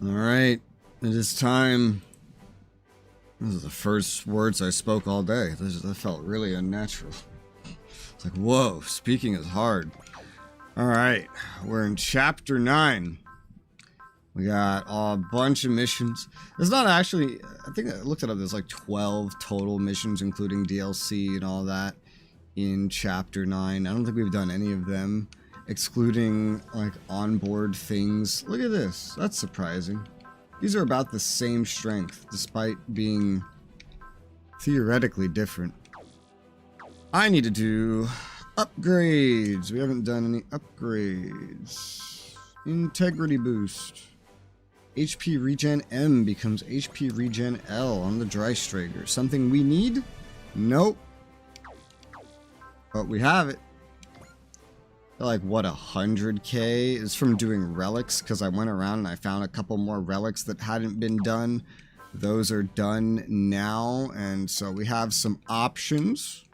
Alright, it is time. Those are the first words I spoke all day. That felt really unnatural. It's like, whoa, speaking is hard. Alright, we're in chapter 9. We got a bunch of missions. There's not actually, I think I looked it up, there's like 12 total missions, including DLC and all that, in chapter 9. I don't think we've done any of them, excluding like onboard things. Look at this, that's surprising. These are about the same strength, despite being theoretically different. I need to do upgrades. We haven't done any upgrades. Integrity boost. HP regen M becomes HP regen L on the Dry Striker. Something we need? Nope. But we have it. Like, what, 100k is from doing relics, because I went around and I found a couple more relics that hadn't been done. Those are done now, and so we have some options.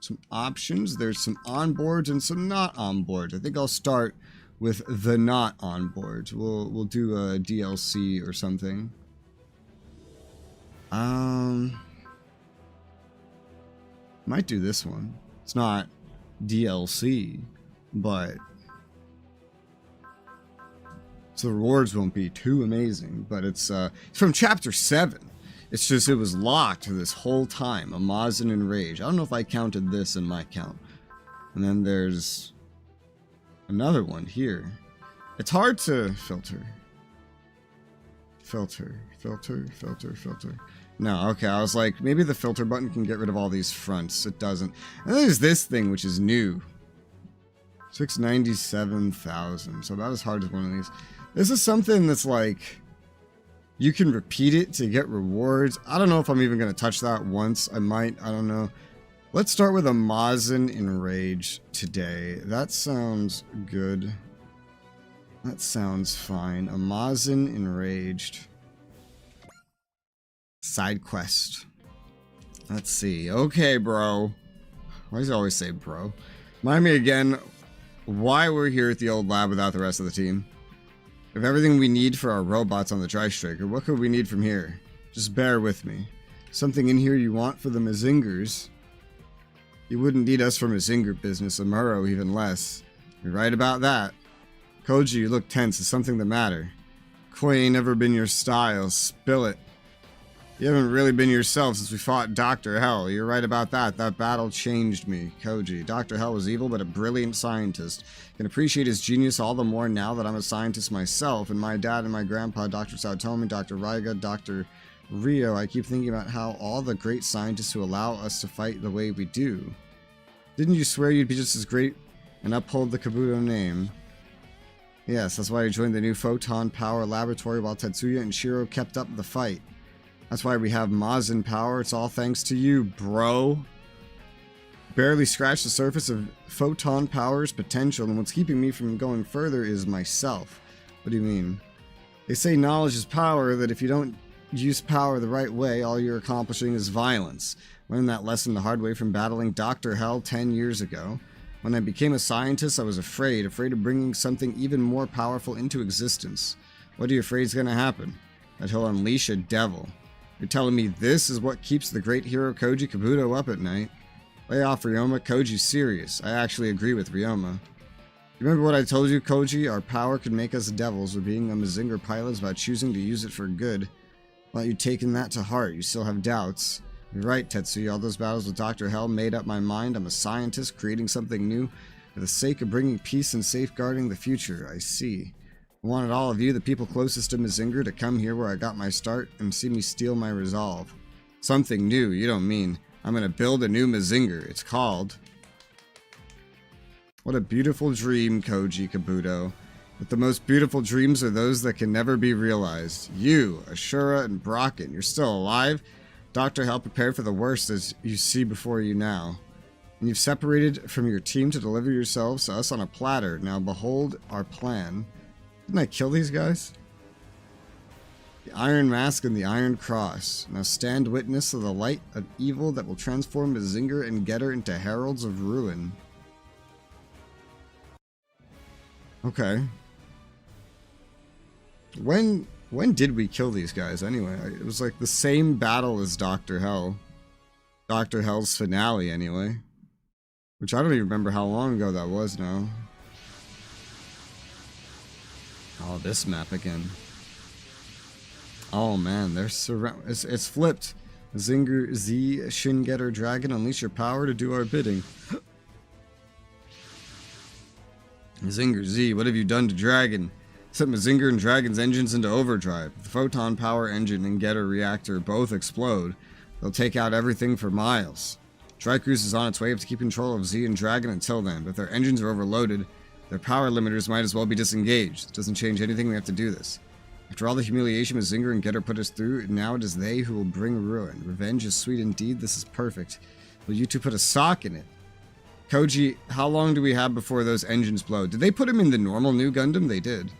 There's some onboards and some not onboards. I think I'll start with the not onboards. We'll do a DLC or something. Might do this one. It's not DLC, but so the rewards won't be too amazing. But it's from chapter 7. It's just, it was locked this whole time. Amazon and Rage. I don't know if I counted this in my count. And then there's another one here. It's hard to filter. Filter. No, okay, I was like, maybe the filter button can get rid of all these fronts. It doesn't. And then there's this thing, which is new. 697,000. So about as hard as one of these. This is something that's like, you can repeat it to get rewards. I don't know if I'm even going to touch that once. I might. I don't know. Let's start with Amazon Enraged today. That sounds good. That sounds fine. Amazon Enraged. Side quest. Let's see. Okay, bro. Why does he always say bro? Remind me again why we're here at the old lab without the rest of the team. We have everything we need for our robots on the Dry Striker. What could we need from here? Just bear with me. Something in here you want for the Mazingers? You wouldn't need us for Mazinger business, Amuro even less. You're right about that. Koji, you look tense. Is something the matter? Koi ain't never been your style. Spill it. You haven't really been yourself since we fought Dr. Hell. You're right about that. That battle changed me, Koji. Dr. Hell was evil, but a brilliant scientist. I can appreciate his genius all the more now that I'm a scientist myself. And my dad and my grandpa, Dr. Saotomi, Dr. Raiga, Dr. Rio, I keep thinking about how all the great scientists who allow us to fight the way we do. Didn't you swear you'd be just as great and uphold the Kabuto name? Yes, that's why I joined the new Photon Power Laboratory while Tetsuya and Shiro kept up the fight. That's why we have Mazin power. It's all thanks to you, bro. Barely scratched the surface of Photon Power's potential, and what's keeping me from going further is myself. What do you mean? They say knowledge is power, that if you don't use power the right way, all you're accomplishing is violence. Learned that lesson the hard way from battling Dr. Hell 10 years ago. When I became a scientist, I was afraid of bringing something even more powerful into existence. What are you afraid is going to happen? That he'll unleash a devil. You're telling me this is what keeps the great hero Koji Kabuto up at night? Lay off, Ryoma. Koji's serious. I actually agree with Ryoma. Remember what I told you, Koji? Our power could make us devils, but being a Mazinger pilot is about choosing to use it for good. Why don't you taken that to heart? You still have doubts. You're right, Tetsuya. All those battles with Dr. Hell made up my mind. I'm a scientist creating something new for the sake of bringing peace and safeguarding the future. I see. I wanted all of you, the people closest to Mazinger, to come here where I got my start and see me steal my resolve. Something new, you don't mean. I'm gonna build a new Mazinger. It's called... What a beautiful dream, Koji Kabuto. But the most beautiful dreams are those that can never be realized. You, Ashura, and Brocken, you're still alive? Dr. Hell prepared for the worst as you see before you now. And you've separated from your team to deliver yourselves to us on a platter. Now behold our plan. Didn't I kill these guys? The Iron Mask and the Iron Cross. Now stand witness of the light of evil that will transform Mazinger and Getter into heralds of ruin. Okay. When When did we kill these guys anyway? It was like the same battle as Dr. Hell. Dr. Hell's finale anyway. Which I don't even remember how long ago that was now. Oh, this map again. Oh man, they're it's flipped. Zinger Z Shin Getter Dragon, unleash your power to do our bidding. Zinger Z, what have you done to Dragon? Set Mazinger and Dragon's engines into overdrive. If the photon power engine and Getter reactor both explode, they'll take out everything for miles. Tricruise is on its way to keep control of Z and Dragon until then, but if their engines are overloaded, their power limiters might as well be disengaged. It doesn't change anything, we have to do this. After all the humiliation Mazinger and Getter put us through, now it is they who will bring ruin. Revenge is sweet indeed, this is perfect. Will you two put a sock in it? Koji, how long do we have before those engines blow? Did they put him in the normal new Gundam? They did.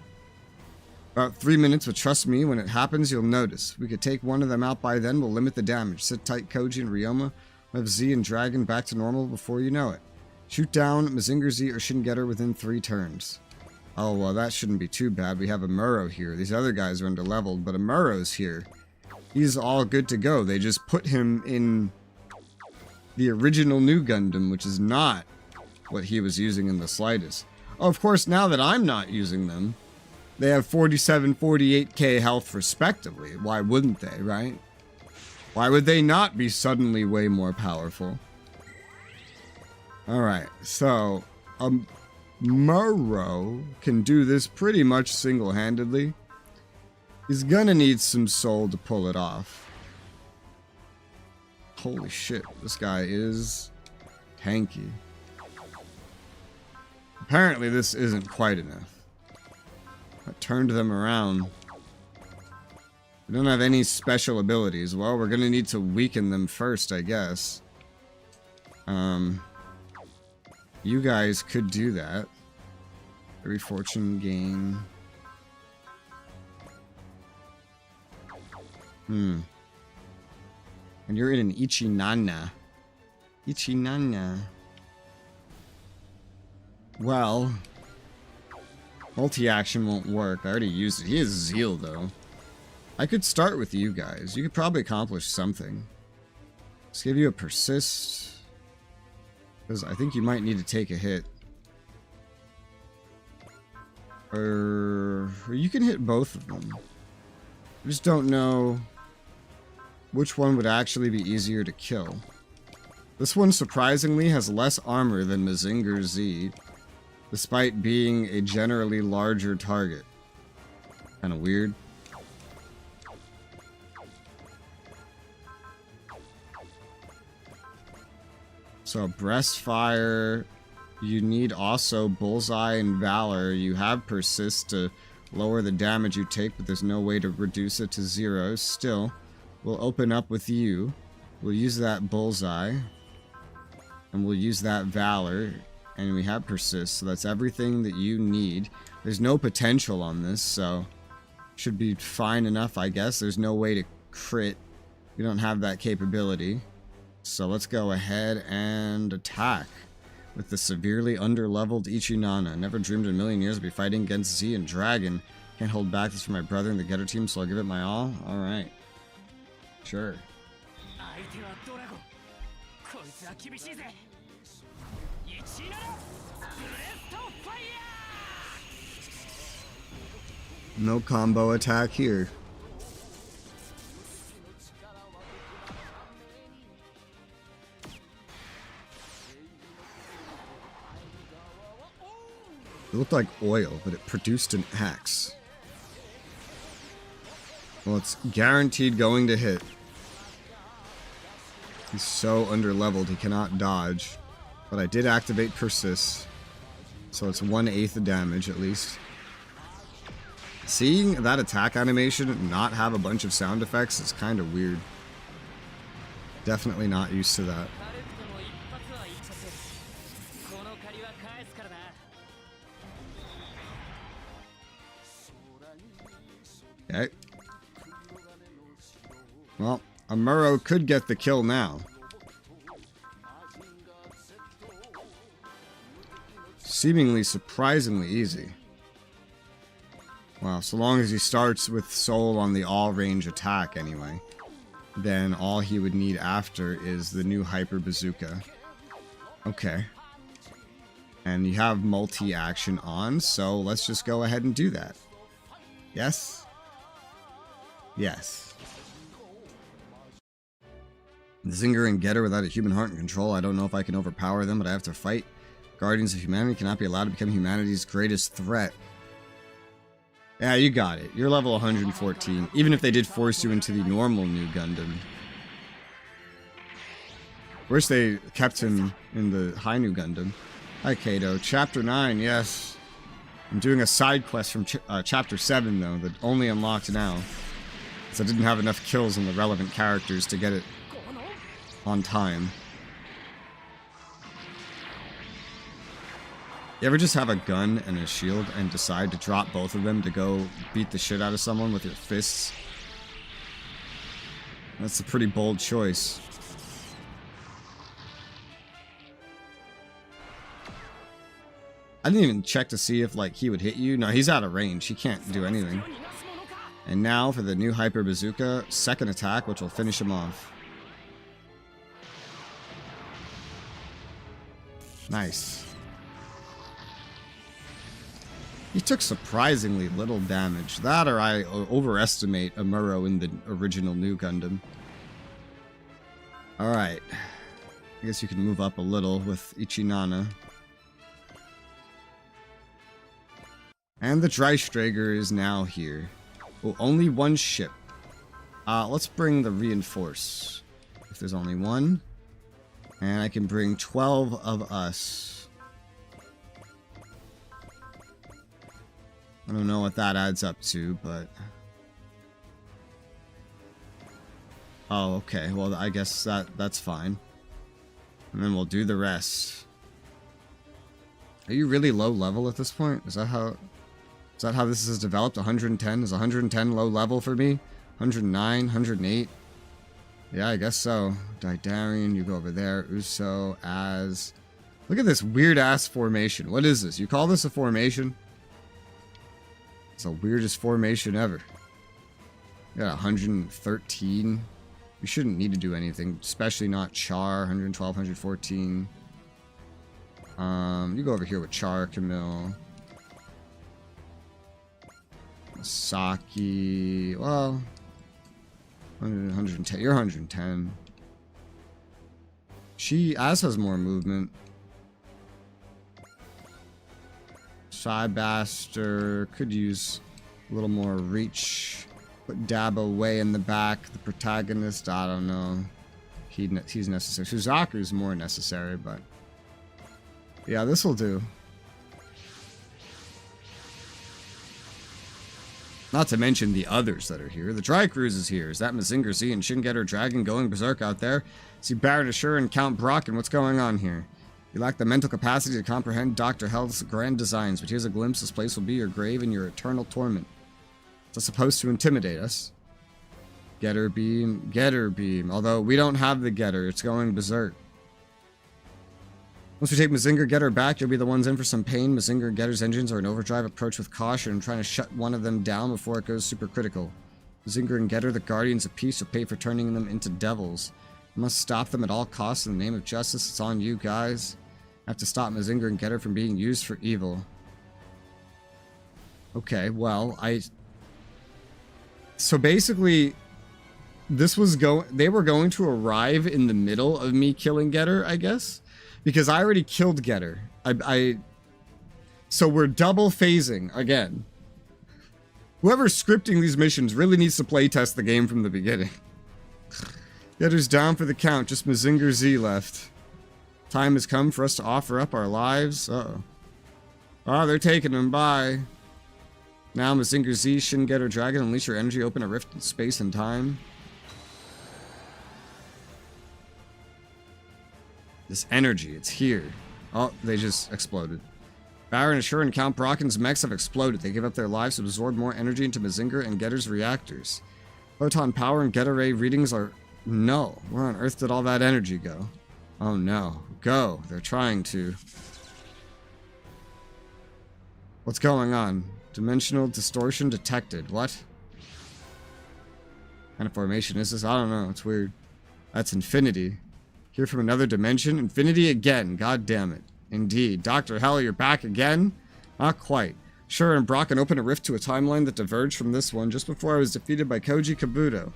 About 3 minutes, but trust me, when it happens, you'll notice. We could take one of them out by then, we'll limit the damage. Sit tight, Koji and Ryoma. We'll have Z and Dragon back to normal before you know it. Shoot down Mazinger Z or Shin Getter within 3 turns. Oh, well, that shouldn't be too bad. We have Amuro here. These other guys are underleveled, but Amuro's here. He's all good to go. They just put him in the original new Gundam, which is not what he was using in the slightest. Oh, of course, now that I'm not using them, they have 47, 48k health respectively. Why wouldn't they, right? Why would they not be suddenly way more powerful? Alright, so Muro can do this pretty much single-handedly. He's gonna need some soul to pull it off. Holy shit, this guy is tanky. Apparently this isn't quite enough. I turned them around. We don't have any special abilities. Well, we're gonna need to weaken them first, I guess. You guys could do that. Every fortune gain. And you're in an Ichinana. Ichinana. Well, multi-action won't work. I already used it. He has Zeal, though. I could start with you guys. You could probably accomplish something. Let's give you a persist. Because I think you might need to take a hit. Or you can hit both of them. I just don't know which one would actually be easier to kill. This one surprisingly has less armor than Mazinger Z, despite being a generally larger target. Kinda weird. So Breastfire, you need also Bullseye and Valor. You have Persist to lower the damage you take, but there's no way to reduce it to 0. Still, we'll open up with you. We'll use that Bullseye. And we'll use that Valor. And we have Persist, so that's everything that you need. There's no potential on this, so should be fine enough, I guess. There's no way to crit. We don't have that capability. So let's go ahead and attack with the severely underleveled Ichinana. Never dreamed in a million years I'd be fighting against Z and Dragon. Can't hold back this for my brother and the Getter team, so I'll give it my all. Alright. Sure. No combo attack here. It looked like oil, but it produced an axe. Well, it's guaranteed going to hit. He's so underleveled he cannot dodge. But I did activate Persist. So it's 1/8 the damage at least. Seeing that attack animation not have a bunch of sound effects is kind of weird. Definitely not used to that. Okay. Well, Amuro could get the kill now. Seemingly surprisingly easy. Well, so long as he starts with Soul on the all-range attack anyway, then all he would need after is the new Hyper Bazooka. Okay. And you have multi-action on, so let's just go ahead and do that. Yes? Yes. Zinger and Getter without a human heart and control. I don't know if I can overpower them, but I have to fight. Guardians of Humanity cannot be allowed to become humanity's greatest threat. Yeah, you got it. You're level 114, even if they did force you into the normal new Gundam. Wish they kept him in the high new Gundam. Hi, Kato. Chapter 9, yes. I'm doing a side quest from Chapter 7, though, that only unlocked now. Because I didn't have enough kills on the relevant characters to get it on time. You ever just have a gun and a shield and decide to drop both of them to go beat the shit out of someone with your fists? That's a pretty bold choice. I didn't even check to see if, like, he would hit you. No, he's out of range. He can't do anything. And now for the new Hyper Bazooka, second attack, which will finish him off. Nice. He took surprisingly little damage. That or I overestimate Amuro in the original new Gundam. Alright. I guess you can move up a little with Ichinana. And the Dreistrager is now here. Oh, only one ship. Let's bring the Reinforce. If there's only one. And I can bring 12 of us. I don't know what that adds up to, but... Oh, okay. Well, I guess that's fine. And then we'll do the rest. Are you really low level at this point? Is that how this is developed? 110? Is 110 low level for me? 109? 108? Yeah, I guess so. Didarian, you go over there. Uso, Az... Look at this weird-ass formation. What is this? You call this a formation? It's the weirdest formation ever. You got 113. You shouldn't need to do anything, especially not Char. 112, 114. You go over here with Char, Camille. Saki. Well, 110. You're 110. Az has more movement. Shybaster could use a little more reach. Put Dabo way in the back. The protagonist, I don't know. He's necessary. Suzaku's more necessary, but... Yeah, this will do. Not to mention the others that are here. The Dry Cruise is here. Is that Mazinger Z and Shingetter Dragon going berserk out there? See Baron Ashur and Count Brocken. What's going on here? You lack the mental capacity to comprehend Dr. Hell's grand designs, but here's a glimpse. This place will be your grave and your eternal torment. It's supposed to intimidate us. Getter Beam. Getter Beam. Although we don't have the Getter. It's going berserk. Once we take Mazinger Getter back, you'll be the ones in for some pain. Mazinger Getter's engines are an overdrive. Approach with caution and trying to shut one of them down before it goes supercritical. Mazinger and Getter, the guardians of peace, will pay for turning them into devils. You must stop them at all costs in the name of justice. It's on you guys. I have to stop Mazinger and Getter from being used for evil. Okay, well, So basically, they were going to arrive in the middle of me killing Getter, I guess? Because I already killed Getter. So we're double phasing again. Whoever's scripting these missions really needs to playtest the game from the beginning. Getter's down for the count, just Mazinger Z left. Time has come for us to offer up our lives. Uh-oh. Oh, they're taking him. Bye. Now, Mazinger Z, Shin Getter Dragon, unleash your energy, open a rift in space and time. This energy, it's here. Oh, they just exploded. Baron Ashur and Count Brocken's mechs have exploded. They give up their lives to absorb more energy into Mazinger and Getter's reactors. Photon power and Getter ray readings are... No. Where on earth did all that energy go? Oh no. Go. They're trying to... What's going on? Dimensional distortion detected. What? What kind of formation is this? I don't know. It's weird. That's infinity. Here from another dimension? Infinity again. God damn it. Indeed. Dr. Hell, you're back again? Not quite. Sure, and Brock can open a rift to a timeline that diverged from this one just before I was defeated by Koji Kabuto.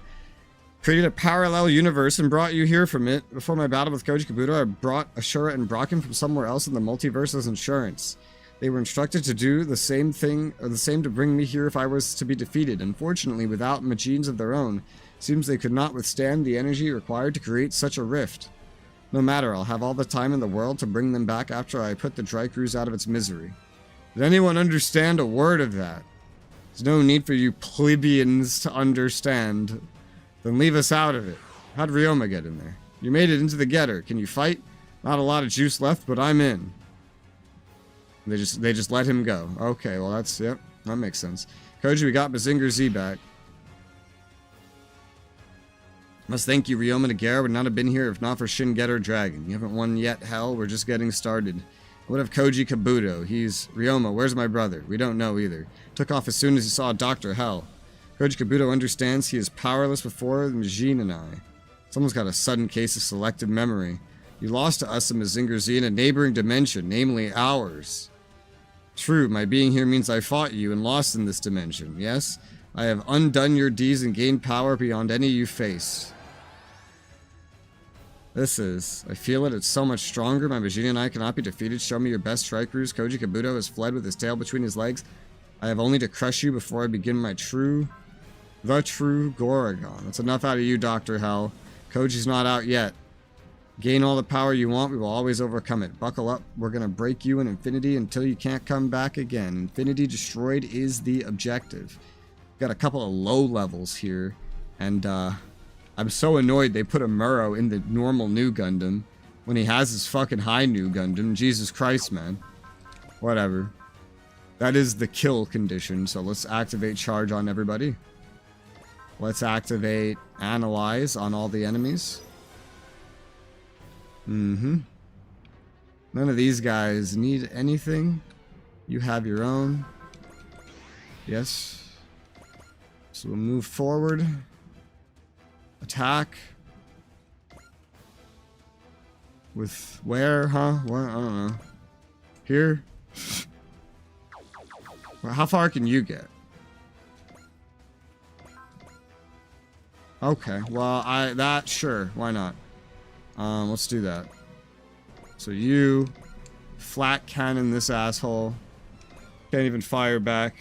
Created a parallel universe and brought you here from it. Before my battle with Koji Kabuto, I brought Ashura and Brocken from somewhere else in the multiverse as insurance. They were instructed to do the same thing, or the same to bring me here if I was to be defeated. Unfortunately, without machines of their own, seems they could not withstand the energy required to create such a rift. No matter, I'll have all the time in the world to bring them back after I put the Dry Cruise out of its misery. Did anyone understand a word of that? There's no need for you plebeians to understand. Then leave us out of it. How'd Ryoma get in there? You made it into the getter. Can you fight? Not a lot of juice left, but I'm in. They just let him go. Okay, well yep, that makes sense. Koji, we got Mazinger Z back. Must thank you, Ryoma Nagara would not have been here if not for Shin Getter Dragon. You haven't won yet, hell. We're just getting started. What of Koji Kabuto? He's... Ryoma, where's my brother? We don't know either. Took off as soon as he saw Dr. Hell. Koji Kabuto understands he is powerless before the Majin and I. Someone's got a sudden case of selective memory. You lost to us in Mazinger Z in a neighboring dimension, namely ours. True, my being here means I fought you and lost in this dimension, yes? I have undone your deeds and gained power beyond any you face. I feel it, it's so much stronger. My Majin and I cannot be defeated. Show me your best strike ruse. Koji Kabuto has fled with his tail between his legs. I have only to crush you before I begin the true Goragon. That's enough out of you, Dr. Hell. Koji's not out yet. Gain all the power you want, we will always overcome it. Buckle up, we're gonna break you in infinity until you can't come back again. Infinity destroyed is the objective. Got a couple of low levels here, and I'm so annoyed they put a Muro in the normal new Gundam when he has his fucking high new Gundam. Jesus Christ, man. Whatever. That is the kill condition, so let's activate charge on everybody. Let's activate analyze on all the enemies. None of these guys need anything. You have your own. Yes. So we'll move forward. Attack. With where, huh? What? I don't know. Here? Well, how far can you get? Okay, well, sure, why not? Let's do that. So you flat cannon this asshole. Can't even fire back.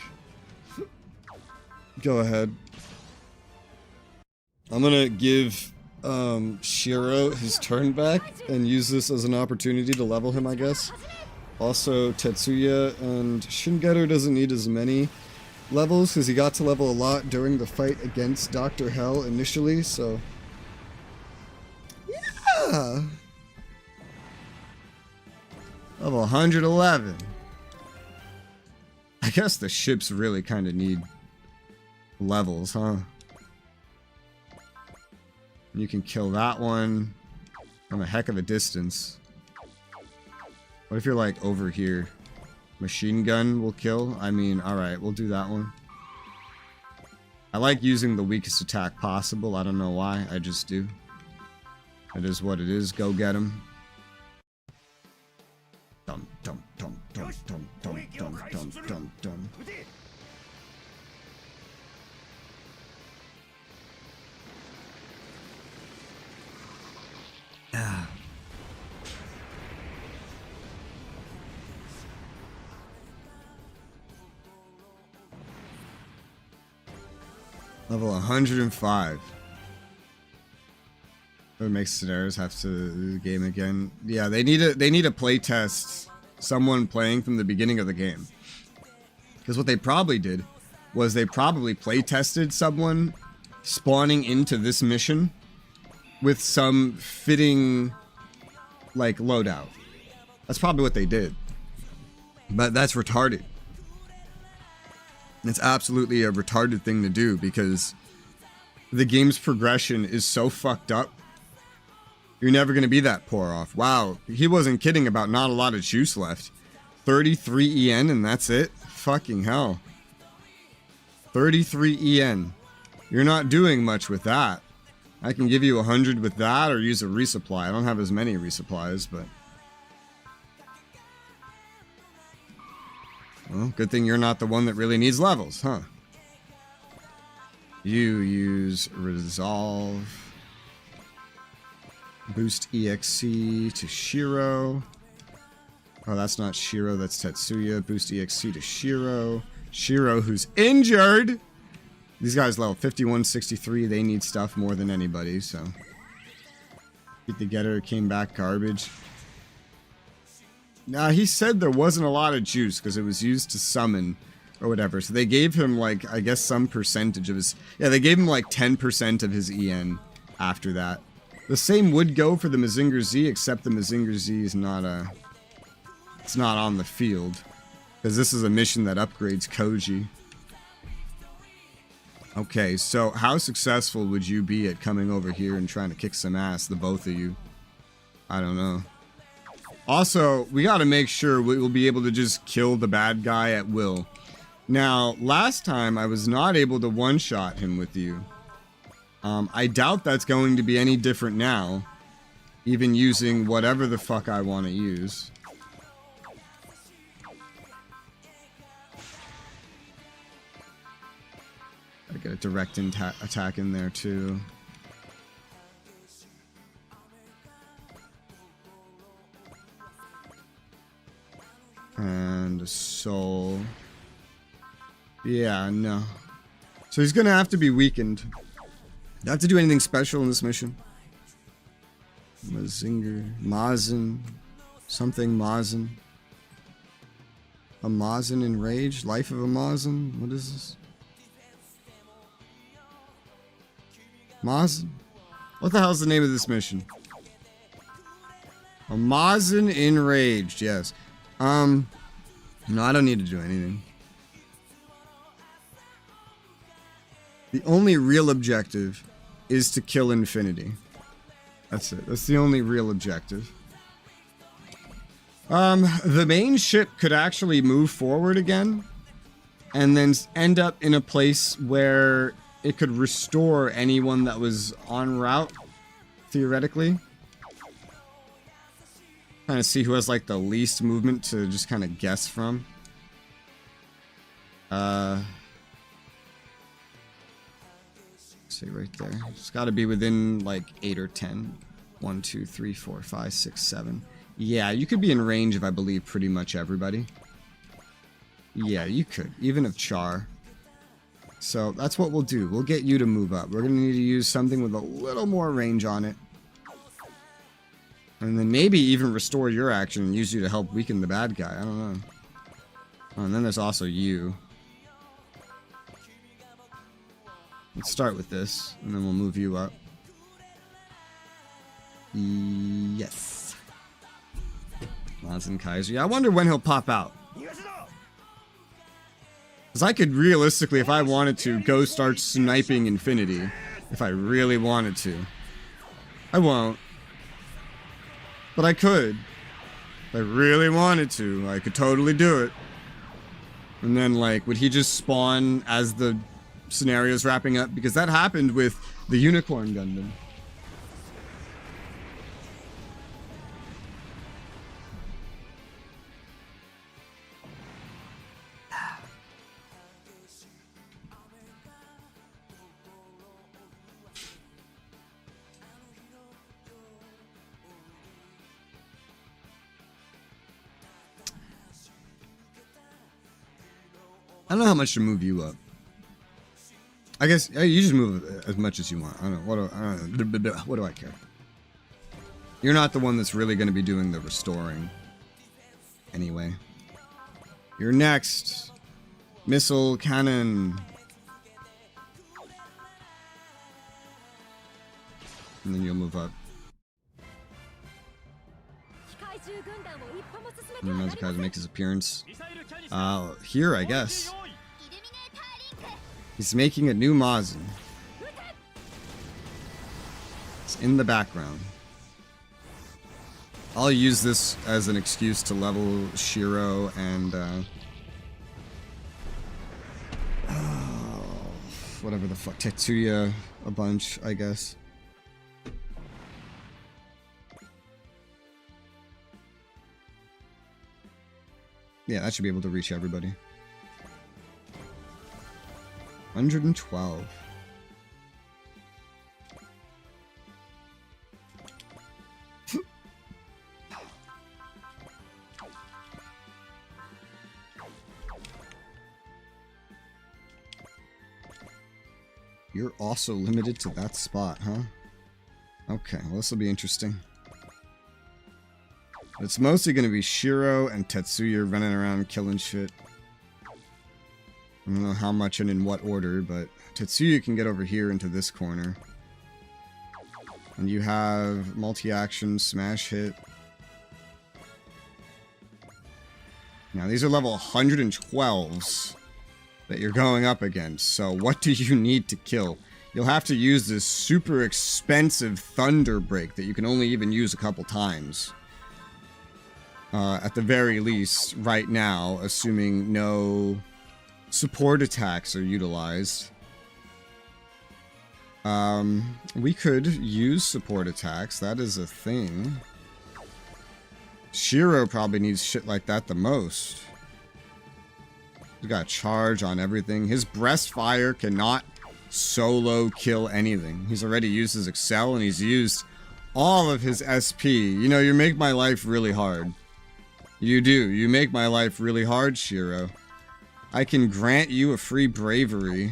Go ahead. I'm gonna give Shiro his turn back and use this as an opportunity to level him, I guess. Also, Tetsuya and Shingetter doesn't need as many levels because he got to level a lot during the fight against Dr. Hell initially, so... yeah! Level 111. I guess the ships really kind of need levels, huh? You can kill that one from a heck of a distance. What if you're like over here? Machine gun will kill? I mean, alright, we'll do that one. I like using the weakest attack possible. I don't know why, I just do. It is what it is. Go get him. Dum dum dum dum dum dum dum dum dum dum. Ah. Level 105. What makes scenarios have to do the game again? Yeah, they need a play test someone playing from the beginning of the game. Because what they probably did was they probably play tested someone spawning into this mission with some fitting like loadout. That's probably what they did. But that's retarded. It's absolutely a retarded thing to do because the game's progression is so fucked up. You're never going to be that poor off. Wow, he wasn't kidding about not a lot of juice left. 33 EN and that's it? Fucking hell. 33 EN. You're not doing much with that. I can give you 100 with that or use a resupply. I don't have as many resupplies, but... Well, good thing you're not the one that really needs levels, huh? You use Resolve. Boost EXC to Shiro. Oh, that's not Shiro, that's Tetsuya. Boost EXC to Shiro. Shiro, who's injured! These guys level 51, 63. They need stuff more than anybody, so... Beat the Getter, came back garbage. Nah, he said there wasn't a lot of juice because it was used to summon or whatever. So they gave him, like, I guess some percentage of his... Yeah, they gave him, like, 10% of his EN after that. The same would go for the Mazinger Z, except the Mazinger Z is not it's not on the field. Because this is a mission that upgrades Koji. Okay, so how successful would you be at coming over here and trying to kick some ass, the both of you? I don't know. Also, we gotta make sure we will be able to just kill the bad guy at will. Now, last time I was not able to one-shot him with you. I doubt that's going to be any different now. Even using whatever the fuck I want to use. Gotta get a direct attack in there too. And a soul. Yeah, no. So he's gonna have to be weakened. Do I have to do anything special in this mission? Mazinger, Mazen, something Mazen. A Mazen enraged? Life of a Mazen? What is this? Mazen? What the hell's the name of this mission? A Mazen enraged, yes. No, I don't need to do anything. The only real objective is to kill Infinity. That's it. That's the only real objective. The main ship could actually move forward again and then end up in a place where it could restore anyone that was en route, theoretically. Kind of see who has like the least movement to just kind of guess from. Say right there. It's got to be within like 8 or 10. 1, 2, 3, 4, 5, 6, 7. Yeah, you could be in range of, I believe, pretty much everybody. Yeah, you could, even of Char. So that's what we'll do. We'll get you to move up. We're going to need to use something with a little more range on it. And then maybe even restore your action and use you to help weaken the bad guy. I don't know. Oh, and then there's also you. Let's start with this, and then we'll move you up. Yes. Mazen Kaiser. Yeah, I wonder when he'll pop out. Because I could realistically, if I wanted to, go start sniping Infinity. If I really wanted to. I won't. But I could. If I really wanted to, I could totally do it. And then, like, would he just spawn as the scenario's wrapping up? Because that happened with the Unicorn Gundam. I don't know how much to move you up. I guess you just move as much as you want. I don't know. What do I care? You're not the one that's really going to be doing the restoring. Anyway. You're next. Missile cannon. And then you'll move up. And then Kaiser makes his appearance. Here, I guess. He's making a new Mazen. It's in the background. I'll use this as an excuse to level Shiro and whatever the fuck, Tetsuya a bunch, I guess. Yeah, that should be able to reach everybody. 112. You're also limited to that spot, huh? Okay, well, this will be interesting. It's mostly going to be Shiro and Tetsuya running around killing shit. I don't know how much and in what order, but Tetsuya can get over here into this corner. And you have multi-action, smash hit. Now, these are level 112s that you're going up against. So what do you need to kill? You'll have to use this super expensive Thunder Break that you can only even use a couple times. At the very least, right now, assuming no support attacks are utilized. We could use support attacks. That is a thing. Shiro probably needs shit like that the most. He's got charge on everything. His breast fire cannot solo kill anything. He's already used his Excel and he's used all of his SP. You know, you make my life really hard. You do. You make my life really hard, Shiro. I can grant you a free bravery.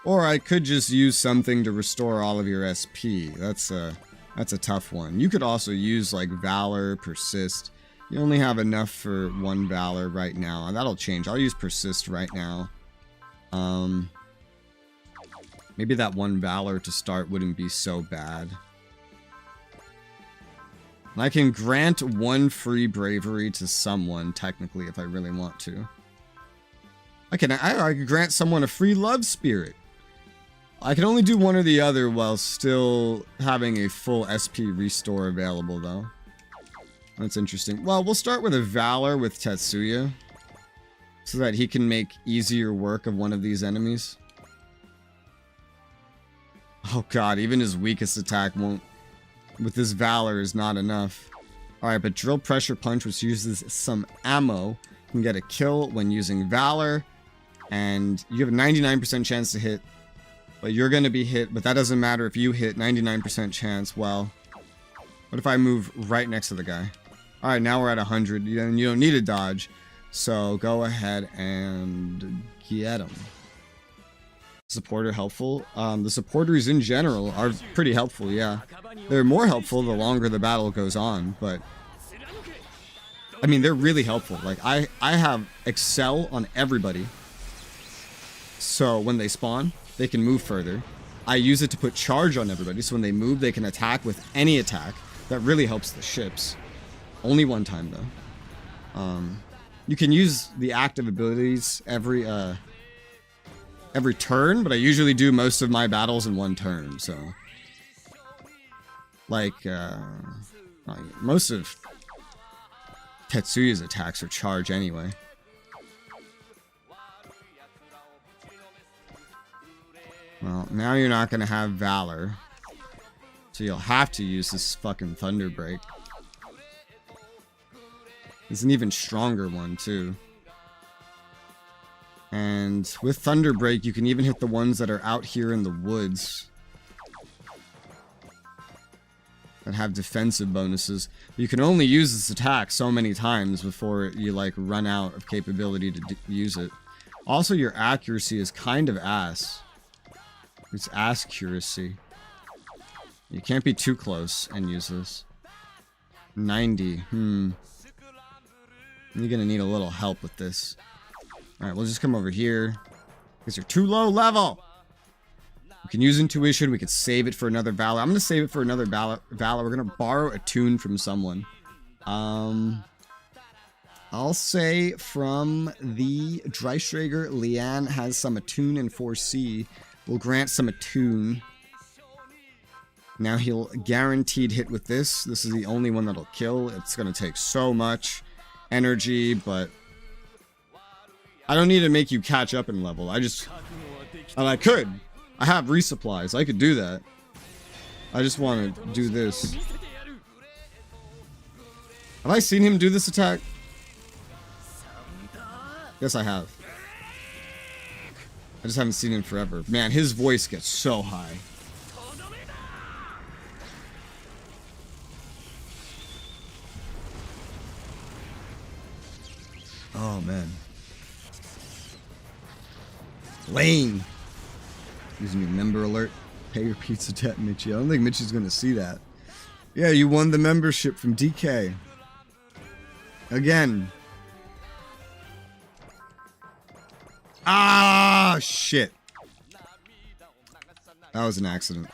Or I could just use something to restore all of your SP. That's a tough one. You could also use like Valor, Persist. You only have enough for one Valor right now. And that'll change. I'll use Persist right now. Maybe that one Valor to start wouldn't be so bad. And I can grant one free bravery to someone, technically, if I really want to. I can grant someone a free love spirit. I can only do one or the other while still having a full SP restore available, though. That's interesting. Well, we'll start with a Valor with Tetsuya, so that he can make easier work of one of these enemies. Oh god, even his weakest attack won't... with this Valor is not enough. Alright, but Drill Pressure Punch, which uses some ammo, can get a kill when using Valor. And you have a 99% chance to hit. But you're going to be hit, but that doesn't matter if you hit 99% chance. Well, what if I move right next to the guy? Alright, now we're at 100. You don't need a dodge. So go ahead and get him. Supporter helpful? The supporters in general are pretty helpful, yeah. They're more helpful the longer the battle goes on, but... I mean, they're really helpful. Like, I have Excel on everybody. So when they spawn, they can move further. I use it to put charge on everybody, so when they move, they can attack with any attack. That really helps the ships. Only one time, though. You can use the active abilities every turn, but I usually do most of my battles in one turn, so... Like, most of Tetsuya's attacks are charge anyway. Well, now you're not gonna have Valor. So you'll have to use this fucking Thunder Break. It's an even stronger one, too. And with Thunder Break, you can even hit the ones that are out here in the woods. That have defensive bonuses. You can only use this attack so many times before you, like, run out of capability to use it. Also, your accuracy is kind of ass. It's ass-curacy. You can't be too close and use this. 90. You're gonna need a little help with this. Alright, we'll just come over here. Because you're too low level! We can use intuition. We could save it for another Valor. I'm gonna save it for another Valor. We're gonna borrow a tune from someone. I'll say from the Dreistrager, Lian has some attune in 4C. We'll grant some attune. Now he'll guaranteed hit with this. This is the only one that'll kill. It's gonna take so much energy, but I don't need to make you catch up in level. I could, I have resupplies. I could do that. I just want to do this. Have I seen him do this attack? Yes, I have. I just haven't seen him forever. Man, his voice gets so high. Oh, man. Lane. Gives me a member alert. Pay your pizza debt, Mitchie. I don't think Mitchie's gonna see that. Yeah, you won the membership from DK. Again. Ah, shit. That was an accident.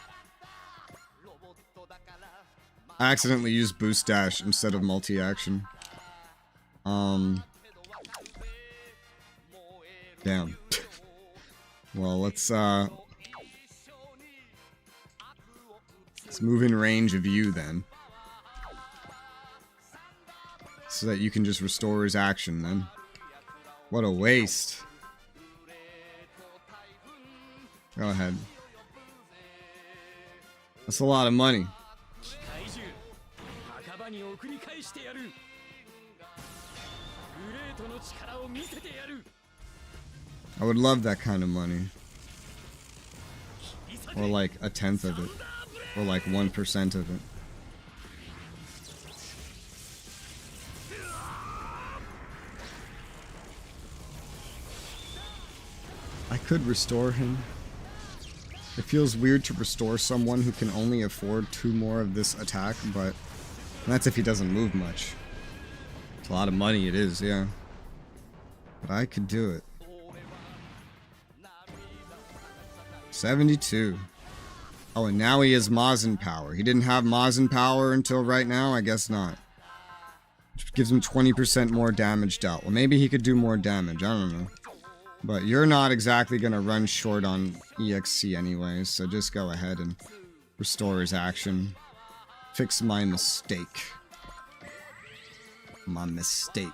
I accidentally used boost dash instead of multi-action. Damn. Well, let's move in range of you then. So that you can just restore his action then. What a waste. Go ahead. That's a lot of money. I would love that kind of money. Or like a tenth of it. Or like 1% of it. I could restore him. It feels weird to restore someone who can only afford 2 more of this attack, but that's if he doesn't move much. It's a lot of money, it is, yeah. But I could do it. 72. Oh, and now he has Mazin power. He didn't have Mazin power until right now? I guess not. Which gives him 20% more damage dealt. Well, maybe he could do more damage. I don't know. But you're not exactly going to run short on EXC anyways, so just go ahead and restore his action. Fix my mistake. My mistake.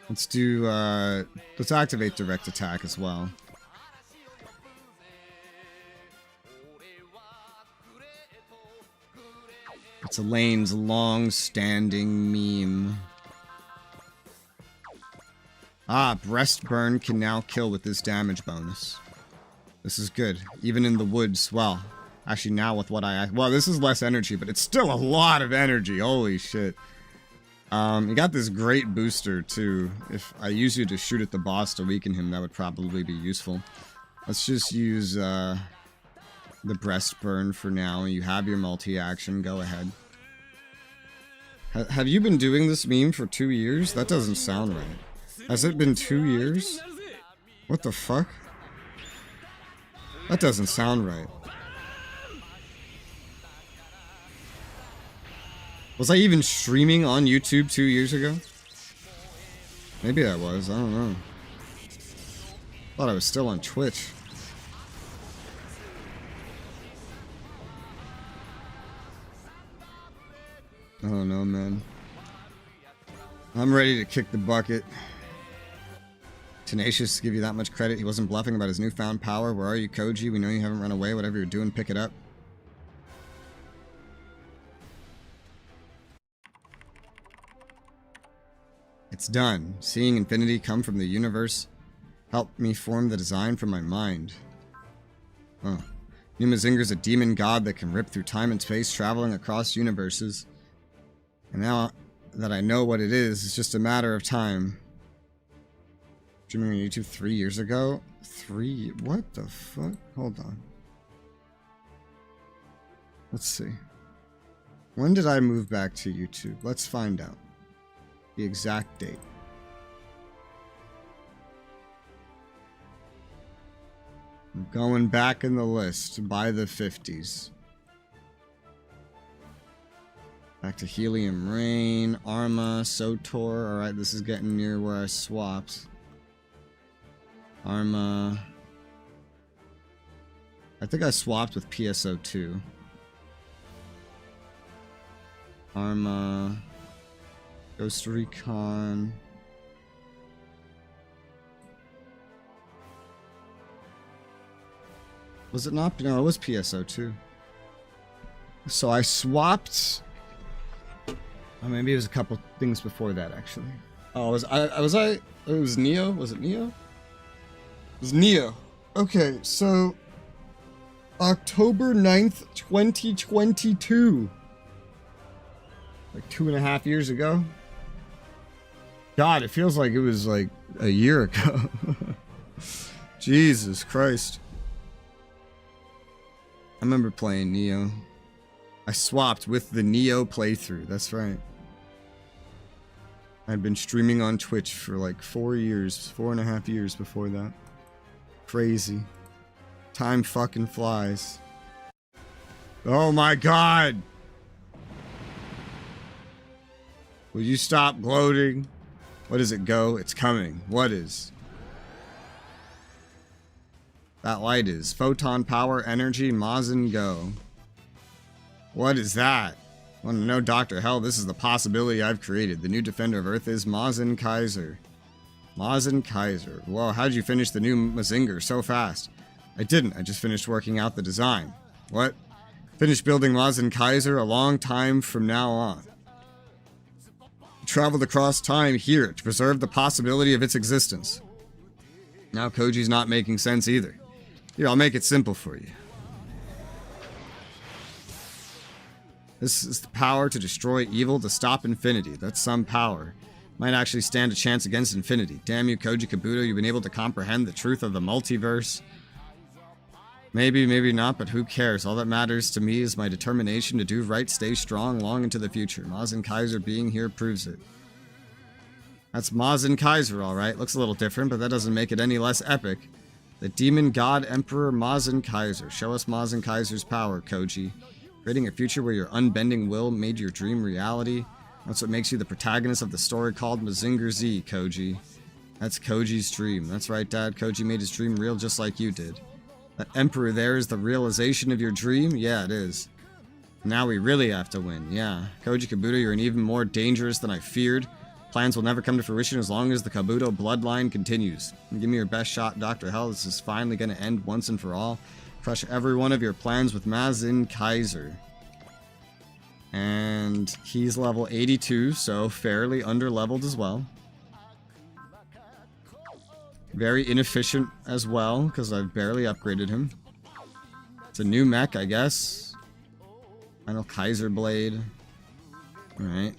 Let's do, let's activate direct attack as well. It's Elaine's long-standing meme. Ah, breast burn can now kill with this damage bonus. This is good. Even in the woods. Well, actually now with what well, this is less energy, but it's still a lot of energy. Holy shit. You got this great booster, too. If I use you to shoot at the boss to weaken him, that would probably be useful. Let's just use, the breast burn for now. You have your multi-action. Go ahead. Have you been doing this meme for 2 years? That doesn't sound right. Has it been 2 years? What the fuck? That doesn't sound right. Was I even streaming on YouTube 2 years ago? Maybe I was, I don't know. Thought I was still on Twitch. I don't know, man. I'm ready to kick the bucket. Tenacious to give you that much credit. He wasn't bluffing about his newfound power. Where are you, Koji? We know you haven't run away. Whatever you're doing, pick it up. It's done. Seeing infinity come from the universe helped me form the design from my mind. Oh. Numazinger's a demon god that can rip through time and space, traveling across universes. And now that I know what it is, it's just a matter of time. Streaming on YouTube 3 years ago? What the fuck? Hold on. Let's see. When did I move back to YouTube? Let's find out. The exact date. I'm going back in the list by the 50s. Back to Helium Rain, Arma, Sotor. Alright, this is getting near where I swapped. Arma. I think I swapped with PSO2. Arma. Ghost Recon. Was it not? No, it was PSO too. So I swapped. Oh, maybe it was a couple things before that actually. Oh, was I? It was Neo. Was it Neo? It was Neo. Okay, so October 9th, 2022. Like 2.5 years ago. God, it feels like it was like a year ago. Jesus Christ. I remember playing Neo. I swapped with the Neo playthrough, that's right. I'd been streaming on Twitch for like 4.5 years before that. Crazy. Time fucking flies. Oh my god! Will you stop gloating? What does it go? It's coming. What is? That light is. Photon power, energy, Mazin go. What is that? Want to know, Dr. Hell, this is the possibility I've created. The new defender of Earth is Mazin Kaiser. Mazin Kaiser. Whoa, how'd you finish the new Mazinger so fast? I didn't. I just finished working out the design. What? Finished building Mazin Kaiser a long time from now on. Traveled across time here to preserve the possibility of its existence. Now Koji's not making sense either. Here, I'll make it simple for you. This is the power to destroy evil, to stop infinity. That's some power. Might actually stand a chance against infinity. Damn you, Koji Kabuto, you've been able to comprehend the truth of the multiverse. Maybe, maybe not, but who cares? All that matters to me is my determination to do right, stay strong, long into the future. Mazin Kaiser being here proves it. That's Mazin Kaiser, alright. Looks a little different, but that doesn't make it any less epic. The Demon God Emperor Mazin Kaiser. Show us Mazin Kaiser's power, Koji. Creating a future where your unbending will made your dream reality. That's what makes you the protagonist of the story called Mazinger Z, Koji. That's Koji's dream. That's right, Dad. Koji made his dream real just like you did. That Emperor there is the realization of your dream? Yeah, it is. Now we really have to win. Yeah. Koji Kabuto, you're even more dangerous than I feared. Plans will never come to fruition as long as the Kabuto bloodline continues. Give me your best shot, Dr. Hell. This is finally going to end once and for all. Crush every one of your plans with Mazin Kaiser. And he's level 82, so fairly under-leveled as well. Very inefficient as well, because I've barely upgraded him. It's a new mech, I guess. Final Kaiser Blade. Alright.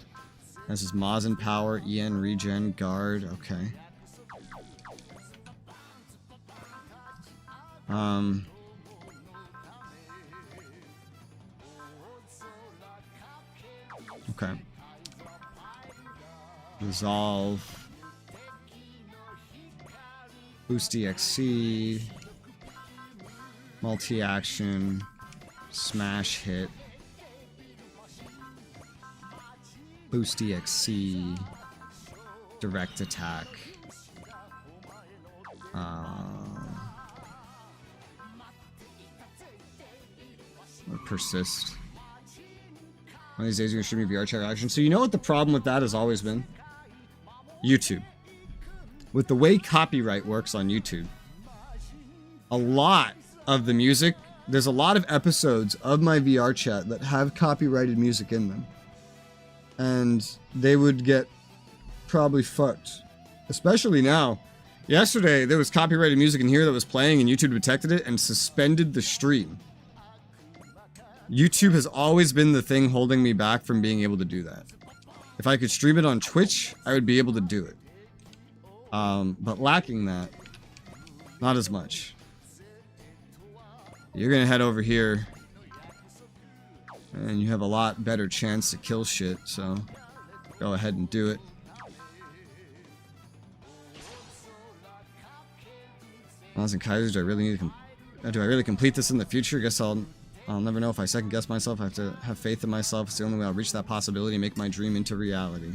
This is Mazin Power, EN Regen, Guard. Okay. Okay. Resolve. Boost EXC. Multi-action. Smash hit. Boost EXC. Direct attack. Or persist. One of these days you're gonna stream your VR chat action. So you know what the problem with that has always been? YouTube. With the way copyright works on YouTube, a lot of the music, there's a lot of episodes of my VR chat that have copyrighted music in them. And they would get probably fucked. Especially now. Yesterday, there was copyrighted music in here that was playing and YouTube detected it and suspended the stream. YouTube has always been the thing holding me back from being able to do that. If I could stream it on Twitch, I would be able to do it. But lacking that, not as much. You're gonna head over here, and you have a lot better chance to kill shit, so go ahead and do it. Mazin Kaiser, do I really need to do I really complete this in the future? Guess I'll never know if I second guess myself. I have to have faith in myself. It's the only way I'll reach that possibility and make my dream into reality.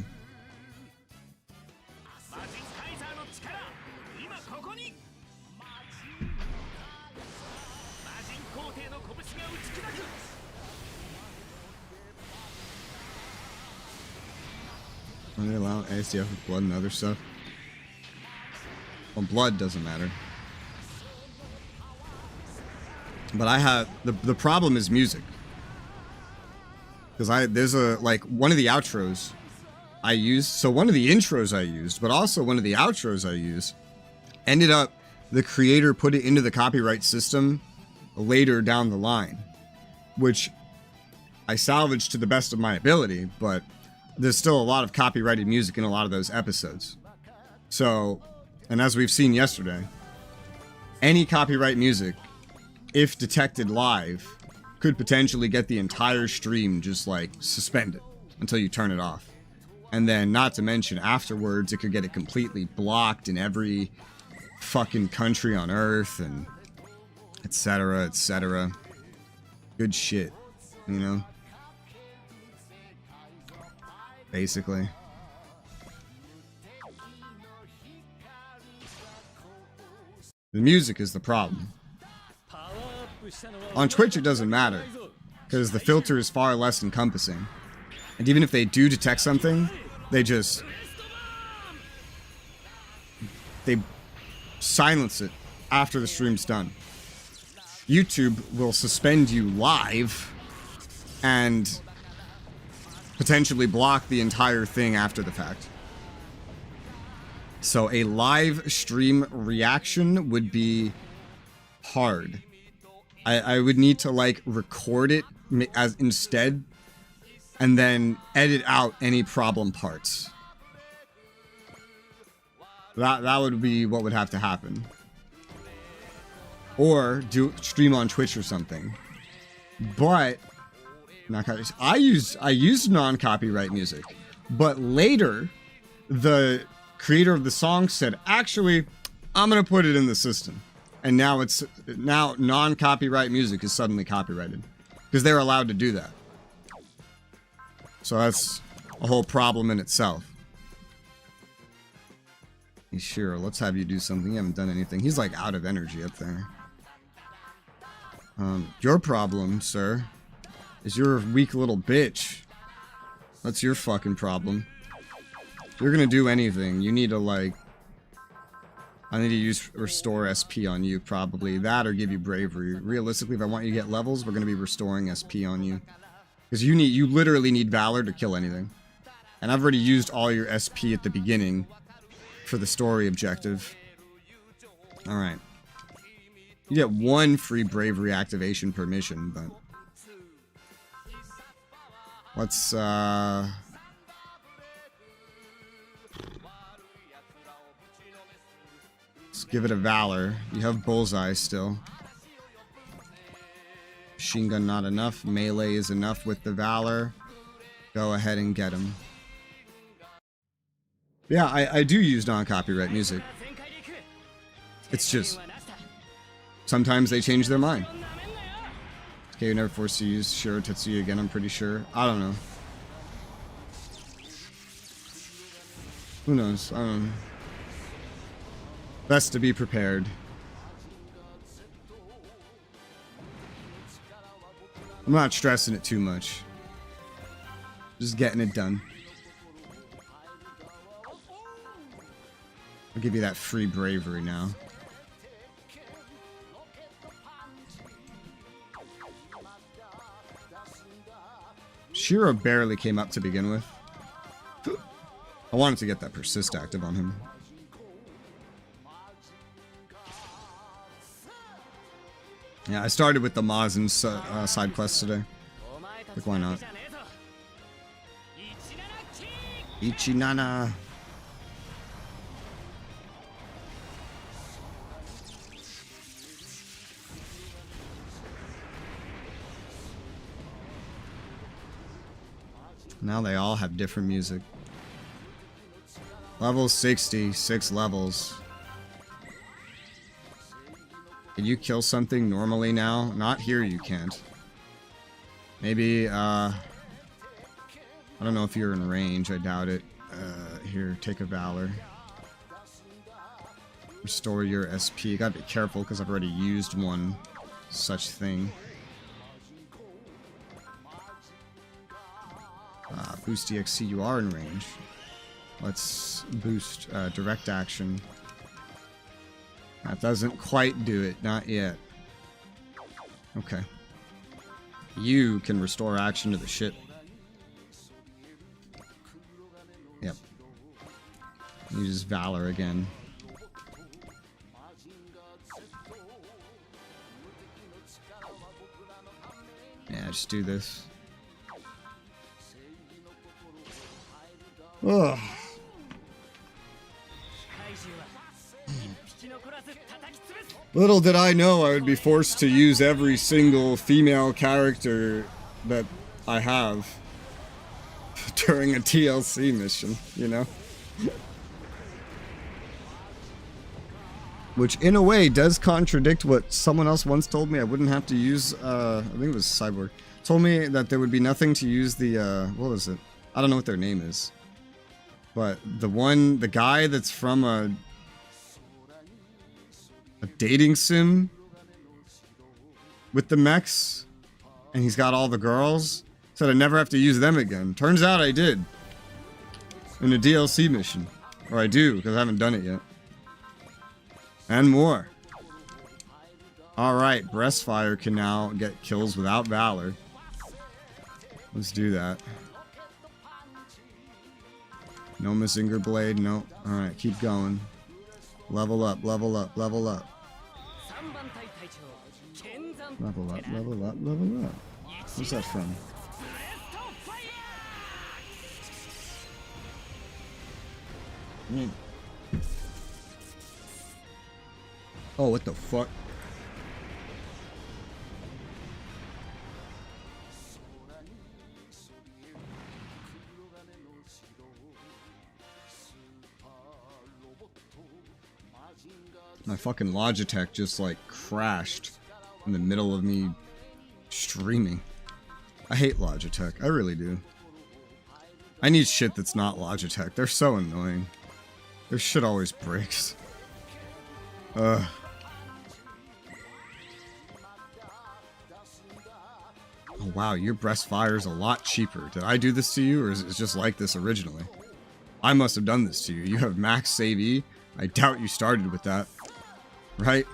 Are they allowing ASDF with blood and other stuff? Well, blood doesn't matter. But I have the problem is music. Because there's a like one of the outros I used, so one of the intros I used, but also one of the outros I used, ended up the creator put it into the copyright system later down the line, which I salvaged to the best of my ability, but there's still a lot of copyrighted music in a lot of those episodes. So, and as we've seen yesterday, any copyright music, if detected live, could potentially get the entire stream just like suspended until you turn it off. And then, not to mention, afterwards, it could get it completely blocked in every fucking country on Earth, and etc., etc. Good shit, you know? Basically. The music is the problem. On Twitch, it doesn't matter, because the filter is far less encompassing. And even if they do detect something, they silence it after the stream's done. YouTube will suspend you live and potentially block the entire thing after the fact. So a live stream reaction would be hard. I would need to like record it as instead, and then edit out any problem parts. That would be what would have to happen. Or stream on Twitch or something. But I used non-copyright music, but later the creator of the song said, actually, I'm gonna put it in the system. And now non-copyright music is suddenly copyrighted, because they're allowed to do that. So that's a whole problem in itself. Sure, let's have you do something. You haven't done anything. He's like out of energy up there. Your problem, sir, is you're a weak little bitch. That's your fucking problem. If you're gonna do anything, you need to like... I need to use restore SP on you, probably. That or give you bravery. Realistically, if I want you to get levels, we're gonna be restoring SP on you. Because you literally need Valor to kill anything. And I've already used all your SP at the beginning for the story objective. Alright. You get one free bravery activation per mission, but... Let's give it a Valor. You have Bullseye still. Machine gun not enough. Melee is enough with the Valor. Go ahead and get him. Yeah, I do use non-copyright music. It's just... sometimes they change their mind. Okay, you never forced to use Shiro Tetsuya again, I'm pretty sure. I don't know. Who knows? I don't know. Best to be prepared. I'm not stressing it too much. Just getting it done. I'll give you that free bravery now. Shiro barely came up to begin with. I wanted to get that persist active on him. Yeah, I started with the Mazin side quests today. Like, why not? Ichinana. Now they all have different music. Level 60, 6 levels. Can you kill something normally now? Not here, you can't. Maybe, I don't know if you're in range, I doubt it. Here, take a Valor. Restore your SP. Gotta be careful, because I've already used one such thing. Boost DXC, you are in range. Let's boost direct action. That doesn't quite do it, not yet. Okay. You can restore action to the ship. Yep. Use Valor again. Yeah, just do this. Ugh. Little did I know I would be forced to use every single female character that I have during a TLC mission, you know? Which, in a way, does contradict what someone else once told me. I wouldn't have to use, I think it was Cyborg. Told me that there would be nothing to use the, what was it? I don't know what their name is. But the guy that's from a dating sim with the mechs, and he's got all the girls, said I never have to use them again. Turns out I did. In a DLC mission. Or I do, because I haven't done it yet. And more. Alright, Breastfire can now get kills without Valor. Let's do that. No Mazinger Blade, no. Alright, keep going. Level up, level up, level up. Level up, level up, level up. Where's that from? Oh, what the fuck? My fucking Logitech just like crashed in the middle of me streaming. I hate Logitech. I really do. I need shit that's not Logitech. They're so annoying. Their shit always breaks. Ugh. Oh wow, your Breastfire is a lot cheaper. Did I do this to you, or is it just like this originally? I must have done this to you. You have max save E. I doubt you started with that. Right?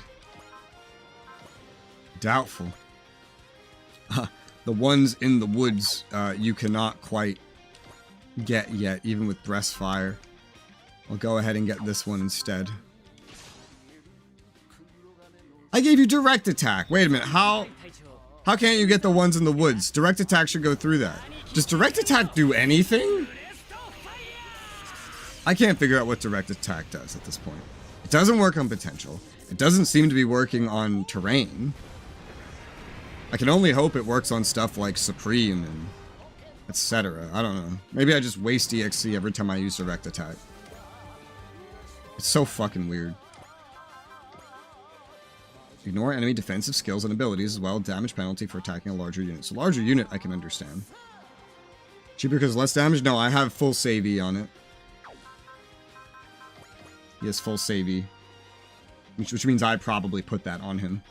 Doubtful. The ones in the woods you cannot quite get yet, even with Breastfire. I'll go ahead and get this one instead. I gave you direct attack. Wait a minute, how can't you get the ones in the woods? Direct attack should go through that. Does direct attack do anything? I can't figure out what direct attack does at this point. It doesn't work on potential. It doesn't seem to be working on terrain. I can only hope it works on stuff like Supreme and etc. I don't know. Maybe I just waste EXC every time I use direct attack. It's so fucking weird. Ignore enemy defensive skills and abilities as well. Damage penalty for attacking a larger unit. So larger unit I can understand. Cheaper because less damage? No, I have full save E on it. He has full save E. Which means I probably put that on him.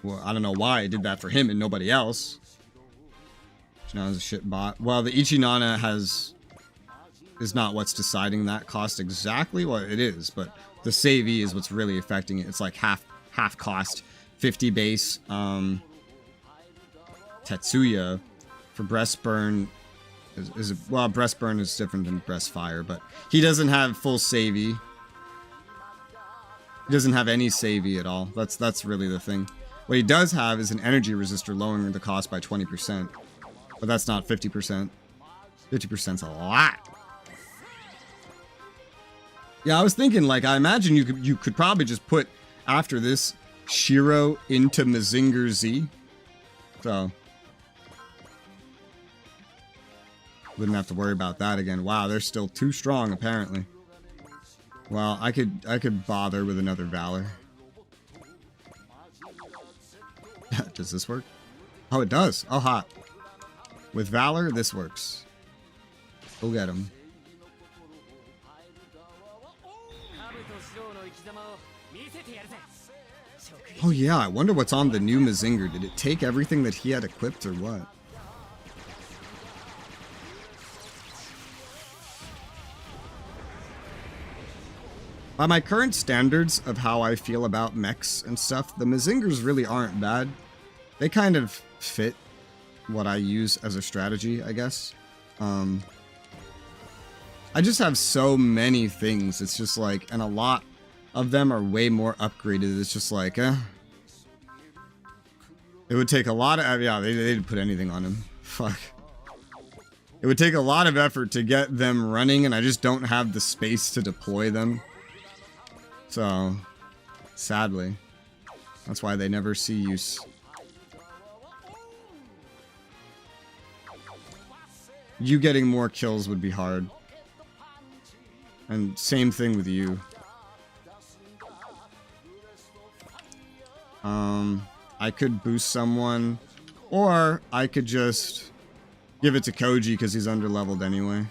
Well, I don't know why I did that for him and nobody else. Ichinana's a shit bot. Well, the Ichinana is not what's deciding that cost exactly. Well, it is, but the save E is what's really affecting it. It's like half cost, 50 base. Tetsuya for Breastburn well, Breastburn is different than Breastfire, but he doesn't have full save E. He doesn't have any save E at all. That's really the thing. What he does have is an energy resistor lowering the cost by 20%. But that's not 50%. 50%'s a lot. Yeah, I was thinking, like, I imagine you could probably just put, after this, Shiro into Mazinger Z. So wouldn't have to worry about that again. Wow, they're still too strong, apparently. Well, I could bother with another Valor. Does this work? Oh, it does. Oh, hot. With Valor, this works. Go get him. Oh yeah, I wonder what's on the new Mazinger. Did it take everything that he had equipped or what? By my current standards of how I feel about mechs and stuff, the Mazingers really aren't bad. They kind of fit what I use as a strategy, I guess. I just have so many things. It's just like, and a lot of them are way more upgraded. It's just like, It would take a lot of, yeah, they didn't put anything on him. Fuck. It would take a lot of effort to get them running, and I just don't have the space to deploy them. So, sadly, that's why they never see use. You getting more kills would be hard. And same thing with you. I could boost someone, or I could just give it to Koji because he's underleveled anyway.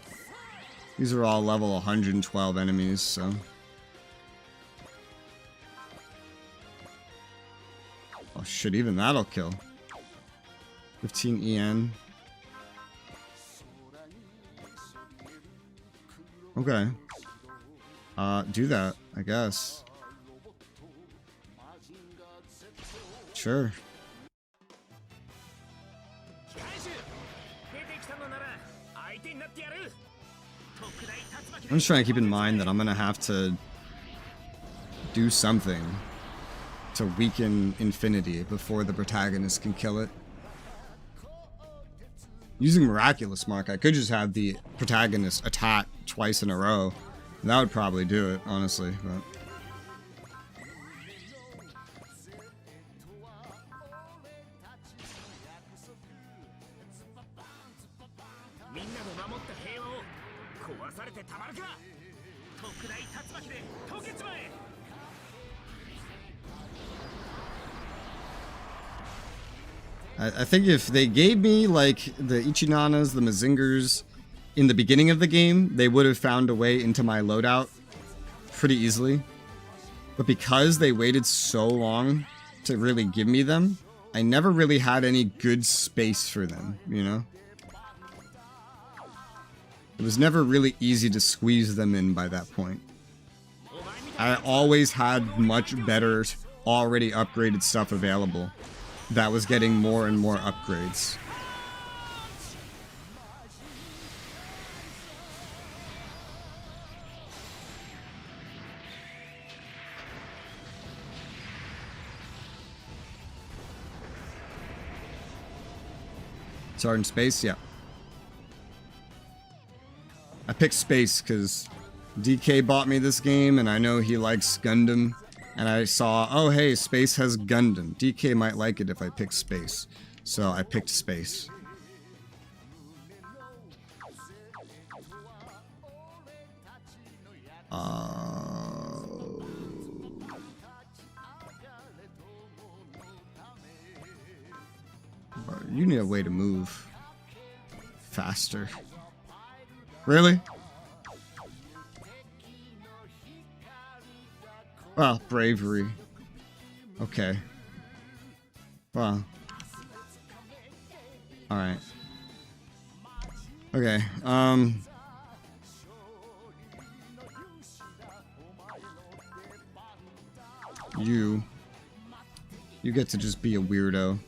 These are all level 112 enemies, so. Oh shit, even that'll kill. 15 EN. Okay. Do that, I guess. Sure. I'm just trying to keep in mind that I'm gonna have to do something to weaken Infinity before the protagonist can kill it. Using Miraculous Mark, I could just have the protagonist attack twice in a row. That would probably do it, honestly. But. I think if they gave me, like, the Ichinanas, the Mazingers, in the beginning of the game, they would have found a way into my loadout pretty easily. But because they waited so long to really give me them, I never really had any good space for them, you know? It was never really easy to squeeze them in by that point. I always had much better, already upgraded stuff available that was getting more and more upgrades. Sergeant Space, yeah. I picked Space because DK bought me this game and I know he likes Gundam. And I saw, oh hey, Space has Gundam. DK might like it if I pick Space. So I picked Space. You need a way to move faster. Really? Well, bravery. Okay. Well. Alright. Okay, You get to just be a weirdo.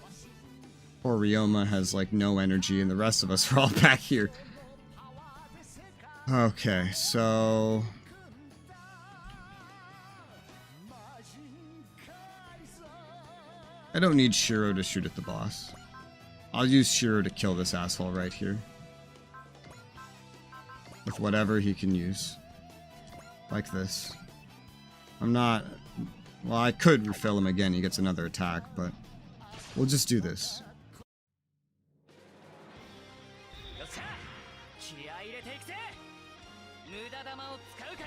Poor Ryoma has, like, no energy, and the rest of us are all back here. Okay, so... I don't need Shiro to shoot at the boss. I'll use Shiro to kill this asshole right here. With whatever he can use. Like this. I'm not... Well, I could refill him again, he gets another attack, but... We'll just do this.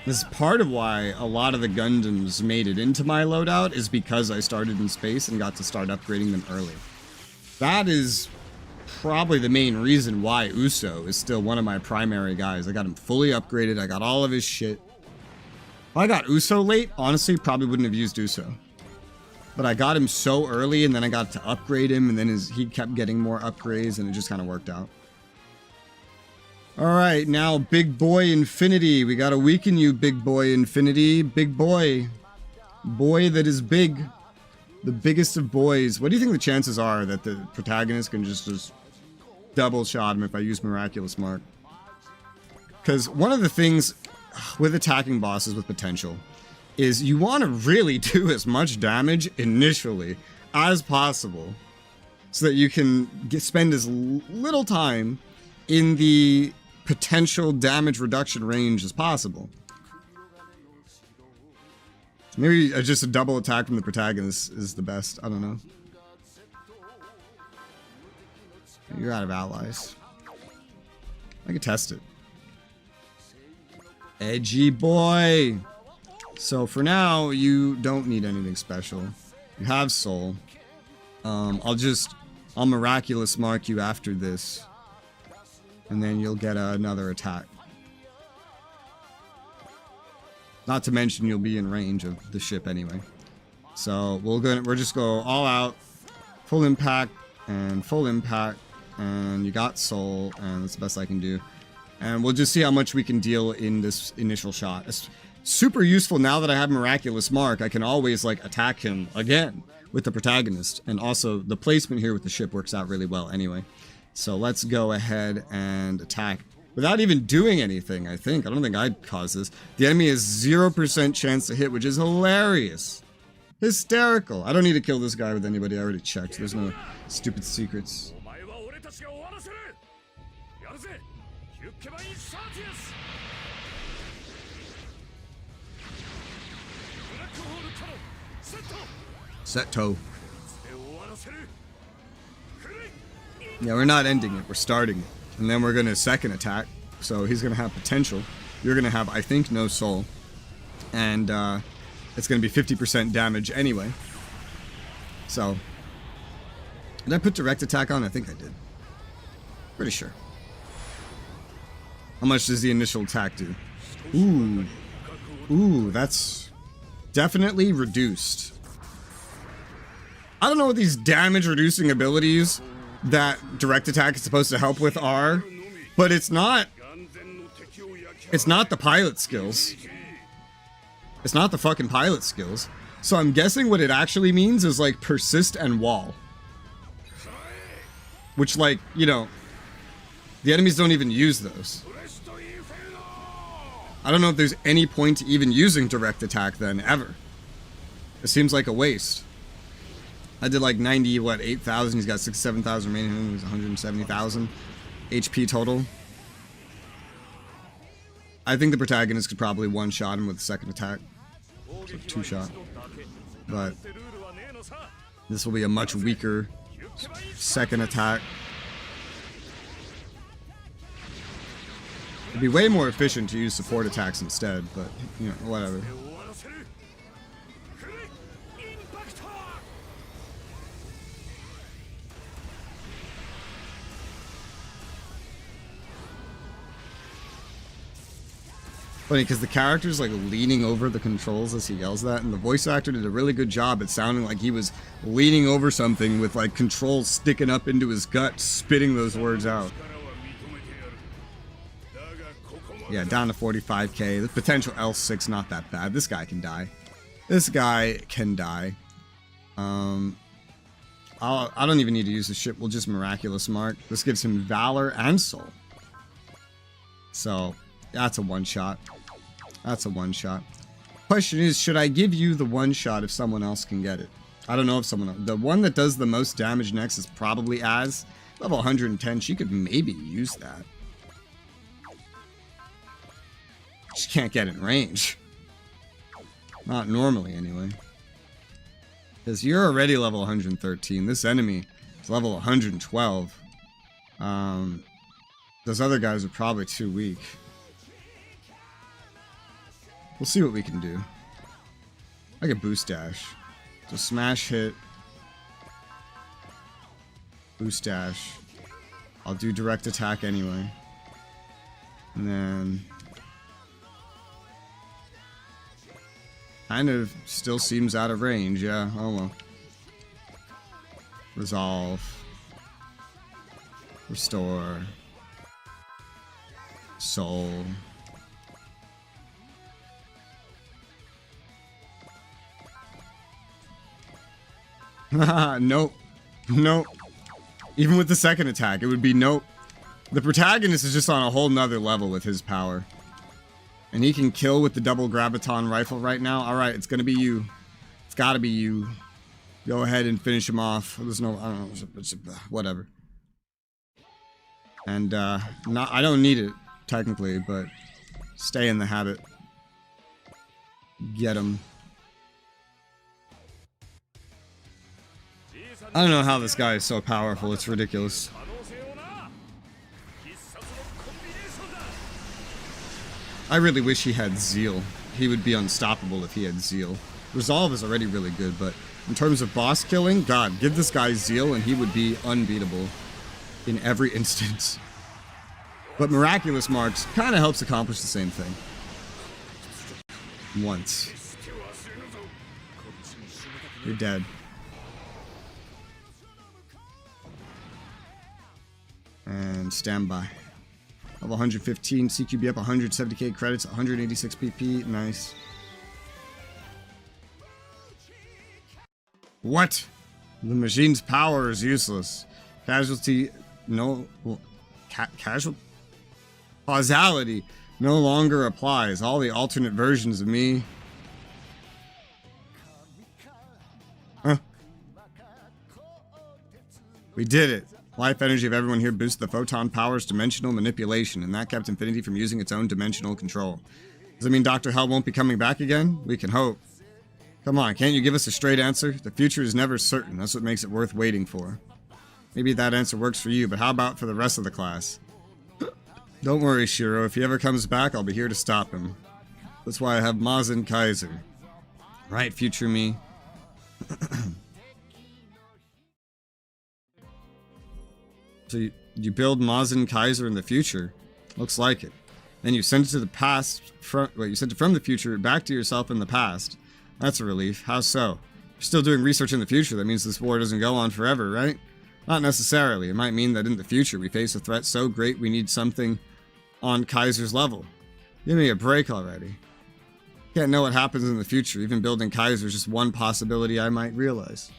This is part of why a lot of the Gundams made it into my loadout, is because I started in space and got to start upgrading them early. That is probably the main reason why Uso is still one of my primary guys. I got him fully upgraded, I got all of his shit. If I got Uso late, honestly, probably wouldn't have used Uso. But I got him so early, and then I got to upgrade him, and then he kept getting more upgrades, and it just kind of worked out. Alright, now Big Boy Infinity. We gotta weaken you, Big Boy Infinity. Big boy. Boy that is big. The biggest of boys. What do you think the chances are that the protagonist can just double shot him if I use Miraculous Mark? Because one of the things with attacking bosses with potential is you want to really do as much damage initially as possible so that you can spend as little time in the potential damage reduction range as possible. Maybe just a double attack from the protagonist is the best. I don't know. You're out of allies. I could test it. Edgy boy! So for now, you don't need anything special. You have soul. I'll Miraculous Mark you after this. And then you'll get another attack. Not to mention you'll be in range of the ship anyway. So we're just go all out, full impact, and you got soul, and that's the best I can do. And we'll just see how much we can deal in this initial shot. It's super useful now that I have Miraculous Mark. I can always like attack him again with the protagonist, and also the placement here with the ship works out really well anyway. So let's go ahead and attack without even doing anything. I don't think I'd cause this. The enemy has 0% chance to hit, which is hilarious. Hysterical. I don't need to kill this guy with anybody. I already checked. There's no stupid secrets. Seto. Yeah, we're not ending it. We're starting it. And then we're going to second attack. So he's going to have potential. You're going to have, I think, no soul. And it's going to be 50% damage anyway. So, did I put direct attack on? I think I did. Pretty sure. How much does the initial attack do? Ooh. Ooh, that's definitely reduced. I don't know what these damage reducing abilities that direct attack is supposed to help with are, but it's not the pilot skills. It's not the fucking pilot skills. So I'm guessing what it actually means is like persist and wall. Which, like, you know, the enemies don't even use those. I don't know if there's any point to even using direct attack then, ever. It seems like a waste. I did like 8,000. He's got 7,000 remaining. He's 170,000 HP total. I think the protagonist could probably one-shot him with a second attack. So two-shot. But this will be a much weaker second attack. It'd be way more efficient to use support attacks instead, but, you know, whatever. Funny, because the character's like leaning over the controls as he yells that, and the voice actor did a really good job at sounding like he was leaning over something with like controls sticking up into his gut, spitting those words out. Yeah, down to 45k. The potential L6 not that bad. This guy can die. This guy can die. I don't even need to use the ship. We'll just Miraculous Mark. This gives him Valor and Soul. So, that's a one-shot. That's a one-shot. Question is, should I give you the one-shot if someone else can get it? I don't know if someone else... The one that does the most damage next is probably Az. Level 110, she could maybe use that. She can't get in range. Not normally, anyway. Because you're already level 113. This enemy is level 112. Those other guys are probably too weak. We'll see what we can do. I can boost dash. So smash hit. Boost dash. I'll do direct attack anyway. And then... kind of still seems out of range, yeah. Oh well. Resolve. Restore. Soul. Nope. Nope. Even with the second attack, it would be nope. The protagonist is just on a whole nother level with his power. And he can kill with the double graviton rifle right now. Alright, it's gonna be you. It's gotta be you. Go ahead and finish him off. There's no, I don't know, whatever. And, I don't need it, technically, but stay in the habit. Get him. I don't know how this guy is so powerful, it's ridiculous. I really wish he had Zeal. He would be unstoppable if he had Zeal. Resolve is already really good, but in terms of boss killing, God, give this guy Zeal and he would be unbeatable in every instance. But Miraculous Marks kind of helps accomplish the same thing. Once. You're dead. And standby. Level 115, CQB up 170k credits, 186 PP, nice. What? The machine's power is useless. Casualty, no, well, casual? Causality no longer applies. All the alternate versions of me. Huh. We did it. Life energy of everyone here boosts the photon power's dimensional manipulation, and that kept Infinity from using its own dimensional control. Does it mean Dr. Hell won't be coming back again? We can hope. Come on, can't you give us a straight answer? The future is never certain. That's what makes it worth waiting for. Maybe that answer works for you, but how about for the rest of the class? Don't worry, Shiro. If he ever comes back, I'll be here to stop him. That's why I have Mazen Kaiser. Right, future me? So you build Mazen Kaiser in the future. Looks like it. Then you send it to the past. You sent it from the future back to yourself in the past. That's a relief. How so? You're still doing research in the future. That means this war doesn't go on forever, right? Not necessarily. It might mean that in the future we face a threat so great we need something on Kaiser's level. Give me a break already. Can't know what happens in the future. Even building Kaiser is just one possibility I might realize.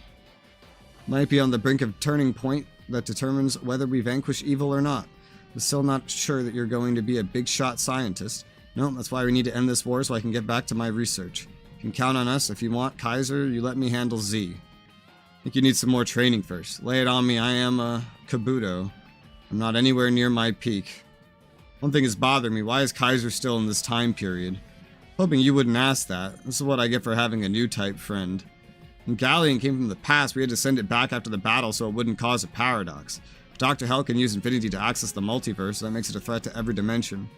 Might be on the brink of turning point that determines whether we vanquish evil or not. I'm still not sure that you're going to be a big shot scientist. No, that's why we need to end this war so I can get back to my research. You can count on us. If you want Kaiser, you let me handle Z. I think you need some more training first. Lay it on me. I am a Kabuto. I'm not anywhere near my peak. One thing is bothering me. Why is Kaiser still in this time period? Hoping you wouldn't ask that. This is what I get for having a new type friend. When Galleon came from the past, we had to send it back after the battle so it wouldn't cause a paradox. Dr. Hell can use Infinity to access the multiverse, so that makes it a threat to every dimension.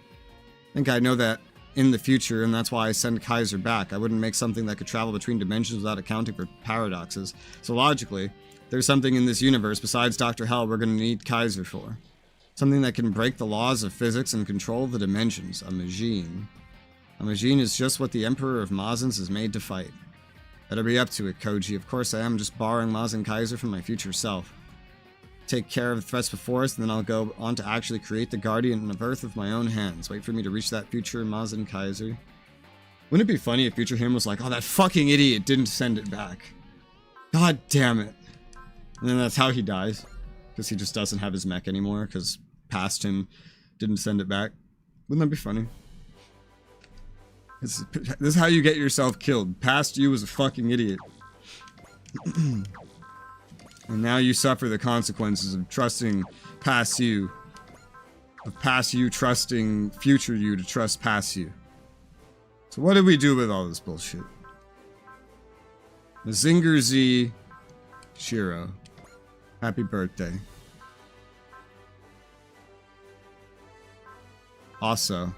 I think I know that in the future, and that's why I send Kaiser back. I wouldn't make something that could travel between dimensions without accounting for paradoxes. So logically, there's something in this universe besides Dr. Hell we're going to need Kaiser for. Something that can break the laws of physics and control the dimensions. A machine. A machine is just what the Emperor of Mazens is made to fight. Better be up to it, Koji. Of course I am, just borrowing Mazen Kaiser from my future self. Take care of the threats before us, and then I'll go on to actually create the Guardian of Earth with my own hands. Wait for me to reach that future Mazen Kaiser. Wouldn't it be funny if future him was like, oh, that fucking idiot didn't send it back. God damn it. And then that's how he dies. Because he just doesn't have his mech anymore, because past him didn't send it back. Wouldn't that be funny? This is how you get yourself killed. Past you was a fucking idiot. And now you suffer the consequences of trusting past you. Of past you trusting future you to trust past you. So what did we do with all this bullshit? Mazinger Z Shiro. Happy birthday. Also.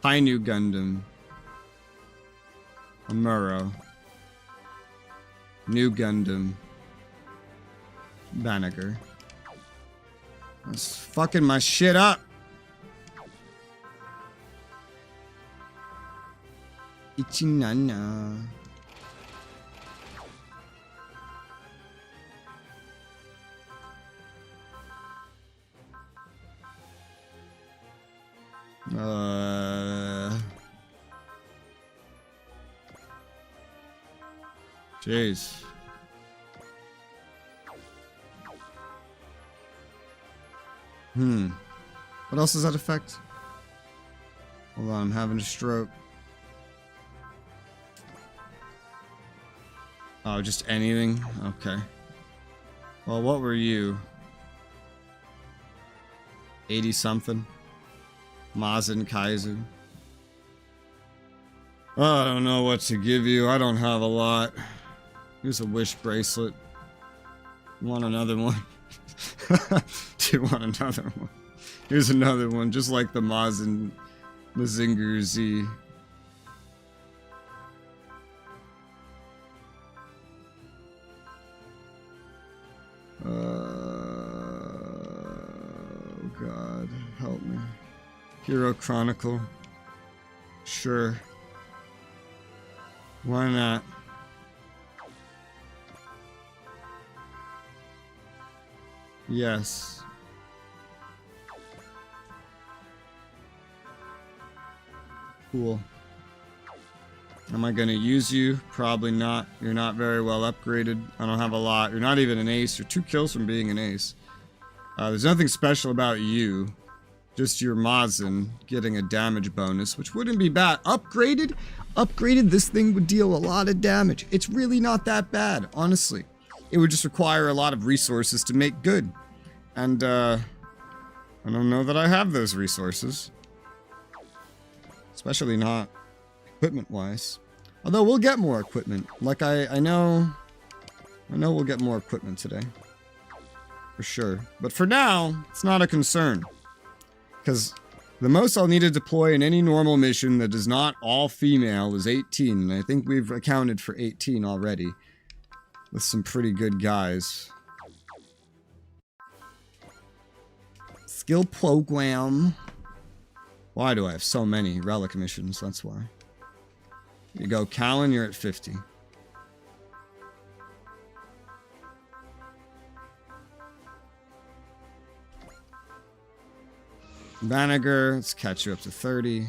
Hi New Gundam. Amuro. New Gundam. Banneker. That's fucking my shit up. Ichinana. Jeez. What else does that affect? Hold on, I'm having a stroke. Oh, just anything? Okay. Well, what were you? 80-something? Mazen Kaizu? Oh, I don't know what to give you. I don't have a lot. Here's a wish bracelet. You want another one? Do you want another one? Here's another one, just like the Mazinger Z. Oh God, help me. Hero Chronicle. Sure. Why not? Yes. Cool. Am I gonna use you? Probably not. You're not very well upgraded. I don't have a lot. You're not even an ace. You're 2 kills from being an ace. There's nothing special about you. Just your Mazen getting a damage bonus, which wouldn't be bad. Upgraded? Upgraded, this thing would deal a lot of damage. It's really not that bad, honestly. It would just require a lot of resources to make good. And, I don't know that I have those resources. Especially not equipment-wise. Although we'll get more equipment. Like, I know we'll get more equipment today. For sure. But for now, it's not a concern. Because the most I'll need to deploy in any normal mission that is not all female is 18. And I think we've accounted for 18 already. With some pretty good guys. Skill program. Why do I have so many relic missions? That's why. You go, Callan, you're at 50. Banniger, let's catch you up to 30.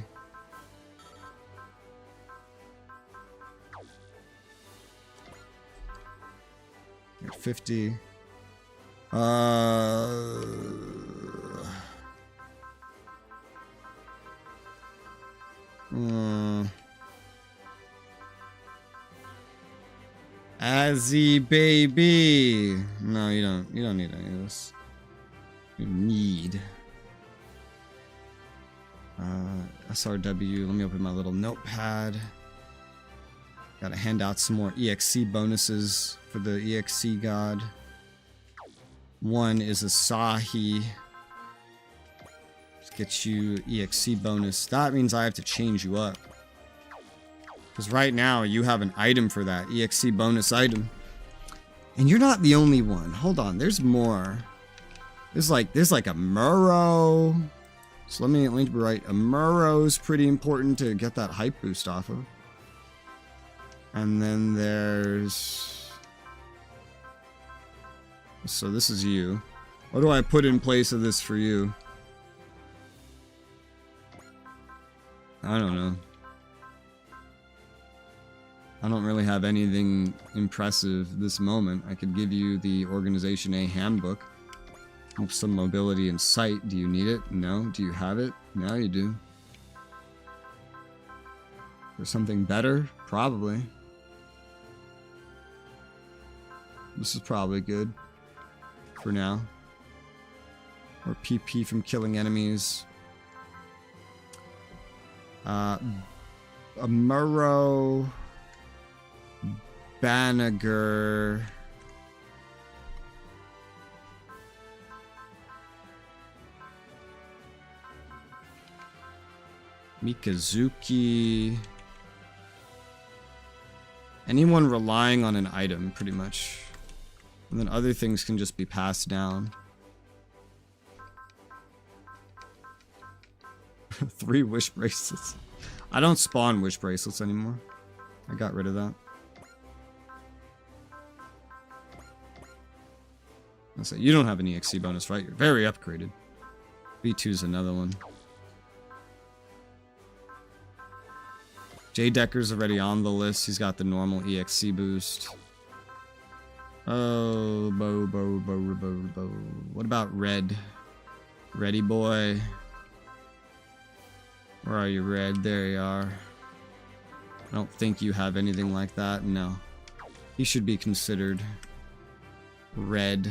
You're at 50. Azzy baby. No, you don't need any of this. You need SRW. Let me open my little notepad. Gotta hand out some more EXC bonuses for the EXC god. One is Asahi. Let's get you EXC bonus. That means I have to change you up. Because right now you have an item for that. EXC bonus item. And you're not the only one. Hold on, there's more. There's like a Murrow. So let me write. A Murrow's pretty important to get that hype boost off of. And then there's... So this is you. What do I put in place of this for you? I don't know. I don't really have anything impressive this moment. I could give you the Organization A handbook. Some mobility and sight. Do you need it? No. Do you have it? Now you do. There's something better? Probably. This is probably good. For now. Or PP from killing enemies. A Murrow... Banniger... Mikazuki... Anyone relying on an item, pretty much. And then other things can just be passed down. 3 wish bracelets. I don't spawn wish bracelets anymore. I got rid of that. I say you don't have an EXC bonus, right? You're very upgraded. B2 is another one. J Decker's already on the list. He's got the normal EXC boost. Oh, Bo. What about Red? Ready, boy. Where are you, Red? There you are. I don't think you have anything like that. No. He should be considered Red.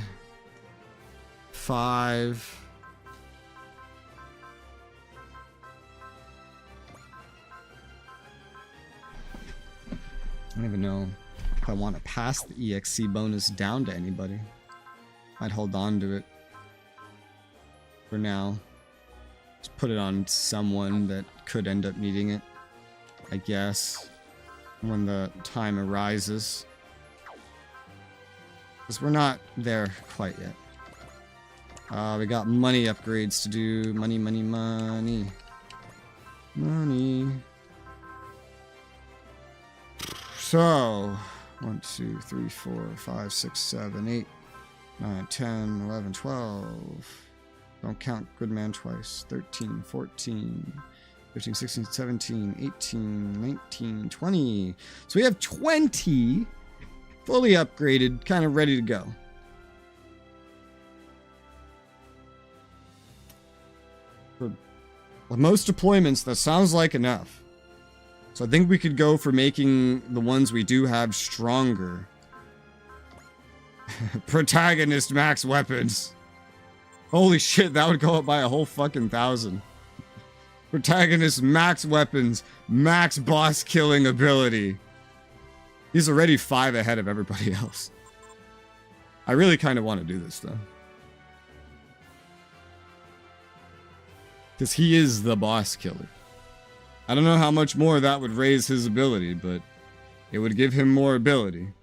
5. I don't even know if I want to pass the EXC bonus down to anybody. I'd hold on to it for now. Just put it on someone that could end up needing it, I guess, when the time arises. Because we're not there quite yet. We got money upgrades to do. Money. So, 1, 2, 3, 4, 5, 6, 7, 8, 9, 10, 11, 12. Don't count good man twice. 13, 14, 15, 16, 17, 18, 19, 20. So we have 20 fully upgraded, kind of ready to go. For most deployments, that sounds like enough. So I think we could go for making the ones we do have stronger. Protagonist max weapons. Holy shit, that would go up by a whole fucking 1,000. Protagonist max weapons, max boss killing ability. He's already 5 ahead of everybody else. I really kind of want to do this though. Because he is the boss killer. I don't know how much more that would raise his ability, but it would give him more ability.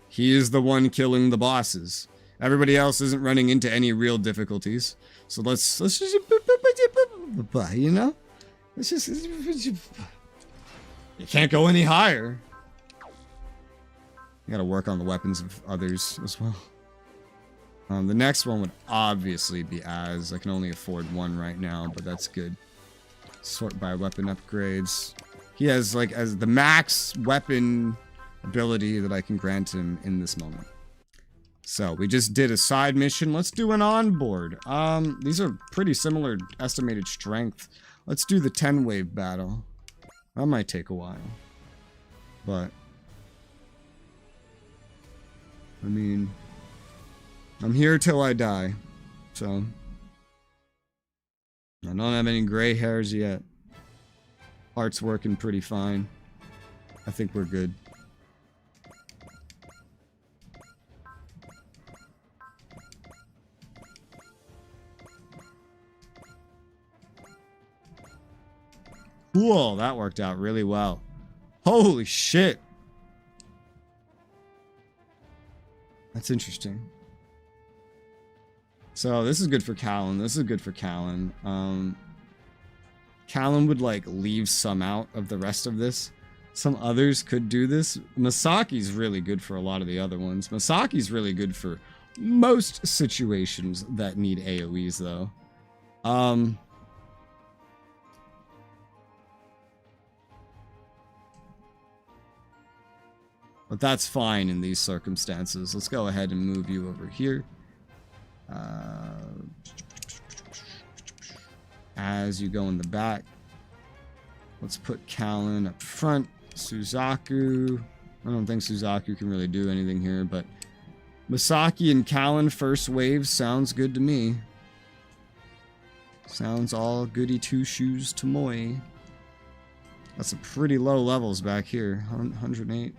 He is the one killing the bosses. Everybody else isn't running into any real difficulties. So let's just, you know? Let's just, you can't go any higher. You gotta work on the weapons of others as well. The next one would obviously be Az. I can only afford one right now, but that's good. Sort by weapon upgrades. He has like as the max weapon ability that I can grant him in this moment. So we just did a side mission. Let's do an onboard. These are pretty similar estimated strength. Let's do the 10 wave battle. That might take a while, but I mean, I'm here till I die, so I don't have any gray hairs yet. Heart's working pretty fine. I think we're good. Cool, that worked out really well. Holy shit. That's interesting. So this is good for Callan. This is good for Callan. Callan would like leave some out of the rest of this. Some others could do this. Masaki's really good for a lot of the other ones. Masaki's really good for most situations that need AoEs though. But that's fine in these circumstances. Let's go ahead and move you over here. As you go in the back, let's put Callan up front. Suzaku. I don't think Suzaku can really do anything here, but Masaki and Callan first wave sounds good to me. Sounds all goody two shoes to moi. That's a pretty low levels back here. 108.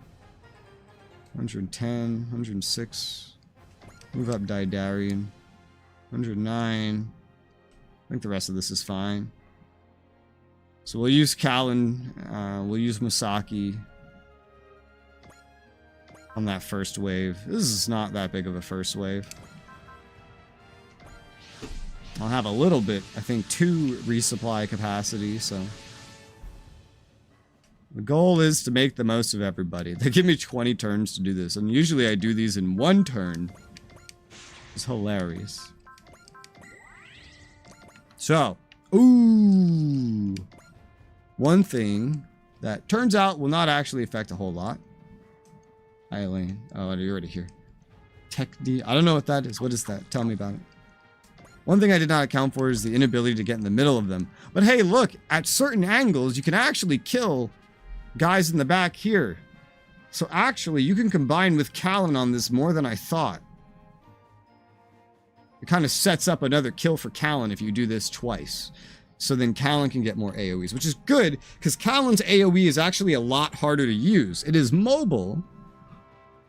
110, 106. Move up Daidarian. 109. I think the rest of this is fine. So we'll use Callan. We'll use Masaki on that first wave. This is not that big of a first wave. I'll have a little bit, I think 2 resupply capacity, so. The goal is to make the most of everybody. They give me 20 turns to do this, and usually I do these in 1 turn. It's hilarious. So, ooh. One thing that turns out will not actually affect a whole lot. Hi, Elaine. Oh, you're already here. Tech D. I don't know what that is. What is that? Tell me about it. One thing I did not account for is the inability to get in the middle of them. But hey, look, at certain angles, you can actually kill guys in the back here. So actually, you can combine with Callan on this more than I thought. It kind of sets up another kill for Callan if you do this twice. So then Callan can get more AoEs, which is good, because Callan's AoE is actually a lot harder to use. It is mobile,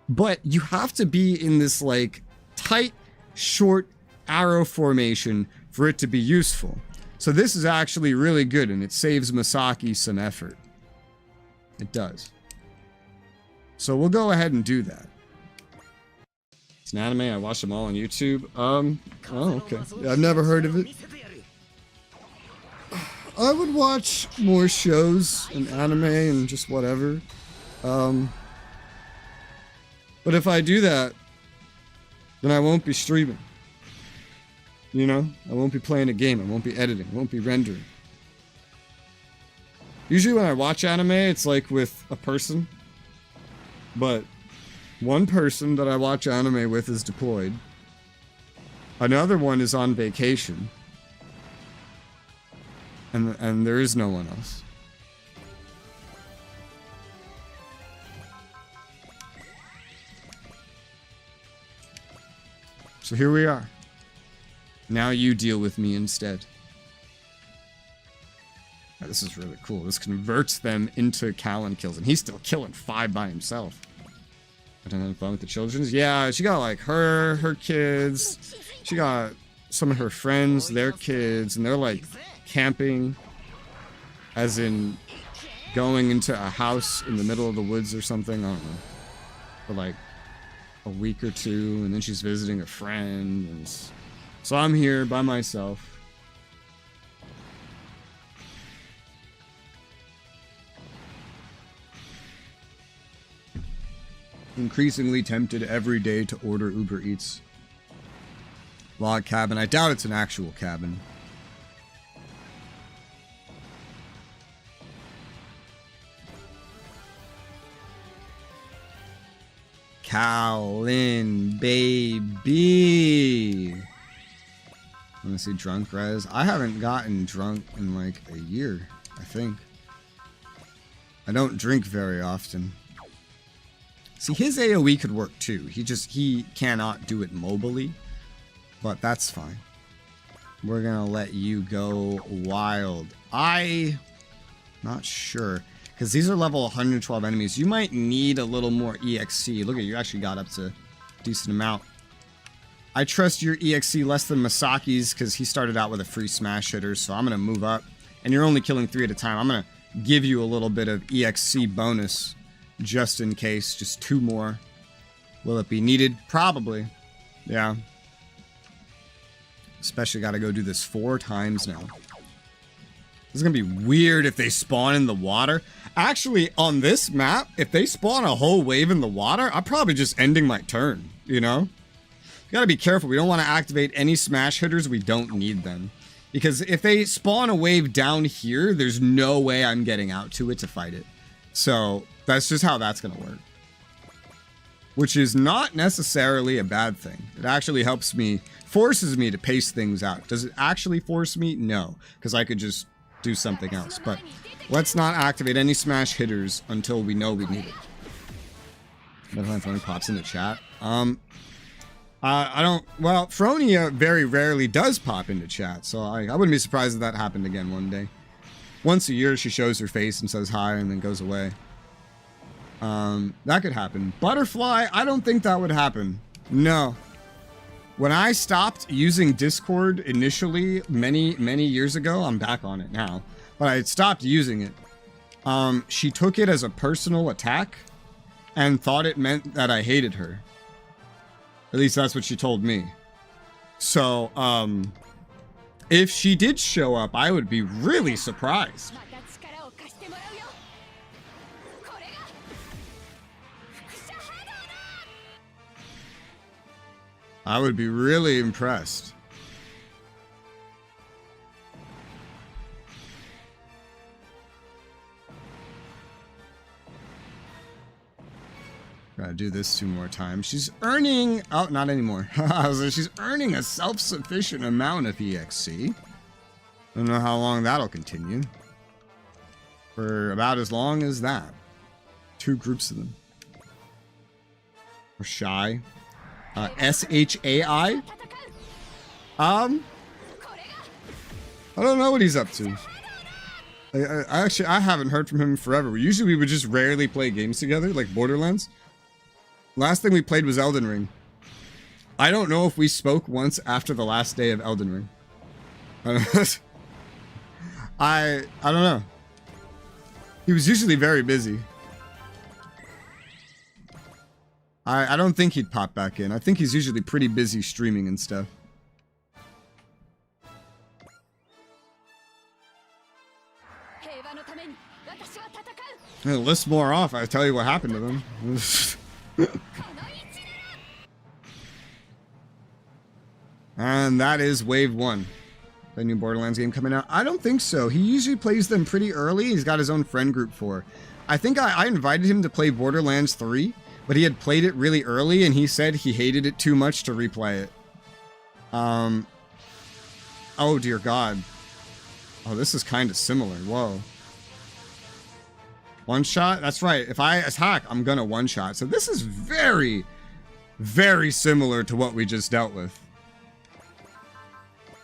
but you have to be in this, like, tight, short arrow formation for it to be useful. So this is actually really good, and it saves Masaki some effort. It does. So we'll go ahead and do that. It's an anime. I watched them all on YouTube. Oh, okay. Yeah, I've never heard of it. I would watch more shows and anime and just whatever. But if I do that, then I won't be streaming. You know? I won't be playing a game. I won't be editing. I won't be rendering. Usually when I watch anime, it's like with a person. But one person that I watch anime with is deployed. Another one is on vacation. And there is no one else. So here we are. Now you deal with me instead. Oh, this is really cool. This converts them into Callan kills, and he's still killing 5 by himself. I don't have fun with the children's. Yeah, she got like her kids. She got some of her friends, their kids, and they're like camping, as in going into a house in the middle of the woods or something. I don't know. For like a week or two, and then she's visiting a friend. And so I'm here by myself. Increasingly tempted every day to order Uber Eats. Log cabin. I doubt it's an actual cabin. Callan, baby. Let me see, drunk res. I haven't gotten drunk in like a year, I think. I don't drink very often. See, his AoE could work too. He cannot do it mobily, but that's fine. We're gonna let you go wild. Not sure, because these are level 112 enemies. You might need a little more EXC. Look at you, actually got up to a decent amount. I trust your EXC less than Masaki's, because he started out with a free smash hitter, so I'm gonna move up. And you're only killing 3 at a time. I'm gonna give you a little bit of EXC bonus. Just in case, just 2 more. Will it be needed? Probably. Yeah. Especially gotta go do this 4 times now. This is gonna be weird if they spawn in the water. Actually, on this map, if they spawn a whole wave in the water, I'm probably just ending my turn, you know? You gotta be careful. We don't want to activate any smash hitters. We don't need them. Because if they spawn a wave down here, there's no way I'm getting out to it to fight it. So that's just how that's going to work. Which is not necessarily a bad thing. It actually helps me, forces me to pace things out. Does it actually force me? No, because I could just do something else. But let's not activate any smash hitters until we know we need it. Metal Phony pops in the chat. I don't, well, Fronia very rarely does pop into chat, so I wouldn't be surprised if that happened again one day. Once a year, she shows her face and says hi and then goes away. That could happen. Butterfly, I don't think that would happen. No. When I stopped using Discord initially, many years ago, I'm back on it now, but I had stopped using it. She took it as a personal attack and thought it meant that I hated her. At least that's what she told me. So, if she did show up, I would be really surprised. I would be really impressed. do this 2 more times. She's earning... Oh, not anymore. She's earning a self-sufficient amount of EXC. Don't know how long that'll continue. For about as long as that. 2 groups of them. Or Shy. SHAI? I don't know what he's up to. I haven't heard from him forever. Usually we would just rarely play games together, like Borderlands. Last thing we played was Elden Ring. I don't know if we spoke once after the last day of Elden Ring. I don't know. He was usually very busy. I don't think he'd pop back in. I think he's usually pretty busy streaming and stuff. List more off. I tell you what happened to them. And that is wave 1. The new Borderlands game coming out. I don't think so. He usually plays them pretty early. He's got his own friend group for. I think I invited him to play Borderlands 3, but he had played it really early and he said he hated it too much to replay it. Oh dear God. Oh, this is kind of similar. Whoa. One shot? That's right. If I attack, I'm gonna one shot. So this is very, very similar to what we just dealt with.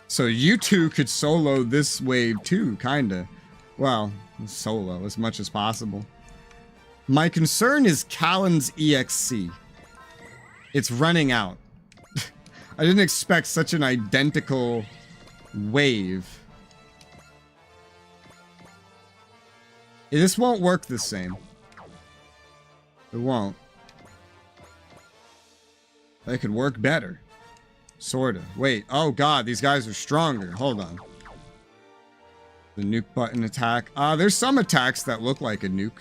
So you two could solo this wave too, kinda. Well, solo as much as possible. My concern is Callan's EXC. It's running out. I didn't expect such an identical wave. This won't work the same. It won't. It could work better. Sorta. Wait. Oh God, these guys are stronger. Hold on. The nuke button attack. There's some attacks that look like a nuke.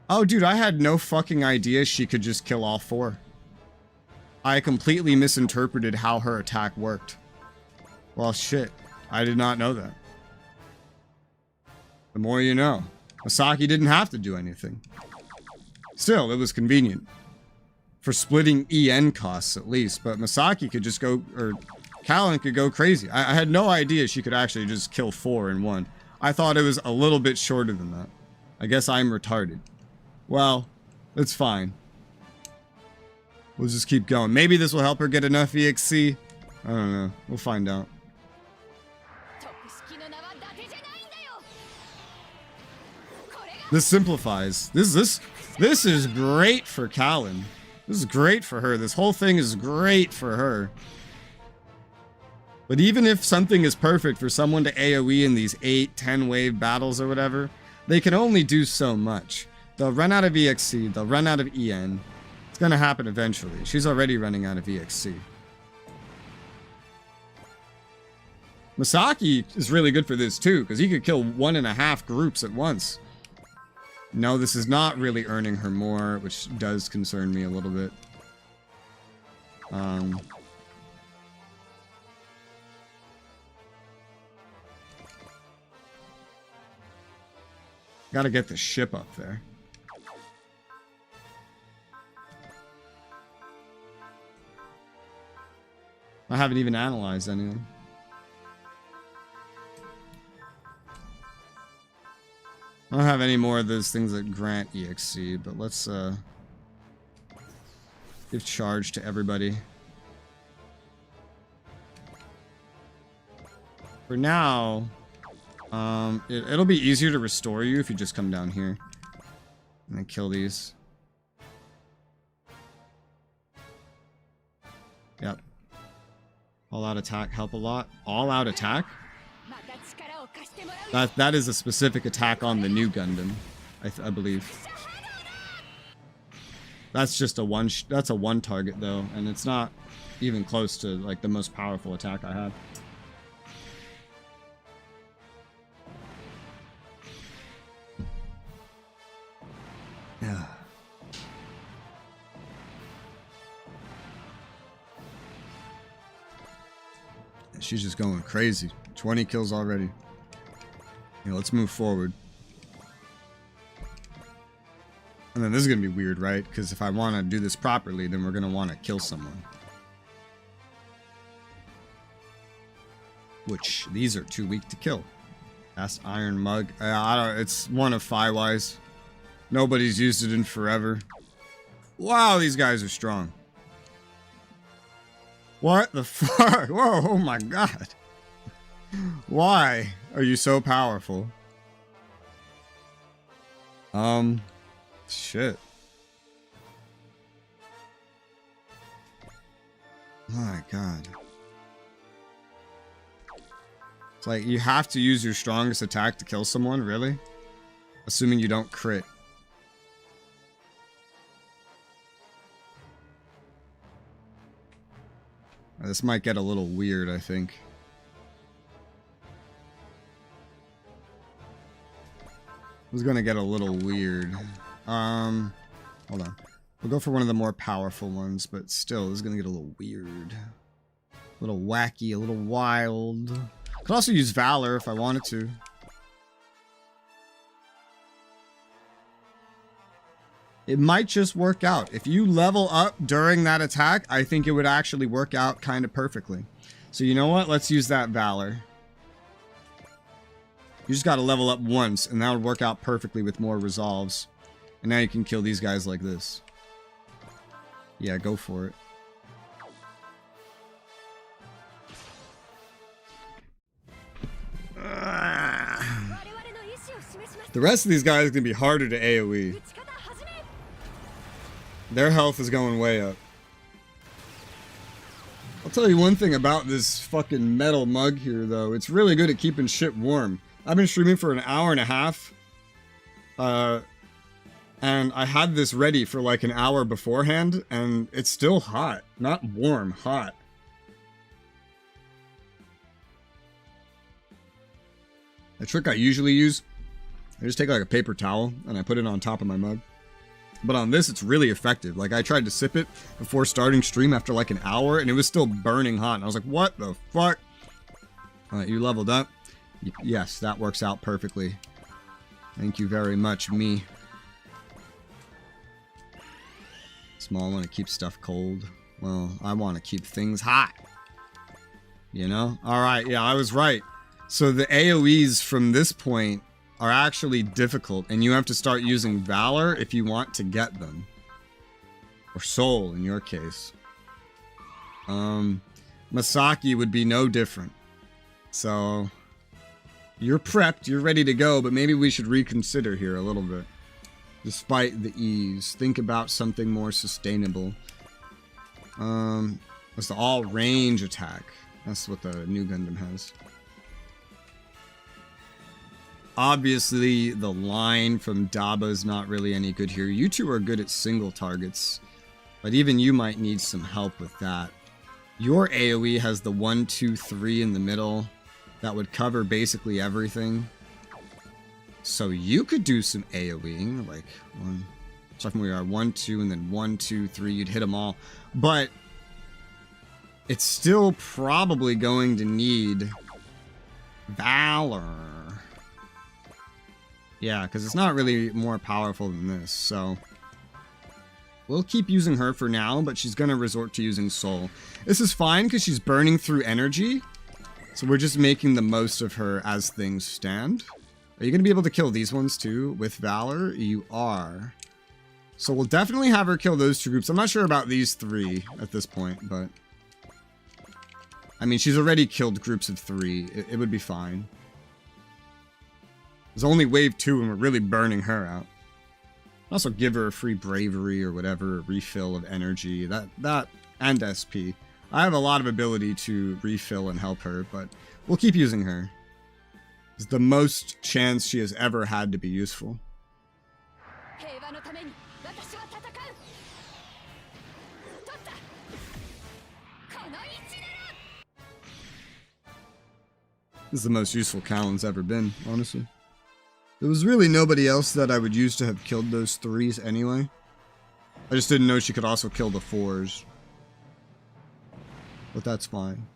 Oh dude, I had no fucking idea she could just kill all 4. I completely misinterpreted how her attack worked. Well, shit. I did not know that. The more you know. Masaki didn't have to do anything. Still, it was convenient. For splitting EN costs, at least. But Masaki could just go... Or Callan could go crazy. I had no idea she could actually just kill 4 in one. I thought it was a little bit shorter than that. I guess I'm retarded. Well, it's fine. We'll just keep going. Maybe this will help her get enough EXC. I don't know. We'll find out. This simplifies. This is great for Callan. This is great for her. This whole thing is great for her. But even if something is perfect for someone to AoE in these 8, 10 wave battles or whatever, they can only do so much. They'll run out of EXC. They'll run out of EN. It's gonna happen eventually. She's already running out of EXC. Masaki is really good for this too, because he could kill 1.5 groups at once. No, this is not really earning her more, which does concern me a little bit. Gotta get the ship up there. I haven't even analyzed anything. I don't have any more of those things that grant EXC, but let's give charge to everybody. For now, it'll be easier to restore you if you just come down here and then kill these. Yep. All out attack help a lot. All out attack? That is a specific attack on the new Gundam, I believe. That's just a that's a one target though, and it's not even close to like the most powerful attack I have. Yeah. She's just going crazy. 20 kills already. Yeah, let's move forward. And then this is going to be weird, right? Because if I want to do this properly, then we're going to want to kill someone. Which, these are too weak to kill. Cast Iron Mug. I don't, it's one of Firewise. Nobody's used it in forever. Wow, these guys are strong. What the fuck? Whoa, oh my god. Why are you so powerful? Shit. My god. It's like, you have to use your strongest attack to kill someone, really? Assuming you don't crit. This might get a little weird, I think. This is gonna get a little weird. Hold on. We'll go for one of the more powerful ones, but still, this is gonna get a little weird. A little wacky, a little wild. Could also use Valor if I wanted to. It might just work out. If you level up during that attack, I think it would actually work out kind of perfectly. So you know what? Let's use that Valor. You just gotta level up once, and that would work out perfectly with more resolves. And now you can kill these guys like this. Yeah, go for it. The rest of these guys are gonna be harder to AoE. Their health is going way up. I'll tell you one thing about this fucking metal mug here, though. It's really good at keeping shit warm. I've been streaming for an hour and a half. And I had this ready for like an hour beforehand, and it's still hot. Not warm, hot. The trick I usually use, I just take like a paper towel and I put it on top of my mug. But on this, it's really effective. Like, I tried to sip it before starting stream after like an hour, and it was still burning hot. And I was like, what the fuck? Alright, you leveled up. Yes, that works out perfectly. Thank you very much, me. Small want to keep stuff cold. Well, I want to keep things hot. You know? Alright, yeah, I was right. So the AoEs from this point are actually difficult, and you have to start using Valor if you want to get them. Or Soul, in your case. Masaki would be no different. So, you're prepped, you're ready to go, but maybe we should reconsider here a little bit. Despite the ease, think about something more sustainable. What's the all-range attack? That's what the new Gundam has. Obviously, the line from Daba is not really any good here. You two are good at single targets, but even you might need some help with that. Your AoE has the 1, 2, 3 in the middle. That would cover basically everything. So you could do some AoE, like from where you are, 1, 2, and then 1, 2, 3. You'd hit them all, but it's still probably going to need Valor. Yeah, because it's not really more powerful than this, so we'll keep using her for now, but she's going to resort to using Soul. This is fine because she's burning through energy, so we're just making the most of her as things stand. Are you going to be able to kill these ones too with Valor? You are. So we'll definitely have her kill those two groups. I'm not sure about these 3 at this point, but I mean, she's already killed groups of 3. It would be fine. There's only wave 2 and we're really burning her out. Also give her a free bravery or whatever, a refill of energy, that and SP. I have a lot of ability to refill and help her, but we'll keep using her. It's the most chance she has ever had to be useful. This is the most useful Callan's ever been, honestly. There was really nobody else that I would use to have killed those 3s anyway. I just didn't know she could also kill the 4s. But that's fine.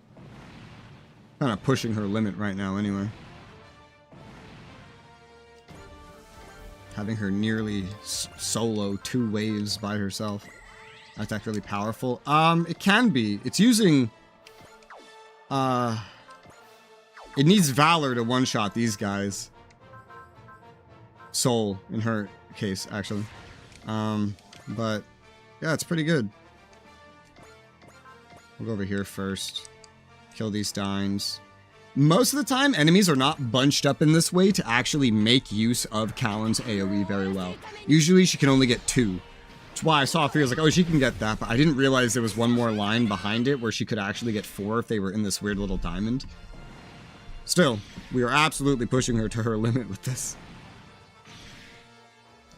Kind of pushing her limit right now anyway. Having her nearly solo 2 waves by herself. That's actually really powerful. It can be. It's using... It needs Valor to one-shot these guys. Soul, in her case, actually. But, yeah, it's pretty good. We'll go over here first. Kill these Steins. Most of the time, enemies are not bunched up in this way to actually make use of Callan's AoE very well. Usually, she can only get 2. That's why I saw 3, I was like, oh, she can get that, but I didn't realize there was one more line behind it where she could actually get 4 if they were in this weird little diamond. Still, we are absolutely pushing her to her limit with this.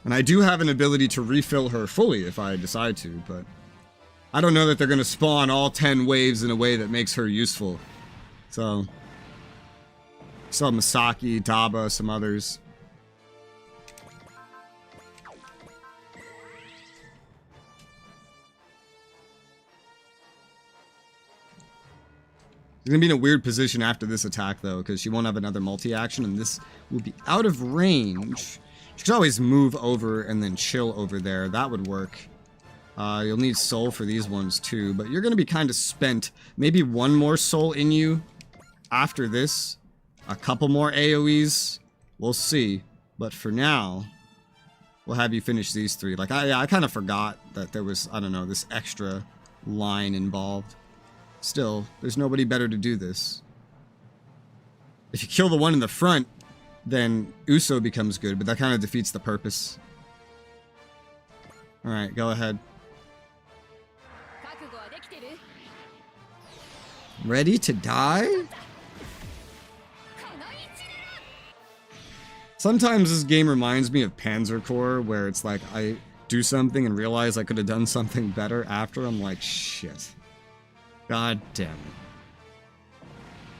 And I do have an ability to refill her fully if I decide to, but I don't know that they're going to spawn all 10 waves in a way that makes her useful. So, still have Misaki, Daba, some others. She's going to be in a weird position after this attack, though, because she won't have another multi-action, and this will be out of range. She could always move over and then chill over there. That would work. You'll need soul for these ones, too, but you're going to be kind of spent. Maybe one more soul in you after this. A couple more AoEs. We'll see. But for now, we'll have you finish these 3. Like, I kind of forgot that there was, I don't know, this extra line involved. Still, there's nobody better to do this. If you kill the one in the front, then Uso becomes good, but that kind of defeats the purpose. Alright, go ahead. Ready to die? Sometimes this game reminds me of Panzer Corps, where it's like I do something and realize I could have done something better after. I'm like, shit. God damn it.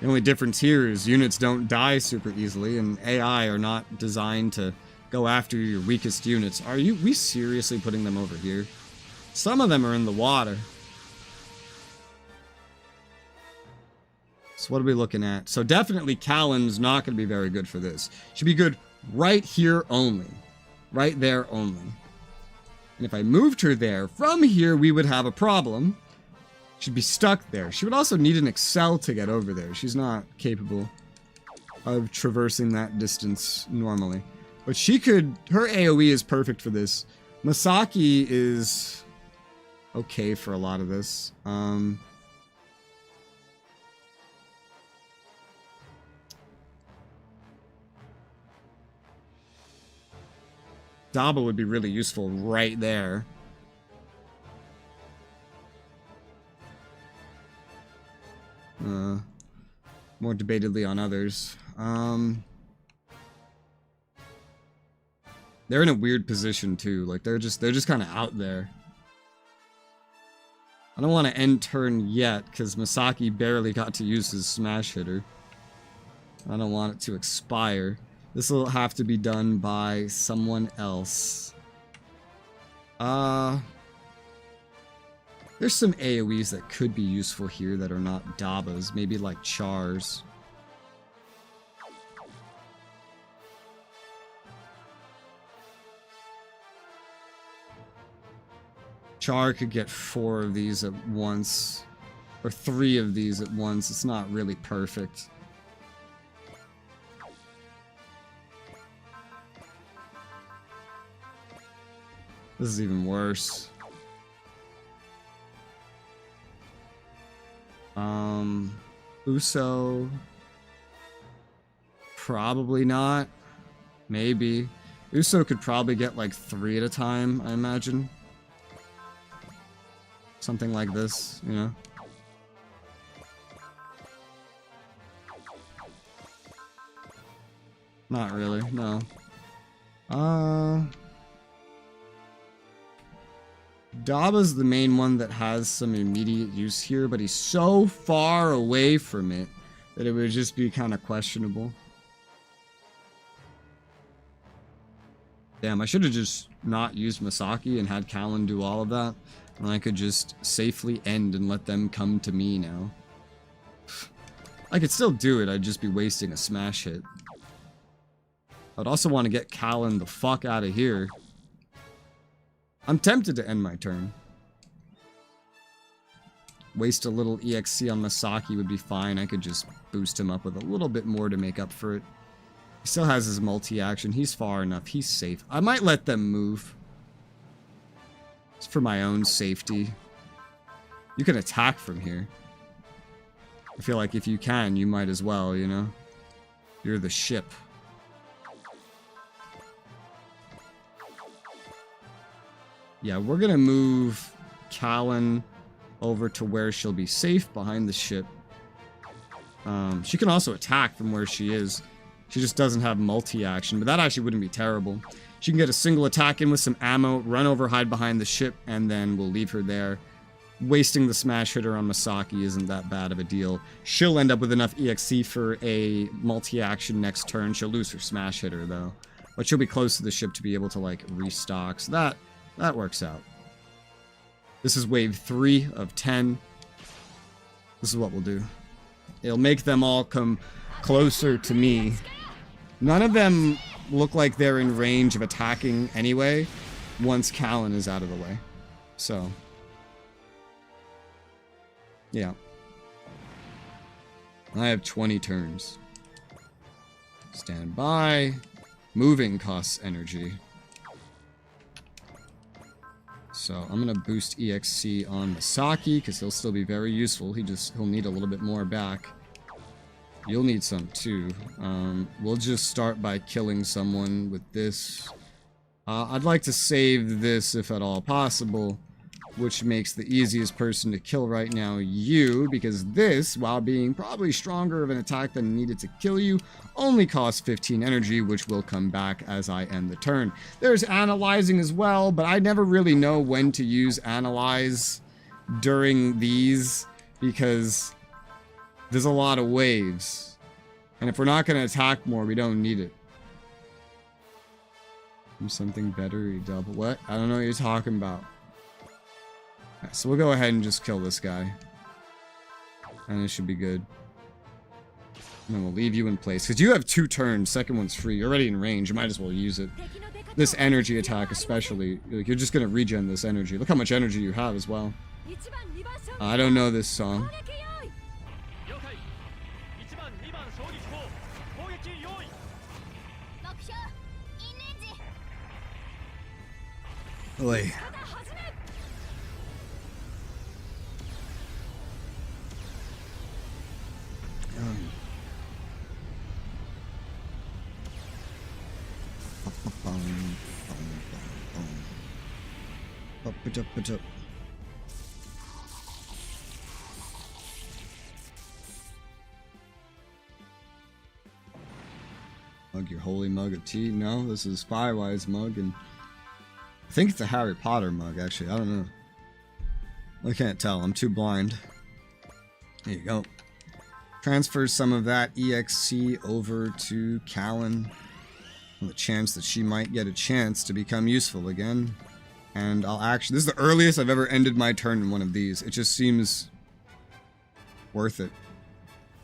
The only difference here is units don't die super easily, and AI are not designed to go after your weakest units. Are we seriously putting them over here? Some of them are in the water. So what are we looking at? So definitely Callan's not going to be very good for this. Should be good right here only. Right there only. And if I moved her there, from here we would have a problem. She'd be stuck there. She would also need an Excel to get over there. She's not capable of traversing that distance normally. But she could... Her AoE is perfect for this. Misaki is okay for a lot of this. Daba would be really useful right there. More debatedly on others. They're in a weird position too. Like they're just kind of out there. I don't want to end turn yet because Misaki barely got to use his smash hitter. I don't want it to expire. This will have to be done by someone else. There's some AoEs that could be useful here that are not Dabas. Maybe like Chars. Char could get 4 of these at once. Or 3 of these at once. It's not really perfect. This is even worse. Uso. Probably not. Maybe. Uso could probably get like 3 at a time, I imagine. Something like this, you know? Not really, no. Daba's the main one that has some immediate use here, but he's so far away from it that it would just be kind of questionable. Damn, I should have just not used Misaki and had Callan do all of that. And I could just safely end and let them come to me now. I could still do it, I'd just be wasting a smash hit. I'd also want to get Callan the fuck out of here. I'm tempted to end my turn. Waste a little EXC on Masaki would be fine. I could just boost him up with a little bit more to make up for it. He still has his multi-action. He's far enough. He's safe. I might let them move. It's for my own safety. You can attack from here. I feel like if you can, you might as well, you know? You're the ship. Yeah, we're gonna move Callan over to where she'll be safe behind the ship. She can also attack from where she is. She just doesn't have multi-action, but that actually wouldn't be terrible. She can get a single attack in with some ammo, run over, hide behind the ship, and then we'll leave her there. Wasting the smash hitter on Masaki isn't that bad of a deal. She'll end up with enough EXC for a multi-action next turn. She'll lose her smash hitter, though. But she'll be close to the ship to be able to, like, restock. So that works out. This is wave 3 of 10. This is what we'll do. It'll make them all come closer to me. None of them look like they're in range of attacking anyway, once Callan is out of the way. So, yeah. I have 20 turns. Stand by. Moving costs energy. So I'm gonna boost EXC on Masaki because he'll still be very useful. He'll need a little bit more back. You'll need some too. We'll just start by killing someone with this. I'd like to save this if at all possible, which makes the easiest person to kill right now you, because this, while being probably stronger of an attack than needed to kill you, only costs 15 energy, which will come back as I end the turn. There's analyzing as well, but I never really know when to use analyze during these, because there's a lot of waves. And if we're not going to attack more, we don't need it. Do something better, you double. What? I don't know what you're talking about. Right, so we'll go ahead and just kill this guy. And it should be good. And then we'll leave you in place. Because you have 2 turns. Second one's free. You're already in range. You might as well use it. This energy attack especially. Like, you're just going to regen this energy. Look how much energy you have as well. I don't know this song. Oi. Mug your holy mug of tea. No, this is Firewise mug, and I think it's a Harry Potter mug, actually. I don't know. I can't tell. I'm too blind. There you go. Transfer some of that EXC over to Callan. The chance that she might get a chance to become useful again. And I'll actually... This is the earliest I've ever ended my turn in one of these. It just seems worth it.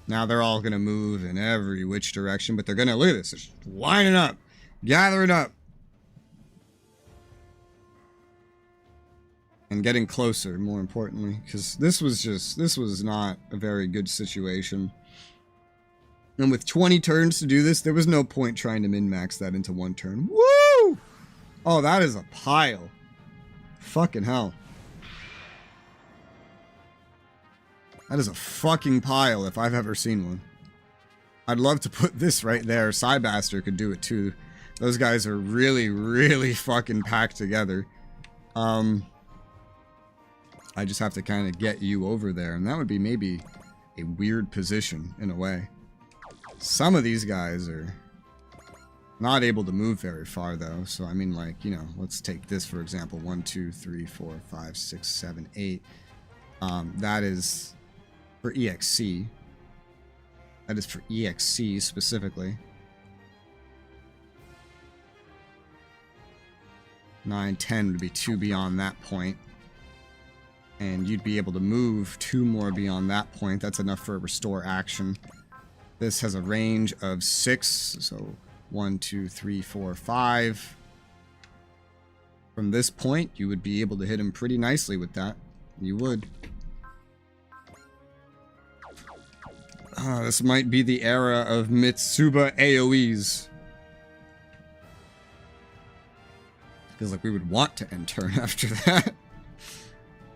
Now they're all going to move in every which direction, but they're going to... Look at this. They're just lining up. Gathering up. And getting closer, more importantly. Because this was not a very good situation. And with 20 turns to do this, there was no point trying to min-max that into 1 turn. Woo! Oh, that is a pile. Fucking hell. That is a fucking pile if I've ever seen one. I'd love to put this right there. Cybaster could do it too. Those guys are really, really fucking packed together. I just have to kind of get you over there, and that would be maybe a weird position in a way. Some of these guys are not able to move very far, though. So, I mean, like, you know, let's take this, for example. 1, 2, 3, 4, 5, 6, 7, 8. That is for EXC. That is for EXC specifically. 9, 10 would be 2 beyond that point. And you'd be able to move 2 more beyond that point. That's enough for a restore action. This has a range of 6. So 1, 2, 3, 4, 5. From this point, you would be able to hit him pretty nicely with that. You would. This might be the era of Mitsuba AoEs. Feels like we would want to end turn after that.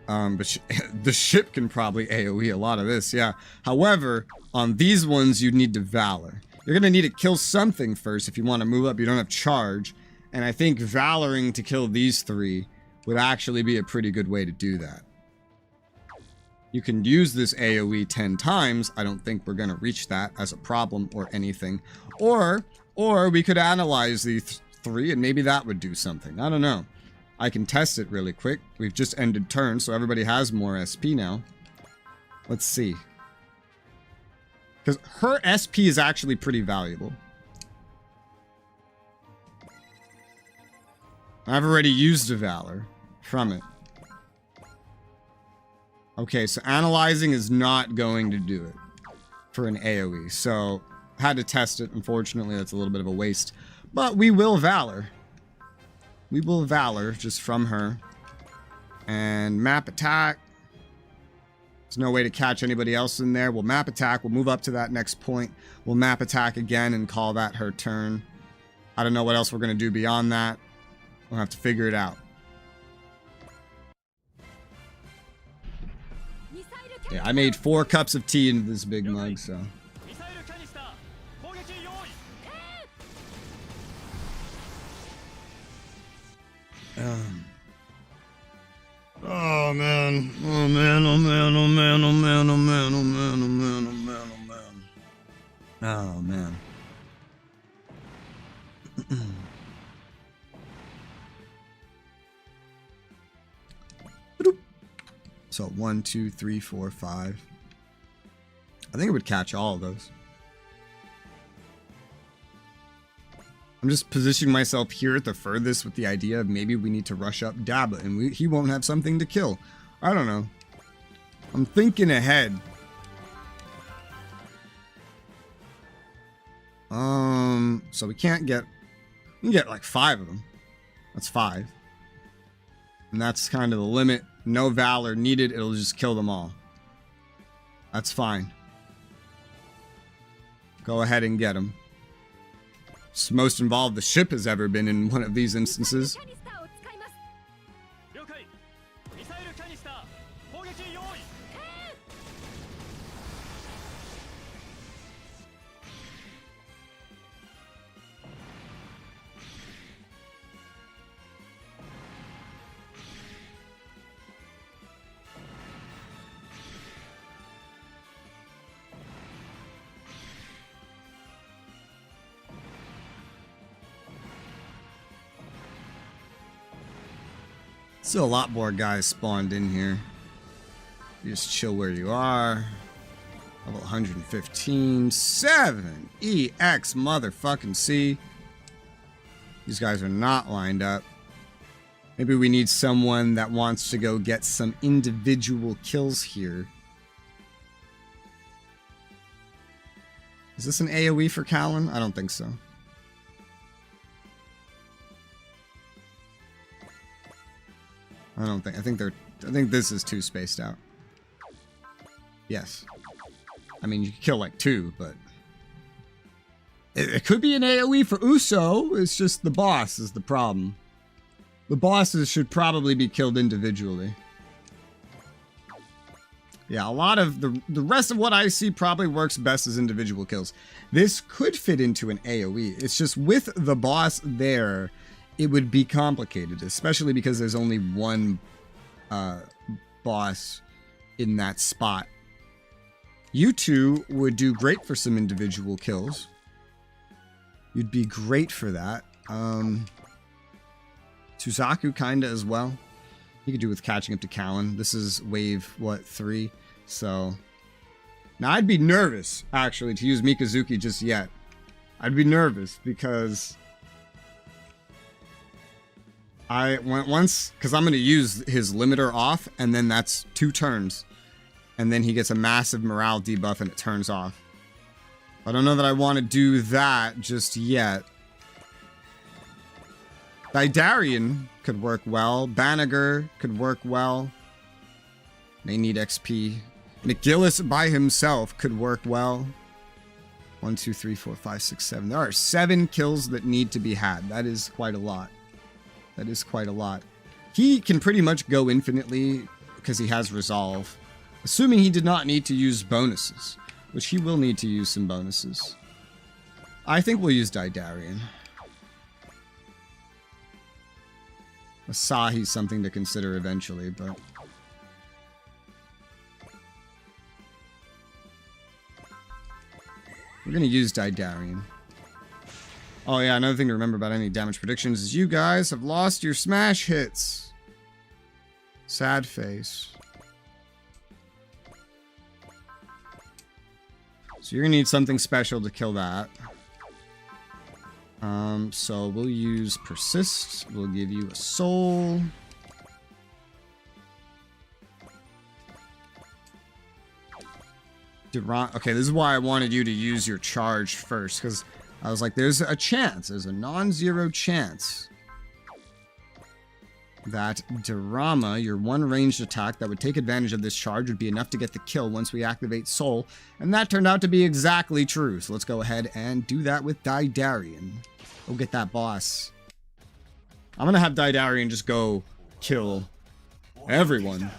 But the ship can probably AoE a lot of this, yeah. However, on these ones, you'd need to Valor. You're going to need to kill something first if you want to move up. You don't have charge. And I think Valoring to kill these 3 would actually be a pretty good way to do that. You can use this AoE 10 times. I don't think we're going to reach that as a problem or anything. Or we could analyze these 3 and maybe that would do something. I don't know. I can test it really quick. We've just ended turn, so everybody has more SP now. Let's see. Because her SP is actually pretty valuable. I've already used a Valor from it. Okay, so analyzing is not going to do it for an AoE. So, had to test it. Unfortunately, that's a little bit of a waste. But we will Valor. We will Valor just from her. And map attack. There's no way to catch anybody else in there. We'll map attack. We'll move up to that next point. We'll map attack again and call that her turn. I don't know what else we're going to do beyond that. We'll have to figure it out. Yeah, I made 4 cups of tea into this big mug, so. Oh man. Oh man, oh man, oh man, oh man, oh man, oh man, oh man, oh man, oh man. Oh man. So 1, 2, 3, 4, 5. I think it would catch all of those. I'm just positioning myself here at the furthest with the idea of maybe we need to rush up Dabba and he won't have something to kill. I don't know. I'm thinking ahead. So we can get like 5 of them. That's 5. And that's kind of the limit. No Valor needed. It'll just kill them all. That's fine. Go ahead and get them. It's the most involved the ship has ever been in one of these instances. Still a lot more guys spawned in here. You just chill where you are. Level 115. 7 EX motherfucking C. These guys are not lined up. Maybe we need someone that wants to go get some individual kills here. Is this an AoE for Callan? I don't think so. I think this is too spaced out. Yes. I mean, you could kill like 2, but it could be an AoE for Uso. It's just the boss is the problem. The bosses should probably be killed individually. Yeah, a lot of the rest of what I see probably works best as individual kills. This could fit into an AoE. It's just with the boss there, it would be complicated, especially because there's only one boss in that spot. You two would do great for some individual kills. You'd be great for that. Suzaku kinda as well. You could do with catching up to Callan. This is wave, what, 3? So, now I'd be nervous, actually, to use Mikazuki just yet. I'd be nervous because I went once, because I'm going to use his limiter off, and then that's 2 turns. And then he gets a massive morale debuff and it turns off. I don't know that I want to do that just yet. Didarian could work well. Banagher could work well. They need XP. McGillis by himself could work well. 1, 2, 3, 4, 5, 6, 7. There are 7 kills that need to be had. That is quite a lot. That is quite a lot. He can pretty much go infinitely because he has Resolve. Assuming he did not need to use bonuses, which he will need to use some bonuses. I think we'll use Didarian. Asahi's something to consider eventually, but... we're going to use Didarian. Oh yeah, another thing to remember about any damage predictions is you guys have lost your smash hits. Sad face. So you're going to need something special to kill that. So we'll use Persist. We'll give you a soul. Okay, this is why I wanted you to use your charge first, because I was like, there's a chance, there's a non-zero chance that Durama, your one ranged attack that would take advantage of this charge, would be enough to get the kill once we activate Soul, and that turned out to be exactly true. So let's go ahead and do that with Didarian. Go get that boss. I'm gonna have Didarian just go kill everyone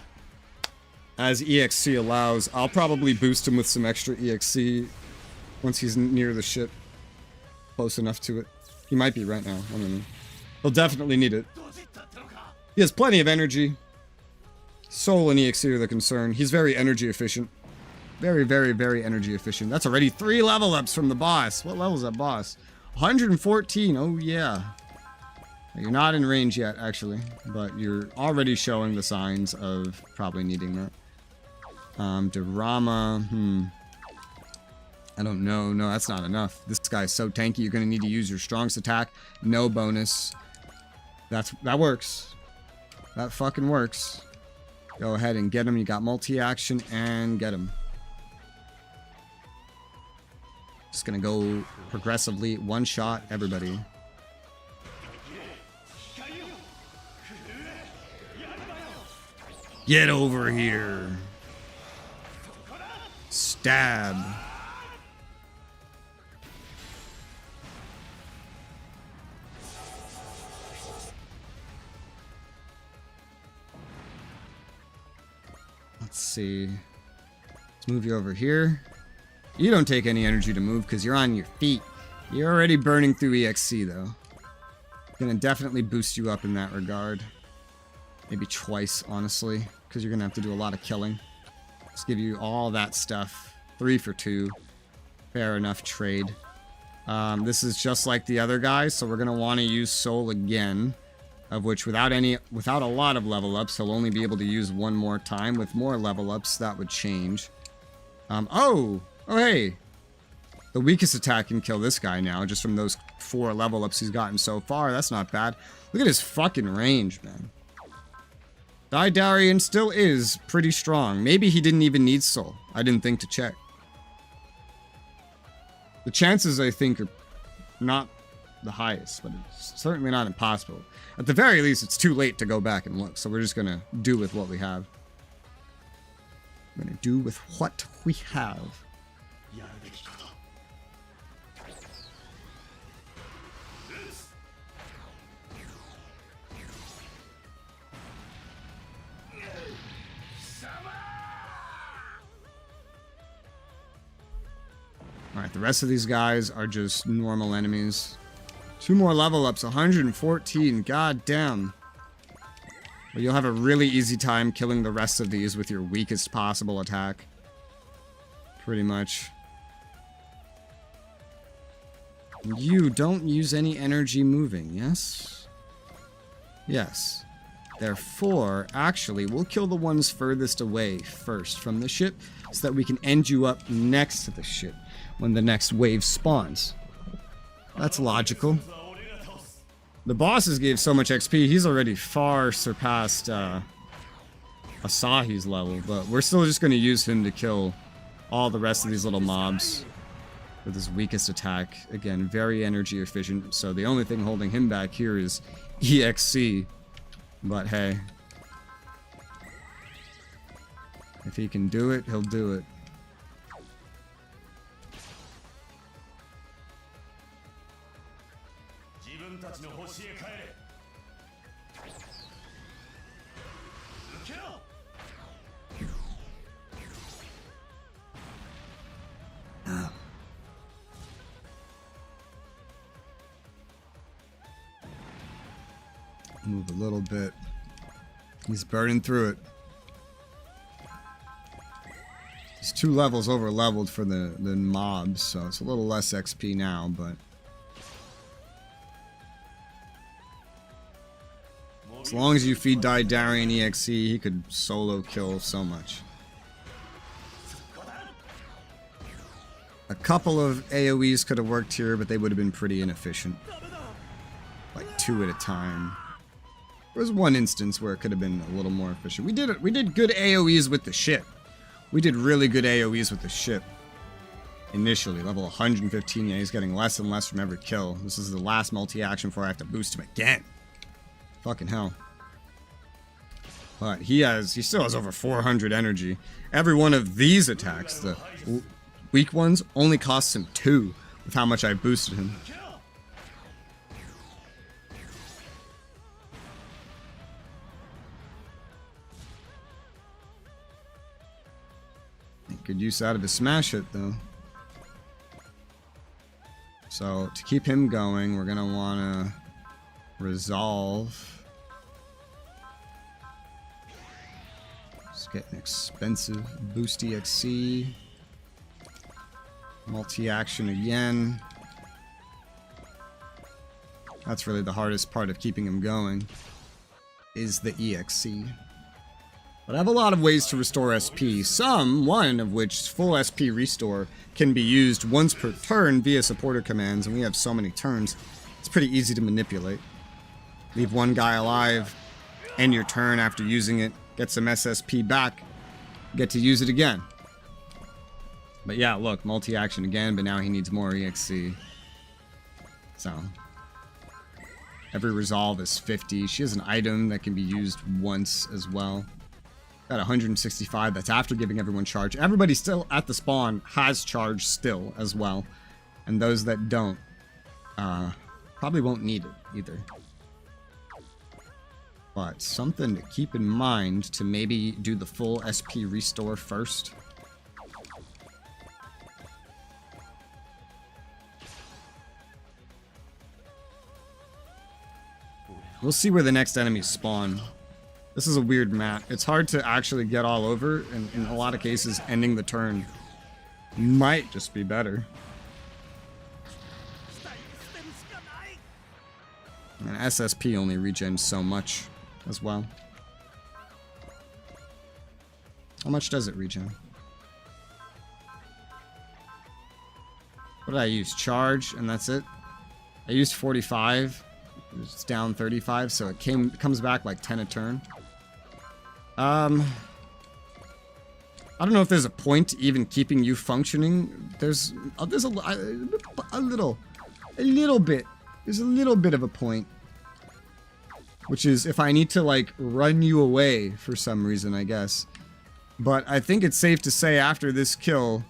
as EXC allows. I'll probably boost him with some extra EXC once he's near the ship. Close enough to it. He might be right now. I don't know. He'll definitely need it. He has plenty of energy. Soul and EXC are the concern. He's very energy efficient. Very, very, very energy efficient. That's already 3 level ups from the boss. What level is that boss? 114. Oh, yeah. You're not in range yet, actually. But you're already showing the signs of probably needing that. Durama. I don't know. No, that's not enough. This guy's so tanky. You're going to need to use your strongest attack. No bonus. That works. That fucking works. Go ahead and get him. You got multi-action and get him. Just gonna go progressively. One shot, everybody. Get over here. Stab. Let's see. Let's move you over here. You don't take any energy to move because you're on your feet. You're already burning through EXC though. Gonna definitely boost you up in that regard. Maybe twice, honestly, because you're gonna have to do a lot of killing. Let's give you all that stuff. 3 for 2. Fair enough trade. This is just like the other guys, so we're gonna want to use Soul again. Of which, without a lot of level ups, he'll only be able to use 1 more time. With more level ups, that would change. Oh, hey! The weakest attack can kill this guy now, just from those 4 level ups he's gotten so far. That's not bad. Look at his fucking range, man. Didarian still is pretty strong. Maybe he didn't even need Soul. I didn't think to check. The chances, I think, are not the highest, but it's certainly not impossible. At the very least, it's too late to go back and look, so we're just gonna do with what we have. We're gonna do with what we have. Alright, the rest of these guys are just normal enemies. 2 more level ups, 114, god damn. But you'll have a really easy time killing the rest of these with your weakest possible attack. Pretty much. You don't use any energy moving, yes? Yes. Therefore, actually, we'll kill the ones furthest away first from the ship, so that we can end you up next to the ship when the next wave spawns. That's logical. The bosses gave so much XP, he's already far surpassed Asahi's level, but we're still just going to use him to kill all the rest of these little mobs with his weakest attack. Again, very energy efficient, so the only thing holding him back here is EXC. But hey, if he can do it, he'll do it. Move a little bit. He's burning through it. He's 2 levels over leveled for the mobs, so it's a little less XP now, but as long as you feed Darian EXC, he could solo kill so much. A couple of AoEs could have worked here, but they would have been pretty inefficient. Like 2 at a time. There was one instance where it could have been a little more efficient. We did good AoEs with the ship. We did really good AoEs with the ship. Initially, level 115, yeah, he's getting less and less from every kill. This is the last multi-action before I have to boost him again. Fucking hell. But he still has over 400 energy. Every one of these attacks, the weak ones, only costs him 2 with how much I boosted him. Good use out of his smash hit though. So to keep him going, we're gonna wanna resolve. Just get an expensive boost EXC. Multi-action again. That's really the hardest part of keeping him going, is the EXC. But I have a lot of ways to restore SP, one of which, full SP restore, can be used once per turn via supporter commands, and we have so many turns, it's pretty easy to manipulate. Leave one guy alive, end your turn after using it, get some SSP back, get to use it again. But yeah, look, multi-action again, but now he needs more EXC. So, every resolve is 50. She has an item that can be used once as well. Got 165, that's after giving everyone charge. Everybody still at the spawn has charge still as well. And those that don't, probably won't need it either. But something to keep in mind to maybe do the full SP restore first. We'll see where the next enemies spawn. This is a weird map. It's hard to actually get all over, and in a lot of cases, ending the turn might just be better. And SSP only regens so much as well. How much does it regen? What did I use? Charge, and that's it? I used 45. It's down 35, so it comes back like 10 a turn. I don't know if there's a point to even keeping you functioning. There's a little bit. There's a little bit of a point, which is if I need to like run you away for some reason, I guess. But I think it's safe to say after this kill,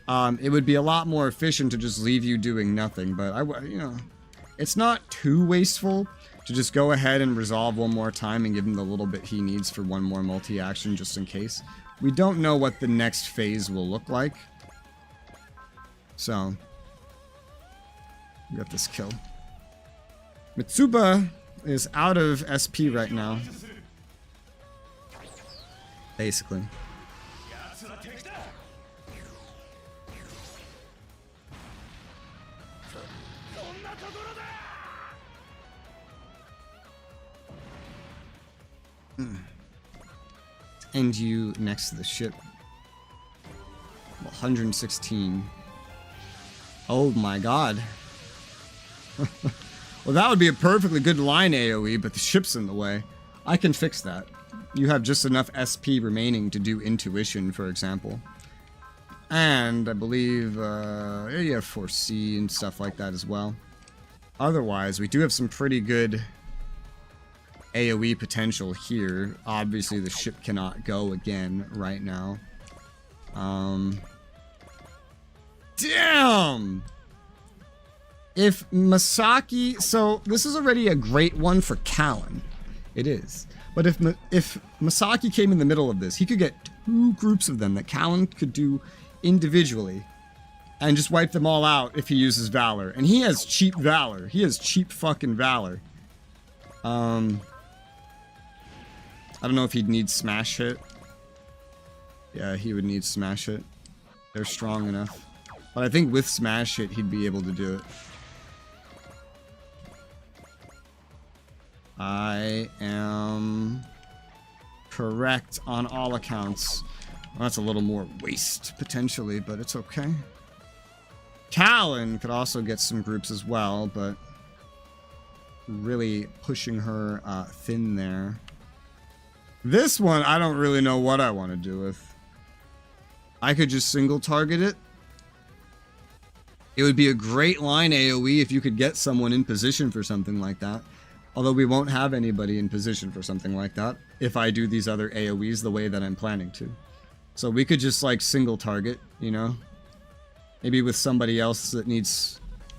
it would be a lot more efficient to just leave you doing nothing. But it's not too wasteful to just go ahead and resolve one more time and give him the little bit he needs for one more multi-action just in case. We don't know what the next phase will look like. So, we got this kill. Mitsuba is out of SP right now. Basically. End you next to the ship. 116. Oh my god. Well, that would be a perfectly good line AoE, but the ship's in the way. I can fix that. You have just enough SP remaining to do intuition, for example. And I believe you have foresee and stuff like that as well. Otherwise, we do have some pretty good AoE potential here. Obviously, the ship cannot go again right now. Damn! If Masaki... So, this is already a great one for Callan. It is. But if Masaki came in the middle of this, he could get 2 groups of them that Callan could do individually. And just wipe them all out if he uses Valor. And he has cheap Valor. He has cheap fucking Valor. I don't know if he'd need Smash Hit. Yeah, he would need Smash Hit. They're strong enough. But I think with Smash Hit, he'd be able to do it. I am correct on all accounts. Well, that's a little more waste, potentially, but it's okay. Callan could also get some groups as well, but really pushing her thin there. This one, I don't really know what I want to do with. I could just single target it. It would be a great line AoE if you could get someone in position for something like that. Although we won't have anybody in position for something like that if I do these other AoEs the way that I'm planning to. So we could just like single target, you know? Maybe with somebody else that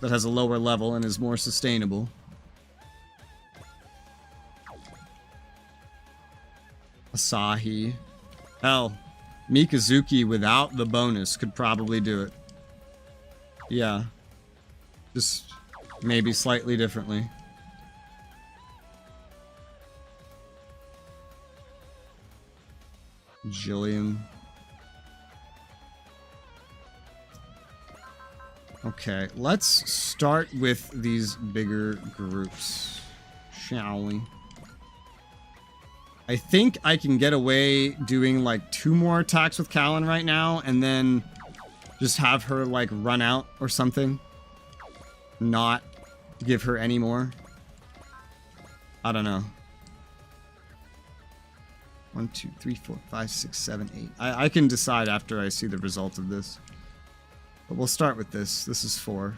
has a lower level and is more sustainable. Asahi. Hell, Mikazuki without the bonus could probably do it. Yeah. Just maybe slightly differently. Jillian. Okay, let's start with these bigger groups, shall we? I think I can get away doing like 2 more attacks with Callan right now and then just have her like run out or something. Not give her any more. I don't know. 1, 2, 3, 4, 5, 6, 7, 8. I can decide after I see the result of this. But we'll start with this. This is 4.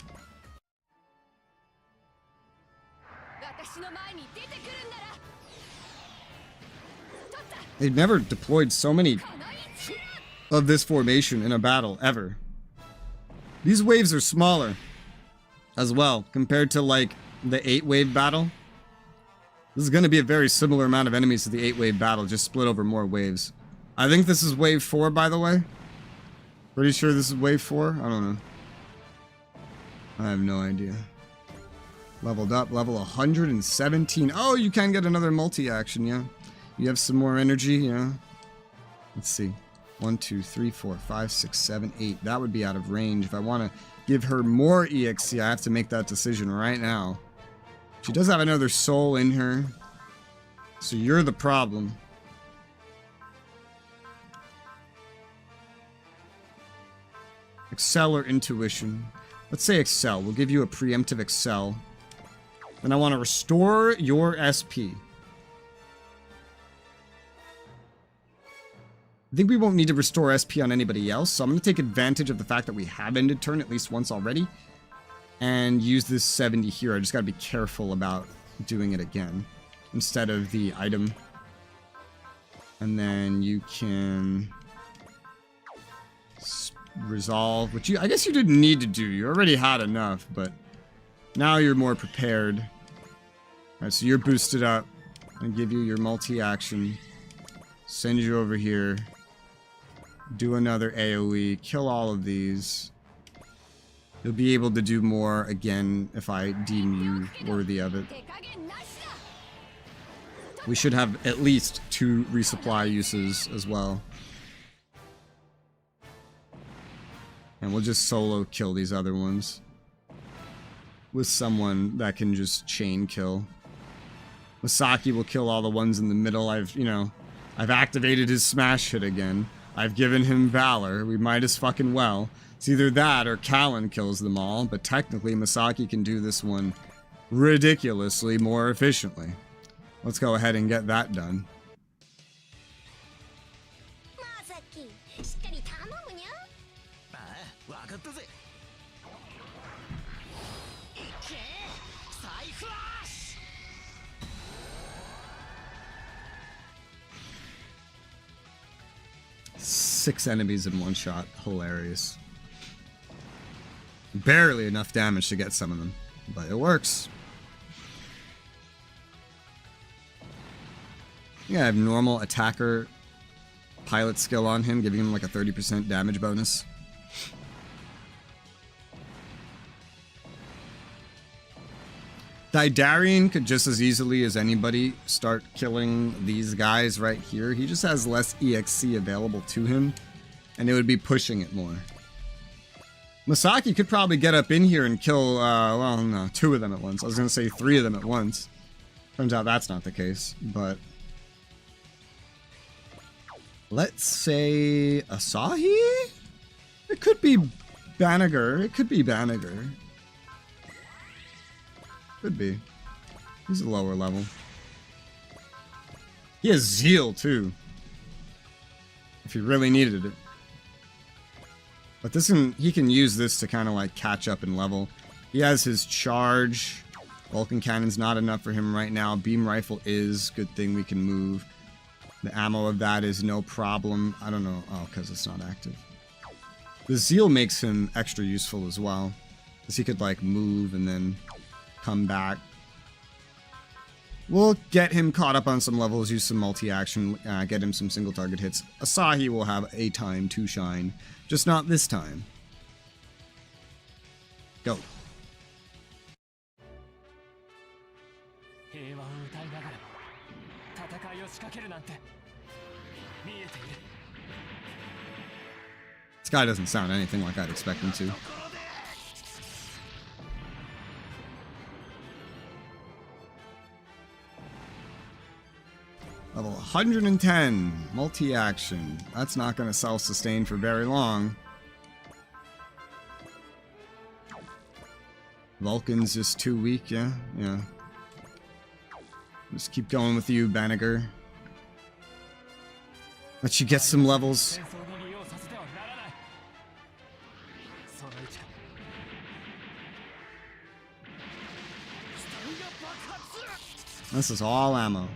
They've never deployed so many of this formation in a battle, ever. These waves are smaller as well, compared to like the 8-wave battle. This is going to be a very similar amount of enemies to the 8-wave battle, just split over more waves. I think this is wave 4, by the way. Pretty sure this is wave 4? I don't know. I have no idea. Leveled up, level 117. Oh, you can get another multi-action, yeah. You have some more energy, yeah. Let's see. 1, 2, 3, 4, 5, 6, 7, 8. That would be out of range. If I want to give her more EXC, I have to make that decision right now. She does have another soul in her. So you're the problem. Excel or intuition? Let's say Excel. We'll give you a preemptive Excel. Then I want to restore your SP. I think we won't need to restore SP on anybody else, so I'm going to take advantage of the fact that we have ended turn at least once already. And use this 70 here. I just got to be careful about doing it again. Instead of the item. And then you can resolve, which I guess you didn't need to do. You already had enough, but now you're more prepared. Alright, so you're boosted up. And give you your multi-action. Send you over here. Do another AoE. Kill all of these. You'll be able to do more again if I deem you worthy of it. We should have at least 2 resupply uses as well. And we'll just solo kill these other ones. With someone that can just chain kill. Masaki will kill all the ones in the middle. I've activated his smash hit again. I've given him Valor. We might as fucking well. It's either that or Callan kills them all, but technically Masaki can do this one ridiculously more efficiently. Let's go ahead and get that done. Six enemies in one shot. Hilarious. Barely enough damage to get some of them, but it works. Yeah, I have normal attacker pilot skill on him, giving him like a 30% damage bonus. Daidarian could just as easily as anybody start killing these guys right here. He just has less EXC available to him, and it would be pushing it more. Masaki could probably get up in here and kill, well, no, 2 of them at once. I was going to say 3 of them at once. Turns out that's not the case, but... Let's say Asahi? It could be Banagher. It could be Banagher. Could be. He's a lower level. He has Zeal, too. If he really needed it. But this he can use this to kind of like catch up in level. He has his charge. Vulcan Cannon's not enough for him right now. Beam Rifle is. Good thing we can move. The ammo of that is no problem. I don't know. Oh, because it's not active. The Zeal makes him extra useful as well. Because he could like move and then come back. We'll get him caught up on some levels, use some multi-action, get him some single target hits. Asahi will have a time to shine, just not this time. Go. This guy doesn't sound anything like I'd expect him to. Level 110, multi-action. That's not going to self-sustain for very long. Vulcan's just too weak, yeah? Yeah. Just keep going with you, Banagher. Let you get some levels. This is all ammo.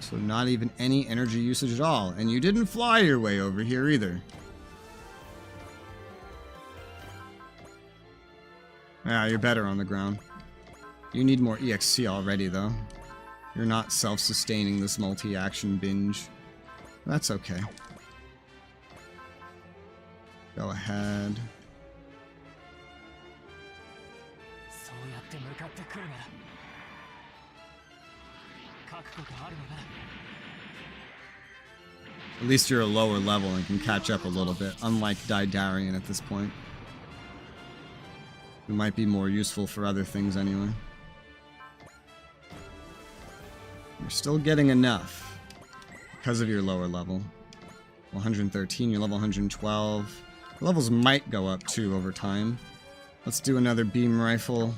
So not even any energy usage at all. And you didn't fly your way over here either. Yeah, you're better on the ground. You need more EXC already, though. You're not self-sustaining this multi-action binge. That's okay. Go ahead. At least you're a lower level and can catch up a little bit, unlike Daidarian at this point. It might be more useful for other things anyway. You're still getting enough because of your lower level. 113, you're level 112. The levels might go up too over time. Let's do another beam rifle.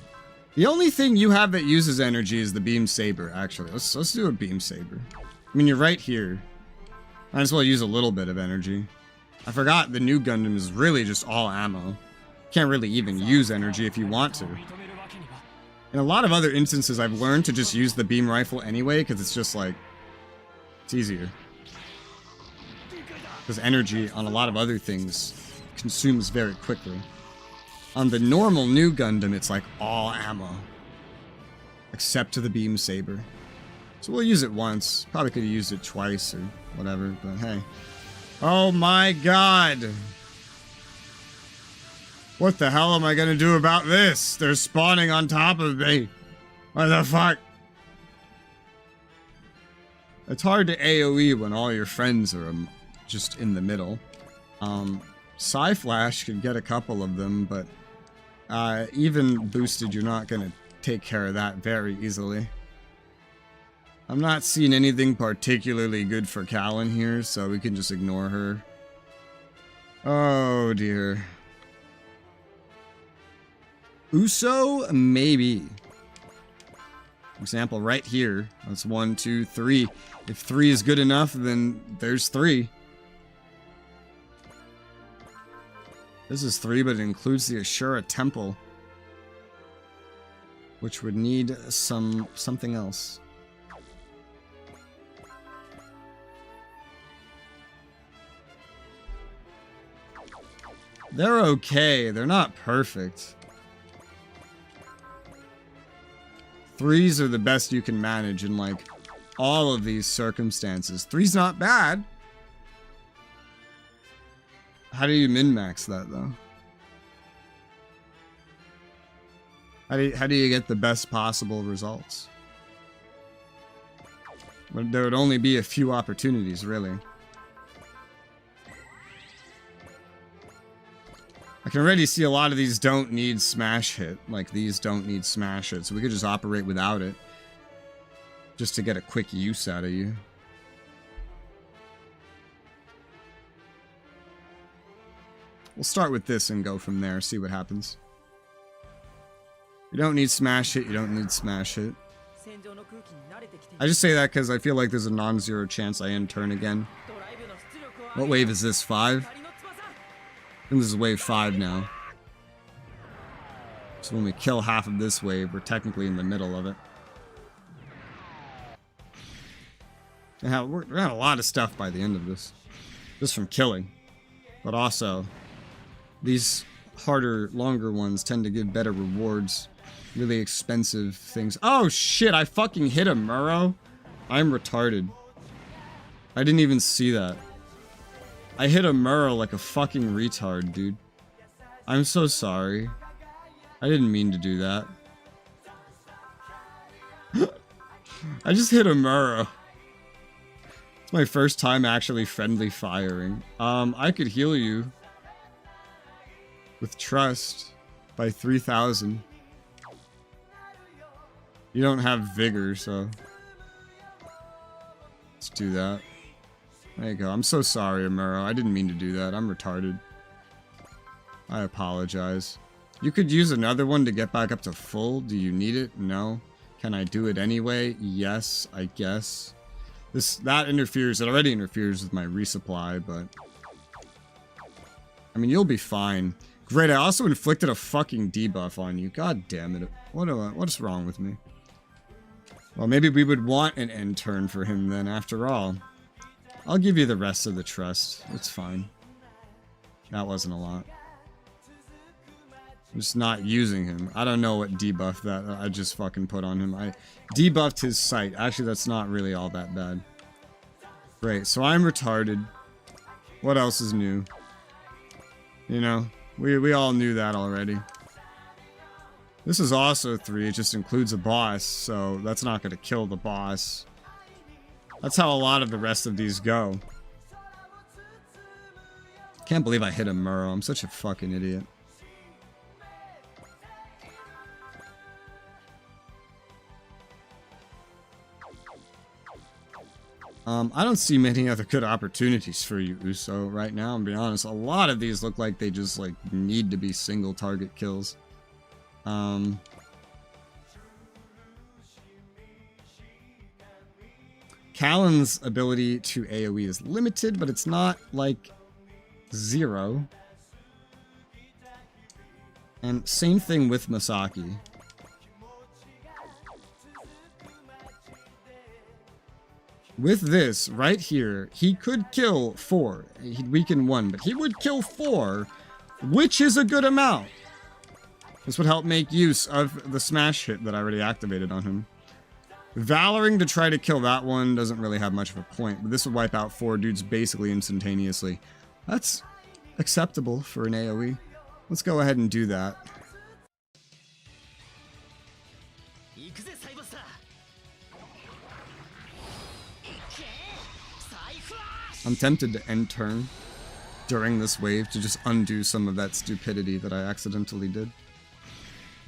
The only thing you have that uses energy is the beam saber, actually. Let's do a beam saber. I mean, you're right here. Might as well use a little bit of energy. I forgot the new Gundam is really just all ammo. Can't really even use energy if you want to. In a lot of other instances, I've learned to just use the beam rifle anyway, because it's just like, it's easier. Because energy on a lot of other things consumes very quickly. On the normal new Gundam, it's like all ammo. Except to the beam saber. So we'll use it once. Probably could have used it twice or whatever, but hey. Oh my god! What the hell am I gonna do about this? They're spawning on top of me. What the fuck? It's hard to AoE when all your friends are just in the middle. Psy-Flash could get a couple of them, but even boosted, you're not gonna take care of that very easily. I'm not seeing anything particularly good for Callan here, so we can just ignore her. Oh dear. Uso, maybe. For example, right here. That's 1, 2, 3. If 3 is good enough, then there's 3. This is 3, but it includes the Ashura Temple, which would need something else. They're okay. They're not perfect. 3s are the best you can manage in, like, all of these circumstances. 3's not bad. How do you min-max that, though? How do you get the best possible results? There would only be a few opportunities, really. I can already see a lot of these don't need smash hit. Like, these don't need smash hit, so we could just operate without it. Just to get a quick use out of you. We'll start with this and go from there, see what happens. You don't need smash hit, you don't need smash hit. I just say that because I feel like there's a non-zero chance I end turn again. What wave is this, 5? I think this is wave 5 now. So when we kill half of this wave, we're technically in the middle of it. And we're gonna have a lot of stuff by the end of this. Just from killing. But also, these harder, longer ones tend to give better rewards. Really expensive things. Oh shit, I fucking hit him, Muro. I'm retarded. I didn't even see that. I hit a Muro like a fucking retard, dude. I'm so sorry. I didn't mean to do that. I just hit a Muro. It's my first time actually friendly firing. I could heal you with trust by 3,000. You don't have vigor, so let's do that. There you go. I'm so sorry, Amuro. I didn't mean to do that. I'm retarded. I apologize. You could use another one to get back up to full. Do you need it? No. Can I do it anyway? Yes, I guess. That interferes. It already interferes with my resupply, but I mean, you'll be fine. Great. I also inflicted a fucking debuff on you. God damn it. What's wrong with me? Well, maybe we would want an end turn for him then, after all. I'll give you the rest of the trust. It's fine. That wasn't a lot. I'm just not using him. I don't know what debuff that I just fucking put on him. I debuffed his sight. Actually, that's not really all that bad. Great, so I'm retarded. What else is new? You know, we all knew that already. This is also 3, it just includes a boss, so that's not going to kill the boss. That's how a lot of the rest of these go. Can't believe I hit a Muro. I'm such a fucking idiot. I don't see many other good opportunities for you, Uso, right now, I'm being honest. A lot of these look like they just, like, need to be single target kills. Callan's ability to AoE is limited, but it's not, like, 0. And same thing with Masaki. With this, right here, he could kill 4. He'd weaken 1, but he would kill 4, which is a good amount. This would help make use of the smash hit that I already activated on him. Valoring to try to kill that one doesn't really have much of a point, but this would wipe out 4 dudes basically instantaneously. That's acceptable for an AoE. Let's go ahead and do that. I'm tempted to end turn during this wave to just undo some of that stupidity that I accidentally did.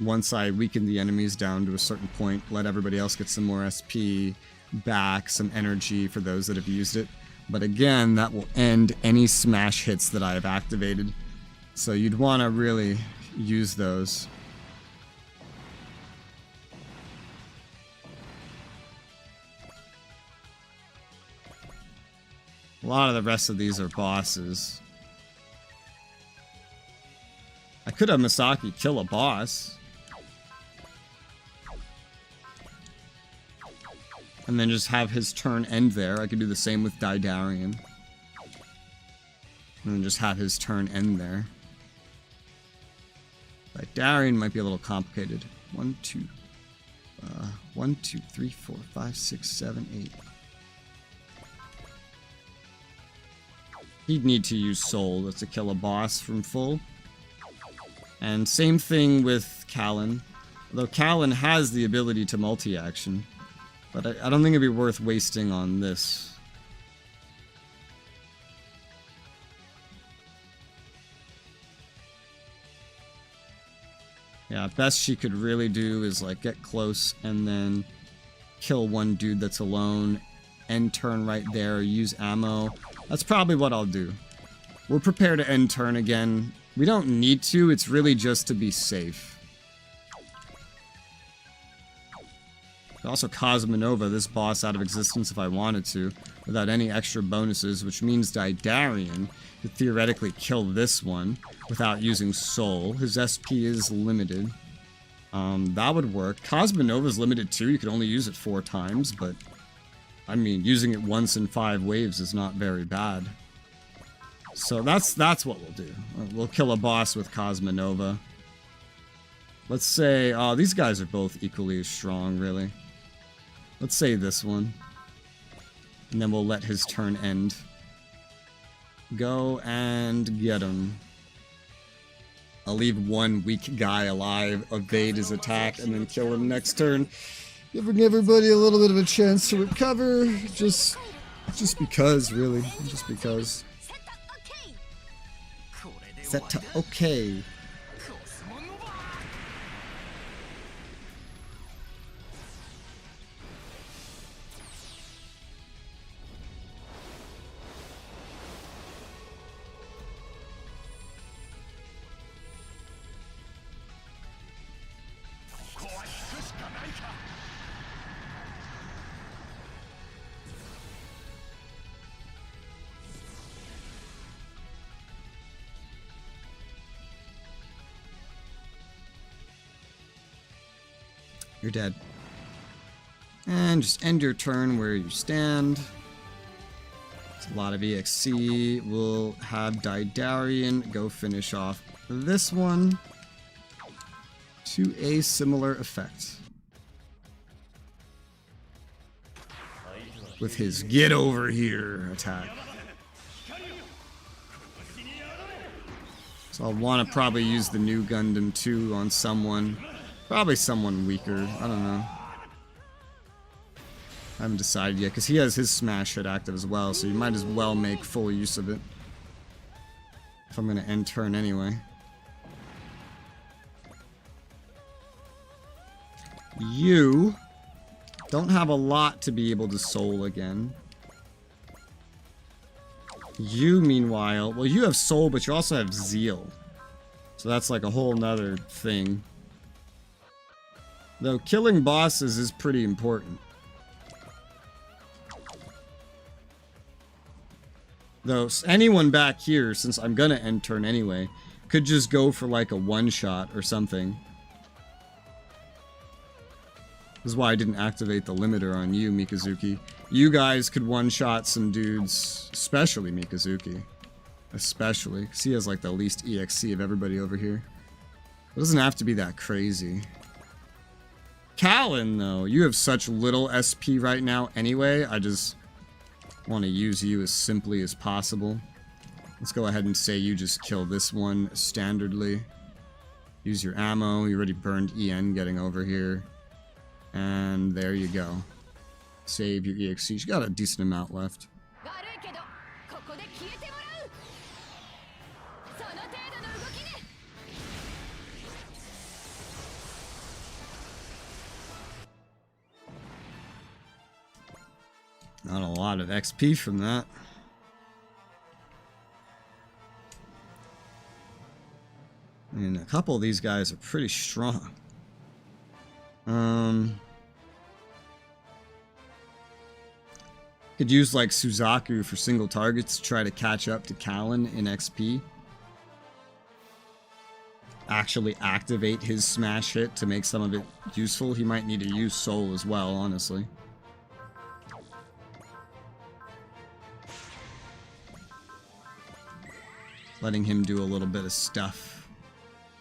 Once I weaken the enemies down to a certain point, let everybody else get some more SP back, some energy for those that have used it. But again, that will end any smash hits that I have activated. So you'd want to really use those. lot of the rest of these are bosses. I could have Misaki kill a boss. And then just have his turn end there. I could do the same with Daidarian. And then just have his turn end there. Daidarian might be a little complicated. 1, 2, 3, 4, 5, 6, 7, 8. He'd need to use Soul to kill a boss from full. And same thing with Callan. Although Callan has the ability to multi-action. But I don't think it'd be worth wasting on this. Yeah, best she could really do is like get close and then kill one dude that's alone, end turn right there, use ammo. That's probably what I'll do. We're prepared to end turn again. We don't need to, it's really just to be safe. Also Cosmonova, this boss out of existence if I wanted to, without any extra bonuses, which means Daidarian could theoretically kill this one without using Soul. His SP is limited. That would work. Cosmonova's limited too, you could only use it 4 times, but I mean, using it once in 5 waves is not very bad. So that's what we'll do. We'll kill a boss with Cosmonova. Let's say, oh, these guys are both equally as strong, really. Let's say this one. And then we'll let his turn end. Go and get him. I'll leave one weak guy alive, evade his attack, and then kill him next turn. Giving everybody a little bit of a chance to recover. Just because, really. Just because. Set to okay. You're dead. And just end your turn where you stand. It's a lot of EXC. We'll have Daidarian go finish off this one to a similar effect. With his get over here attack. So I'll want to probably use the new Gundam 2 on someone. Probably someone weaker. I don't know. I haven't decided yet, because he has his smash hit active as well, so you might as well make full use of it. If I'm going to end turn anyway. You don't have a lot to be able to soul again. You, meanwhile, well, you have soul, but you also have zeal. So that's like a whole nother thing. Though killing bosses is pretty important. Though anyone back here, since I'm gonna end turn anyway, could just go for like a one-shot or something. This is why I didn't activate the limiter on you, Mikazuki. You guys could one-shot some dudes, especially Mikazuki. Especially, because he has like the least EXC of everybody over here. It doesn't have to be that crazy. Callan, though, you have such little SP right now anyway, I just want to use you as simply as possible. Let's go ahead and say you just kill this one standardly. Use your ammo, you already burned EN getting over here. And there you go. Save your EXC, you got a decent amount left. Not a lot of XP from that. I mean, a couple of these guys are pretty strong. Could use like Suzaku for single targets to try to catch up to Kallen in XP. Actually activate his smash hit to make some of it useful. He might need to use Soul as well, honestly. Letting him do a little bit of stuff.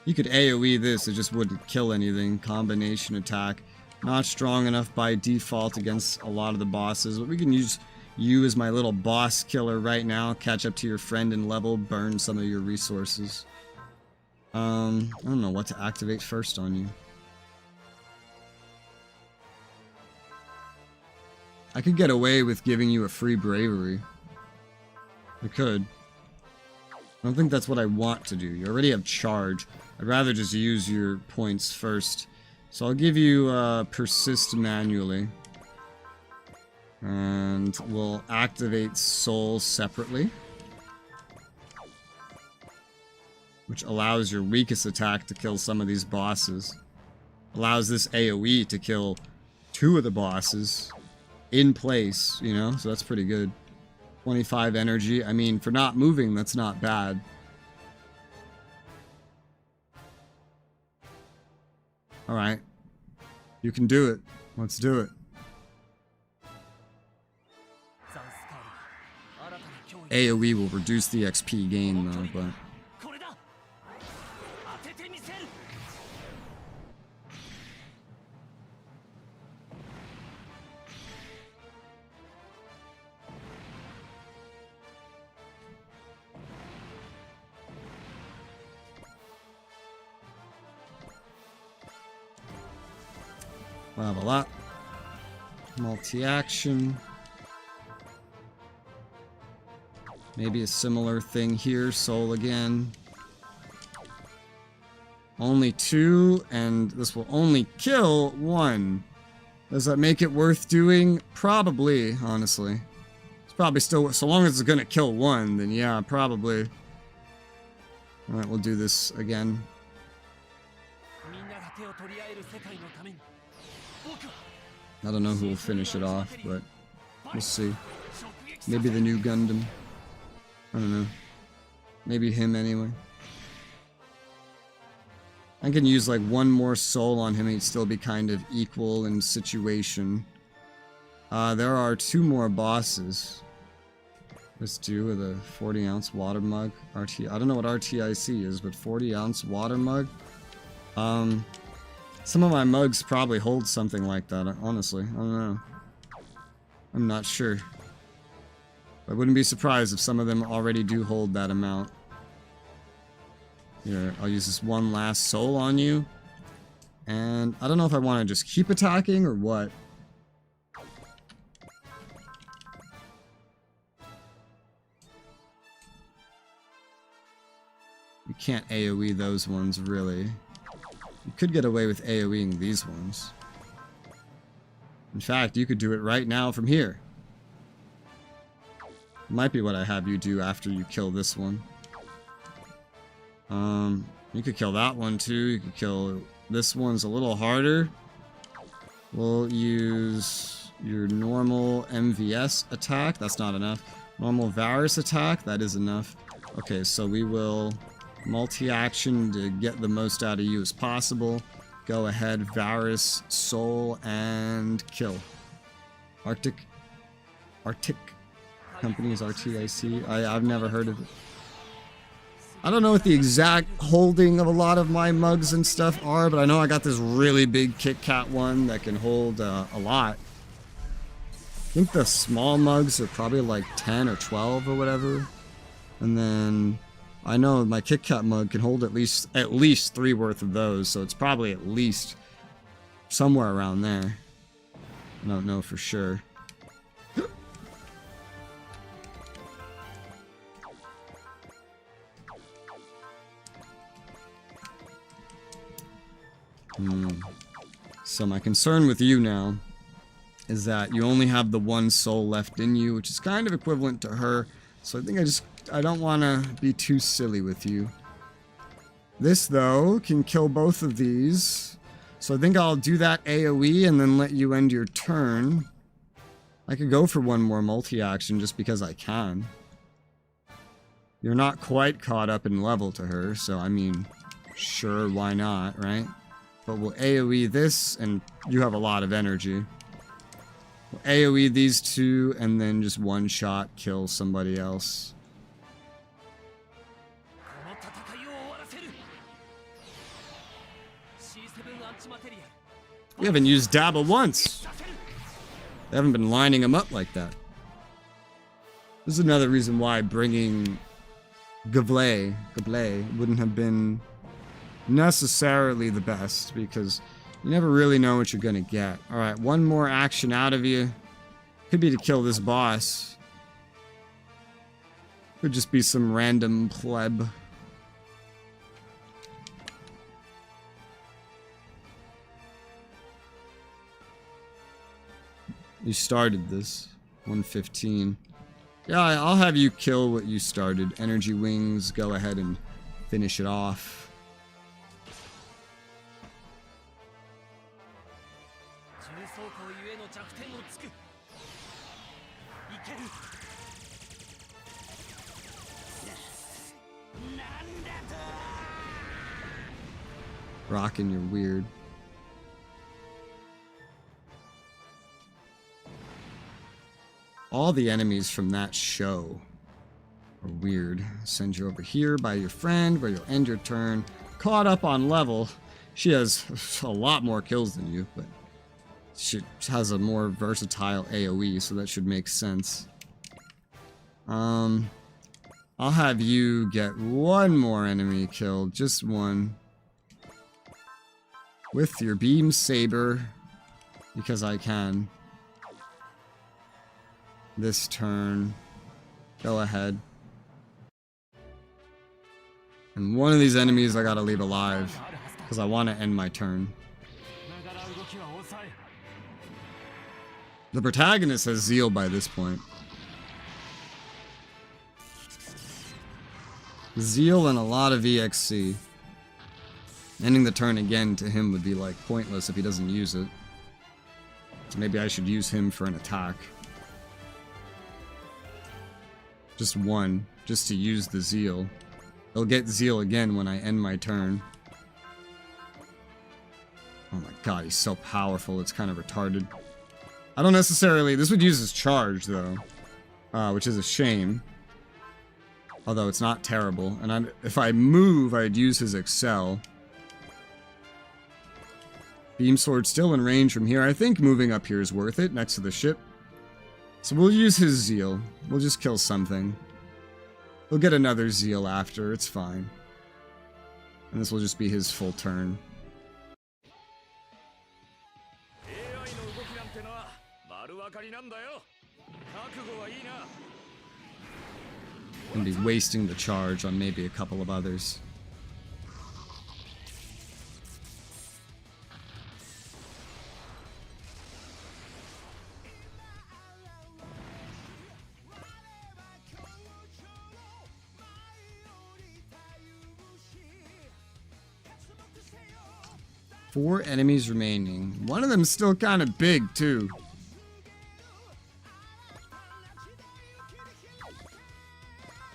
You could AoE this, it just wouldn't kill anything. Combination attack. Not strong enough by default against a lot of the bosses, but we can use you as my little boss killer right now. Catch up to your friend in level, burn some of your resources. I don't know what to activate first on you. I could get away with giving you a free bravery. I could. I don't think that's what I want to do. You already have charge. I'd rather just use your points first. So I'll give you persist manually. And we'll activate Soul separately. Which allows your weakest attack to kill some of these bosses. Allows this AoE to kill 2 of the bosses in place, you know? So that's pretty good. 25 energy. I mean, for not moving, that's not bad. Alright. You can do it. Let's do it. AoE will reduce the XP gain, though, but... Level up. Multi-action. Maybe a similar thing here. Soul again. Only 2, and this will only kill 1. Does that make it worth doing? Probably, honestly. It's probably still... So long as it's gonna kill 1, then yeah, probably. Alright, we'll do this again. I don't know who will finish it off, but we'll see. Maybe the new Gundam. I don't know. Maybe him anyway. I can use like 1 more soul on him and he'd still be kind of equal in situation. There are 2 more bosses. Let's do with a 40-ounce water mug. I don't know what RTIC is, but 40-ounce water mug. Some of my mugs probably hold something like that, honestly. I don't know. I'm not sure. I wouldn't be surprised if some of them already do hold that amount. Here, I'll use this 1 last soul on you. And I don't know if I want to just keep attacking or what. You can't AoE those ones, really. You could get away with AoEing these ones. In fact, you could do it right now from here. Might be what I have you do after you kill this one. You could kill that one too. You could kill this one's a little harder. We'll use your normal MVS attack. That's not enough. Normal Varus attack. That is enough. Okay, so we will multi-action to get the most out of you as possible. Go ahead, Varus, Soul, and kill. Arctic Company is RTIC. I've never heard of it. I don't know what the exact holding of a lot of my mugs and stuff are, but I know I got this really big Kit Kat one that can hold a lot. I think the small mugs are probably like 10 or 12 or whatever. And then I know my Kit Kat mug can hold at least 3 worth of those, so it's probably at least somewhere around there. I don't know for sure. So my concern with you now is that you only have the 1 soul left in you, which is kind of equivalent to her. So I think I don't want to be too silly with you. This, though, can kill both of these. So I think I'll do that AoE and then let you end your turn. I could go for one more multi-action just because I can. You're not quite caught up in level to her, so I mean, sure, why not, right? But we'll AoE this, and you have a lot of energy. We'll AoE these two, and then just one shot kill somebody else. We haven't used Dabble once. They haven't been lining them up like that. This is another reason why bringing Gable wouldn't have been necessarily the best, because you never really know what you're gonna get. Alright, one more action out of you. Could be to kill this boss. Could just be some random pleb. You started this. 115. Yeah, I'll have you kill what you started. Energy Wings, go ahead and finish it off. Rockin', you're weird. All the enemies from that show are weird. Send you over here by your friend, where you'll end your turn. Caught up on level. She has a lot more kills than you, but she has a more versatile AoE, so that should make sense. I'll have you get one more enemy killed, just one. With your beam saber, because I can. This turn. Go ahead. And one of these enemies I gotta leave alive, because I want to end my turn. The protagonist has zeal by this point. Zeal and a lot of EXC. Ending the turn again to him would be like pointless if he doesn't use it. So maybe I should use him for an attack. Just one, just to use the zeal. He'll get zeal again when I end my turn. Oh my god, he's so powerful, it's kind of retarded. I don't necessarily... This would use his charge, though. Which is a shame. Although it's not terrible. And if I move, I'd use his Excel. Beam Sword still in range from here. I think moving up here is worth it, next to the ship. So we'll use his zeal. We'll just kill something. We'll get another zeal after, it's fine. And this will just be his full turn. Gonna be wasting the charge on maybe a couple of others. Four enemies remaining. One of them's still kind of big, too.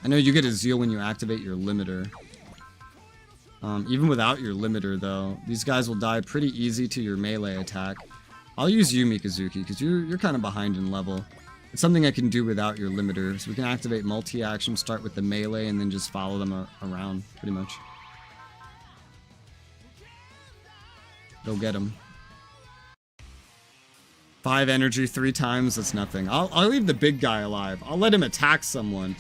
I know you get a zeal when you activate your limiter. Even without your limiter, though, these guys will die pretty easy to your melee attack. I'll use you, Mikazuki, because you're kind of behind in level. It's something I can do without your limiter. So we can activate multi-action, start with the melee, and then just follow them around, pretty much. Go get him. 5 energy 3 times, that's nothing. I'll leave the big guy alive. I'll let him attack someone.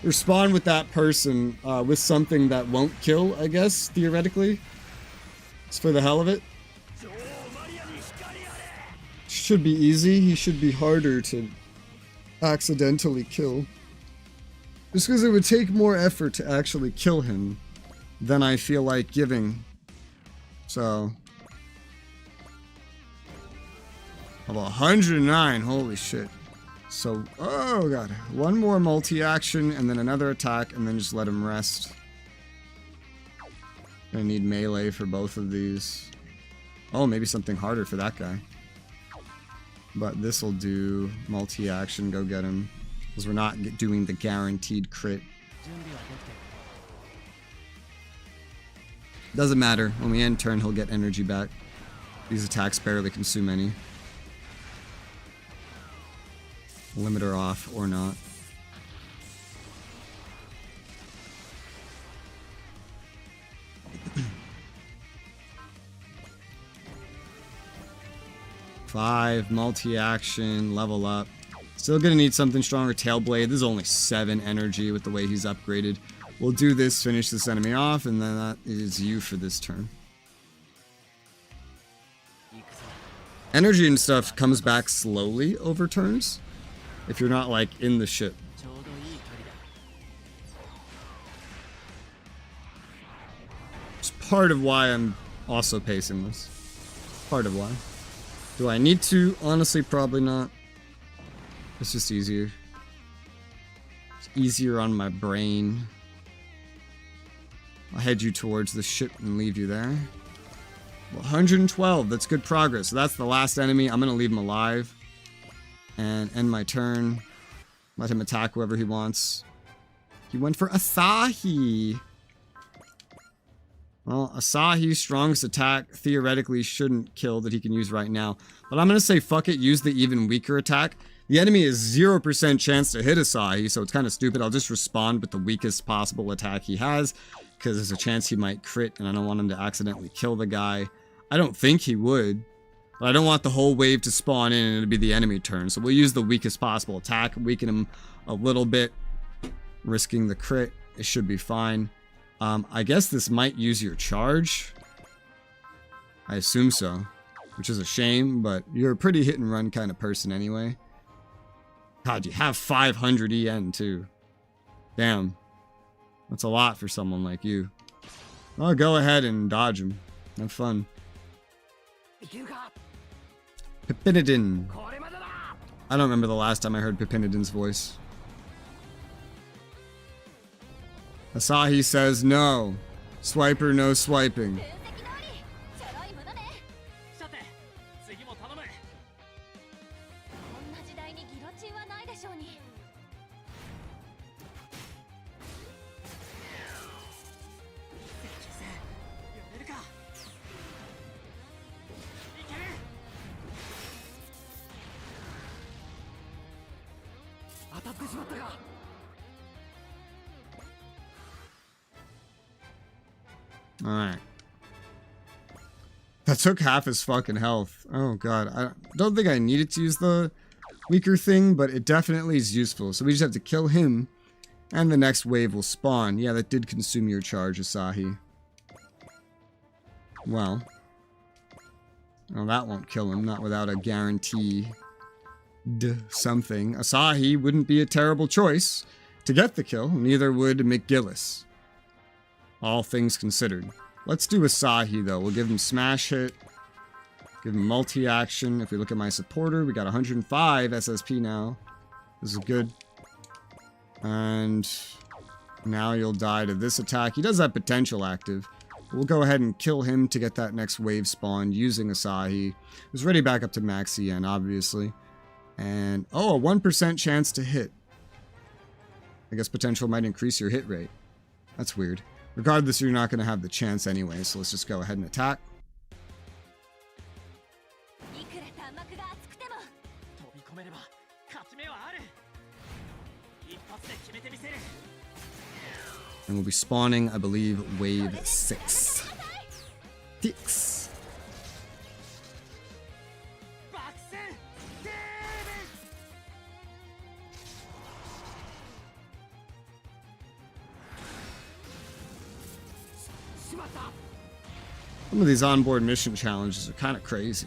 Respond with that person with something that won't kill, I guess, theoretically. Just for the hell of it. Should be easy. He should be harder to accidentally kill. Just because it would take more effort to actually kill him than I feel like giving. So... Level 109, holy shit. So, oh god. One more multi-action, and then another attack, and then just let him rest. Gonna need melee for both of these. Oh, maybe something harder for that guy. But this will do multi-action, go get him. Because we're not doing the guaranteed crit. Doesn't matter. When we end turn, he'll get energy back. These attacks barely consume any. Limiter off or not. Five, multi-action, level up. Still gonna need something stronger. Tailblade. This is only 7 energy with the way he's upgraded. We'll do this, finish this enemy off, and then that is you for this turn. Energy and stuff comes back slowly over turns, if you're not, like, in the shit. It's part of why I'm also pacing this. Part of why. Do I need to? Honestly, probably not. It's just easier. It's easier on my brain. I'll head you towards the ship and leave you there. Well, 112, that's good progress. So that's the last enemy. I'm going to leave him alive. And end my turn. Let him attack whoever he wants. He went for Asahi. Well, Asahi's strongest attack theoretically shouldn't kill that he can use right now. But I'm going to say fuck it, use the even weaker attack. The enemy is 0% chance to hit Asahi, so it's kind of stupid. I'll just respond with the weakest possible attack he has, because there's a chance he might crit, and I don't want him to accidentally kill the guy. I don't think he would, but I don't want the whole wave to spawn in and it'll be the enemy turn. So we'll use the weakest possible attack, weaken him a little bit, risking the crit. It should be fine. I guess this might use your charge. I assume so, which is a shame, but you're a pretty hit and run kind of person anyway. God, you have 500 EN too. Damn. That's a lot for someone like you. Well, go ahead and dodge him. Have fun. Pipinidin. I don't remember the last time I heard Pipinidin's voice. Asahi says no. Swiper, no swiping. Alright. That took half his fucking health. Oh god. I don't think I needed to use the weaker thing, but it definitely is useful. So we just have to kill him, and the next wave will spawn. Yeah, that did consume your charge, Asahi. Well. Well, that won't kill him, not without a guarantee. Something. Asahi wouldn't be a terrible choice to get the kill, neither would McGillis. All things considered. Let's do Asahi though. We'll give him smash hit. Give him multi-action. If we look at my supporter, we got 105 SSP now. This is good. And now you'll die to this attack. He does have potential active. We'll go ahead and kill him to get that next wave spawn using Asahi. Who's ready back up to max EN, obviously. And, oh, a 1% chance to hit. I guess potential might increase your hit rate. That's weird. Regardless, you're not going to have the chance anyway, so let's just go ahead and attack. And we'll be spawning, I believe, wave 6. 6. Some of these onboard mission challenges are kind of crazy,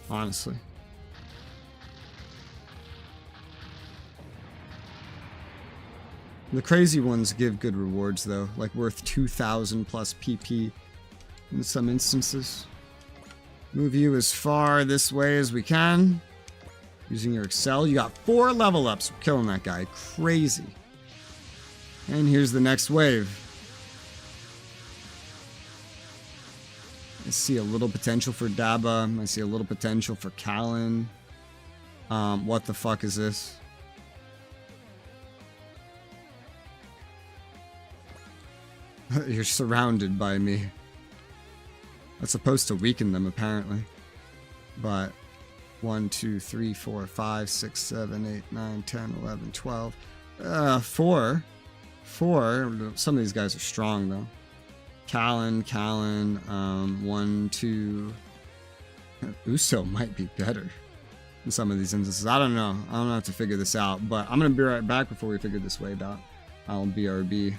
honestly. The crazy ones give good rewards though, like worth 2,000 plus PP in some instances. Move you as far this way as we can. Using your Excel, you got 4 level ups for killing that guy. Crazy. And here's the next wave. see a little potential for Daba. I see a little potential for Callan. What the fuck is this? You're surrounded by me. That's supposed to weaken them, apparently. But 1, 2, 3, 4, 5, 6, 7, 8, 9, 10, 11, 12. 4. Some of these guys are strong, though. Callan, 1, 2. Uso might be better in some of these instances. I don't know. I don't have to figure this out. But I'm going to be right back before we figure this way out. I'll BRB.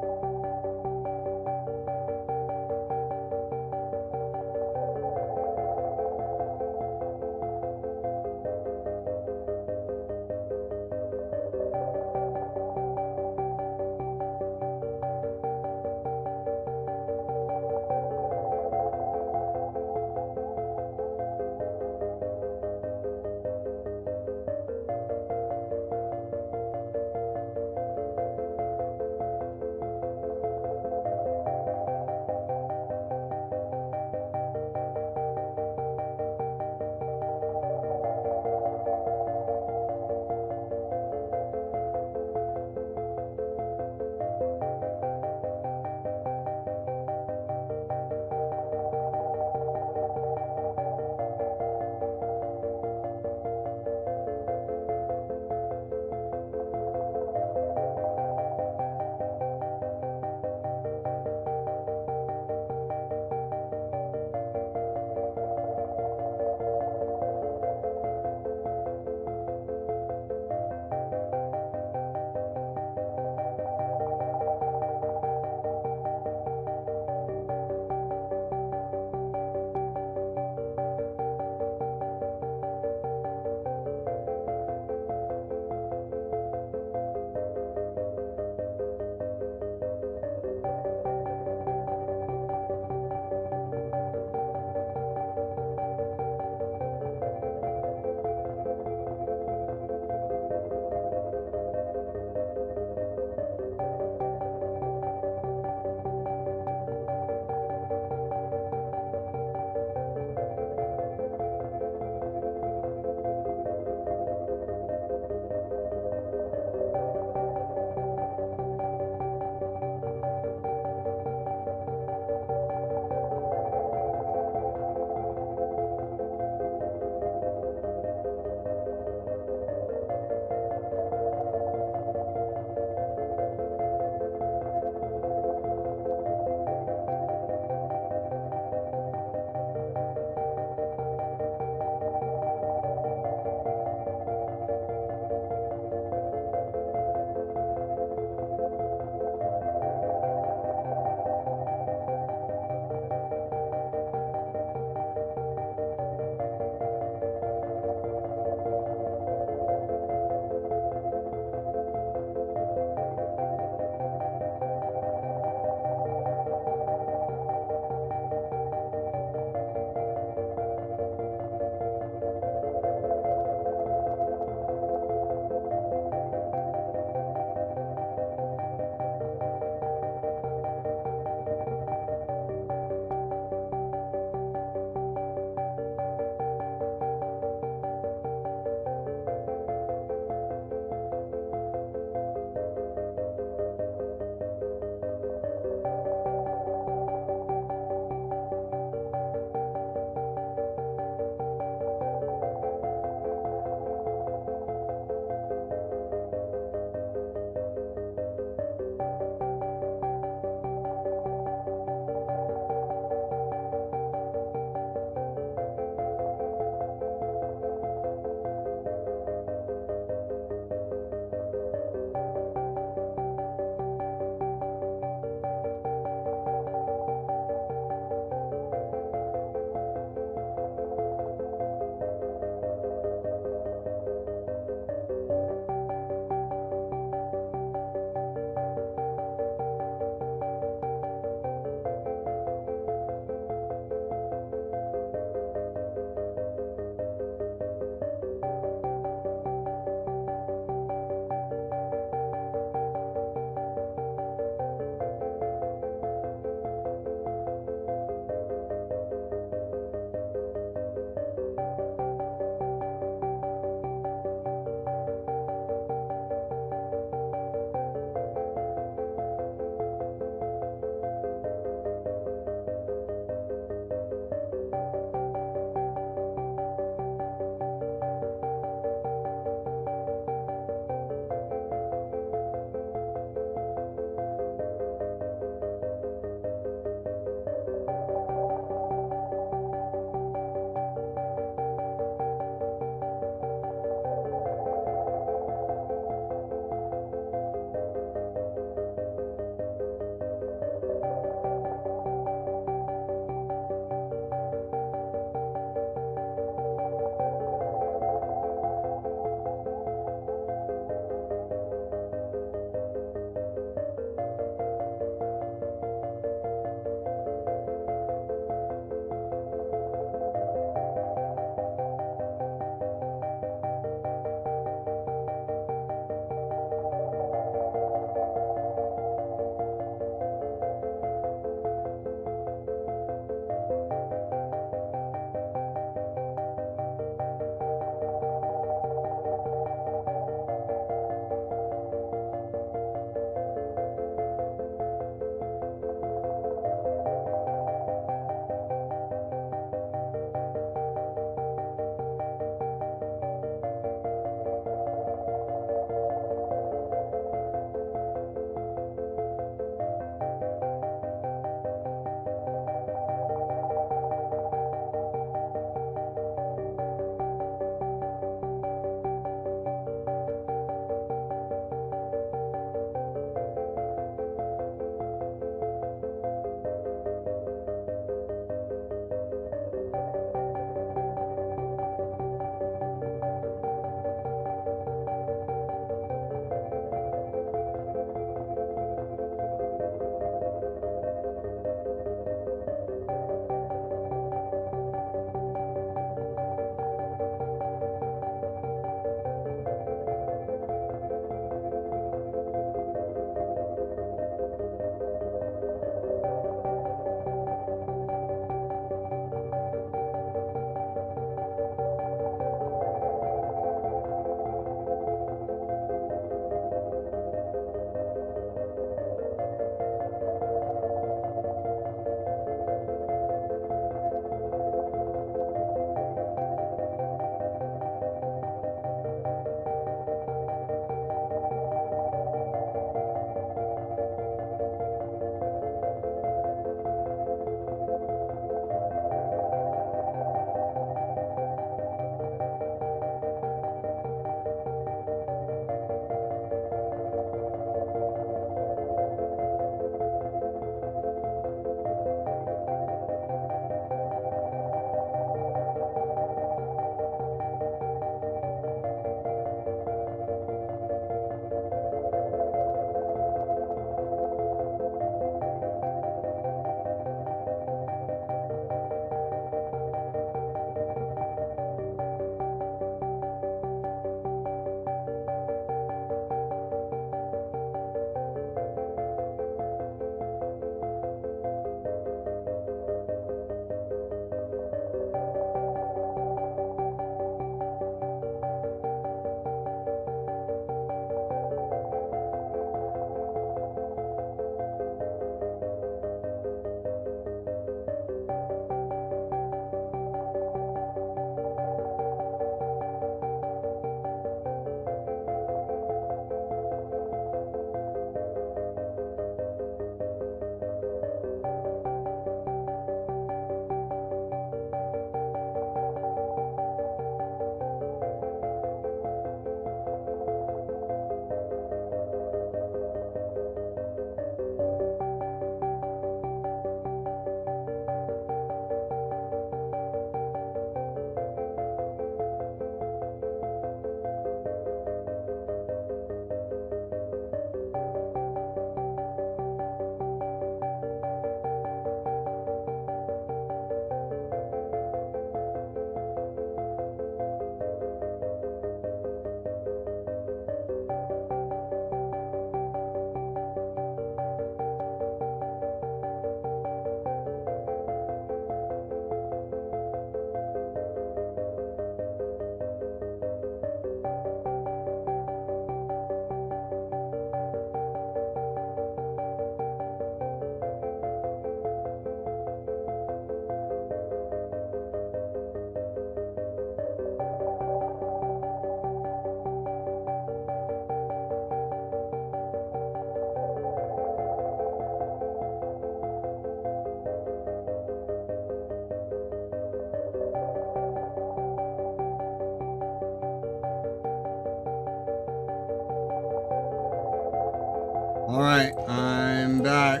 Alright, I'm back.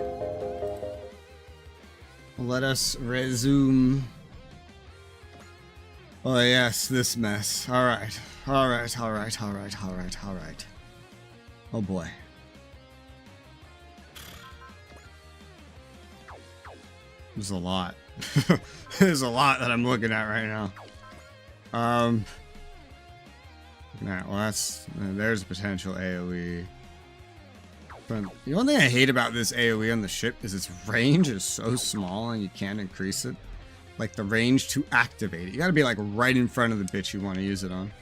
Let us resume. Oh yes, this mess. Alright. Alright. Oh boy. There's a lot. There's a lot that I'm looking at right now. Alright, well there's potential AoE. But the only thing I hate about this AoE on the ship is its range is so small and you can't increase it. Like the range to activate it. You gotta be like right in front of the bitch you want to use it on.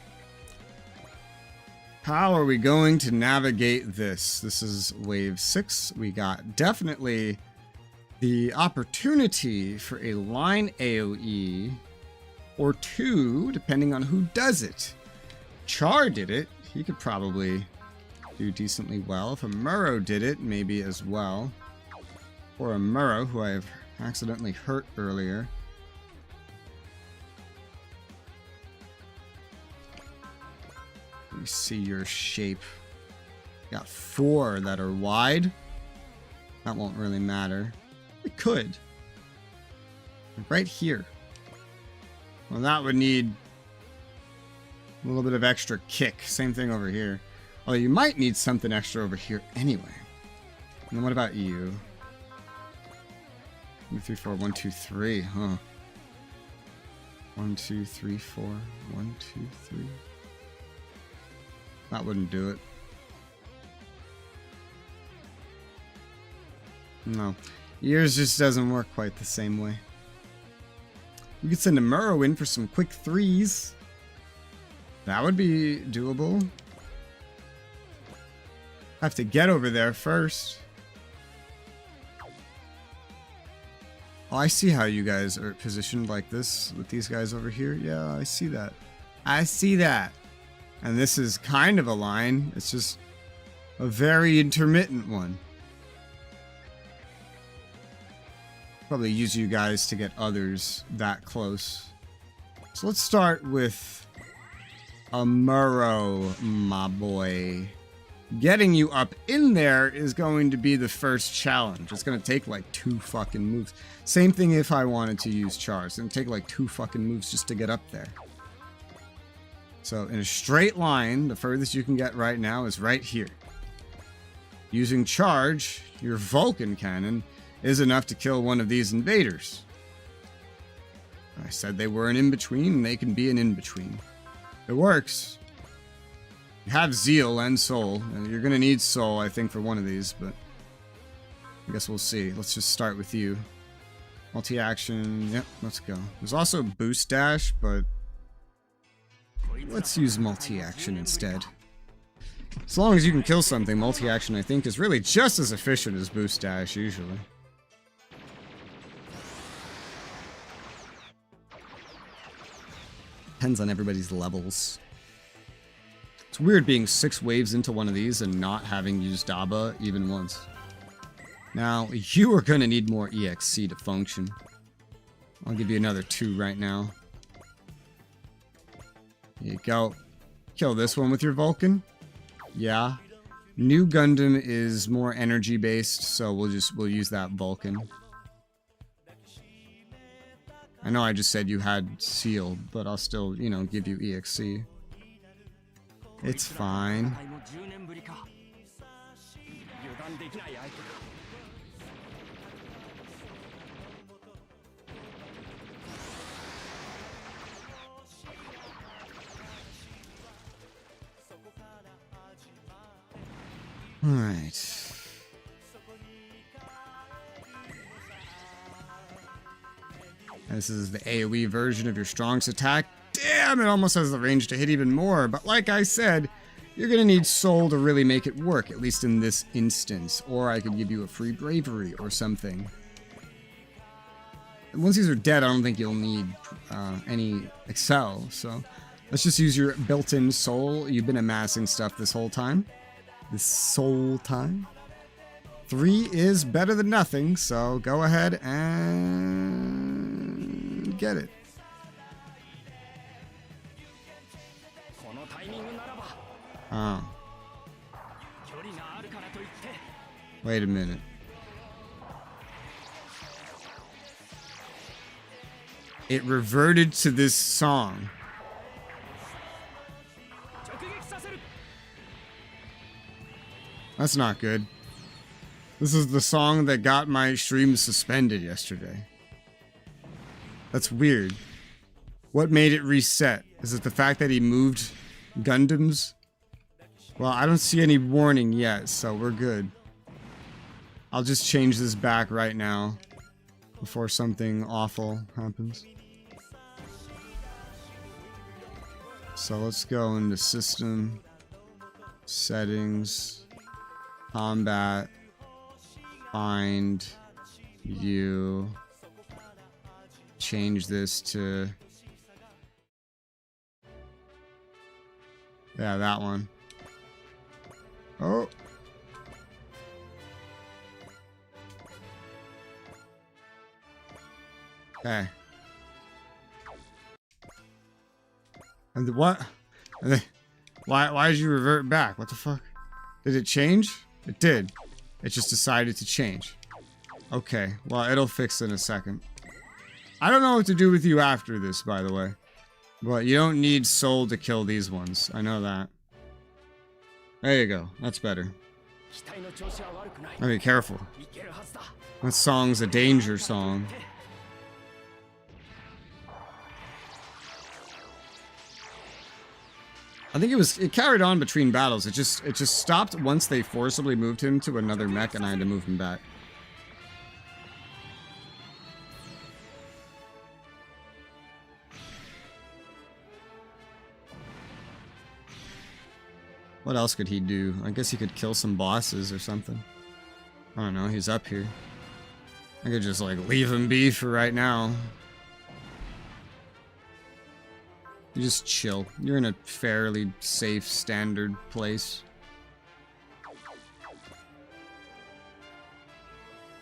How are we going to navigate this? This is wave 6. We got definitely the opportunity for a line AoE or 2, depending on who does it. Char did it. He could probably do decently well. If a Murrow did it, maybe as well. Or a Murrow, who I have accidentally hurt earlier. Let me see your shape. Got 4 that are wide. That won't really matter. It could. Right here. Well, that would need a little bit of extra kick. Same thing over here. Although you might need something extra over here anyway. And then what about you? 1, 2, 3, 4, 1, 2, 3, huh? 1, 2, 3, 4, 1, 2, 3. That wouldn't do it. No. Yours just doesn't work quite the same way. We could send a Murrow in for some quick 3s. That would be doable. I have to get over there first. Oh, I see how you guys are positioned like this with these guys over here. Yeah, I see that. I see that. And this is kind of a line. It's just a very intermittent one. Probably use you guys to get others that close. So let's start with a Murrow, my boy. Getting you up in there is going to be the first challenge. It's going to take like 2 fucking moves. Same thing if I wanted to use Char. It's going to take like 2 fucking moves just to get up there. So in a straight line, the furthest you can get right now is right here. Using Charge, your Vulcan cannon is enough to kill one of these invaders. I said they were an in-between, and they can be an in-between. It works. You have Zeal and Soul, and you're gonna need Soul, I think, for one of these, but I guess we'll see. Let's just start with you. Multi-action, yep, let's go. There's also Boost Dash, but let's use multi-action instead. As long as you can kill something, multi-action, I think, is really just as efficient as Boost Dash, usually. Depends on everybody's levels. It's weird being 6 waves into one of these and not having used Daba even once. Now, you are going to need more EXC to function. I'll give you another 2 right now. Here you go. Kill this one with your Vulcan. Yeah. New Gundam is more energy based, so we'll use that Vulcan. I know I just said you had Seal, but I'll still, you know, give you EXC. It's fine. Alright. This is the AoE version of your strongest attack. Damn, it almost has the range to hit even more. But like I said, you're going to need Soul to really make it work, at least in this instance. Or I could give you a free Bravery or something. And once these are dead, I don't think you'll need any Excel. So let's just use your built-in Soul. You've been amassing stuff this whole time. This whole time. 3 is better than nothing, so go ahead and get it. Oh. Wait a minute. It reverted to this song. That's not good. This is the song that got my stream suspended yesterday. That's weird. What made it reset? Is it the fact that he moved Gundams? Well, I don't see any warning yet, so we're good. I'll just change this back right now before something awful happens. So let's go into System, Settings, Combat, Find, View, change this to... yeah, that one. Oh! Okay. And what? Why did you revert back? What the fuck? Did it change? It did. It just decided to change. Okay, well, it'll fix in a second. I don't know what to do with you after this, by the way. But you don't need soul to kill these ones. I know that. There you go. That's better. I mean, careful. That song's a danger song. I think it carried on between battles. It just stopped once they forcibly moved him to another mech and I had to move him back. What else could he do? I guess he could kill some bosses or something. I don't know, he's up here. I could just like leave him be for right now. You just chill. You're in a fairly safe, standard place.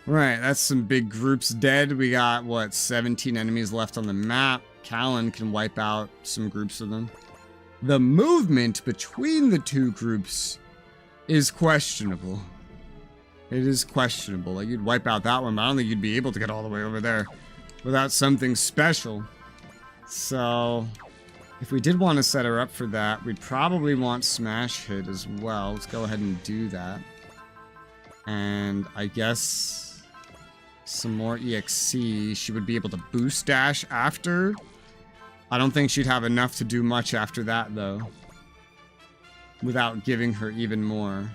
Right, that's some big groups dead. We got, what, 17 enemies left on the map. Callan can wipe out some groups of them. The movement between the two groups is questionable. It is questionable. Like, you'd wipe out that one, but I don't think you'd be able to get all the way over there without something special. So... if we did want to set her up for that, we'd probably want Smash Hit as well. Let's go ahead and do that. And I guess some more EXC. She would be able to boost dash after. I don't think she'd have enough to do much after that, though. Without giving her even more.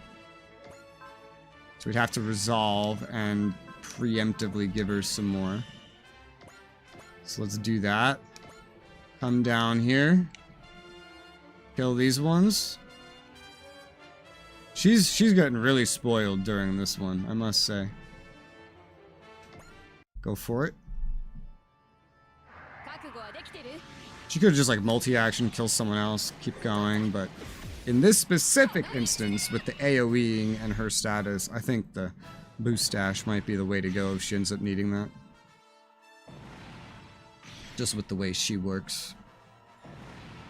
So we'd have to resolve and preemptively give her some more. So let's do that. Come down here. Kill these ones. She's getting really spoiled during this one, I must say. Go for it. She could have just like multi-action, kill someone else, keep going, but in this specific instance, with the AoEing and her status, I think the boost dash might be the way to go if she ends up needing that. Just with the way she works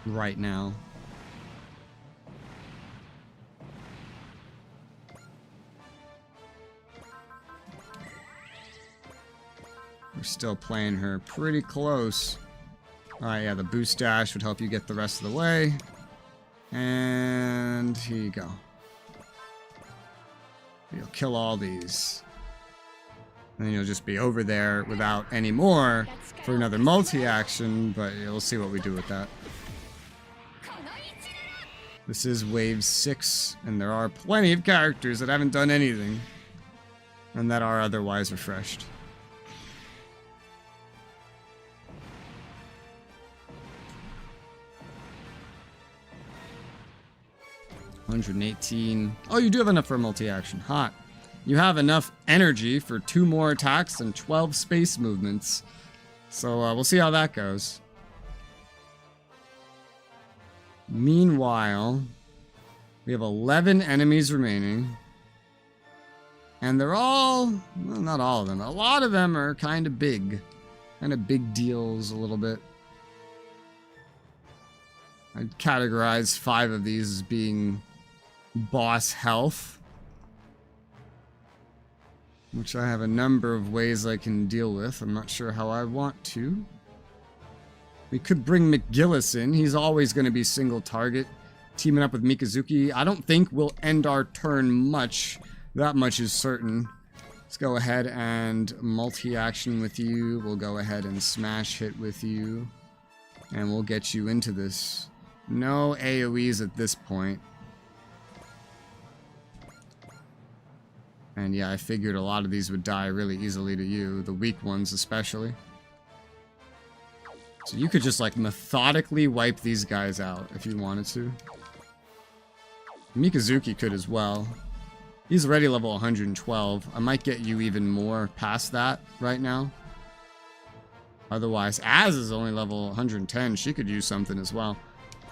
right now. We're still playing her pretty close. Alright, yeah, the boost dash would help you get the rest of the way. And here you go. You'll kill all these. And then you'll just be over there without any more for another multi-action, but we'll see what we do with that. This is wave 6, and there are plenty of characters that haven't done anything, and that are otherwise refreshed. $118. Oh, you do have enough for a multi-action. Hot. You have enough energy for 2 more attacks and 12 space movements. So we'll see how that goes. Meanwhile, we have 11 enemies remaining. And they're all, well, not all of them. A lot of them are kind of big. Kind of big deals a little bit. I'd categorize 5 of these as being boss health. which I have a number of ways I can deal with. I'm not sure how I want to. We could bring McGillis in. He's always going to be single target. Teaming up with Mikazuki. I don't think we'll end our turn much. That much is certain. Let's go ahead and multi-action with you. We'll go ahead and smash hit with you. And we'll get you into this. No AoEs at this point. And yeah, I figured a lot of these would die really easily to you. The weak ones especially. So you could just like methodically wipe these guys out if you wanted to. Mikazuki could as well. He's already level 112. I might get you even more past that right now. Otherwise, Az is only level 110. She could use something as well.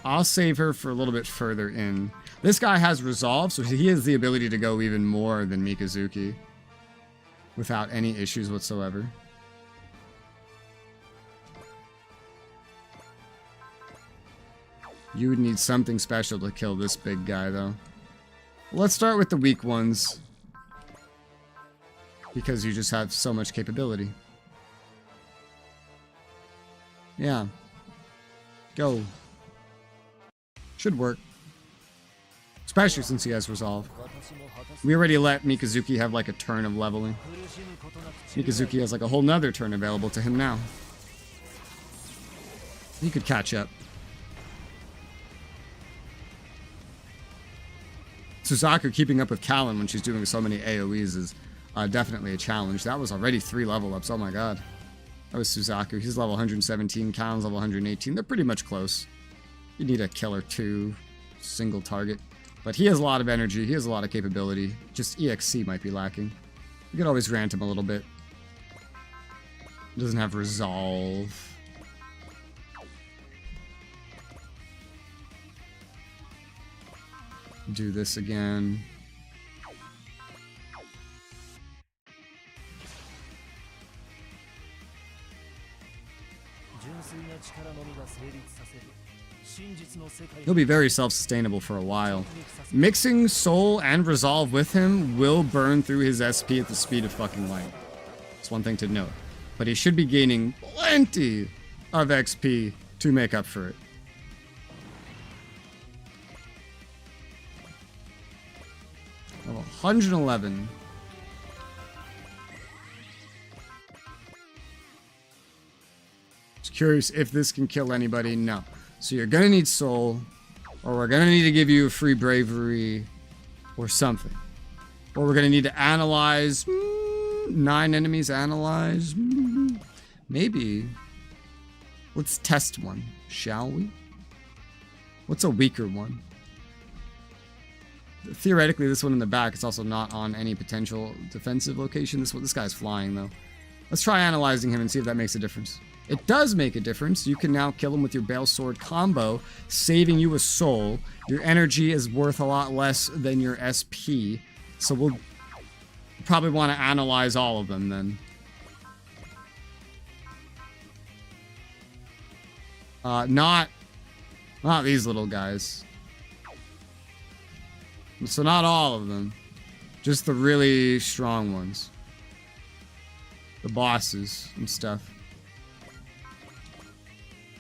I'll save her for a little bit further in. This guy has Resolve, so he has the ability to go even more than Mikazuki. Without any issues whatsoever. You would need something special to kill this big guy, though. Let's start with the weak ones. Because you just have so much capability. Yeah. Go. Should work. Especially since he has Resolve. We already let Mikazuki have like a turn of leveling. Mikazuki has like a whole nother turn available to him now. He could catch up. Suzaku keeping up with Kallen when she's doing so many AoEs is definitely a challenge. That was already 3 level ups. Oh my god. That was Suzaku. He's level 117. Kallen's level 118. They're pretty much close. You need a killer 2. Single target. But he has a lot of energy. He has a lot of capability. Just EXC might be lacking. You could always grant him a little bit. He doesn't have Resolve. Do this again. He'll be very self-sustainable for a while. Mixing Soul and Resolve with him will burn through his SP at the speed of fucking light. That's one thing to note. But he should be gaining plenty of XP to make up for it. Level 111. Just curious if this can kill anybody. No. So you're gonna need Soul, or we're gonna need to give you a free Bravery, or something. Or we're gonna need to analyze. 9 enemies analyze. Maybe. Let's test one, shall we? What's a weaker one? Theoretically, this one in the back is also not on any potential defensive location. This guy's flying, though. Let's try analyzing him and see if that makes a difference. It does make a difference. You can now kill him with your Bale Sword combo, saving you a soul. Your energy is worth a lot less than your SP, so we'll probably want to analyze all of them then. Not these little guys. So not all of them. Just the really strong ones. The bosses and stuff.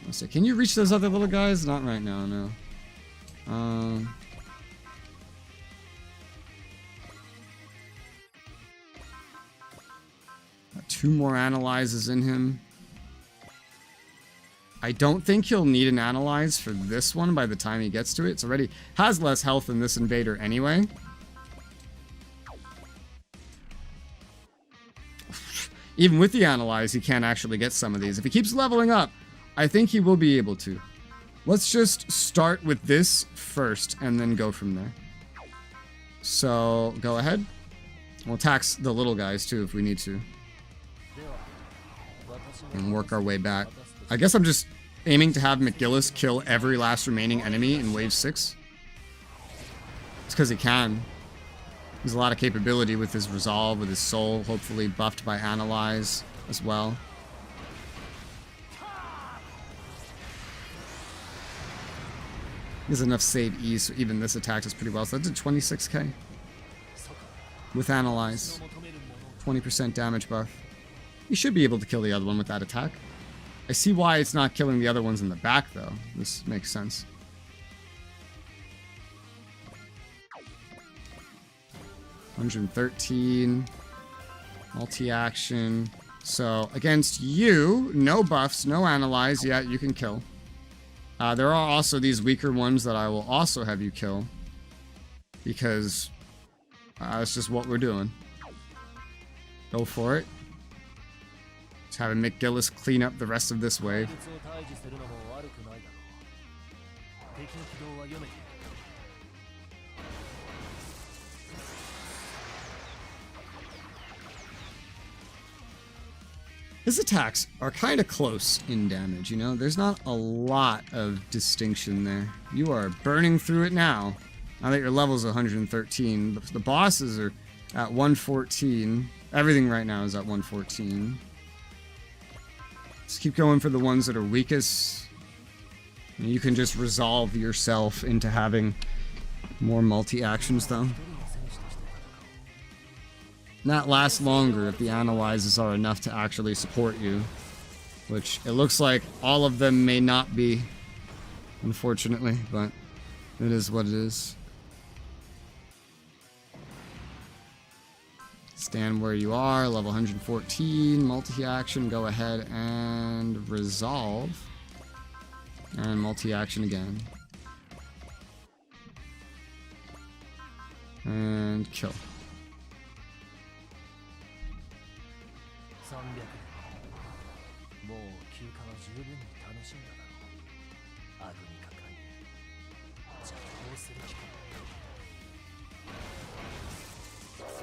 Let's see. Can you reach those other little guys? Not right now, no. Got 2 more analyzes in him. I don't think he'll need an analyze for this one by the time he gets to it. It's already has less health than this invader anyway. Even with the analyze, he can't actually get some of these. If he keeps leveling up, I think he will be able to. Let's just start with this first and then go from there. So, go ahead. We'll tax the little guys too if we need to. And work our way back. I guess I'm just aiming to have McGillis kill every last remaining enemy in Wave 6. It's because he can. There's a lot of capability with his Resolve, with his Soul, hopefully buffed by Analyze as well. He has enough save E, so even this attacks us pretty well. So that did 26k. With Analyze. 20% damage buff. You should be able to kill the other one with that attack. I see why it's not killing the other ones in the back, though. This makes sense. $113. Multi-action. So, against you, no buffs, no analyze yet. You can kill. There are also these weaker ones that I will also have you kill. Because that's just what we're doing. Go for it. Just having McGillis clean up the rest of this wave. His attacks are kind of close in damage, you know? There's not a lot of distinction there. You are burning through it now. Now that your level's 113. The bosses are at 114. Everything right now is at 114. Just keep going for the ones that are weakest. And you can just resolve yourself into having more multi-actions, though. That lasts longer if the analyzes are enough to actually support you. Which it looks like all of them may not be, unfortunately, but it is what it is. Stand where you are, level 114, multi-action, go ahead and resolve. And multi-action again. And kill.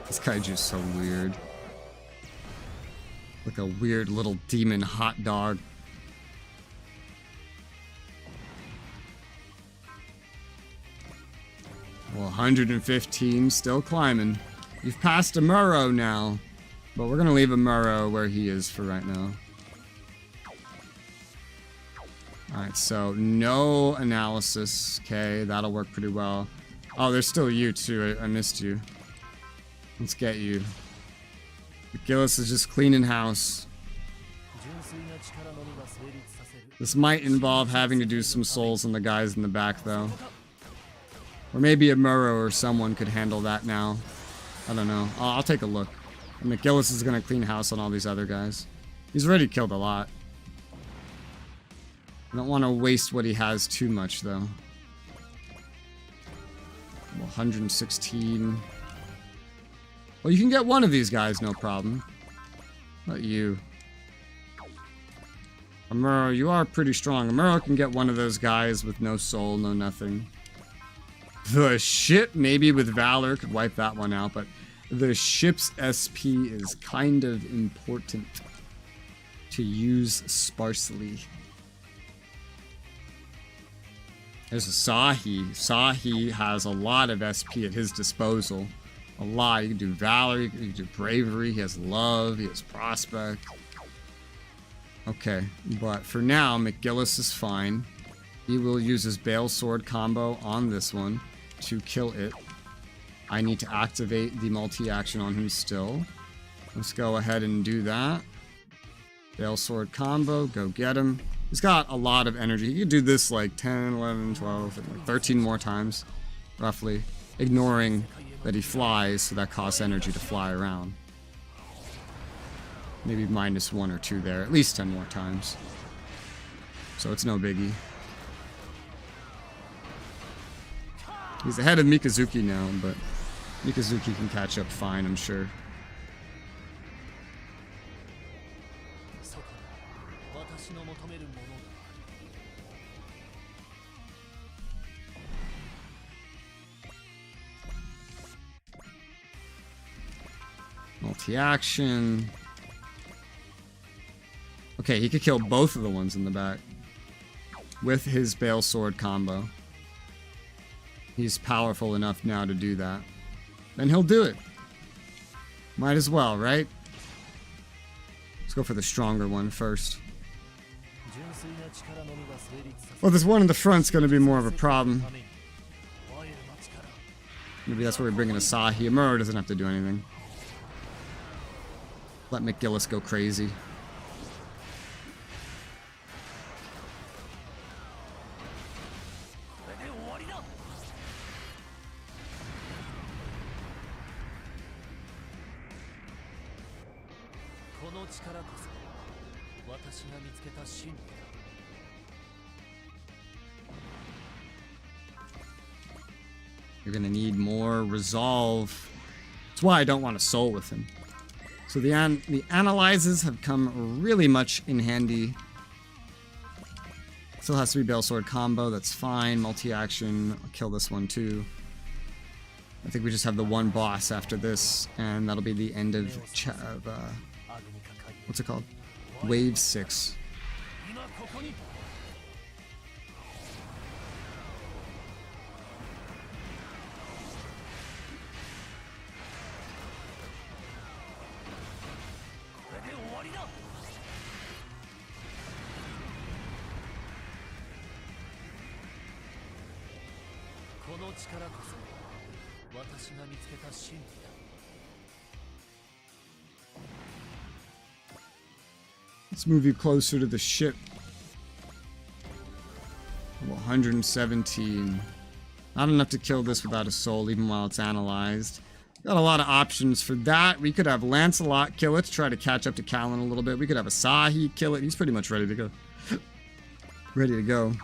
This kaiju's so weird. Like a weird little demon hot dog. Well, 115, still climbing. You've passed a Muro now. But we're gonna leave a Muro where he is for right now. Alright, so no analysis. Okay, that'll work pretty well. Oh, there's still you too. I missed you. Let's get you. Gillis is just cleaning house. This might involve having to do some souls on the guys in the back, though. Or maybe a Muro or someone could handle that now. I don't know. I'll take a look. McGillis is going to clean house on all these other guys. He's already killed a lot. I don't want to waste what he has too much, though. 116... Well, you can get one of these guys, no problem. But you. Amuro, you are pretty strong. Amuro can get one of those guys with no soul, no nothing. The ship, maybe with Valor, could wipe that one out, but the ship's SP is kind of important to use sparsely. There's a Sahi. Sahi has a lot of SP at his disposal. A lot. You can do Valor, you can do Bravery, he has Love, he has Prospect. Okay, but for now, McGillis is fine. He will use his Bale Sword combo on this one to kill it. I need to activate the multi-action on him still. Let's go ahead and do that. Bale Sword combo, go get him. He's got a lot of energy. He could do this like 10, 11, 12, like 13 more times, roughly. Ignoring that he flies, so that costs energy to fly around. Maybe -1 or 2 there, at least 10 more times. So it's no biggie. He's ahead of Mikazuki now, but Mikazuki can catch up fine, I'm sure. Multi-action. Okay, he could kill both of the ones in the back with his Bale Sword combo. He's powerful enough now to do that. Then he'll do it. Might as well, right? Let's go for the stronger one first. Well, this one in the front's going to be more of a problem. Maybe that's where we bring in Asahi. Amuro doesn't have to do anything. Let McGillis go crazy. You're gonna need more resolve. That's why I don't want to soul with him. So the analyzes have come really much in handy. Still has to be Bale Sword combo, that's fine. Multi-action, I'll kill this one too. I think we just have the one boss after this, and that'll be the end of what's it called? Wave 6. Let's move you closer to the ship. 117. Not enough to kill this without a soul, even while it's analyzed. Got a lot of options for that. We could have Lancelot kill it to try to catch up to Callan a little bit. We could have Asahi kill it. He's pretty much ready to go. Ready to go.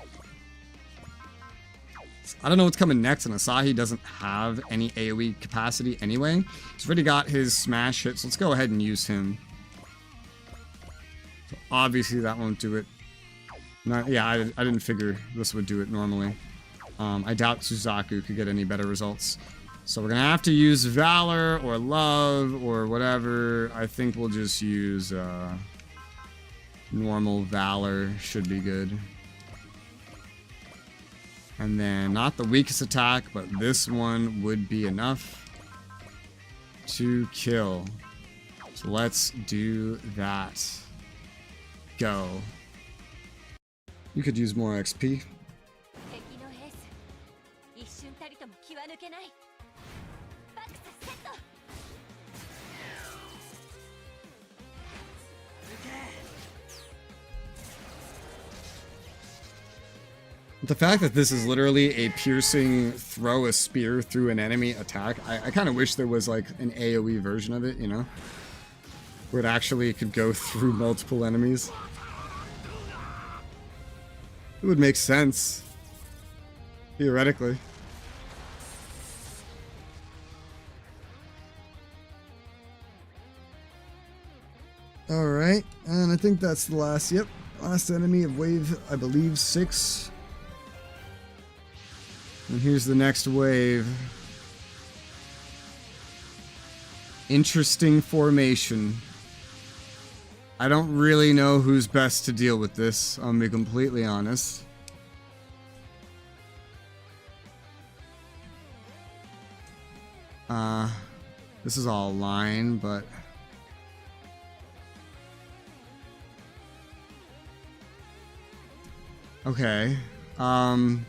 I don't know what's coming next, and Asahi doesn't have any AoE capacity anyway. He's already got his smash hit, so let's go ahead and use him. So obviously that won't do it. Yeah, I didn't figure this would do it normally. I doubt Suzaku could get any better results. So we're gonna have to use Valor or Love or whatever. I think we'll just use normal Valor, should be good. And then, not the weakest attack, but this one would be enough to kill. So let's do that. Go. You could use more XP. The fact that this is literally a piercing throw a spear through an enemy attack, I kind of wish there was like an AoE version of it, you know? Where it actually could go through multiple enemies. It would make sense. Theoretically. Alright, and I think that's the last, yep, last enemy of wave, I believe, 6. And here's the next wave. Interesting formation. I don't really know who's best to deal with this, I'll be completely honest. This is all line, but... Okay, damn.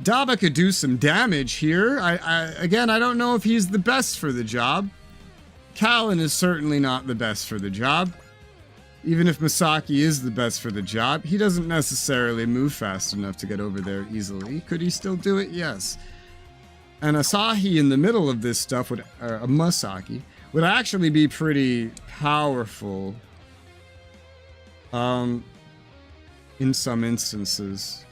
Daba could do some damage here. Again, I don't know if he's the best for the job. Callan is certainly not the best for the job. Even if Masaki is the best for the job, he doesn't necessarily move fast enough to get over there easily. Could he still do it? Yes. And Asahi in the middle of this stuff would, Masaki, would actually be pretty powerful. In some instances.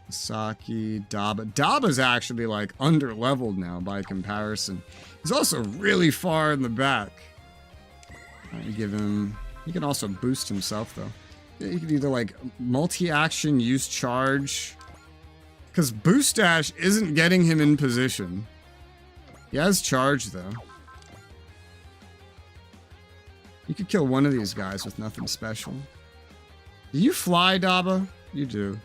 Masaki, Daba. Daba's actually like under-leveled now by comparison. He's also really far in the back. Give him... He can also boost himself though. He could either like multi-action, use charge. Because boost dash isn't getting him in position. He has charge though. You could kill one of these guys with nothing special. Do you fly, Daba? You do.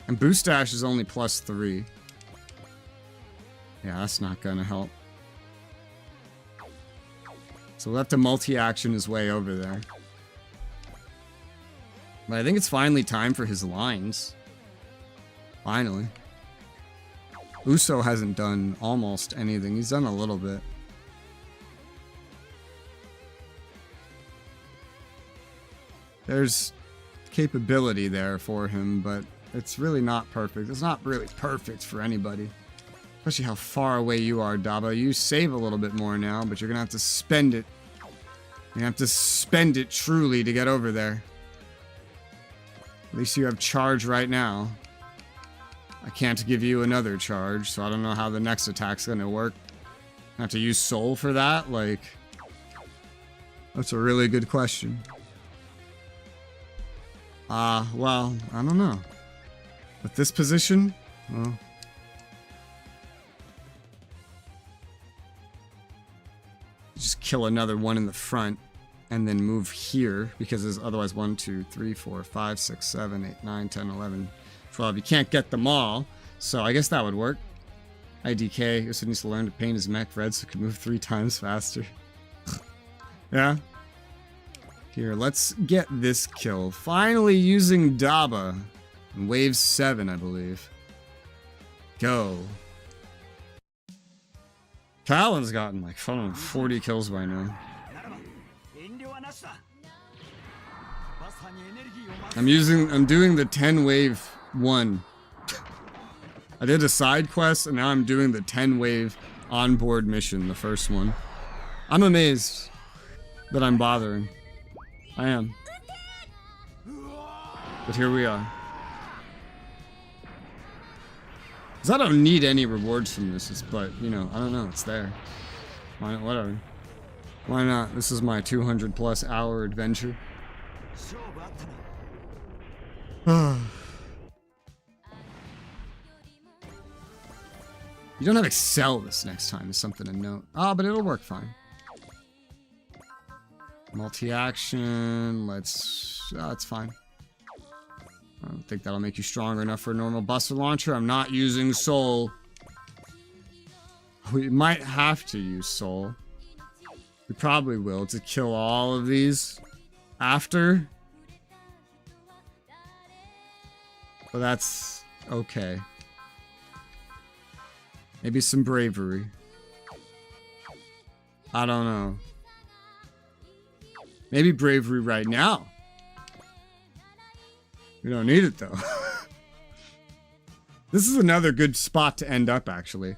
And boost dash is only +3. Yeah, that's not gonna help. So we'll have to multi-action his way over there. But I think it's finally time for his lines. Finally. Uso hasn't done almost anything. He's done a little bit. There's capability there for him, but it's really not perfect. It's not really perfect for anybody. Especially how far away you are, Daba. You save a little bit more now, but you're gonna have to spend it. You're gonna have to spend it truly to get over there. At least you have charge right now. I can't give you another charge, so I don't know how the next attack's gonna work. I have to use soul for that? Like, that's a really good question. Well, I don't know. With this position, well, just kill another one in the front and then move here, because there's otherwise 1, 2, 3, 4, 5, 6, 7, 8, 9, 10, 11, 12. You can't get them all, so I guess that would work. IDK, Uso needs to learn to paint his mech red so it can move 3 times faster. Yeah. Here, let's get this kill. Finally using Daba. In wave 7, I believe. Go. Talon's gotten like 40 kills by now. I'm doing the 10 wave 1. I did a side quest and now I'm doing the 10 wave onboard mission, the first one. I'm amazed that I'm bothering. I am. But here we are. Because I don't need any rewards from this, but, you know, I don't know, it's there. Why not? Whatever. Why not? This is my 200+ hour adventure. You don't have Excel this next time, is something to note. Ah, but it'll work fine. Multi-action, let's... it's fine. I don't think that'll make you stronger enough for a normal Buster Launcher. I'm not using Soul. We might have to use Soul. We probably will to kill all of these after. But that's okay. Maybe some bravery. I don't know. Maybe bravery right now. We don't need it though. This is another good spot to end up actually.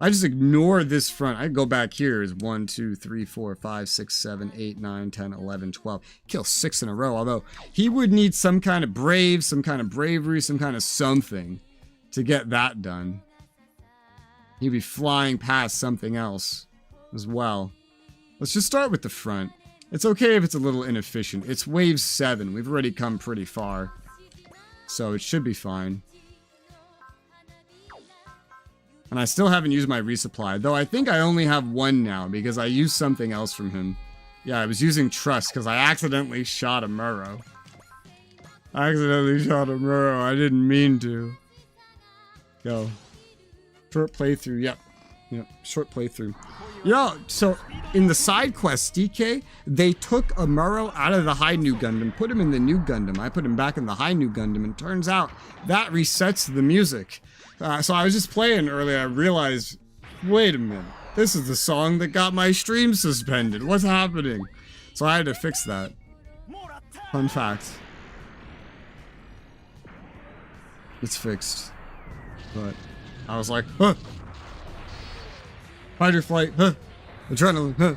I just ignore this front. I go back here is 1, 2, 3, 4, 5, 6, 7, 8, 9, 10, 11, 12. Kill 6 in a row. Although he would need some kind of brave, some kind of bravery, some kind of something to get that done. He'd be flying past something else as well. Let's just start with the front. It's okay if it's a little inefficient. It's wave 7. We've already come pretty far. So it should be fine. And I still haven't used my resupply. Though I think I only have 1 now because I used something else from him. Yeah, I was using Trust because I accidentally shot a Muro. I didn't mean to. Go. Short playthrough. Yep. Yep. Short playthrough. Yo, so in the side quest, DK, they took a Muro out of the high new Gundam, put him in the new Gundam. I put him back in the high new Gundam, and turns out that resets the music. So I was just playing earlier, I realized, wait a minute, this is the song that got my stream suspended. What's happening? So I had to fix that. Fun fact. It's fixed. But I was like, huh. Fight or flight, huh? Adrenaline, huh?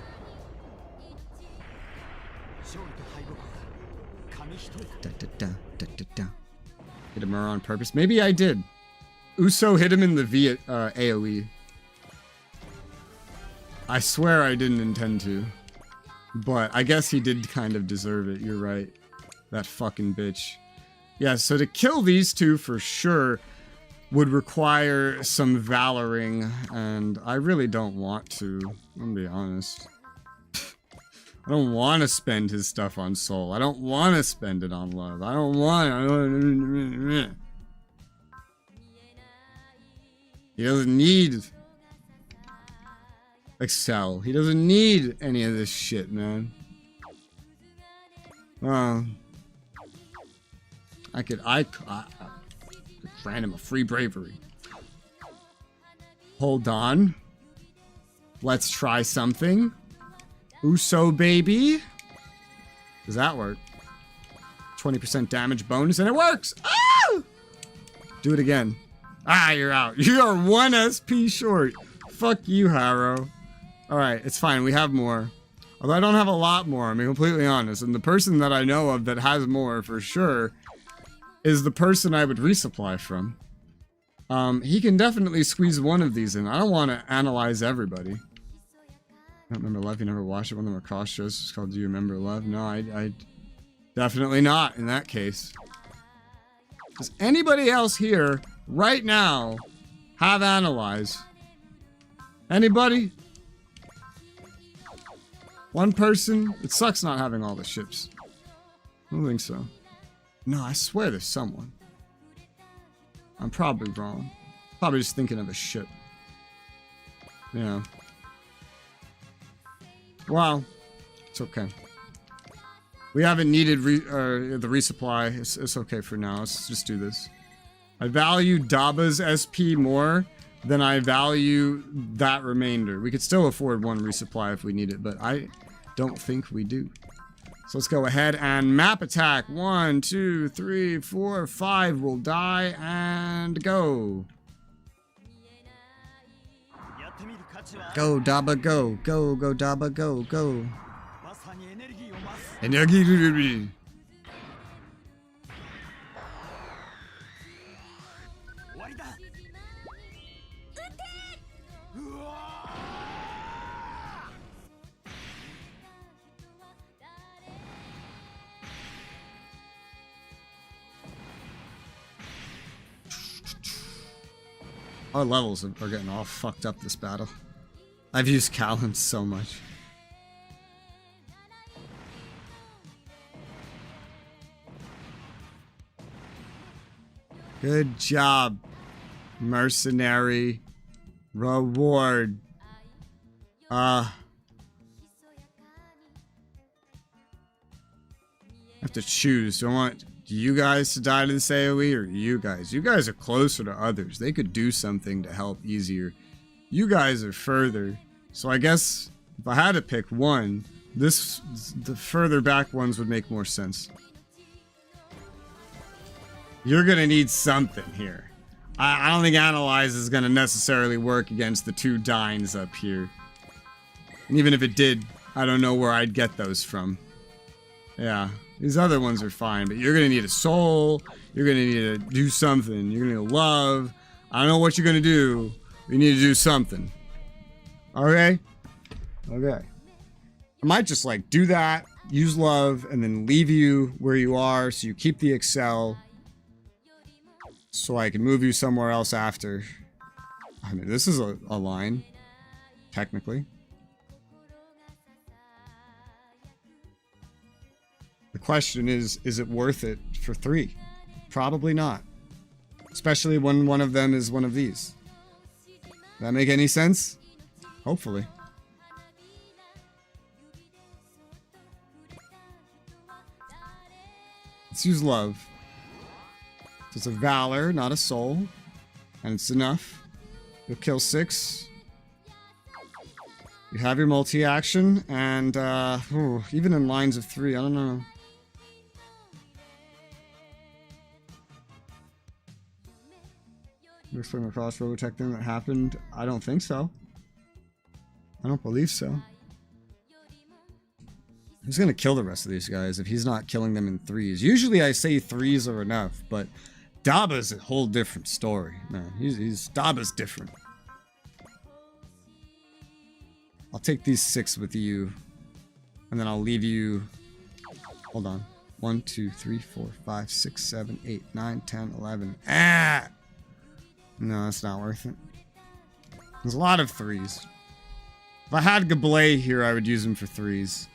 Da, da, da, da, da, da. Hit him on purpose. Maybe I did. Uso hit him in the AoE. I swear I didn't intend to. But I guess he did kind of deserve it. You're right. That fucking bitch. Yeah, so to kill these two for sure would require some valoring, and I really don't want to, I'm gonna be honest. I don't want to spend his stuff on soul. I don't want to spend it on love. I don't want... He doesn't need Excel. He doesn't need any of this shit, man. I could grant him a free bravery. Hold on. Let's try something. Uso baby. Does that work? 20% damage bonus, and it works! Ah! Do it again. Ah, you're out. You are 1 SP short. Fuck you, Harrow. Alright, it's fine. We have more. Although I don't have a lot more, I'm being completely honest. And the person that I know of that has more, for sure, is the person I would resupply from. He can definitely squeeze one of these in. I don't want to analyze everybody. I don't remember Love. You never watched it. One of them cross shows. It's called Do You Remember Love? No, I definitely not in that case. Does anybody else here, right now, have analyze? Anybody? One person? It sucks not having all the ships. I don't think so. No, I swear there's someone. I'm probably wrong. Probably just thinking of a ship. Yeah. Well, it's okay. We haven't needed the resupply. It's okay for now. Let's just do this. I value Daba's SP more than I value that remainder. We could still afford one resupply if we need it, but I don't think we do. So let's go ahead and map attack. 1, 2, 3, 4, 5 will die and go. Go, Daba, go. Go, go, Daba, go, go. Energy. Our levels are getting all fucked up this battle. I've used Callan so much. Good job, mercenary. Reward. I have to choose. Do I want you guys to die to this AoE or you guys? You guys are closer to others. They could do something to help easier. You guys are further. So I guess if I had to pick one, the further back ones would make more sense. You're gonna need something here. I don't think Analyze is gonna necessarily work against the 2 Dines up here. And even if it did, I don't know where I'd get those from. Yeah, these other ones are fine, but you're gonna need a soul. You're gonna need to do something. You're gonna need love. I don't know what you're gonna do. You need to do something. Okay? Okay. I might just like do that, use love, and then leave you where you are so you keep the Excel. So I can move you somewhere else after. I mean, this is a line, technically. The question is it worth it for 3? Probably not. Especially when one of them is one of these. Does that make any sense? Hopefully. Let's use love. So it's a valor, not a soul. And it's enough. You'll kill 6. You have your multi-action, and even in lines of 3, I don't know. You explain the cross Robotech thing that happened? I don't think so. I don't believe so. Who's gonna kill the rest of these guys if he's not killing them in 3s? Usually I say 3s are enough, but Daba's a whole different story, man. Daba's different. I'll take these 6 with you, and then I'll leave you. Hold on. 1, 2, 3, 4, 5, 6, 7, 8, 9, 10, 11. Ah! No, that's not worth it. There's a lot of 3s. If I had Gablé here, I would use him for 3s.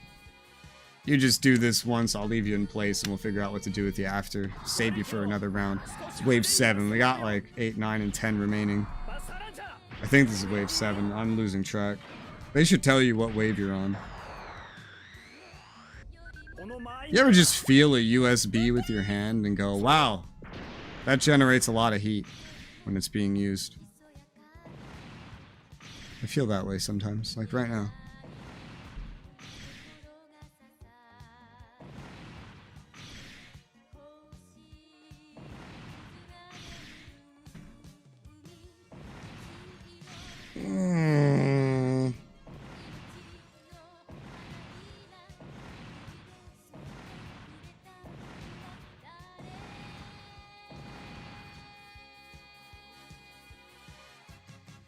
You just do this once, I'll leave you in place, and we'll figure out what to do with you after. Save you for another round. It's wave 7. We got like 8, 9, and 10 remaining. I think this is wave 7. I'm losing track. They should tell you what wave you're on. You ever just feel a USB with your hand and go, wow, that generates a lot of heat when it's being used? I feel that way sometimes, like right now.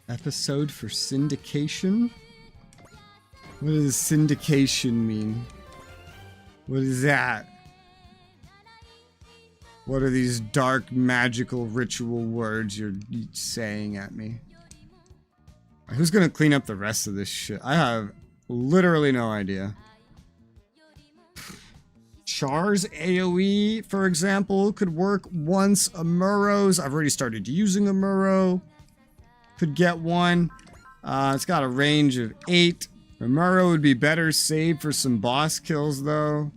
Episode for syndication? What does syndication mean? What is that? What are these dark magical ritual words you're saying at me? Who's gonna clean up the rest of this shit? I have literally no idea. Char's AoE, for example, could work once. Amuro's, I've already started using Amuro. Could get one. It's got a range of 8. Amuro would be better saved for some boss kills, though.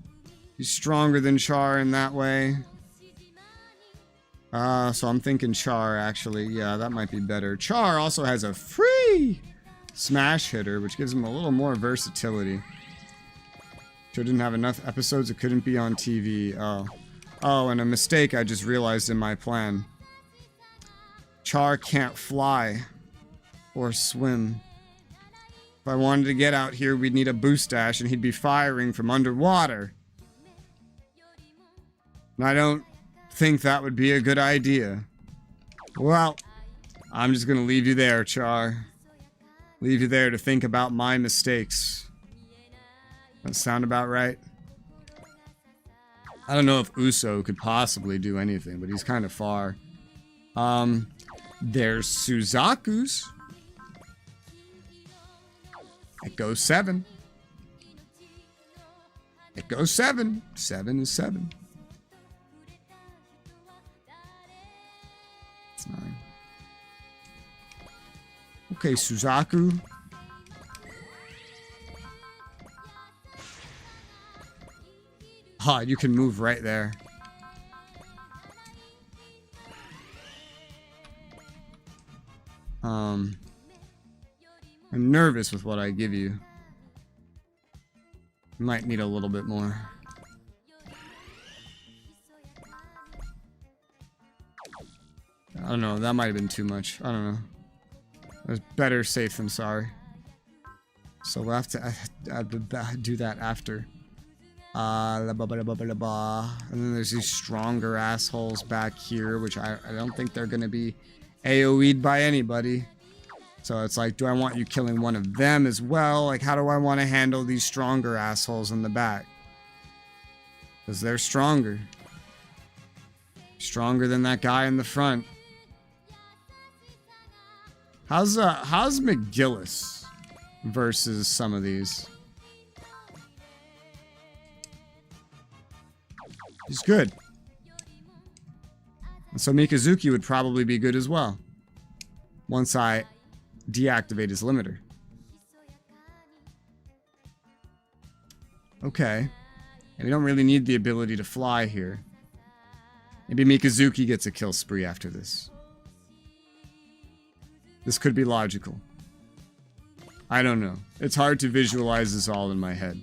He's stronger than Char in that way. So I'm thinking Char, actually. Yeah, that might be better. Char also has a free smash hitter, which gives him a little more versatility. Joe didn't have enough episodes, it couldn't be on TV. Oh. Oh, and a mistake I just realized in my plan. Char can't fly or swim. If I wanted to get out here, we'd need a boost dash, and he'd be firing from underwater. And I don't think that would be a good idea. Well, I'm just gonna leave you there, Char. Leave you there to think about my mistakes. That sound about right? I don't know if Uso could possibly do anything, but he's kind of far. There's Suzaku's. It goes 7. It goes 7. 7 is 7. It's 9. Okay, Suzaku. You can move right there. I'm nervous with what I give you. Might need a little bit more. I don't know, that might have been too much. I don't know. It was better safe than sorry. So we'll have to do that after. And then there's these stronger assholes back here, which I don't think they're gonna be AoE'd by anybody. So it's like, do I want you killing one of them as well? Like, how do I want to handle these stronger assholes in the back? Because they're stronger. Stronger than that guy in the front. How's McGillis versus some of these? He's good. And so Mikazuki would probably be good as well. Once I deactivate his limiter. Okay. And we don't really need the ability to fly here. Maybe Mikazuki gets a kill spree after this. This could be logical. I don't know. It's hard to visualize this all in my head.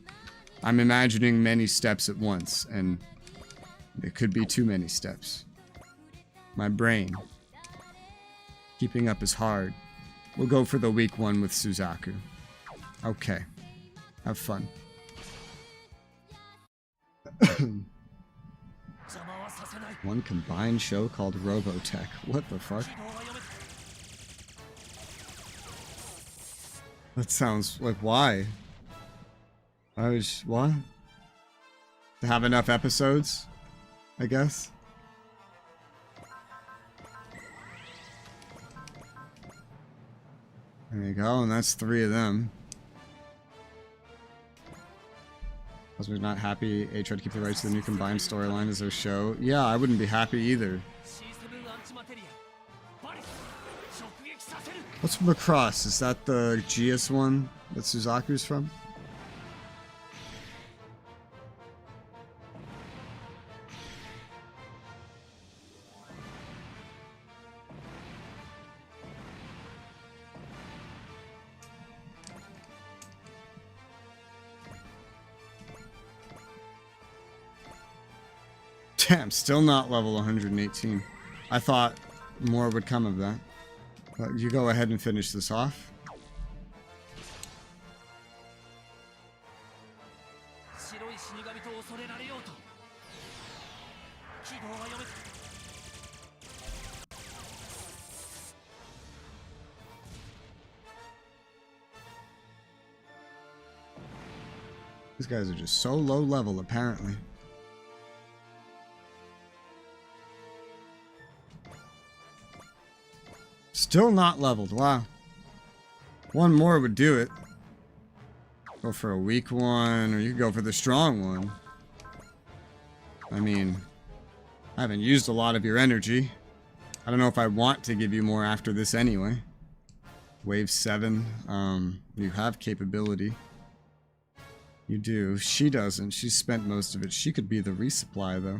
I'm imagining many steps at once, and it could be too many steps. My brain. Keeping up is hard. We'll go for the weak one with Suzaku. Okay. Have fun. One combined show called Robotech. What the fuck? That sounds like, why? What? To have enough episodes, I guess? There you go, and that's 3 of them. Because we're not happy A tried to keep the rights to the new combined storyline as their show. Yeah, I wouldn't be happy either. What's from across? Is that the GS one that Suzaku's from? Damn, still not level 118. I thought more would come of that. But you go ahead and finish this off. These guys are just so low level, apparently. Still not leveled. Wow. One more would do it. Go for a weak one, or you could go for the strong one. I mean, I haven't used a lot of your energy. I don't know if I want to give you more after this anyway. Wave 7. You have capability. You do. She doesn't. She's spent most of it. She could be the resupply, though.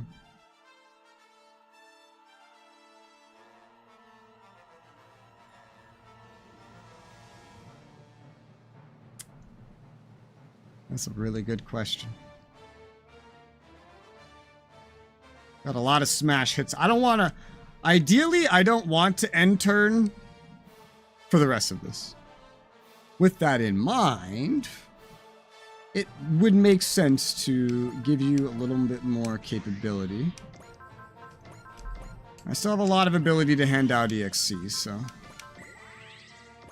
That's a really good question. Got a lot of smash hits. I don't want to... Ideally, I don't want to end turn for the rest of this. With that in mind, it would make sense to give you a little bit more capability. I still have a lot of ability to hand out EXC, so...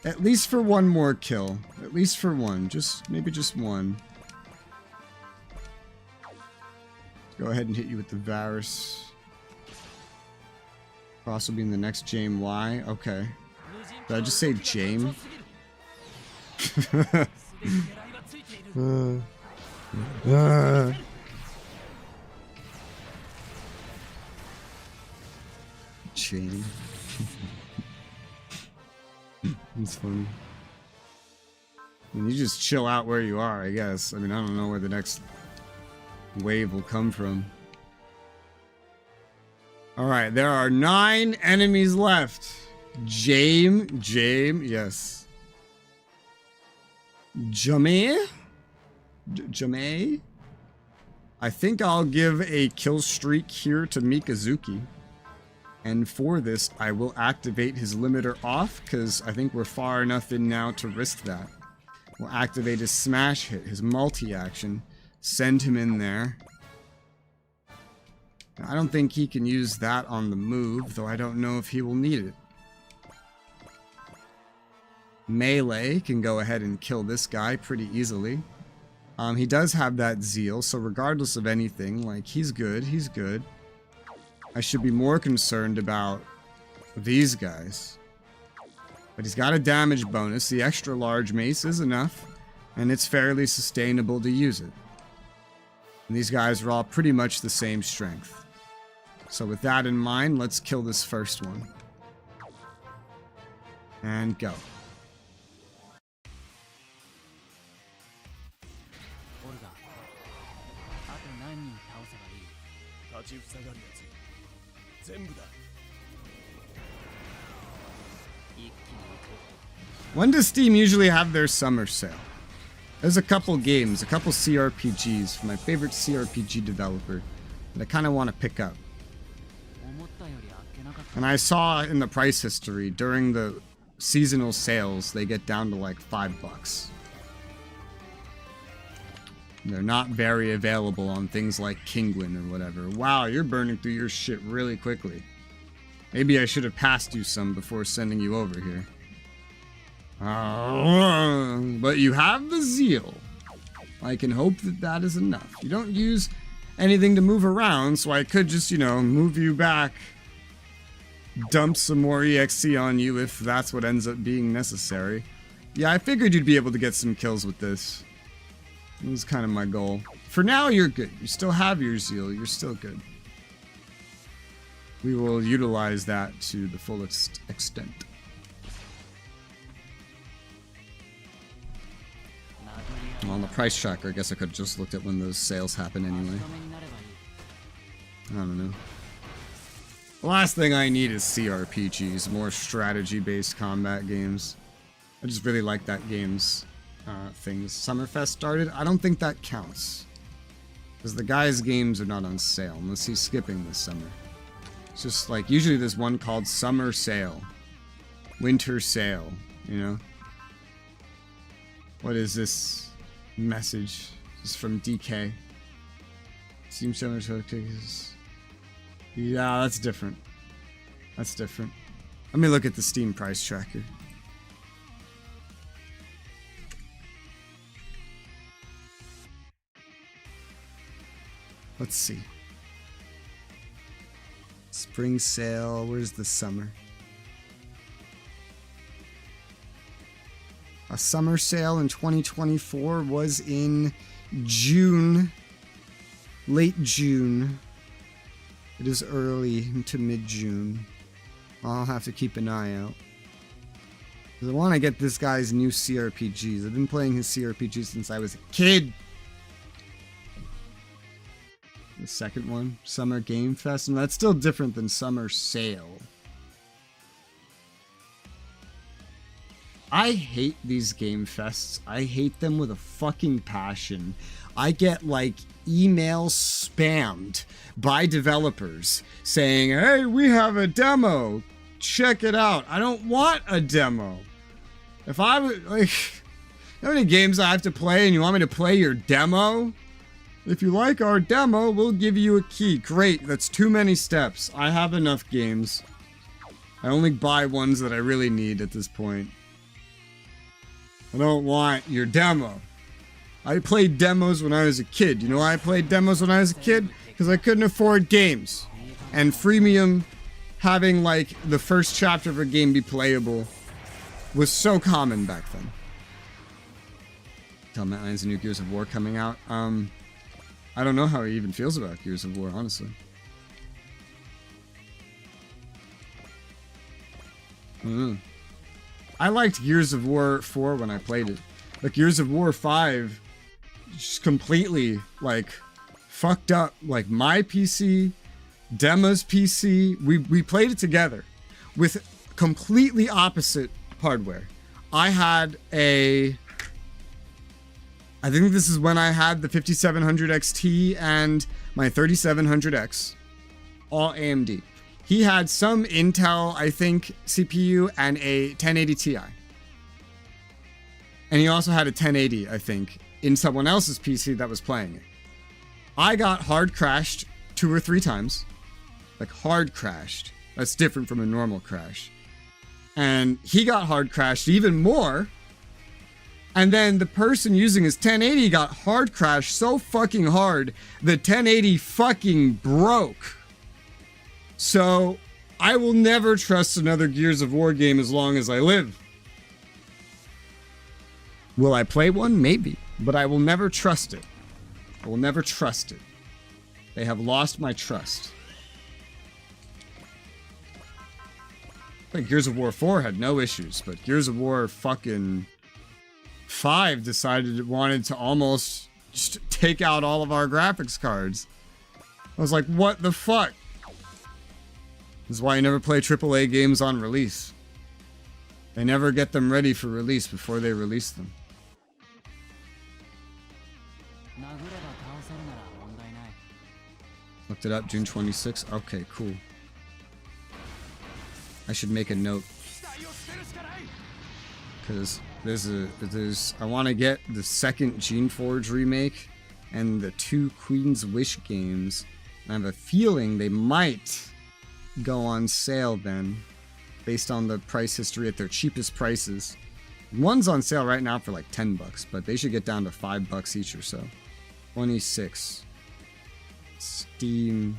At least for one more kill. At least for one. Maybe just one. Go ahead and hit you with the Varus. Possibly in the next Jame Y. Okay. Did I just say Jame? Jame. It's funny. I mean, you just chill out where you are, I guess. I mean, I don't know where the next wave will come from. Alright, there are 9 enemies left. Jame, yes. Jame? Jame? I think I'll give a kill streak here to Mikazuki. And for this, I will activate his limiter off, because I think we're far enough in now to risk that. We'll activate his smash hit, his multi-action. Send him in there. Now, I don't think he can use that on the move, though I don't know if he will need it. Melee can go ahead and kill this guy pretty easily. He does have that zeal, so regardless of anything, like, he's good, he's good. I should be more concerned about these guys. But he's got a damage bonus. The extra large mace is enough, and it's fairly sustainable to use it. And these guys are all pretty much the same strength. So with that in mind, let's kill this first one. And go. When does Steam usually have their summer sale? There's a couple games, a couple CRPGs from my favorite CRPG developer that I kind of want to pick up. And I saw in the price history, during the seasonal sales, they get down to like $5. They're not very available on things like Kingwin or whatever. Wow, you're burning through your shit really quickly. Maybe I should have passed you some before sending you over here. But you have the zeal. I can hope that that is enough. You don't use anything to move around, so I could just, you know, move you back. Dump some more EXC on you if that's what ends up being necessary. Yeah, I figured you'd be able to get some kills with this. It was kind of my goal. For now, you're good. You still have your zeal. You're still good. We will utilize that to the fullest extent. On the price tracker, I guess I could have just looked at when those sales happen anyway. I don't know. The last thing I need is CRPGs, more strategy-based combat games. I just really like that game's things. Summerfest started? I don't think that counts. Because the guy's games are not on sale, unless he's skipping this summer. It's just like, usually there's one called Summer Sale. Winter Sale, you know? What is this message? This is from DK. Steam Summer Showcase. Yeah, that's different. That's different. Let me look at the Steam price tracker. Let's see. Spring sale. Where's the summer? A summer sale in 2024 was in June. Late June. It is early to mid-June. I'll have to keep an eye out. Because I want to get this guy's new CRPGs. I've been playing his CRPGs since I was a kid. The second one, Summer Game Fest, and that's still different than Summer Sale. I hate these game fests. I hate them with a fucking passion. I get like emails spammed by developers saying, hey, we have a demo. Check it out. I don't want a demo. If I would, like, how many games I have to play and you want me to play your demo? If you like our demo, we'll give you a key. Great, that's too many steps. I have enough games. I only buy ones that I really need at this point. I don't want your demo. I played demos when I was a kid. You know why I played demos when I was a kid? Because I couldn't afford games. And freemium, having like the first chapter of a game be playable, was so common back then. Tell Matt Lyon's a new Gears of War coming out. I don't know how he even feels about Gears of War, honestly. I liked Gears of War 4 when I played it. But Gears of War 5 just completely, like, fucked up, like, my PC, Dema's PC. We played it together with completely opposite hardware. I had a... I think this is when I had the 5700 XT and my 3700X, all AMD. He had some Intel, I think, CPU and a 1080 Ti. And he also had a 1080, I think, in someone else's PC that was playing it. I got hard crashed 2 or 3 times. Like hard crashed. That's different from a normal crash. And he got hard crashed even more. And then the person using his 1080 got hard crashed so fucking hard, the 1080 fucking broke. So, I will never trust another Gears of War game as long as I live. Will I play one? Maybe. But I will never trust it. I will never trust it. They have lost my trust. Like Gears of War 4 had no issues, but Gears of War fucking 5 decided it wanted to almost just take out all of our graphics cards. I was like, what the fuck? This is why you never play AAA games on release. They never get them ready for release before they release them. Looked it up, June 26th. Okay, cool. I should make a note. Because I want to get the second Geneforge remake and the 2 Queen's Wish games. And I have a feeling they might go on sale then, based on the price history at their cheapest prices. One's on sale right now for like $10, but they should get down to $5 each or so. 26. Steam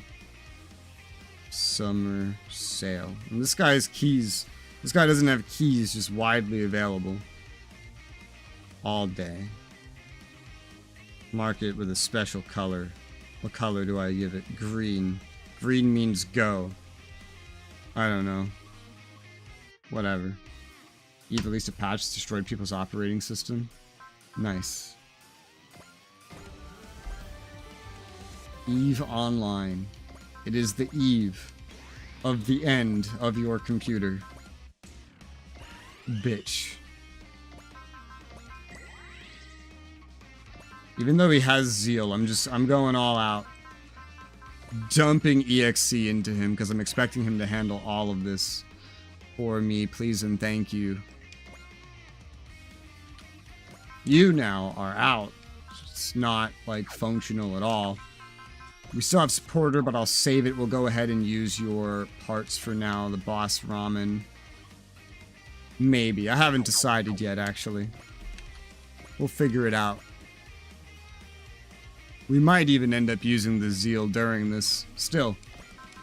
Summer Sale. And this guy's keys. This guy doesn't have keys, just widely available. All day. Mark it with a special color. What color do I give it? Green. Green means go. I don't know. Whatever. Eve released a patch that destroyed people's operating system. Nice. Eve Online. It is the eve of the end of your computer. Bitch. Even though he has Zeal, I'm going all out. Dumping EXC into him because I'm expecting him to handle all of this for me. Please and thank you. You now are out. It's not, like, functional at all. We still have supporter, but I'll save it. We'll go ahead and use your parts for now. The boss ramen. Maybe. I haven't decided yet, actually. We'll figure it out. We might even end up using the Zeal during this still.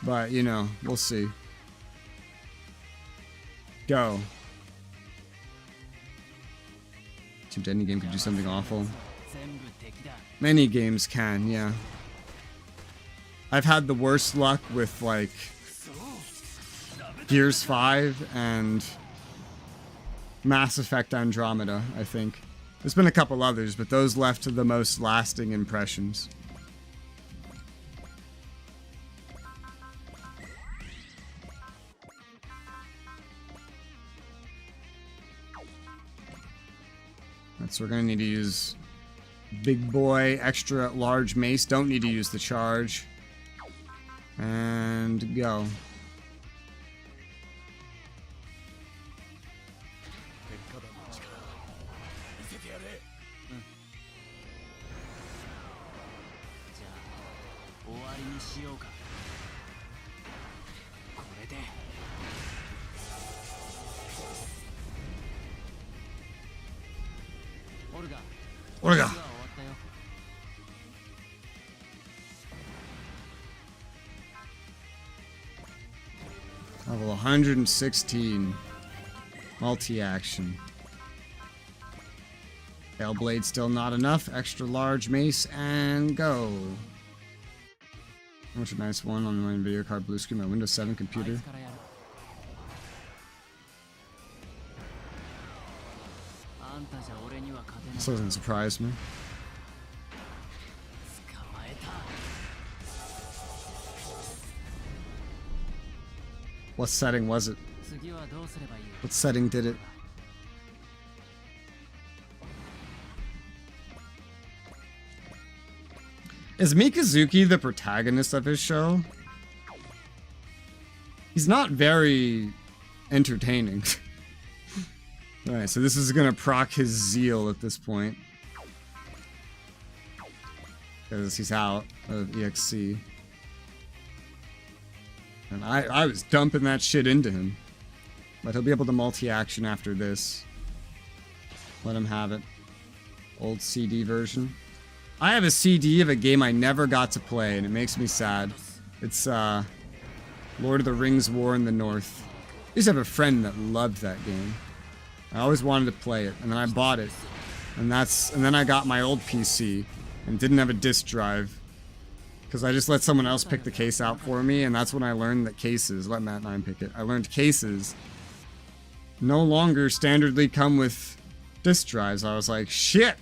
But, you know, we'll see. Go. Seems any game could do something awful. Many games can, yeah. I've had the worst luck with, like, Gears 5 and Mass Effect Andromeda, I think. There's been a couple others, but those left the most lasting impressions. So we're gonna need to use big boy, extra large mace. Don't need to use the charge. And go. Orga. Level 116. Multi-action. Blade still not enough. Extra large mace and go. Which a nice one on my video card blue screen. My Windows 7 computer. This doesn't surprise me. What setting was it? What setting did it? Is Mikazuki the protagonist of his show? He's not very entertaining. Alright, so this is gonna proc his Zeal at this point. Because he's out of EXC. And I was dumping that shit into him. But he'll be able to multi-action after this. Let him have it. Old CD version. I have a CD of a game I never got to play, and it makes me sad. It's, Lord of the Rings War in the North. I used to have a friend that loved that game. I always wanted to play it, and then I bought it. And then I got my old PC, and didn't have a disc drive. Because I just let someone else pick the case out for me, and that's when I learned that cases, let Matt9 pick it, I learned cases no longer standardly come with disc drives. I was like, shit!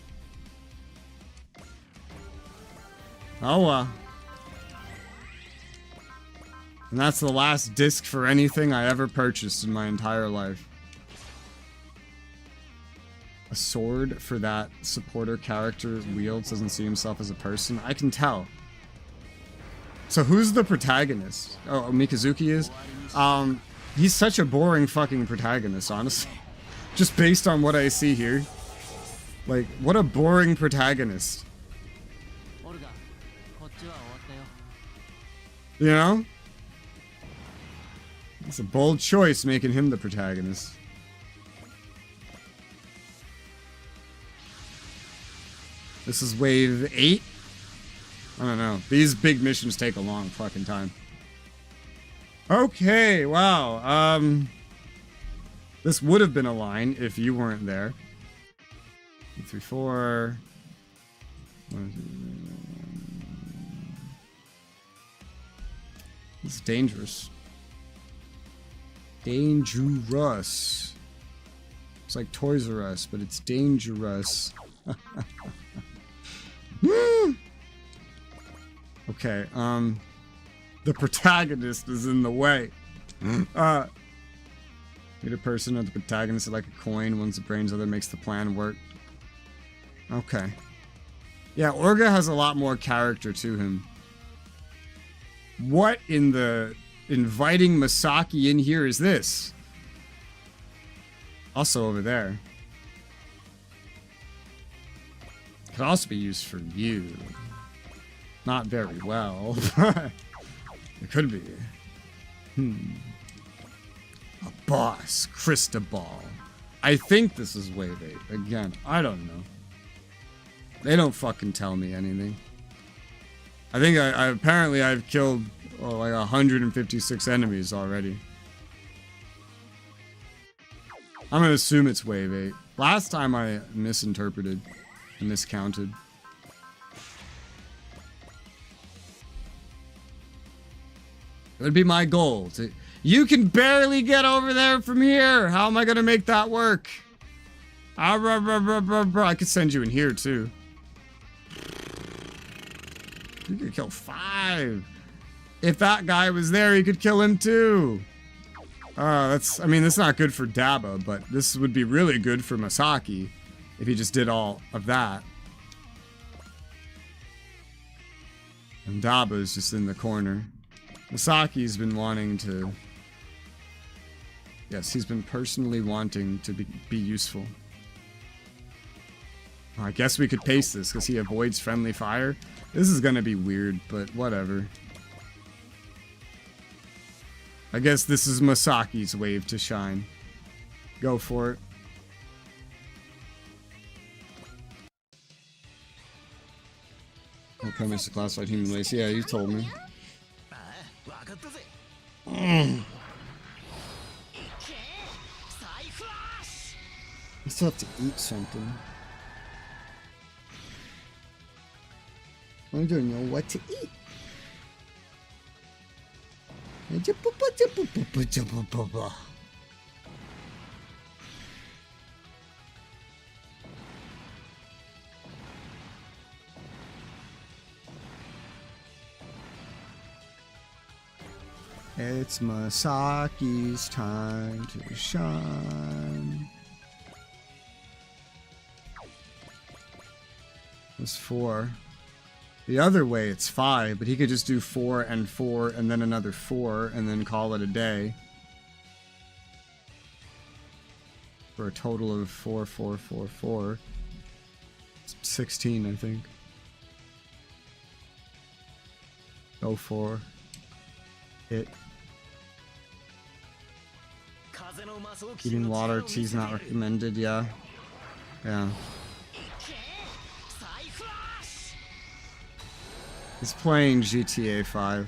Oh, and that's the last disc for anything I ever purchased in my entire life. A sword for that supporter character wields, doesn't see himself as a person. I can tell. So who's the protagonist? Oh, Mikazuki is? He's such a boring fucking protagonist, honestly. Just based on what I see here. Like, what a boring protagonist. You know? It's a bold choice making him the protagonist. This is wave 8? I don't know. These big missions take a long fucking time. Okay, wow. This would have been a line if you weren't there. 2, 3, 4. 1, 2, 3. This is dangerous. Dangerous. It's like Toys R Us, but it's dangerous. Okay, the protagonist is in the way. Need a person or the protagonist like a coin. One's the brains, other makes the plan work. Okay. Yeah, Orga has a lot more character to him. What in the inviting Masaki in here is this? Also over there. Could also be used for you. Not very well, but it could be. A boss, Cristobal. I think this is Wave 8. Again, I don't know. They don't fucking tell me anything. I think apparently I've killed like 156 enemies already. I'm gonna assume it's Wave 8. Last time I misinterpreted and miscounted. It would be my goal to... You can barely get over there from here! How am I gonna make that work? I could send you in here too. You could kill 5. If that guy was there, he could kill him too. I mean, that's not good for Daba, but this would be really good for Masaki if he just did all of that. And Daba is just in the corner. Masaki's been wanting to... Yes, he's been personally wanting to be useful. Oh, I guess we could pace this because he avoids friendly fire. This is gonna be weird, but whatever. I guess this is Masaki's wave to shine. Go for it. No premise to classified human race. Yeah, you told me. I still have to eat something. I don't know what to eat. It's Masaki's time to shine. It's 4. The other way, it's 5, but he could just do 4 and 4 and then another 4 and then call it a day. For a total of 4, 4, 4, 4. 16, I think. Go for it. Eating water, tea's not recommended, yeah. Yeah. He's playing GTA 5.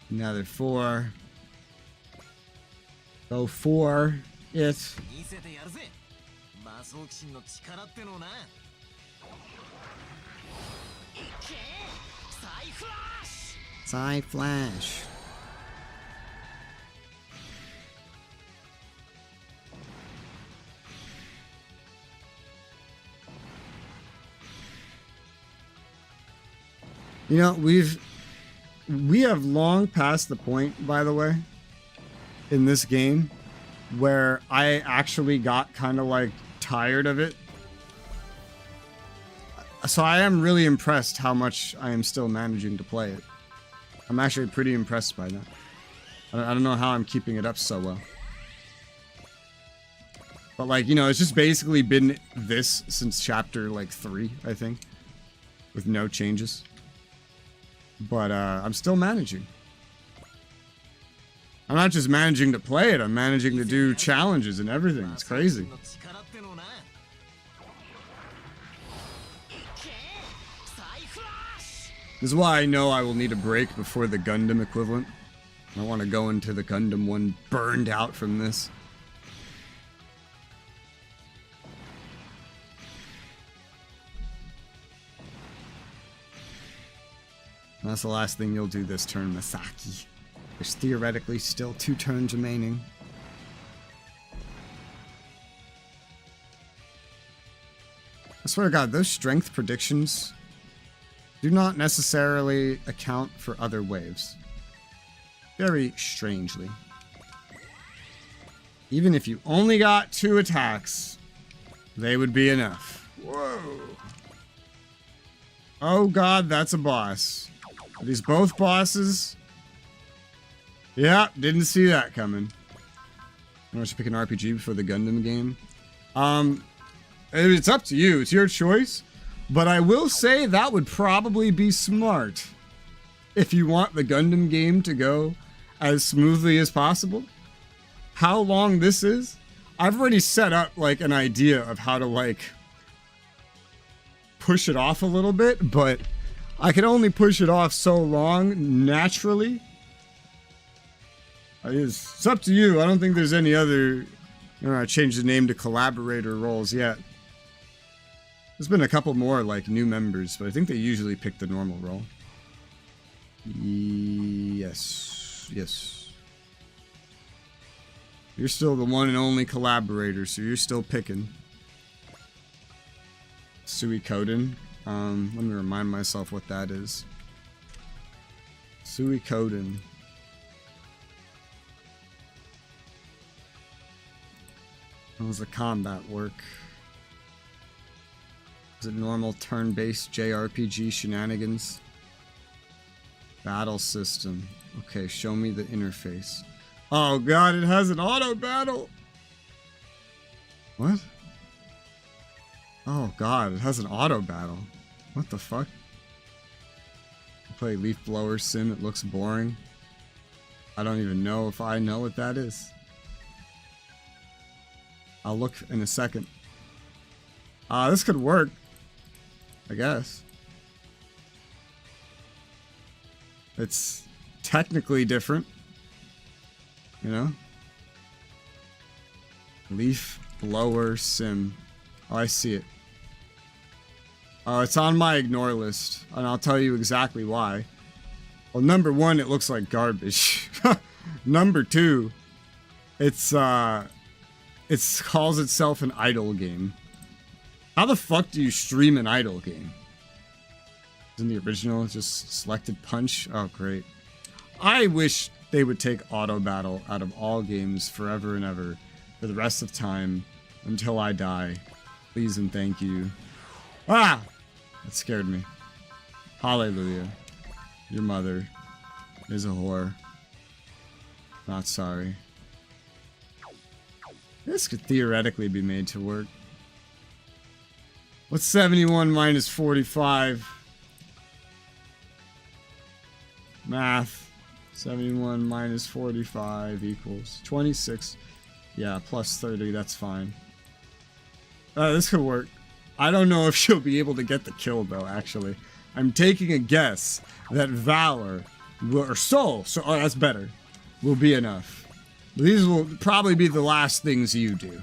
Another 4. Go for it. Psy Flash. You know, we have long passed the point, by the way, in this game, where I actually got kind of like tired of it. So I am really impressed how much I am still managing to play it. I'm actually pretty impressed by that. I don't know how I'm keeping it up so well. But like, you know, it's just basically been this since chapter like 3, I think, with no changes. But I'm still managing. I'm not just managing to play it, I'm managing to do challenges and everything. It's crazy. This is why I know I will need a break before the Gundam equivalent. I want to go into the Gundam one burned out from this. That's the last thing you'll do this turn, Masaki. There's theoretically still 2 turns remaining. I swear to God, those strength predictions do not necessarily account for other waves. Very strangely. Even if you only got 2 attacks, they would be enough. Whoa. Oh God, that's a boss. Are these both bosses? Yeah, didn't see that coming. I want to pick an RPG before the Gundam game. It's up to you. It's your choice. But I will say that would probably be smart. If you want the Gundam game to go as smoothly as possible. How long this is? I've already set up like an idea of how to like push it off a little bit, but I can only push it off so long naturally. It's up to you. I don't think there's any other... I changed the name to collaborator roles yet. There's been a couple more like new members, but I think they usually pick the normal role. Yes. Yes. You're still the one and only collaborator, so you're still picking. Suikoden. Let me remind myself what that is. Suikoden. How does the combat work? Is it normal turn-based JRPG shenanigans? Battle system. Okay, show me the interface. Oh God, it has an auto battle! What? Oh God, it has an auto battle. What the fuck? I play Leaf Blower Sim, it looks boring. I don't even know if I know what that is. I'll look in a second. This could work. I guess. It's technically different. You know? Leaf Blower Sim. Oh, I see it. Oh, it's on my ignore list. And I'll tell you exactly why. Well, number 1, it looks like garbage. Number 2, it calls itself an idle game. How the fuck do you stream an idle game? Isn't the original just selected punch? Oh, great. I wish they would take auto battle out of all games forever and ever for the rest of time until I die. Please and thank you. Ah! That scared me. Hallelujah. Your mother is a whore. Not sorry. This could theoretically be made to work. What's 71 minus 45? Math. 71 minus 45 equals 26. Yeah, plus 30, that's fine. This could work. I don't know if she'll be able to get the kill, though, actually. I'm taking a guess that Valor, or Soul, oh, that's better, will be enough. These will probably be the last things you do,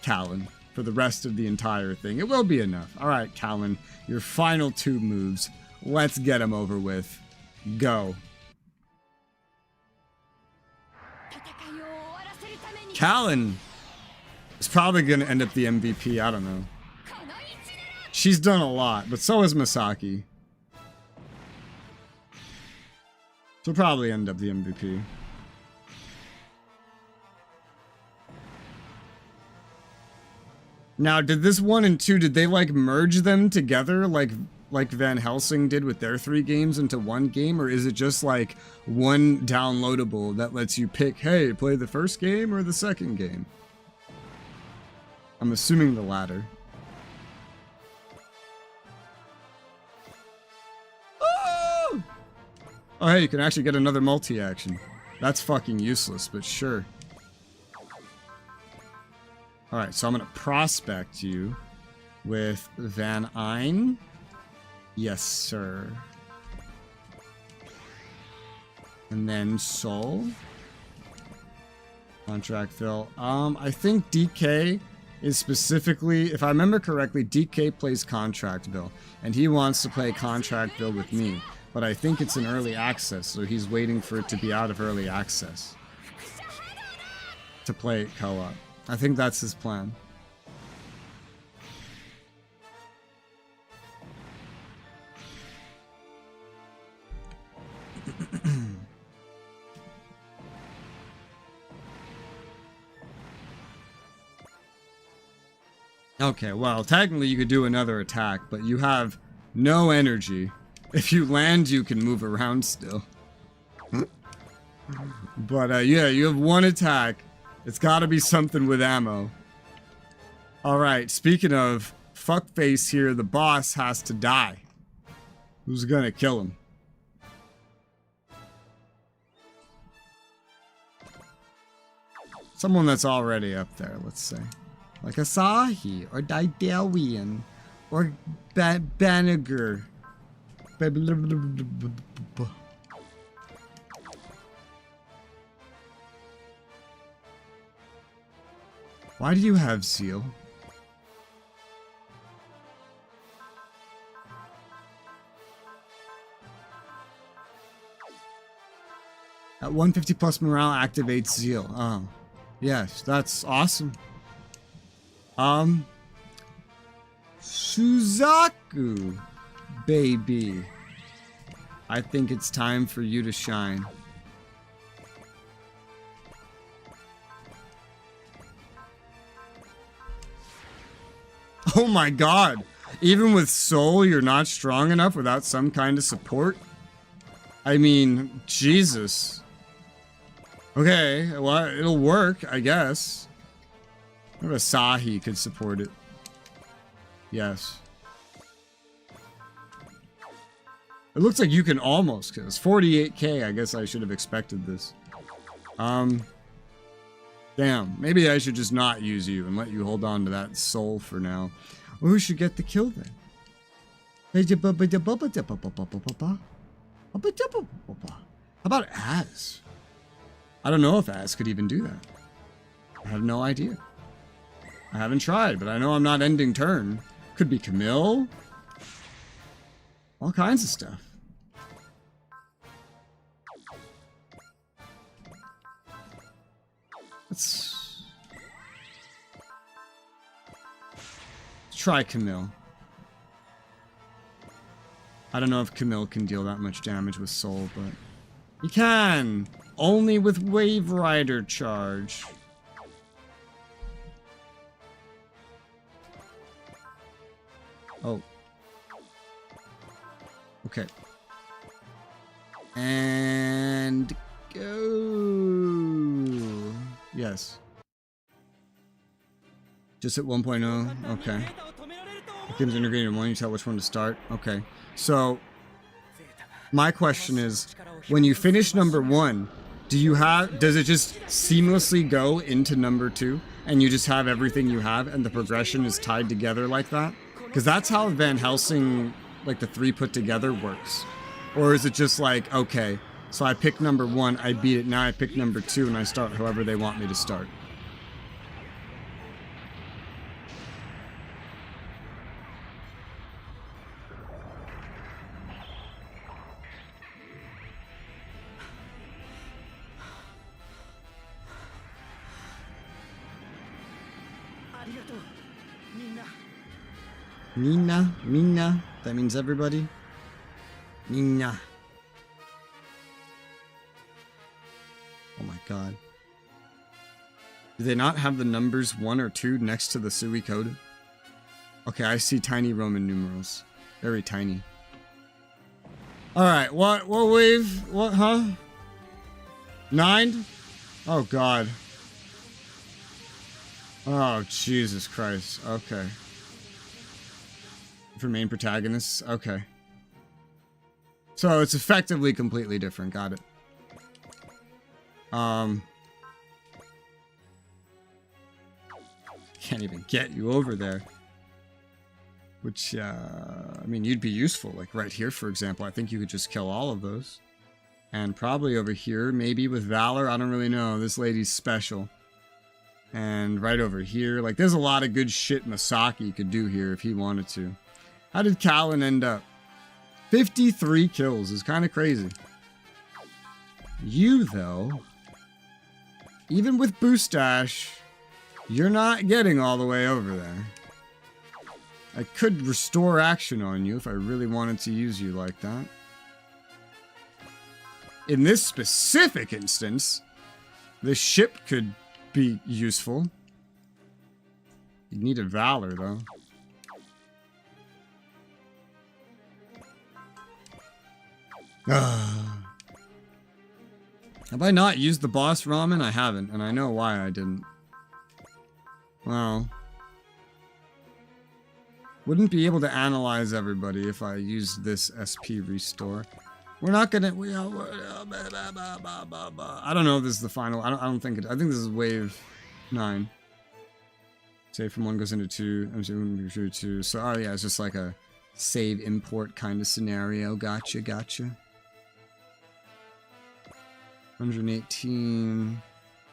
Talon, for the rest of the entire thing. It will be enough. All right, Talon, your final 2 moves. Let's get them over with. Go. Talon is probably going to end up the MVP. I don't know. She's done a lot, but so has Masaki. She'll probably end up the MVP. Now, did this 1 and 2, did they like merge them together like Van Helsing did with their 3 games into 1 game? Or is it just like one downloadable that lets you pick, hey, play the first game or the second game? I'm assuming the latter. Oh, hey, you can actually get another multi-action. That's fucking useless, but sure. Alright, so I'm going to prospect you with Van Ein. Yes, sir. And then Soul. Contract fill. I think DK is specifically, if I remember correctly, DK plays Contract Bill. And he wants to play Contract Bill with me. But I think it's in early access, so he's waiting for it to be out of early access to play it co-op. I think that's his plan. Okay, well, technically you could do another attack, but you have no energy. If you land, you can move around still. But, yeah, you have one attack. It's gotta be something with ammo. Alright, speaking of fuckface here, the boss has to die. Who's gonna kill him? Someone that's already up there, let's say. Like Asahi, or Didelian, or Banniger. Why do you have Zeal? At 150 plus morale activates Zeal. Oh. Yes, that's awesome. Suzaku, baby. I think it's time for you to shine. Oh my god. Even with Soul, you're not strong enough without some kind of support? I mean, Jesus. Okay, well, it'll work, I guess. Maybe Asahi could support it. Yes. It looks like you can almost kill. It's 48k. I guess I should have expected this. Damn. Maybe I should just not use you and let you hold on to that soul for now. Or who should get the kill then? How about Az? I don't know if Az could even do that. I have no idea. I haven't tried, but I know I'm not ending turn. Could be Camille. All kinds of stuff. Let's try Camille. I don't know if Camille can deal that much damage with Soul, but he can! Only with Wave Rider charge. Oh. Okay. And go. Yes. Just at 1.0. Okay. The game's integrated in one. You tell which one to start. Okay. So, my question is, when you finish number 1, does it just seamlessly go into number 2, and you just have everything you have, and the progression is tied together like that? Because that's how Van Helsing, like the 3 put together, works. Or is it just like, okay, so I pick number 1, I beat it, now I pick number 2, and I start however they want me to start? Minna, that means everybody. Minna. Oh my god. Do they not have the numbers 1 or 2 next to the Sui code? Okay, I see tiny Roman numerals. Very tiny. Alright, what wave? What, huh? 9? Oh god. Oh, Jesus Christ. Okay. For main protagonists? Okay. So it's effectively completely different. Got it. Can't even get you over there. Which, I mean, you'd be useful. Like right here, for example. I think you could just kill all of those. And probably over here, maybe with Valor. I don't really know. This lady's special. And right over here. Like, there's a lot of good shit Masaki could do here if he wanted to. How did Callan end up? 53 kills is kind of crazy. You, though, even with boost dash, you're not getting all the way over there. I could restore action on you if I really wanted to use you like that. In this specific instance, the ship could be useful. You need a Valor, though. Have I not used the boss ramen? I haven't, and I know why I didn't. Well, wouldn't be able to analyze everybody if I used this SP restore. We're not gonna. I don't know if this is the final. I don't think it. I think this is wave 9. Save from 1 goes into 2. I'm assuming 2. So oh yeah, it's just like a save import kind of scenario. Gotcha, gotcha. 118,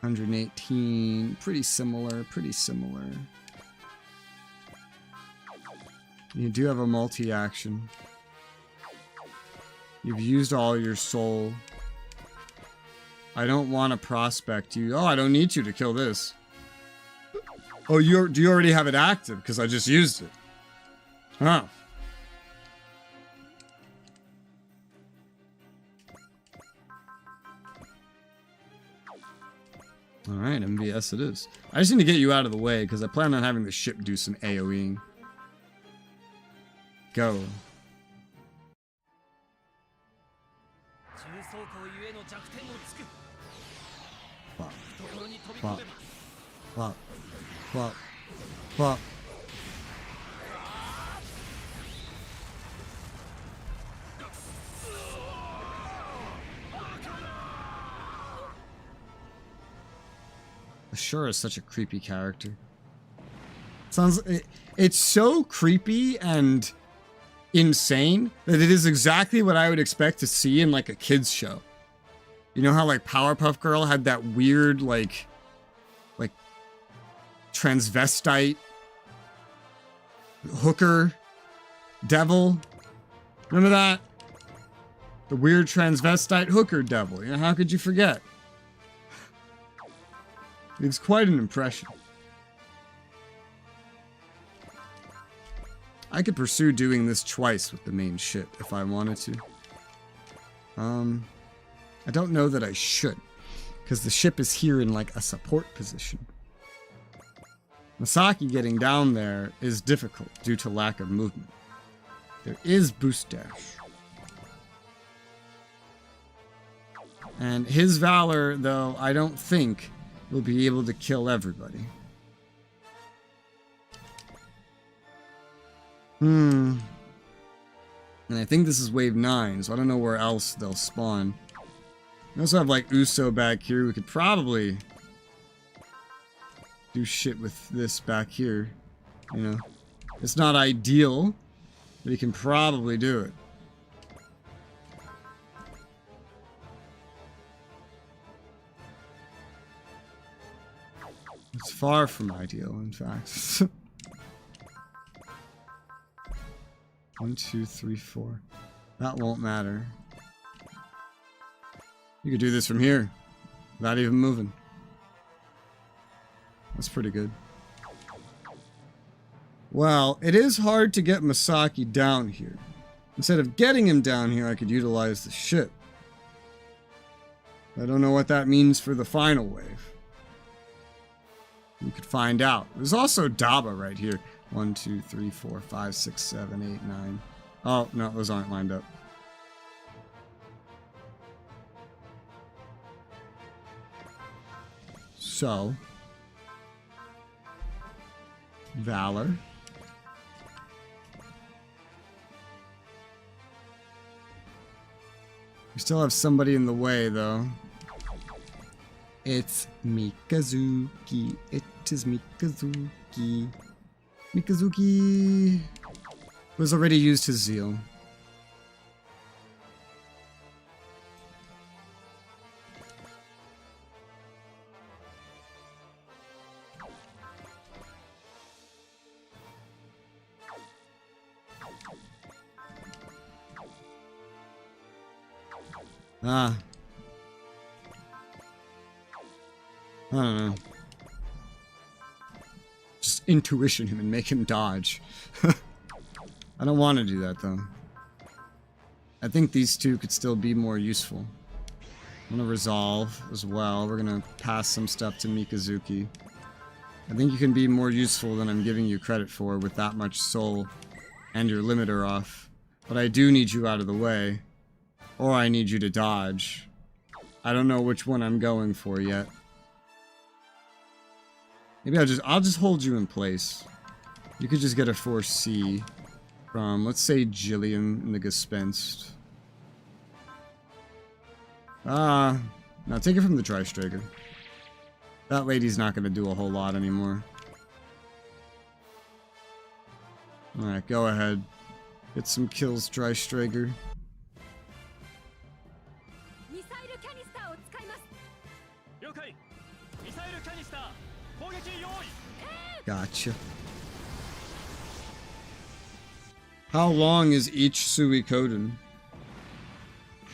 118. Pretty similar. Pretty similar. You do have a multi-action. You've used all your soul. I don't want to prospect you. Oh, I don't need you to kill this. Oh, do you already have it active? Because I just used it. Huh. Alright, MVS it is. I just need to get you out of the way, because I plan on having the ship do some AoEing. Go. Plop. Plop. Plop. Plop. Plop. Ashura is such a creepy character. It's so creepy and insane that it is exactly what I would expect to see in like a kids show. You know how like Powerpuff Girl had that weird like transvestite hooker devil? Remember that? The weird transvestite hooker devil. You know, how could you forget? It's quite an impression. I could pursue doing this twice with the main ship if I wanted to. I don't know that I should, because the ship is here in like a support position. Masaki getting down there is difficult due to lack of movement. There is boost dash. And his Valor, though, I don't think will be able to kill everybody. And I think this is wave 9, so I don't know where else they'll spawn. We also have like Uso back here. We could probably do shit with this back here. You know, it's not ideal, but he can probably do it. It's far from ideal, in fact. 1, 2, 3, 4. That won't matter. You could do this from here, without even moving. That's pretty good. Well, it is hard to get Masaki down here. Instead of getting him down here, I could utilize the ship. I don't know what that means for the final wave. You could find out. There's also Daba right here. 1, 2, 3, 4, 5, 6, 7, 8, 9. Oh, no, those aren't lined up. So, Valor. We still have somebody in the way, though. It's Mikazuki. It is Mikazuki. Mikazuki was already used his zeal. I don't know. Just intuition him and make him dodge. I don't want to do that though. I think these two could still be more useful. I'm gonna resolve as well. We're gonna pass some stuff to Mikazuki. I think you can be more useful than I'm giving you credit for with that much soul and your limiter off. But I do need you out of the way. Or I need you to dodge. I don't know which one I'm going for yet. Maybe I'll just hold you in place. You could just get a Force C from, let's say, Jillian in the Gespenst. Now take it from the Tri-Striker. That lady's not going to do a whole lot anymore. Alright, go ahead. Get some kills, Tri-Striker. Gotcha. How long is each Suikoden?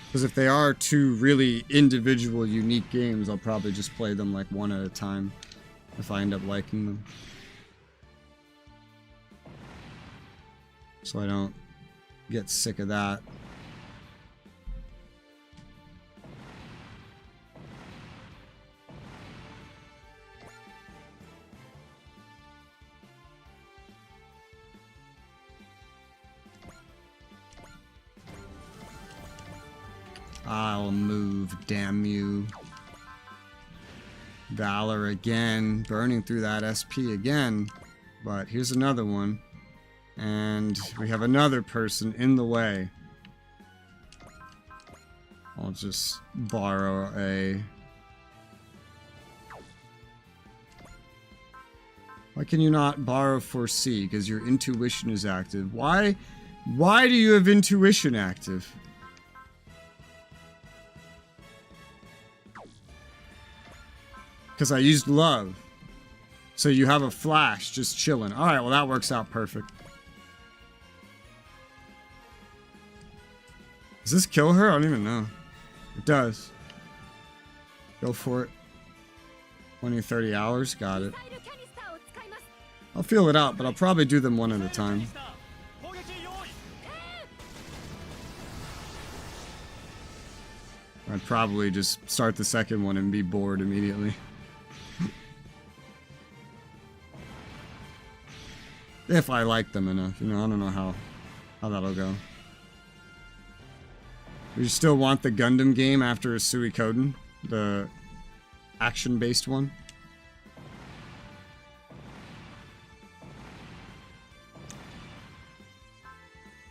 Because if they are two really individual, unique games, I'll probably just play them like one at a time if I end up liking them. So I don't get sick of that. I'll move, damn you. Valor again, burning through that SP again. But here's another one. And we have another person in the way. I'll just borrow a... Why can you not borrow for C? Because your intuition is active. Why do you have intuition active? Because I used love. So you have a flash just chilling. Alright, well that works out perfect. Does this kill her? I don't even know. It does. Go for it. 20 or 30 hours. Got it. I'll feel it out, but I'll probably do them one at a time. I'd probably just start the second one and be bored immediately. If I like them enough, you know, I don't know how that'll go. We still want the Gundam game after a Suikoden, the action-based one.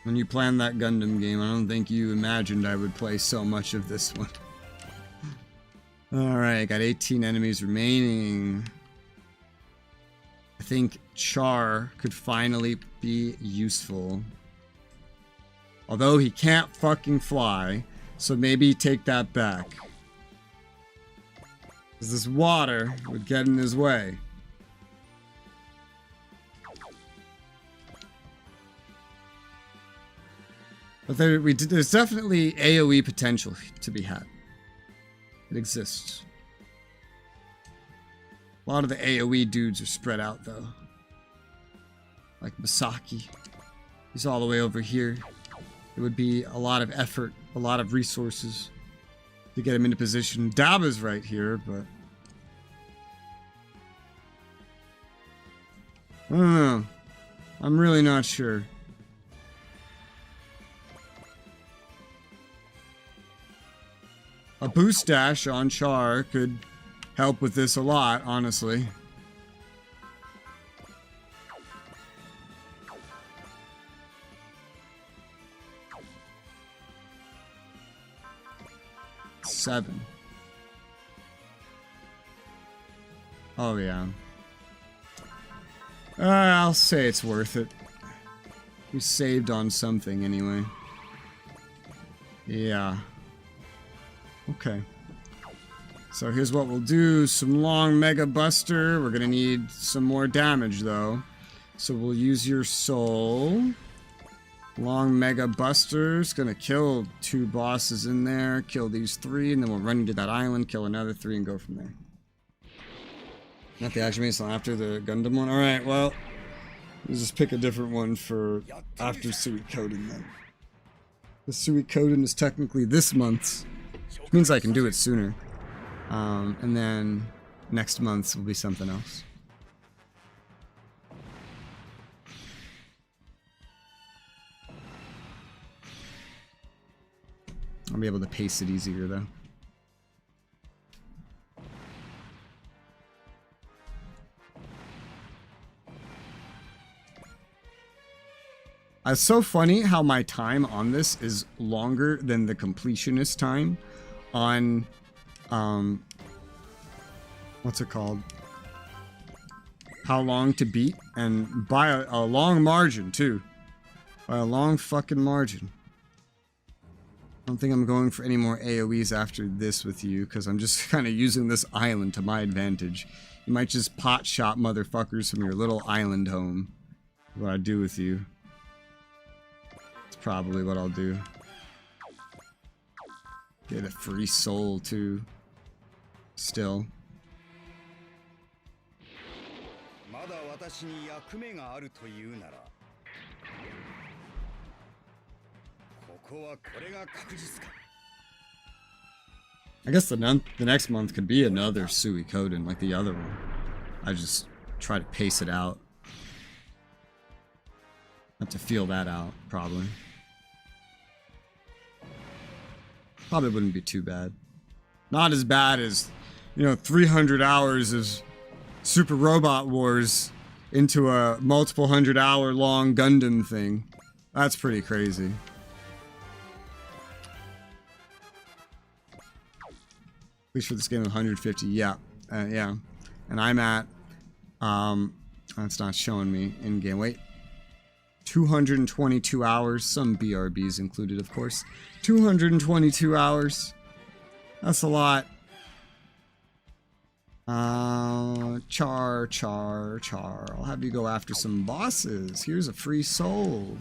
When you planned that Gundam game, I don't think you imagined I would play so much of this one. Alright, got 18 enemies remaining. I think Char could finally be useful. Although he can't fucking fly, so maybe take that back. Because this water would get in his way. But there's definitely AoE potential to be had. It exists. A lot of the AoE dudes are spread out though. Like Masaki. He's all the way over here. It would be a lot of effort, a lot of resources to get him into position. Daba's right here, but... I don't know. I'm really not sure. A boost dash on Char could help with this a lot, honestly. Seven. Oh yeah. I'll say it's worth it. We saved on something anyway. Yeah. Okay. So here's what we'll do. Some long Mega Buster. We're gonna need some more damage though. So we'll use your soul. Long Mega Buster's gonna kill 2 bosses in there, kill these 3, and then we'll run into that island, kill another 3, and go from there. Not the action base after the Gundam one? Alright, well, let's just pick a different one for after Suikoden then. The Suikoden is technically this month's, which means I can do it sooner. And then next month's will be something else. I'll be able to pace it easier though. It's so funny how my time on this is longer than the completionist time on, what's it called? How long to beat, and by a long margin too. By a long fucking margin. I don't think I'm going for any more AoEs after this with you, because I'm just kind of using this island to my advantage. You might just pot shot motherfuckers from your little island home. What I do with you. That's probably what I'll do. Get a free soul too. Still. I guess the next month could be another Suikoden like the other one. I just try to pace it out. Have to feel that out, probably. Probably wouldn't be too bad. Not as bad as, 300 hours of Super Robot Wars into a multiple 100-hour long Gundam thing. That's pretty crazy. At least for this game of 150, yeah. Yeah. And I'm at, that's not showing me in game. Wait. 222 hours. Some BRBs included, of course. 222 hours. That's a lot. Char. I'll have you go after some bosses. Here's a free soul.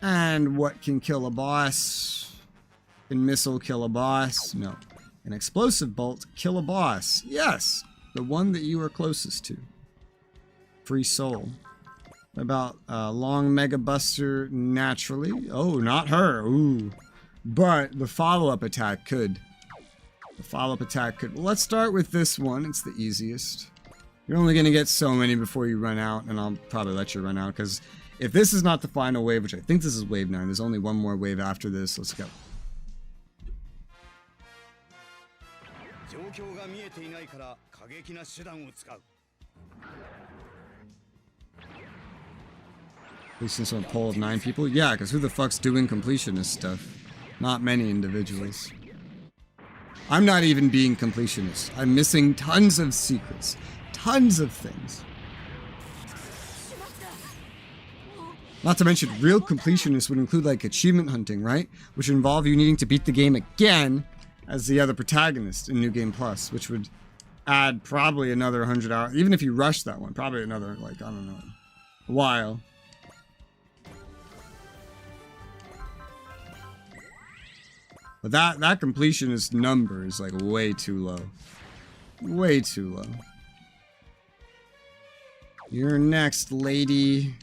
And what can kill a boss? Can missile kill a boss? No. An explosive bolt kill a boss. Yes, the one that you are closest to. Free soul. What about long Mega Buster naturally? Oh, not her. Ooh. But the follow-up attack could. The follow-up attack could. Well, let's start with this one. It's the easiest. You're only going to get so many before you run out, and I'll probably let you run out, because if this is not the final wave, which I think this is wave 9, there's only one more wave after this. Let's go. Completion from a poll of 9 people? Yeah, because who the fuck's doing completionist stuff? Not many individuals. I'm not even being completionist. I'm missing tons of secrets. Tons of things. Not to mention, real completionists would include like achievement hunting, right? Which would involve you needing to beat the game again as the other protagonist in New Game Plus, which would add probably another 100 hours. Even if you rush that one, probably another, like, I don't know, a while. But that completionist number is like way too low. Way too low. You're next, lady.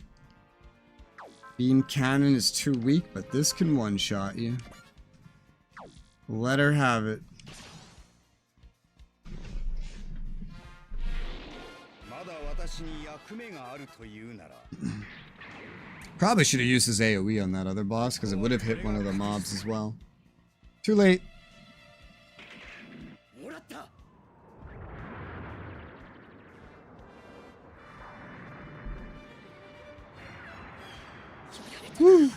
Beam cannon is too weak, but this can one-shot you. Let her have it. Probably should have used his AoE on that other boss, because it would have hit one of the mobs as well. Too late. Woo.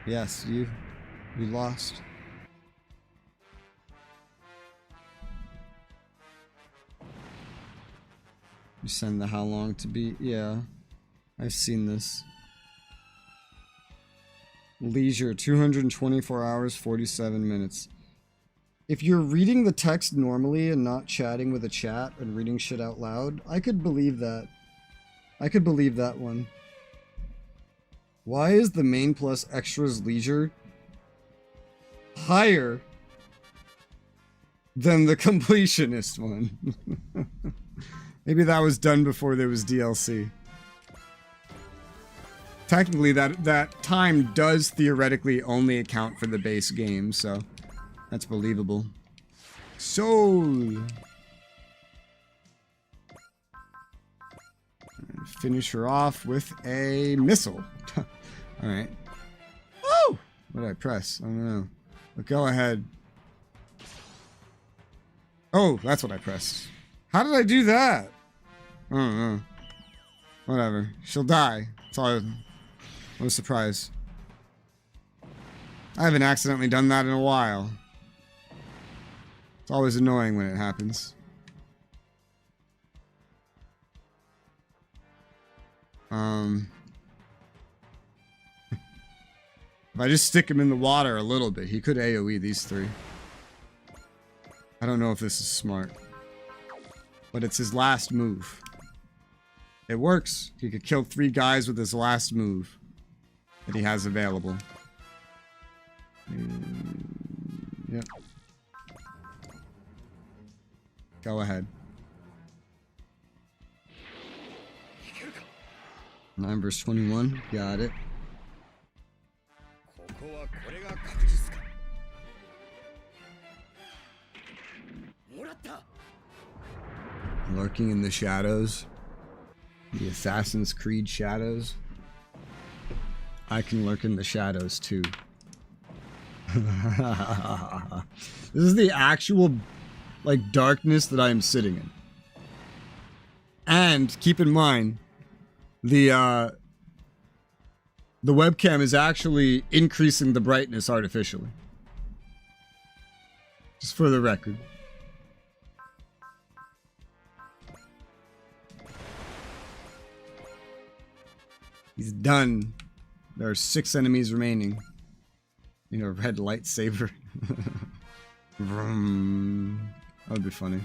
Yes, you lost. You send the how long to beat? Yeah, I've seen this. Leisure, 224 hours, 47 minutes. If you're reading the text normally and not chatting with a chat and reading shit out loud, I could believe that. I could believe that one. Why is the main plus extras leisure higher than the completionist one? Maybe that was done before there was DLC. Technically, that time does theoretically only account for the base game, so that's believable. Soul! Finish her off with a missile. Alright. Woo! What did I press? I don't know. But go ahead. Oh, that's what I pressed. How did I do that? I don't know. Whatever. She'll die. It's all. What a surprise. I haven't accidentally done that in a while. It's always annoying when it happens. If I just stick him in the water a little bit, he could AoE these three. I don't know if this is smart. But it's his last move. It works. He could kill 3 guys with his last move that he has available. Yep. Go ahead. 9 verse 21. Got it. Lurking in the shadows. The Assassin's Creed shadows. I can lurk in the shadows too. This is the actual, like, darkness that I am sitting in. And keep in mind, the webcam is actually increasing the brightness artificially. Just for the record. He's done. There are 6 enemies remaining. You know, red lightsaber. Vroom. That would be funny.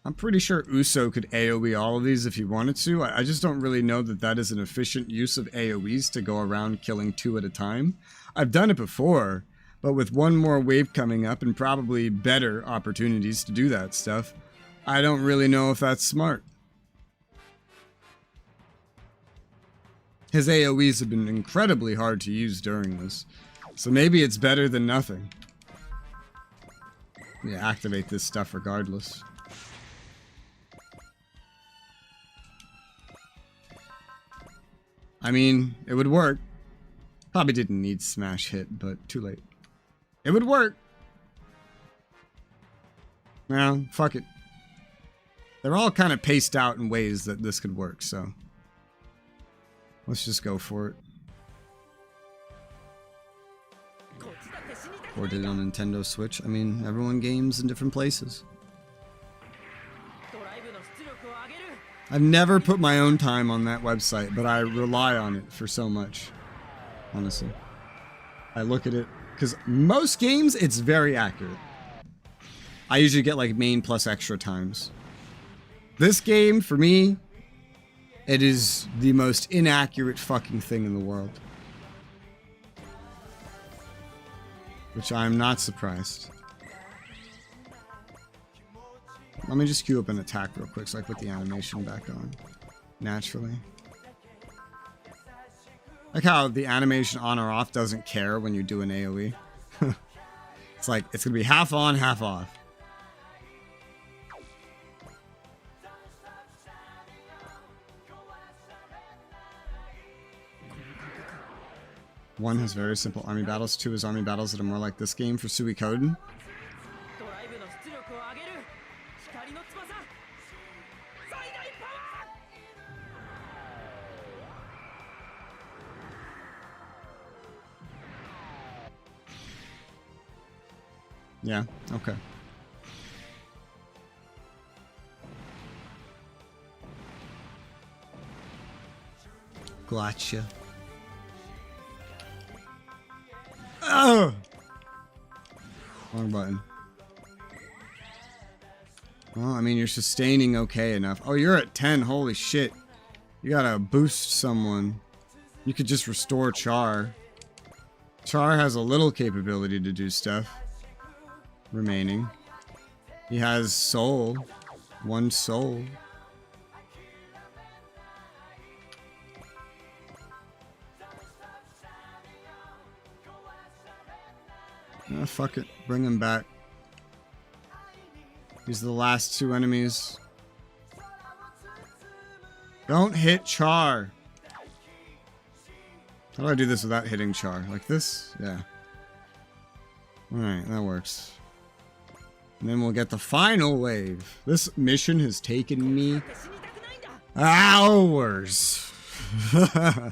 I'm pretty sure Uso could AoE all of these if he wanted to. I just don't really know that that is an efficient use of AoEs to go around killing 2 at a time. I've done it before, but with one more wave coming up and probably better opportunities to do that stuff, I don't really know if that's smart. His AoEs have been incredibly hard to use during this, so maybe it's better than nothing. Yeah, activate this stuff regardless. I mean, it would work. Probably didn't need smash hit, but too late. It would work. Well, fuck it. They're all kind of paced out in ways that this could work, so let's just go for it. Or did it on Nintendo Switch? I mean, everyone games in different places. I've never put my own time on that website, but I rely on it for so much. Honestly. I look at it, because most games, it's very accurate. I usually get like main plus extra times. This game, for me, it is the most inaccurate fucking thing in the world. Which I'm not surprised. Let me just queue up an attack real quick so I put the animation back on. Naturally. Like how the animation on or off doesn't care when you do an AoE. It's like, it's gonna be half on, half off. One has very simple army battles. 2 is army battles that are more like this game for Suikoden. Yeah, okay. Gotcha. Oh! Wrong button. Well, I mean, you're sustaining okay enough. Oh, you're at 10. Holy shit. You gotta boost someone. You could just restore Char. Char has a little capability to do stuff remaining. He has soul. 1 soul. Ah, fuck it. Bring him back. These are the last 2 enemies. Don't hit Char. How do I do this without hitting Char? Like this? Yeah. Alright, that works. And then we'll get the final wave. This mission has taken me hours. I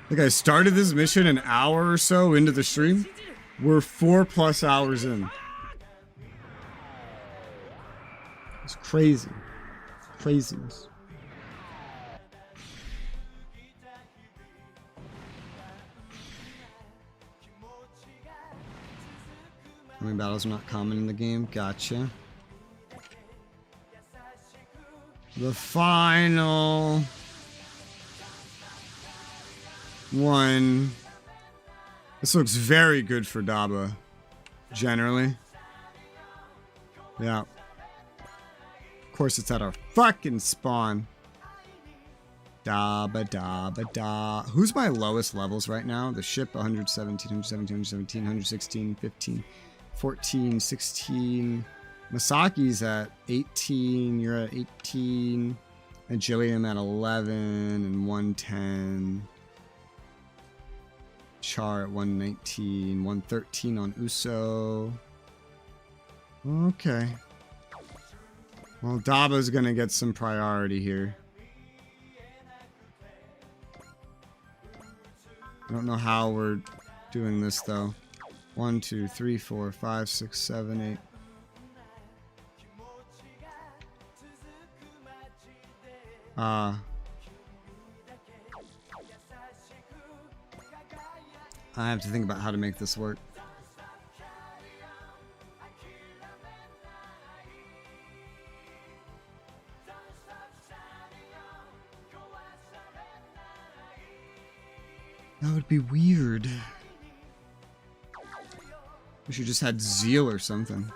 think I started this mission an hour or so into the stream. We're 4+ hours in. It's crazy. Craziness. How many battles are not common in the game? Gotcha. The final one. This looks very good for Daba, generally. Yeah. Of course, it's at our fucking spawn. Daba, Daba, Da. Who's my lowest levels right now? The ship, 117, 117, 117, 116, 15, 14, 16. Masaki's at 18. You're at 18. And Jillian at 11 and 110. Char at 119, 113 on Uso. Okay. Well, Daba's gonna get some priority here. I don't know how we're doing this though. 1, 2, 3, 4, 5, 6, 7, 8. I have to think about how to make this work. That would be weird. We should just had Zeal or something.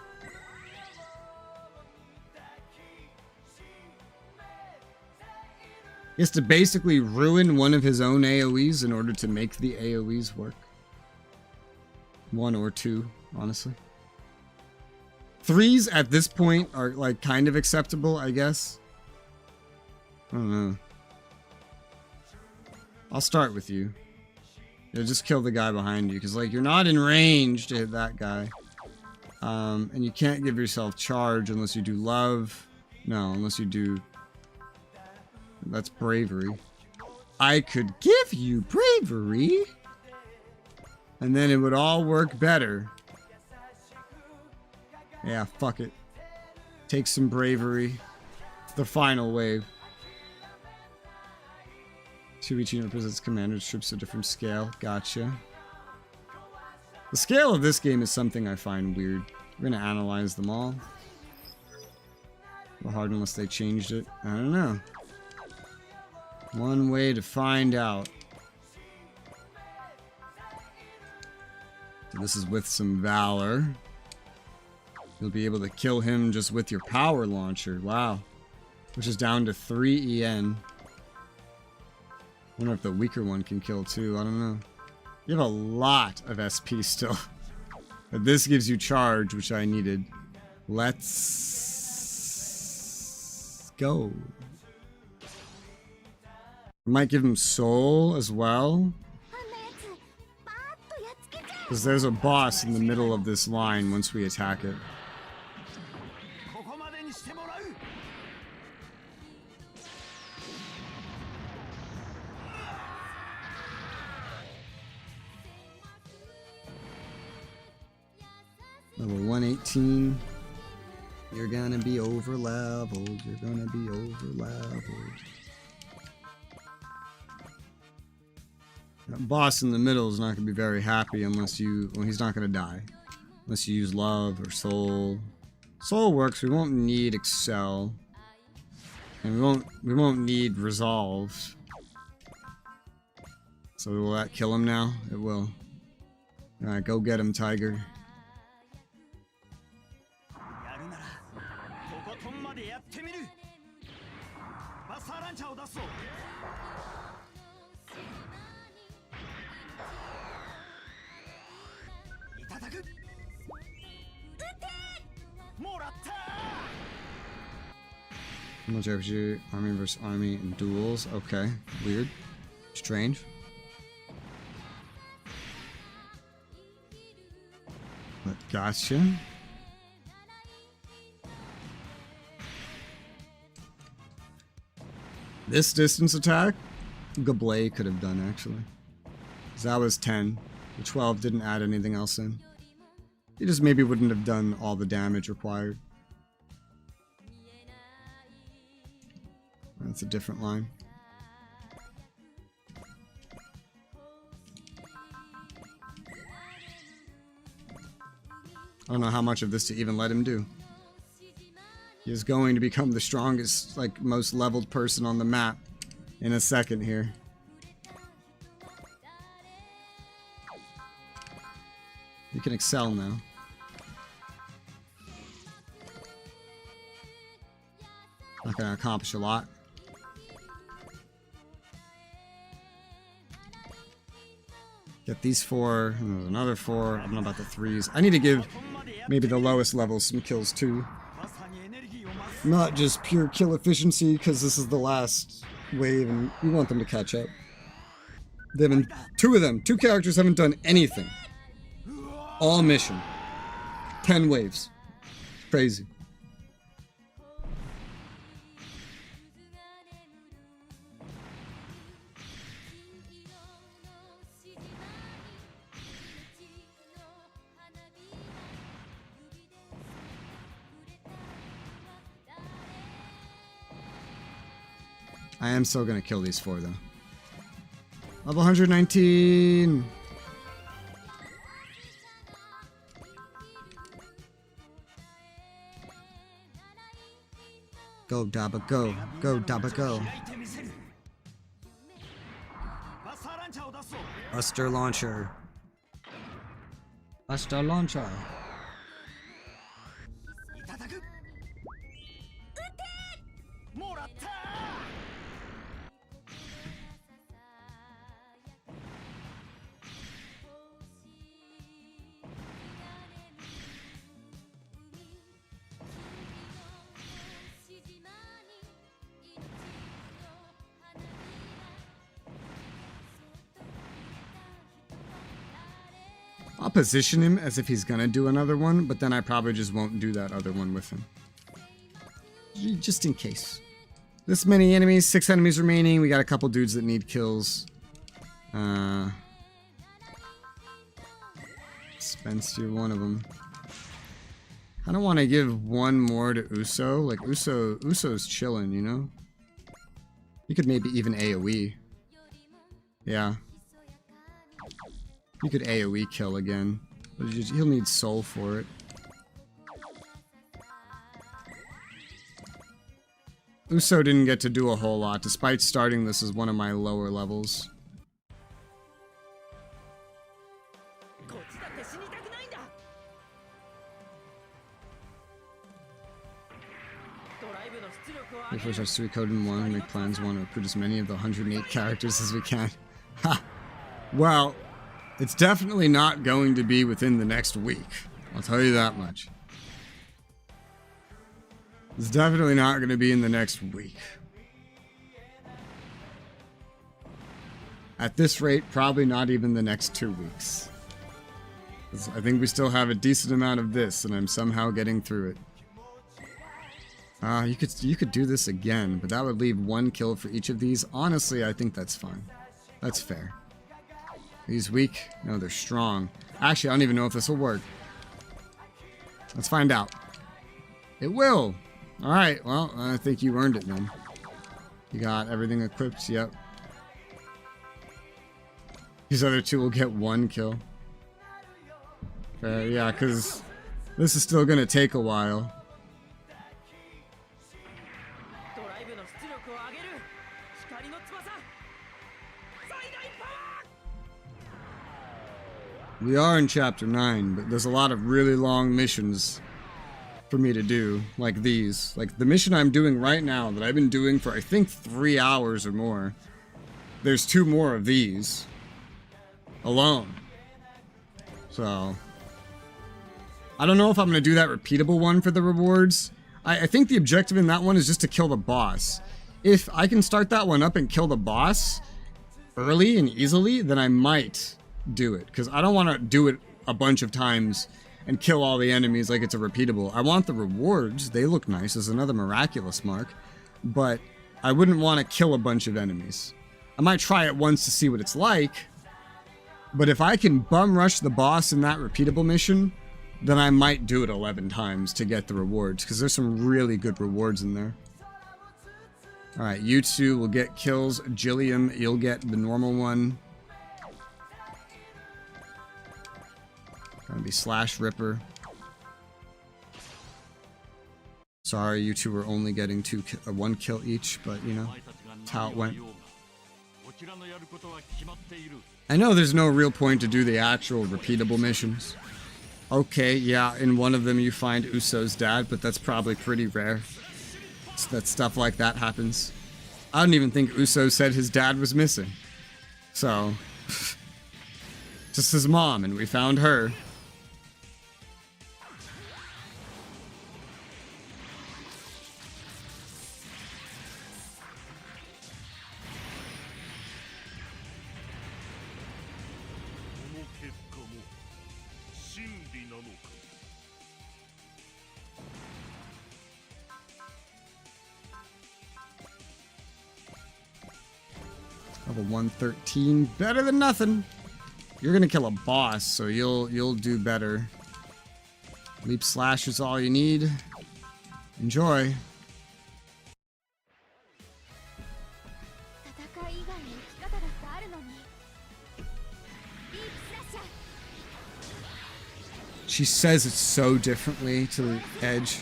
He has to basically ruin one of his own AoEs in order to make the AoEs work. 1 or 2, honestly. 3s at this point are like kind of acceptable, I guess. I don't know. I'll start with you. Yeah, just kill the guy behind you, because like you're not in range to hit that guy. And you can't give yourself charge unless you do love. No, unless you do... That's bravery. I could give you bravery, and then it would all work better. Yeah, fuck it. Take some bravery. It's the final wave. 2v2 represents commander's troops at a different scale. Gotcha. The scale of this game is something I find weird. We're gonna analyze them all. A little hard unless they changed it. I don't know. One way to find out. So this is with some valor. You'll be able to kill him just with your power launcher. Wow. Which is down to 3 EN. Wonder if the weaker one can kill too. I don't know. You have a lot of SP still. But this gives you charge, which I needed. Let's go. I might give him soul as well. Because there's a boss in the middle of this line once we attack it. Level 118. You're gonna be over leveled. You're gonna be over leveled. That boss in the middle is not gonna be very happy unless you. Well, he's not gonna die unless you use love or soul. Soul works. We won't need excel, and we won't need resolve. So will that kill him now? It will. Alright, go get him, Tiger. Much RPG, army versus army in duels. Okay, weird. Strange. But gotcha. This distance attack, Gablé could have done actually. 'Cause that was 10. The 12 didn't add anything else in. He just maybe wouldn't have done all the damage required. That's a different line. I don't know how much of this to even let him do. He is going to become the strongest, like, most leveled person on the map in a second here. You can excel now. Not gonna accomplish a lot. Get these 4, and there's another 4. I don't know about the 3s. I need to give maybe the lowest levels some kills too. Not just pure kill efficiency, because this is the last wave and we want them to catch up. They haven't, 2 of them, 2 characters haven't done anything. All mission. 10 waves. It's crazy. I am still gonna kill these 4 though. Level 119! Go Daba go! Go Daba go! Buster Launcher! Buster Launcher! I'll position him as if he's gonna do another one, but then I probably just won't do that other one with him. Just in case. This many enemies, 6 enemies remaining. We got a couple dudes that need kills. Spence to one of them. I don't want to give one more to Uso. Like, Uso's chilling, you know? You could maybe even AoE. Yeah. You could AoE kill again. But he'll need soul for it. Uso didn't get to do a whole lot, despite starting this as one of my lower levels. We push our street code in 1 and make plans 1 to recruit as many of the 108 characters as we can. Ha! Well, it's definitely not going to be within the next week. I'll tell you that much. It's definitely not going to be in the next week. At this rate, probably not even the next 2 weeks. 'Cause I think we still have a decent amount of this, and I'm somehow getting through it. You could do this again, but that would leave 1 kill for each of these. Honestly, I think that's fine. That's fair. He's weak. No, they're strong. Actually, I don't even know if this will work. Let's find out. It will! Alright, well, I think you earned it then. You got everything equipped, yep. These other 2 will get 1 kill. Yeah, because this is still going to take a while. We are in chapter 9, but there's a lot of really long missions for me to do, like these. Like the mission I'm doing right now that I've been doing for I think 3 hours or more. There's 2 more of these alone. So I don't know if I'm going to do that repeatable one for the rewards. I think the objective in that one is just to kill the boss. If I can start that one up and kill the boss early and easily, then I might do it. Because I don't want to do it a bunch of times and kill all the enemies like it's a repeatable. I want the rewards. They look nice. There's another miraculous mark. But I wouldn't want to kill a bunch of enemies. I might try it once to see what it's like. But if I can bum rush the boss in that repeatable mission, then I might do it 11 times to get the rewards, because there's some really good rewards in there. Alright, you two will get kills. Jillian, you'll get the normal one. Gonna be Slash Ripper. Sorry, you two were only getting 1 kill each, but you know, that's how it went. I know there's no real point to do the actual repeatable missions. Okay, yeah, in one of them you find Uso's dad, but that's probably pretty rare. That stuff like that happens. I don't even think Uso said his dad was missing. So, just his mom, and we found her. Level 113, better than nothing. You're gonna kill a boss, so you'll do better. Leap slash is all you need. Enjoy. She says it so differently to the Edge.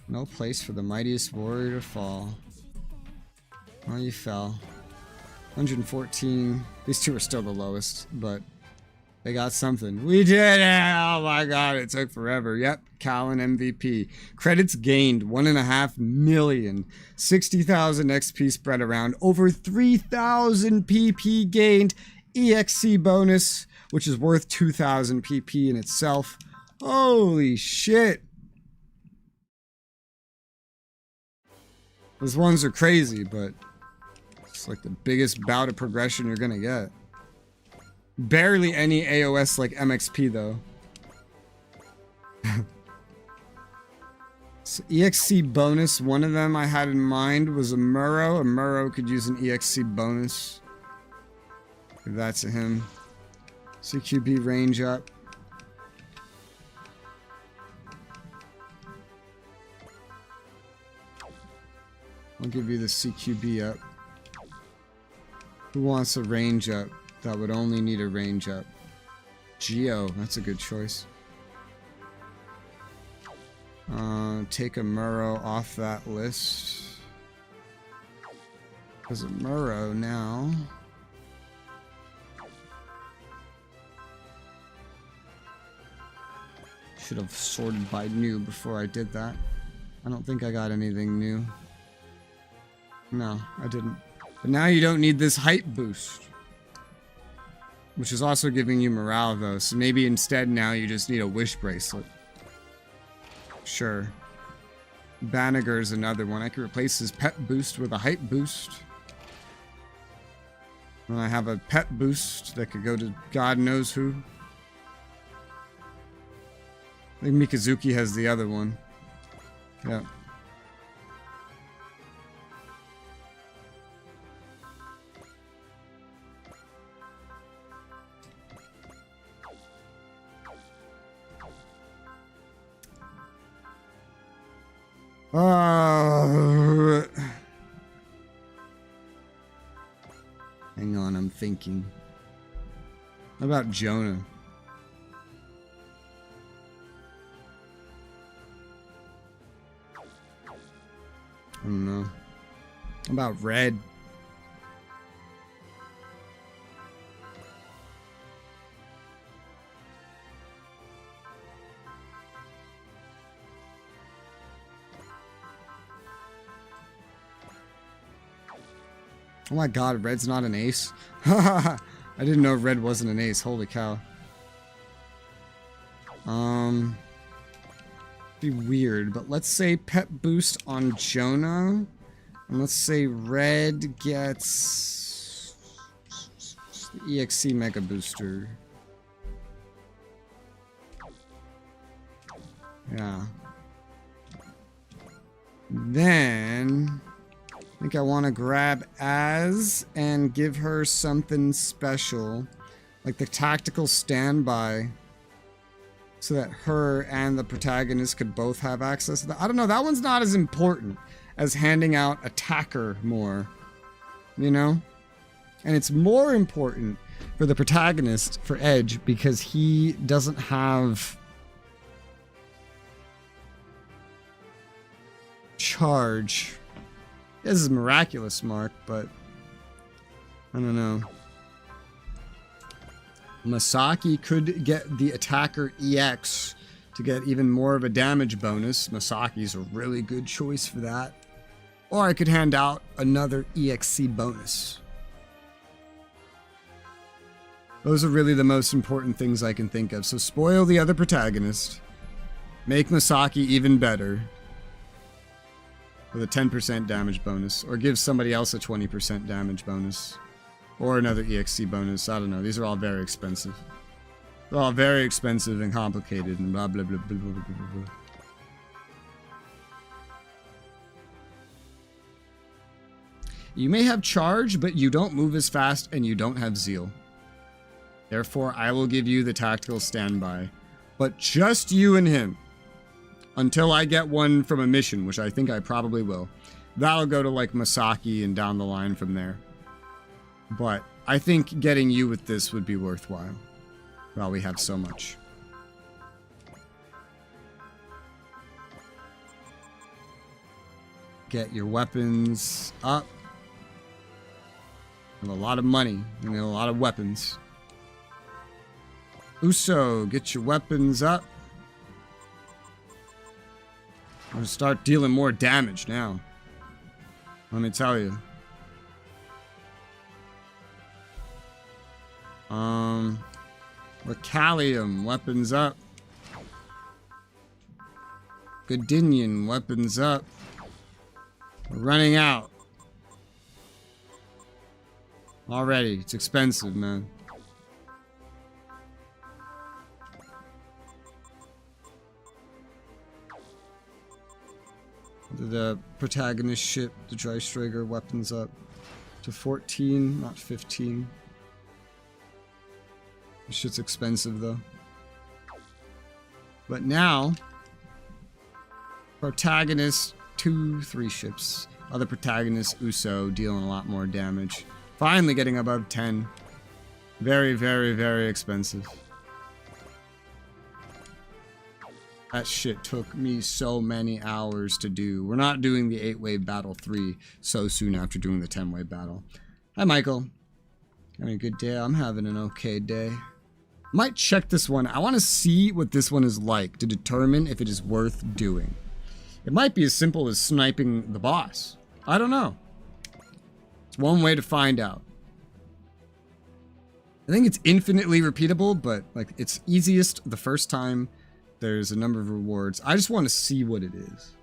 No place for the mightiest warrior to fall. Oh, you fell. 114. These two are still the lowest, but they got something. We did it! Oh my god, it took forever. Yep, Callan MVP. Credits gained, 1.5 million. 60,000 XP spread around. Over 3,000 PP gained. EXC bonus, which is worth 2,000 PP in itself. Holy shit! Those ones are crazy, but it's like the biggest bout of progression you're gonna get. Barely any AOS like MXP though. So EXC bonus, one of them I had in mind was a Muro. A Muro could use an EXC bonus. Give that to him. CQB range up. I'll give you the CQB up. Who wants a range up? That would only need a range up. Geo, that's a good choice. Take a Muro off that list. There's a Muro now. Should have sorted by new before I did that. I don't think I got anything new. No, I didn't. But now you don't need this height boost. Which is also giving you morale though, so maybe instead now you just need a wish bracelet. Sure. Banniger's another one. I could replace his pet boost with a height boost. And I have a pet boost that could go to God knows who. I think Mikazuki has the other one. Yeah. Hang on, I'm thinking. What about Jonah? I don't know. What about Red? Oh my god, Red's not an ace? I didn't know Red wasn't an ace. Holy cow. Be weird, but let's say pet boost on Jonah. And let's say Red gets the EXC Mega Booster. Yeah. Then I think I want to grab Az and give her something special. Like the tactical standby. So that her and the protagonist could both have access to that. I don't know, that one's not as important as handing out attacker more. You know? And it's more important for the protagonist, for Edge, because he doesn't have charge. This is miraculous mark, but I don't know. Masaki could get the attacker EX to get even more of a damage bonus. Masaki's a really good choice for that. Or I could hand out another EXC bonus. Those are really the most important things I can think of. So spoil the other protagonist. Make Masaki even better. With a 10% damage bonus. Or give somebody else a 20% damage bonus. Or another EXC bonus. I don't know. These are all very expensive. They're all very expensive and complicated and blah blah blah blah blah blah blah. You may have charge, but you don't move as fast and you don't have zeal. Therefore, I will give you the tactical standby. But just you and him. Until I get one from a mission, which I think I probably will. That'll go to like Masaki and down the line from there. But I think getting you with this would be worthwhile. While we have so much. Get your weapons up. And a lot of money. And a lot of weapons. Uso, get your weapons up. I'm gonna start dealing more damage now. Let me tell you. Recalium, weapons up. Godinian, weapons up. We're running out. Already, it's expensive, man. The protagonist ship, the Dreistrager, weapons up to 14, not 15. This shit's expensive though. But now, protagonist, 2-3 ships. Other protagonist, Uso, dealing a lot more damage. Finally getting above 10. Very, very, very expensive. That shit took me so many hours to do. We're not doing the 8-wave battle 3 so soon after doing the 10-wave battle. Hi, Michael. Having a good day? I'm having an okay day. Might check this one. I want to see what this one is like to determine if it is worth doing. It might be as simple as sniping the boss. I don't know. It's one way to find out. I think it's infinitely repeatable, but like it's easiest the first time. There's a number of rewards. I just want to see what it is.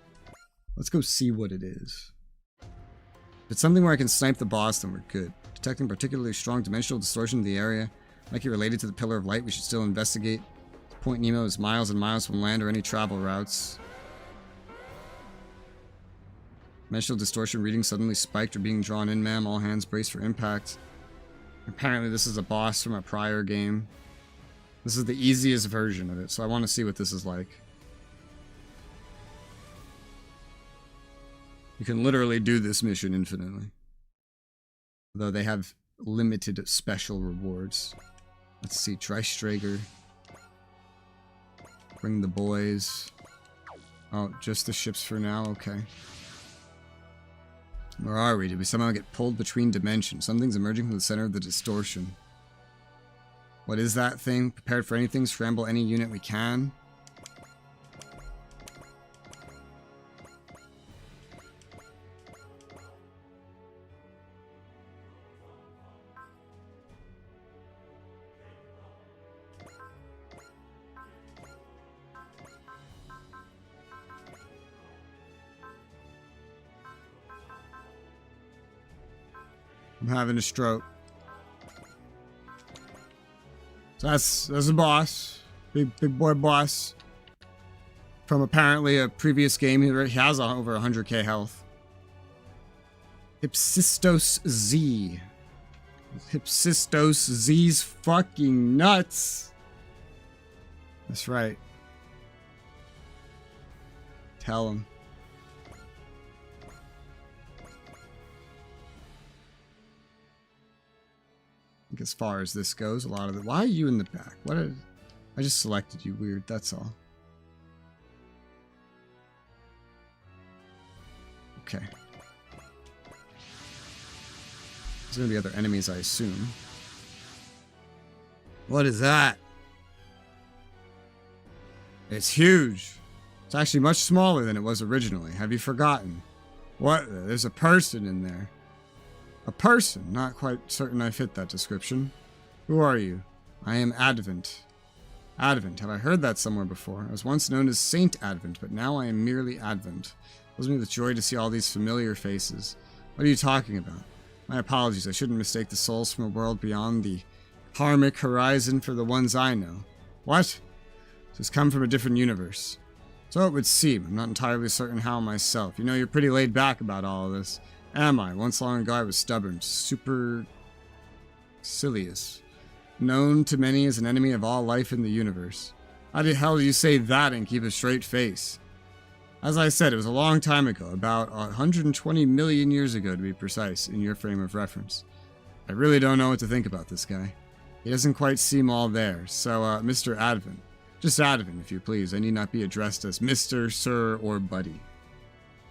Let's go see what it is. If it's something where I can snipe the boss, then we're good. Detecting particularly strong dimensional distortion in the area. Might be related to the Pillar of Light. We should still investigate. Point Nemo is miles and miles from land or any travel routes. Dimensional distortion reading suddenly spiked or being drawn in, ma'am. All hands brace for impact. Apparently this is a boss from a prior game. This is the easiest version of it, so I want to see what this is like. You can literally do this mission infinitely. Though they have limited special rewards. Let's see, Dreistrager. Bring the boys. Oh, just the ships for now? Okay. Where are we? Did we somehow get pulled between dimensions? Something's emerging from the center of the distortion. What is that thing? Prepared for anything? Scramble any unit we can? I'm having a stroke. So that's the boss. Big boy boss. From apparently a previous game. He has over 100k health. Hypsistos Z. Hypsistos Z's fucking nuts. That's right. Tell him. As far as this goes, a lot of it. Why are you in the back? I just selected you weird, that's all. Okay. There's gonna be other enemies, I assume. What is that? It's huge. It's actually much smaller than it was originally. Have you forgotten? What? There's a person in there. A person. Not quite certain I fit that description. Who are you? I am Advent. Advent. Have I heard that somewhere before? I was once known as Saint Advent, but now I am merely Advent. It fills me with joy to see all these familiar faces. What are you talking about? My apologies. I shouldn't mistake the souls from a world beyond the karmic horizon for the ones I know. What? This has come from a different universe. So it would seem. I'm not entirely certain how myself. You know, you're pretty laid back about all of this. Am I? Once long ago I was stubborn, supercilious, known to many as an enemy of all life in the universe. How the hell do you say that and keep a straight face? As I said, it was a long time ago, about 120 million years ago to be precise, in your frame of reference. I really don't know what to think about this guy. He doesn't quite seem all there, so Mr. Advent. Just Advent, if you please. I need not be addressed as Mr., Sir, or Buddy.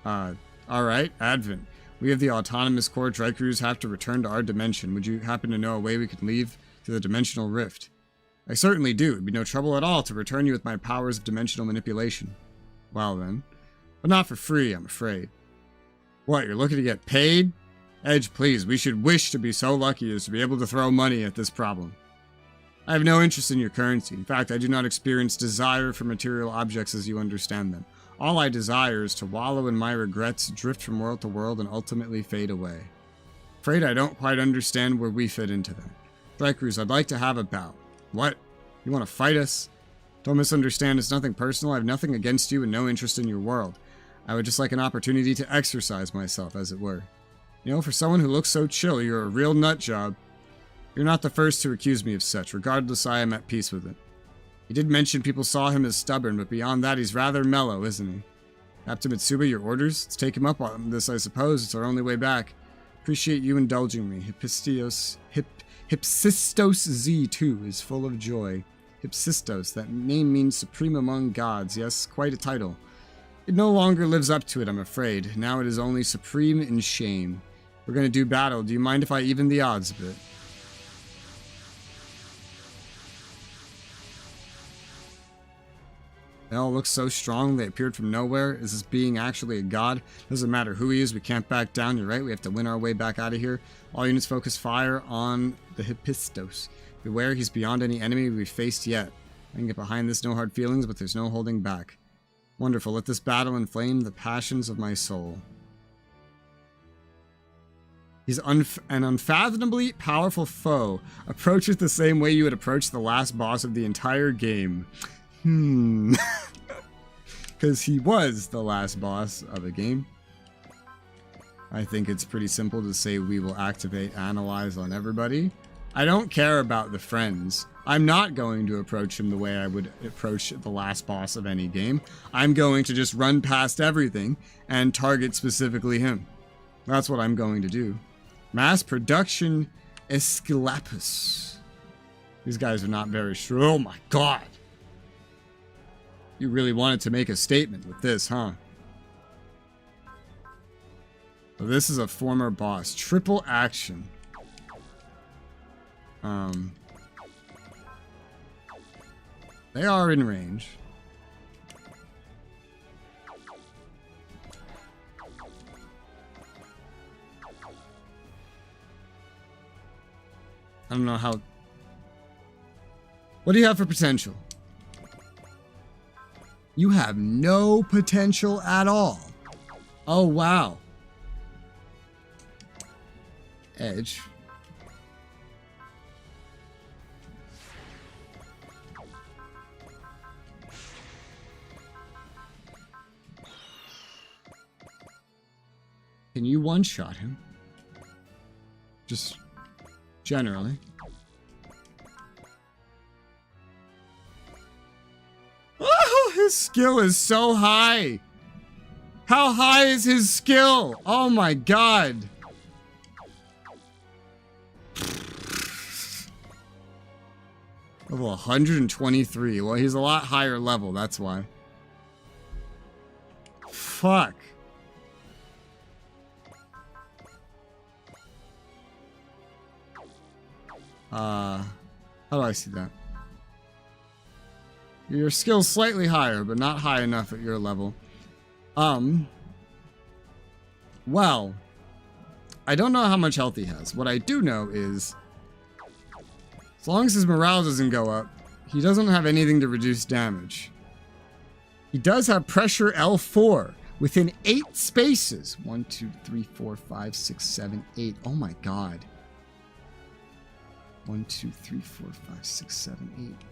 Alright, Advent. We of the Autonomous Core Dreikrus have to return to our dimension. Would you happen to know a way we could leave through the dimensional rift? I certainly do. It'd be no trouble at all to return you with my powers of dimensional manipulation. Well then. But not for free, I'm afraid. What, you're looking to get paid? Edge, please, we should wish to be so lucky as to be able to throw money at this problem. I have no interest in your currency. In fact, I do not experience desire for material objects as you understand them. All I desire is to wallow in my regrets, drift from world to world, and ultimately fade away. Afraid I don't quite understand where we fit into that. Dreikrus, I'd like to have a bout. What? You want to fight us? Don't misunderstand, it's nothing personal. I have nothing against you and no interest in your world. I would just like an opportunity to exercise myself, as it were. You know, for someone who looks so chill, you're a real nut job. You're not the first to accuse me of such. Regardless, I am at peace with it. He did mention people saw him as stubborn, but beyond that, he's rather mellow, isn't he? Captain Mitsuba, your orders? Let's take him up on this, I suppose. It's our only way back. Appreciate you indulging me. Hypsistos Z, too, is full of joy. Hypsistos, that name means supreme among gods. Yes, quite a title. It no longer lives up to it, I'm afraid. Now it is only supreme in shame. We're going to do battle. Do you mind if I even the odds a bit? They all look so strong, they appeared from nowhere. Is this being actually a god? Doesn't matter who he is, we can't back down. You're right, we have to win our way back out of here. All units focus fire on the Hypsistos. Beware, he's beyond any enemy we've faced yet. I can get behind this, no hard feelings, but there's no holding back. Wonderful, let this battle inflame the passions of my soul. He's an unfathomably powerful foe. Approach it the same way you would approach the last boss of the entire game. Because he was the last boss of a game. I think it's pretty simple to say we will activate Analyze on everybody. I don't care about the friends. I'm not going to approach him the way I would approach the last boss of any game. I'm going to just run past everything and target specifically him. That's what I'm going to do. Mass production Escalapus. These guys are not very sure. Oh my god. You really wanted to make a statement with this, huh? So this is a former boss. Triple action. They are in range. I don't know how... What do you have for potential? You have no potential at all. Oh, wow. Edge. Can you one-shot him? Just generally. Oh, his skill is so high. How high is his skill? Oh my god. Level 123. Well, he's a lot higher level, that's why. Fuck. How do I see that? Your skill's slightly higher, but not high enough at your level. Well, I don't know how much health he has. What I do know is, as long as his morale doesn't go up, he doesn't have anything to reduce damage. He does have pressure L4 within 8 spaces. 1, 2, 3, 4, 5, 6, 7, 8. Oh my god. 1, 2, 3, 4, 5, 6, 7, 8.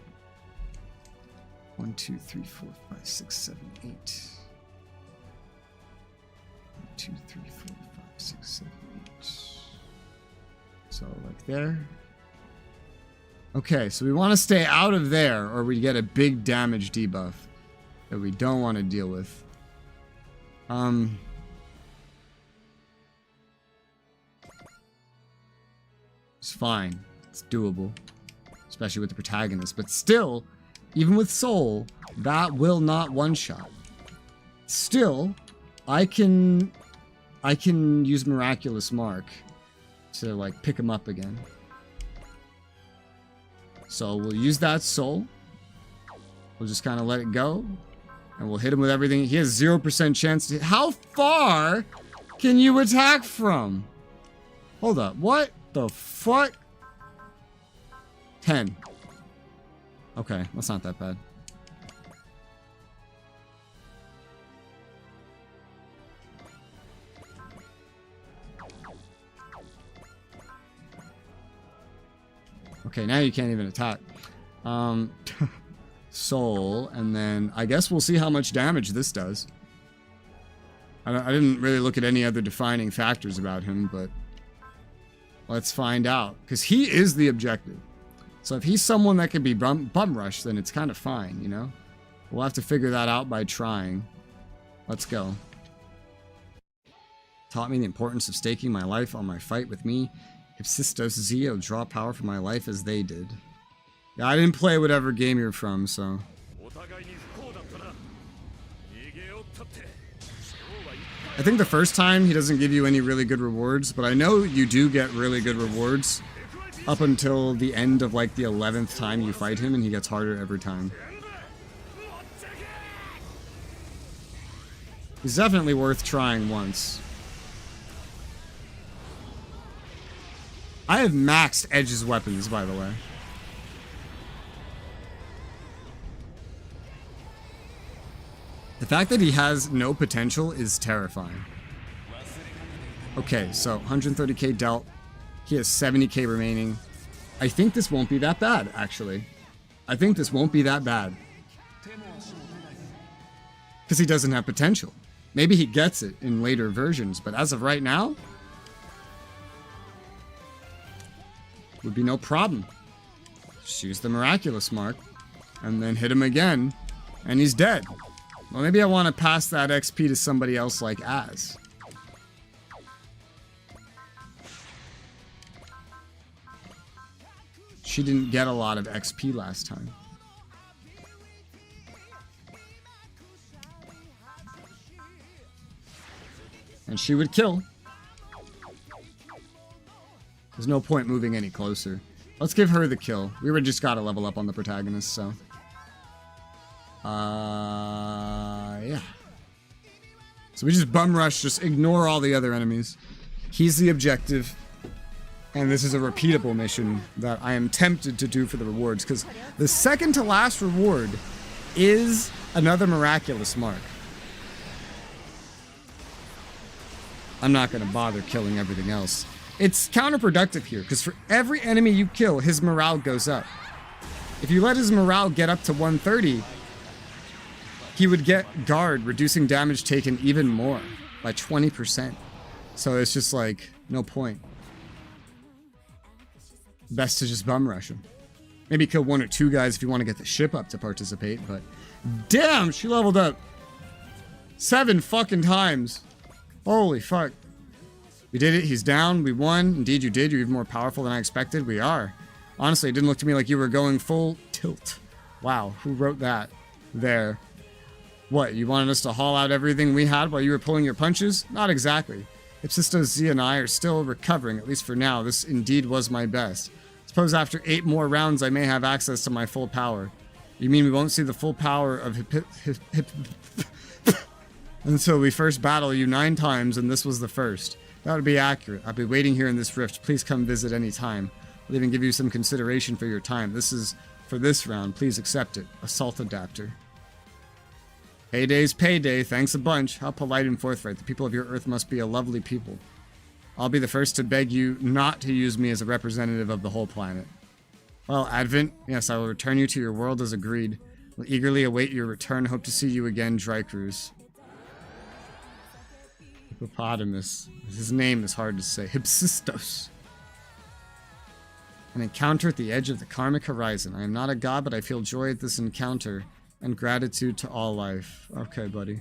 1, 2, 3, 4, 5, 6, 7, 8. 1, 2, 3, 4, 5, 6, 7, 8. So, like there. Okay, so we want to stay out of there, or we get a big damage debuff that we don't want to deal with. It's fine. It's doable. Especially with the protagonist. But still, even with Soul, that will not one-shot. Still, I can use Miraculous Mark to, like, pick him up again. So we'll use that Soul. We'll just kind of let it go. And we'll hit him with everything. He has 0% chance to hit. How far can you attack from? Hold up. What the fuck? 10. Okay, that's not that bad. Okay, now you can't even attack. Soul, and then I guess we'll see how much damage this does. I didn't really look at any other defining factors about him, but let's find out. Because he is the objective. So if he's someone that can be bum rushed, then it's kind of fine, you know? We'll have to figure that out by trying. Let's go. Taught me the importance of staking my life on my fight with me. Ipsistos Zio, draw power from my life as they did. Yeah, I didn't play whatever game you're from, so... I think the first time he doesn't give you any really good rewards, but I know you do get really good rewards up until the end of, like, the 11th time you fight him, and he gets harder every time. He's definitely worth trying once. I have maxed Edge's weapons, by the way. The fact that he has no potential is terrifying. Okay, so 130k dealt. He has 70k remaining. I think this won't be that bad, actually. I think this won't be that bad. Because he doesn't have potential. Maybe he gets it in later versions, but as of right now, would be no problem. Just use the Miraculous Mark, and then hit him again, and he's dead. Well, maybe I want to pass that XP to somebody else like Az. she didn't get a lot of XP last time. And she would kill. There's no point moving any closer. Let's give her the kill. We were just gotta level up on the protagonist, so. Yeah. So we just bum rush, just ignore all the other enemies. He's the objective. And this is a repeatable mission that I am tempted to do for the rewards, because the second to last reward is another miraculous mark. I'm not going to bother killing everything else. It's counterproductive here, because for every enemy you kill, his morale goes up. If you let his morale get up to 130, he would get guard, reducing damage taken even more, by 20%. So it's just like, no point. Best to just bum rush him. Maybe kill 1 or 2 guys if you want to get the ship up to participate, but damn, she leveled up 7 fucking times. Holy fuck. We did it. He's down. We won. Indeed, you did. You're even more powerful than I expected. We are. Honestly, it didn't look to me like you were going full tilt. Wow. Who wrote that there? What, you wanted us to haul out everything we had while you were pulling your punches? Not exactly. Ipsisto, Z, and I are still recovering, at least for now. This indeed was my best. Suppose after 8 more rounds I may have access to my full power. You mean we won't see the full power of until we first battle you 9 times, and this was the first. That would be accurate. I'll be waiting here in this rift. Please come visit any time. I'll even give you some consideration for your time. This is for this round. Please accept it. Assault Adapter. Payday's payday. Thanks a bunch. How polite and forthright. The people of your earth must be a lovely people. I'll be the first to beg you not to use me as a representative of the whole planet. Well, Advent, yes, I will return you to your world as agreed. We'll eagerly await your return. Hope to see you again, Dry Cruise. Hippopotamus. His name is hard to say. Hypsistos. An encounter at the edge of the karmic horizon. I am not a god, but I feel joy at this encounter and gratitude to all life. Okay, buddy.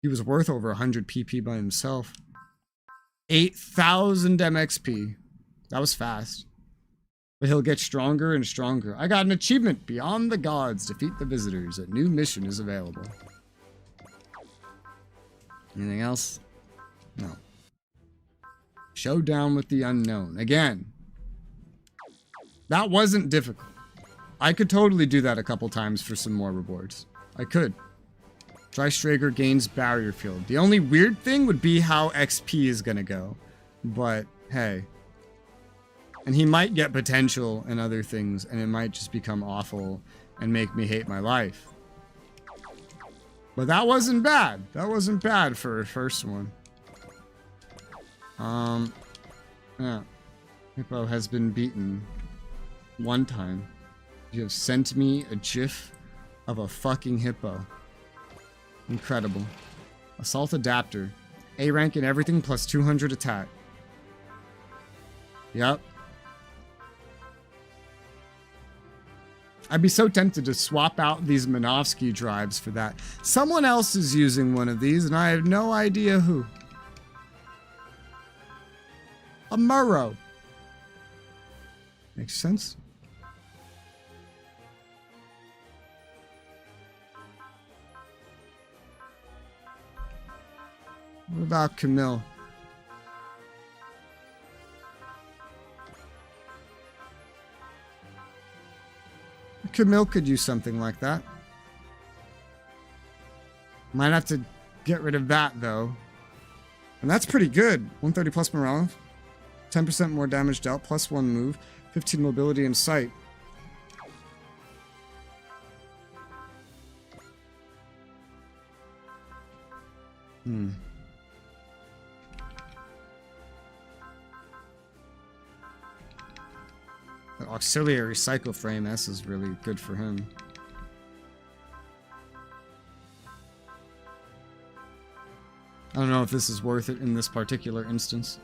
He was worth over 100 PP by himself. 8,000 MXP. That was fast. But he'll get stronger and stronger. I got an achievement. Beyond the gods. Defeat the visitors. A new mission is available. Anything else? No. Showdown with the unknown. Again. That wasn't difficult. I could totally do that a couple times for some more rewards. I could. Drystrager gains barrier field. The only weird thing would be how XP is gonna go. But, hey. And he might get potential and other things, and it might just become awful and make me hate my life. But that wasn't bad. That wasn't bad for a first one. Yeah. Hippo has been beaten. 1 time. You have sent me a gif of a fucking hippo. Incredible. Assault Adapter. A rank in everything plus 200 attack. Yep. I'd be so tempted to swap out these Minovsky drives for that. Someone else is using one of these, and I have no idea who. A Murrow. Makes sense. What about Camille? Camille could use something like that. Might have to get rid of that, though. And that's pretty good. 130 plus morale. 10% more damage dealt, plus 1 move. 15 mobility and sight. The auxiliary cycle frame S is really good for him. I don't know if this is worth it in this particular instance.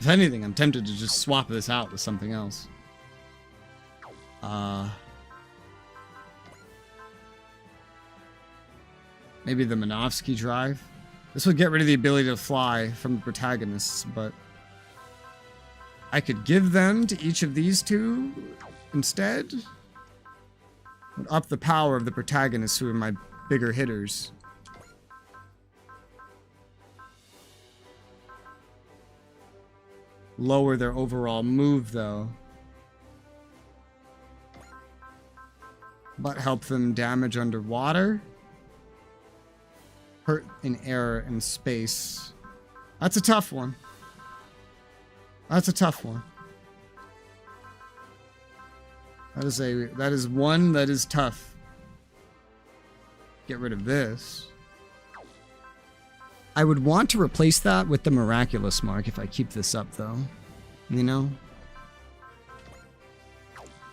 If anything, I'm tempted to just swap this out with something else. Maybe the Minovsky drive. This would get rid of the ability to fly from the protagonists, but I could give them to each of these two instead. Would up the power of the protagonists, who are my bigger hitters. Lower their overall move, though. But help them damage underwater. Hurt in air and space. That's a tough one. That's a tough one. That is one that is tough. Get rid of this. I would want to replace that with the miraculous mark if I keep this up, though. You know?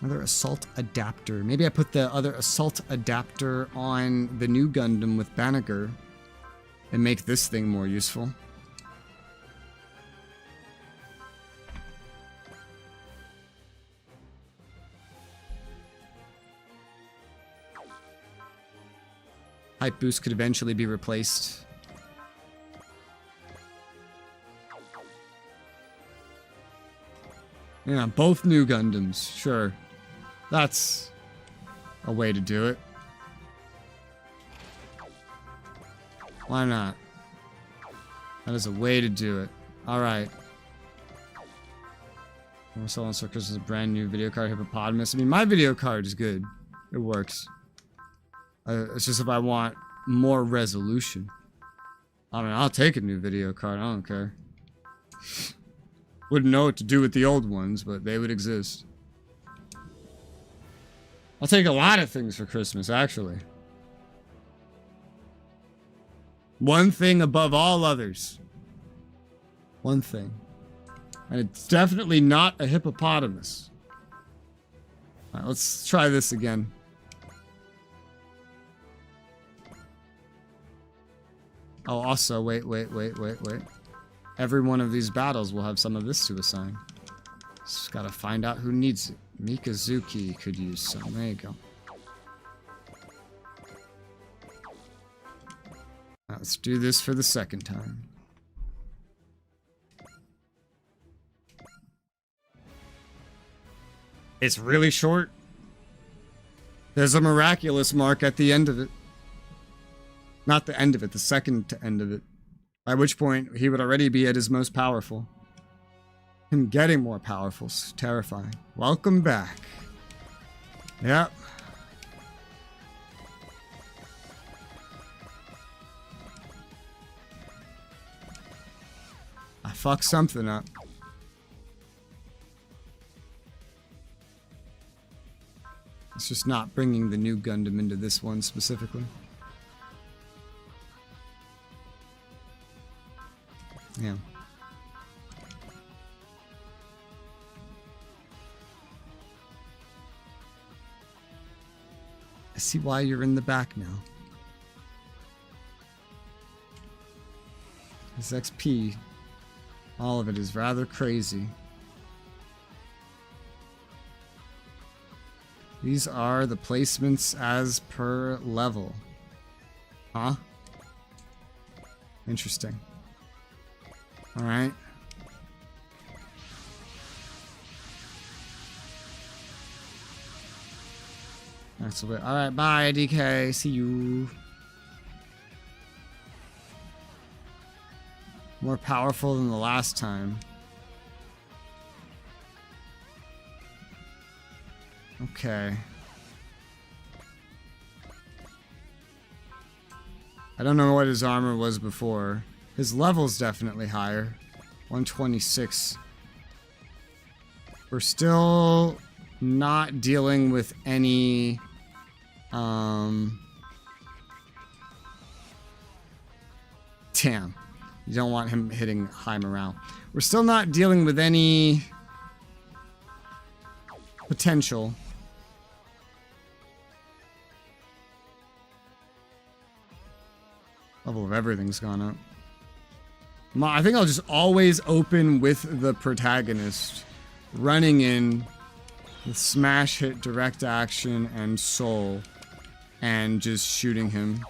Another assault adapter. Maybe I put the other assault adapter on the new Gundam with Banneker and make this thing more useful. Hype boost could eventually be replaced. Yeah, both new Gundams, sure. That's a way to do it. Why not? That is a way to do it. Alright. Marcel Circus is a brand new video card, Hippopotamus. I mean, my video card is good. It works. It's just if I want more resolution. I mean, I'll take a new video card. I don't care. Wouldn't know what to do with the old ones, but they would exist. I'll take a lot of things for Christmas, actually. One thing above all others. One thing. And it's definitely not a hippopotamus. Alright, let's try this again. Oh, also, wait. Every one of these battles will have some of this to assign. Just gotta find out who needs it. Mikazuki could use some. There you go. Now, let's do this for the second time. It's really short. There's a miraculous mark at the end of it. Not the end of it, the second to end of it. By which point, he would already be at his most powerful. Him getting more powerful is terrifying. Welcome back. Yep. I fucked something up. It's just not bringing the new Gundam into this one specifically. Yeah. I see why you're in the back now. This XP, all of it is rather crazy. These are the placements as per level. Huh? Interesting. Alright. That's a bit. Alright, bye, DK. See you. More powerful than the last time. Okay. I don't know what his armor was before. His level's definitely higher. 126. We're still not dealing with any... Damn. You don't want him hitting high morale. We're still not dealing with any... potential. Level of everything's gone up. I think I'll just always open with the protagonist running in With smash, hit, direct action, and soul. And just shooting him.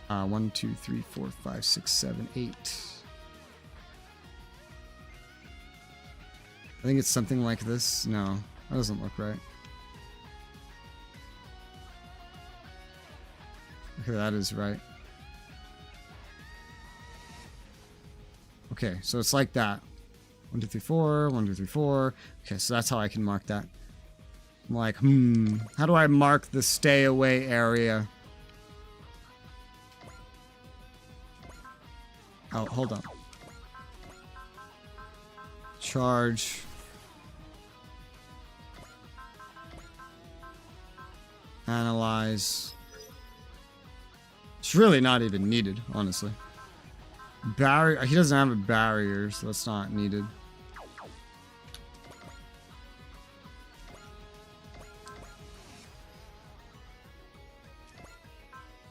1, 2, 3, 4, 5, 6, 7, 8. I think it's something like this. No, that doesn't look right. Okay, that is right. Okay, so it's like that. 1, 2, 3, 4, 1, 2, 3, 4. Okay, so that's how I can mark that. I'm like, how do I mark the stay away area? Oh, hold on. Charge. Analyze. It's really not even needed, honestly. Barrier. He doesn't have a barrier, so that's not needed.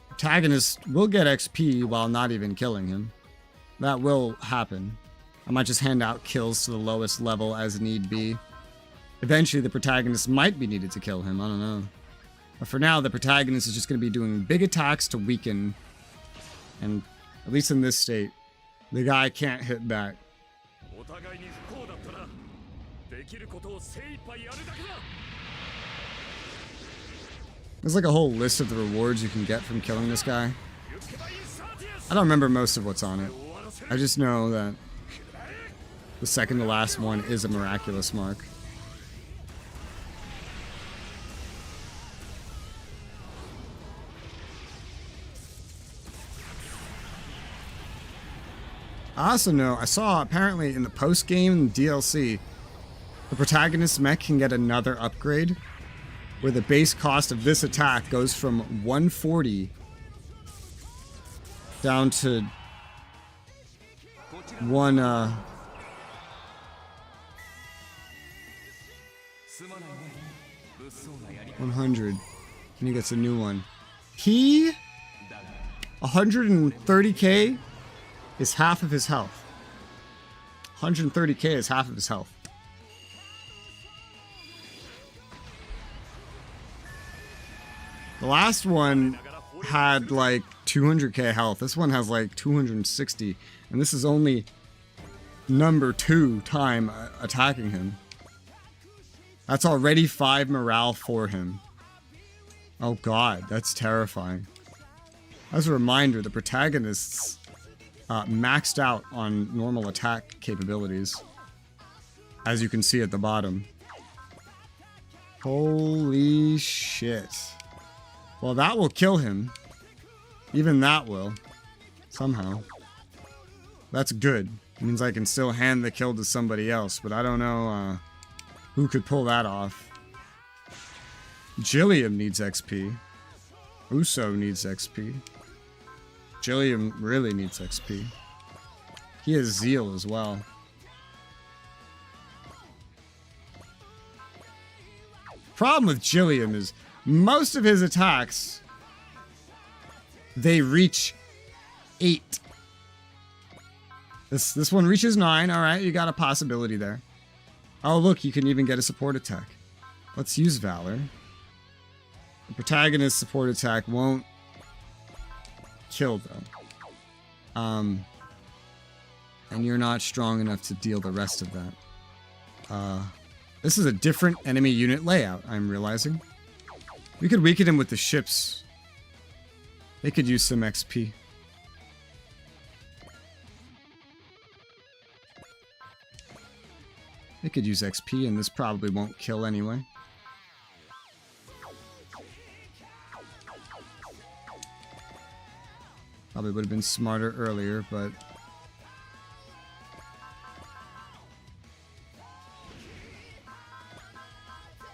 Protagonist will get XP while not even killing him. That will happen. I might just hand out kills to the lowest level as need be. Eventually, the protagonist might be needed to kill him. I don't know. But for now, the protagonist is just going to be doing big attacks to weaken. And at least in this state, the guy can't hit back. There's like a whole list of the rewards you can get from killing this guy. I don't remember most of what's on it. I just know that the second to last one is a miraculous mark. I also know, I saw apparently in the post-game DLC, the protagonist mech can get another upgrade where the base cost of this attack goes from 140 down to 100. And he gets a new one. 130k is half of his health. 130k is half of his health. The last one had like 200k health. This one has like 260. And this is only number 2 time attacking him. That's already 5 morale for him. Oh god, that's terrifying. As a reminder, the protagonists maxed out on normal attack capabilities. As you can see at the bottom. Holy shit. Well, that will kill him. Even that will. Somehow. That's good. It means I can still hand the kill to somebody else, but I don't know who could pull that off. Gilliam needs XP. Uso needs XP. Gilliam really needs XP. He has Zeal as well. Problem with Gilliam is most of his attacks, they reach 8. This one reaches 9. Alright, you got a possibility there. Oh look, you can even get a support attack. Let's use Valor. The protagonist's support attack won't kill though. And you're not strong enough to deal the rest of that. This is a different enemy unit layout, I'm realizing. We could weaken him with the ships. They could use some XP. They could use XP, and this probably won't kill anyway. Probably would have been smarter earlier, but...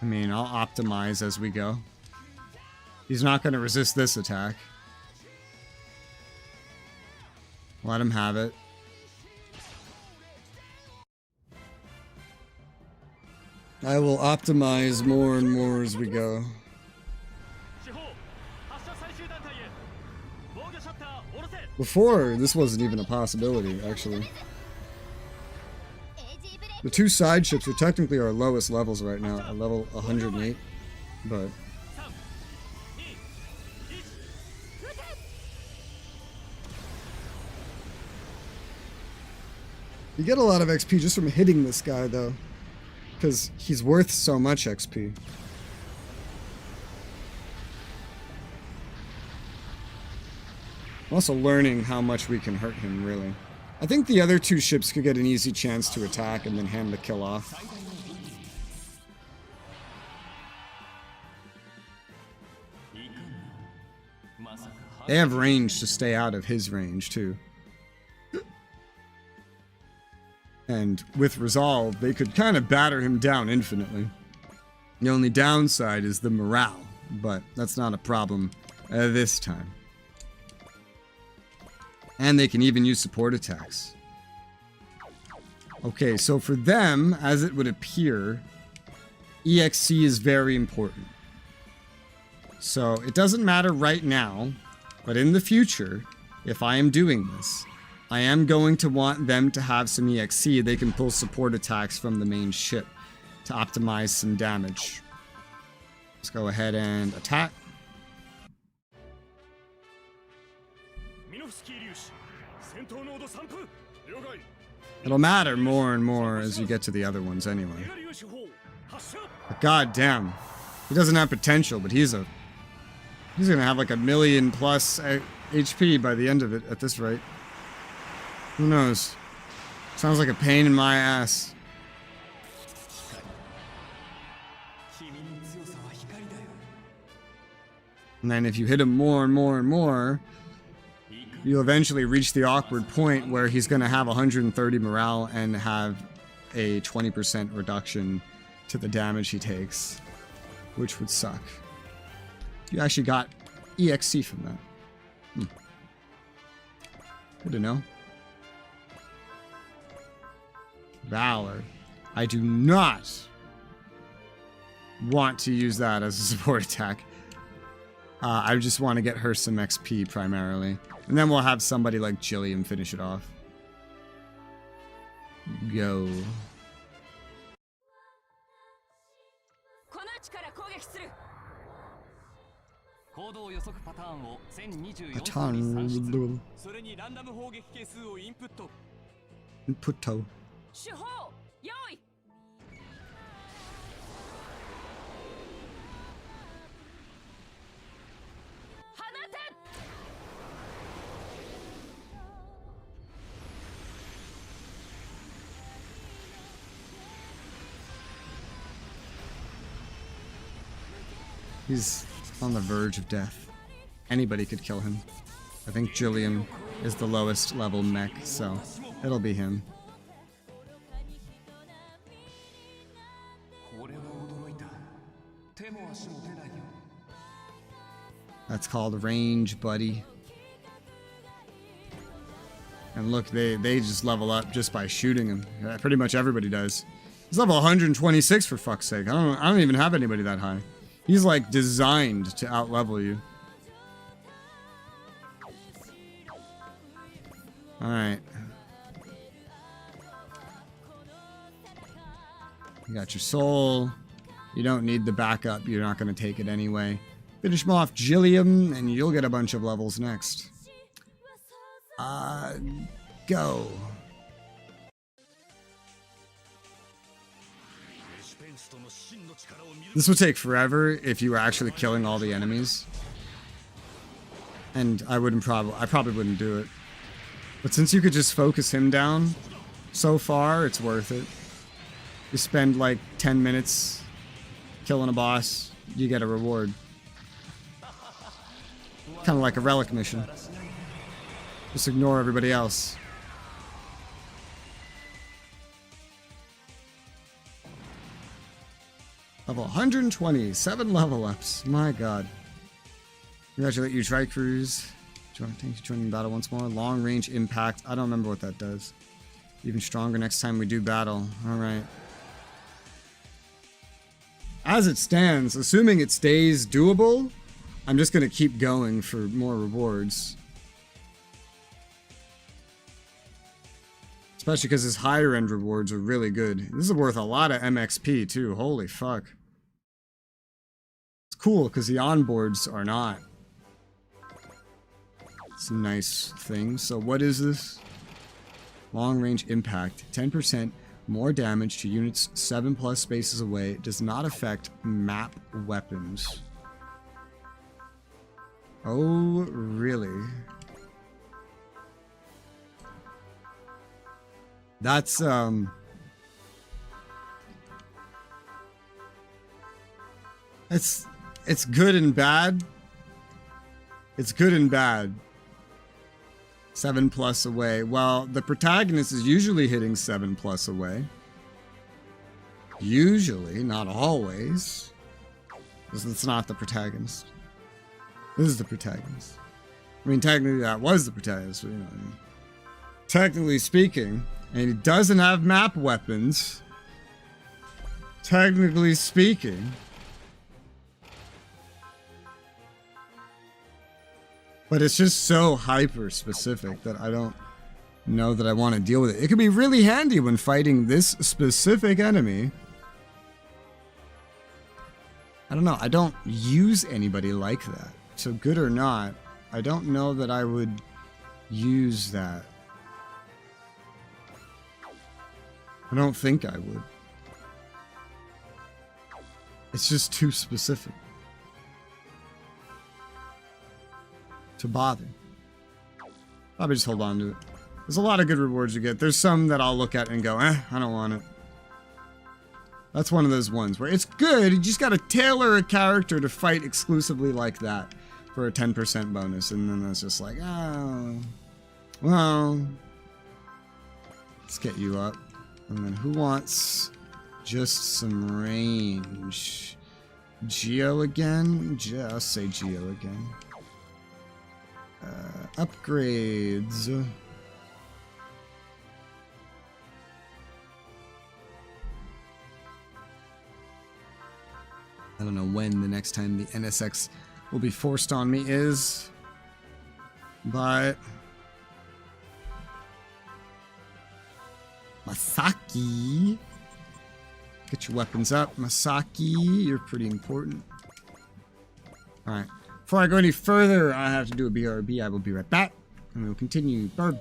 I mean, I'll optimize as we go. He's not going to resist this attack. Let him have it. I will optimize more and more as we go. Before, this wasn't even a possibility, actually. The two side ships are technically our lowest levels right now, at level 108, but... You get a lot of XP just from hitting this guy, though, because he's worth so much XP. I'm also learning how much we can hurt him, really. I think the other two ships could get an easy chance to attack and then hand the kill off. They have range to stay out of his range, too. And with Resolve, they could kind of batter him down infinitely. The only downside is the morale, but that's not a problem this time. And they can even use support attacks. Okay, so for them, as it would appear, EXC is very important. So it doesn't matter right now, but in the future, if I am doing this, I am going to want them to have some EXC. They can pull support attacks from the main ship to optimize some damage. Let's go ahead and attack. It'll matter more and more as you get to the other ones anyway. But god damn. He doesn't have potential, but he's gonna have like 1 million plus HP by the end of it at this rate. Who knows? Sounds like a pain in my ass. And then if you hit him more and more and more, you'll eventually reach the awkward point where he's going to have 130 morale and have a 20% reduction to the damage he takes, which would suck. You actually got EXC from that. Good to know. Valor. I do not want to use that as a support attack. I just want to get her some XP primarily. And then we'll have somebody like Jillian finish it off. Go. Input. He's on the verge of death. Anybody could kill him. I think Jillian is the lowest level mech, so it'll be him. That's called range, buddy. And look, they just level up just by shooting him. Pretty much everybody does. He's level 126 for fuck's sake. I don't even have anybody that high. He's like designed to outlevel you. Alright. You got your soul. You don't need the backup. You're not going to take it anyway. Finish him off, Jillian, and you'll get a bunch of levels next. Go. This would take forever if you were actually killing all the enemies. And I probably wouldn't do it. But since you could just focus him down so far, it's worth it. You spend like 10 minutes killing a boss, you get a reward. Kind of like a relic mission. Just ignore everybody else. Level 120, 7 level ups. My god. Congratulate you, Tri Cruise. Thanks for joining battle once more. Long range impact. I don't remember what that does. Even stronger next time we do battle. Alright. As it stands, assuming it stays doable, I'm just going to keep going for more rewards. Especially because his higher end rewards are really good. This is worth a lot of MXP too. Holy fuck. It's cool because the onboards are not. It's a nice thing. So what is this? Long range impact. 10% more damage to units 7+ spaces away. Does not affect map weapons. Oh, really? That's, it's good and bad. It's good and bad. 7+ away. Well, the protagonist is usually hitting 7+ away. Usually, not always. It's not the protagonist. This is the protagonist. I mean, technically that was the protagonist, but you know what I mean. Technically speaking, and he doesn't have map weapons. Technically speaking. But it's just so hyper specific that I don't know that I want to deal with it. It could be really handy when fighting this specific enemy. I don't know. I don't use anybody like that. So good or not, I don't know that I would use that. I don't think I would. It's just too specific to bother. Probably just hold on to it. There's a lot of good rewards you get. There's some that I'll look at and go, I don't want it. That's one of those ones where it's good. You just got to tailor a character to fight exclusively like that for a 10% bonus. And then that's just like, oh, well, let's get you up. And then who wants just some range? Geo again? I'll say Geo again. Upgrades. I don't know when the next time the NSX will be forced on me is, but Masaki, get your weapons up. Masaki, you're pretty important. All right. Before I go any further, I have to do a BRB. I will be right back, and we'll continue. Bird.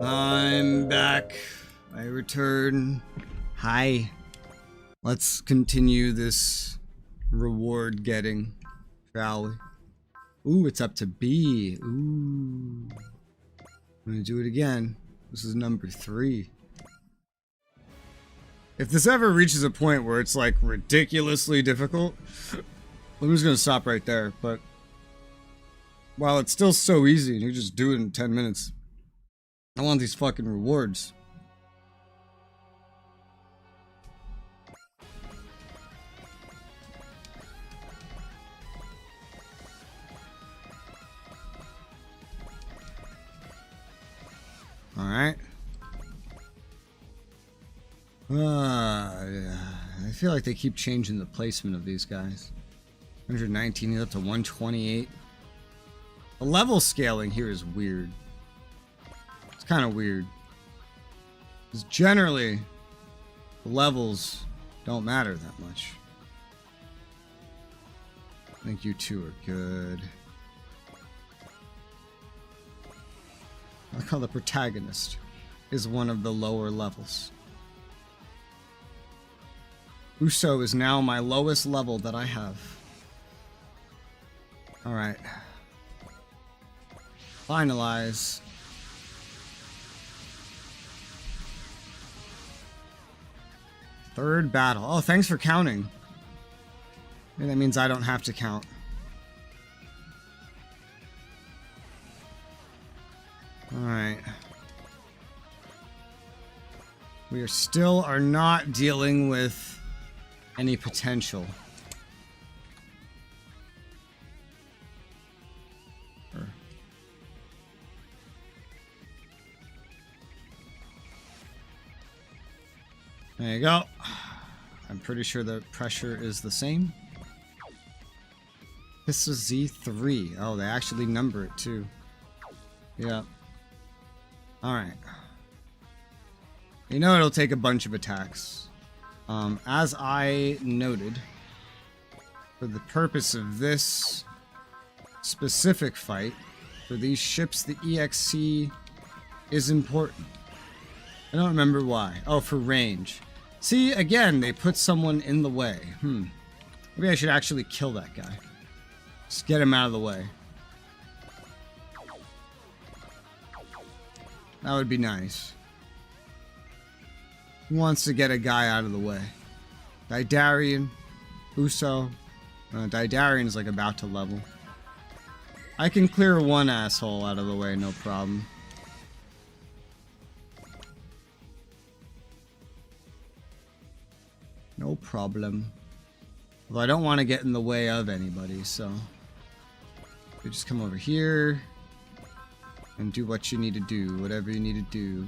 I'm back. I return. Hi. Let's continue this reward getting, shall we? Ooh, it's up to B. Ooh. I'm gonna do it again. This is number 3. If this ever reaches a point where it's like ridiculously difficult, I'm just gonna stop right there. But while it's still so easy and you just do it in 10 minutes, I want these fucking rewards. Alright. Yeah. I feel like they keep changing the placement of these guys. 119 up to 128. The level scaling here is weird. It's kind of weird. Because generally, the levels don't matter that much. I think you two are good. I like how the protagonist is one of the lower levels. Uso is now my lowest level that I have. Alright. Finalize. Third battle. Oh, thanks for counting. Maybe that means I don't have to count. Alright. We are not dealing with any potential. There you go. I'm pretty sure the pressure is the same. This is Z3. Oh, they actually number it too. Yeah. Alright. You know it'll take a bunch of attacks. As I noted, for the purpose of this specific fight, for these ships, the EXC is important. I don't remember why. Oh, for range. See, again, they put someone in the way. Maybe I should actually kill that guy. Just get him out of the way. That would be nice. Who wants to get a guy out of the way? Daidarian, Uso. Daidarian is like about to level. I can clear one asshole out of the way, no problem. No problem. Although I don't want to get in the way of anybody, so you just come over here and do what you need to do, whatever you need to do.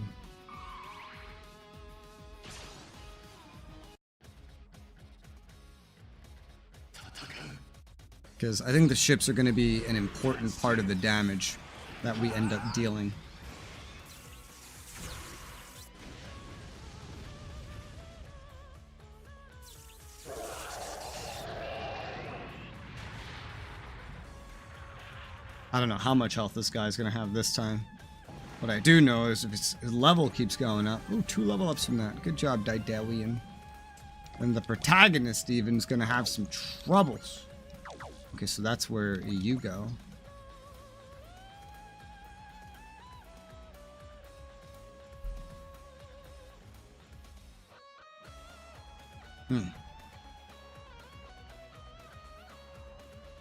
Because I think the ships are going to be an important part of the damage that we end up dealing. I don't know how much health this guy's going to have this time. What I do know is if his level keeps going up... Ooh, 2 level ups from that. Good job, Daidarian. And the protagonist even is going to have some troubles. Okay, so that's where you go.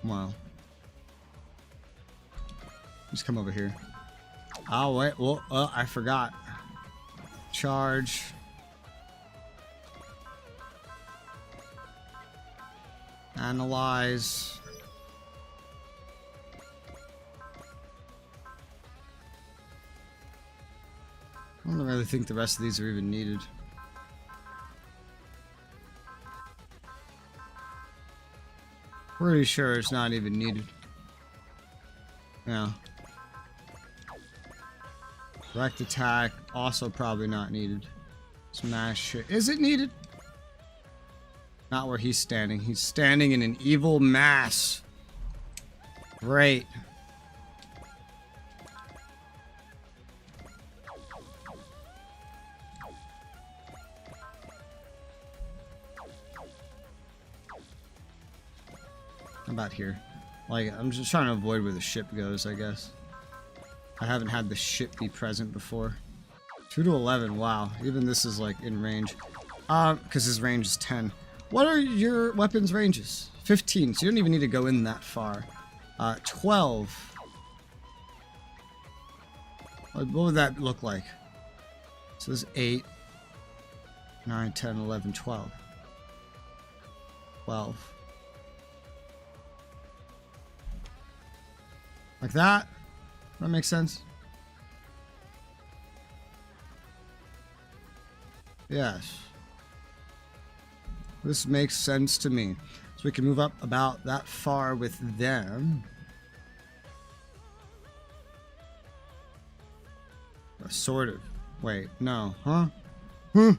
Wow. Just come over here. Oh, wait. Well, I forgot. Charge. Analyze. I don't really think the rest of these are even needed. Pretty sure it's not even needed. Yeah. Direct attack, also probably not needed. Smash it. Is it needed? Not where he's standing. He's standing in an evil mass. Great. How about here? Like, I'm just trying to avoid where the ship goes, I guess. I haven't had the ship be present before. 2 to 11, wow. Even this is like in range. Because his range is 10. What are your weapons ranges? 15, so you don't even need to go in that far. 12. What would that look like? So this is 8, 9, 10, 11, 12. 12. Like that? That makes sense? Yes. This makes sense to me. So we can move up about that far with them. Sort of. Wait, no. Huh? Huh?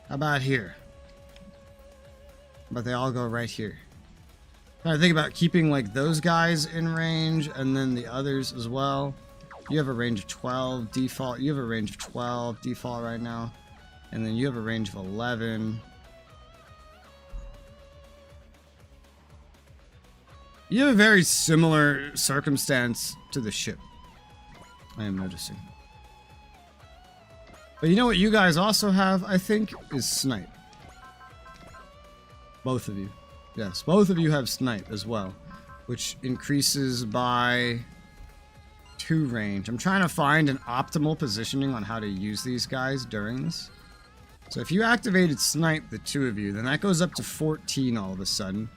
How about here? But they all go right here. I think about keeping like those guys in range and then the others as well. You have a range of 12 default. You have a range of 12 default right now. And then you have a range of 11. You have a very similar circumstance to the ship, I am noticing. But you know what you guys also have, I think, is snipe. Both of you. Yes, both of you have snipe as well, which increases by 2 range. I'm trying to find an optimal positioning on how to use these guys during this. So if you activated snipe, the 2 of you, then that goes up to 14 all of a sudden,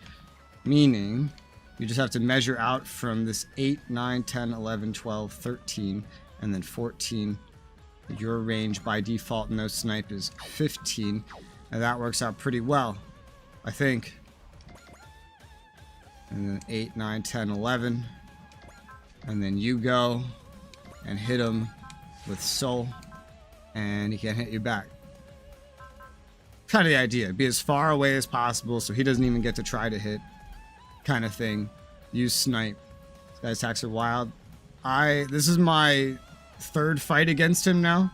meaning you just have to measure out from this 8, 9, 10, 11, 12, 13, and then 14. Your range by default, no snipe, is 15, and that works out pretty well, I think. And then 8, 9, 10, 11, and then you go and hit him with soul, and he can't hit you back. Kind of the idea. Be as far away as possible so he doesn't even get to try to hit, kind of thing. Use snipe. This guy's attacks are wild. This is my 3rd fight against him now.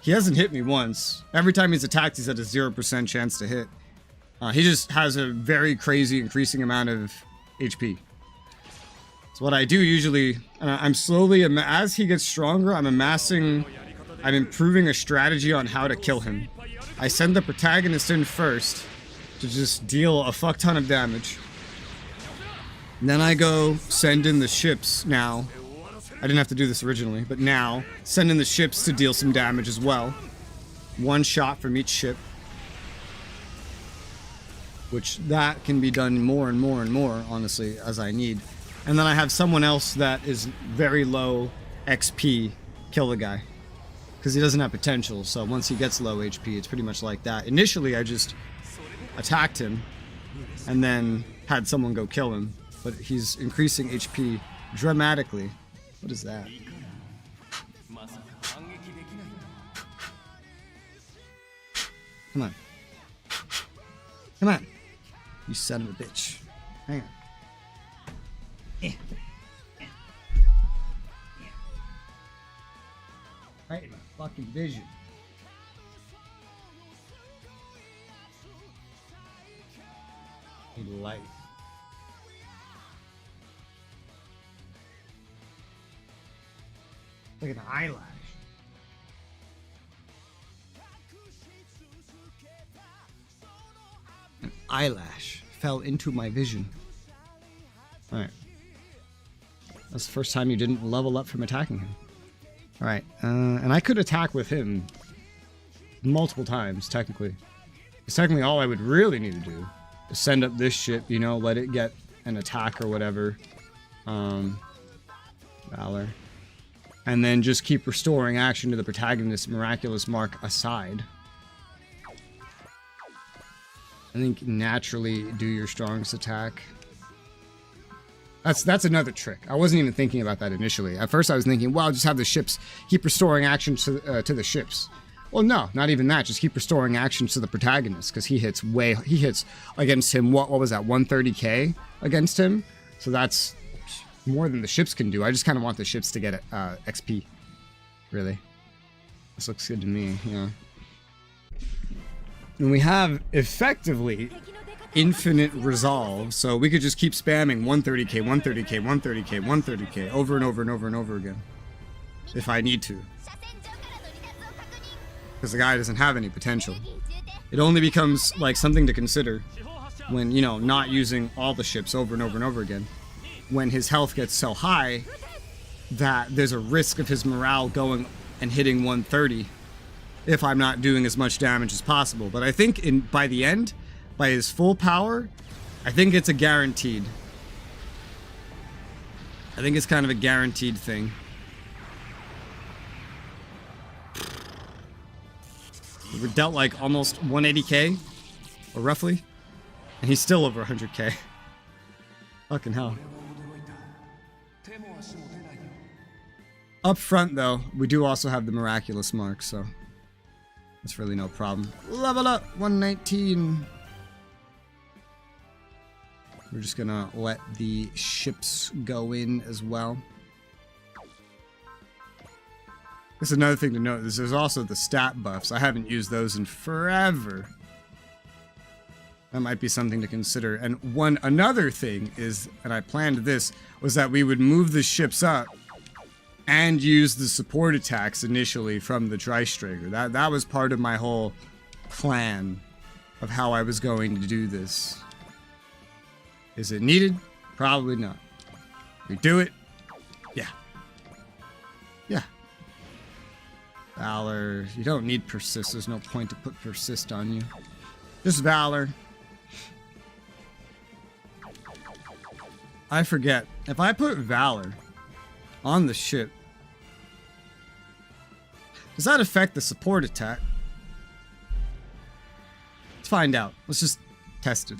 He hasn't hit me once. Every time he's attacked, he's at a 0% chance to hit. He just has a very crazy increasing amount of HP. So what I do usually, I'm slowly, as he gets stronger, I'm improving a strategy on how to kill him. I send the protagonist in first to just deal a fuck ton of damage. And then I go send in the ships now. I didn't have to do this originally, but now send in the ships to deal some damage as well. 1 shot from each ship. Which that can be done more and more and more, honestly, as I need. And then I have someone else that is very low XP kill the guy. Because he doesn't have potential, so once he gets low HP, it's pretty much like that. Initially, I just attacked him and then had someone go kill him. But he's increasing HP dramatically. What is that? Come on. Come on. You son of a bitch. Hang on. Right in my fucking vision. Light. Like an eyelash. An eyelash fell into my vision. Alright. That's the first time you didn't level up from attacking him. Alright, and I could attack with him multiple times, technically. Because technically all I would really need to do is send up this ship, you know, let it get an attack or whatever. Valor. And then just keep restoring action to the protagonist's miraculous mark aside. I think naturally do your strongest attack. That's another trick. I wasn't even thinking about that initially. At first I was thinking, well, just have the ships keep restoring action to the ships. Well, no, not even that. Just keep restoring actions to the protagonist, because he hits against him. What was that? 130k against him. So that's more than the ships can do. I just kind of want the ships to get XP, really. This looks good to me, yeah. And we have effectively infinite resolve, so we could just keep spamming 130k, 130k, 130k, 130k over and over and over and over again, if I need to. Because the guy doesn't have any potential. It only becomes like something to consider when, you know, not using all the ships over and over and over again. When his health gets so high that there's a risk of his morale going and hitting 130 if I'm not doing as much damage as possible. But I think by the end, by his full power, I think it's a guaranteed. I think it's kind of a guaranteed thing. We're dealt like almost 180k, or roughly, and he's still over 100k. Fucking hell. Up front, though, we do also have the miraculous mark, so that's really no problem. Level up, 119. We're just gonna let the ships go in as well. That's another thing to note, is there's also the stat buffs. I haven't used those in forever. That might be something to consider. And another thing is, and I planned this, was that we would move the ships up and use the support attacks initially from the Dreistrager. That was part of my whole plan of how I was going to do this. Is it needed? Probably not. We do it? Yeah. Yeah. Valor. You don't need persist. There's no point to put persist on you. Just Valor. I forget. If I put Valor on the ship, does that affect the support attack? Let's find out. Let's just test it.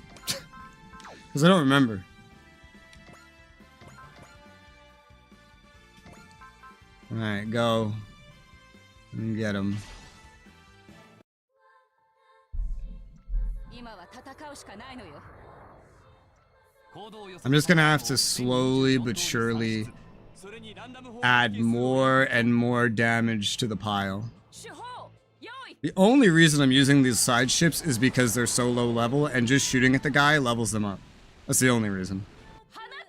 Because I don't remember. Alright, go. And get him. I'm just gonna have to slowly but surely add more and more damage to the pile. The only reason I'm using these side ships is because they're so low level, and just shooting at the guy levels them up. That's the only reason.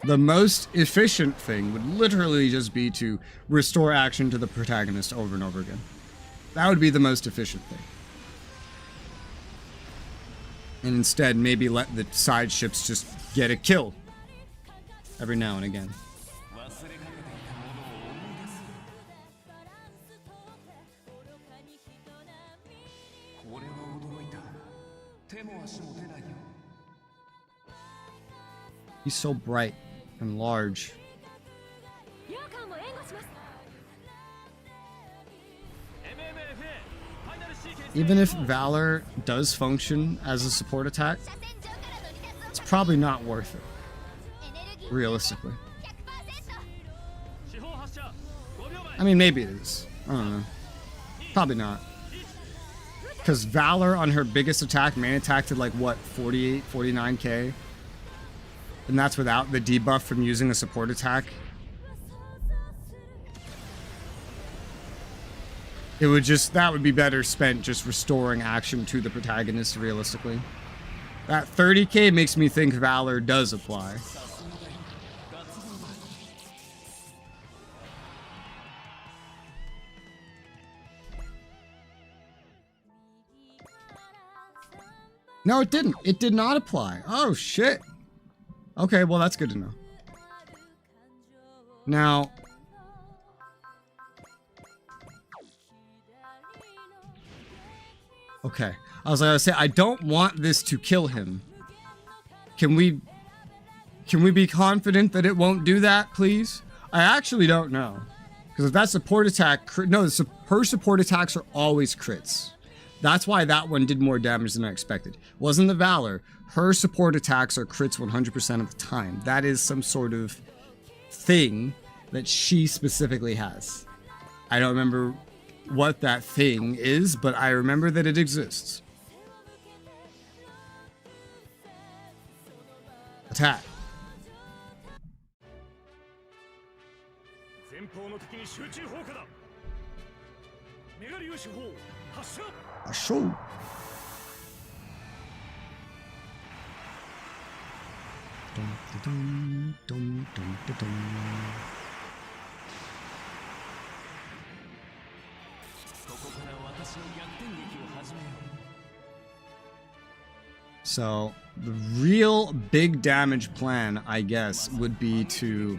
The most efficient thing would literally just be to restore action to the protagonist over and over again. That would be the most efficient thing. And instead, maybe let the side ships just get a kill every now and again. He's so bright and large. Even if Valor does function as a support attack, it's probably not worth it, realistically. I mean, maybe it is. I don't know. Probably not. Because Valor on her biggest attack, main attack, did like, what, 48, 49k? And that's without the debuff from using a support attack. It would just, that would be better spent just restoring action to the protagonist, realistically. That 30k makes me think Valor does apply. No, it didn't. It did not apply. Oh, shit. Okay, well, that's good to know. Now, okay. I was gonna say, I don't want this to kill him. Can we be confident that it won't do that, please? I actually don't know. Because if that support attack, no, her support attacks are always crits. That's why that one did more damage than I expected. Wasn't the Valor. Her support attacks are crits 100% of the time. That is some sort of thing that she specifically has. I don't remember what that thing is, but I remember that it exists. Attack. A show. Dum, dum, dum, dum, dum. So the real big damage plan, I guess, would be to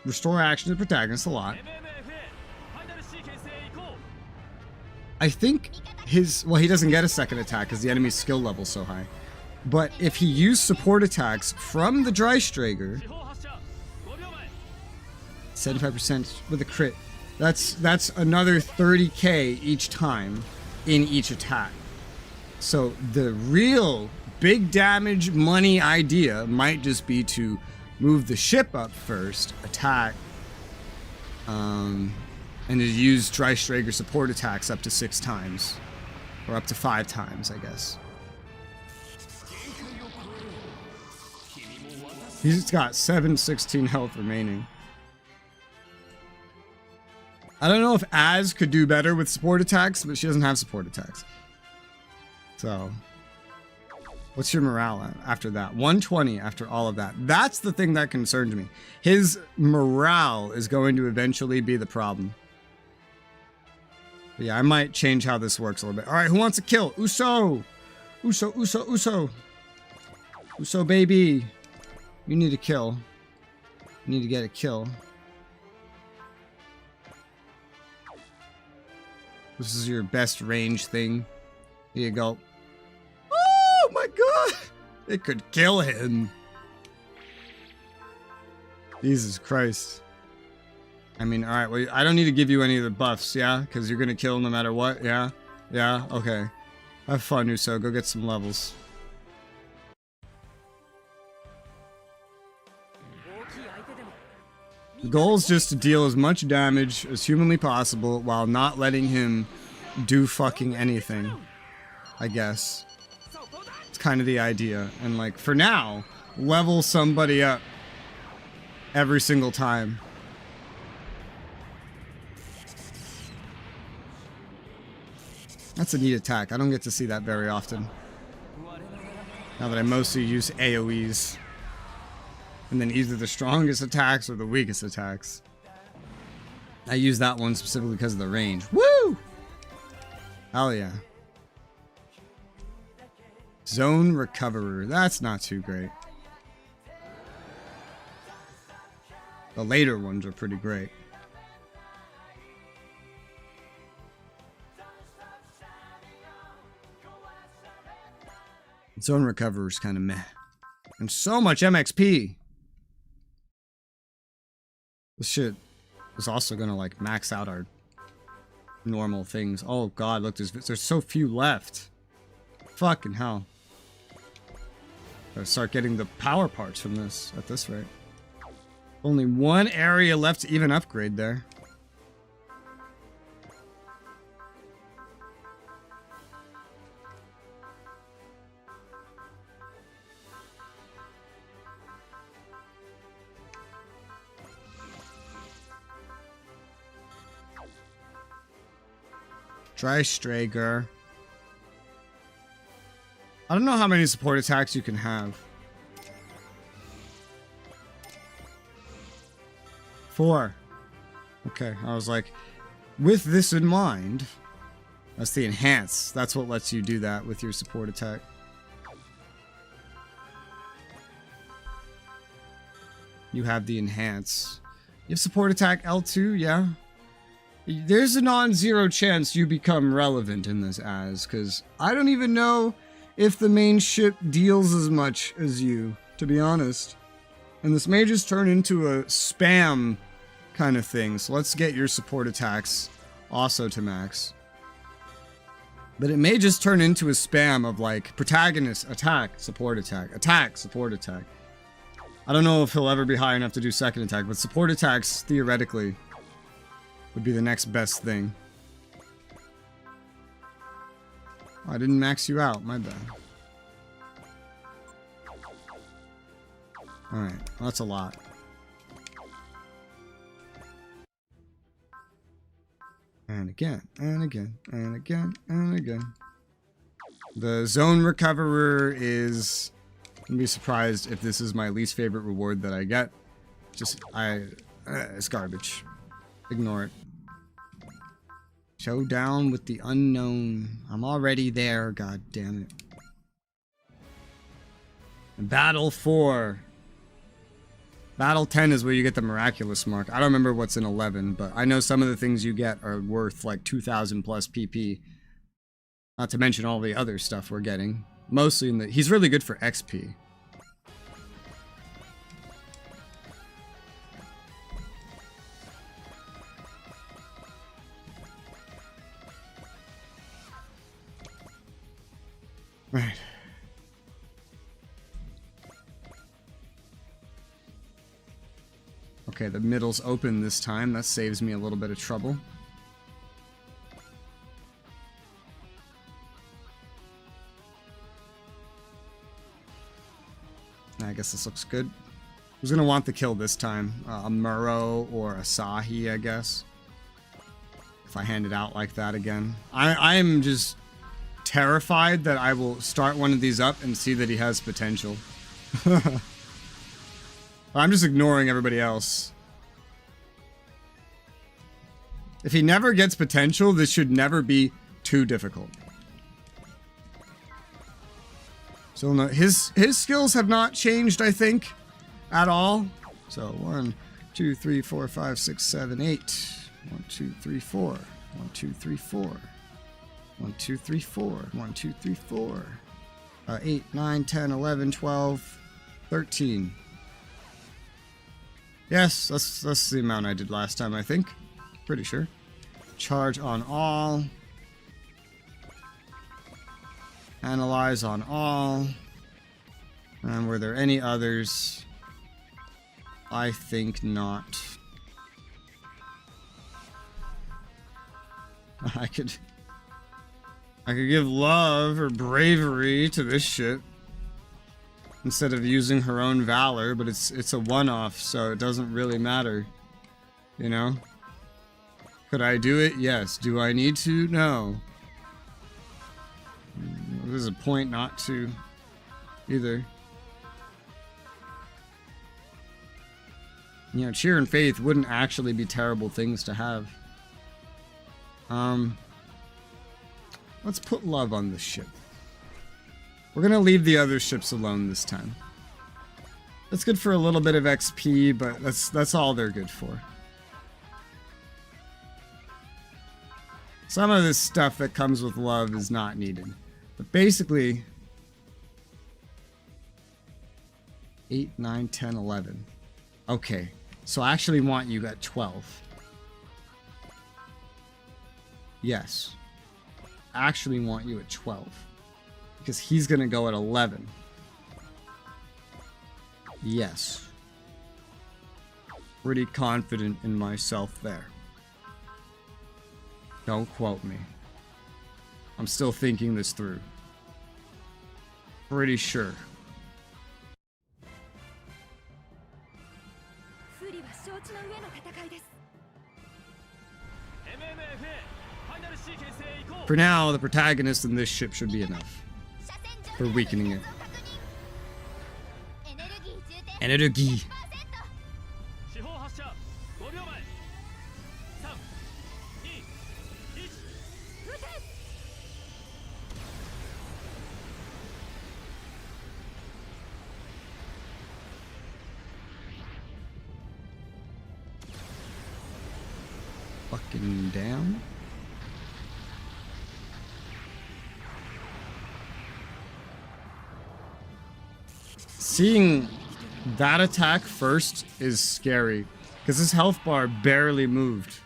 restore action to the protagonist a lot. I think well, he doesn't get a second attack because the enemy's skill level's so high. But if he used support attacks from the Dreistrager, 75% with a crit, that's another 30k each time in each attack. So the real big damage money idea might just be to move the ship up first, attack, and to use Dreistrager support attacks up to 6 times. Or up to 5 times, I guess. He's got 716 health remaining. I don't know if Az could do better with support attacks, but she doesn't have support attacks. So, what's your morale after that? 120 after all of that. That's the thing that concerns me. His morale is going to eventually be the problem. But yeah, I might change how this works a little bit. All right, who wants a kill? Uso! Uso, Uso, Uso! Uso, baby! You need a kill. You need to get a kill. This is your best range thing. Here you go. Oh my god! It could kill him. Jesus Christ. I mean, alright, well, I don't need to give you any of the buffs, yeah? Because you're gonna kill no matter what, yeah? Yeah? Okay. Have fun, Uso. Go get some levels. The goal is just to deal as much damage as humanly possible while not letting him do fucking anything, I guess. It's kind of the idea. And like, for now, level somebody up every single time. That's a neat attack. I don't get to see that very often. Now that I mostly use AoEs. And then either the strongest attacks or the weakest attacks. I use that one specifically because of the range. Woo! Hell yeah. Zone Recoverer. That's not too great. The later ones are pretty great. Zone Recoverer is kind of meh. And so much MXP. This shit is also gonna like max out our normal things. Oh god, look, there's so few left. Fucking hell. Gotta start getting the power parts from this at this rate. Only one area left to even upgrade there. Dreistrager. I don't know how many support attacks you can have. 4. Okay, I was like, with this in mind, that's the enhance. That's what lets you do that with your support attack. You have the enhance. You have support attack L2, yeah. There's a non-zero chance you become relevant in this because I don't even know if the main ship deals as much as you, to be honest. And this may just turn into a spam kind of thing, so let's get your support attacks also to max. But it may just turn into a spam of like, protagonist, attack, support attack, attack, support attack. I don't know if he'll ever be high enough to do second attack, but support attacks, theoretically, would be the next best thing. Oh, I didn't max you out, my bad. Alright, well, that's a lot. And again, and again, and again, and again. The zone recoverer is... I'd be surprised if this is my least favorite reward that I get. It's garbage. Ignore it. Showdown with the unknown. I'm already there, god damn it. Battle 4. Battle 10 is where you get the miraculous mark. I don't remember what's in 11, but I know some of the things you get are worth like 2,000 plus PP. Not to mention all the other stuff we're getting. Mostly in the... He's really good for XP. Right. Okay, the middle's open this time. That saves me a little bit of trouble. I guess this looks good. Who's gonna want the kill this time? A Muro or a Sahi, I guess. If I hand it out like that again. I'm just terrified that I will start one of these up and see that he has potential. I'm just ignoring everybody else. If he never gets potential, this should never be too difficult. So no, his skills have not changed, I think, at all. So 1, 2, 3, 4, 5, 6, 7, 8. 1, 2, 3, 4. 1, 2, 3, 4. 1, 2, 3, 4. 1, 2, 3, 4. 8, 9, 10, 11, 12, 13. Yes, that's the amount I did last time, I think. Pretty sure. Charge on all. Analyze on all. And were there any others? I think not. I could give love or bravery to this shit instead of using her own valor, but it's a one-off, so it doesn't really matter, you know? Could I do it? Yes. Do I need to? No. There's a point not to either. You know, cheer and faith wouldn't actually be terrible things to have. Let's put love on this ship. We're gonna leave the other ships alone this time. That's good for a little bit of XP, but that's all they're good for. Some of this stuff that comes with love is not needed. But basically, 8, 9, 10, 11. Okay, so I actually want you at 12. Yes. I actually want you at 12. Because he's gonna go at 11. Yes. Pretty confident in myself there. Don't quote me. I'm still thinking this through. Pretty sure. For now, the protagonist in this ship should be enough for weakening it. Energy. Fucking down. Seeing that attack first is scary because his health bar barely moved.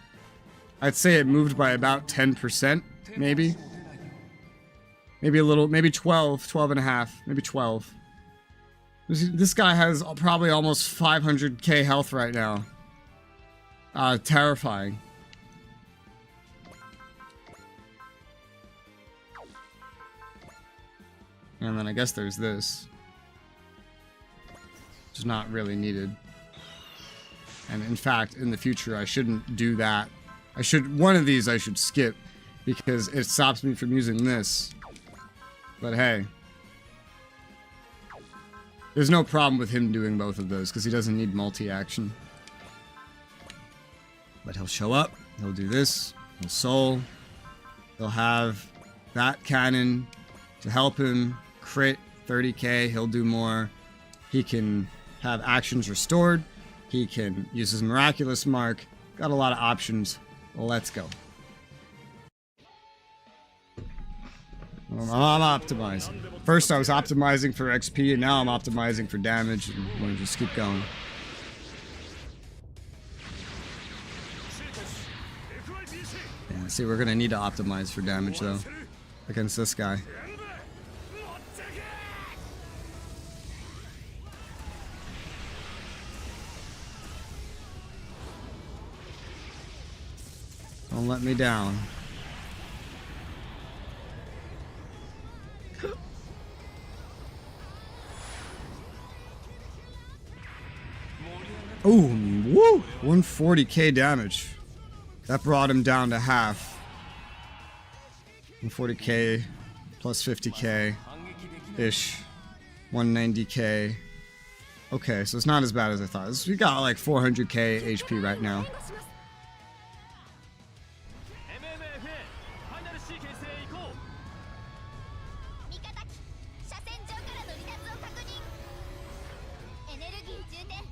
I'd say it moved by about 10%, maybe. Maybe a little, maybe 12, 12 and a half, maybe 12. This guy has probably almost 500k health right now. Terrifying. And then I guess there's this. Just is not really needed. And in fact, in the future, I shouldn't do that. One of these I should skip because it stops me from using this. But hey, there's no problem with him doing both of those because he doesn't need multi-action. But he'll show up, he'll do this, he'll soul, he'll have that cannon to help him crit 30k, he'll do more. He can have actions restored. He can use his miraculous mark. Got a lot of options. Let's go. I'm optimizing. First I was optimizing for XP, and now I'm optimizing for damage, and I'm gonna just keep going. Yeah, see, we're gonna need to optimize for damage though, against this guy. Don't let me down. Ooh, woo! 140k damage. That brought him down to half. 140k plus 50k ish. 190k. Okay, so it's not as bad as I thought. We got like 400k HP right now.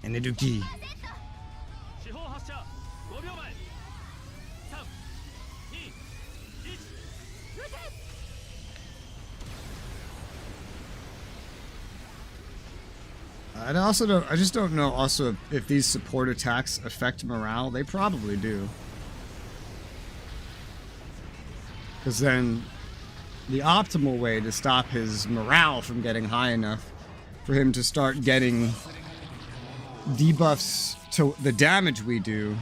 Energy. I just don't know also if these support attacks affect morale. They probably do. Because then the optimal way to stop his morale from getting high enough for him to start getting debuffs to the damage we do .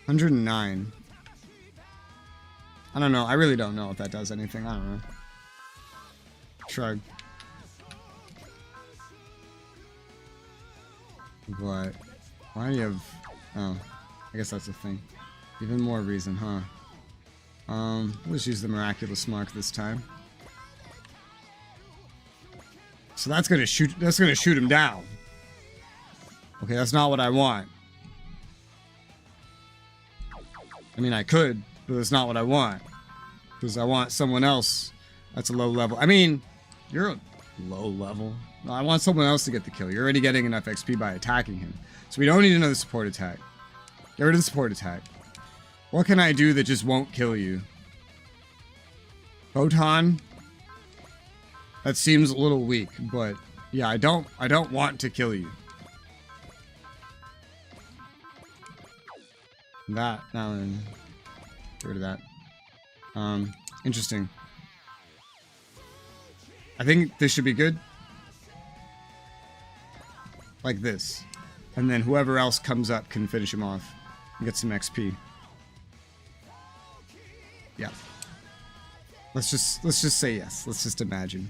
109. I don't know. I really don't know if that does anything. I don't know. Shrug. But why do you have... Oh, I guess that's a thing. Even more reason, huh? Let's use the miraculous mark this time. So that's gonna shoot him down. Okay, that's not what I want. I mean, I could, but that's not what I want. Because I want someone else that's a low level. I mean, you're a low level. No, I want someone else to get the kill. You're already getting enough XP by attacking him. So we don't need another support attack. Get rid of the support attack. What can I do that just won't kill you? Photon? That seems a little weak, but yeah, I don't want to kill you. That, now then, get rid of that. Interesting. I think this should be good. Like this. And then whoever else comes up can finish him off and get some XP. Yeah. Let's just say yes. Let's just imagine.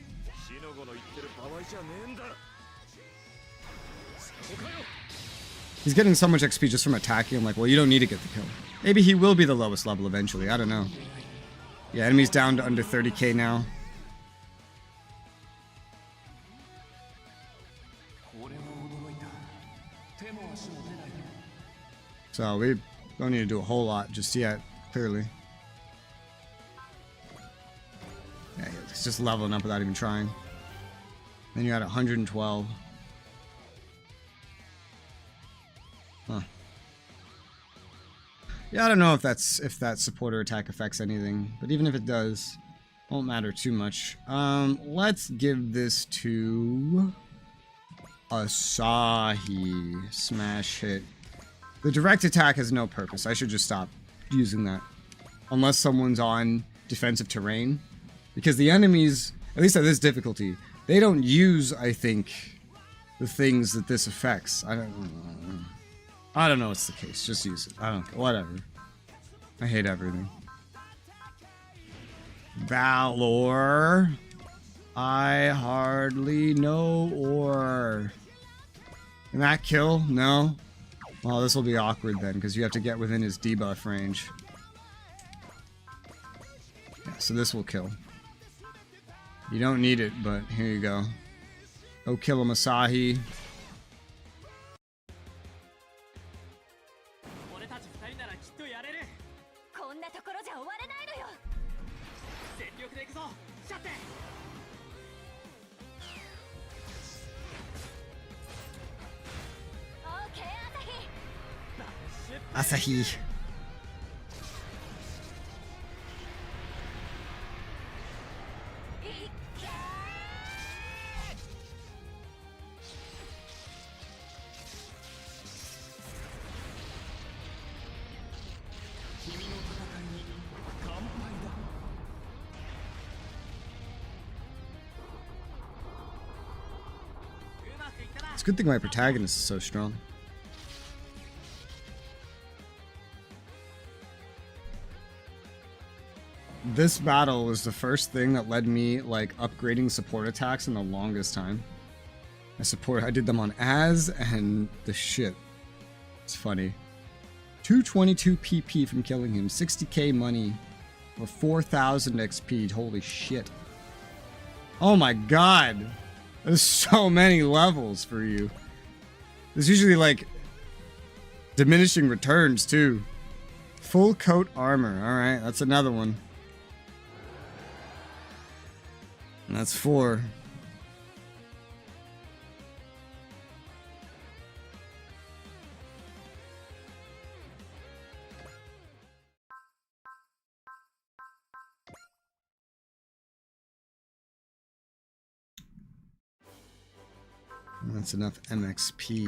He's getting so much XP just from attacking. I'm like, well, you don't need to get the kill. Maybe he will be the lowest level eventually. I don't know. Yeah, enemy's down to under 30k now. So we don't need to do a whole lot just yet, clearly. Yeah, it's just leveling up without even trying. Then you're at 112. Huh. Yeah, I don't know if that supporter attack affects anything, but even if it does, won't matter too much. Let's give this to Asahi. Smash hit. The direct attack has no purpose. I should just stop using that. Unless someone's on defensive terrain. Because the enemies, at least at this difficulty, they don't use, I think, the things that this affects. I don't know what's the case. Just use it. I don't care. Whatever. I hate everything. Valor. I hardly know or. Can that kill? No? Well, this will be awkward then, because you have to get within his debuff range. Yeah, so this will kill. You don't need it, but here you go. Go kill him, Asahi. Asahi. It's a good thing my protagonist is so strong. This battle was the first thing that led me like upgrading support attacks in the longest time. I did them on Az and the shit. It's funny. 222 PP from killing him, 60k money, or 4,000 XP. Holy shit. Oh my god. There's so many levels for you. There's usually like diminishing returns too. Full coat armor. Alright, that's another one. And that's 4. That's enough MXP.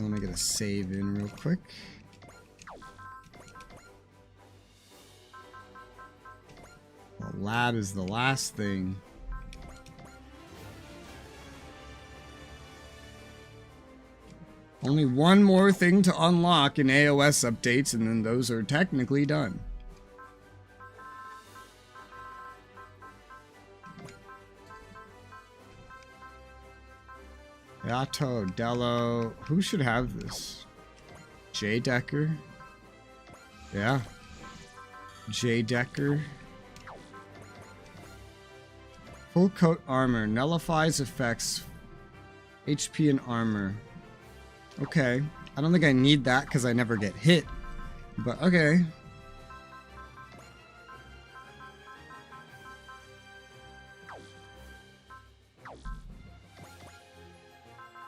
Let me get a save in real quick. The lab is the last thing. Only one more thing to unlock in AOS updates, and then those are technically done. Yato, Dello. Who should have this? J Decker? Yeah. J Decker. Full coat armor. Nullifies effects. HP and armor. Okay. I don't think I need that because I never get hit. But okay.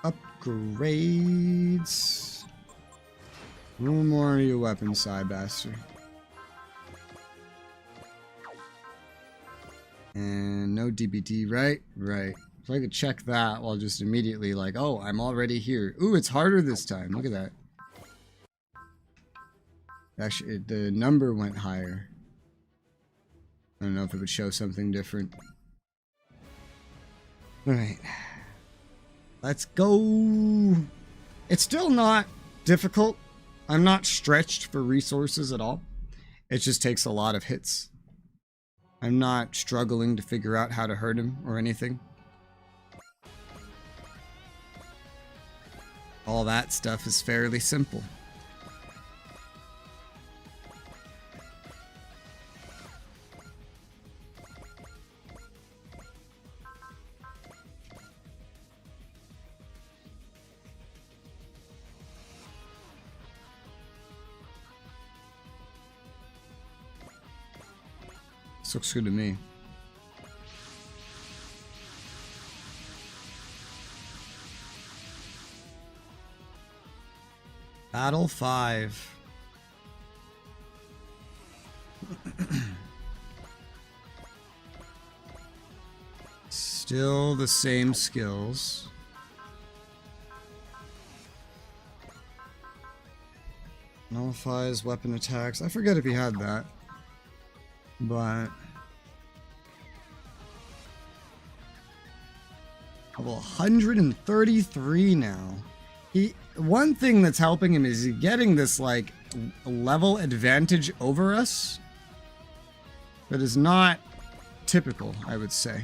Upgrades. No more of your weapon side bastard. And no DBD, right? Right. So I could check that while just immediately like, oh, I'm already here. Ooh, it's harder this time. Look at that. Actually, the number went higher. I don't know if it would show something different. Alright. Let's go. It's still not difficult. I'm not stretched for resources at all. It just takes a lot of hits. I'm not struggling to figure out how to hurt him or anything. All that stuff is fairly simple. This looks good to me. Battle 5. Still the same skills. Nullifies weapon attacks. I forget if he had that. But level 133 now. One thing that's helping him is getting this like level advantage over us that is not typical, I would say.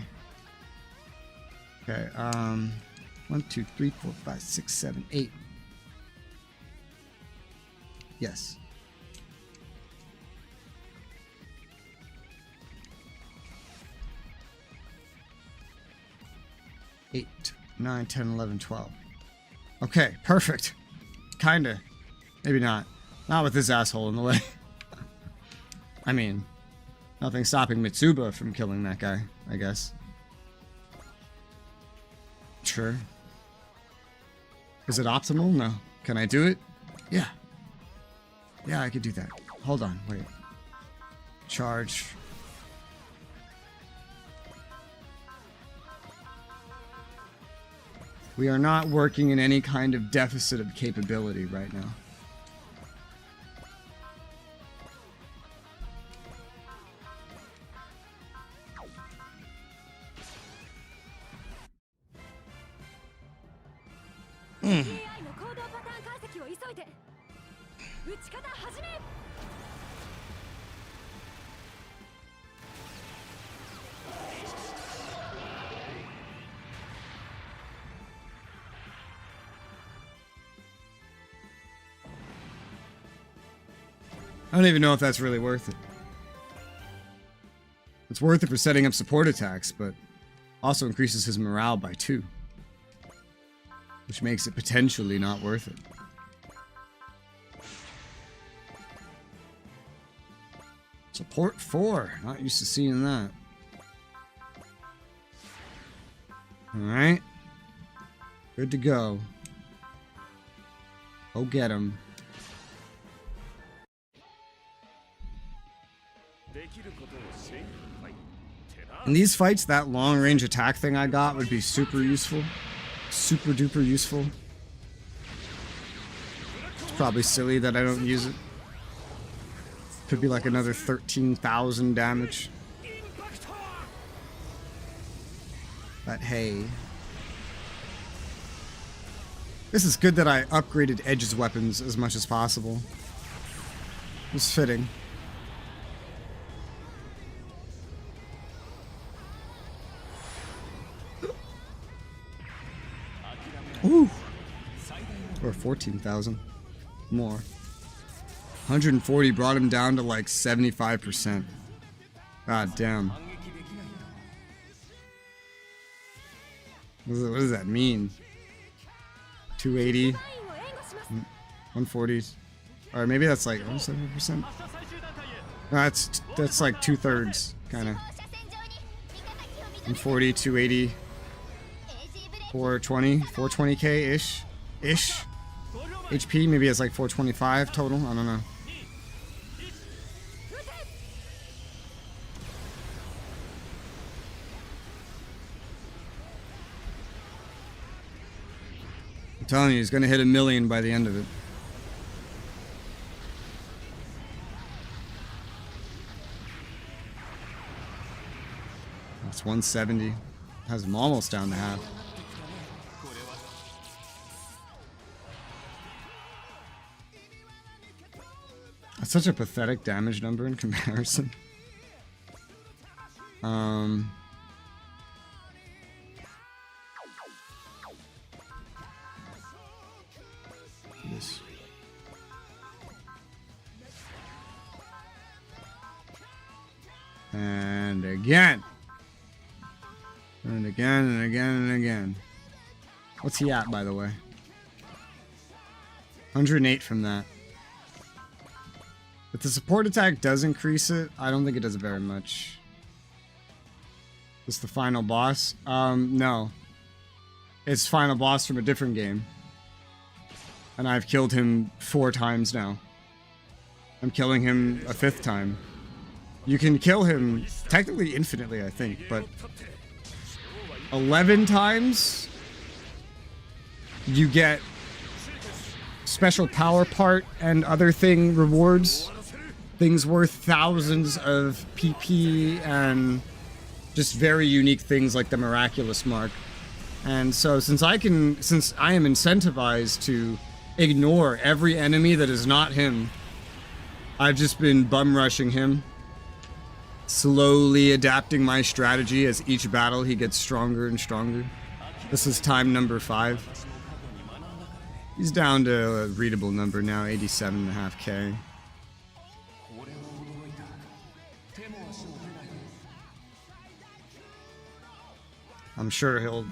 Okay, 1, 2, 3, 4, 5, 6, 7, 8. Yes. Eight, 9, 10, 11, 12. Okay, perfect. Kinda. Maybe not. Not with this asshole in the way. I mean, nothing stopping Mitsuba from killing that guy, I guess. Sure. Is it optimal? No. Can I do it? Yeah. Yeah, I could do that. Hold on, wait. Charge. We are not working in any kind of deficit of capability right now. I don't even know if that's really worth it. It's worth it for setting up support attacks, but also increases his morale by 2. Which makes it potentially not worth it. Support 4. Not used to seeing that. Alright. Good to go. Go get him. In these fights, that long-range attack thing I got would be super useful. Super duper useful. It's probably silly that I don't use it. Could be like another 13,000 damage. But hey. This is good that I upgraded Edge's weapons as much as possible. It's fitting. Ooh. Or 14,000. More. 140 brought him down to like 75%. God damn. What does that mean? 280? 140? Or maybe that's like 7%? No, that's like 2/3, kind of. 140, 280. 420, 420k ish. HP maybe it's like 425 total. I don't know. I'm telling you, he's gonna hit 1 million by the end of it. That's 170. Has him almost down to half. That's such a pathetic damage number in comparison. This. And again. And again and again and again. What's he at, by the way? 108 from that. If the support attack does increase it, I don't think it does it very much. Is the final boss? No. It's final boss from a different game. And I've killed him 4 times now. I'm killing him a 5th time. You can kill him technically infinitely, I think, but 11 times you get special power part and other thing rewards. Things worth thousands of PP and just very unique things like the miraculous mark. And so since I am incentivized to ignore every enemy that is not him, I've just been bum rushing him. slowly adapting my strategy as each battle he gets stronger and stronger. This is time number 5. He's down to a readable number now, 87.5k. I'm sure he'll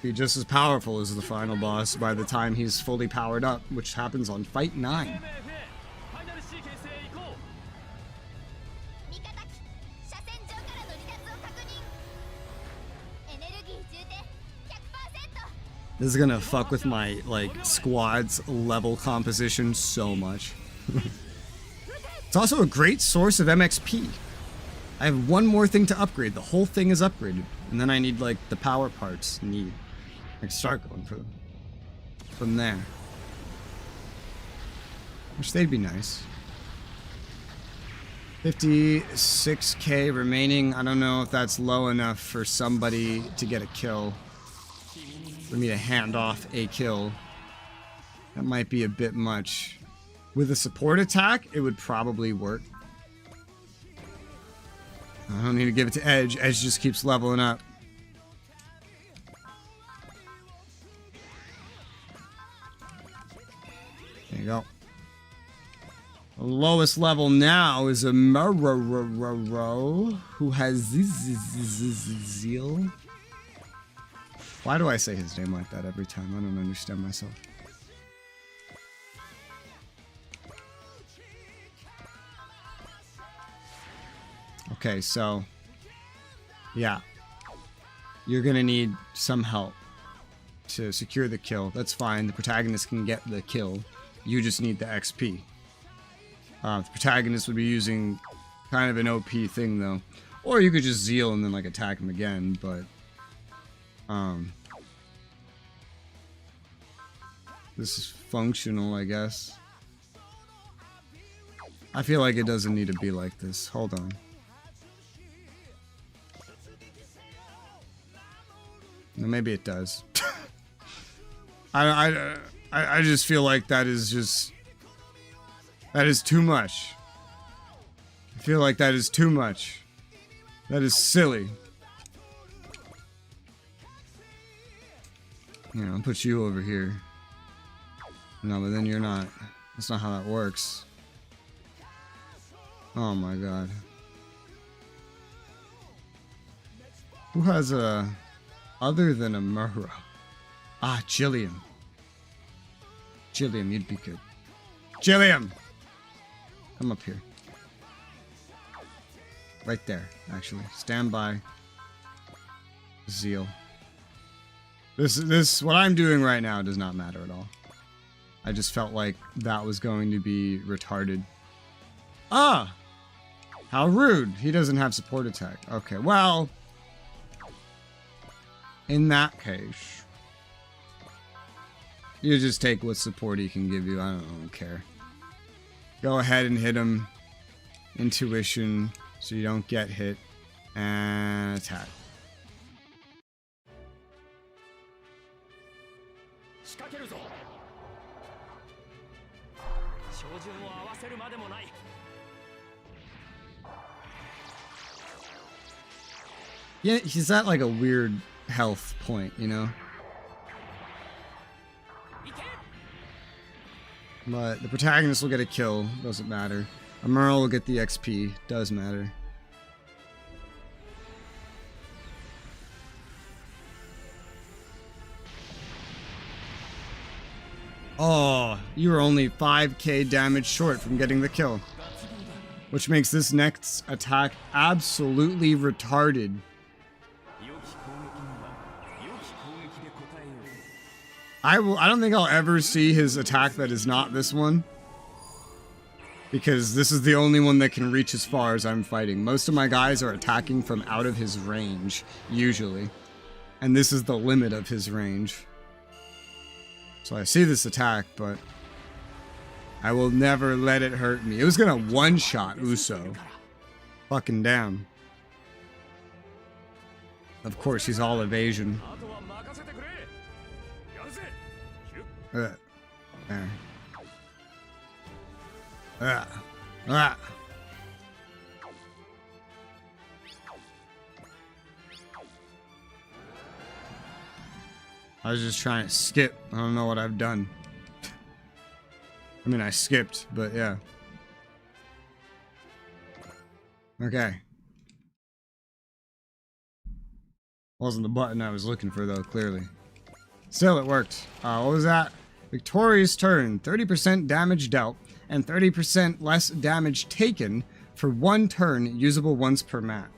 be just as powerful as the final boss by the time he's fully powered up, which happens on Fight 9. This is gonna fuck with my, like, squad's level composition so much. It's also a great source of MXP. I have one more thing to upgrade. The whole thing is upgraded. And then I need, like, the power parts. Need. Like, start going for them. From there. Which they'd be nice. 56k remaining. I don't know if that's low enough for somebody to get a kill. For me to hand off a kill. That might be a bit much. With a support attack, it would probably work. I don't need to give it to Edge. Edge just keeps leveling up. There you go. The lowest level now is a Murrow who has Zeal. Why do I say his name like that every time? I don't understand myself. Okay, so yeah, you're gonna need some help to secure the kill. That's fine. The protagonist can get the kill. You just need the XP. The protagonist would be using kind of an OP thing though, or you could just Zeal and then like attack him again. But this is functional, I guess. I feel like it doesn't need to be like this. Hold on. No, maybe it does. I just feel like that is too much. I feel like that is too much. That is silly. Here, I'll put you over here. No, but then you're not. That's not how that works. Oh my god. Who has a... other than a Murrow? Ah, Jillian. Jillian, you'd be good. Jillian! Come up here. Right there, actually. Stand by. Zeal. This, what I'm doing right now does not matter at all. I just felt like that was going to be retarded. Ah! How rude. He doesn't have support attack. Okay, well... in that case... you just take what support he can give you. I don't care. Go ahead and hit him. Intuition, so you don't get hit. And attack. Yeah, he's at like a weird health point, you know? But the protagonist will get a kill, doesn't matter. A Merle will get the XP, does matter. Oh, you were only 5k damage short from getting the kill. Which makes this next attack absolutely retarded. I don't think I'll ever see his attack that is not this one. Because this is the only one that can reach as far as I'm fighting. Most of my guys are attacking from out of his range, usually. And this is the limit of his range. So I see this attack, but I will never let it hurt me. It was gonna one-shot Uso. Fucking damn. Of course, he's all evasion. There. I was just trying to skip. I don't know what I've done. I mean, I skipped, but yeah. Okay. Wasn't the button I was looking for, though, clearly. Still, it worked. What was that? Victoria's turn. 30% damage dealt and 30% less damage taken for 1 turn, usable once per map.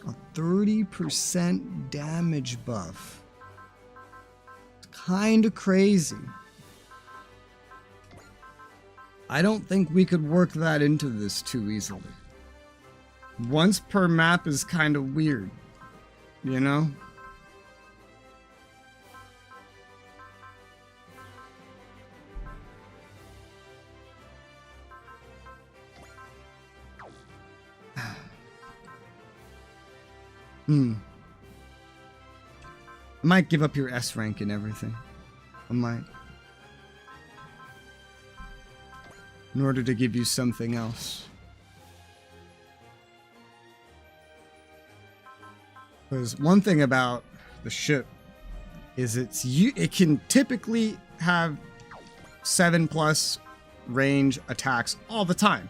A 30% damage buff. It's kind of crazy. I don't think we could work that into this too easily. Once per map is kind of weird, you know? I might give up your S rank and everything. I might. In order to give you something else. Because one thing about the ship is it can typically have 7+ range attacks all the time.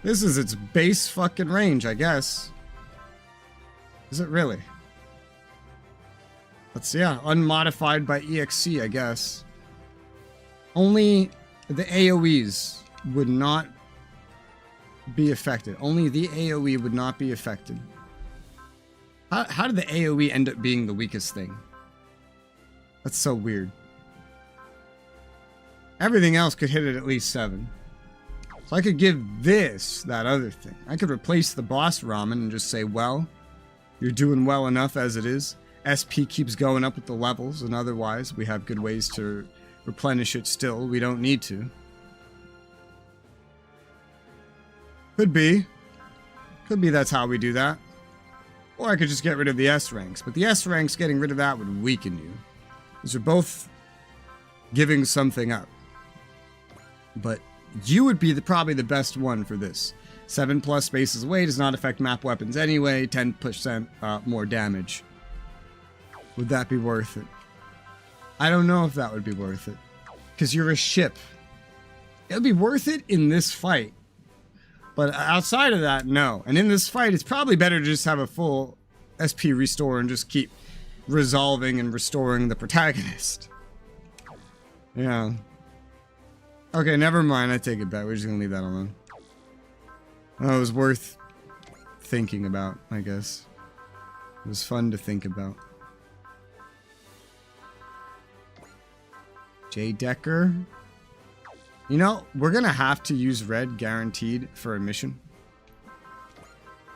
This is its base fucking range, I guess. Is it really? Let's see, yeah, unmodified by EXC, I guess. Only the AoEs would not be affected. Only the AoE would not be affected. How did the AoE end up being the weakest thing? That's so weird. Everything else could hit it at least 7. So I could give this that other thing. I could replace the boss ramen and just say, well, you're doing well enough as it is. SP keeps going up with the levels, and otherwise we have good ways to replenish it still. We don't need to. Could be. Could be that's how we do that. Or I could just get rid of the S ranks. But the S ranks, getting rid of that would weaken you. These are both giving something up. But you would be probably the best one for this. 7+ spaces away does not affect map weapons anyway. 10% more damage. Would that be worth it? I don't know if that would be worth it. Because you're a ship. It would be worth it in this fight. But outside of that, no. And in this fight, it's probably better to just have a full SP restore and just keep resolving and restoring the protagonist. Yeah. Okay, never mind. I take it back. We're just gonna leave that alone. Oh, it was worth thinking about, I guess. It was fun to think about. J. Decker. You know, we're gonna have to use red guaranteed for a mission.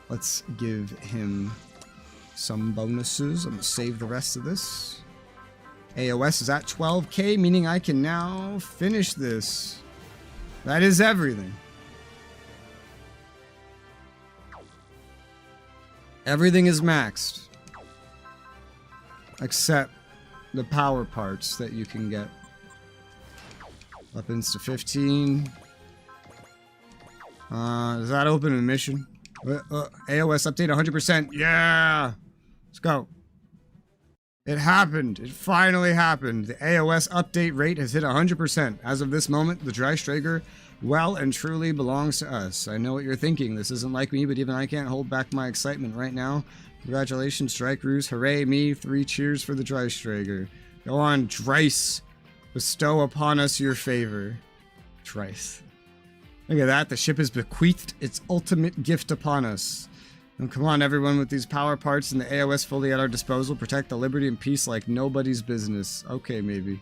Let's give him some bonuses. I'm gonna save the rest of this. AOS is at 12k, meaning I can now finish this. That is everything. Everything is maxed. Except the power parts that you can get. Weapons to 15. Does that open a mission? AOS update 100%. Yeah! Let's go. It happened. It finally happened. The AOS update rate has hit 100%. As of this moment, the Dreistrager well and truly belongs to us. I know what you're thinking. This isn't like me, but even I can't hold back my excitement right now. Congratulations, Dreikrus. Hooray me. 3 cheers for the Dreistrager. Go on, Dreiss. Bestow upon us your favor. Trice. Look at that. The ship has bequeathed its ultimate gift upon us. And come on, everyone, with these power parts and the AOS fully at our disposal, protect the liberty and peace like nobody's business. Okay, maybe.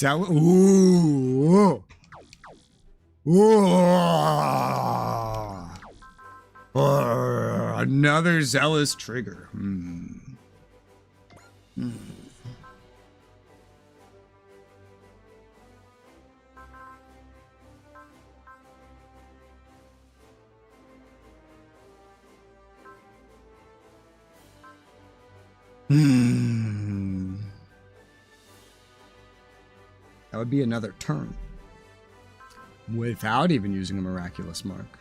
Ooh. Another zealous trigger. That would be another turn. Without even using a miraculous mark.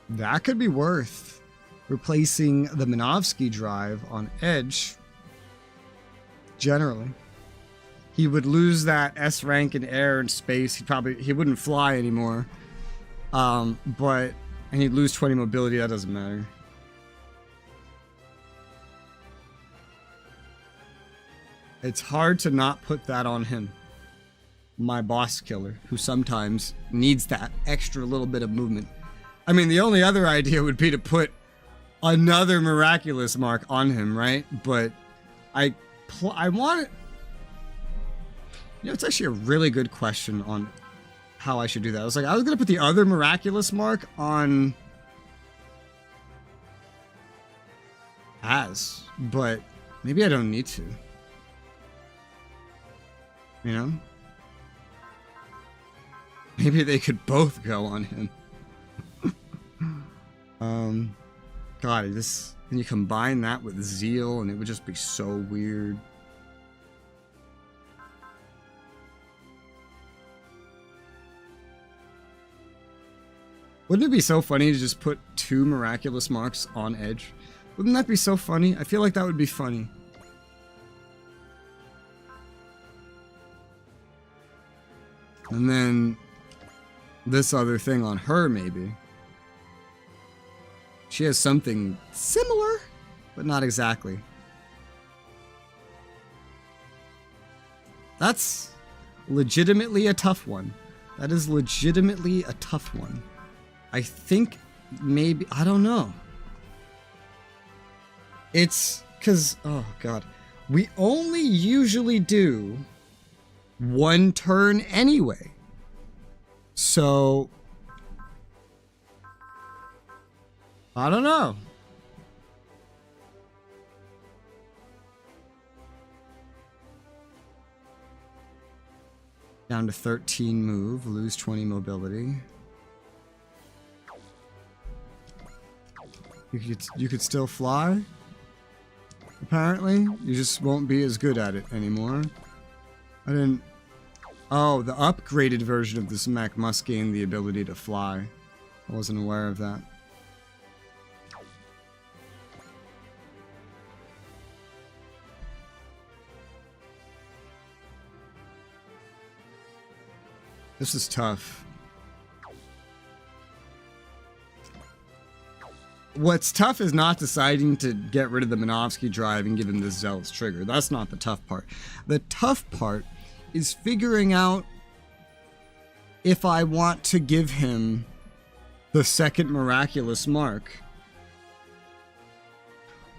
That could be worth replacing the Minovsky drive on Edge. Generally, he would lose that S rank in air and space. He wouldn't fly anymore. And he'd lose 20 mobility. That doesn't matter. It's hard to not put that on him. My boss killer, who sometimes needs that extra little bit of movement. I mean, the only other idea would be to put another miraculous mark on him, right? But I want it. You know, it's actually a really good question on how I should do that. I was going to put the other miraculous mark on Az, but maybe I don't need to. You know? Maybe they could both go on him. God, this, and you combine that with Zeal, and it would just be so weird. Wouldn't it be so funny to just put 2 miraculous marks on Edge? Wouldn't that be so funny? I feel like that would be funny. And then this other thing on her, maybe. She has something similar, but not exactly. That's legitimately a tough one. That is legitimately a tough one. I think maybe, I don't know. It's because, oh God, we only usually do 1 turn anyway. So, I don't know. Down to 13 move, lose 20 mobility. You could still fly. Apparently, you just won't be as good at it anymore. I didn't. Oh, the upgraded version of this mech must gain the ability to fly. I wasn't aware of that. This is tough. What's tough is not deciding to get rid of the Minovsky drive and give him this Zealous trigger. That's not the tough part. The tough part is figuring out if I want to give him the second miraculous mark,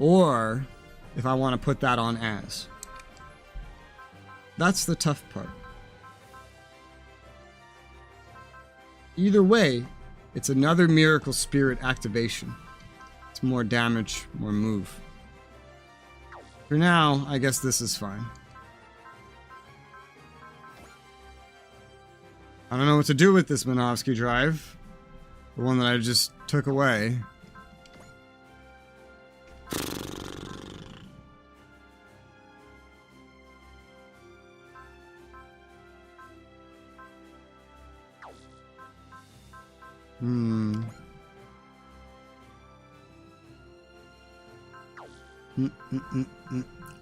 or if I want to put that on Az. That's the tough part. Either way, it's another Miracle Spirit activation. It's more damage, more move. For now, I guess this is fine. I don't know what to do with this Minovsky drive. The one that I just took away.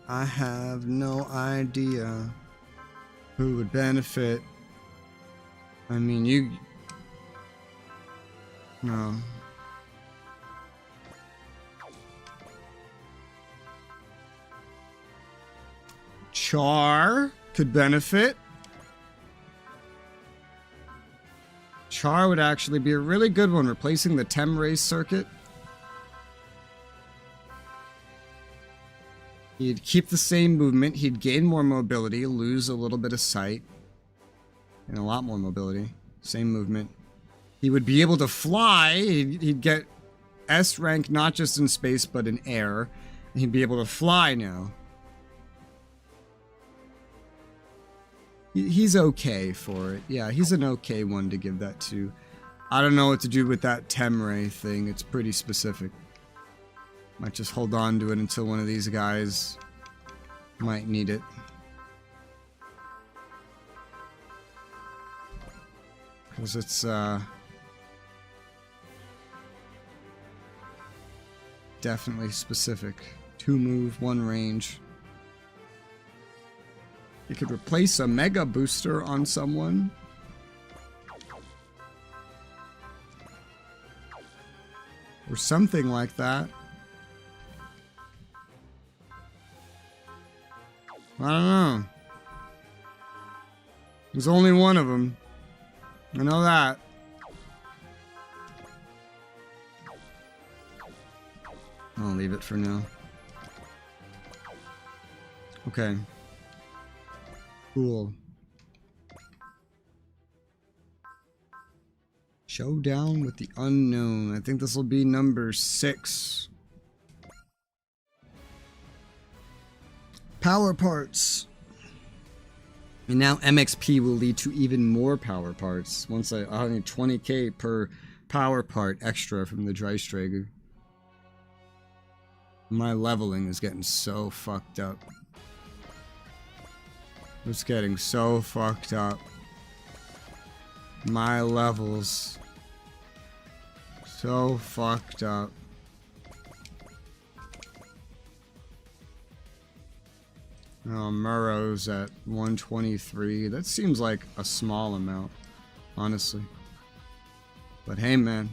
I have no idea who would benefit. I mean, you... No. Char could benefit. Char would actually be a really good one, replacing the Temray circuit. He'd keep the same movement, he'd gain more mobility, lose a little bit of sight, and a lot more mobility. Same movement. He would be able to fly, he'd get S rank not just in space but in air, and he'd be able to fly now. He's okay for it. Yeah, he's an okay one to give that to. I don't know what to do with that Temray thing, it's pretty specific. Might just hold on to it until one of these guys might need it. Because it's, definitely specific. 2 move, 1 range. You could replace a Mega Booster on someone. Or something like that. I don't know. There's only one of them. I know that. I'll leave it for now. Okay. Cool. Showdown with the unknown. I think this will be number 6. Power parts. And now MXP will lead to even more power parts. Once I'll need 20k per power part extra from the Dreistrager. My leveling is getting so fucked up. It's getting so fucked up. My levels. So fucked up. Oh, Murrow's at 123. That seems like a small amount, honestly. But hey, man.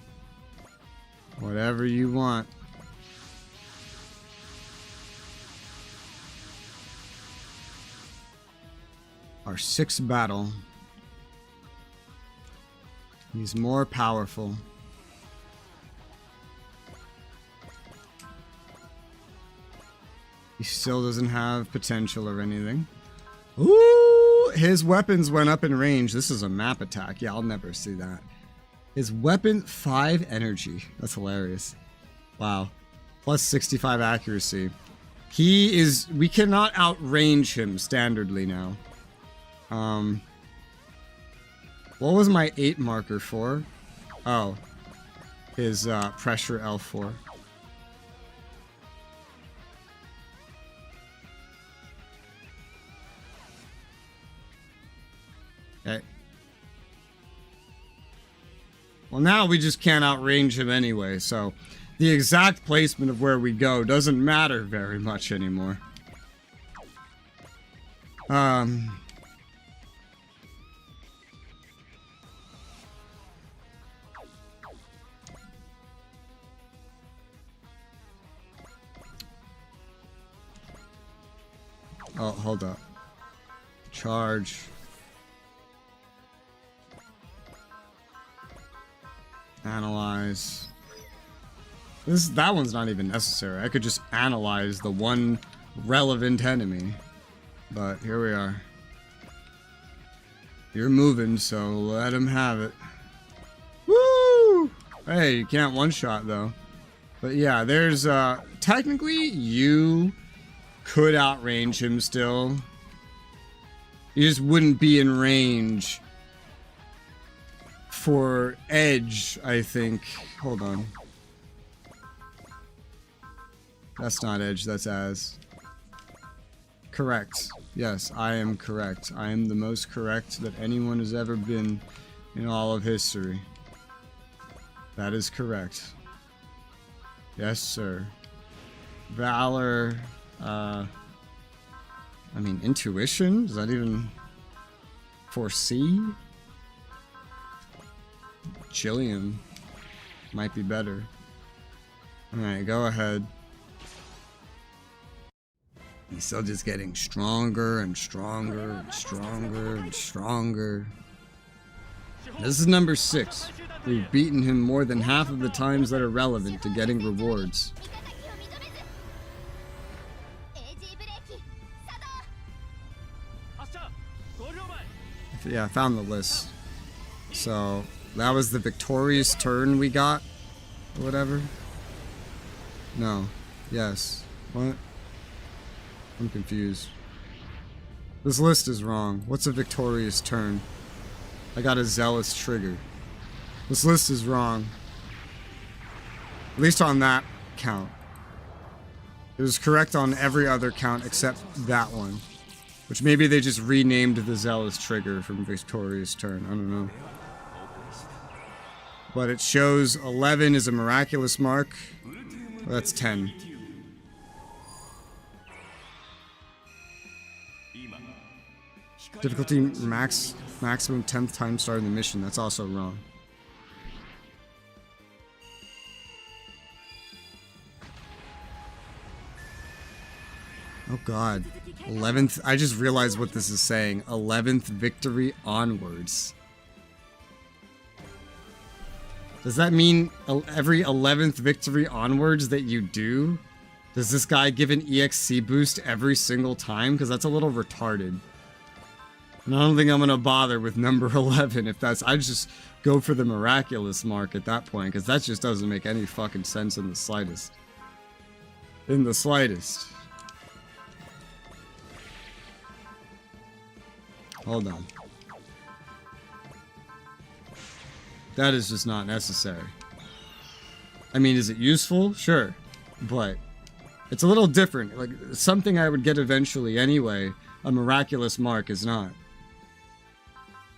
Whatever you want. Our 6th battle. He's more powerful. He still doesn't have potential or anything. Ooh! His weapons went up in range. This is a map attack. Yeah, I'll never see that. His weapon, 5 energy. That's hilarious. Wow. Plus 65 accuracy. He is... We cannot outrange him standardly now. What was my 8 marker for? Oh. His pressure L4. Okay. Well, now we just can't outrange him anyway, so the exact placement of where we go doesn't matter very much anymore. Oh, hold up. Charge. Analyze. That one's not even necessary. I could just analyze the one relevant enemy. But here we are. You're moving, so let him have it. Woo! Hey, you can't one-shot though. But yeah, there's technically you could outrange him still. You just wouldn't be in range for edge, I think. Hold on. That's not edge, that's as. Correct. Yes, I am correct. I am the most correct that anyone has ever been in all of history. That is correct. Yes, sir. Valor. I mean, intuition? Does that even foresee? Jillian might be better. Alright, go ahead. He's still just getting stronger and stronger and stronger and stronger. This is number 6. We've beaten him more than half of the times that are relevant to getting rewards. Yeah, I found the list. So, that was the victorious turn we got? Or whatever? No. Yes. What? I'm confused. This list is wrong. What's a victorious turn? I got a zealous trigger. This list is wrong. At least on that count. It was correct on every other count except that one. Which maybe they just renamed the zealous trigger from victorious turn. I don't know. But it shows 11 is a miraculous mark. That's 10. Difficulty maximum 10th time starting the mission. That's also wrong. Oh god. 11th. I just realized what this is saying. 11th victory onwards. Does that mean every 11th victory onwards that you do? Does this guy give an EXC boost every single time? Because that's a little retarded. And I don't think I'm going to bother with number 11 if that's... I just go for the miraculous mark at that point. Because that just doesn't make any fucking sense in the slightest. In the slightest. Hold on. That is just not necessary. I mean, is it useful? Sure. But it's a little different. Like, something I would get eventually anyway. A miraculous mark is not.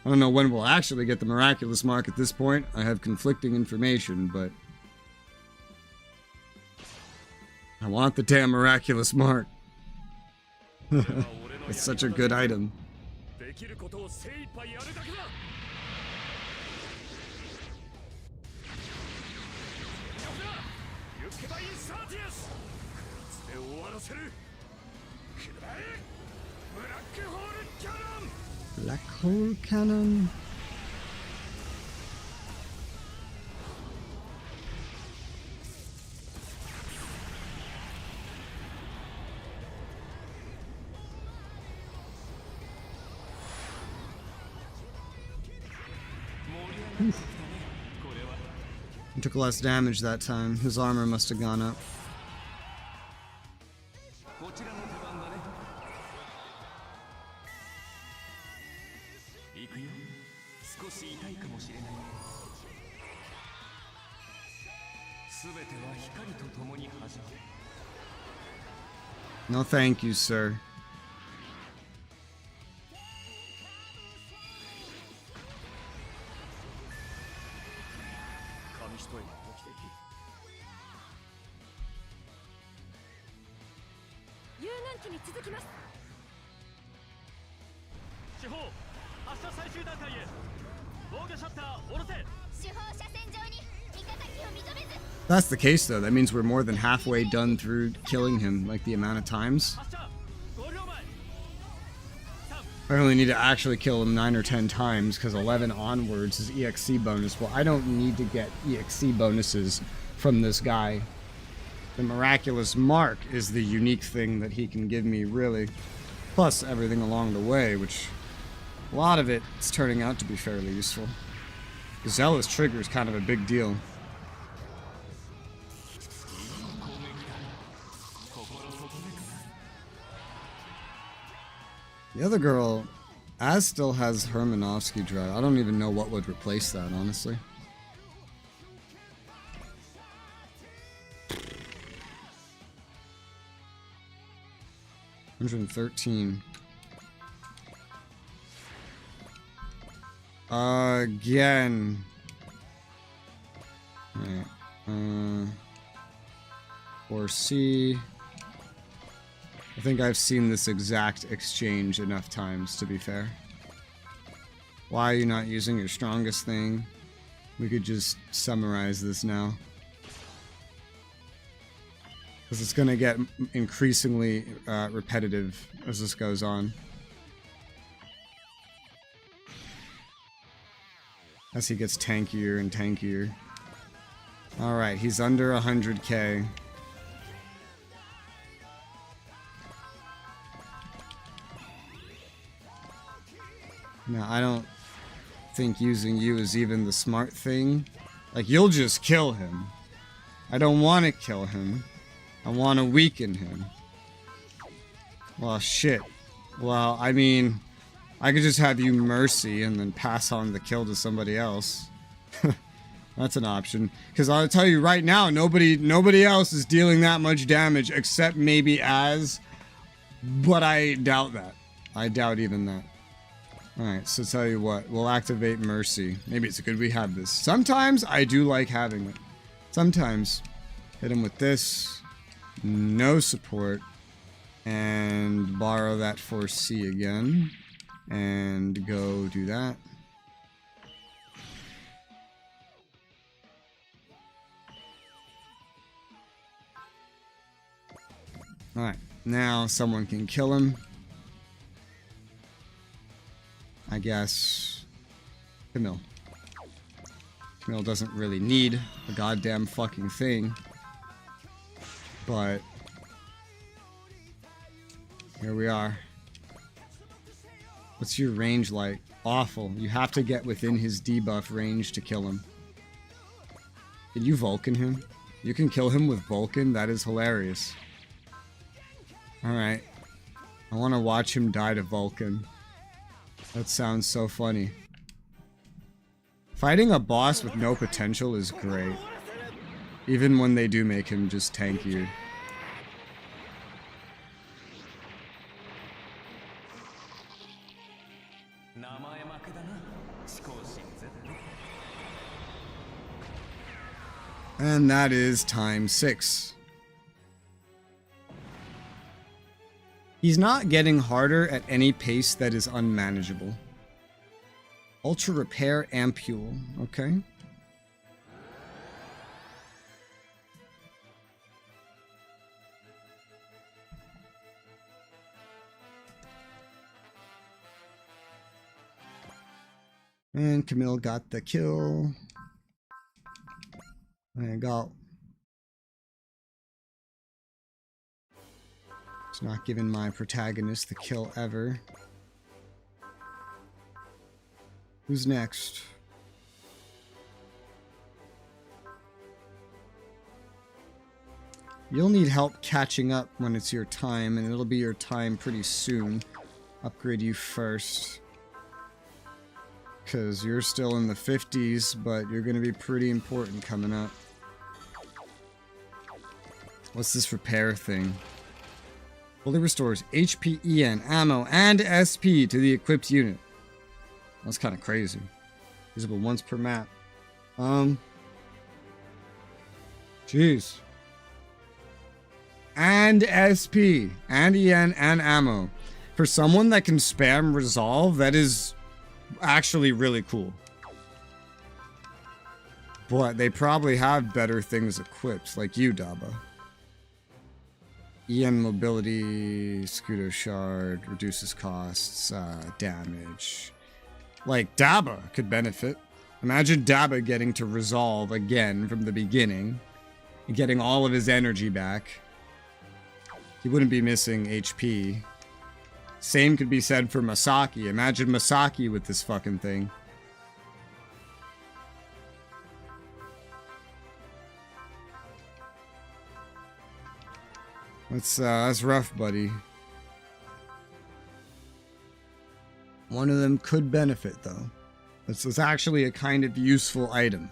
I don't know when we'll actually get the miraculous mark at this point. I have conflicting information, but... I want the damn miraculous mark. It's such a good item. Black hole cannon. He took less damage that time. His armor must have gone up. No thank you, sir. That's the case, though. That means we're more than halfway done through killing him, like the amount of times. I only need to actually kill him 9 or 10 times, because 11 onwards is EXC bonus. Well, I don't need to get EXC bonuses from this guy. The miraculous mark is the unique thing that he can give me, really. Plus everything along the way, which a lot of it is turning out to be fairly useful. Zealous trigger is kind of a big deal. The other girl, Az still has Hermanovsky Drive. I don't even know what would replace that, honestly. $113. Again. Alright. Or C. I think I've seen this exact exchange enough times, to be fair. Why are you not using your strongest thing? We could just summarize this now. Because it's going to get increasingly repetitive as this goes on. As he gets tankier and tankier. Alright, he's under 100k. Now, I don't think using you is even the smart thing. Like, you'll just kill him. I don't want to kill him. I want to weaken him. Well, shit. Well, I mean, I could just have you mercy and then pass on the kill to somebody else. That's an option. Because I'll tell you right now, nobody else is dealing that much damage except maybe Az. But I doubt that. I doubt even that. Alright, so tell you what, we'll activate Mercy. Maybe it's good we have this. Sometimes I do like having it. Sometimes. Hit him with this. No support. And borrow that for C again. And go do that. Alright, now someone can kill him. I guess Camille. Camille doesn't really need a goddamn fucking thing. But here we are. What's your range like? Awful. You have to get within his debuff range to kill him. Can you Vulcan him? You can kill him with Vulcan? That is hilarious. Alright. I want to watch him die to Vulcan. That sounds so funny. Fighting a boss with no potential is great. Even when they do make him just tankier. And that is time 6. He's not getting harder at any pace that is unmanageable. Ultra Repair Ampule, okay. And Camille got the kill. And go. It's not giving my protagonist the kill ever. Who's next? You'll need help catching up when it's your time, and it'll be your time pretty soon. Upgrade you first. Because you're still in the 50s, but you're going to be pretty important coming up. What's this repair thing? Fully restores HP, EN, ammo, and SP to the equipped unit. That's kind of crazy. Usable once per map. Jeez. And SP, and EN, and ammo. For someone that can spam resolve, that is actually really cool. But they probably have better things equipped, like you, Daba. EN mobility, Scudo shard, reduces costs, damage. Like, Daba could benefit. Imagine Daba getting to resolve again from the beginning, and getting all of his energy back. He wouldn't be missing HP. Same could be said for Masaki. Imagine Masaki with this fucking thing. That's rough, buddy. One of them could benefit, though. It's actually a kind of useful item.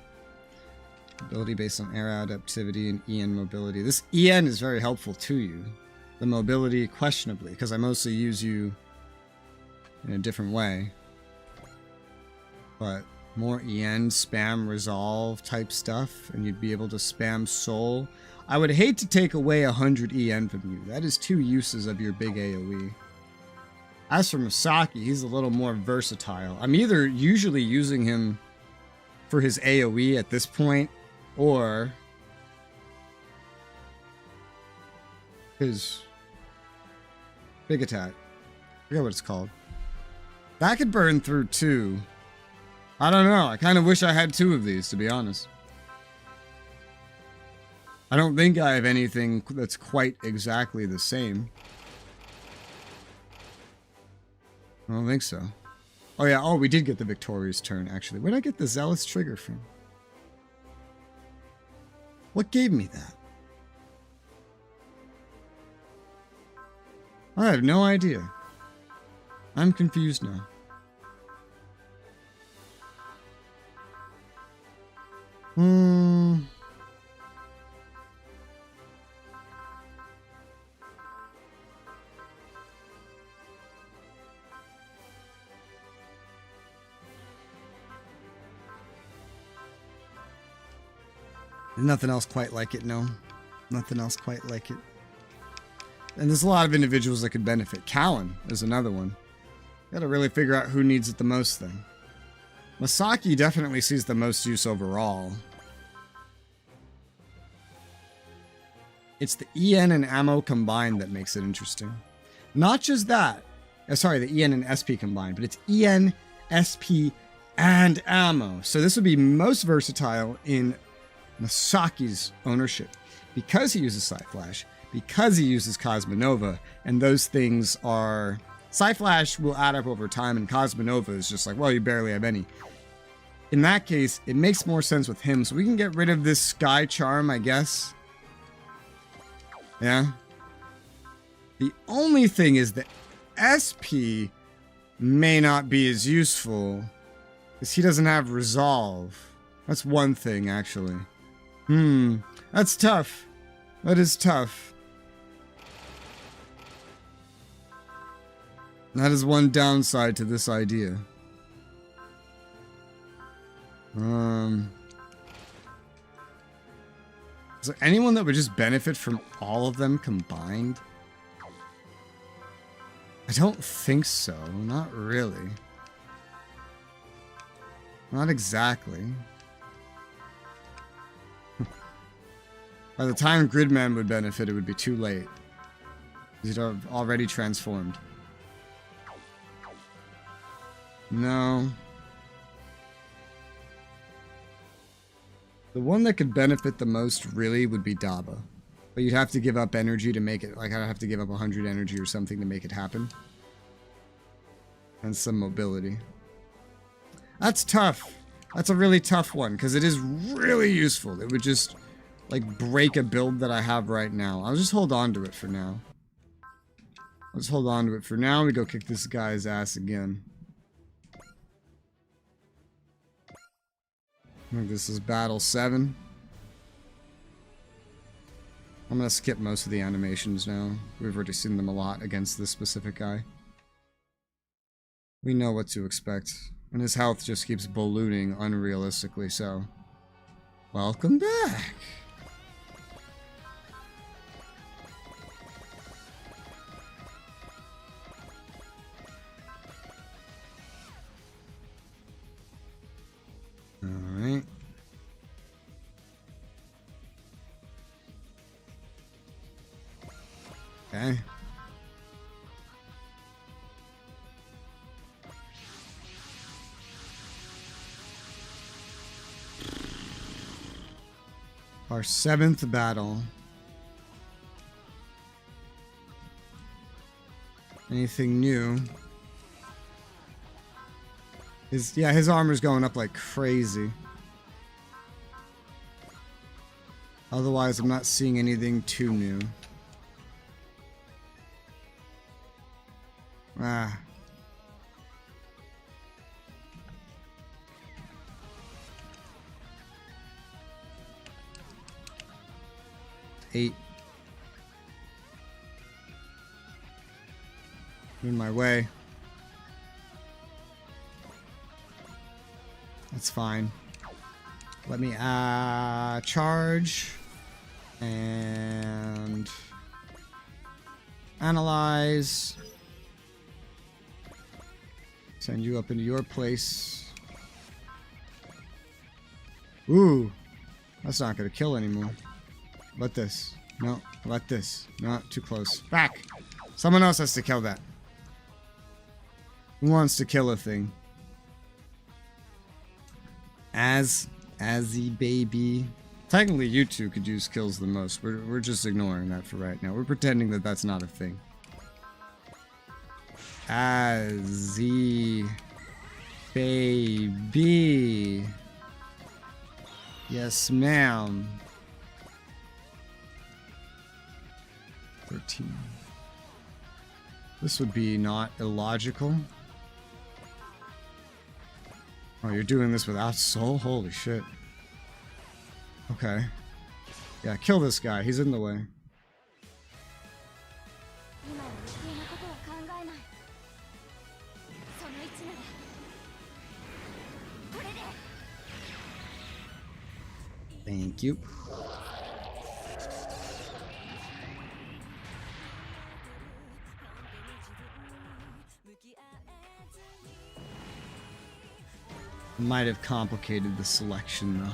Ability based on air adaptivity and EN mobility. This EN is very helpful to you. The mobility, questionably, because I mostly use you in a different way. But more EN, spam, resolve type stuff, and you'd be able to spam soul. I would hate to take away 100 EN from you. That is 2 uses of your big AoE. As for Masaki, he's a little more versatile. I'm either usually using him for his AoE at this point, or his big attack. I forget what it's called. That could burn through too. I don't know. I kind of wish I had 2 of these, to be honest. I don't think I have anything that's quite exactly the same. I don't think so. Oh yeah, oh, we did get the Victoria's turn, actually. Where did I get the Zealous trigger from? What gave me that? I have no idea. I'm confused now. Nothing else quite like it, no. Nothing else quite like it. And there's a lot of individuals that could benefit. Callan is another one. Gotta really figure out who needs it the most, then. Masaki definitely sees the most use overall. It's the EN and ammo combined that makes it interesting. Not just that. Sorry, the EN and SP combined, but it's EN, SP, and ammo. So this would be most versatile in Masaki's ownership. Because he uses Psy-Flash, because he uses Cosmonova, and those things are... Psy-Flash will add up over time, and Cosmonova is just like, well, you barely have any. In that case, it makes more sense with him, so we can get rid of this Sky Charm, I guess. Yeah. The only thing is that SP may not be as useful, because he doesn't have Resolve. That's one thing, actually. That's tough. That is tough. That is one downside to this idea. Is there anyone that would just benefit from all of them combined? I don't think so. Not really. Not exactly. By the time Gridman would benefit, it would be too late. He'd have already transformed. No. The one that could benefit the most really would be Daba. But you'd have to give up energy to make it, like I'd have to give up 100 energy or something to make it happen. And some mobility. That's tough. That's a really tough one, because it is really useful. It would just, like, break a build that I have right now. I'll just hold on to it for now. Let's hold on to it for now. We go kick this guy's ass again. I think this is battle 7. I'm gonna skip most of the animations now. We've already seen them a lot against this specific guy. We know what to expect. And his health just keeps ballooning unrealistically, so... Welcome back! Alright. Okay. Our 7th battle. Anything new? His armor's going up like crazy. Otherwise, I'm not seeing anything too new. Ah. Eight. In my way. That's fine. Let me charge and analyze. Send you up into your place. Ooh, that's not gonna kill anymore. Let this. No, let this. Not too close. Back! Someone else has to kill that. Who wants to kill a thing? Azzy baby. Technically, you two could use kills the most. We're just ignoring that for right now. We're pretending that that's not a thing. Azzy baby. Yes, ma'am. 13. This would be not illogical. Oh, you're doing this without soul? Holy shit. Okay. Yeah, kill this guy. He's in the way. Thank you. Might have complicated the selection though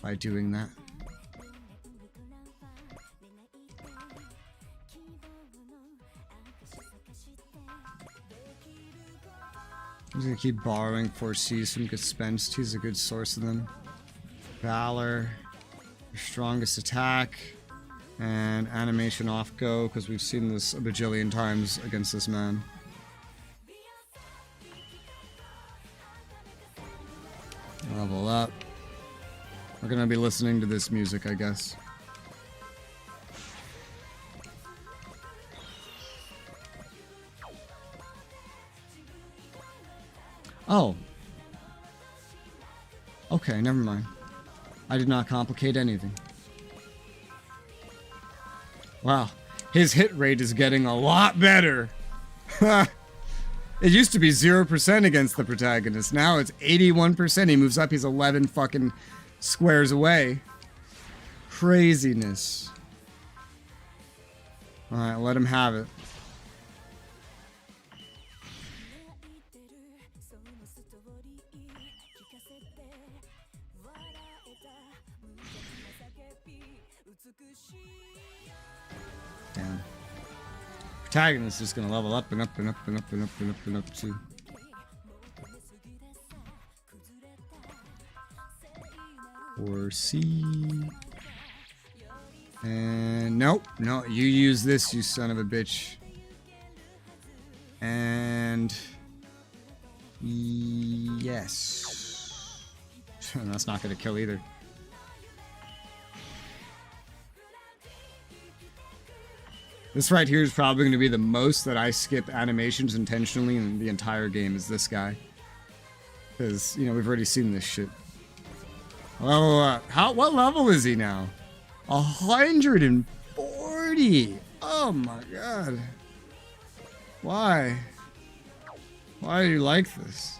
by doing that. I'm just gonna keep borrowing 4Cs from Gespenst. He's a good source of them. Valor, your strongest attack, and animation off go, because we've seen this a bajillion times against this man. Level up. We're gonna be listening to this music, I guess. Oh. Okay, never mind. I did not complicate anything. Wow. His hit rate is getting a lot better. It used to be 0% against the protagonist. Now it's 81%. He moves up. He's 11 fucking squares away. Craziness. Alright, let him have it. Damn. Protagonist is gonna level up and up and up and up and up and up and up too. Or C. And nope, no, you use this, you son of a bitch. And yes. That's not gonna kill either. This right here is probably going to be the most that I skip animations intentionally in the entire game, is this guy. Because, you know, we've already seen this shit. Oh, what level is he now? 140! Oh my god. Why? Why are you like this?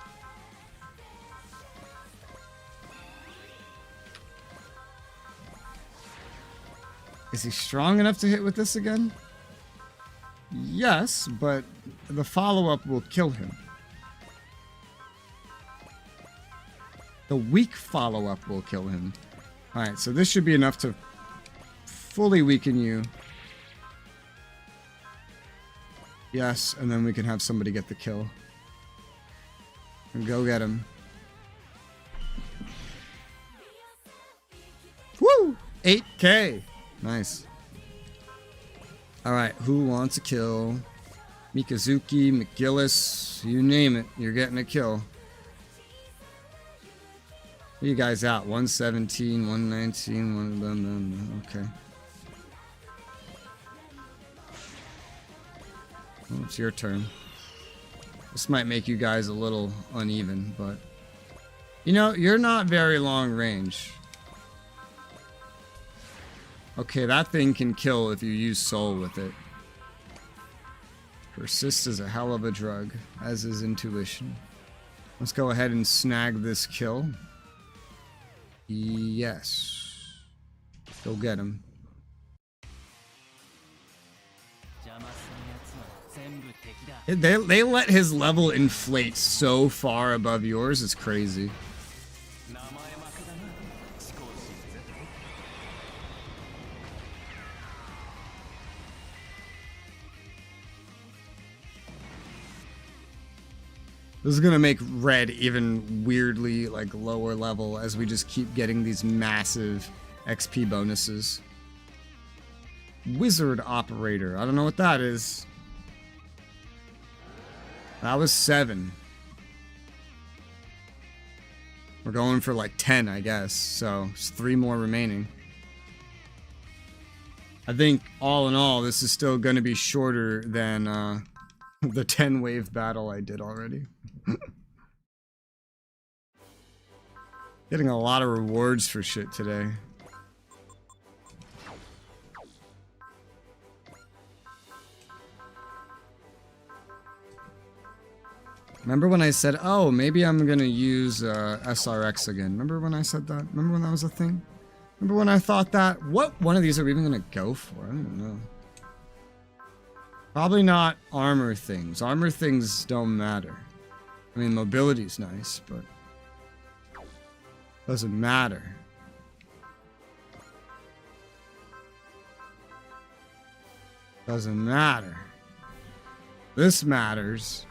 Is he strong enough to hit with this again? Yes, but the follow-up will kill him. The weak follow-up will kill him. Alright, so this should be enough to fully weaken you. Yes, and then we can have somebody get the kill. And go get him. Woo! 8K! Nice. Alright, who wants a kill? Mikazuki, McGillis, you name it, you're getting a kill. What are you guys out? 117, 119, one of them, okay. Well, it's your turn. This might make you guys a little uneven, but... You know, you're not very long range. Okay, that thing can kill if you use soul with it. Persist is a hell of a drug, as is intuition. Let's go ahead and snag this kill. Yes. Go get him. They let his level inflate so far above yours, it's crazy. This is gonna make red even weirdly like lower level as we just keep getting these massive XP bonuses. Wizard Operator. I don't know what that is. That was 7. We're going for like 10, I guess. So, it's 3 more remaining. I think, all in all, this is still going to be shorter than the 10-wave battle I did already. Getting a lot of rewards for shit today. Remember when I said, oh, maybe I'm gonna use SRX again? Remember when I said that? Remember when that was a thing? Remember when I thought that? What one of these are we even gonna go for? I don't know. Probably not armor things. Armor things don't matter. I mean, mobility's nice, but Doesn't matter. Doesn't matter. This matters.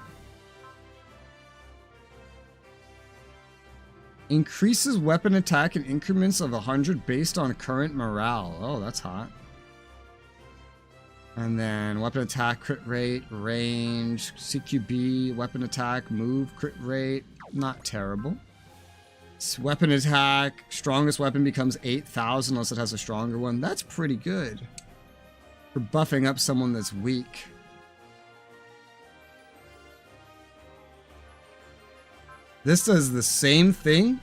Increases weapon attack in increments of 100 based on current morale. Oh, that's hot. And then weapon attack, crit rate, range, CQB, weapon attack, move, crit rate. Not terrible. Weapon attack, strongest weapon becomes 8,000 unless it has a stronger one. That's pretty good for buffing up someone that's weak. This does the same thing,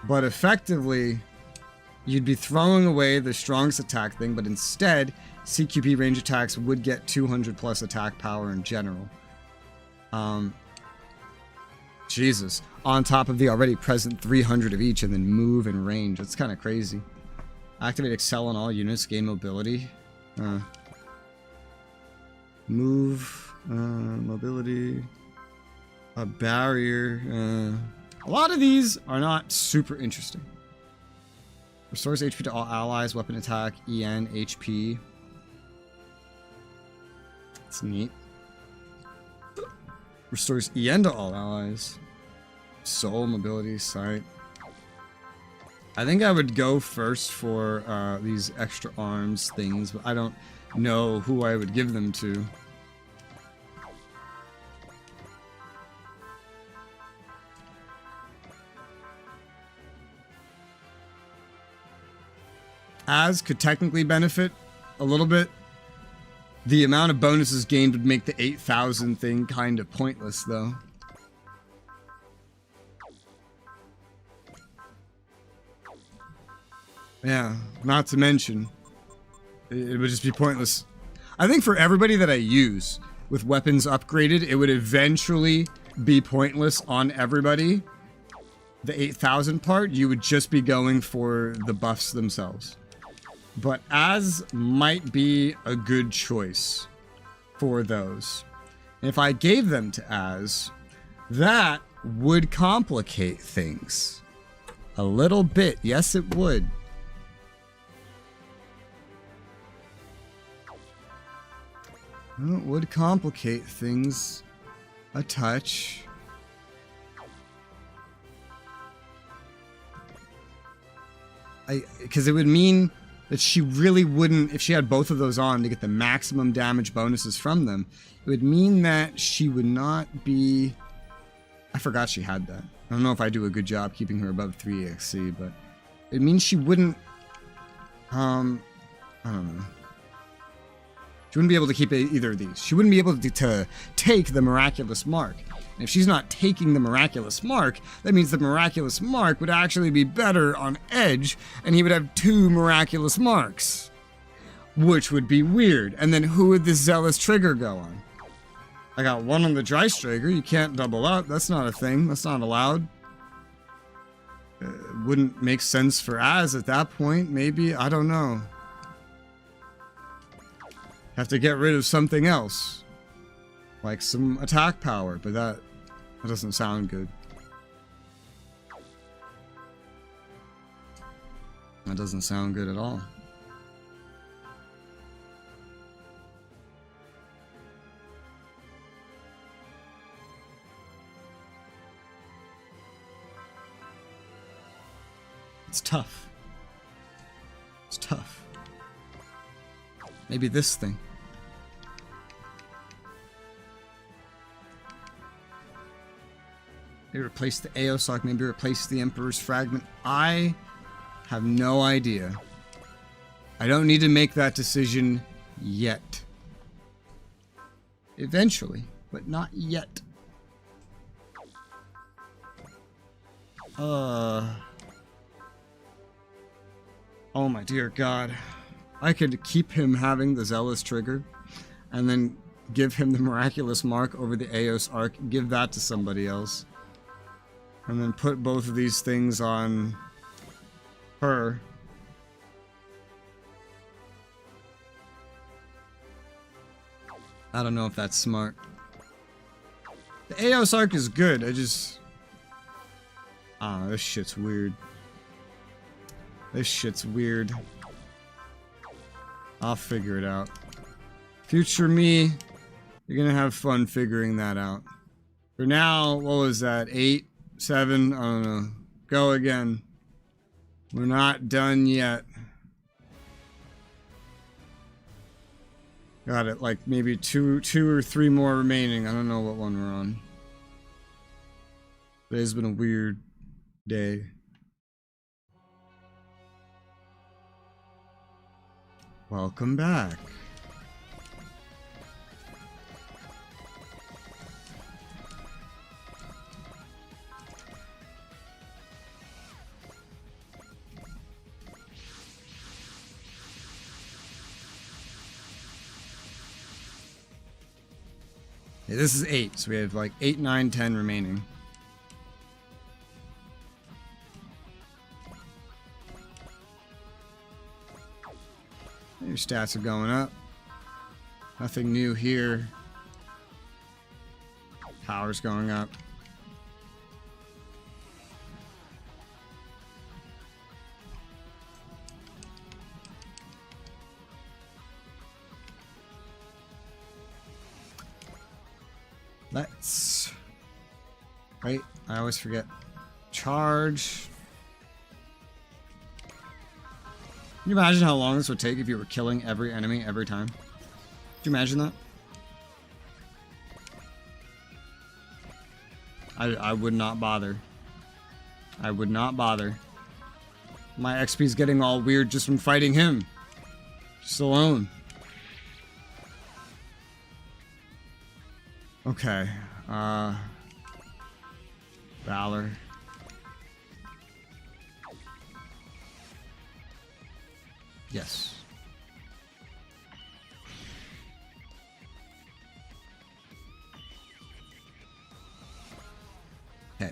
but effectively, you'd be throwing away the strongest attack thing, but instead, CQB range attacks would get 200 plus attack power in general. Jesus. On top of the already present 300 of each, and then move and range. It's kind of crazy. Activate Excel on all units, gain mobility. Move, mobility, a barrier. A lot of these are not super interesting. Restores HP to all allies, weapon attack, EN, HP. That's neat. Restores EN to all allies. Soul, mobility, sight. I think I would go first for these extra arms things, but I don't know who I would give them to. Az could technically benefit a little bit. The amount of bonuses gained would make the 8,000 thing kind of pointless, though. Yeah, not to mention, it would just be pointless. I think for everybody that I use with weapons upgraded, it would eventually be pointless on everybody. The 8,000 part, you would just be going for the buffs themselves. But Az might be a good choice for those. And if I gave them to Az, that would complicate things a little bit. Yes, it would. Well, it would complicate things a touch. Because it would mean that she really wouldn't, if she had both of those on to get the maximum damage bonuses from them, it would mean that she would not be... I forgot she had that. I don't know if I do a good job keeping her above 3 EXC, but it means she wouldn't... I don't know. She wouldn't be able to keep either of these. She wouldn't be able to take the Miraculous Mark. And if she's not taking the Miraculous Mark, that means the Miraculous Mark would actually be better on Edge, and he would have 2 Miraculous Marks. Which would be weird. And then who would this Zealous Trigger go on? I got 1 on the Dry Trigger. You can't double up. That's not a thing. That's not allowed. Wouldn't make sense for Az at that point. Maybe. I don't know. Have to get rid of something else. Like some attack power, but that doesn't sound good. That doesn't sound good at all. It's tough. It's tough. Maybe this thing. Maybe replace the Aeosark, maybe replace the Emperor's Fragment. I have no idea. I don't need to make that decision yet. Eventually, but not yet. Oh my dear God. I could keep him having the Zealous Trigger and then give him the Miraculous Mark over the Aeosark, give that to somebody else. And then put both of these things on her. I don't know if that's smart. The Aeosark is good, Ah, this shit's weird. This shit's weird. I'll figure it out. Future me, you're gonna have fun figuring that out. For now, what was that? 8, 7, I don't know. Go again. We're not done yet. Got it, like maybe two or three more remaining. I don't know what one we're on. Today's been a weird day. Welcome back. Yeah, this is 8, so we have like 8, 9, 10 remaining. Your stats are going up. Nothing new here. Power's going up. Let's... Wait, I always forget. Charge. Can you imagine how long this would take if you were killing every enemy every time? Could you imagine that? I would not bother. I would not bother. My XP's getting all weird just from fighting him. Just alone. Okay. Valor. Yes. Okay.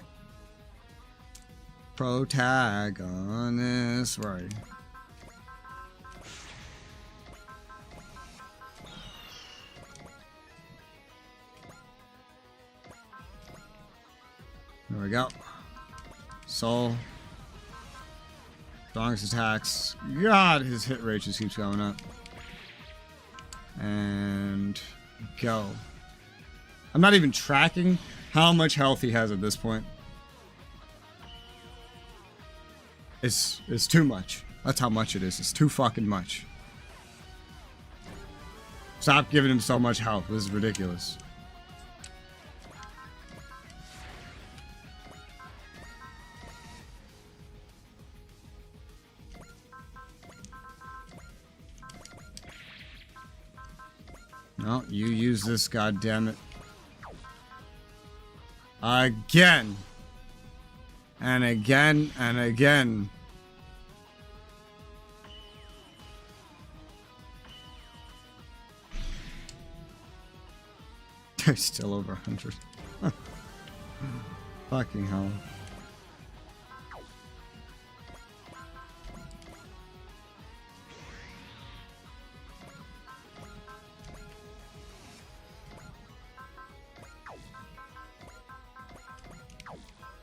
Protagonist, right. There we go. Soul. Strongest attacks. God, his hit rate just keeps going up. And go. I'm not even tracking how much health he has at this point. It's too much. That's how much it is. It's too fucking much. Stop giving him so much health. This is ridiculous. No, you use this, goddammit. Again. And again and again. They're still over 100. Fucking hell.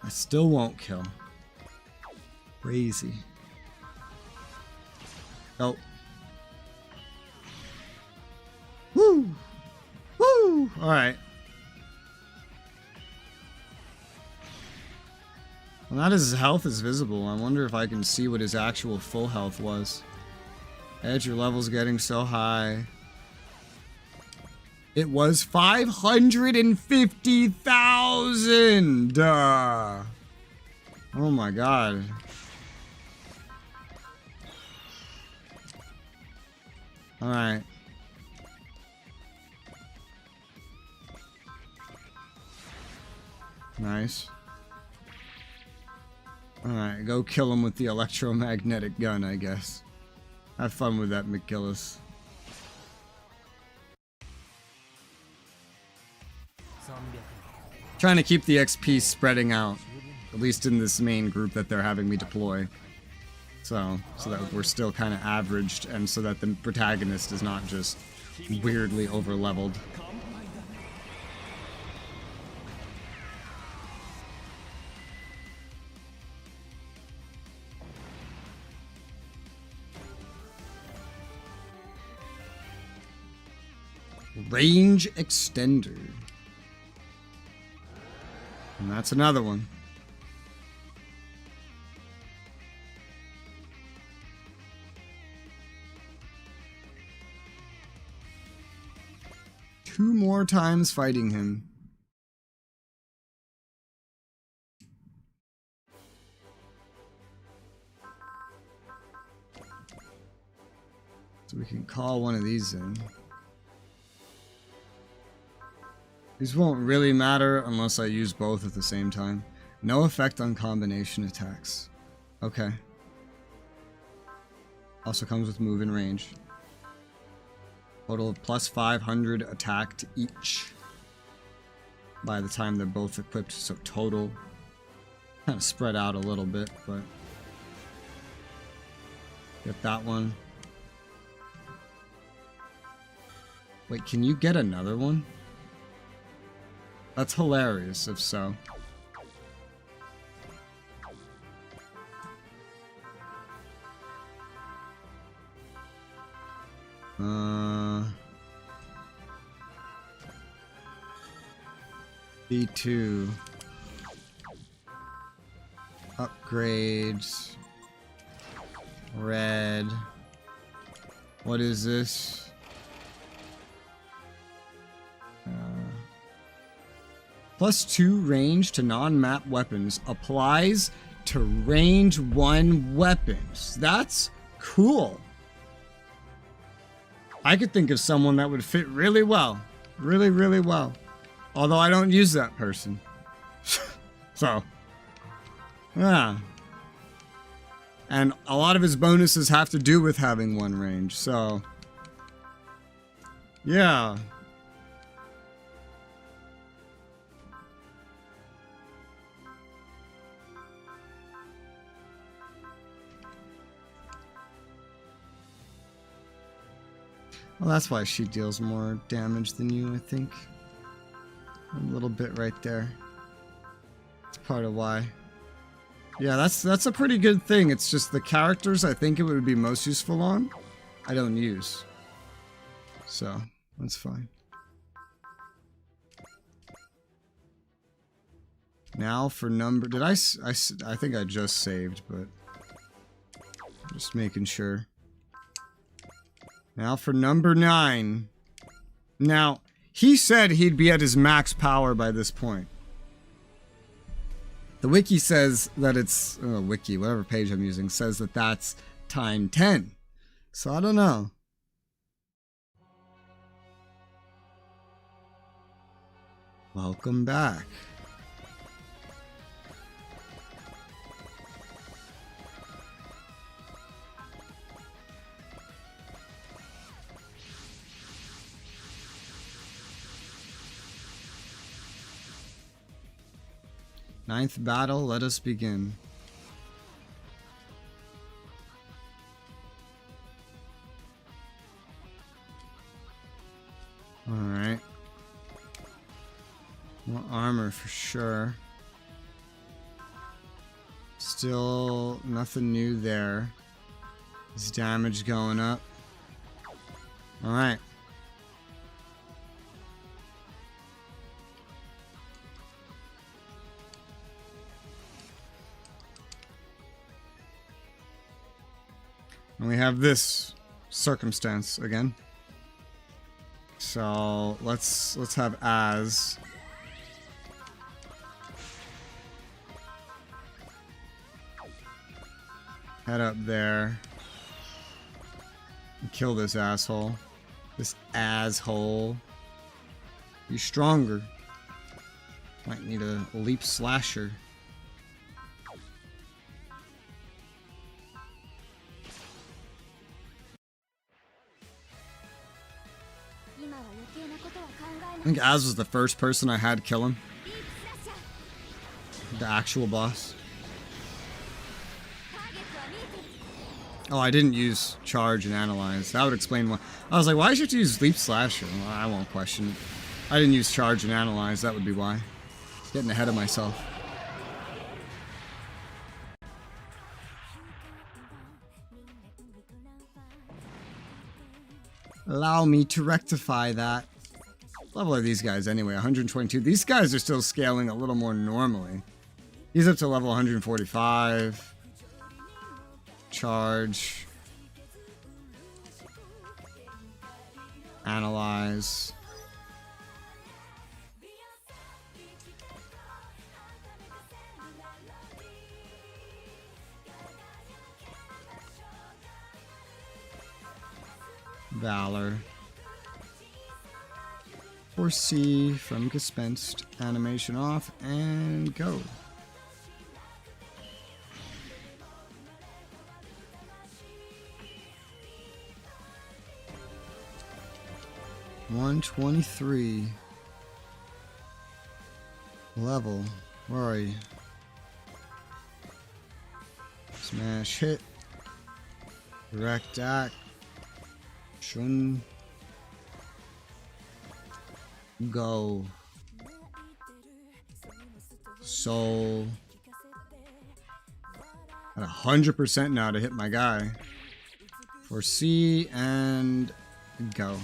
I still won't kill. Crazy. Oh. Woo! Woo! Alright. Well, not his health is visible. I wonder if I can see what his actual full health was. Edge, your level's getting so high. It was 550,000! Oh my god. Alright. Nice. Alright, go kill him with the electromagnetic gun, I guess. Have fun with that, McGillis. Trying to keep the XP spreading out, at least in this main group that they're having me deploy. So that we're still kind of averaged, and so that the protagonist is not just weirdly over-leveled. Range extender. And that's another one. Two more times fighting him. So we can call one of these in. These won't really matter unless I use both at the same time. No effect on combination attacks. Okay. Also comes with move and range. Total of plus 500 attack to each by the time they're both equipped. So total kind of spread out a little bit, but get that one. Wait, can you get another one? That's hilarious, if so. B2. Upgrades. Red. What is this? +2 range to non-map weapons applies to range 1 weapons. That's cool. I could think of someone that would fit really well. Really, really well. Although I don't use that person. So, yeah. And a lot of his bonuses have to do with having 1 range, so yeah. Well, that's why she deals more damage than you, I think. A little bit right there. It's part of why. Yeah, that's a pretty good thing. It's just the characters I think it would be most useful on, I don't use. So, that's fine. Now for number... Did I think I just saved, but... Just making sure. Now for number 9. Now, he said he'd be at his max power by this point. The wiki says that it's... wiki, whatever page I'm using, says that that's time 10. So I don't know. Welcome back. Ninth battle, let us begin. Alright. More armor for sure. Still nothing new there. His damage going up. Alright. And we have this circumstance again. So let's have Az. Head up there. And kill this asshole. This asshole. Be stronger. Might need a leap slasher. I think Az was the first person I had kill him. The actual boss. Oh, I didn't use charge and analyze. That would explain why. I was like, why should you have to use leap slasher? Well, I won't question it. I didn't use charge and analyze. That would be why. Getting ahead of myself. Allow me to rectify that. Level are these guys anyway? 122. These guys are still scaling a little more normally. He's up to level 145. Charge. Analyze. Valor. Foresee from dispensed. Animation off and go. $123 level. Where are you? Smash hit. Direct act. Shun. Go. Soul. At 100% now to hit my guy. Foresee and go.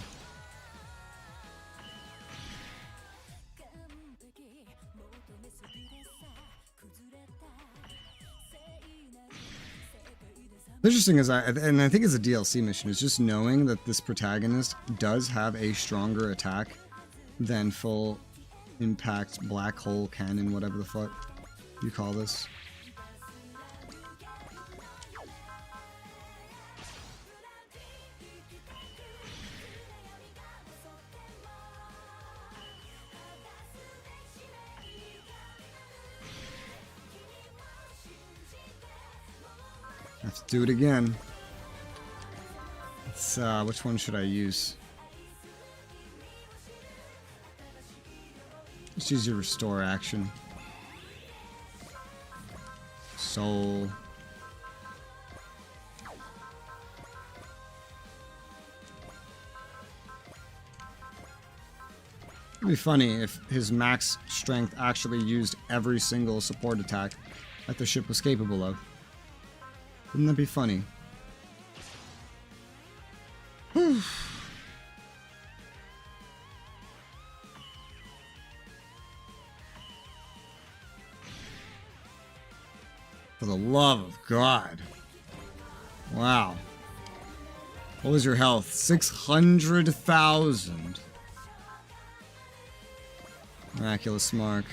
Interesting is and I think it's a DLC mission, is just knowing that this protagonist does have a stronger attack than full impact black hole cannon, whatever the fuck you call this. Have to do it again. Let's, which one should I use? Let's use your restore action. Soul. It'd be funny if his max strength actually used every single support attack that the ship was capable of. Wouldn't that be funny? Whew. For the love of God. Wow. What was your health? 600,000. Miraculous mark.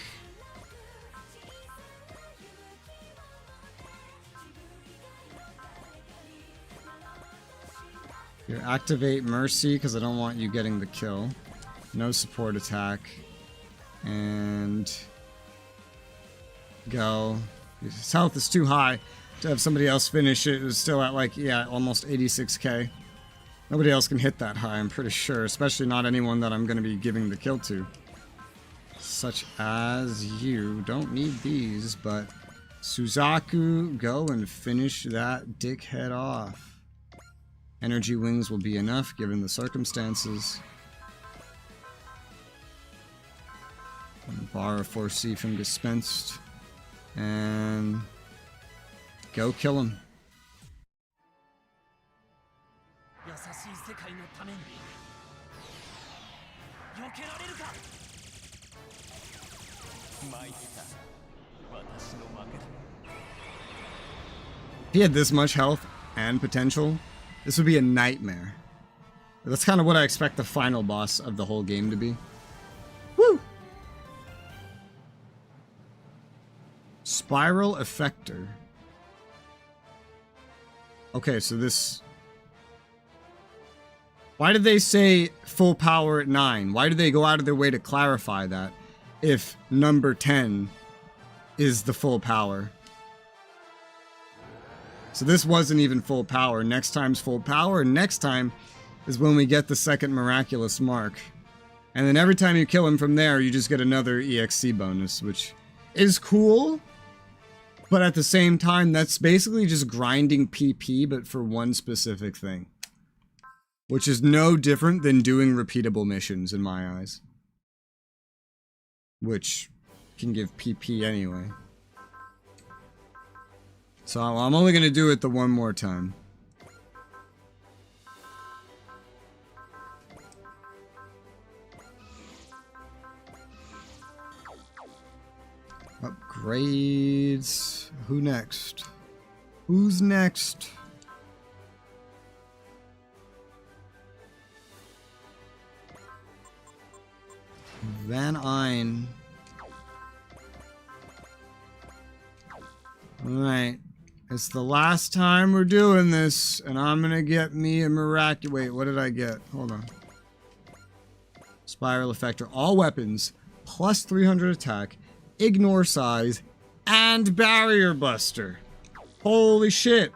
Here, activate Mercy, because I don't want you getting the kill. No support attack. And go. His health is too high to have somebody else finish it. It was still at like, yeah, almost 86k. Nobody else can hit that high, I'm pretty sure. Especially not anyone that I'm going to be giving the kill to. Such as you. Don't need these, but Suzaku, go and finish that dickhead off. Energy wings will be enough given the circumstances. Borrow foresee from dispensed. And go kill him. If he had this much health and potential, this would be a nightmare. That's kind of what I expect the final boss of the whole game to be. Woo! Spiral Effector. Okay, so this... Why did they say full power at 9? Why did they go out of their way to clarify that if number 10 is the full power? So this wasn't even full power. Next time's full power, and next time is when we get the second miraculous mark. And then every time you kill him from there, you just get another EXC bonus, which is cool. But at the same time, that's basically just grinding PP, but for one specific thing. Which is no different than doing repeatable missions in my eyes. Which can give PP anyway. So I'm only going to do it the one more time. Upgrades. Who next? Who's next? Van Ein. Alright. It's the last time we're doing this, and I'm gonna get me a miraculous. Wait, what did I get? Hold on. Spiral Effector. All weapons, plus 300 attack, ignore size, and barrier buster. Holy shit.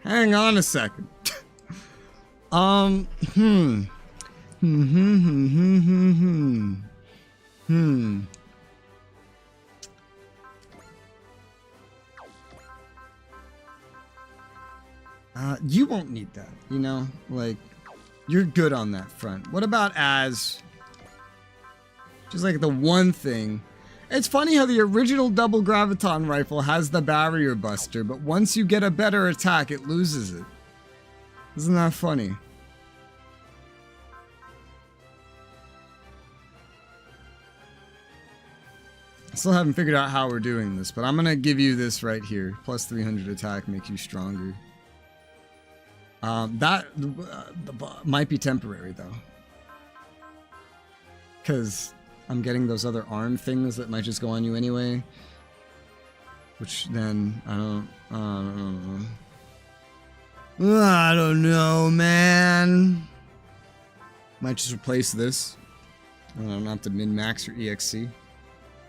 Hang on a second. You won't need that, you know? Like, you're good on that front. What about as... just like the one thing... It's funny how the original double graviton rifle has the barrier buster, but once you get a better attack, it loses it. Isn't that funny? I still haven't figured out how we're doing this, but I'm gonna give you this right here. Plus 300 attack makes you stronger. That might be temporary though. Because I'm getting those other arm things that might just go on you anyway. Which then, I don't know, man. Might just replace this. I don't have to min-max your EXC.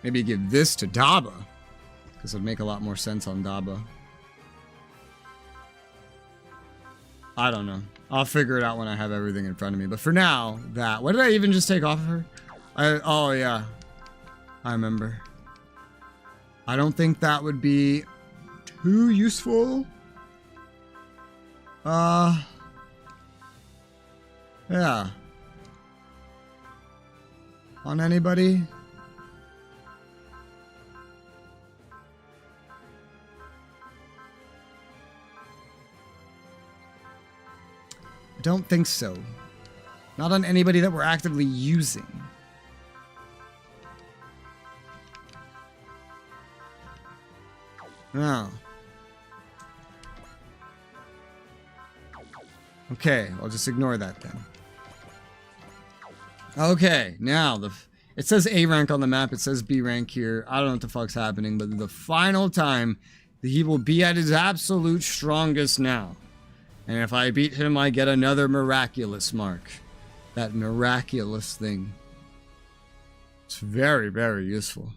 Maybe give this to Daba. Because it would make a lot more sense on Daba. I don't know. I'll figure it out when I have everything in front of me. But for now, that. What did I even just take off of her? Oh, yeah. I remember. I don't think that would be too useful. Yeah. On anybody? I don't think so. Not on anybody that we're actively using. No. Okay, I'll just ignore that then. Okay, now it says A rank on the map, it says B rank here. I don't know what the fuck's happening, but the final time that he will be at his absolute strongest now. And if I beat him, I get another miraculous mark. That miraculous thing. It's very, very useful.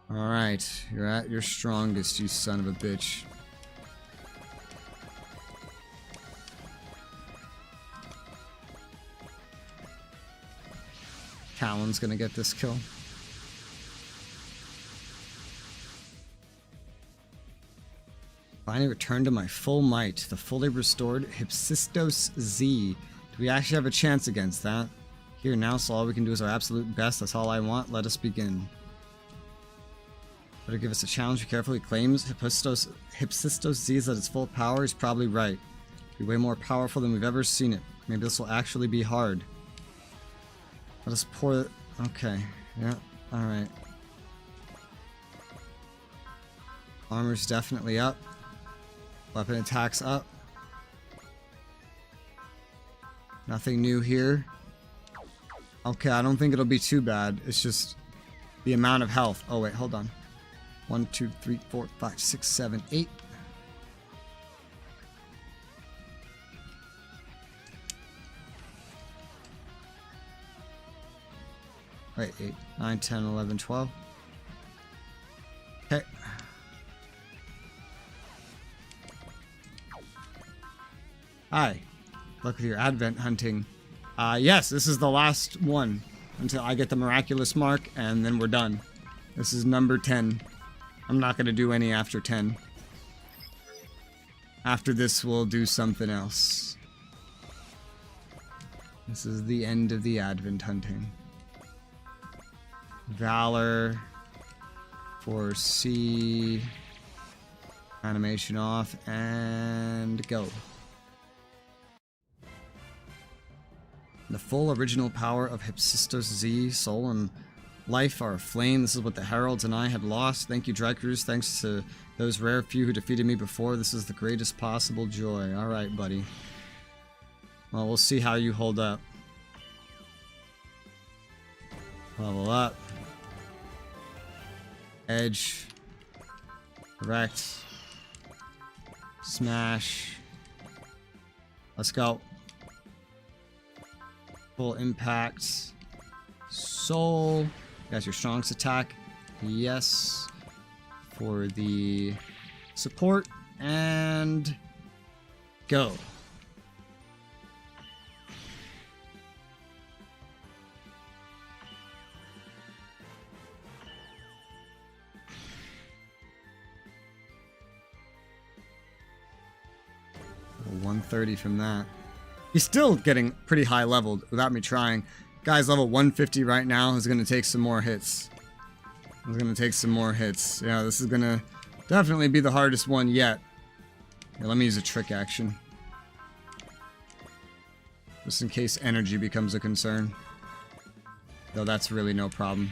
Alright, you're at your strongest, you son of a bitch. Talon's gonna get this kill. Finally returned to my full might. The fully restored Hypsistos Z. Do we actually have a chance against that? Here now, so all we can do is our absolute best. That's all I want. Let us begin. Better give us a challenge. Be careful. He claims Hypsistos Z is at its full power. He's probably right. Be way more powerful than we've ever seen it. Maybe this will actually be hard. Let us pour it. Okay. Yeah. Alright. Armor's definitely up. Weapon attacks up. Nothing new here. Okay, I don't think it'll be too bad. It's just the amount of health. Oh wait, hold on. 1, 2, 3, 4, 5, 6, 7, 8. Wait, 8, 9, 10, 11, 12. Okay. Hi. Luck with your advent hunting. Yes, this is the last one until I get the miraculous mark, and then we're done. This is number 10. I'm not going to do any after 10. After this, we'll do something else. This is the end of the advent hunting. Valor for C. Animation off and go. The full original power of Hypsistos Z, soul and life are aflame. This is what the heralds and I had lost. Thank you, Drykers. Thanks to those rare few who defeated me before. This is the greatest possible joy. Alright, buddy. Well, we'll see how you hold up. Level up. Edge. Correct. Smash. Let's go. Full impact. Soul. That's your strongest attack. Yes. For the support. And go. $130 from that. He's still getting pretty high leveled without me trying. Guy's level 150 right now. Is going to take some more hits. He's going to take some more hits. Yeah, this is going to definitely be the hardest one yet. Here, let me use a trick action. Just in case energy becomes a concern. Though that's really no problem.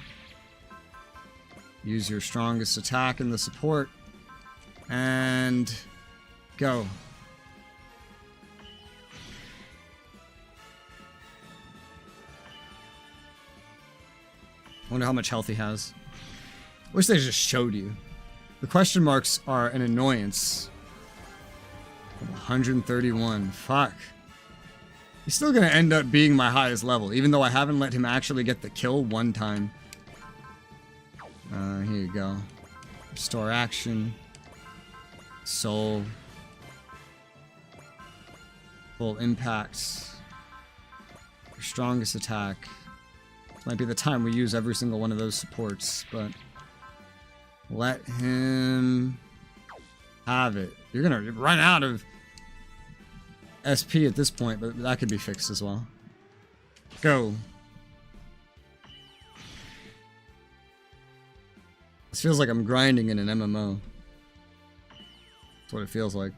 Use your strongest attack in the support. And go. Wonder how much health he has. Wish they just showed you. The question marks are an annoyance. 131. Fuck. He's still gonna end up being my highest level, even though I haven't let him actually get the kill one time. Here you go. Restore action. Soul. Full impact. Your strongest attack. Might be the time we use every single one of those supports, but let him have it. You're gonna run out of SP at this point, but that could be fixed as well. Go. This feels like I'm grinding in an MMO. That's what it feels like.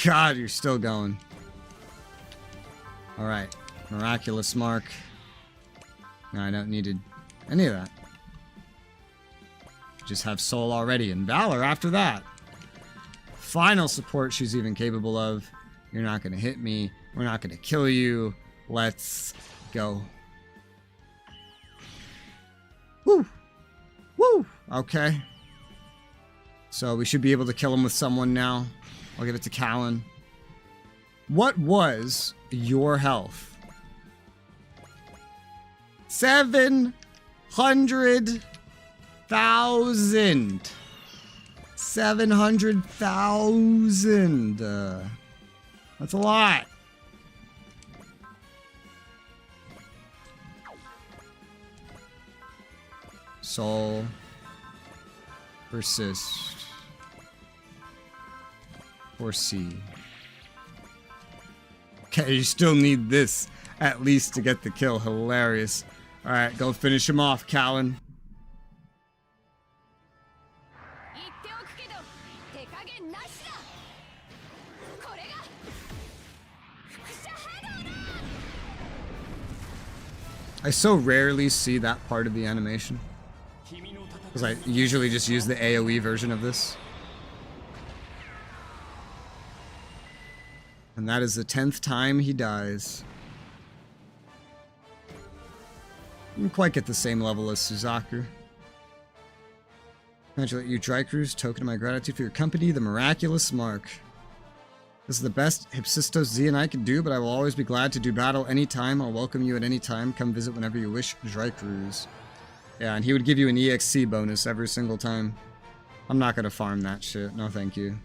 God, you're still going. Alright, miraculous mark. No, I don't need any of that. Just have soul already and valor after that. Final support she's even capable of. You're not gonna hit me. We're not gonna kill you. Let's go. Woo! Woo! Okay. So we should be able to kill him with someone now. I'll give it to Callan. What was your health? 700,000. 700,000. That's a lot. Soul. Persist. Foresee. Okay, you still need this at least to get the kill. Hilarious. Alright, go finish him off, Callan. I so rarely see that part of the animation. Because I usually just use the AoE version of this. And that is the 10th time he dies. Didn't quite get the same level as Suzaku. Congratulate you, Drykers. Token of my gratitude for your company, the miraculous mark. This is the best Hypsistos Z and I can do, but I will always be glad to do battle anytime. I'll welcome you at any time. Come visit whenever you wish, Drykers. Yeah, and he would give you an EXC bonus every single time. I'm not gonna farm that shit. No, thank you.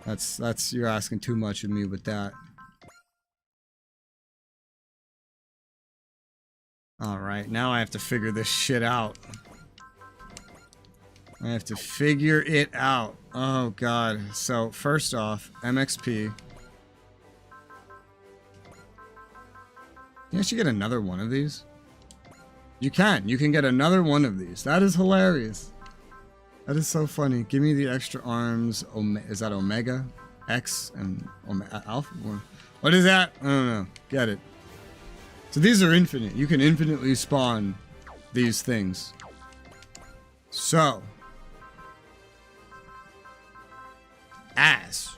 That's you're asking too much of me with that. Alright, now I have to figure this shit out. I have to figure it out. Oh god. So, first off, MXP. You should get another one of these. You can get another one of these. That is hilarious. That is so funny. Give me the extra arms. Is that Omega? X and Alpha? What is that? I don't know. Get it. So these are infinite. You can infinitely spawn these things. So. Ass.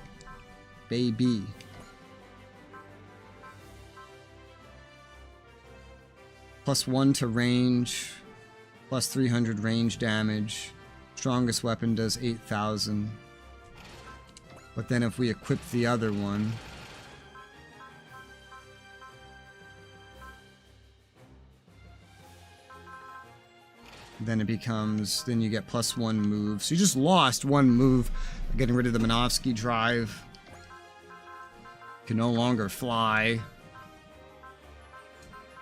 Baby. +1 to range. Plus 300 range damage. Strongest weapon does 8,000. But then if we equip the other one... then it becomes... then you get +1 move. So you just lost 1 move. Getting rid of the Minovsky drive. You can no longer fly.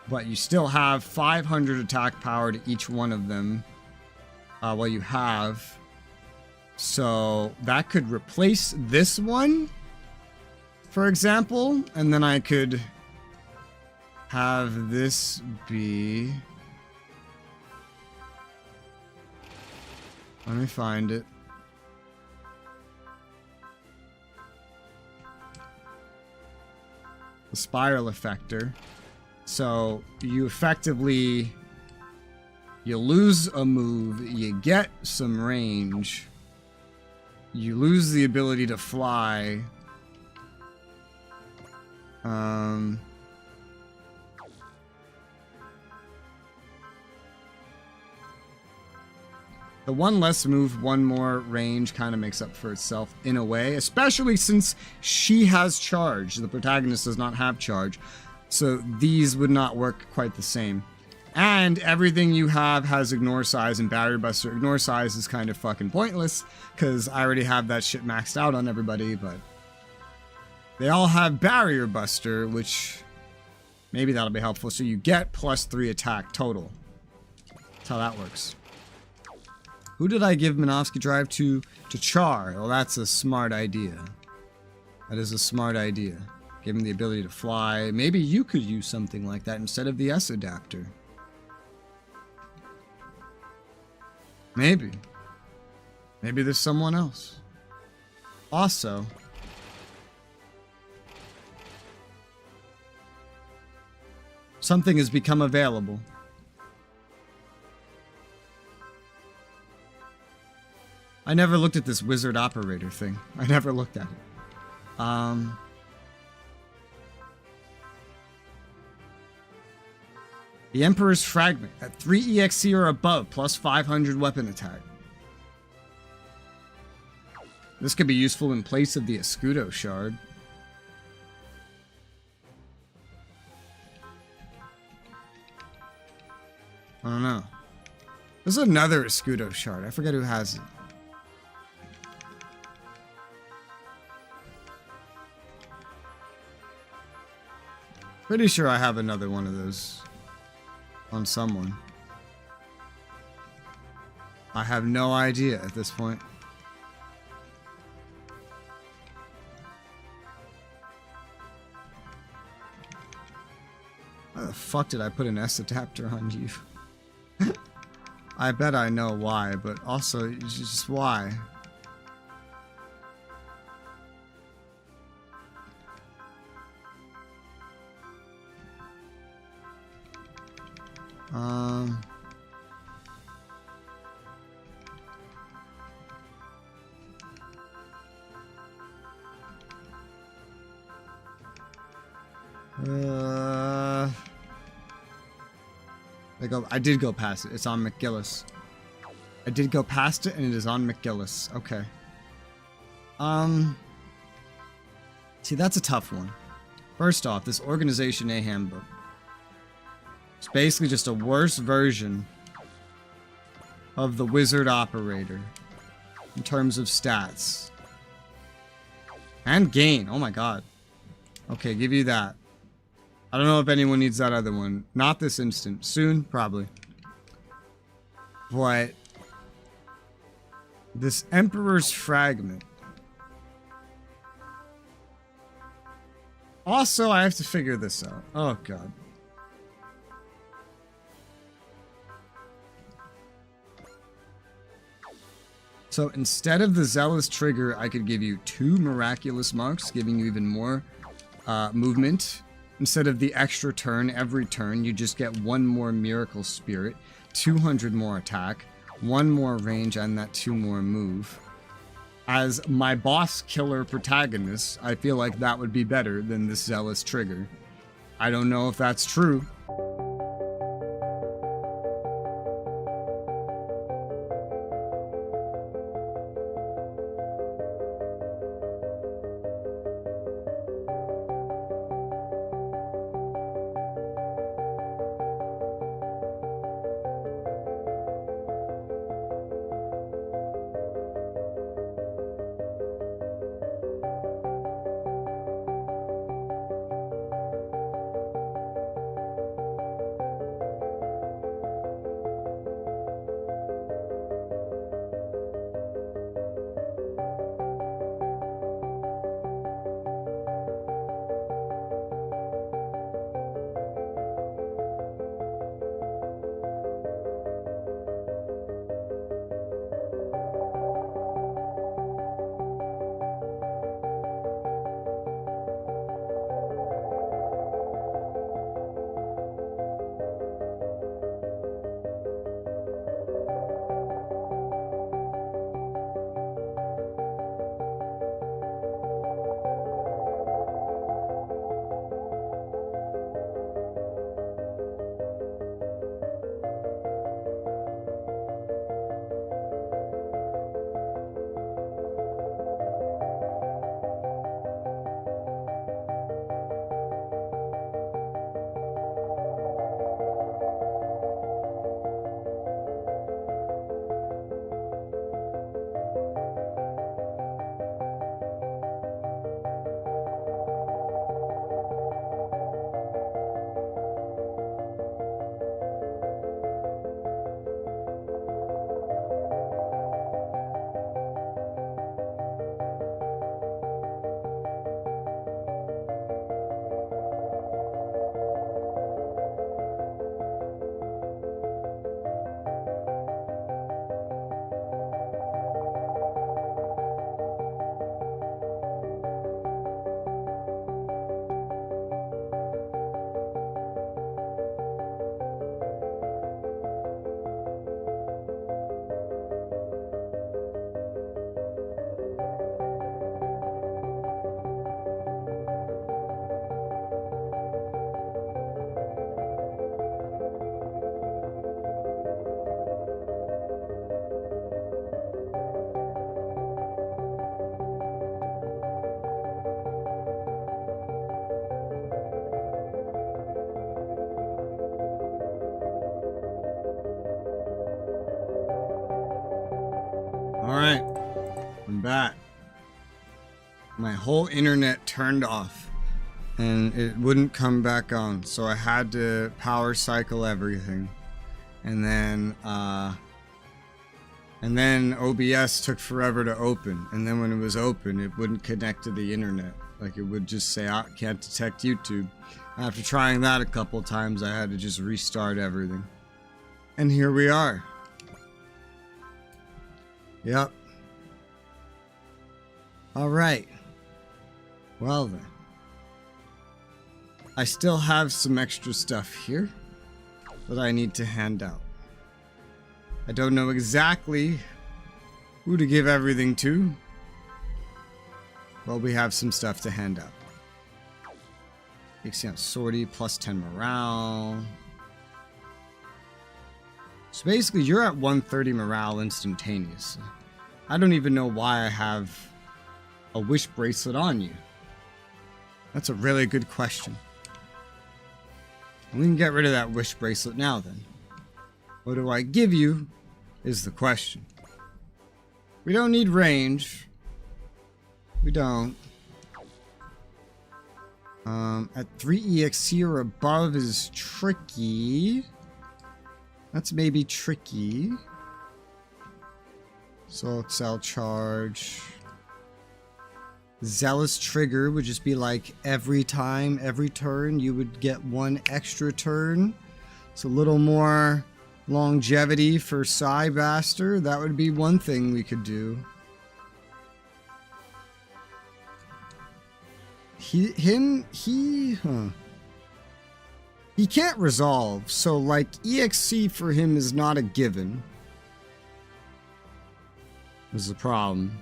But you still have 500 attack power to each one of them. Well, you have. So that could replace this one, for example. And then I could have this be... let me find it. The Spiral Effector. So you effectively... you lose a move, you get some range, you lose the ability to fly. The one less move, one more range kind of makes up for itself in a way, especially since she has charge. The protagonist does not have charge, so these would not work quite the same. And everything you have has Ignore Size and Barrier Buster. Ignore Size is kind of fucking pointless, because I already have that shit maxed out on everybody, but... they all have Barrier Buster, which... maybe that'll be helpful. So you get +3 attack total. That's how that works. Who did I give Minovsky Drive to? To Char. Well, that's a smart idea. That is a smart idea. Give him the ability to fly. Maybe you could use something like that instead of the S adapter. Maybe. Maybe there's someone else. Also, something has become available. I never looked at this wizard operator thing. I never looked at it. The Emperor's Fragment. At 3 EXC or above, plus 500 weapon attack. This could be useful in place of the Escudo Shard. I don't know. There's another Escudo Shard. I forget who has it. Pretty sure I have another one of those on someone. I have no idea at this point. Why the fuck did I put an S adapter on you? I bet I know why, but also just why? I did go past it. It's on McGillis. I did go past it, and it is on McGillis. Okay. See, that's a tough one. First off, this Organization A handbook. It's basically just a worse version of the Wizard Operator in terms of stats. And gain. Oh my god. Okay, give you that. I don't know if anyone needs that other one. Not this instant. Soon, probably. But this Emperor's Fragment. Also, I have to figure this out. Oh god. So instead of the Zealous trigger, I could give you 2 Miraculous Marks, giving you even more movement. Instead of the extra turn every turn, you just get 1 more Miracle Spirit, 200 more attack, 1 more range, and that 2 more move. As my boss killer protagonist, I feel like that would be better than this Zealous trigger. I don't know if that's true. Alright, I'm back. My whole internet turned off and it wouldn't come back on, so I had to power cycle everything. And then OBS took forever to open, and then when it was open it wouldn't connect to the internet. Like, it would just say, "I can't detect YouTube." After trying that a couple times, I had to just restart everything. And here we are. Yep. Alright. Well then. I still have some extra stuff here that I need to hand out. I don't know exactly who to give everything to. Well, we have some stuff to hand out. Excellent sortie, plus 10 morale. So basically, you're at 130 morale instantaneously. I don't even know why I have a wish bracelet on you. That's a really good question. We can get rid of that wish bracelet now then. What do I give you is the question. We don't need range. We don't. At 3 EXC or above is tricky. That's maybe tricky. So Excel charge. Zealous trigger would just be like every time, every turn, you would get 1 extra turn. It's a little more longevity for Psybaster. That would be one thing we could do. He can't resolve, so like EXC for him is not a given. This is a problem.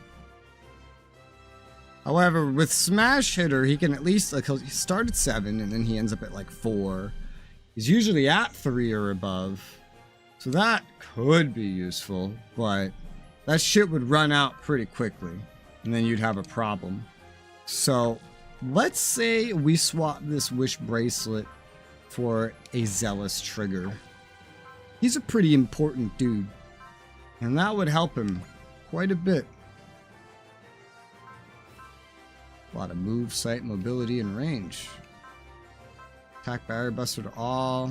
However, with Smash Hitter, he can at least, like, he'll start at 7 and then he ends up at like 4. He's usually at 3 or above. So that could be useful, but that shit would run out pretty quickly and then you'd have a problem. So let's say we swap this Wish Bracelet for a Zealous Trigger. He's a pretty important dude, and that would help him quite a bit. A lot of move, sight, mobility, and range. Attack Barrier Buster to all.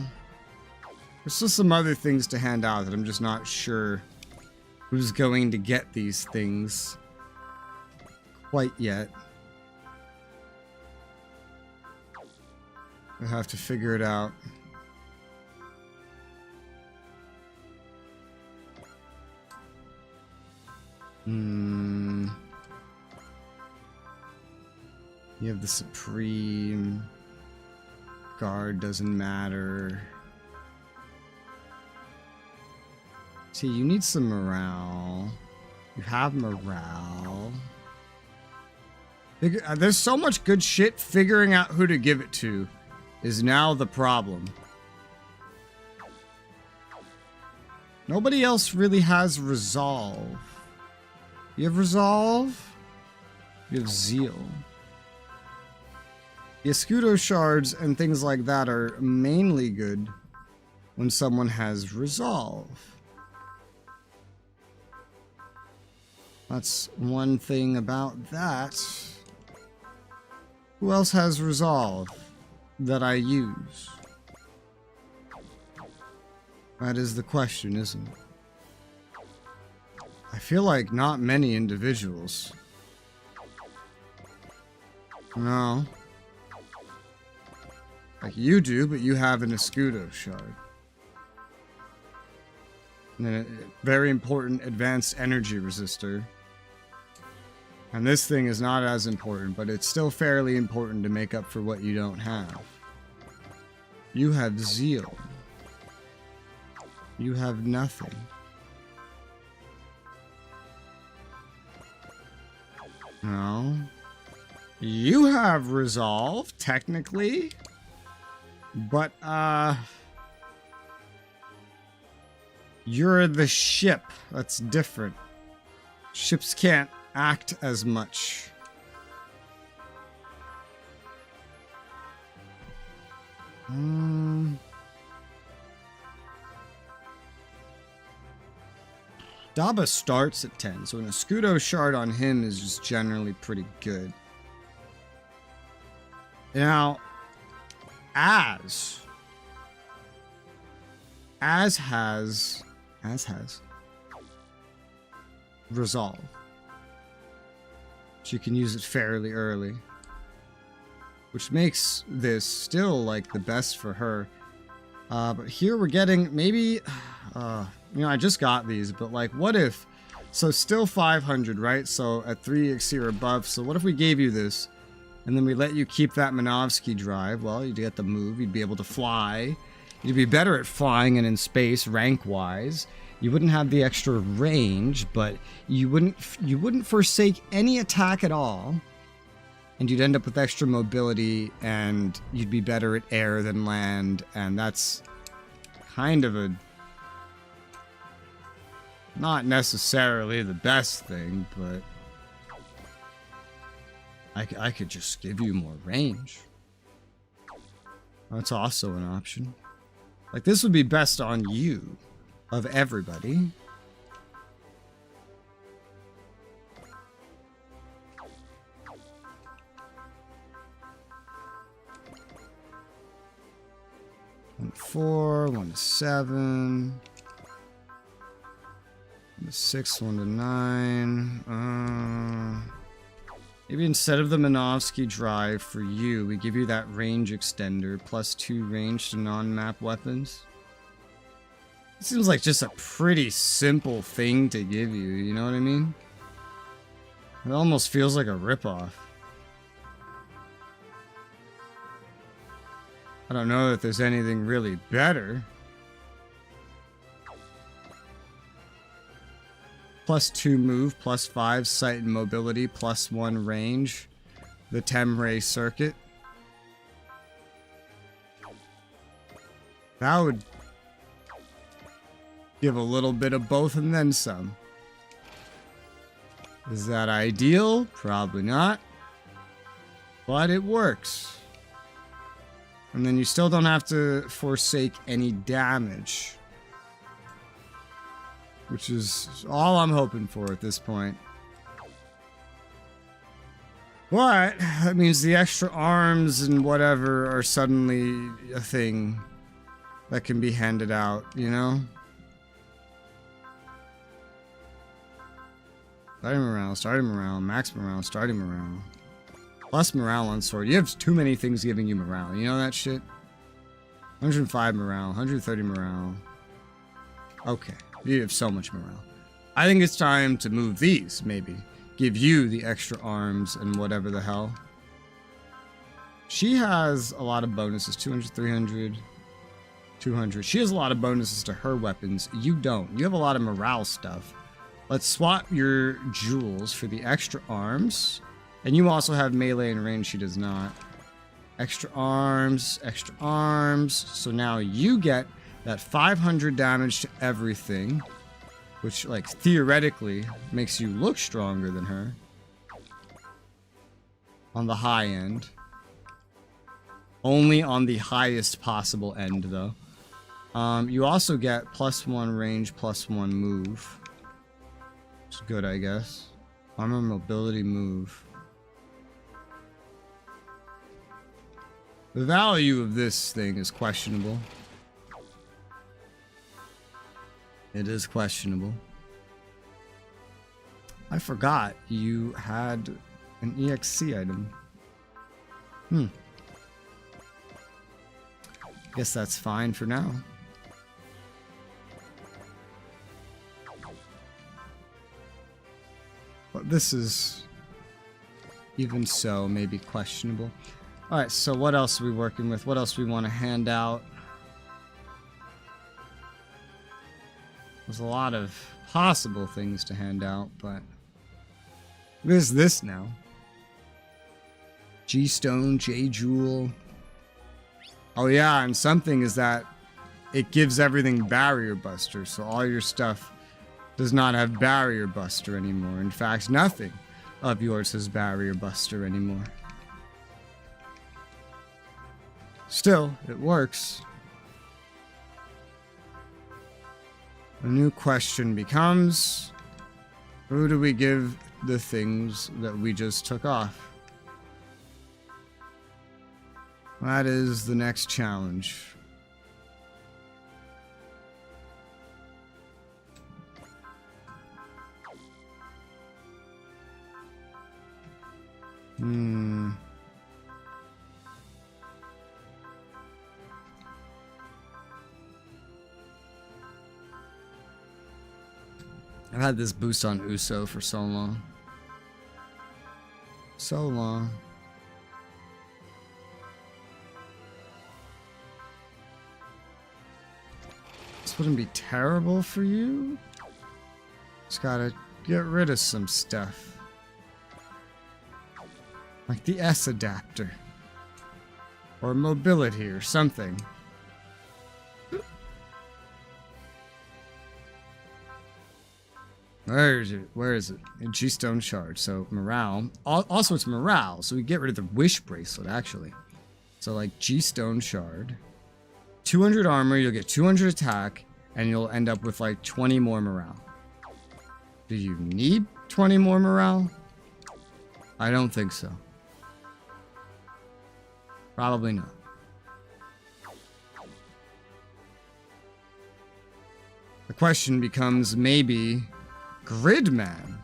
There's still some other things to hand out that I'm just not sure who's going to get these things quite yet. I have to figure it out. You have the Supreme. Guard doesn't matter. See, you need some morale. You have morale. There's so much good shit. Figuring out who to give it to is now the problem. Nobody else really has Resolve. You have Resolve. You have Zeal. The Escudo shards and things like that are mainly good when someone has Resolve. That's one thing about that. Who else has Resolve that I use? That is the question, isn't it? I feel like not many individuals. No. Like you do, but you have an Escudo shard. And then a very important advanced energy resistor. And this thing is not as important, but it's still fairly important to make up for what you don't have. You have Zeal. You have nothing. No. You have Resolve, technically. But, you're the ship. That's different. Ships can't act as much. Daba starts at 10, so an Escudo shard on him is just generally pretty good. Now, Az has Resolve. So you can use it fairly early. Which makes this still like the best for her. But here we're getting maybe, you know, I just got these, but like what if, so still 500, right? So at 3 EXC or above. So what if we gave you this and then we let you keep that Minovsky drive? Well, you'd get the move, you'd be able to fly. You'd be better at flying and in space rank-wise. You wouldn't have the extra range, but you wouldn't forsake any attack at all. And you'd end up with extra mobility, and you'd be better at air than land, and that's kind of a not necessarily the best thing, but I could just give you more range. That's also an option. Like, this would be best on you, of everybody. One to 4, 1 to 7. 1 to 6, 1 to 9. Maybe instead of the Minovsky drive for you, we give you that range extender, +2 range to non-map weapons. It seems like just a pretty simple thing to give you, you know what I mean? It almost feels like a ripoff. I don't know if there's anything really better. +2 move, +5 sight and mobility, +1 range. The Temray circuit. That would give a little bit of both and then some. Is that ideal? Probably not. But it works. And then you still don't have to forsake any damage. Which is all I'm hoping for at this point. But that means the extra arms and whatever are suddenly a thing that can be handed out, you know? Starting morale, max morale, starting morale. Plus morale on sword. You have too many things giving you morale. You know that shit? 105 morale, 130 morale. Okay, you have so much morale. I think it's time to move these, maybe. Give you the extra arms and whatever the hell. She has a lot of bonuses. 200, 300, 200. She has a lot of bonuses to her weapons. You don't. You have a lot of morale stuff. Let's swap your jewels for the extra arms. And you also have melee and range. She does not. Extra arms, extra arms. So now you get that 500 damage to everything. Which, like, theoretically makes you look stronger than her. On the high end. Only on the highest possible end, though. You also get +1 range, +1 move. It's good, I guess. Armor, mobility, move. The value of this thing is questionable. It is questionable. I forgot you had an EXC item. Guess that's fine for now. But this is, even so, maybe questionable. Alright, so what else are we working with? What else do we want to hand out? There's a lot of possible things to hand out, but there's this now. G-Stone, J-Jewel. Oh yeah, and something is that it gives everything Barrier Buster, so all your stuff does not have Barrier Buster anymore. In fact, nothing of yours has Barrier Buster anymore. Still, it works. A new question becomes, who do we give the things that we just took off? That is the next challenge. I've had this boost on Uso for so long. So long. This wouldn't be terrible for you. Just gotta get rid of some stuff. Like the S adapter. Or mobility or something. Where is it? Where is it? A G-Stone Shard. So, morale. Also, it's morale. So, we get rid of the Wish Bracelet, actually. So, like, G-Stone Shard. 200 armor, you'll get 200 attack, and you'll end up with, like, 20 more morale. Do you need 20 more morale? I don't think so. Probably not. The question becomes, maybe Gridman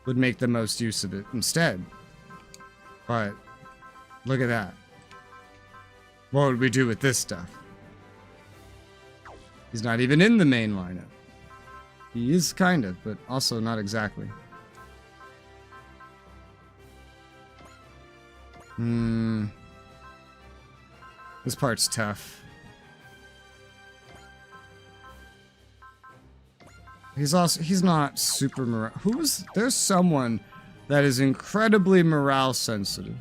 would make the most use of it instead. But look at that. What would we do with this stuff? He's not even in the main lineup. He is kind of, but also not exactly. This part's tough. He's not super morale. There's someone that is incredibly morale sensitive.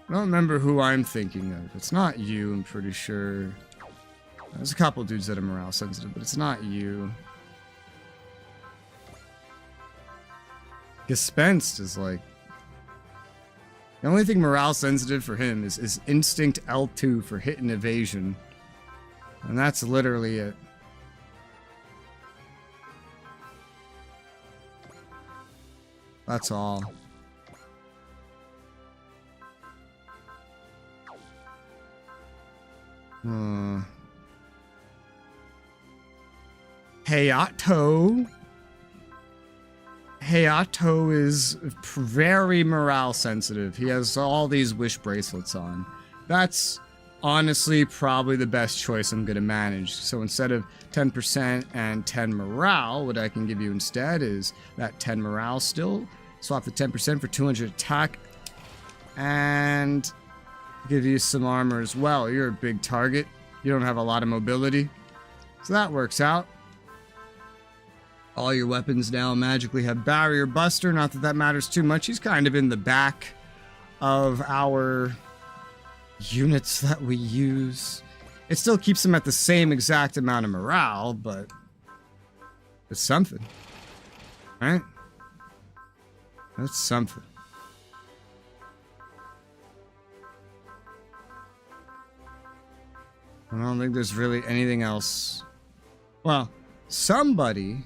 I don't remember who I'm thinking of. It's not you, I'm pretty sure. There's a couple dudes that are morale sensitive, but it's not you. Dispensed is like... The only thing morale sensitive for him is Instinct L2 for hit and evasion. And that's literally it. That's all. Hayato. Hayato is very morale sensitive. He has all these wish bracelets on. That's honestly probably the best choice I'm going to manage. So instead of 10% and 10 morale, what I can give you instead is that 10 morale still. Swap the 10% for 200 attack. And give you some armor as well. You're a big target. You don't have a lot of mobility. So that works out. All your weapons now magically have Barrier Buster. Not that that matters too much. He's kind of in the back of our units that we use. It still keeps him at the same exact amount of morale, but it's something. Right? That's something. I don't think there's really anything else. Well, somebody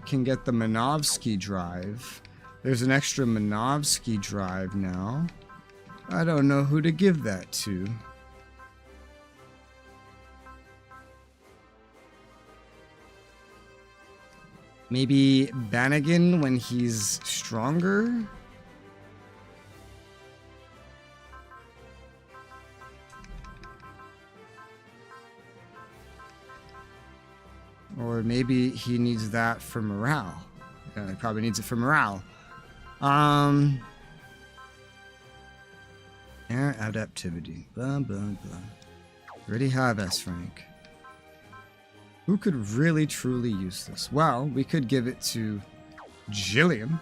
can get the Minovsky drive. There's an extra Minovsky drive now. I don't know who to give that to. Maybe Bannigan when he's stronger? Or maybe he needs that for morale. Yeah, he probably needs it for morale. Air adaptivity. Blah, blah, blah. Already have S rank. Who could really, truly use this? Well, we could give it to Jillian.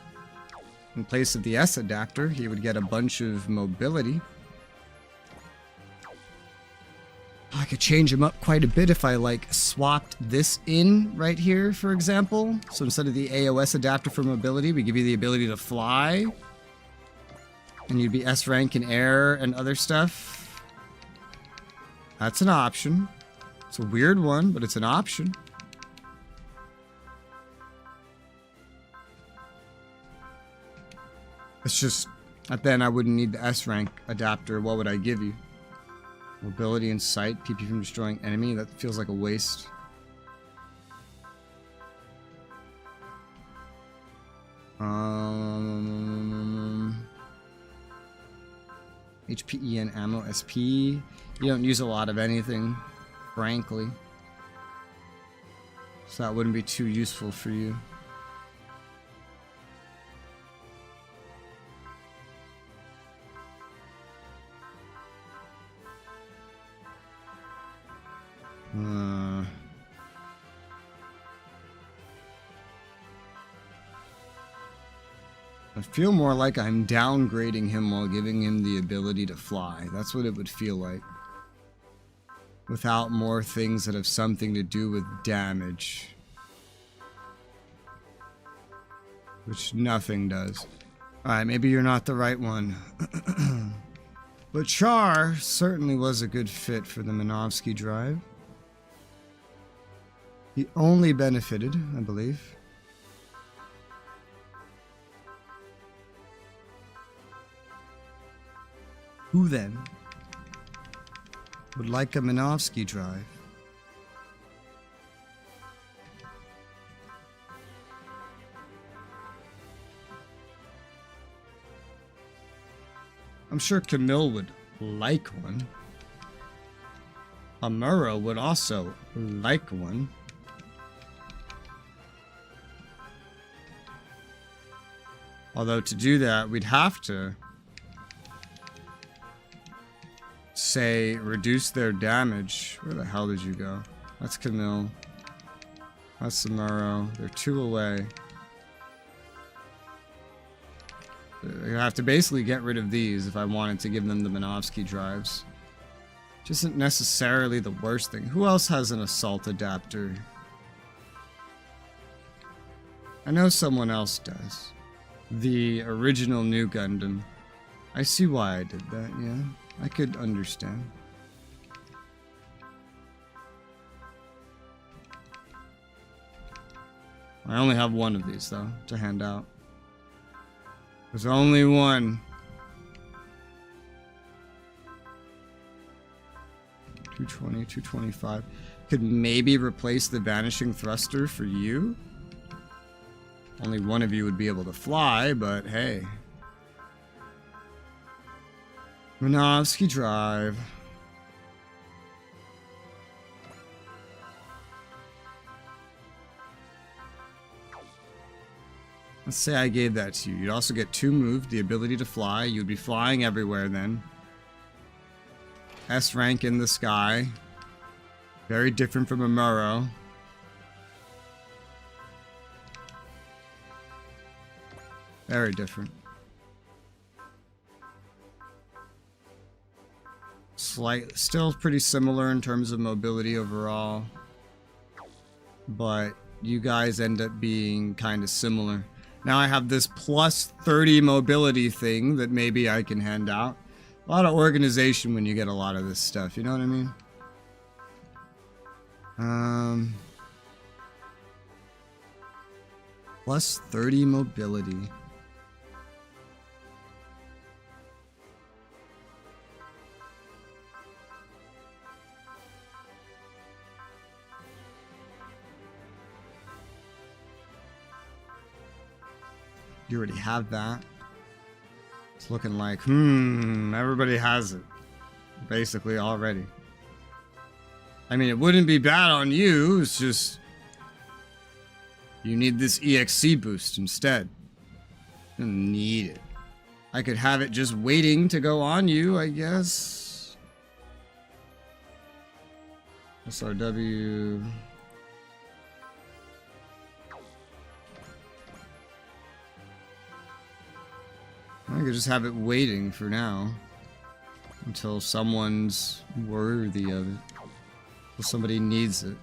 In place of the S adapter, he would get a bunch of mobility. I could change him up quite a bit if I, like, swapped this in right here, for example. So instead of the AOS adapter for mobility, we give you the ability to fly. And you'd be S rank in air and other stuff. That's an option. It's a weird one, but it's an option. It's just, then I wouldn't need the S rank adapter. What would I give you? Mobility and sight, PP from destroying enemy. That feels like a waste. HPE and ammo SP. You don't use a lot of anything, frankly. So that wouldn't be too useful for you. I feel more like I'm downgrading him while giving him the ability to fly. That's what it would feel like. Without more things that have something to do with damage. Which nothing does. Alright, maybe you're not the right one. But Char certainly was a good fit for the Minovsky drive. He only benefited, I believe. Who then would like a Minovsky drive? I'm sure Camille would like one. Amuro would also like one. Although to do that, we'd have to say reduce their damage. Where the hell did you go? That's Camille. That's Amuro. They're 2 away. I have to basically get rid of these if I wanted to give them the Minovsky drives. Which isn't necessarily the worst thing. Who else has an assault adapter? I know someone else does. The original new Gundam. I see why I did that, yeah. I could understand. I only have one of these, though, to hand out. There's only one. 220, 225. Could maybe replace the Vanishing Thruster for you? Only one of you would be able to fly, but hey. Minovsky Drive. Let's say I gave that to you. You'd also get 2 move, the ability to fly. You'd be flying everywhere then. S rank in the sky. Very different from Amuro. Very different. Still pretty similar in terms of mobility overall. But you guys end up being kind of similar. Now I have this plus 30 mobility thing that maybe I can hand out. A lot of organization when you get a lot of this stuff, you know what I mean? Plus 30 mobility. You already have that. It's looking like, everybody has it. Basically already. I mean, it wouldn't be bad on you, it's just... You need this EXC boost instead. You don't need it. I could have it just waiting to go on you, I guess. SRW... I could just have it waiting for now. Until someone's worthy of it. Until somebody needs it.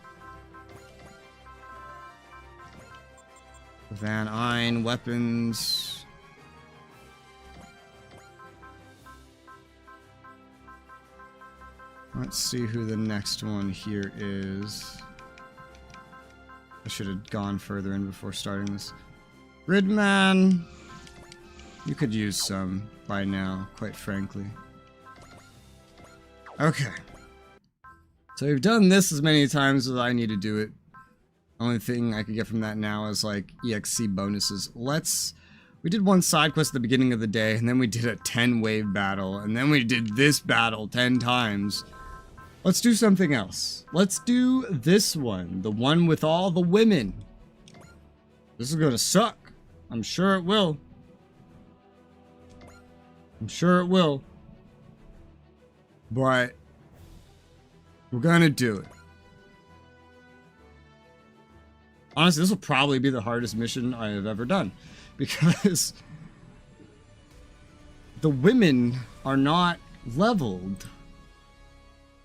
Van Ein, weapons. Let's see who the next one here is. I should have gone further in before starting this. Gridman! You could use some by now, quite frankly. Okay. So we've done this as many times as I need to do it. Only thing I could get from that now is like EXC bonuses. We did one side quest at the beginning of the day, and then we did a 10 wave battle, and then we did this battle 10 times. Let's do something else. Let's do this one. The one with all the women. This is gonna suck. I'm sure it will. I'm sure it will. But we're gonna do it. Honestly, this will probably be the hardest mission I have ever done. Because the women are not leveled.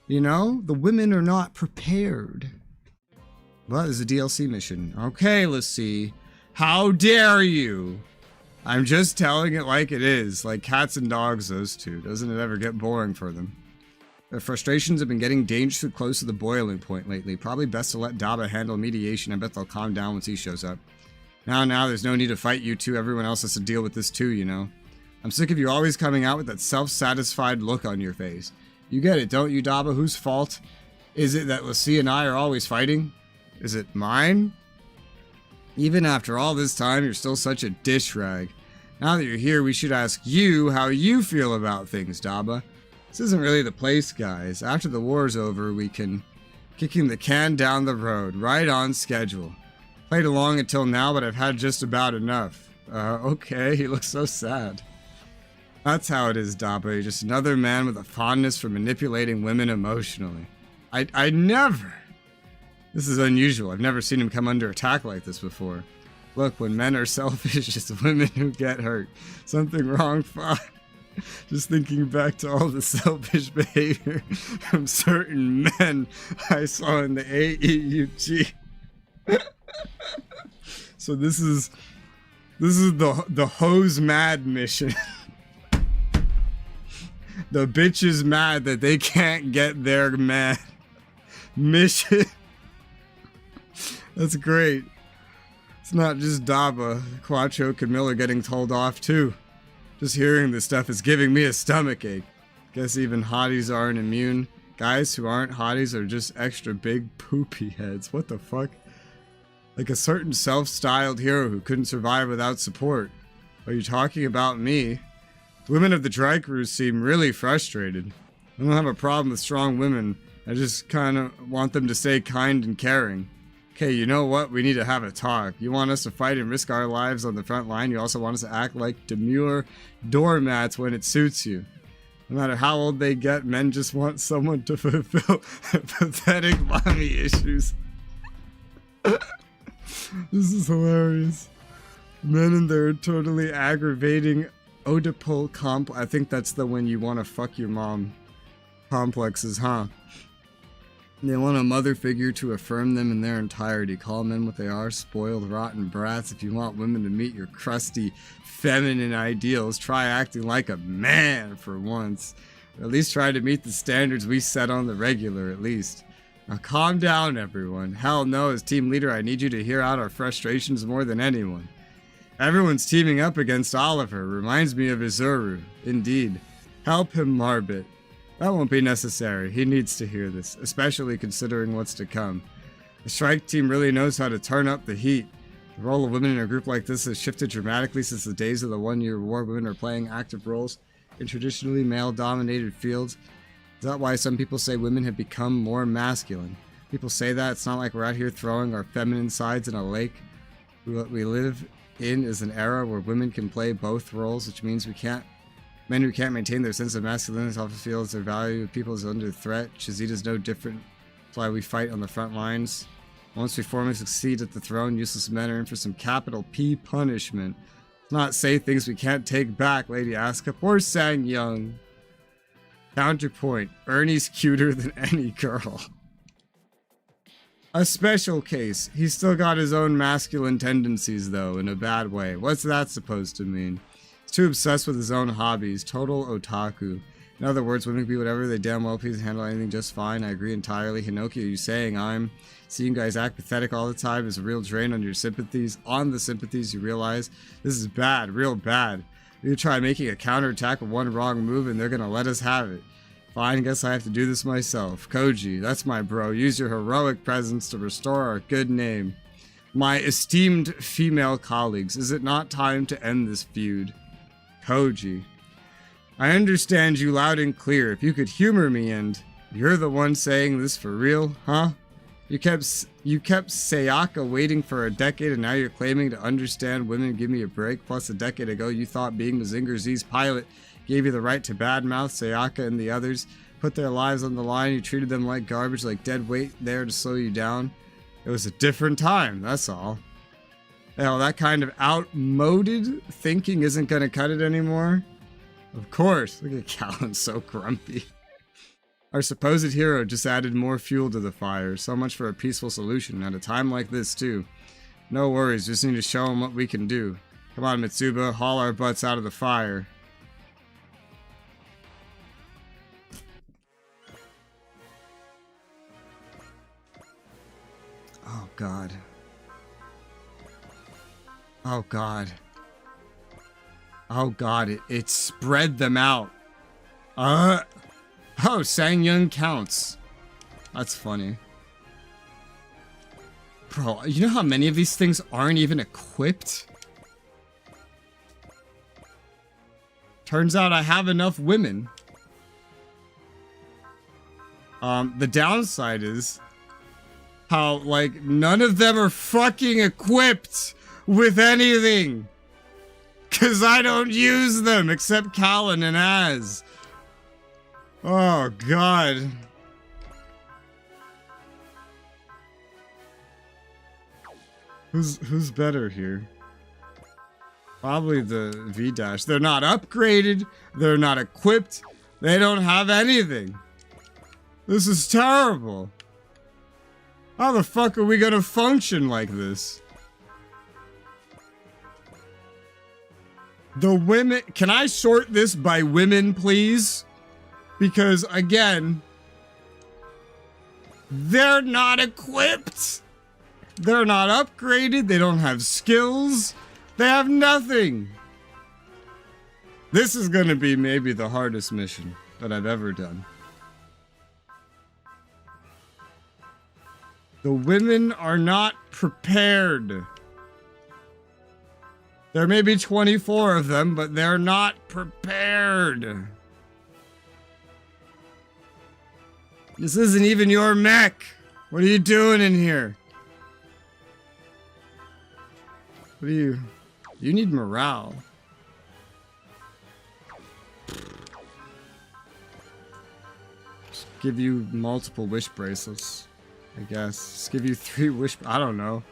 You know? The women are not prepared. Well, this is a DLC mission. Okay, let's see. How dare you? I'm just telling it like it is. Like cats and dogs, those two. Doesn't it ever get boring for them? Their frustrations have been getting dangerously close to the boiling point lately. Probably best to let Daba handle mediation. I bet they'll calm down once he shows up. Now, there's no need to fight you two. Everyone else has to deal with this too, you know. I'm sick of you always coming out with that self-satisfied look on your face. You get it, don't you, Daba? Whose fault is it that Lassie and I are always fighting? Is it mine? Even after all this time, you're still such a dish rag. Now that you're here, we should ask you how you feel about things, Daba. This isn't really the place, guys. After the war's over, we can... Kicking the can down the road, right on schedule. Played along until now, but I've had just about enough. Okay, he looks so sad. That's how it is, Dappa. You're just another man with a fondness for manipulating women emotionally. I never... This is unusual. I've never seen him come under attack like this before. Look, when men are selfish, it's women who get hurt. Something wrong, Fa. Just thinking back to all the selfish behavior from certain men I saw in the AEUG. So this is the hose mad mission. The bitch is mad that they can't get their man mission. That's great. It's not just Daba. Quattro Camilla getting told off too. Just hearing this stuff is giving me a stomachache. Guess even hotties aren't immune. Guys who aren't hotties are just extra big poopy heads. What the fuck? Like a certain self-styled hero who couldn't survive without support. Are you talking about me? The women of the dry cruise seem really frustrated. I don't have a problem with strong women. I just kind of want them to stay kind and caring. Okay, you know what? We need to have a talk. You want us to fight and risk our lives on the front line. You also want us to act like demure doormats when it suits you. No matter how old they get, men just want someone to fulfill pathetic mommy issues. This is hilarious. Men and their totally aggravating Oedipal complex. I think that's the when you want to fuck your mom complexes, huh? They want a mother figure to affirm them in their entirety. Call men what they are, spoiled, rotten brats. If you want women to meet your crusty, feminine ideals, try acting like a man for once. Or at least try to meet the standards we set on the regular, at least. Now calm down, everyone. Hell no, as team leader, I need you to hear out our frustrations more than anyone. Everyone's teaming up against Oliver. Reminds me of Izuru. Indeed. Help him, Marbit. That won't be necessary. He needs to hear this, especially considering what's to come. The strike team really knows how to turn up the heat. The role of women in a group like this has shifted dramatically since the days of the one-year war. Women are playing active roles in traditionally male-dominated fields. Is that why some people say women have become more masculine? People say that. It's not like we're out here throwing our feminine sides in a lake. What we live in is an era where women can play both roles, which means men who can't maintain their sense of masculinity often feel their value of people is under threat. Chizita's no different. That's why we fight on the front lines. Once we formally succeed at the throne, useless men are in for some capital P punishment. Let's not say things we can't take back, Lady Asuka. Poor Sang Young. Counterpoint. Ernie's cuter than any girl. A special case. He's still got his own masculine tendencies, though, in a bad way. What's that supposed to mean? He's too obsessed with his own hobbies. Total otaku. In other words, women can be whatever they damn well please and handle anything just fine. I agree entirely. Hinoki, are you saying I'm seeing you guys act pathetic all the time is a real drain on your sympathies? On the sympathies, you realize this is bad, real bad. You try making a counterattack with one wrong move and they're gonna let us have it. Fine, guess I have to do this myself. Koji, that's my bro. Use your heroic presence to restore our good name. My esteemed female colleagues, is it not time to end this feud? Koji. I understand you loud and clear. If you could humor me and... You're the one saying this for real, huh? You kept Sayaka waiting for a decade and now you're claiming to understand women. Give me a break. Plus a decade ago you thought being Mazinger Z's pilot gave you the right to badmouth Sayaka and the others, put their lives on the line. You treated them like garbage, like dead weight there to slow you down. It was a different time, that's all. Hell, that kind of outmoded thinking isn't gonna cut it anymore. Of course. Look at Callan, so grumpy. Our supposed hero just added more fuel to the fire. So much for a peaceful solution at a time like this too. No worries, just need to show him what we can do. Come on, Mitsuba, haul our butts out of the fire. Oh god. Oh god. Oh god, it spread them out. Oh, Sang Young counts. That's funny. Bro, you know how many of these things aren't even equipped? Turns out I have enough women. The downside is how, like, none of them are fucking equipped with anything. Because I don't use them, except Callan and Az. Oh, God. Who's better here? Probably the V-Dash. They're not upgraded. They're not equipped. They don't have anything. This is terrible. How the fuck are we gonna function like this? The women... Can I sort this by women, please? Because, again... They're not equipped! They're not upgraded. They don't have skills. They have nothing. This is gonna be maybe the hardest mission that I've ever done. The women are not prepared. There may be 24 of them, but they're not prepared. This isn't even your mech. What are you doing in here? What do you... You need morale. Just give you multiple wish bracelets, I guess. Just give you 3 wish... I don't know.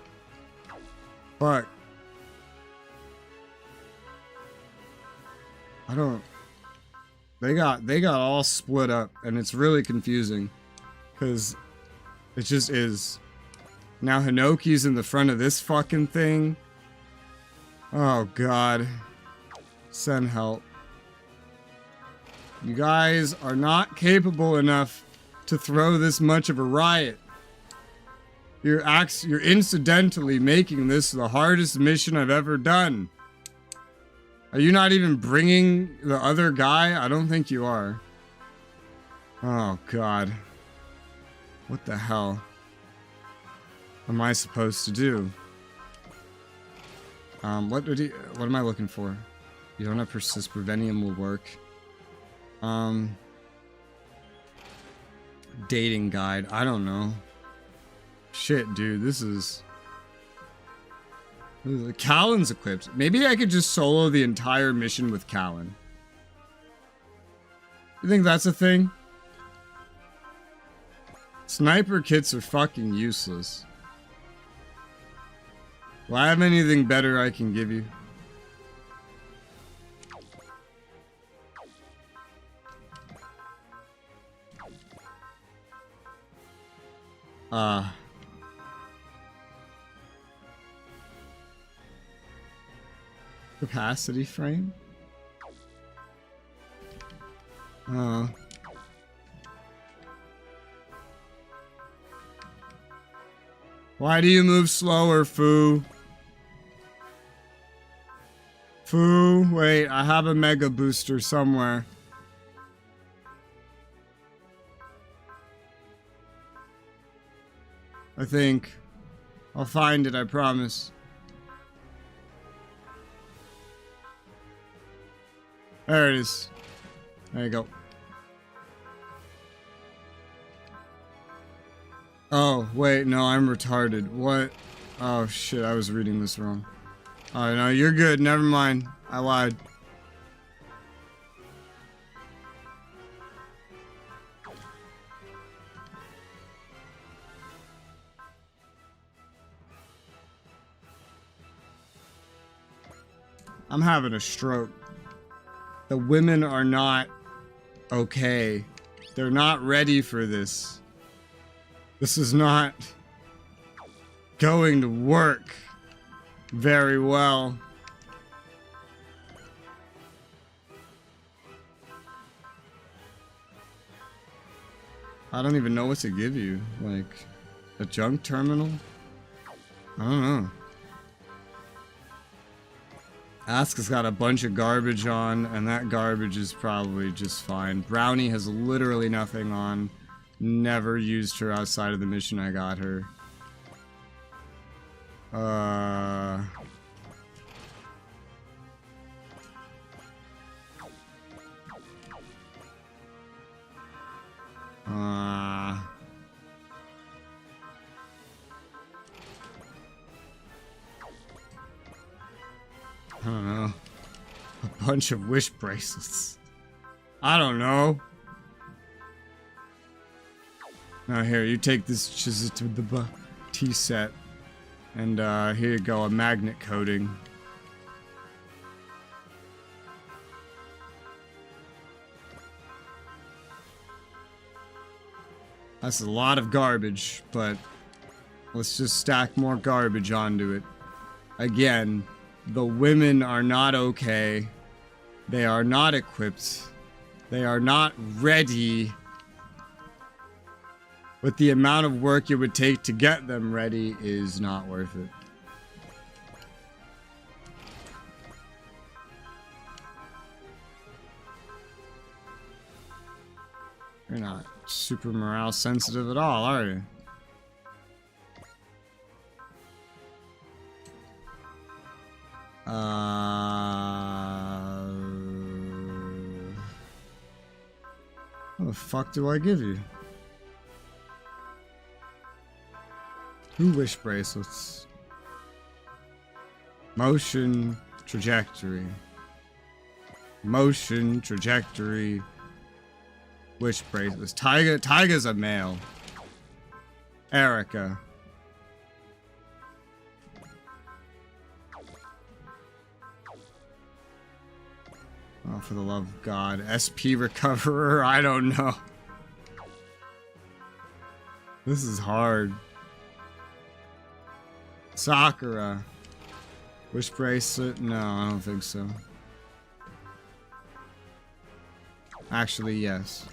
Fuck. I don't... They got all split up, and it's really confusing. Because it just is. Now Hinoki's in the front of this fucking thing. Oh, God. Send help. You guys are not capable enough to throw this much of a riot. You're incidentally making this the hardest mission I've ever done. Are you not even bringing the other guy? I don't think you are. Oh, God. What the hell am I supposed to do? What am I looking for? You don't have persist. Prevenium will work. Dating guide. I don't know. Shit, dude. This is... Callan's equipped. Maybe I could just solo the entire mission with Callan. You think that's a thing? Sniper kits are fucking useless. Do I have anything better I can give you? Capacity frame? Why do you move slower, Foo? Foo, wait, I have a mega booster somewhere. I think. I'll find it, I promise. There it is. There you go. Oh, wait, no, I'm retarded. What? Oh, shit, I was reading this wrong. Oh, no, you're good. Never mind. I lied. I'm having a stroke. The women are not okay. They're not ready for this. This is not going to work very well. I don't even know what to give you. Like, a junk terminal? I don't know. Ask has got a bunch of garbage on, and that garbage is probably just fine. Brownie has literally nothing on. Never used her outside of the mission I got her. bunch of wish bracelets. I don't know. Now here, you take this to the tea set. And here you go, a magnet coating. That's a lot of garbage, but let's just stack more garbage onto it. Again, the women are not okay. They are not equipped. They are not ready. But the amount of work it would take to get them ready is not worth it. You're not super morale sensitive at all, are you? What the fuck do I give you? 2 wish bracelets. Motion trajectory. Motion trajectory. Wish bracelets. Tyga's a male. Erica. Oh, for the love of God. SP Recoverer? I don't know. This is hard. Sakura. Wish bracelet? No, I don't think so. Actually, yes.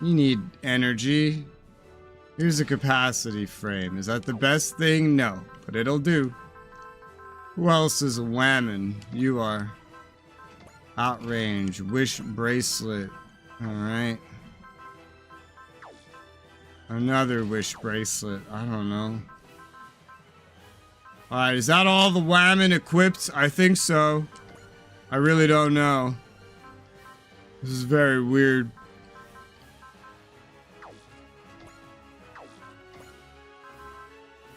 You need energy. Here's a capacity frame. Is that the best thing? No, but it'll do. Who else is whamming? You are. Outrange. Wish bracelet. Alright. Another wish bracelet. I don't know. Alright, is that all the whamming equipped? I think so. I really don't know. This is very weird.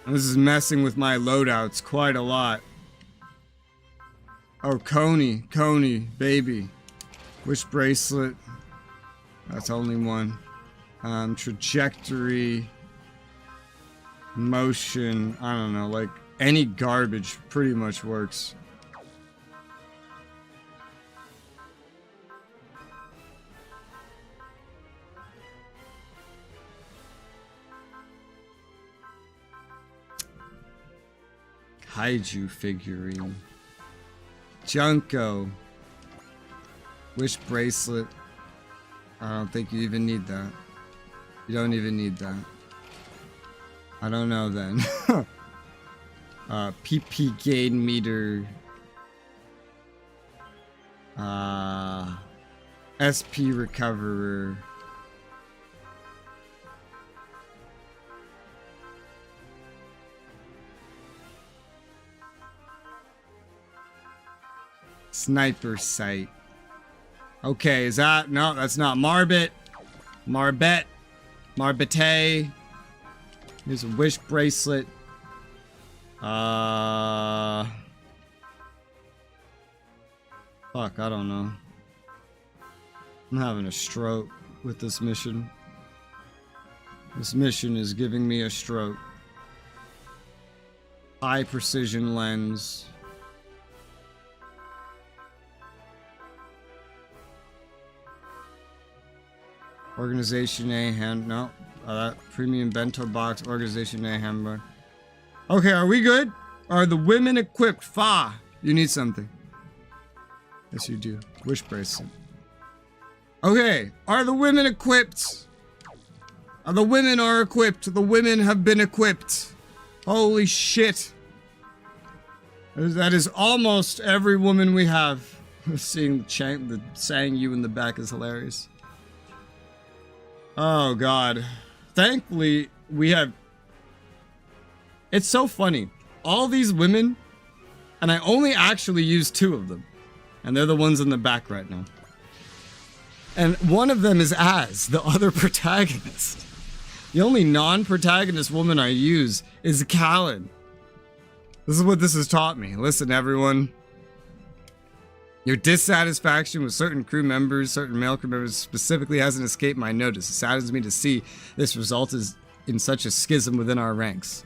This is messing with my loadouts quite a lot. Oh, Coney, baby. Wish bracelet. That's only one. Trajectory. Motion. I don't know, like any garbage pretty much works. Kaiju figurine. Junko. Wish bracelet. I don't think you even need that. You don't even need that. I don't know then. PP gain meter. SP recoverer. Sniper sight. Okay, is that... No, that's not Marbet. Marbet. Marbete. Here's a wish bracelet. Fuck, I don't know. I'm having a stroke with this mission. This mission is giving me a stroke. High precision lens. Organization A hand, no. Premium bento box, Organization A hamburger. Okay, are we good? Are the women equipped? Fa, you need something. Yes, you do. Wish bracelet. Okay, are the women equipped? The women are equipped. The women have been equipped. Holy shit. That is almost every woman we have. Seeing the saying you in the back is hilarious. Oh god. Thankfully, we have... It's so funny. All these women, and I only actually use 2 of them. And they're the ones in the back right now. And one of them is Az, the other protagonist. The only non-protagonist woman I use is Callan. This is what this has taught me. Listen, everyone. Your dissatisfaction with certain crew members, certain male crew members specifically, hasn't escaped my notice. It saddens me to see this result in such a schism within our ranks.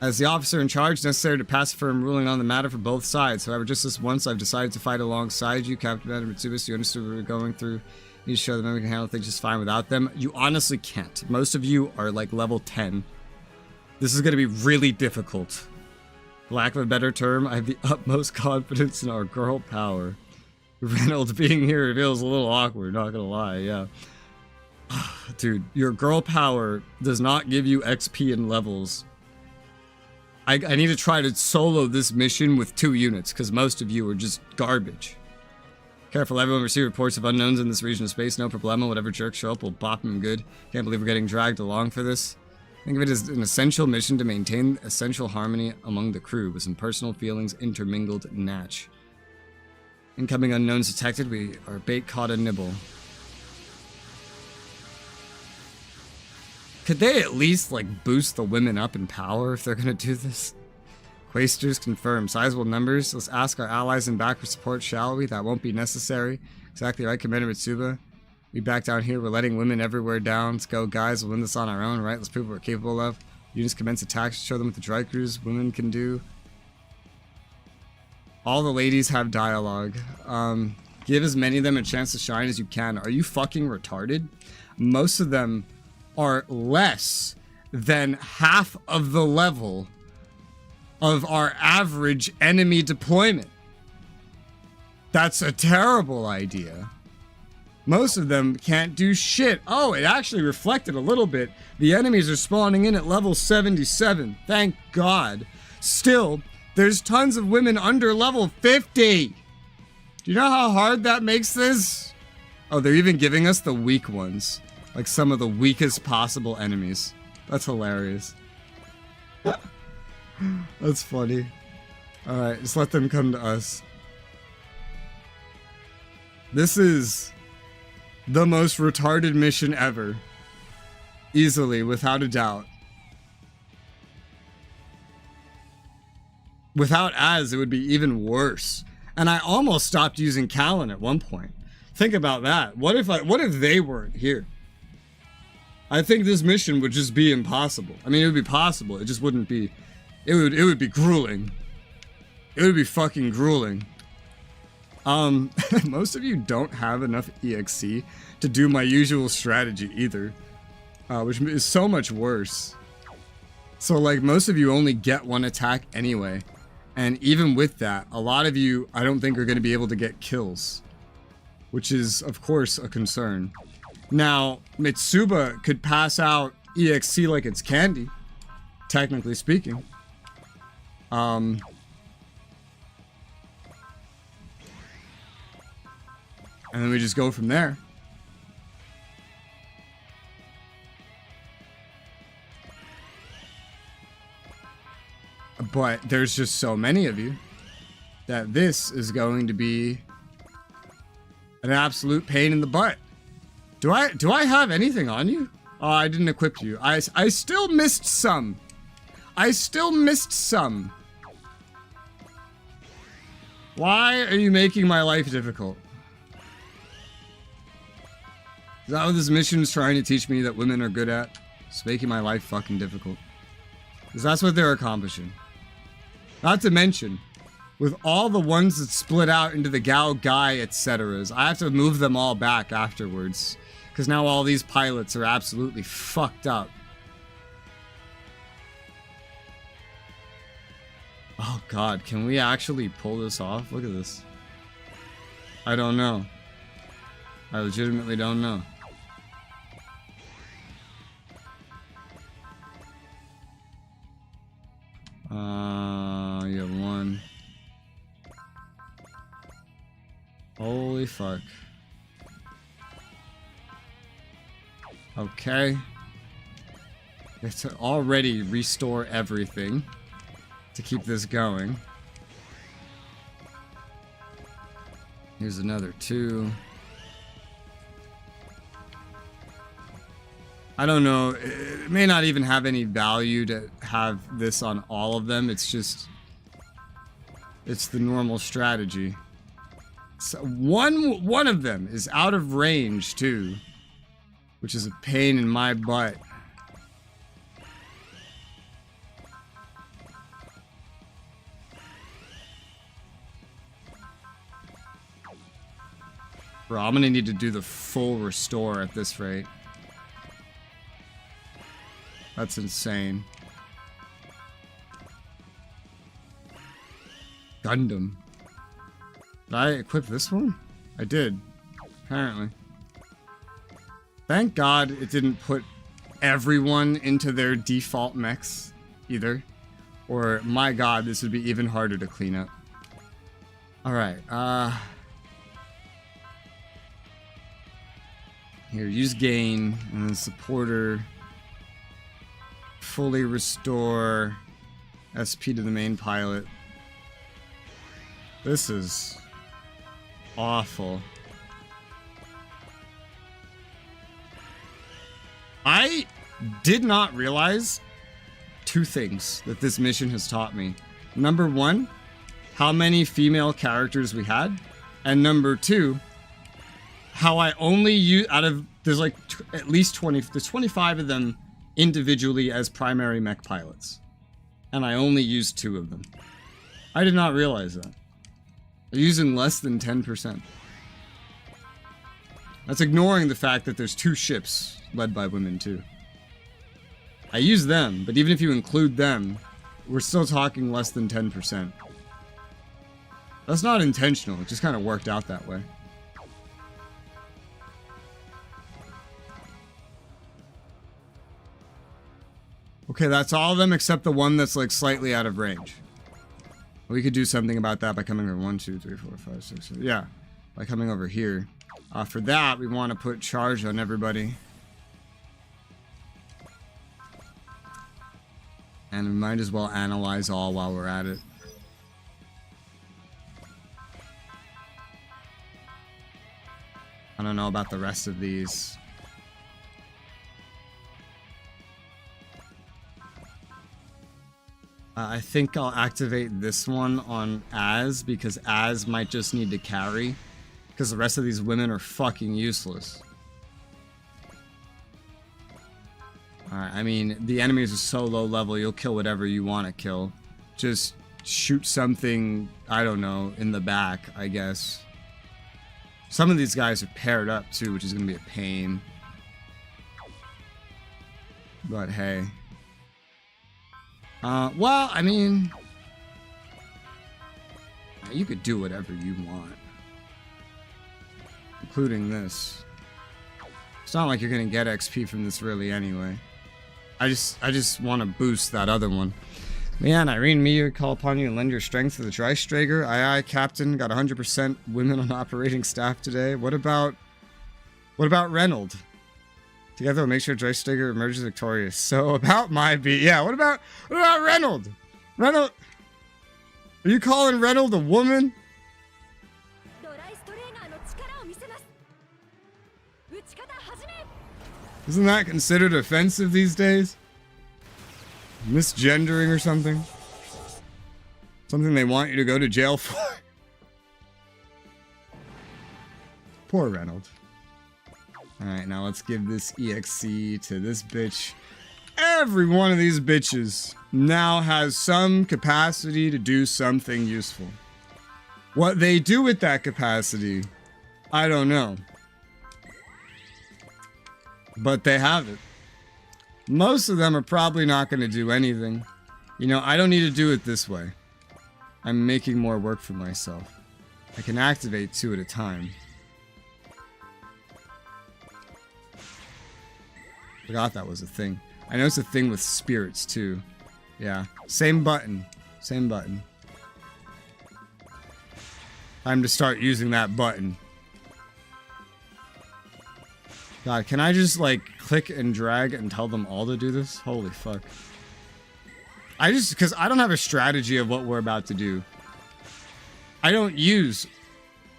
As the officer in charge, it's necessary to pass a firm ruling on the matter for both sides. However, just this once, I've decided to fight alongside you, Captain Mitsubishi. You understood what we were going through. You show them we can handle things just fine without them. You honestly can't. Most of you are like level 10. This is going to be really difficult. For lack of a better term, I have the utmost confidence in our girl power. Reynolds being here feels a little awkward, not gonna lie, yeah. Dude, your girl power does not give you XP and levels. I need to try to solo this mission with 2 units, because most of you are just garbage. Careful, everyone. Receive reports of unknowns in this region of space. No problemo. Whatever jerks show up, we'll bop them good. Can't believe we're getting dragged along for this. Think of it as an essential mission to maintain essential harmony among the crew, with some personal feelings intermingled natch. Incoming unknowns detected. We are bait caught a nibble. Could they at least, like, boost the women up in power if they're gonna do this? Quaestors confirmed. Sizable numbers. Let's ask our allies in back for support, shall we? That won't be necessary. Exactly right, Commander Mitsuba. We back down here. We're letting women everywhere down. Let's go, guys. We'll win this on our own, right? Let's prove what we're capable of. Units commence attacks. Show them what the dry crews women can do. All the ladies have dialogue. Give as many of them a chance to shine as you can. Are you fucking retarded? Most of them are less than half of the level of our average enemy deployment. That's a terrible idea. Most of them can't do shit. Oh, it actually reflected a little bit. The enemies are spawning in at level 77. Thank God. Still, there's tons of women under level 50. Do you know how hard that makes this? Oh, they're even giving us the weak ones. Like some of the weakest possible enemies. That's hilarious. That's funny. Alright, just let them come to us. This is the most retarded mission ever. Easily, without a doubt. Without Az, it would be even worse. And I almost stopped using Callan at one point. Think about that. What if they weren't here? I think this mission would just be impossible. I mean, it would be possible. It just wouldn't be. It would be grueling. It would be fucking grueling. Most of you don't have enough EXC to do my usual strategy either, which is so much worse. So, like, most of you only get one attack anyway, and even with that, a lot of you I don't think are going to be able to get kills, which is, of course, a concern. Now, Mitsuba could pass out EXC like it's candy, technically speaking. And then we just go from there. But there's just so many of you that this is going to be an absolute pain in the butt. Do I have anything on you? Oh, I didn't equip you. I still missed some. I still missed some. Why are you making my life difficult? Is that what this mission is trying to teach me that women are good at? It's making my life fucking difficult. Because that's what they're accomplishing. Not to mention, with all the ones that split out into the Gao Guy, etc., I have to move them all back afterwards. Because now all these pilots are absolutely fucked up. Oh god, can we actually pull this off? Look at this. I don't know. I legitimately don't know. You have one. Holy fuck. Okay. We have to already restore everything to keep this going. Here's another 2. I don't know. It may not even have any value to have this on all of them. It's just... it's the normal strategy. So one of them is out of range, too. Which is a pain in my butt. Bro, I'm gonna need to do the full restore at this rate. That's insane. Gundam. Did I equip this one? I did. Apparently. Thank God it didn't put everyone into their default mechs either. Or, my God, this would be even harder to clean up. Alright, here, use gain, and then supporter. Fully restore SP to the main pilot. This is awful. I did not realize two things that this mission has taught me. Number one, how many female characters we had. And number two, how I only use, out of, there's like at least 20, there's 25 of them individually as primary mech pilots. And I only used 2 of them. I did not realize that. They're using less than 10%. That's ignoring the fact that there's 2 ships led by women too. I use them, but even if you include them, we're still talking less than 10%. That's not intentional, it just kind of worked out that way. Okay, that's all of them except the one that's like slightly out of range. We could do something about that by coming over 1, 2, 3, 4, 5, 6, 7. Yeah, by coming over here. For that, we want to put charge on everybody. And we might as well analyze all while we're at it. I don't know about the rest of these. I think I'll activate this one on Az, because Az might just need to carry. Because the rest of these women are fucking useless. Alright, I mean, the enemies are so low level, you'll kill whatever you want to kill. Just shoot something, I don't know, in the back, I guess. Some of these guys are paired up too, which is going to be a pain. But hey. Well, I mean, you could do whatever you want. Including this. It's not like you're gonna get XP from this really anyway. I just want to boost that other one. Man, Irene, me call upon you and lend your strength to the Dreistrager. Aye, Captain. Got 100% women on operating staff today. What about Reynold? Together we'll make sure Dreistrager emerges victorious. So about my beat. Yeah, what about Reynold? Reynold? Are you calling Reynold a woman? Isn't that considered offensive these days? Misgendering or something? Something they want you to go to jail for? Poor Reynold. Alright, now let's give this EXC to this bitch. Every one of these bitches now has some capacity to do something useful. What they do with that capacity, I don't know. But they have it. Most of them are probably not going to do anything. You know, I don't need to do it this way. I'm making more work for myself. I can activate 2 at a time. Forgot that was a thing. I know it's a thing with spirits too. Yeah. Same button. Same button. Time to start using that button. God, can I just like click and drag and tell them all to do this? Holy fuck. Because I don't have a strategy of what we're about to do. I don't use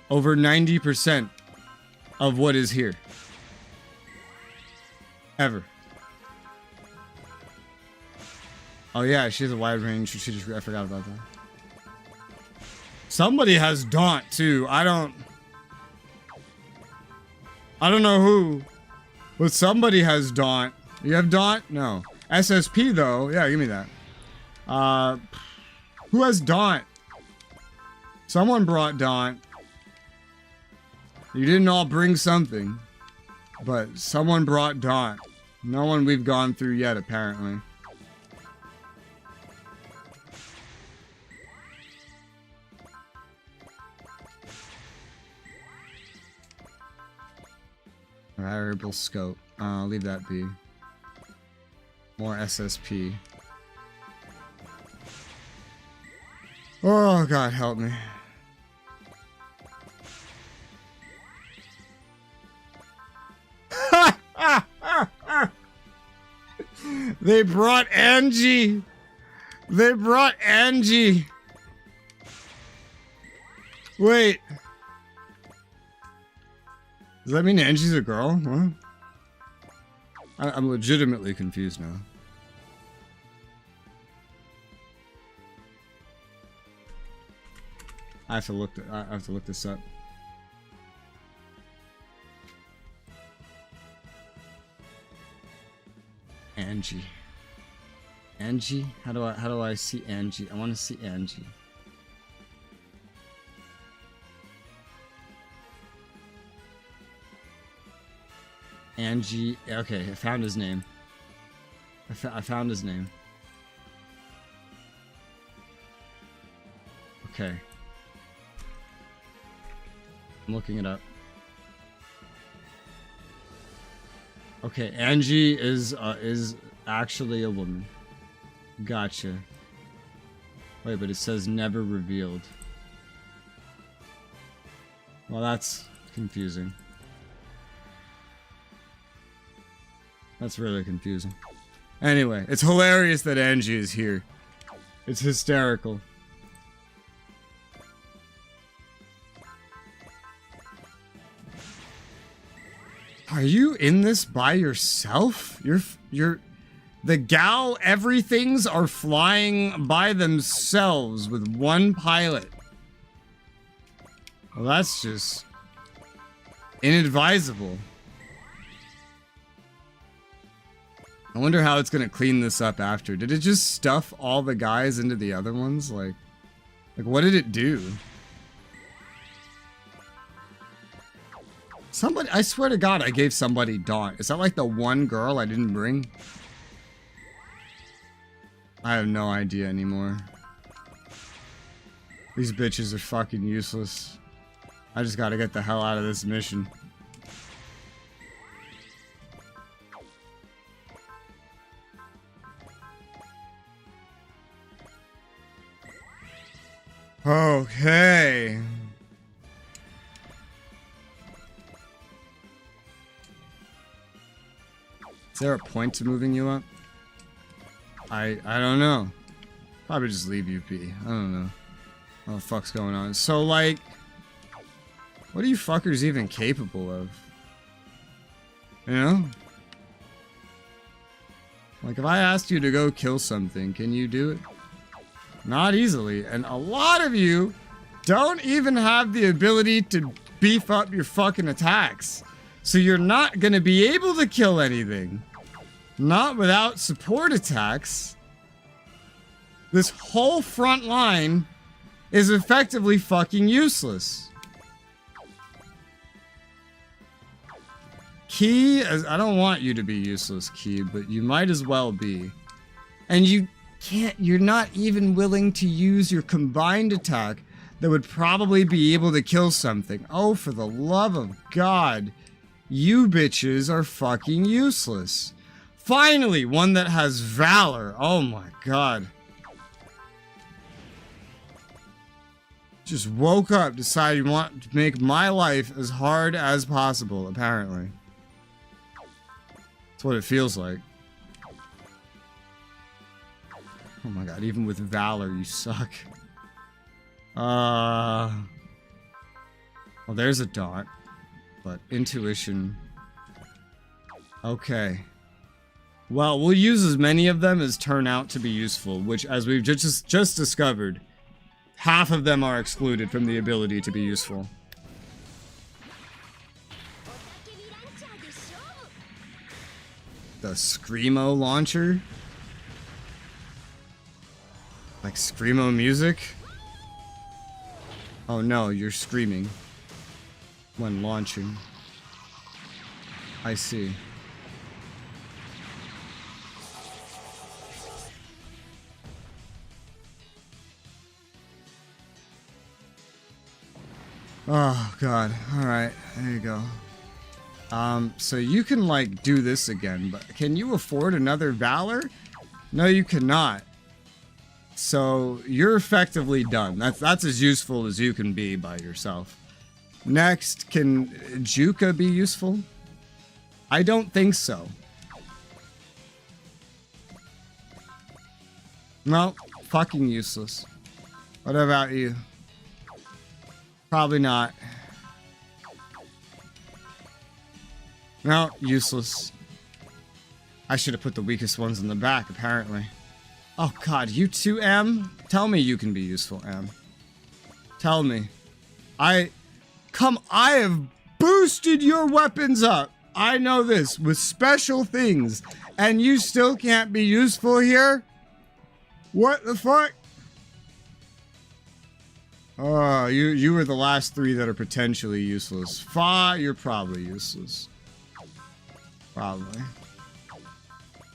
over 90% of what is here. Ever. Oh yeah, she has a wide range. She just, I forgot about that. Somebody has Daunt too. I don't know who, but somebody has Daunt. You have Daunt? No. SSP though. Yeah, give me that. Who has Daunt? Someone brought Daunt. You didn't all bring something, but someone brought Daunt. No one we've gone through yet, apparently. Variable scope. I'll leave that be. More SSP. Oh, God, help me. They brought Angie. They brought Angie. Wait. Does that mean Angie's a girl? What? I'm legitimately confused now. I have to look this up. Angie. Angie? How do I see Angie? I want to see Angie. Angie. Okay, I found his name. I found his name. Okay. I'm looking it up. Okay, Angie is actually a woman. Gotcha. Wait, but it says never revealed. Well, that's confusing. That's really confusing. Anyway, it's hilarious that Angie is here. It's hysterical. Are you in this by yourself? The Gao everythings are flying by themselves with one pilot. Well, that's just inadvisable. I wonder how it's gonna clean this up after. Did it just stuff all the guys into the other ones? Like what did it do? Somebody, I swear to God, I gave somebody Daunt. Is that like the one girl I didn't bring? I have no idea anymore. These bitches are fucking useless. I just gotta get the hell out of this mission. Okay. Is there a point to moving you up? I don't know. Probably just leave you be. I don't know. What the fuck's going on? So, like, what are you fuckers even capable of? You know? Like, if I asked you to go kill something, can you do it? Not easily. And a lot of you don't even have the ability to beef up your fucking attacks. So you're not gonna be able to kill anything. Not without support attacks. This whole front line is effectively fucking useless. Key, I don't want you to be useless, Key, but you might as well be. And you're not even willing to use your combined attack that would probably be able to kill something. Oh, for the love of God. You bitches are fucking useless. Finally, one that has valor. Oh my God. Just woke up, decided you want to make my life as hard as possible, apparently. That's what it feels like. Oh my God, even with valor, you suck. Well, there's a dot. But intuition... Okay. Well, we'll use as many of them as turn out to be useful, which, as we've just discovered, half of them are excluded from the ability to be useful. The Screamo launcher? Like Screamo music? Oh no, you're screaming when launching. I see. Oh god. Alright, there you go. So you can like do this again, but can you afford another Valor? No, you cannot. So you're effectively done. That's as useful as you can be by yourself. Next, can Juka be useful? I don't think so. No, fucking useless. What about you? Probably not. No, useless. I should have put the weakest ones in the back, apparently. Oh god, you too, M? Tell me you can be useful, M. Tell me. I have boosted your weapons up. I know this, with special things. And you still can't be useful here? What the fuck? Oh, you were the last three that are potentially useless. Fa, you're probably useless. Probably.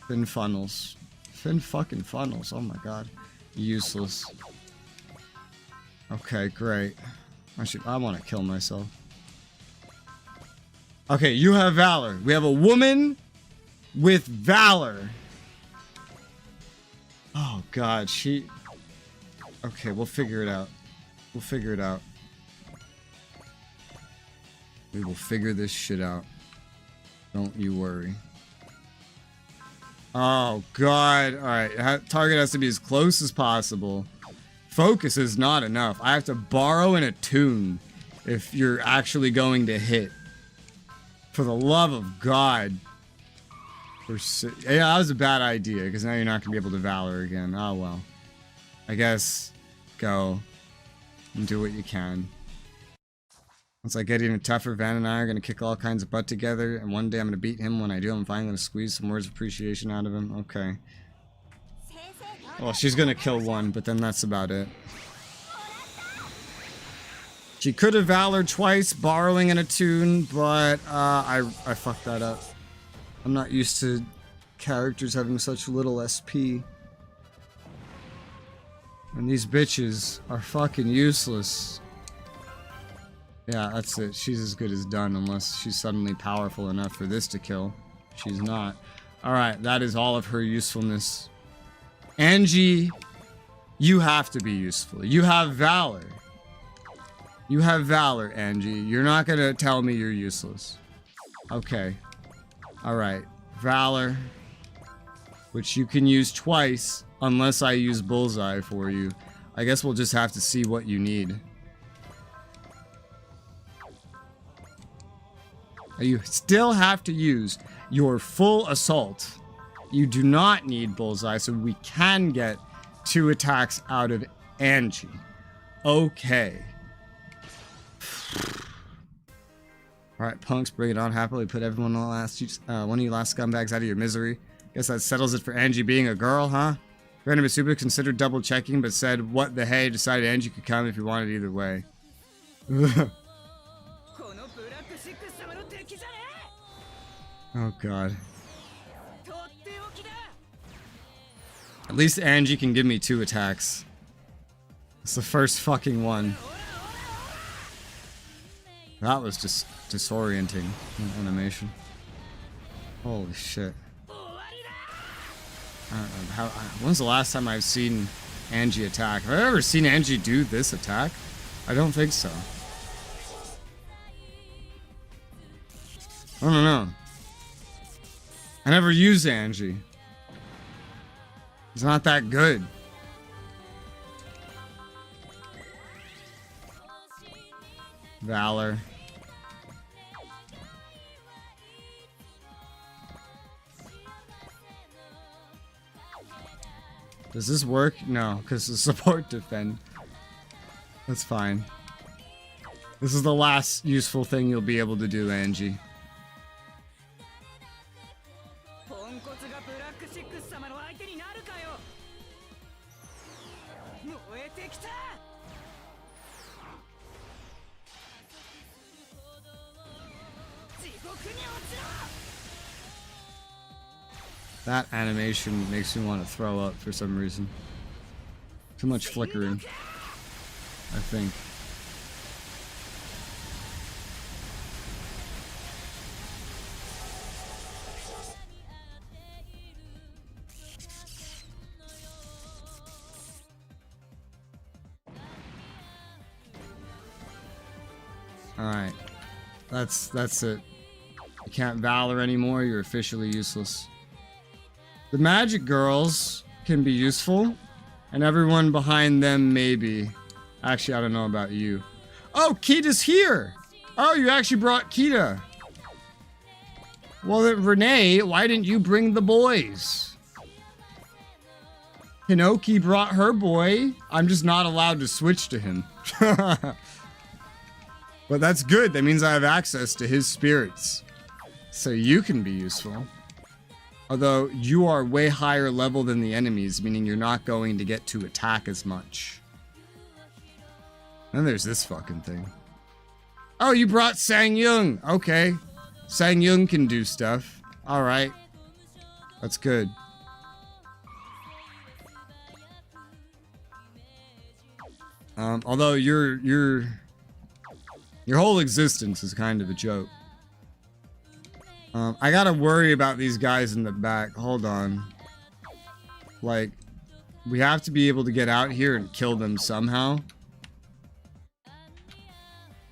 Fin funnels. Fin fucking funnels. Oh my god. Useless. Okay, great. I want to kill myself. Okay, you have Valor. We have a woman with Valor. Oh god, she... Okay, we'll figure it out. We'll figure it out. We will figure this shit out. Don't you worry. Oh god. Alright, target has to be as close as possible. Focus is not enough. I have to borrow and attune if you're actually going to hit. For the love of God. Yeah, that was a bad idea, because now you're not going to be able to Valor again. Oh well. I guess go and do what you can. Once I get even tougher, Van and I are going to kick all kinds of butt together, and one day I'm going to beat him. When I do, I'm finally going to squeeze some words of appreciation out of him. Okay. Well, she's going to kill one, but then that's about it. She could have Valored twice, borrowing an attune, but I fucked that up. I'm not used to characters having such little SP. And these bitches are fucking useless. Yeah, that's it. She's as good as done unless she's suddenly powerful enough for this to kill. She's not. Alright, that is all of her usefulness. Angie, you have to be useful. You have Valor. You have Valor, Angie. You're not gonna tell me you're useless. Okay. Alright. Valor. Which you can use twice, unless I use Bullseye for you. I guess we'll just have to see what you need. You still have to use your full assault. You do not need Bullseye, so we can get 2 attacks out of Angie. Okay. Alright, punks, bring it on. Happily put everyone on the last, one of you last scumbags out of your misery. Guess that settles it for Angie being a girl, huh? Random Super considered double checking, but said, what the hey, decided Angie could come if you wanted either way. Oh god. At least Angie can give me 2 attacks. It's the first fucking one. That was just disorienting animation. Holy shit. I don't know when's the last time I've seen Angie attack? Have I ever seen Angie do this attack? I don't think so. I don't know. I never use Angie. It's not that good. Valor. Does this work? No, because the support defend. That's fine. This is the last useful thing you'll be able to do, Angie. That animation makes me want to throw up for some reason. Too much flickering, I think. Alright. That's it. You can't Valor anymore, you're officially useless. The magic girls can be useful, and everyone behind them maybe. Actually, I don't know about you. Oh, Kita's here! Oh, you actually brought Kita. Well, then, Renee, why didn't you bring the boys? Hinoki brought her boy. I'm just not allowed to switch to him. But that's good. That means I have access to his spirits. So you can be useful. Although you are way higher level than the enemies, meaning you're not going to get to attack as much. And there's this fucking thing. Oh, you brought Sang Yung. Okay. Sang Yung can do stuff. Alright. That's good. Although your whole existence is kind of a joke. I gotta worry about these guys in the back. Hold on. Like, we have to be able to get out here and kill them somehow.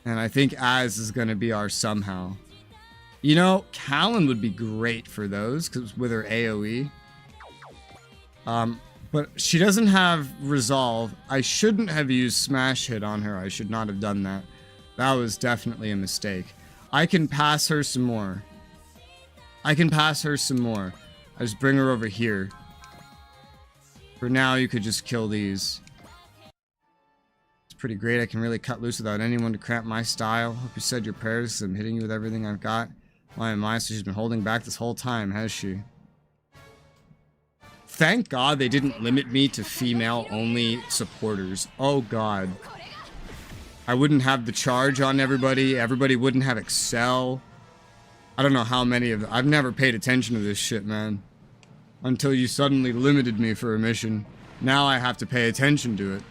And I think Az is gonna be our somehow. You know, Callan would be great for those, because with her AoE. But she doesn't have Resolve. I shouldn't have used Smash Hit on her. I should not have done that. That was definitely a mistake. I can pass her some more. I just bring her over here. For now, you could just kill these. It's pretty great. I can really cut loose without anyone to cramp my style. Hope you said your prayers, 'cause I'm hitting you with everything I've got. Why am I? So she's been holding back this whole time, has she? Thank God they didn't limit me to female-only supporters. Oh God. I wouldn't have the charge on everybody. Everybody wouldn't have Excel. I don't know how many of them. I've never paid attention to this shit, man. Until you suddenly limited me for a mission. Now I have to pay attention to it.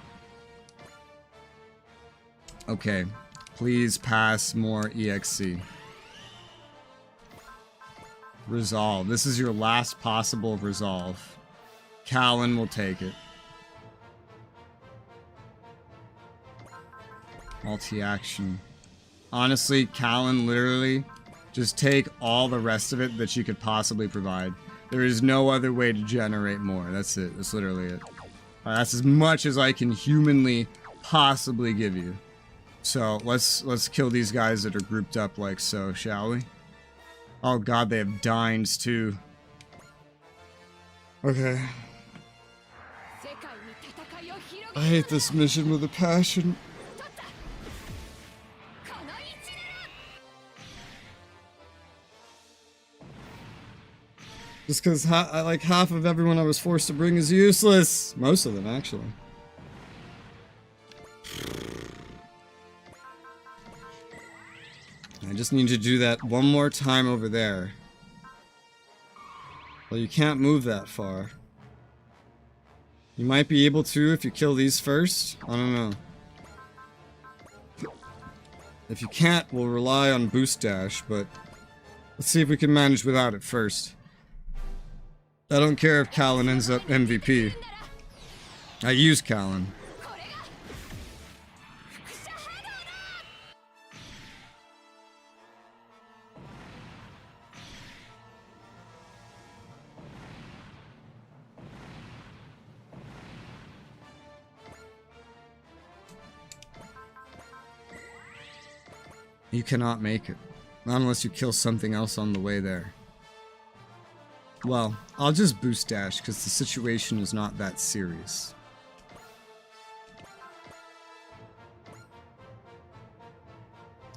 Okay. Please pass more EXC. Resolve. This is your last possible resolve. Callan will take it. Multi-action. Honestly, Callan literally just take all the rest of it that you could possibly provide. There is no other way to generate more. That's it. That's literally it. That's as much as I can humanly possibly give you. So let's kill these guys that are grouped up like so, shall we? Oh God, they have Dines too. Okay. I hate this mission with a passion. Just because like half of everyone I was forced to bring is useless. Most of them, actually. I just need to do that one more time over there. Well, you can't move that far. You might be able to if you kill these first. I don't know. If you can't, we'll rely on Boost Dash, but let's see if we can manage without it first. I don't care if Callan ends up MVP. I use Callan. You cannot make it. Not unless you kill something else on the way there. Well, I'll just boost dash because the situation is not that serious.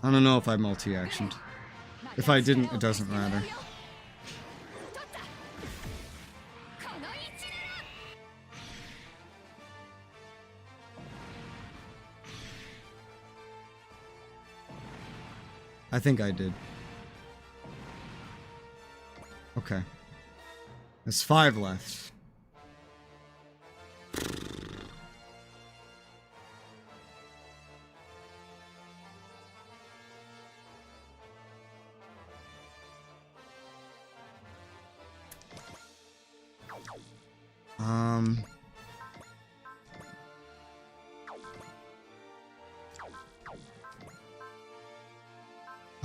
I don't know if I multi-actioned. If I didn't, it doesn't matter. I think I did. Okay. There's 5 left.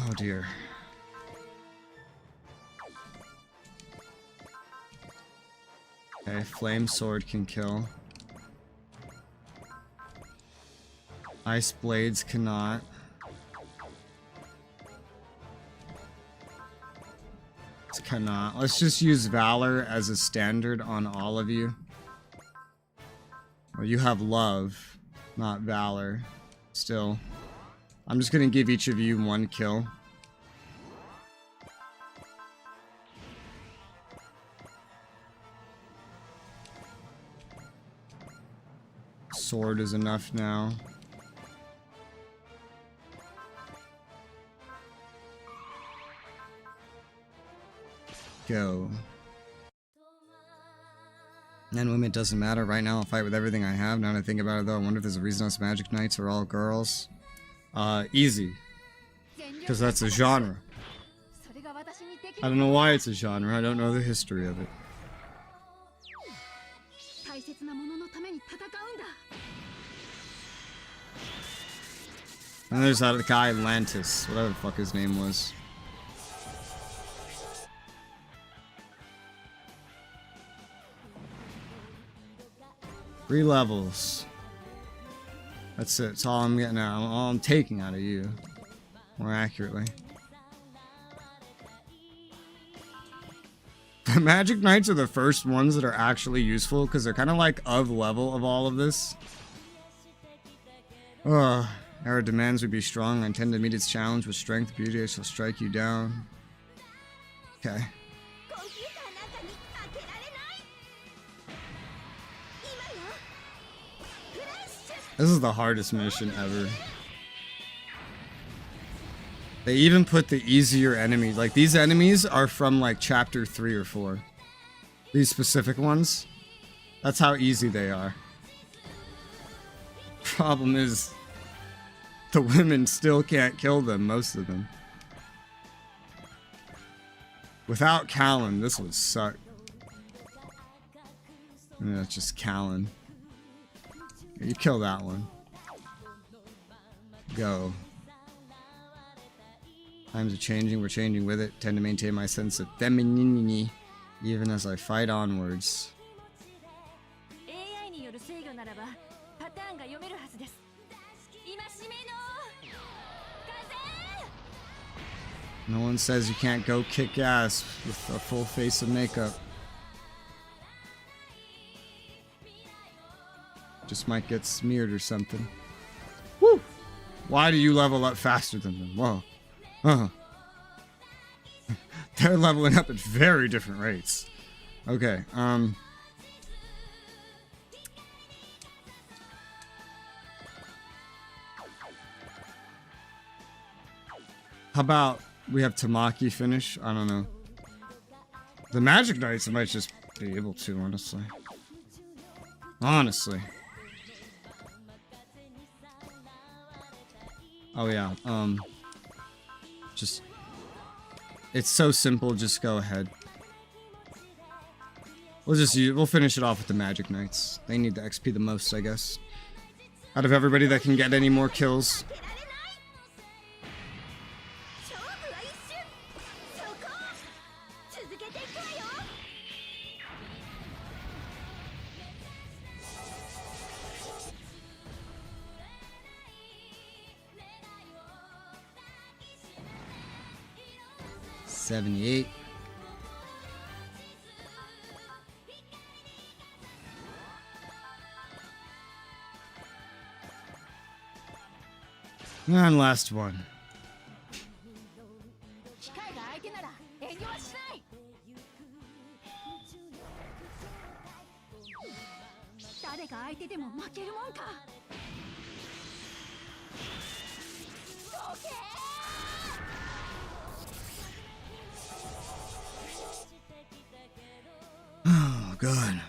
Oh dear. Okay, flame sword can kill. Ice blades cannot. It cannot. Let's just use Valor as a standard on all of you. Well, you have love, not Valor. Still. I'm just gonna give each of you 1 kill. Sword is enough now. Go. Men, women, it doesn't matter. Right now I'll fight with everything I have. Now that I think about it though, I wonder if there's a reason us magic knights are all girls. Easy. Because that's a genre. I don't know why it's a genre. I don't know the history of it. And there's that guy Atlantis, whatever the fuck his name was. Three levels. That's it. That's all I'm getting out. All I'm taking out of you. More accurately. The Magic Knights are the first ones that are actually useful because they're kind of like of level of all of this. Our demands would be strong. I intend to meet its challenge with strength, beauty. I shall strike you down. Okay. This is the hardest mission ever. They even put the easier enemies. Like, these enemies are from, like, chapter 3 or 4. These specific ones. That's how easy they are. Problem is, the women still can't kill them, most of them. Without Callan, this would suck. Yeah, it's just Callan. You kill that one. Go. Times are changing, we're changing with it. Tend to maintain my sense of femininity even as I fight onwards. No one says you can't go kick ass with a full face of makeup. Just might get smeared or something. Woo! Why do you level up faster than them? Whoa. They're leveling up at very different rates. Okay, how about we have Tamaki finish? I don't know. The Magic Knights might just be able to, honestly. Honestly. Oh yeah, just, it's so simple, just go ahead. We'll finish it off with the Magic Knights. They need the XP the most, I guess. Out of everybody that can get any more kills. $78. And last one. 機械が相手なら遠慮はしない。誰が相手でも負けるもんか。どけー。Oh god.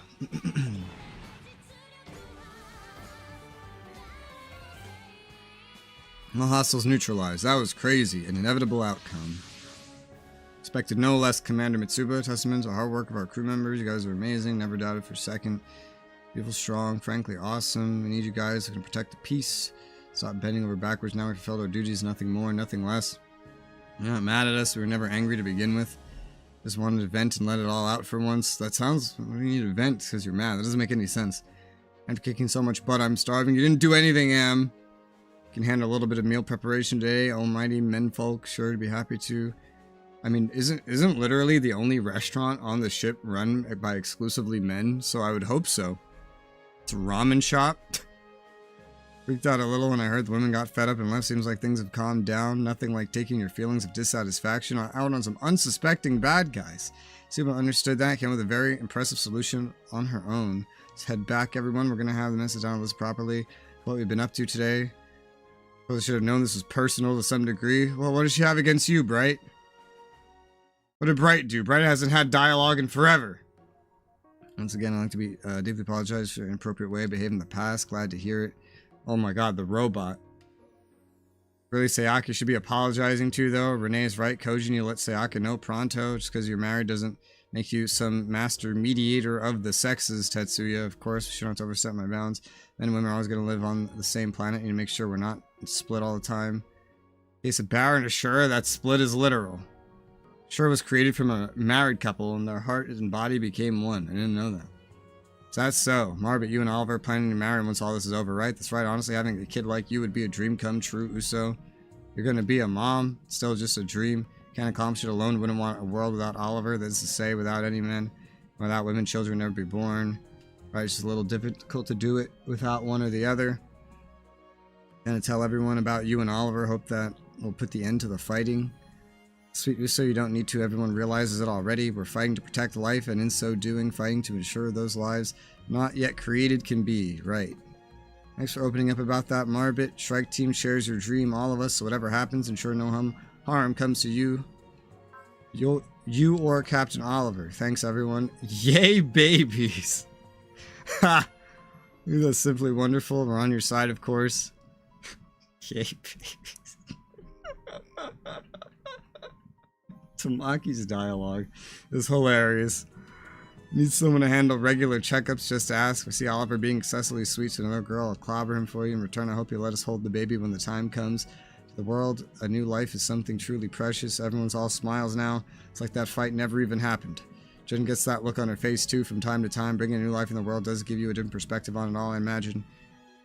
All hostiles neutralized. That was crazy. An inevitable outcome. Expected no less, Commander Mitsuba. Testament to the hard work of our crew members. You guys are amazing. Never doubted for a second. Beautiful, strong, frankly awesome. We need you guys who can protect the peace. Stop bending over backwards. Now we fulfilled our duties. Nothing more, nothing less. You're not mad at us. We were never angry to begin with. Just wanted to vent and let it all out for once. That sounds... You need to vent because you're mad. That doesn't make any sense. After kicking so much butt, I'm starving. You didn't do anything, Am. Can handle a little bit of meal preparation today. Almighty menfolk, sure to be happy to. I mean, isn't literally the only restaurant on the ship run by exclusively men? So I would hope so. It's a ramen shop. Freaked out a little when I heard the women got fed up and left. Seems like things have calmed down. Nothing like taking your feelings of dissatisfaction out on some unsuspecting bad guys. Suba understood that. Came with a very impressive solution on her own. Let's head back, everyone. We're gonna have the message down list properly. What we've been up to today. Probably should have known this was personal to some degree. Well, what does she have against you, Bright? What did Bright do? Bright hasn't had dialogue in forever. Once again, I'd like to be deeply apologize for an inappropriate way of behaving in the past. Glad to hear it. Oh my god, the robot. Really, Sayaka should be apologizing to, though. Renee's right. Koji, you let Sayaka know pronto. Just because you're married doesn't make you some master mediator of the sexes, Tetsuya. Of course, we shouldn't have to overstep my bounds. Men and women are always going to live on the same planet. You need to make sure we're not split all the time. Case of Baron Ashura, that split is literal. Ashura was created from a married couple, and their heart and body became one. I didn't know that. So that's so. Marbet, you and Oliver are planning to marry once all this is over, right? That's right. Honestly, having a kid like you would be a dream come true, Uso. You're going to be a mom. Still just a dream. Can't accomplish it alone. Wouldn't want a world without Oliver. That is to say, without any men. Without women, children never be born. Right, it's just a little difficult to do it without one or the other. Gonna tell everyone about you and Oliver. Hope that will put the end to the fighting. Sweet Uso, you don't need to. Everyone realizes it already. We're fighting to protect life, and in so doing, fighting to ensure those lives not yet created can be. Right. Thanks for opening up about that, Marbit. Shrike Team shares your dream, all of us, so whatever happens, ensure no harm comes to you. You or Captain Oliver. Thanks, everyone. Yay, babies! Ha! That's simply wonderful. We're on your side, of course. Yay, babies. Tamaki's dialogue is hilarious. Need someone to handle regular checkups just to ask. We see Oliver being excessively sweet to another girl. I'll clobber him for you. In return, I hope you let us hold the baby when the time comes. To the world, a new life is something truly precious. Everyone's all smiles now. It's like that fight never even happened. Jen gets that look on her face too from time to time. Bringing a new life in the world does give you a different perspective on it all, I imagine.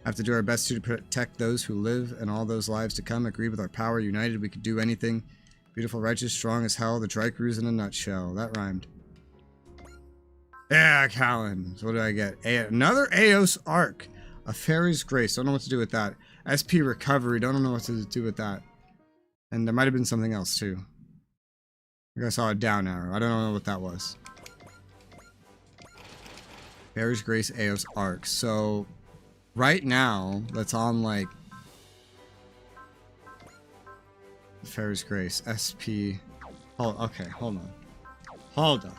Have to do our best to protect those who live and all those lives to come. Agree with our power. United, we could do anything. Beautiful, righteous, strong as hell. The Drykru's in a nutshell. That rhymed. Yeah, Callan. So what did I get? Another Eos Arc. A Fairy's Grace. Don't know what to do with that. SP Recovery. Don't know what to do with that. And there might have been something else too. I think I saw a down arrow. I don't know what that was. Fairy's Grace Eos Arc. So right now, that's on like Fairy's Grace. SP. Oh, okay, hold on. Hold on.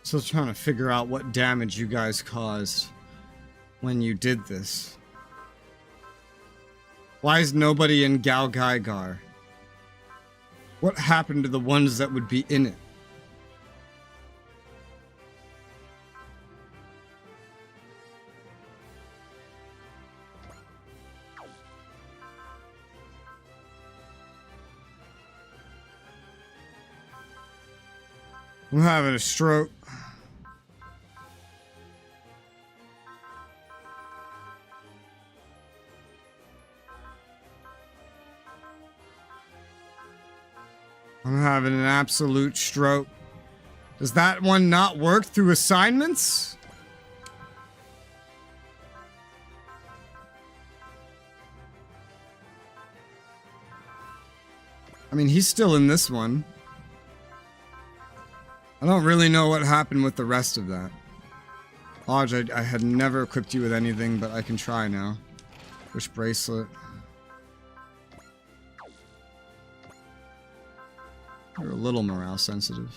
Still trying to figure out what damage you guys caused when you did this. Why is nobody in Gal Gaigar? What happened to the ones that would be in it? I'm having a stroke. I'm having an absolute stroke. Does that one not work through assignments? I mean, he's still in this one. I don't really know what happened with the rest of that. Lodge, I had never equipped you with anything, but I can try now. Wish bracelet. You're a little morale sensitive.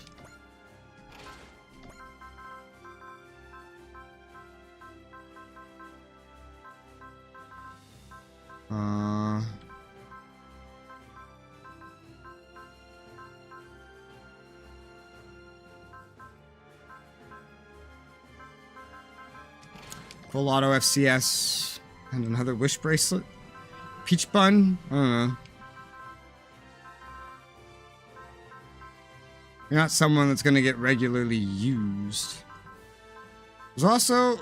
Full auto FCS and another wish bracelet. Peach bun? I don't know. You're not someone that's gonna get regularly used. There's also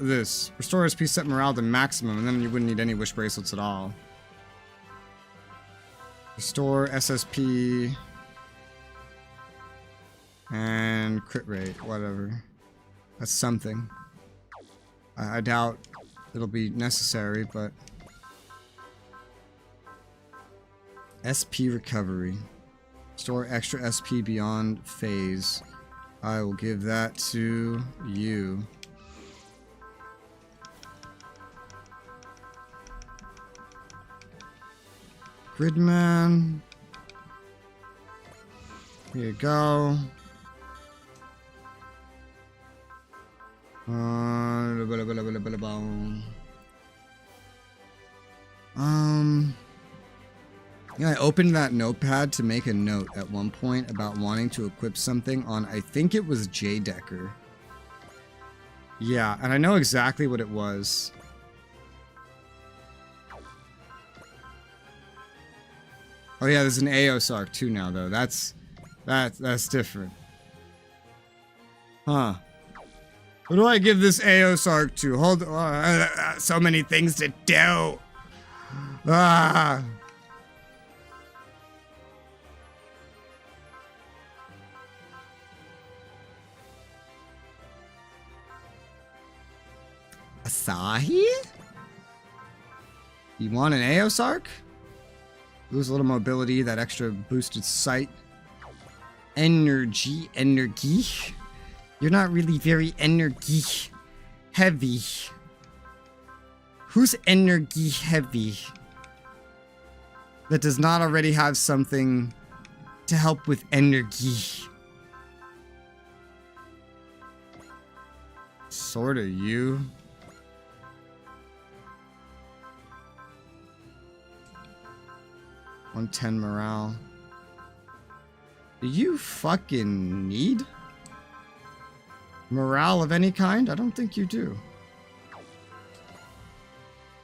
this. Restore SP set morale to maximum, and then you wouldn't need any wish bracelets at all. Restore SSP and crit rate, whatever. That's something. I doubt it'll be necessary, but SP recovery. Store extra SP beyond phase. I will give that to you. Gridman. Here you go. Yeah, I opened that notepad to make a note at one point about wanting to equip something on, I think it was J Decker. Yeah, and I know exactly what it was. Oh yeah, there's an Aos arc too now though. That's different. Huh. Who do I give this Aos arc to? Hold on, so many things to do. Ah. Asahi? You want an Aos arc? Lose a little mobility, that extra boosted sight. Energy. You're not really very energy heavy. Who's energy heavy? That does not already have something to help with energy. Sorta you. $110 morale. Do you fucking need morale of any kind? I don't think you do.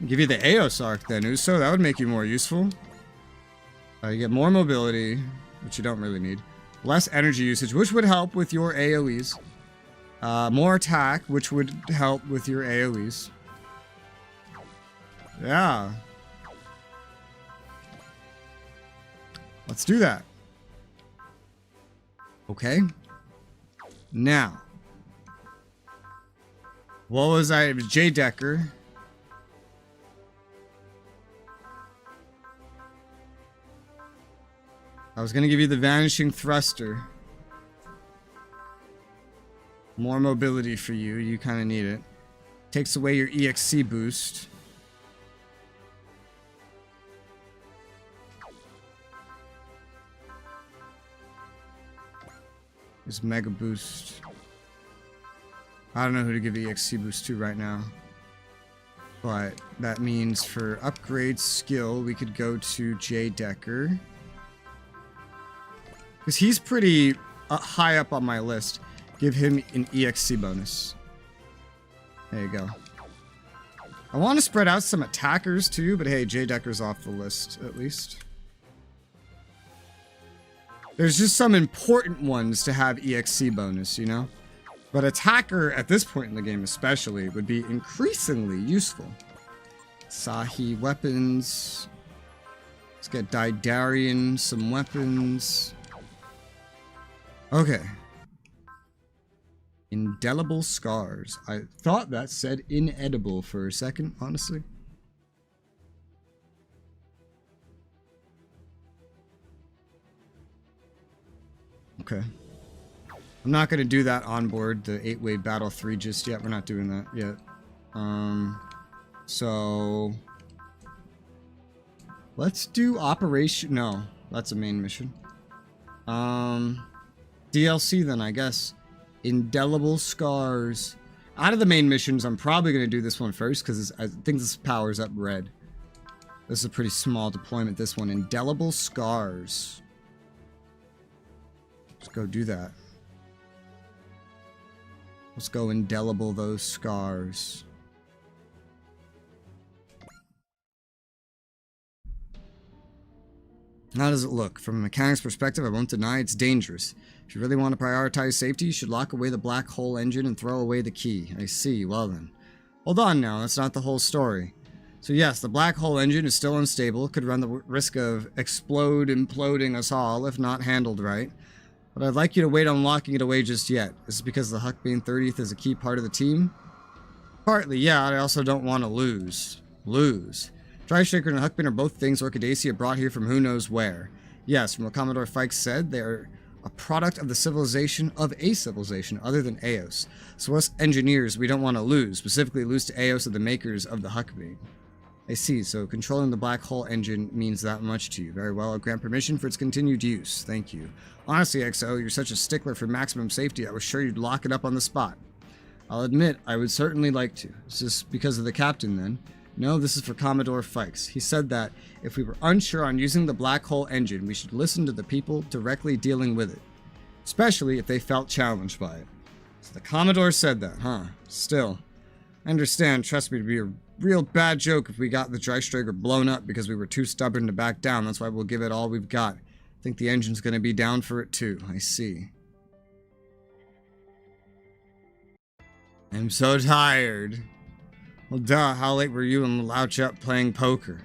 I'll give you the Aos arc then, Uso. That would make you more useful. You get more mobility, which you don't really need. Less energy usage, which would help with your AoEs. More attack, which would help with your AoEs. Yeah. Let's do that. Okay. Now. What was I? It was J Decker. I was gonna give you the Vanishing Thruster. More mobility for you. You kind of need it. Takes away your EXC boost. This Mega Boost. I don't know who to give the EXC boost to right now. But that means for upgrade skill, we could go to J Decker. Because he's pretty high up on my list. Give him an EXC bonus. There you go. I want to spread out some attackers too, but hey, J Decker's off the list at least. There's just some important ones to have EXC bonus, you know? But attacker, at this point in the game especially, would be increasingly useful. Sahi weapons. Let's get Daidarian some weapons. Okay. Indelible scars. I thought that said inedible for a second, honestly. Okay. I'm not going to do that on board, the 8-way battle 3 just yet. We're not doing that yet. So... let's do Operation... no, that's a main mission. DLC then, I guess. Indelible Scars. Out of the main missions, I'm probably going to do this one first, because I think this powers up red. This is a pretty small deployment, this one. Indelible Scars. Let's go do that. Let's go indelible those scars. How does it look? From a mechanic's perspective, I won't deny it's dangerous. If you really want to prioritize safety, you should lock away the black hole engine and throw away the key. I see. Well then. Hold on now, that's not the whole story. So yes, the black hole engine is still unstable, could run the risk of imploding us all if not handled right. But I'd like you to wait on locking it away just yet. This is because the Huck being 30th is a key part of the team? Partly, yeah, I also don't want to lose. Drystraker and Huckbean are both things Orchidaceae brought here from who knows where. Yes, from what Commodore Fikes said, they are a product of the civilization of a civilization other than Eos. So us engineers, we don't want to lose, specifically lose to Eos of the makers of the Huckbean. I see, so controlling the black hole engine means that much to you. Very well, I'll grant permission for its continued use. Thank you. Honestly, XO, you're such a stickler for maximum safety, I was sure you'd lock it up on the spot. I'll admit, I would certainly like to. Is this because of the captain, then? No, this is for Commodore Fikes. He said that if we were unsure on using the black hole engine, we should listen to the people directly dealing with it. Especially if they felt challenged by it. So the Commodore said that, huh? Still. I understand, trust me, it'd be a real bad joke if we got the Drystraker blown up because we were too stubborn to back down. That's why we'll give it all we've got. I think the engine's gonna be down for it too. I see. I'm so tired. Well, duh, how late were you and Louch up playing poker?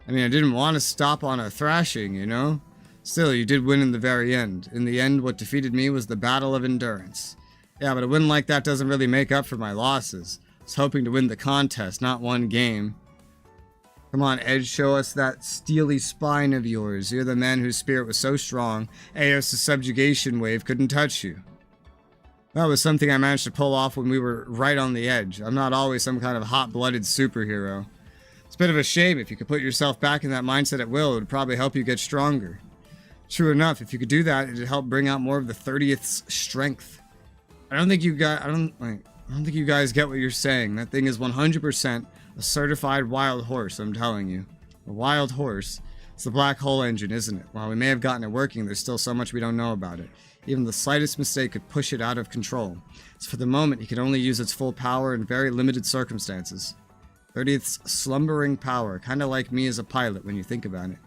I mean, I didn't want to stop on a thrashing, you know? Still, you did win in the very end. In the end, what defeated me was the battle of endurance. Yeah, but a win like that doesn't really make up for my losses. I was hoping to win the contest, not one game. Come on, Edge, show us that steely spine of yours. You're the man whose spirit was so strong, Eos' subjugation wave couldn't touch you. That was something I managed to pull off when we were right on the edge. I'm not always some kind of hot-blooded superhero. It's a bit of a shame. If you could put yourself back in that mindset at will, it would probably help you get stronger. True enough, if you could do that, it'd help bring out more of the 30th's strength. I don't think you guys get what you're saying. That thing is 100% a certified wild horse, I'm telling you. A wild horse. It's the black hole engine, isn't it? While we may have gotten it working, there's still so much we don't know about it. Even the slightest mistake could push it out of control. So for the moment, he can only use its full power in very limited circumstances. 30th's slumbering power, kinda like me as a pilot when you think about it.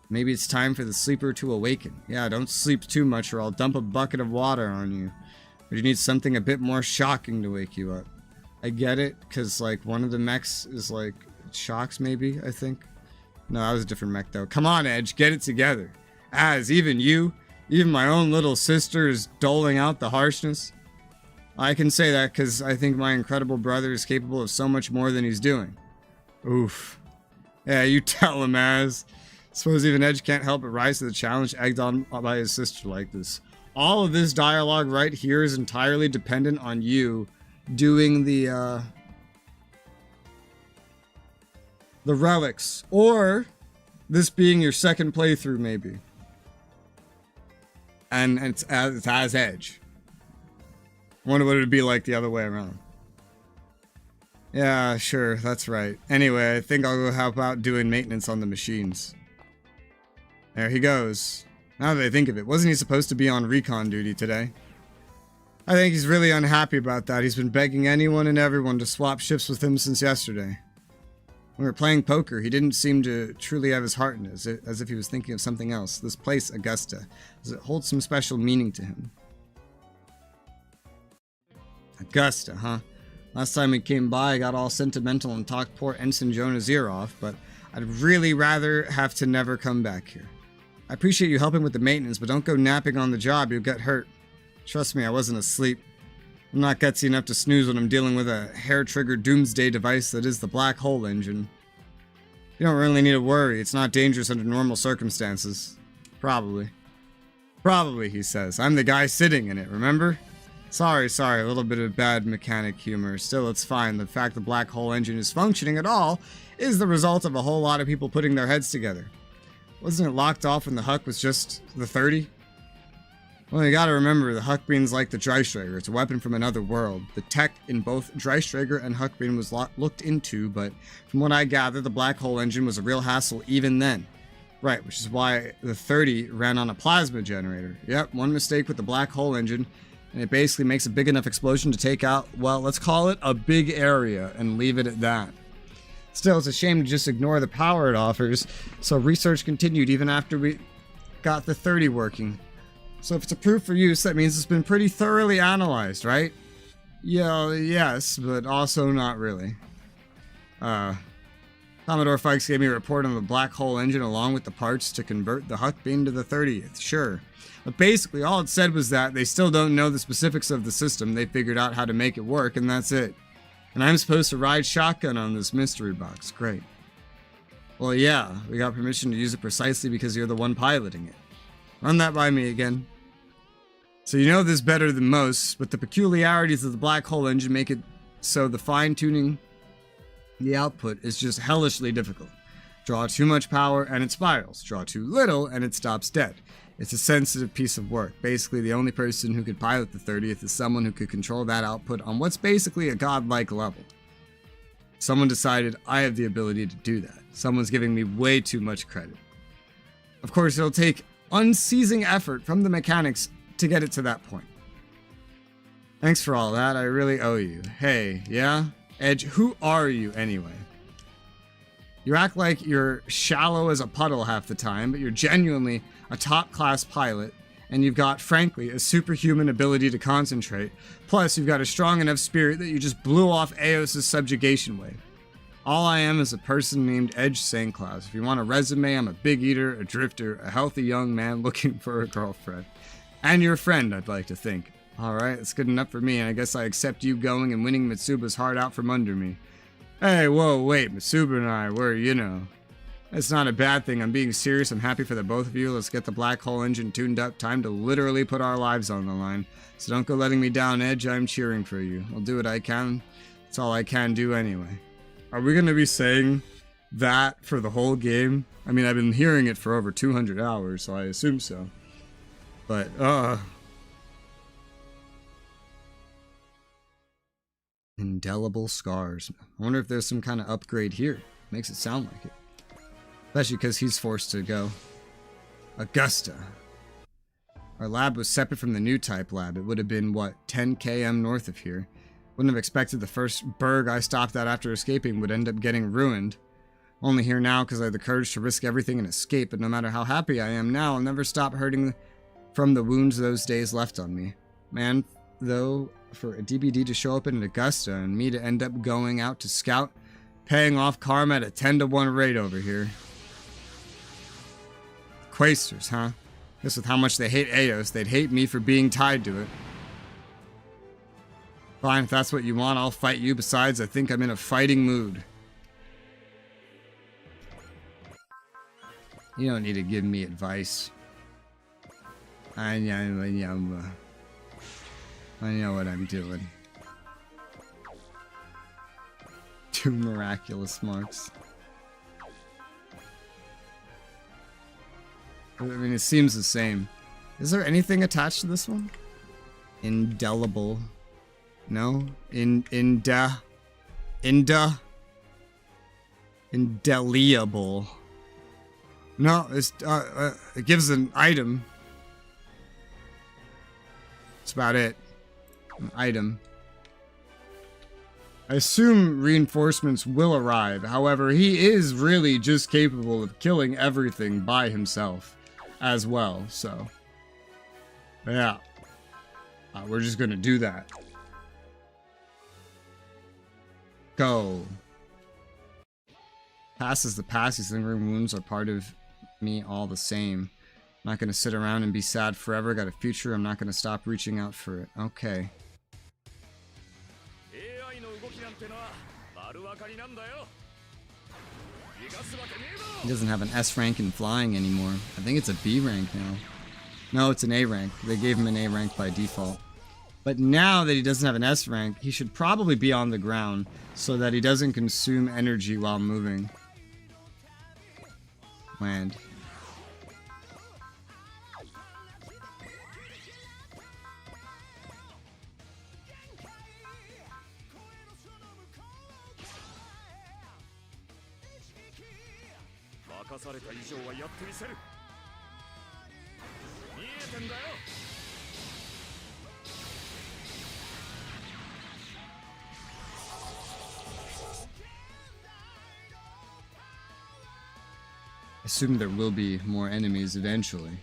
Maybe it's time for the sleeper to awaken. Yeah, don't sleep too much or I'll dump a bucket of water on you. Or you need something a bit more shocking to wake you up. I get it, because like one of the mechs is like shocks maybe, I think. No, that was a different mech though. Come on, Edge, get it together. As even you, even my own little sister is doling out the harshness. I can say that because I think my incredible brother is capable of so much more than he's doing. Oof. Yeah, you tell him, Az. Suppose even Edge can't help but rise to the challenge egged on by his sister like this. All of this dialogue right here is entirely dependent on you doing the relics. Or this being your second playthrough, maybe. And it's as Edge. Wonder what it would be like the other way around. Yeah, sure, that's right. Anyway, I think I'll go help out doing maintenance on the machines. There he goes. Now that I think of it, wasn't he supposed to be on recon duty today? I think he's really unhappy about that. He's been begging anyone and everyone to swap shifts with him since yesterday. When we were playing poker, he didn't seem to truly have his heart in it, as if he was thinking of something else. This place, Augusta, does it hold some special meaning to him? Augusta, huh? Last time we came by, I got all sentimental and talked poor Ensign Jonah's ear off, but I'd really rather have to never come back here. I appreciate you helping with the maintenance, but don't go napping on the job, you'll get hurt. Trust me, I wasn't asleep. I'm not gutsy enough to snooze when I'm dealing with a hair-triggered doomsday device that is the black hole engine. You don't really need to worry. It's not dangerous under normal circumstances. Probably. Probably, he says. I'm the guy sitting in it, remember? Sorry, a little bit of bad mechanic humor. Still, it's fine. The fact the black hole engine is functioning at all is the result of a whole lot of people putting their heads together. Wasn't it locked off when the Huck was just the 30? Well, you gotta remember, the Huckbean's like the Dreistrager. It's a weapon from another world. The tech in both Dreistrager and Huckbean was looked into, but from what I gather, the black hole engine was a real hassle even then. Right, which is why the 30 ran on a plasma generator. Yep, one mistake with the black hole engine, and it basically makes a big enough explosion to take out, well, let's call it a big area and leave it at that. Still, it's a shame to just ignore the power it offers, so research continued even after we got the 30 working. So if it's approved for use, that means it's been pretty thoroughly analyzed, right? Yeah, yes, but also not really. Commodore Fikes gave me a report on the black hole engine along with the parts to convert the Huckbean to the 30th, sure. But basically, all it said was that they still don't know the specifics of the system. They figured out how to make it work, and that's it. And I'm supposed to ride shotgun on this mystery box. Great. Well, yeah, we got permission to use it precisely because you're the one piloting it. Run that by me again. So you know this better than most, but the peculiarities of the black hole engine make it so the fine-tuning the output is just hellishly difficult. Draw too much power and it spirals. Draw too little and it stops dead. It's a sensitive piece of work. Basically, the only person who could pilot the 30th is someone who could control that output on what's basically a godlike level. Someone decided I have the ability to do that. Someone's giving me way too much credit. Of course, it'll take unceasing effort from the mechanics to get it to that point. Thanks for all that. I really owe you. Hey, yeah? Edge, who are you anyway? You act like you're shallow as a puddle half the time, but you're genuinely a top-class pilot, and you've got, frankly, a superhuman ability to concentrate. Plus, you've got a strong enough spirit that you just blew off Eos's subjugation wave. All I am is a person named Edge St. Claus. If you want a resume, I'm a big eater, a drifter, a healthy young man looking for a girlfriend. And your friend, I'd like to think. Alright, that's good enough for me, and I guess I accept you going and winning Mitsuba's heart out from under me. Hey, whoa, wait, Mitsuba and I were, you know. It's not a bad thing, I'm being serious, I'm happy for the both of you. Let's get the black hole engine tuned up, time to literally put our lives on the line. So don't go letting me down, Edge, I'm cheering for you. I'll do what I can, that's all I can do anyway. Are we gonna be saying that for the whole game? I mean, I've been hearing it for over 200 hours, so I assume so. But, indelible scars. I wonder if there's some kind of upgrade here. Makes it sound like it. Especially because he's forced to go. Augusta. Our lab was separate from the new type lab. It would have been, what, 10 km north of here. Wouldn't have expected the first burg I stopped at after escaping would end up getting ruined. Only here now because I had the courage to risk everything and escape, but no matter how happy I am now, I'll never stop hurting from the wounds those days left on me. Man, though, for a DBD to show up in Augusta and me to end up going out to scout, paying off karma at a 10-to-1 rate over here. Quasters, huh? Guess with how much they hate Eos, they'd hate me for being tied to it. Fine, if that's what you want, I'll fight you. Besides, I think I'm in a fighting mood. You don't need to give me advice. I know what I'm doing. 2 miraculous marks. I mean, it seems the same. Is there anything attached to this one? Indelible. No? Indelible. No, it's, it gives an item. That's about it. An item. I assume reinforcements will arrive. However, he is really just capable of killing everything by himself as well, so. Yeah. We're just gonna do that. Go. Past is the past. These lingering wounds are part of me all the same. Not gonna sit around and be sad forever. Got a future. I'm not gonna stop reaching out for it. Okay. He doesn't have an S rank in flying anymore. I think it's a B rank now. No, it's an A rank. They gave him an A rank by default. But now that he doesn't have an S rank, he should probably be on the ground so that he doesn't consume energy while moving. Land. I assume there will be more enemies eventually,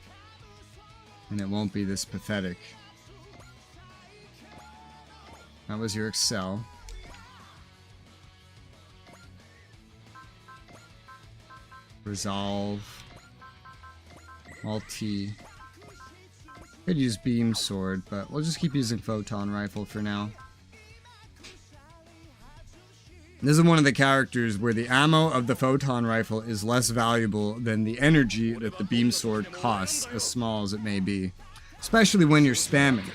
and it won't be this pathetic. That was your Excel. Resolve. Alt T. Could use Beam Sword, but we'll just keep using Photon Rifle for now. This is one of the characters where the ammo of the Photon Rifle is less valuable than the energy that the Beam Sword costs, as small as it may be. Especially when you're spamming.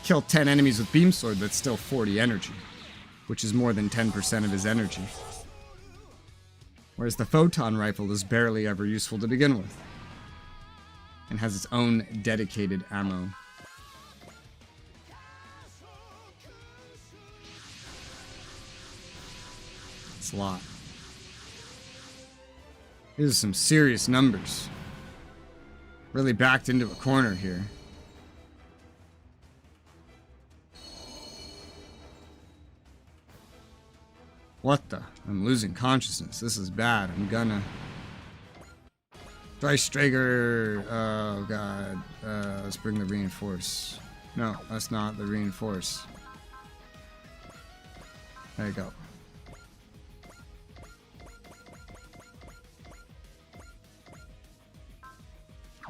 Kill 10 enemies with Beam Sword, that's still 40 energy. Which is more than 10% of his energy. Whereas the Photon Rifle is barely ever useful to begin with. And has its own dedicated ammo. It's a lot. These are some serious numbers. Really backed into a corner here. What the? I'm losing consciousness. This is bad. I'm gonna... Dreistrager. Oh god. Let's bring the reinforce. No, that's not the reinforce. There you go.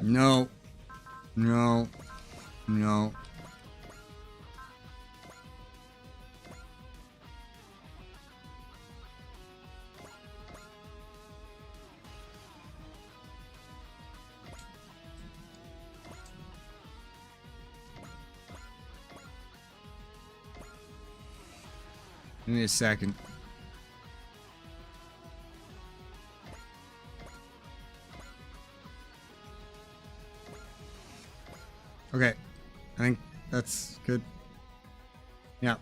No. No. No. Give me a second. Okay, I think that's good. Yeah.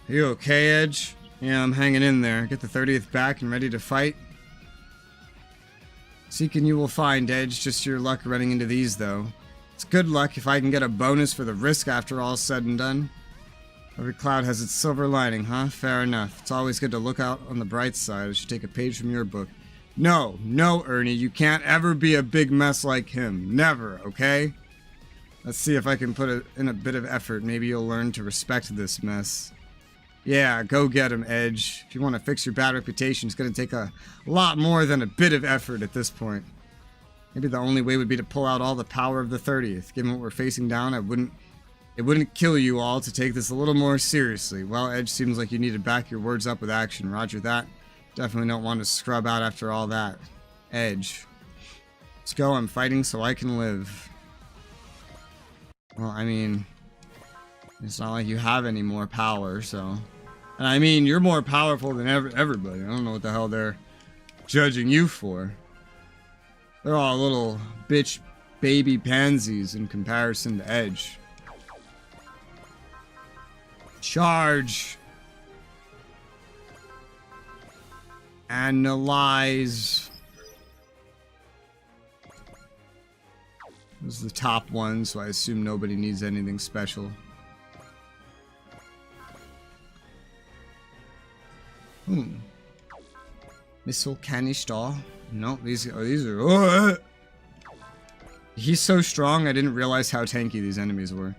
Are you okay, Edge? Yeah, I'm hanging in there. Get the 30th back and ready to fight. Seeking you will find, Edge. Just your luck running into these, though. It's good luck if I can get a bonus for the risk after all's said and done. Every cloud has its silver lining, huh? Fair enough. It's always good to look out on the bright side. I should take a page from your book. No, no, Ernie, you can't ever be a big mess like him. Never, okay? Let's see if I can put in a bit of effort. Maybe you'll learn to respect this mess. Yeah, go get him, Edge. If you want to fix your bad reputation, it's going to take a lot more than a bit of effort at this point. Maybe the only way would be to pull out all the power of the 30th. Given what we're facing down, it wouldn't kill you all to take this a little more seriously. Well, Edge, seems like you need to back your words up with action. Roger that. Definitely don't want to scrub out after all that. Edge. Let's go, I'm fighting so I can live. Well, I mean, it's not like you have any more power, so... And I mean, you're more powerful than everybody. I don't know what the hell they're judging you for. They're all little bitch baby pansies in comparison to Edge. Charge. Analyze. This is the top one, so I assume nobody needs anything special. Missile canister. No, these are. Oh! He's so strong, I didn't realize how tanky these enemies were.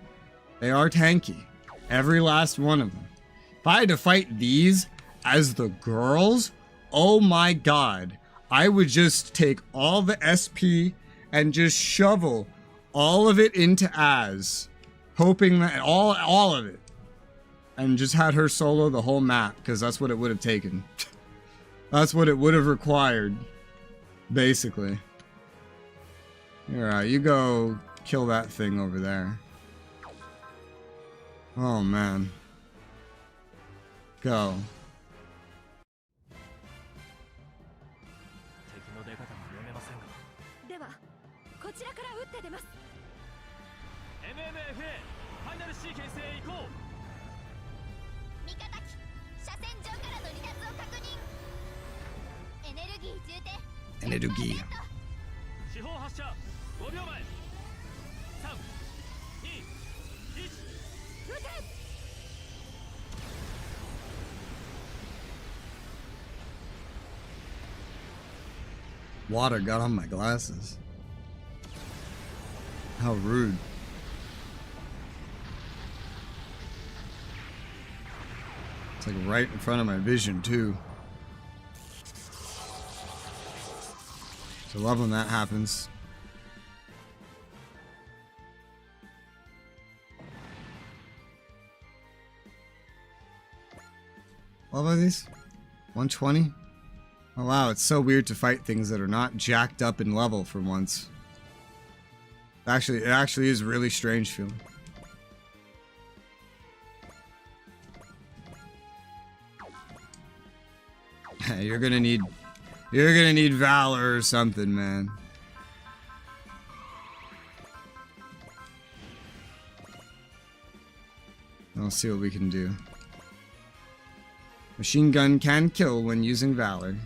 They are tanky. Every last one of them. If I had to fight these as the girls, oh my god. I would just take all the SP and just shovel all of it into Az, hoping that all of it, and just had her solo the whole map, because that's what it would have taken. That's what it would have required, basically. Alright, you go kill that thing over there. Oh man. Go. 敵の出方も読めませんが。ではこちらから打って出ます。 MMFA ファイナルシーケンスへ行こう。味方機車線上からの離脱を確認。エネルギー充填。エネルギー。四方発射5秒前。3、2、1。撃て。 Water got on my glasses. How rude. It's like right in front of my vision too. So I love when that happens. What are these? 120? Oh wow, it's so weird to fight things that are not jacked up in level for once. Actually, it actually is really strange feeling. You're gonna need valor or something, man. Let's see what we can do. Machine gun can kill when using valor.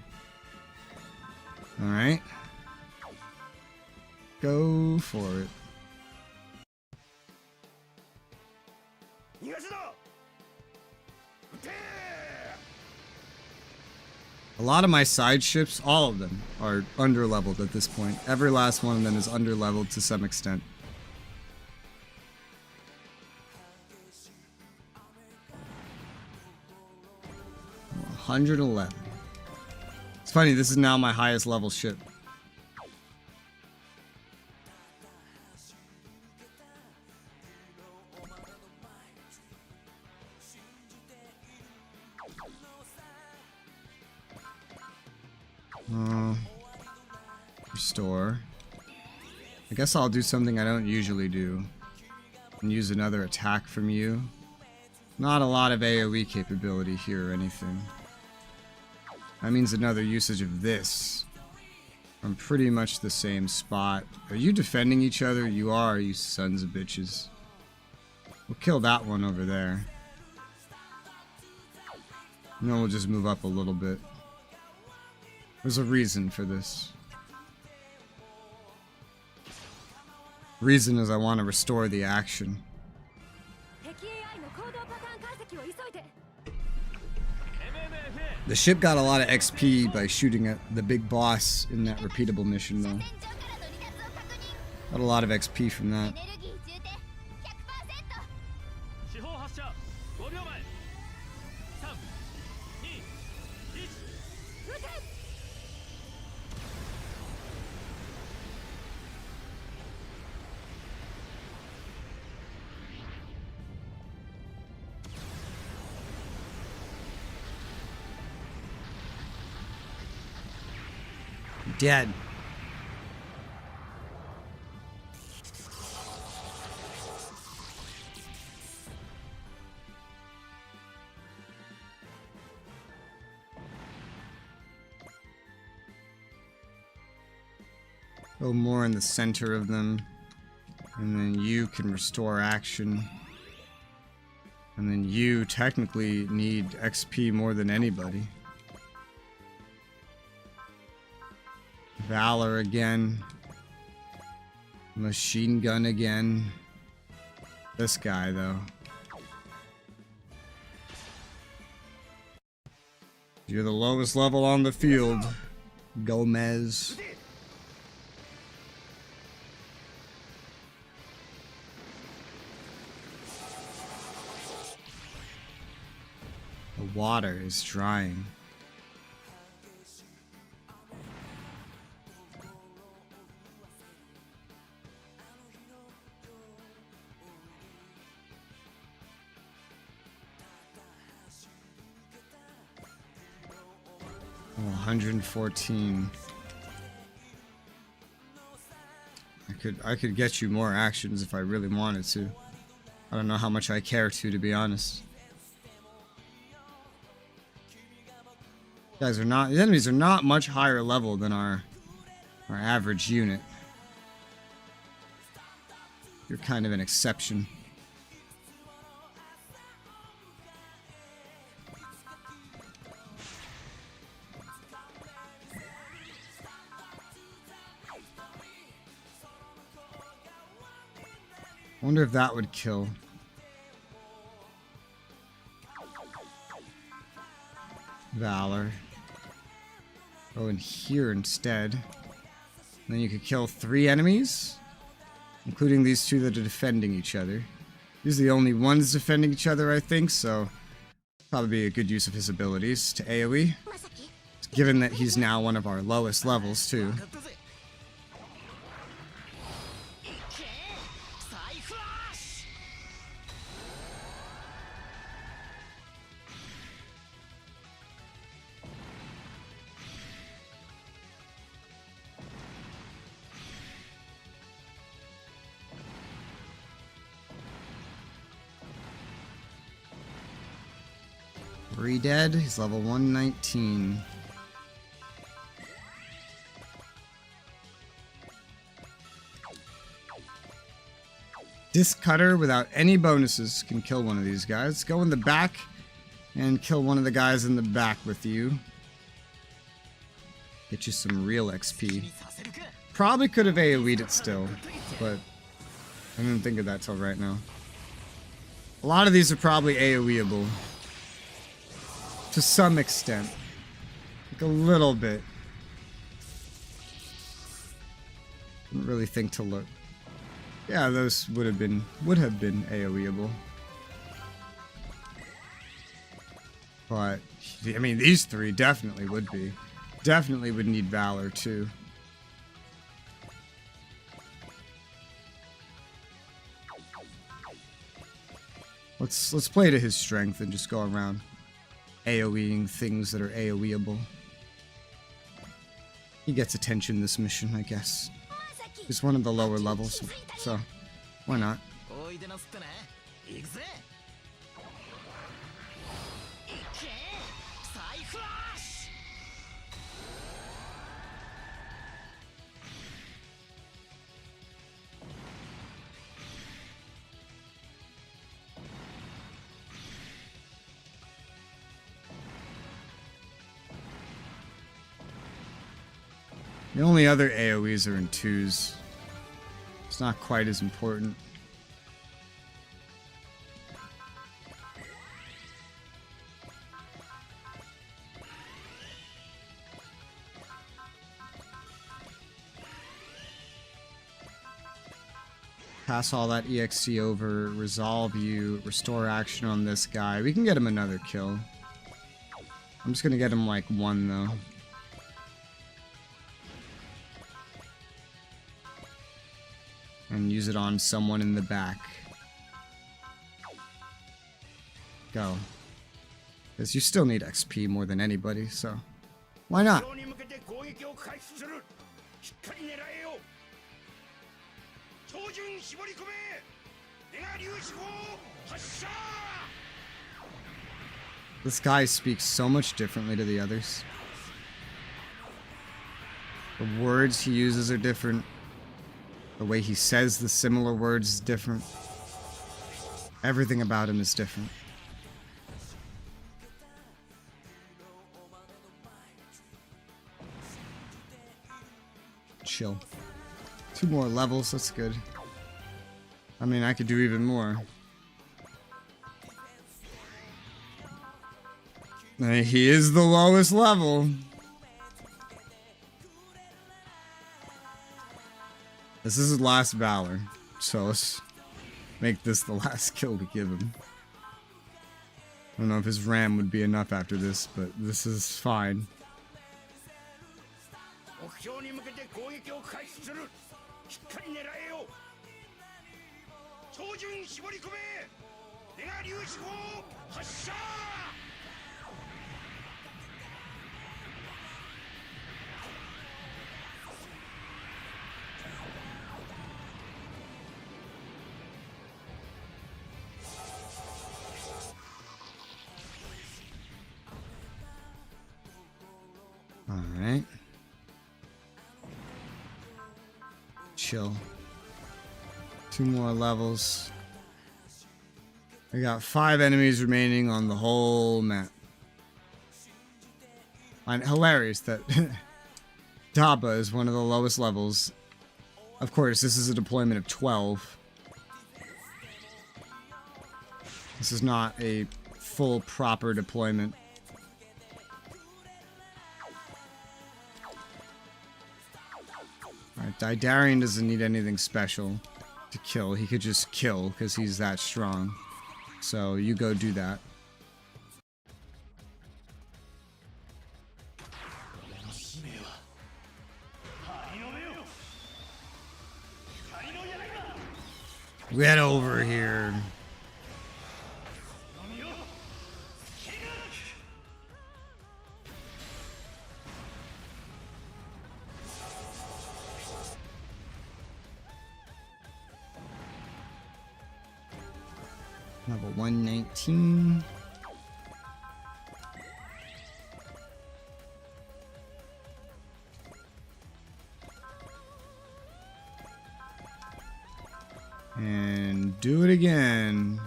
Alright. Go for it. A lot of my side ships, all of them, are underleveled at this point. Every last one of them is underleveled to some extent. Well, 111. It's funny, this is now my highest level ship. Restore. I guess I'll do something I don't usually do and use another attack from you. Not a lot of AoE capability here or anything. That means another usage of this. I'm pretty much the same spot. Are you defending each other? You are, you sons of bitches. We'll kill that one over there. And then we'll just move up a little bit. There's a reason for this. Reason is I want to restore the action. The ship got a lot of XP by shooting at the big boss in that repeatable mission though. Got a lot of XP from that. Dead. Go more in the center of them, and then you can restore action. And then you technically need XP more than anybody. Valor again. Machine gun again. This guy, though. You're the lowest level on the field, Gomez. water is drying. Oh, 114. I could get you more actions if I really wanted to. I don't know how much I care to be honest. Guys are not, the enemies are not much higher level than our average unit. You're kind of an exception. I wonder if that would kill. Valor. Go in here instead. And then you could kill 3 enemies, including these 2 that are defending each other. These are the only ones defending each other, I think, so probably be a good use of his abilities to AoE. Given that he's now one of our lowest levels, too. Dead. He's level 119. Disc Cutter without any bonuses can kill one of these guys. Go in the back and kill one of the guys in the back with you. Get you some real XP. Probably could have AoE'd it still, but I didn't think of that till right now. A lot of these are probably AoEable. To some extent. Like a little bit. Didn't really think to look. Yeah, those would have been AoEable. But I mean these 3 definitely would be. Definitely would need Valor too. Let's play to his strength and just go around AoEing things that are AoEable. He gets attention this mission, I guess. He's one of the lower levels, so why not? The only other AoEs are in 2s. It's not quite as important. Pass all that EXC over, resolve you, restore action on this guy. We can get him another kill. I'm just gonna get him like 1 though. And use it on someone in the back. Go. Because you still need XP more than anybody, so why not? This guy speaks so much differently to the others. The words he uses are different. The way he says the similar words is different. Everything about him is different. Chill. 2 more levels, that's good. I mean, I could do even more. He is the lowest level. This is his last Valor, so let's make this the last kill we give him. I don't know if his RAM would be enough after this, but this is fine. 目標に向けて攻撃を開始する。しっかり狙えよ。超人絞り込め。メガ粒子砲発射。Alright. Chill. 2 more levels. We got 5 enemies remaining on the whole map. And hilarious that Daba is one of the lowest levels. Of course, this is a deployment of 12. This is not a full proper deployment. Alright, Didarian doesn't need anything special to kill. He could just kill because he's that strong. So you go do that. Get over here. Level 119. And do it again.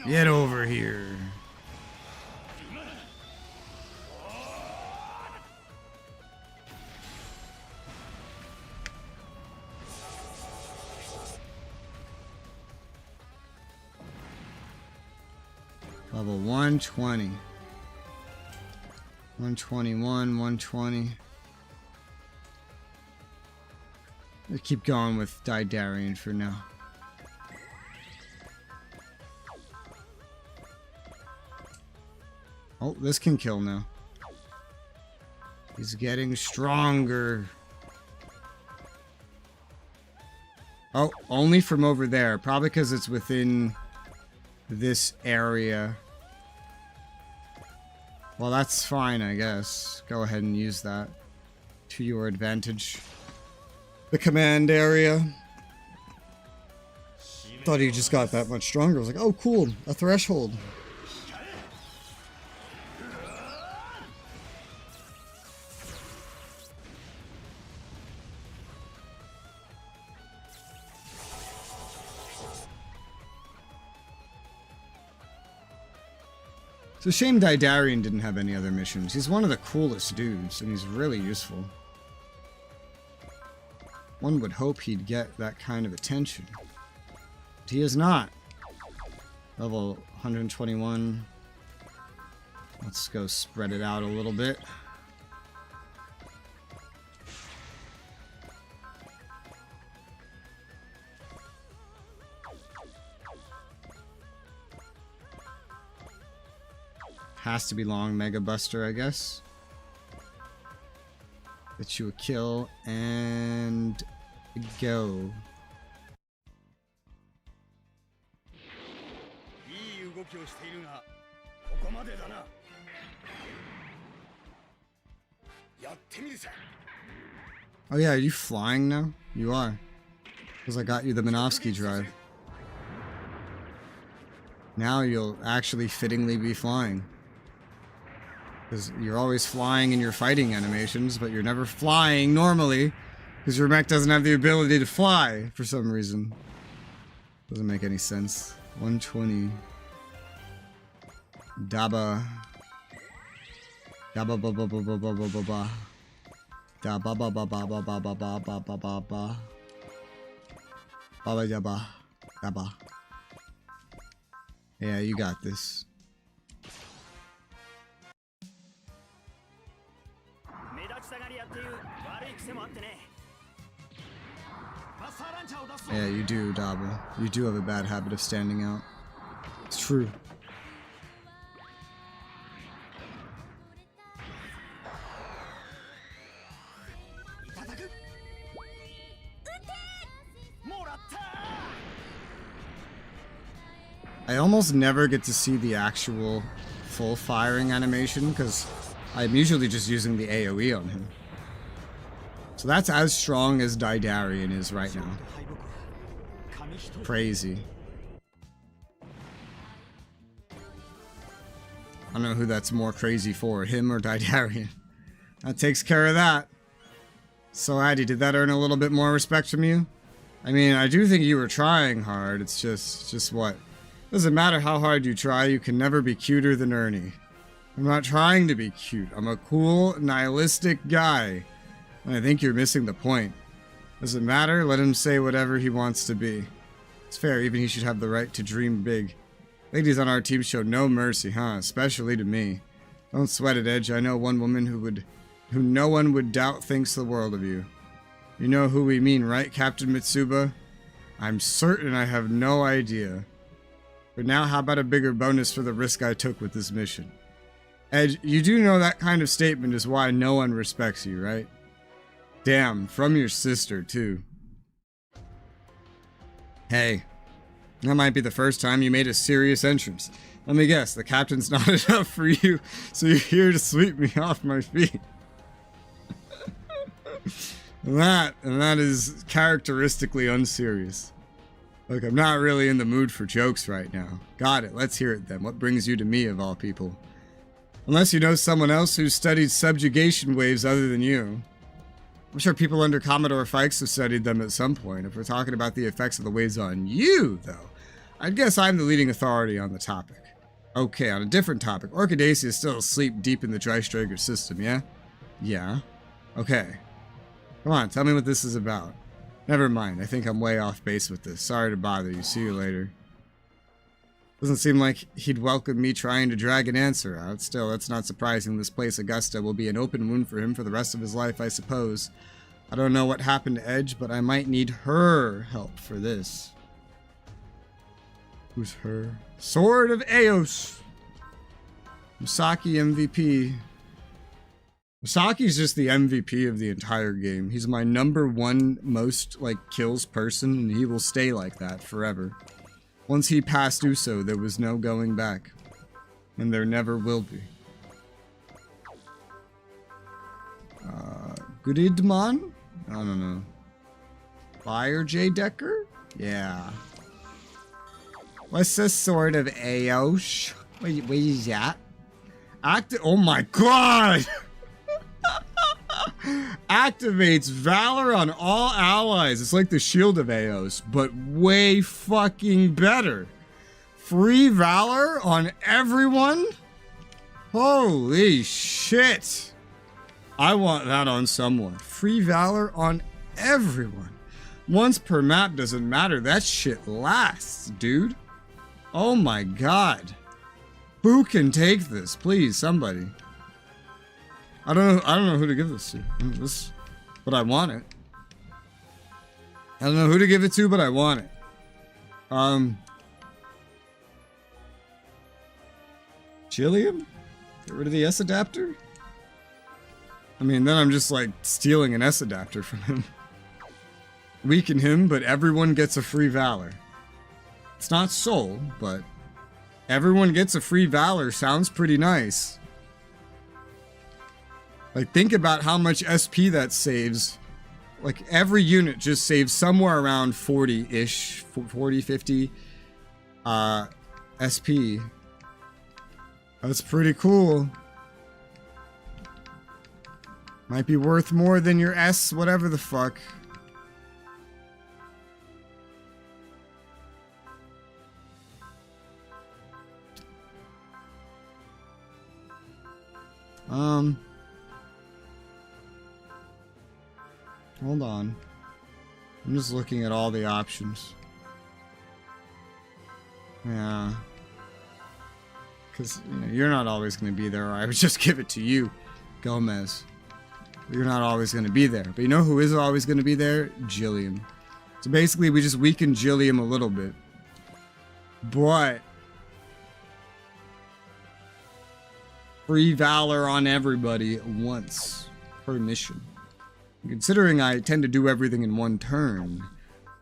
Get over here. Level 120. 121, 120. Let's keep going with Didarian for now. Oh, this can kill now. He's getting stronger. Oh, only from over there. Probably because it's within this area. Well, that's fine, I guess. Go ahead and use that to your advantage. The command area. Thought he just got that much stronger. I was like, oh, cool. A threshold. It's a shame Didarian didn't have any other missions. He's one of the coolest dudes, and he's really useful. One would hope he'd get that kind of attention. But he is not. Level 121. Let's go spread it out a little bit. Has to be long Mega Buster, I guess. Get you a kill and go. Oh yeah, are you flying now? You are. Because I got you the Minovsky drive. Now you'll actually fittingly be flying. Because you're always flying in your fighting animations, but you're never flying normally. Because your mech doesn't have the ability to fly for some reason. Doesn't make any sense. 120. Daba. Daba ba ba ba ba ba ba ba ba. Daba ba ba ba ba ba ba ba ba ba ba ba. Baba daba. Daba. Yeah, you got this. Yeah, you do, Dabo. You do have a bad habit of standing out. It's true. I almost never get to see the actual full firing animation because I'm usually just using the AoE on him. So that's as strong as Daidarian is right now. Crazy. I don't know who that's more crazy for, him or Daidarian. That takes care of that. So Addy, did that earn a little bit more respect from you? I mean, I do think you were trying hard. It's just what? Doesn't matter how hard you try, you can never be cuter than Ernie. I'm not trying to be cute. I'm a cool, nihilistic guy. And I think you're missing the point. Doesn't matter, let him say whatever he wants to be. It's fair, even he should have the right to dream big. Ladies on our team show no mercy, huh? Especially to me. Don't sweat it, Edge. I know one woman who no one would doubt thinks the world of you. You know who we mean, right, Captain Mitsuba? I'm certain I have no idea. But now how about a bigger bonus for the risk I took with this mission? Edge, you do know that kind of statement is why no one respects you, right? Damn, from your sister, too. Hey, that might be the first time you made a serious entrance. Let me guess, the captain's not enough for you, so you're here to sweep me off my feet. and that is characteristically unserious. Look, I'm not really in the mood for jokes right now. Got it, let's hear it then. What brings you to me, of all people? Unless you know someone else who's studied subjugation waves other than you. I'm sure people under Commodore Fikes have studied them at some point. If we're talking about the effects of the waves on you, though, I'd guess I'm the leading authority on the topic. Okay, on a different topic. Orchidaceae is still asleep deep in the Dreistrager system, yeah? Yeah. Okay. Come on, tell me what this is about. Never mind, I think I'm way off base with this. Sorry to bother you. See you later. Doesn't seem like he'd welcome me trying to drag an answer out. Still, that's not surprising. This place, Augusta, will be an open wound for him for the rest of his life, I suppose. I don't know what happened to Edge, but I might need her help for this. Who's her? Sword of Eos! Misaki MVP. Misaki's just the MVP of the entire game. He's my #1 most, kills person, and he will stay like that forever. Once he passed Uso, there was no going back. And there never will be. Goodidman? I don't know. Fire J. Decker? Yeah. What's the Sword of Eos? What is that? Oh my god! Activates Valor on all allies. It's like the Shield of Eos, but way fucking better. Free Valor on everyone? Holy shit. I want that on someone. Free Valor on everyone. Once per map doesn't matter. That shit lasts, dude. Oh my god. Who can take this? Please, somebody. I don't know who to give this to. But I want it. I don't know who to give it to, but I want it. Chilium? Get rid of the S adapter? I mean, then I'm just stealing an S adapter from him. Weaken him, but everyone gets a free Valor. It's not Soul, but everyone gets a free Valor sounds pretty nice. Think about how much SP that saves. Every unit just saves somewhere around 40-ish, 40, 50 SP. That's pretty cool. Might be worth more than your S, whatever the fuck. Hold on. I'm just looking at all the options. Yeah. Because, you're not always going to be there, or I would just give it to you, Gomez. You're not always going to be there. But you know who is always going to be there? Jillian. So basically, we just weaken Jillian a little bit. But free valor on everybody once per mission. Considering I tend to do everything in one turn,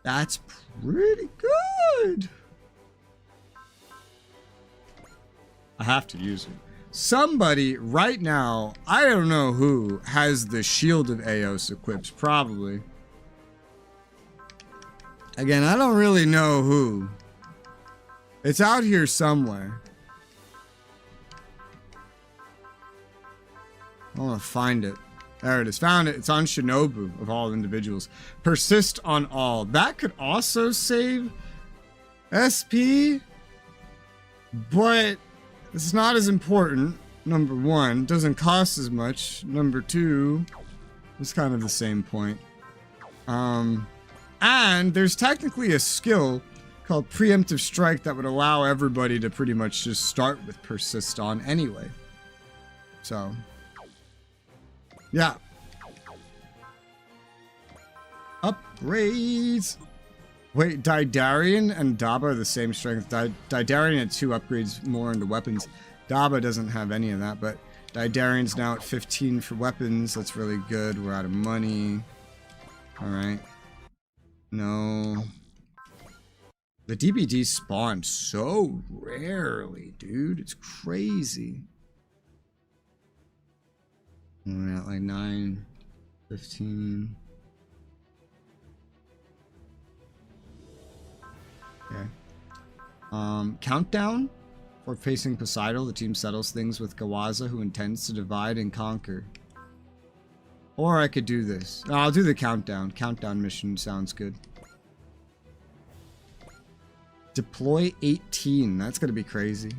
that's pretty good. I have to use it. Somebody right now, I don't know who, has the Shield of Eos equipped, probably. Again, I don't really know who. It's out here somewhere. I want to find it. There it is. Found it. It's on Shinobu, of all individuals. Persist on all. That could also save SP, but it's not as important. Number one, doesn't cost as much. Number two, it's kind of the same point. And there's technically a skill called Preemptive Strike that would allow everybody to pretty much just start with Persist on anyway. So, yeah. Upgrades. Wait, Daidarian and Daba are the same strength. Daidarian had 2 upgrades more into weapons. Daba doesn't have any of that, but Daidarian's now at 15 for weapons. That's really good. We're out of money. Alright. No. The DBD spawned so rarely, dude. It's crazy. We're at like 9, 15. Okay. Countdown? For facing Poseidon, the team settles things with Gawaza, who intends to divide and conquer. Or I could do this. No, I'll do the countdown. Countdown mission sounds good. Deploy 18. That's going to be crazy.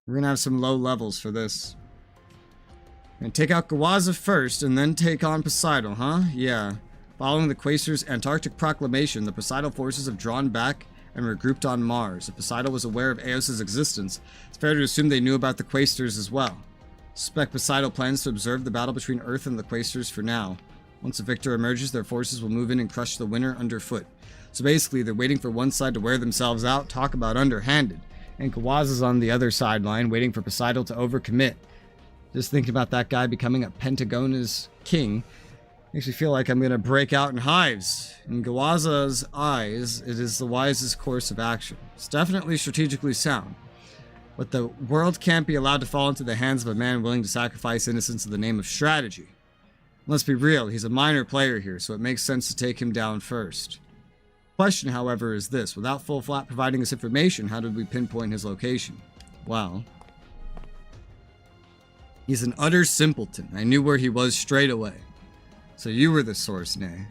We're going to have some low levels for this. And take out Gawaza first, and then take on Poseidon, huh? Yeah. Following the Quasar's Antarctic proclamation, the Poseidon forces have drawn back and regrouped on Mars. If Poseidon was aware of Eos' existence, it's fair to assume they knew about the Quasars as well. Suspect Poseidon plans to observe the battle between Earth and the Quasars for now. Once the victor emerges, their forces will move in and crush the winner underfoot. So basically, they're waiting for one side to wear themselves out, talk about underhanded. And Kawaza's on the other sideline, waiting for Poseidon to overcommit. Just thinking about that guy becoming a Pentagona's king makes me feel like I'm going to break out in hives. In Gawaza's eyes, it is the wisest course of action. It's definitely strategically sound. But the world can't be allowed to fall into the hands of a man willing to sacrifice innocence in the name of strategy. Let's be real, he's a minor player here, so it makes sense to take him down first. Question, however, is this. Without Full Flat providing us information, how did we pinpoint his location? Well, he's an utter simpleton. I knew where he was straight away. So you were the source, Nay.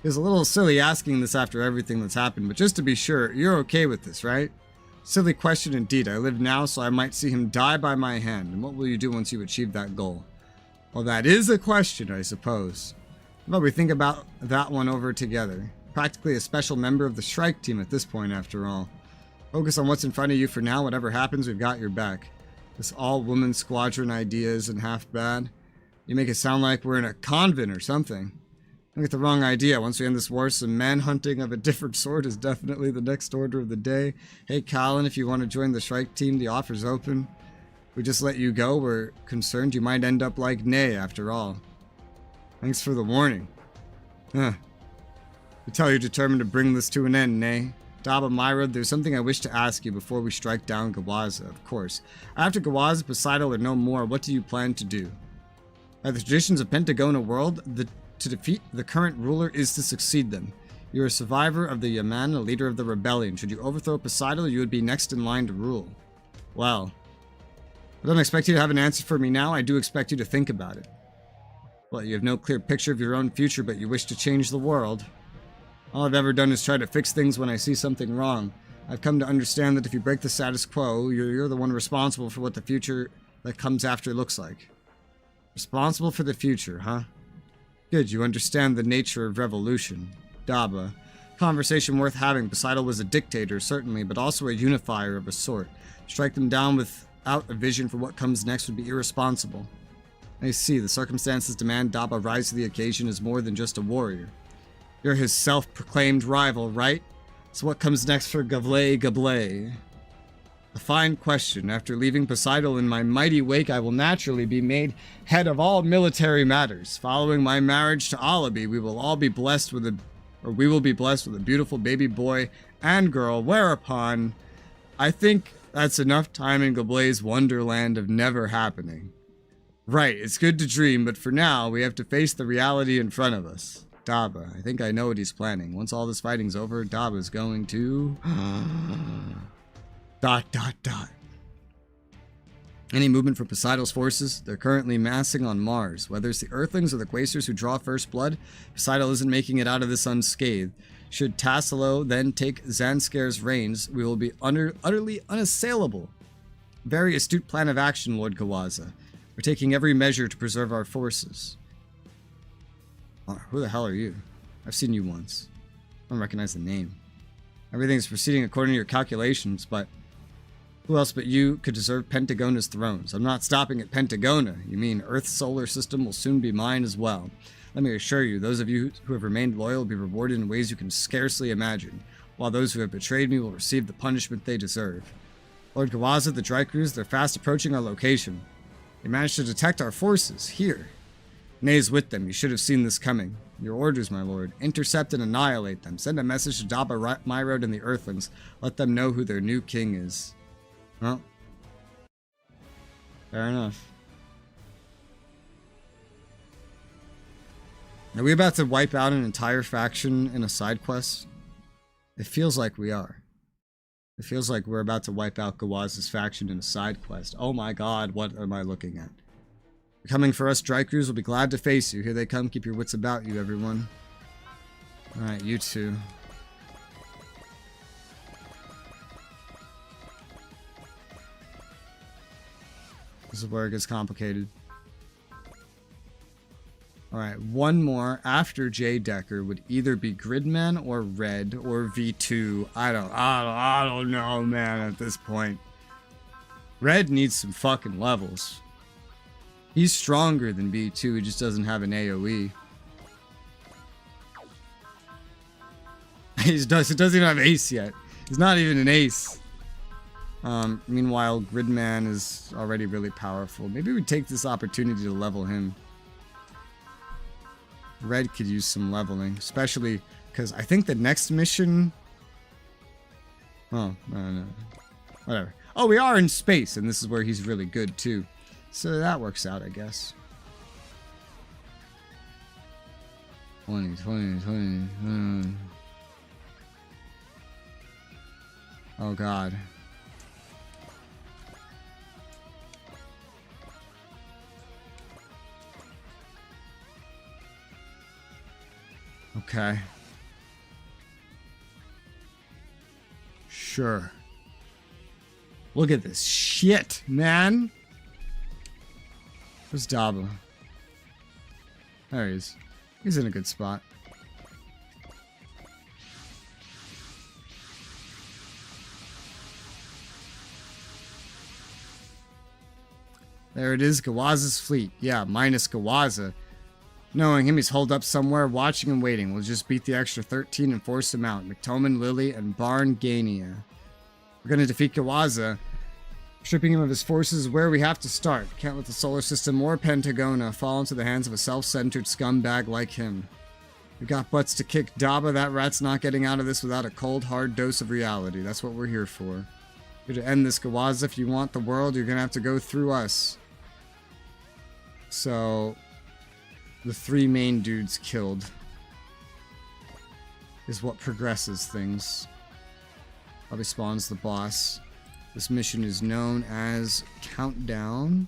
It was a little silly asking this after everything that's happened, but just to be sure, you're okay with this, right? Silly question indeed. I live now, so I might see him die by my hand. And what will you do once you achieve that goal? Well, that is a question, I suppose. How about we think about that one over together? Practically a special member of the strike team at this point, after all. Focus on what's in front of you for now. Whatever happens, we've got your back. This all-woman squadron idea isn't half bad. You make it sound like we're in a convent or something. Don't get the wrong idea. Once we end this war, some manhunting of a different sort is definitely the next order of the day. Hey, Colin, if you want to join the strike team, the offer's open. If we just let you go, we're concerned you might end up like Nay, after all. Thanks for the warning. Huh. I tell you're determined to bring this to an end, Nay. Daba Myra, there's something I wish to ask you before we strike down Gawaza, of course. After Gawaza, Poseidon, or no more, what do you plan to do? By the traditions of Pentagona world, to defeat the current ruler is to succeed them. You're a survivor of the Yaman, a leader of the rebellion. Should you overthrow Poseidon, you would be next in line to rule. Well, I don't expect you to have an answer for me now. I do expect you to think about it. Well, you have no clear picture of your own future, but you wish to change the world. All I've ever done is try to fix things when I see something wrong. I've come to understand that if you break the status quo, you're the one responsible for what the future that comes after looks like. Responsible for the future, huh? Good, you understand the nature of revolution. Daba. Conversation worth having. Poseidon was a dictator, certainly, but also a unifier of a sort. Strike them down without a vision for what comes next would be irresponsible. I see. The circumstances demand Daba rise to the occasion as more than just a warrior. You're his self-proclaimed rival, right? So what comes next for Gablé? A fine question. After leaving Poseidon in my mighty wake, I will naturally be made head of all military matters. Following my marriage to Alabi, we will be blessed with a beautiful baby boy and girl, whereupon I think that's enough time in Gablé's wonderland of never happening. Right, it's good to dream, but for now, we have to face the reality in front of us. Daba, I think I know what he's planning. Once all this fighting's over, Daba's going to... ... Any movement from Poseidon's forces? They're currently massing on Mars. Whether it's the Earthlings or the Quasars who draw first blood, Poseidon isn't making it out of this unscathed. Should Tassilo then take Zanscare's reins, we will be utterly unassailable. Very astute plan of action, Lord Kawaza. We're taking every measure to preserve our forces. Who the hell are you? I've seen you once. I don't recognize the name. Everything's proceeding according to your calculations, but who else but you could deserve Pentagona's thrones? I'm not stopping at Pentagona. You mean Earth's solar system will soon be mine as well. Let me assure you, those of you who have remained loyal will be rewarded in ways you can scarcely imagine, while those who have betrayed me will receive the punishment they deserve. Lord Kawaza, the Drykers, they're fast approaching our location. They managed to detect our forces, here. Nay's with them. You should have seen this coming. Your orders, my lord. Intercept and annihilate them. Send a message to Daba, Myrode, and the Earthlings. Let them know who their new king is. Well, fair enough. Are we about to wipe out an entire faction in a side quest? It feels like we are. It feels like we're about to wipe out Gawaza's faction in a side quest. Oh my god, what am I looking at? You're coming for us, Drykers. We'll be glad to face you. Here they come. Keep your wits about you, everyone. Alright, you two. This is where it gets complicated. Alright, one more after J. Decker would either be Gridman or Red or V2. I don't know, man, at this point. Red needs some fucking levels. He's stronger than V2, he just doesn't have an AoE. He doesn't even have ace yet. He's not even an ace. Meanwhile, Gridman is already really powerful. Maybe we take this opportunity to level him. Red could use some leveling, especially because I think the next mission... Oh, no. Whatever. Oh, we are in space, and this is where he's really good, too. So that works out, I guess. 20. Oh, God. Okay. Sure. Look at this shit, man. Where's Daba? There he is. He's in a good spot. There it is, Gawaza's fleet. Yeah, minus Gawaza. Knowing him, he's holed up somewhere, watching and waiting. We'll just beat the extra 13 and force him out. McToman, Lily, and Barn Gania. We're gonna defeat Gawaza. Stripping him of his forces is where we have to start. Can't let the solar system or Pentagona fall into the hands of a self-centered scumbag like him. We got butts to kick. Daba, that rat's not getting out of this without a cold, hard dose of reality. That's what we're here for. Here to end this, Gawaza. If you want the world, you're gonna have to go through us. So... the three main dudes killed is what progresses things. Probably spawns the boss. This mission is known as Countdown.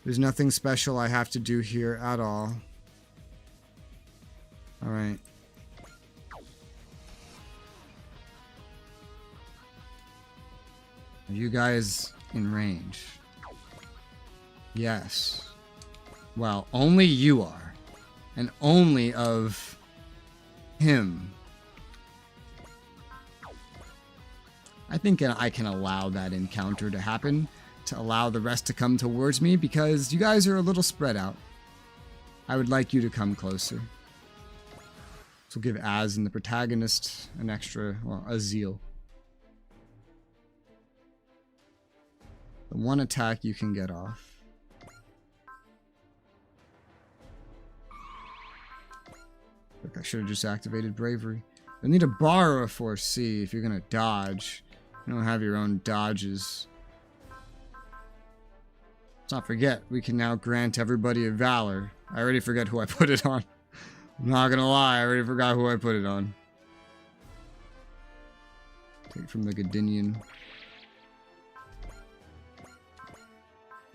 There's nothing special I have to do here at all. Alright. Are you guys in range? Yes. Well, only you are. And only of him. I think I can allow that encounter to happen. to allow the rest to come towards me because you guys are a little spread out. I would like you to come closer. This will give Az and the protagonist an extra, well, a zeal. The one attack you can get off. Look, I should have just activated Bravery. You'll need to borrow a Force C if you're going to dodge. You don't have your own dodges. Let's not forget, we can now grant everybody a Valor. I already forget who I put it on. I'm not going to lie, I already forgot who I put it on. Take from the Godinian.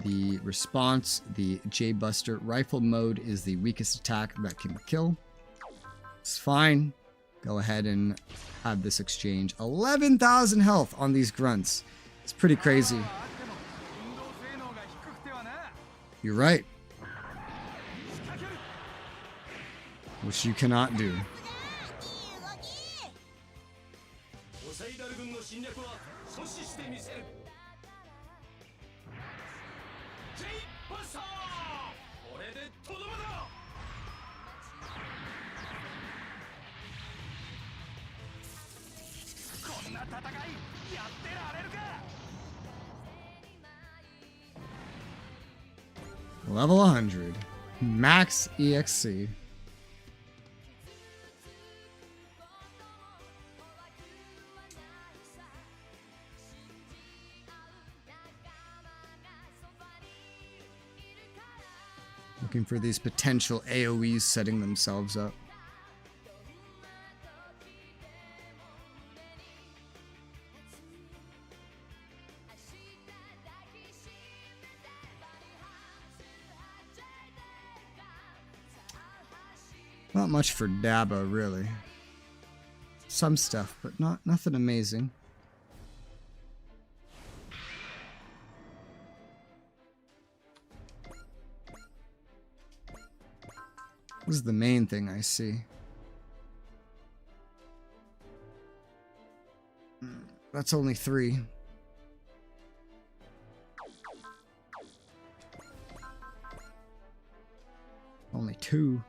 The response, the J-Buster rifle mode is the weakest attack that can kill. It's fine. Go ahead and have this exchange. 11,000 health on these grunts. It's pretty crazy. You're right. Which you cannot do. Level 100. Max EXC. Looking for these potential AoEs setting themselves up. Not much for Daba, really. Some stuff, but nothing amazing. This is the main thing I see. That's only 3. Only 2.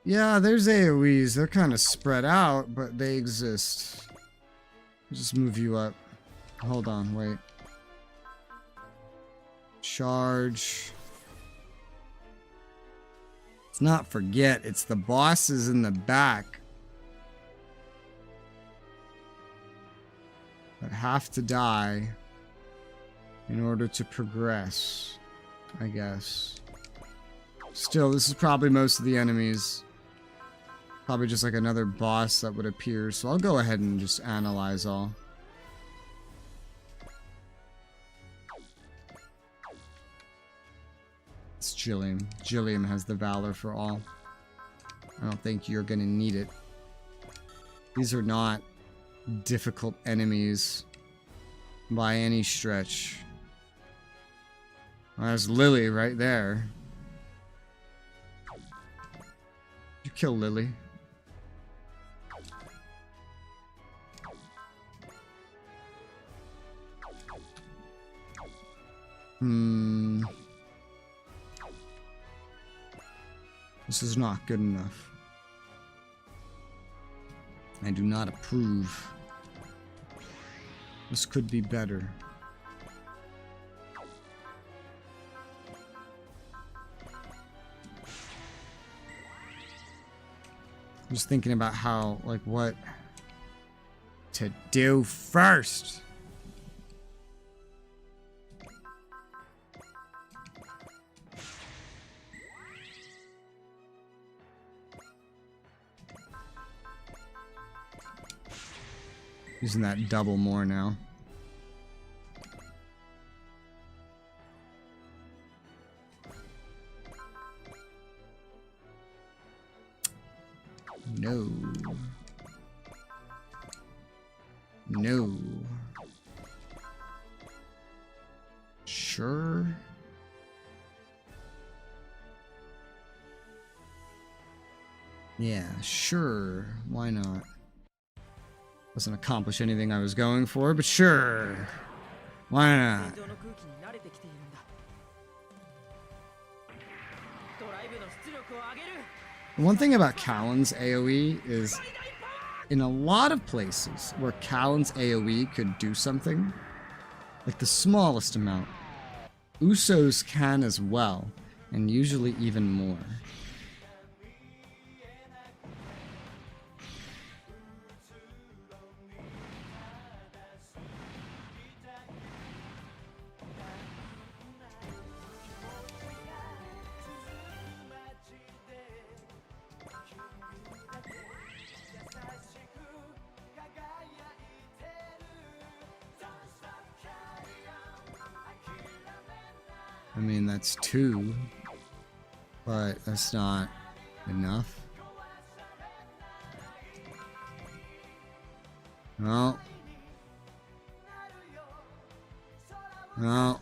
Yeah, there's AoEs. They're kind of spread out, but they exist. I'll just move you up. Hold on, wait. Charge. Let's not forget, it's the bosses in the back that have to die in order to progress, I guess. Still, this is probably most of the enemies. Probably just like another boss that would appear, so I'll go ahead and just analyze all. It's Jillian. Jillian has the Valor for all. I don't think you're gonna need it. These are not difficult enemies by any stretch. Well, there's Lily right there. You kill Lily. This is not good enough. I do not approve. This could be better. I'm just thinking about how, like, what to do first. Using that double more now. No. No. Sure. Yeah, sure. Why not? Doesn't accomplish anything I was going for, but sure. Why not? One thing about Callan's AoE is, in a lot of places where Callan's AoE could do something, like the smallest amount, Uso's can as well, and usually even more. I mean, that's 2, but that's not enough. No. No.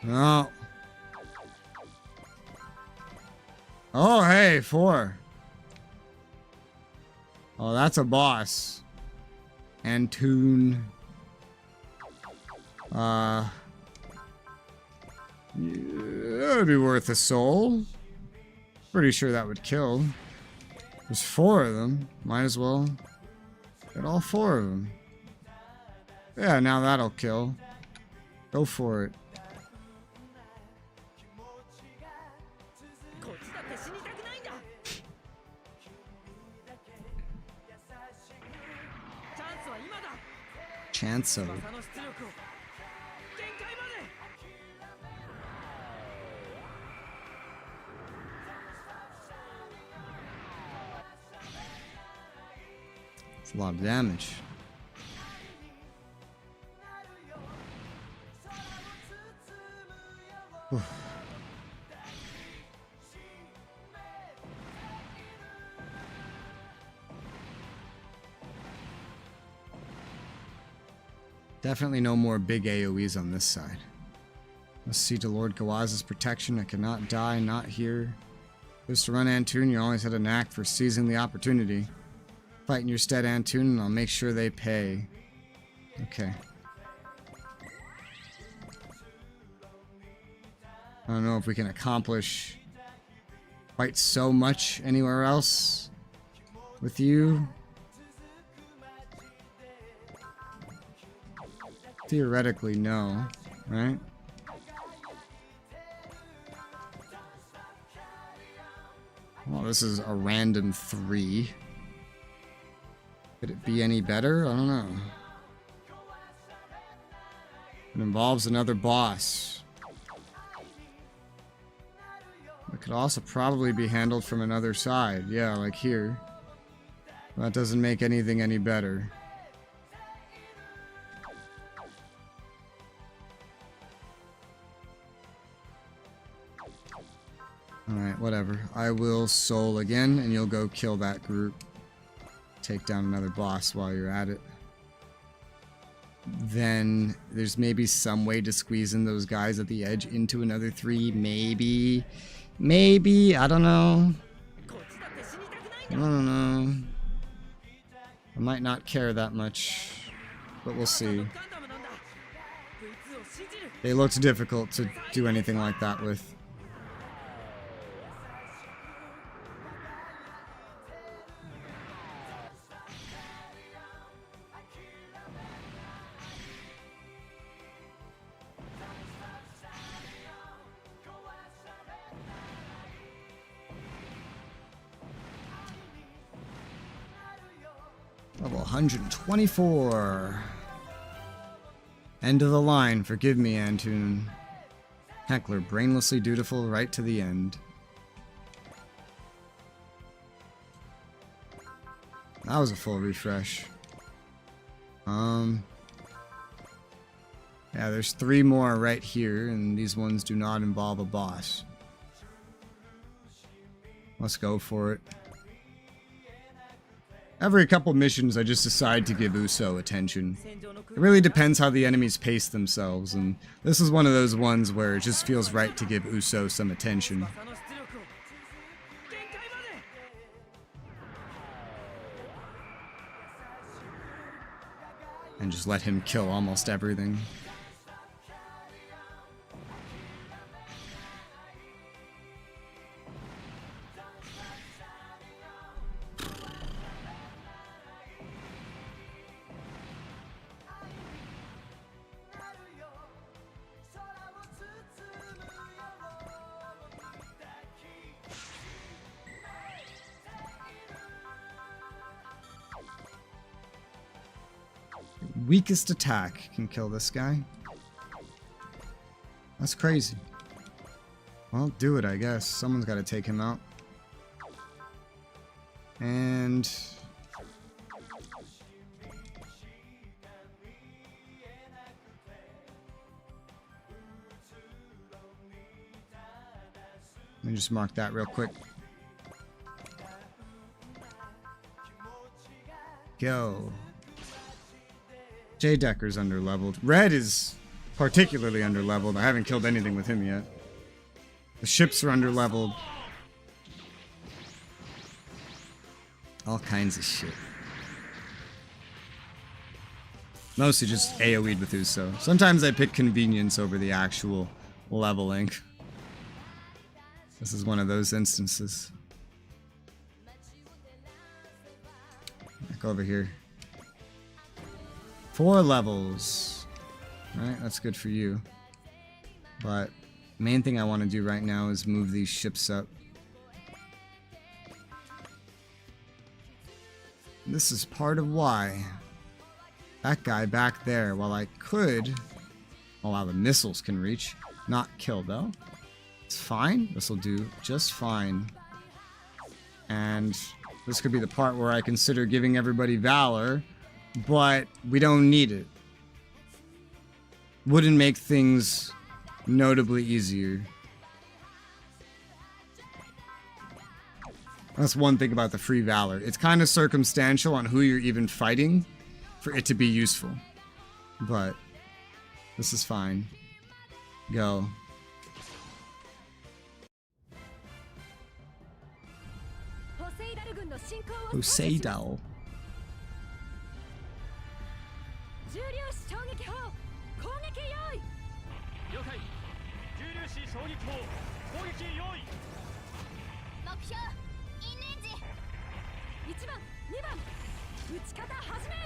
No. Oh, hey, 4. Oh, that's a boss. Antoon. Yeah, that would be worth a soul. Pretty sure that would kill. There's 4 of them. Might as well get all 4 of them. Yeah, now that'll kill. Go for it. Chanso. It's a lot of damage. Definitely no more big AoEs on this side. Let's see to Lord Gawaz's protection. I cannot die, not here. Just to run Antoon, you always had a knack for seizing the opportunity. Fight in your stead, Antoon, and I'll make sure they pay. Okay. I don't know if we can accomplish quite so much anywhere else with you. Theoretically, no, right? Well, this is a random 3. Could it be any better? I don't know. It involves another boss. It could also probably be handled from another side. Yeah, like here. That doesn't make anything any better. Alright, whatever. I will soul again, and you'll go kill that group. Take down another boss while you're at it. Then there's maybe some way to squeeze in those guys at the edge into another 3. Maybe. Maybe. I don't know. I don't know. I might not care that much, but we'll see. They looked difficult to do anything like that with. Level 124. End of the line. Forgive me, Antoon. Heckler, brainlessly dutiful right to the end. That was a full refresh. Yeah, there's 3 more right here, and these ones do not involve a boss. Let's go for it. Every couple missions, I just decide to give Uso attention. It really depends how the enemies pace themselves, and this is one of those ones where it just feels right to give Uso some attention. And just let him kill almost everything. Weakest attack can kill this guy. That's crazy. Well, do it, I guess. Someone's got to take him out. And... let me just mark that real quick. Go. J Decker's underleveled. Red is particularly underleveled. I haven't killed anything with him yet. The ships are underleveled. All kinds of shit. Mostly just AoE'd with Uso. Sometimes I pick convenience over the actual leveling. This is one of those instances. Back over here. 4 levels. Alright, that's good for you. But main thing I want to do right now is move these ships up. This is part of why that guy back there, while I could allow the missiles can reach, not kill though. It's fine. This will do just fine. And this could be the part where I consider giving everybody Valor, but we don't need it. Wouldn't make things notably easier. That's one thing about the free Valor. It's kind of circumstantial on who you're even fighting for it to be useful. But this is fine. Go. Poseidon. 重粒子衝撃砲攻撃用意了解重粒子衝撃砲攻撃用意目標インレンジ1番2番撃ち方始め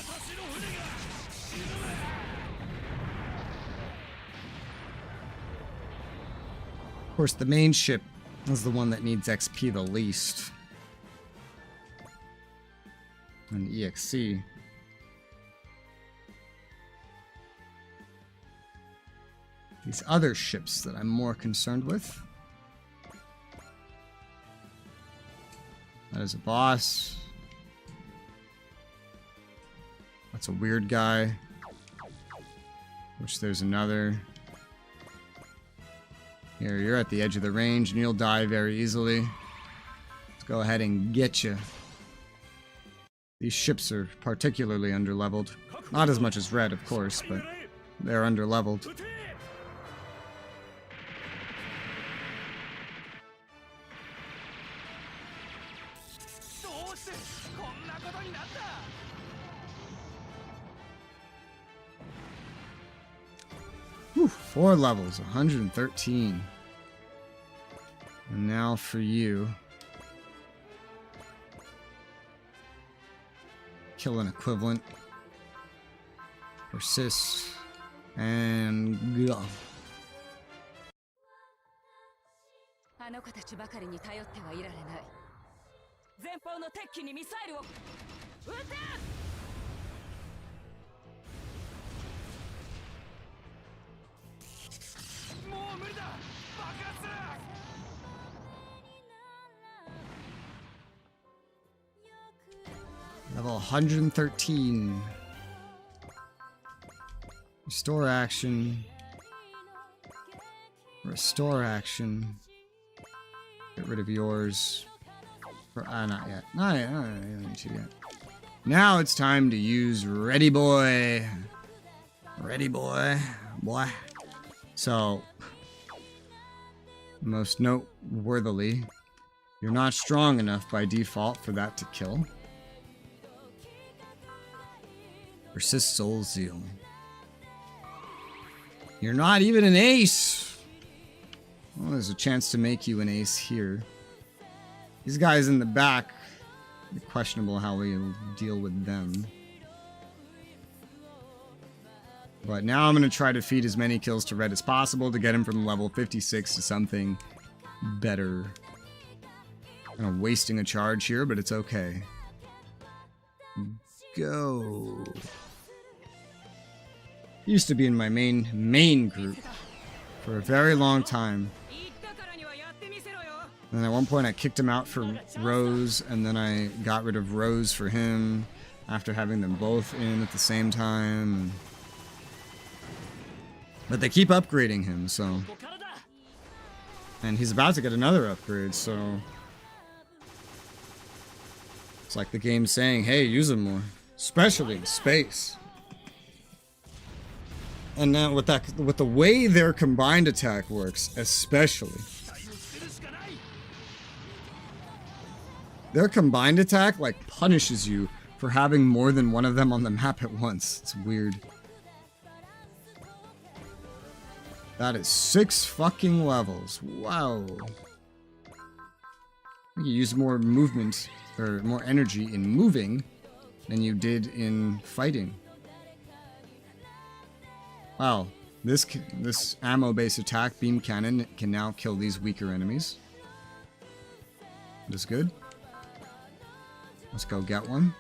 私の船が沈め Of course, the main ship is the one that needs XP the least. And EXC. These other ships that I'm more concerned with. That is a boss. That's a weird guy. Which there's another. Here, you're at the edge of the range and you'll die very easily. Let's go ahead and get you. These ships are particularly underleveled. Not as much as Red, of course, but they're underleveled. どうしてこんなことになった Whew, 4 levels, 113. And now for you. Kill an equivalent. Persist. And go. あの子たちばかりに頼ってはいられない。前方の敵機にミサイルを撃て！もう無理だ！爆発する！ Level 113. Restore action. Restore action. Get rid of yours. Not yet. Not yet. Not yet. Now it's time to use Ready Boy. Ready Boy. Boy. So, most noteworthily, you're not strong enough by default for that to kill. Persist Soul Zeal. You're not even an ace! Well, there's a chance to make you an ace here. These guys in the back, questionable how we'll deal with them. But now I'm going to try to feed as many kills to Red as possible to get him from level 56 to something better. Kind of wasting a charge here, but it's okay. Go. Used to be in my main group for a very long time. And then at one point I kicked him out for Rose, and then I got rid of Rose for him after having them both in at the same time. But they keep upgrading him, so... And he's about to get another upgrade, so... It's like the game's saying, hey, use him more. Especially in space. And now with the way their combined attack works, especially... Their combined attack, like, punishes you for having more than one of them on the map at once. It's weird. That is 6 fucking levels. Wow. You use more movement, or more energy in moving than you did in fighting. Wow. This ammo-based attack, beam cannon, can now kill these weaker enemies. That's good. Let's go get one.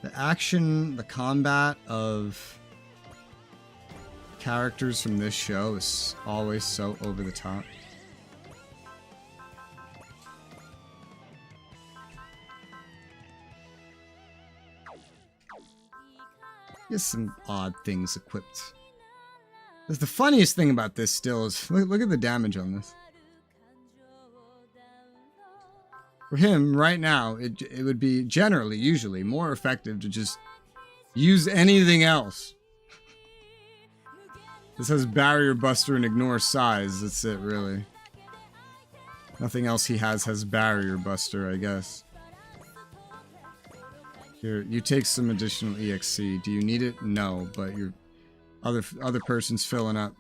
The action, the combat of characters from this show is always so over the top. There's some odd things equipped. The funniest thing about this still is, look at the damage on this. For him, right now, it would be generally, usually, more effective to just use anything else. This has Barrier Buster and Ignore Size. That's it, really. Nothing else he has Barrier Buster, I guess. Here, you take some additional EXC. Do you need it? No, but your other person's filling up.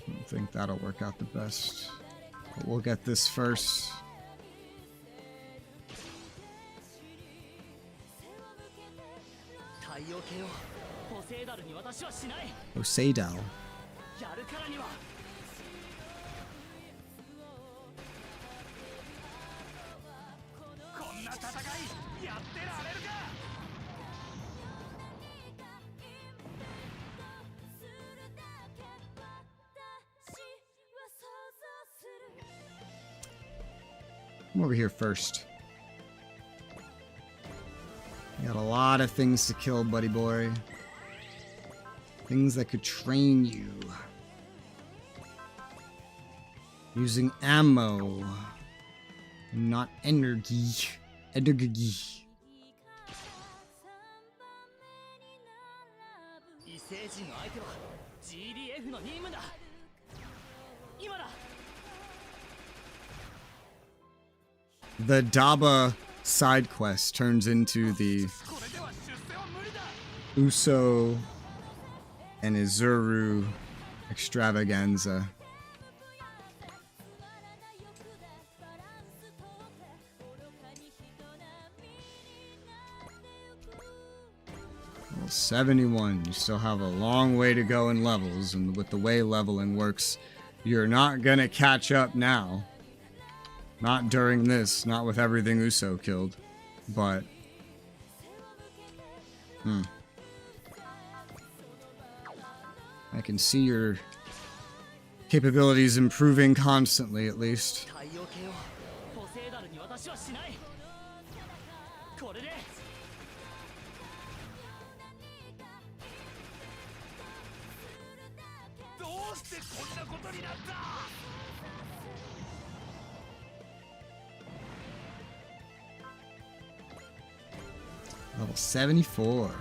I don't think that'll work out the best. But we'll get this first. Oseidao. Come over here first. You got a lot of things to kill, buddy boy. Things that could train you. Using ammo. Not energy. Energy. The Daba side quest turns into the Uso and Izuru extravaganza. Level 71. You still have a long way to go in levels, and with the way leveling works, you're not gonna catch up now. Not during this, not with everything Uso killed, but... I can see your capabilities improving constantly, at least. 太陽系をポセイダルに私はしない。これで どうしてこんなことになった。 Level 74.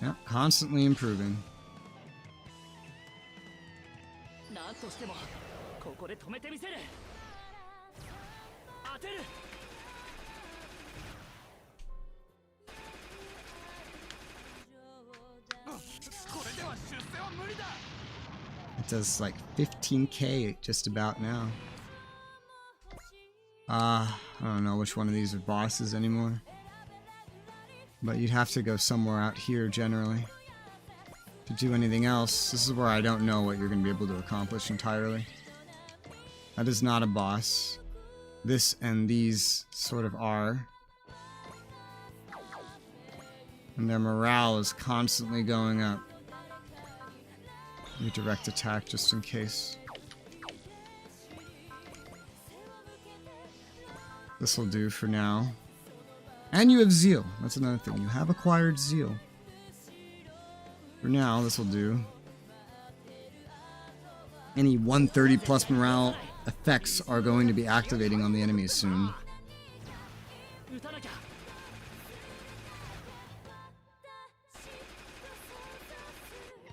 Yep, constantly improving. なんとしてもここで止めてみせる。当てる。 これでは出世は無理だ。 It does like 15k just about now. I don't know which one of these are bosses anymore. But you'd have to go somewhere out here generally to do anything else. This is where I don't know what you're going to be able to accomplish entirely. That is not a boss. This and these sort of are. And their morale is constantly going up. Your direct attack just in case. This will do for now. And you have Zeal. That's another thing. You have acquired Zeal. For now, this will do. Any 130 plus morale effects are going to be activating on the enemies soon.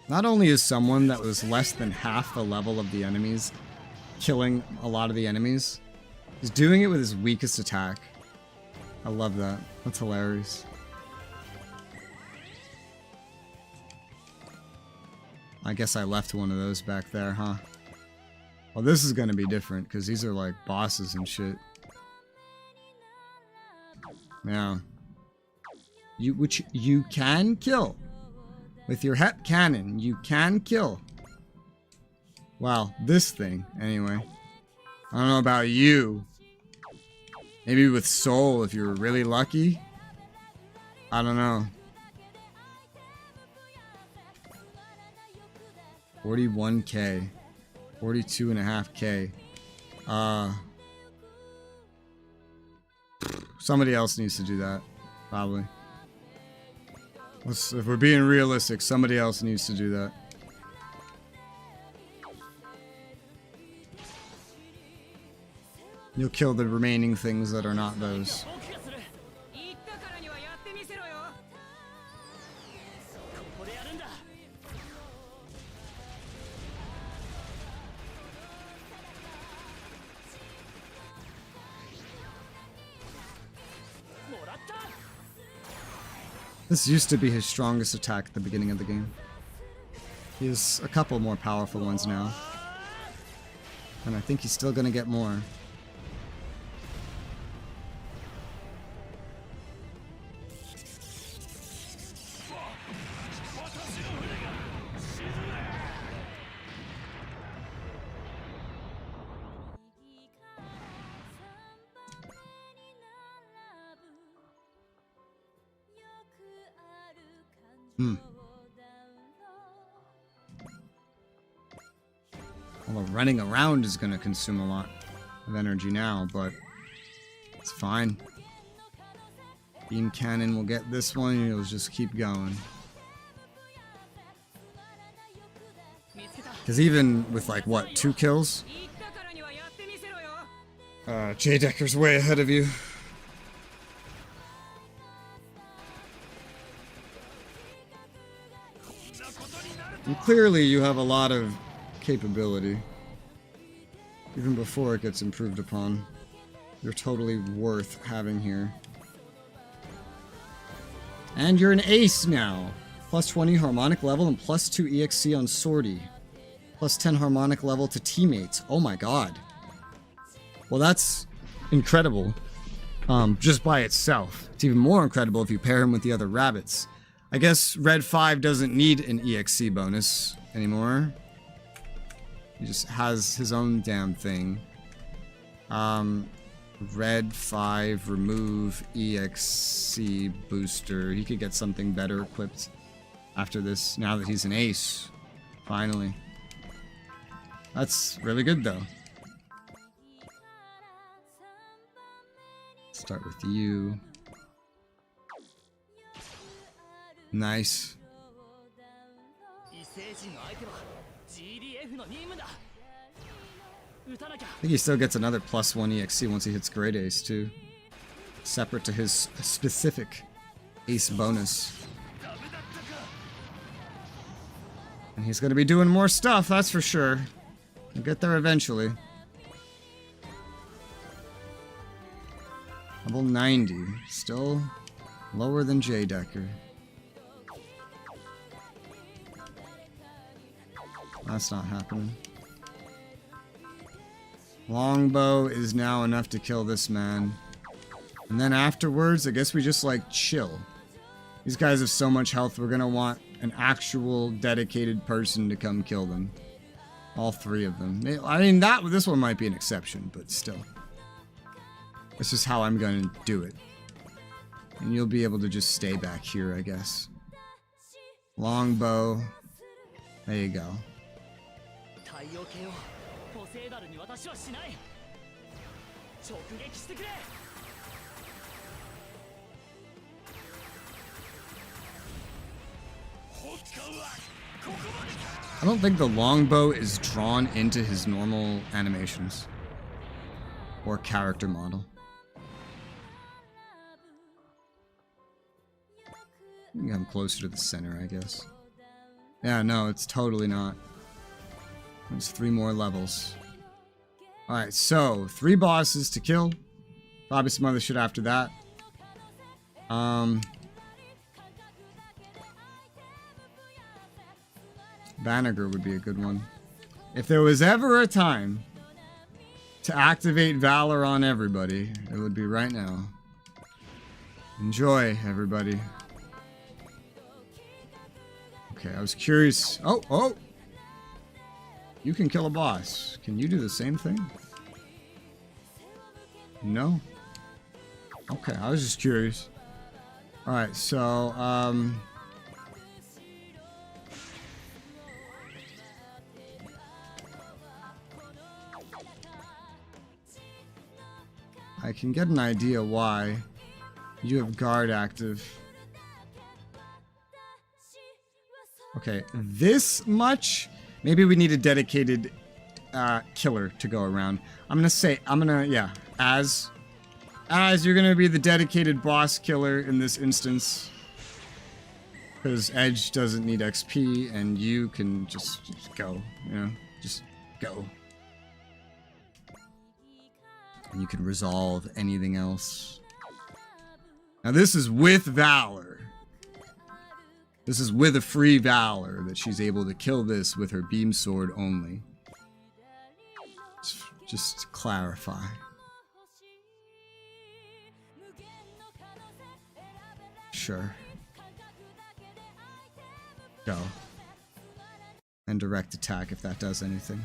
Not only is someone that was less than half the level of the enemies killing a lot of the enemies, he's doing it with his weakest attack. I love that. That's hilarious. I guess I left one of those back there, huh? Well, this is gonna be different, because these are like bosses and shit. Yeah. Which you can kill. With your HEP cannon, you can kill. Wow, this thing, anyway. I don't know about you. Maybe with Soul, if you're really lucky. I don't know. 41k. 42.5k. Somebody else needs to do that. Probably. If we're being realistic, somebody else needs to do that. You'll kill the remaining things that are not those. This used to be his strongest attack at the beginning of the game. He has a couple more powerful ones now. And I think he's still gonna get more. Although running around is going to consume a lot of energy now, but it's fine. Beam Cannon will get this one, and it'll just keep going. Because even with, like, what, 2 kills? J Decker's way ahead of you. And clearly you have a lot of capability. Even before it gets improved upon. You're totally worth having here. And you're an ace now! Plus 20 harmonic level and plus 2 EXC on Swordy. Plus 10 harmonic level to teammates. Oh my god. Well, that's incredible. just by itself. It's even more incredible if you pair him with the other rabbits. I guess Red 5 doesn't need an EXC bonus anymore. He just has his own damn thing. Red 5, remove EXC booster. He could get something better equipped after this, now that he's an ace. Finally. That's really good, though. Start with you. Nice. 異星人の相手は GDF の任務だ。撃たなきゃ。 I think he still gets another +1 EXC once he hits Great Ace, too. Separate to his specific ace bonus. And he's gonna be doing more stuff, that's for sure. He'll get there eventually. Level 90. Still lower than J Decker. That's not happening. Longbow is now enough to kill this man. And then afterwards, I guess we just like chill. These guys have so much health, we're gonna want an actual dedicated person to come kill them. All three of them. I mean, this one might be an exception, but still. This is how I'm gonna do it. And you'll be able to just stay back here, I guess. Longbow. There you go. 太陽系をポセイダルに私はしない。直撃してくれ。 I don't think the longbow is drawn into his normal animations or character model. You can come closer to the center, I guess. Yeah, no, it's totally not. There's 3 more levels. Alright, so 3 bosses to kill. Probably some other shit after that. Banneker would be a good one. If there was ever a time to activate Valor on everybody, it would be right now. Enjoy, everybody. Okay, I was curious. Oh! You can kill a boss. Can you do the same thing? No? Okay, I was just curious. Alright, so, I can get an idea why you have guard active. Okay, this much? Maybe we need a dedicated killer to go around. Yeah, as you're gonna be the dedicated boss killer in this instance. Because Edge doesn't need XP and you can just go, you know, just go. And you can resolve anything else. Now this is with Valor. This is with a free Valor that she's able to kill this with her beam sword only. Just to clarify. Sure. Go. And direct attack if that does anything.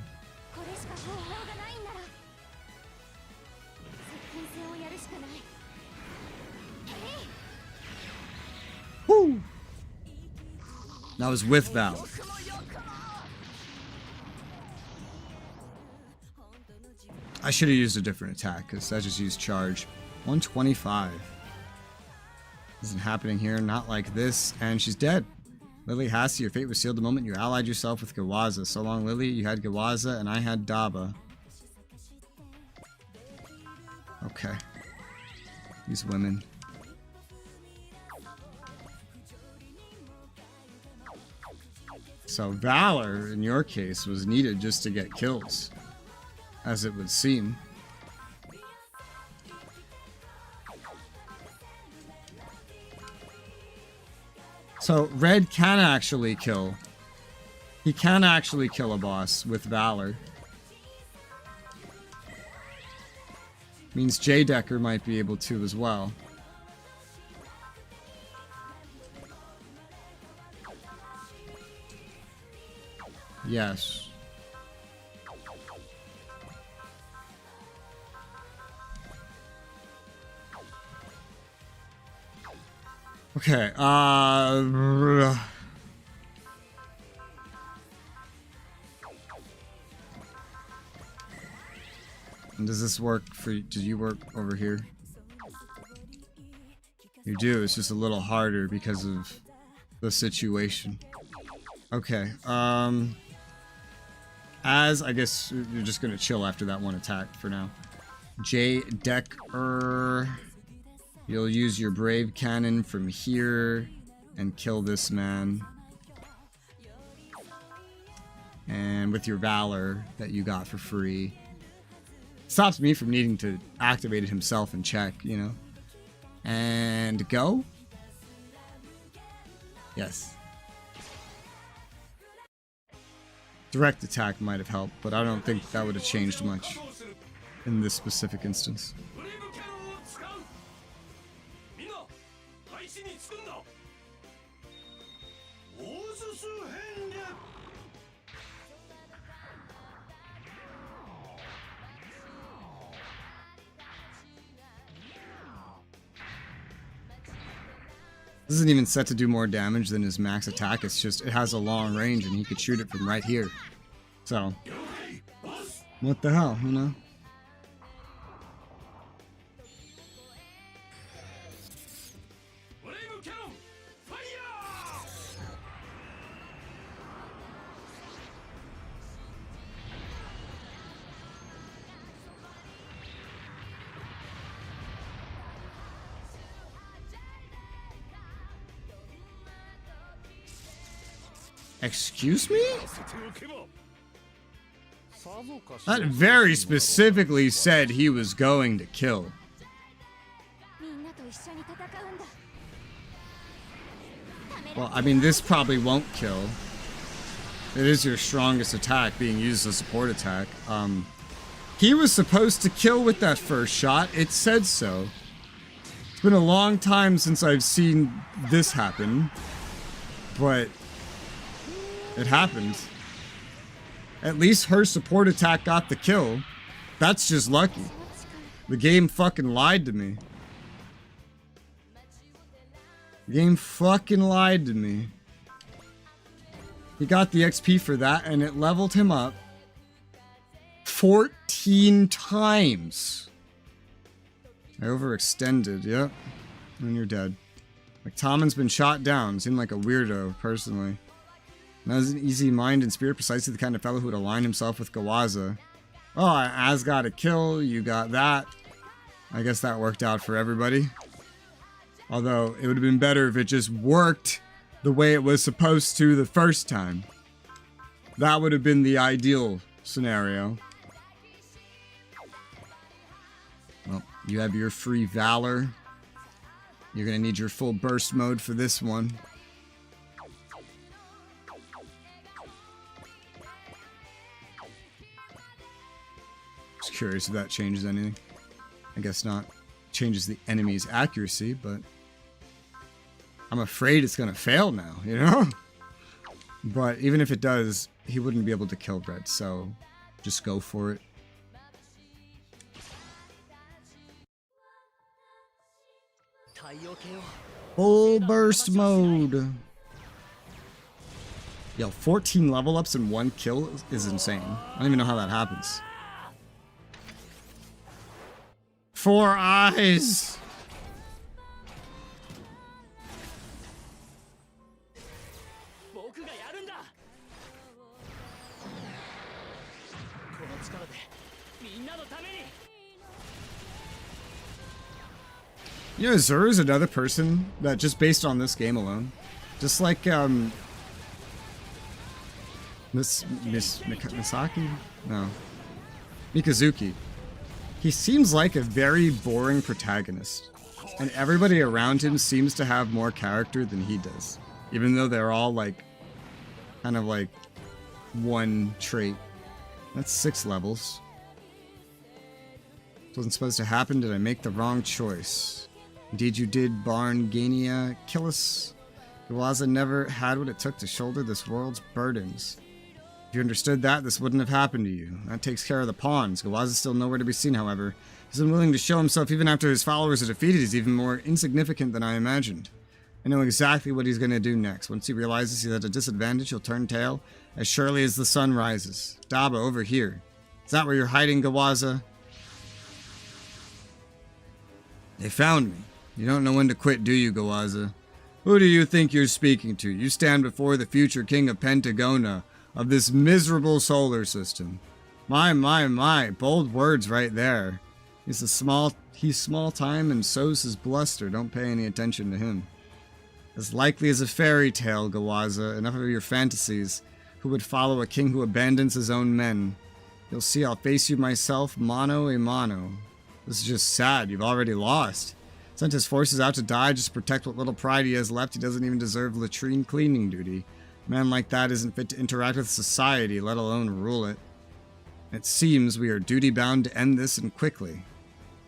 Woo! That was with Valor. I should have used a different attack, because I just used charge. 125. Isn't happening here, not like this, and she's dead. Lily Hassie, your fate was sealed the moment you allied yourself with Gawaza. So long, Lily, you had Gawaza, and I had Daba. Okay. These women. So Valor, in your case, was needed just to get kills, as it would seem. So Red can actually kill. He can actually kill a boss with Valor. Means J Decker might be able to as well. Yes. Okay, and does this work for you? Do you work over here? You do, it's just a little harder because of the situation. Okay, as I guess you're just gonna chill after that one attack for now. J Decker. You'll use your Brave Cannon from here and kill this man. And with your Valor that you got for free. Stops me from needing to activate it himself and check, you know. And go? Yes. Direct attack might have helped, but I don't think that would have changed much in this specific instance. This isn't even set to do more damage than his max attack. It's just, it has a long range and he could shoot it from right here. So, what the hell, you know? Excuse me? That very specifically said he was going to kill. Well, I mean, this probably won't kill. It is your strongest attack being used as a support attack. He was supposed to kill with that first shot. It said so. It's been a long time since I've seen this happen, but it happened. At least her support attack got the kill. That's just lucky. The game fucking lied to me. The game fucking lied to me. He got the XP for that and it leveled him up 14 times. I overextended, yep. And you're dead. McTommen's been shot down. Seemed like a weirdo, personally. And has an easy mind and spirit, precisely the kind of fellow who would align himself with Gawaza. Oh, Az got a kill, you got that. I guess that worked out for everybody. Although, it would have been better if it just worked the way it was supposed to the first time. That would have been the ideal scenario. Well, you have your free Valor. You're gonna need your full burst mode for this one. Just curious if that changes anything. I guess not. Changes the enemy's accuracy, but I'm afraid it's gonna fail now, you know? But even if it does, he wouldn't be able to kill Red, so just go for it. Full burst mode. Yo, 14 level ups in one kill is insane. I don't even know how that happens. 4 eyes. You know, Zur is another person that just based on this game alone, just like Misaki? No, Mikazuki. He seems like a very boring protagonist, and everybody around him seems to have more character than he does, even though they're all like, kind of like one trait. That's 6 levels. Wasn't supposed to happen. Did I make the wrong choice? Indeed you did, Barn Gania Killis. Gawaza never had what it took to shoulder this world's burdens. If you understood that, this wouldn't have happened to you. That takes care of the pawns. Gawaza's still nowhere to be seen, however. He's unwilling to show himself even after his followers are defeated. He's even more insignificant than I imagined. I know exactly what he's going to do next. Once he realizes he's at a disadvantage, he'll turn tail as surely as the sun rises. Daba, over here. Is that where you're hiding, Gawaza? They found me. You don't know when to quit, do you, Gawaza? Who do you think you're speaking to? You stand before the future king of Pentagona, of this miserable solar system. My, bold words right there. He's small time and so's his bluster. Don't pay any attention to him. As likely as a fairy tale, Gawaza. Enough of your fantasies. Who would follow a king who abandons his own men? You'll see I'll face you myself, mano a mano. This is just sad. You've already lost. Sent his forces out to die just to protect what little pride he has left. He doesn't even deserve latrine cleaning duty. A man like that isn't fit to interact with society, let alone rule it. It seems we are duty-bound to end this and quickly.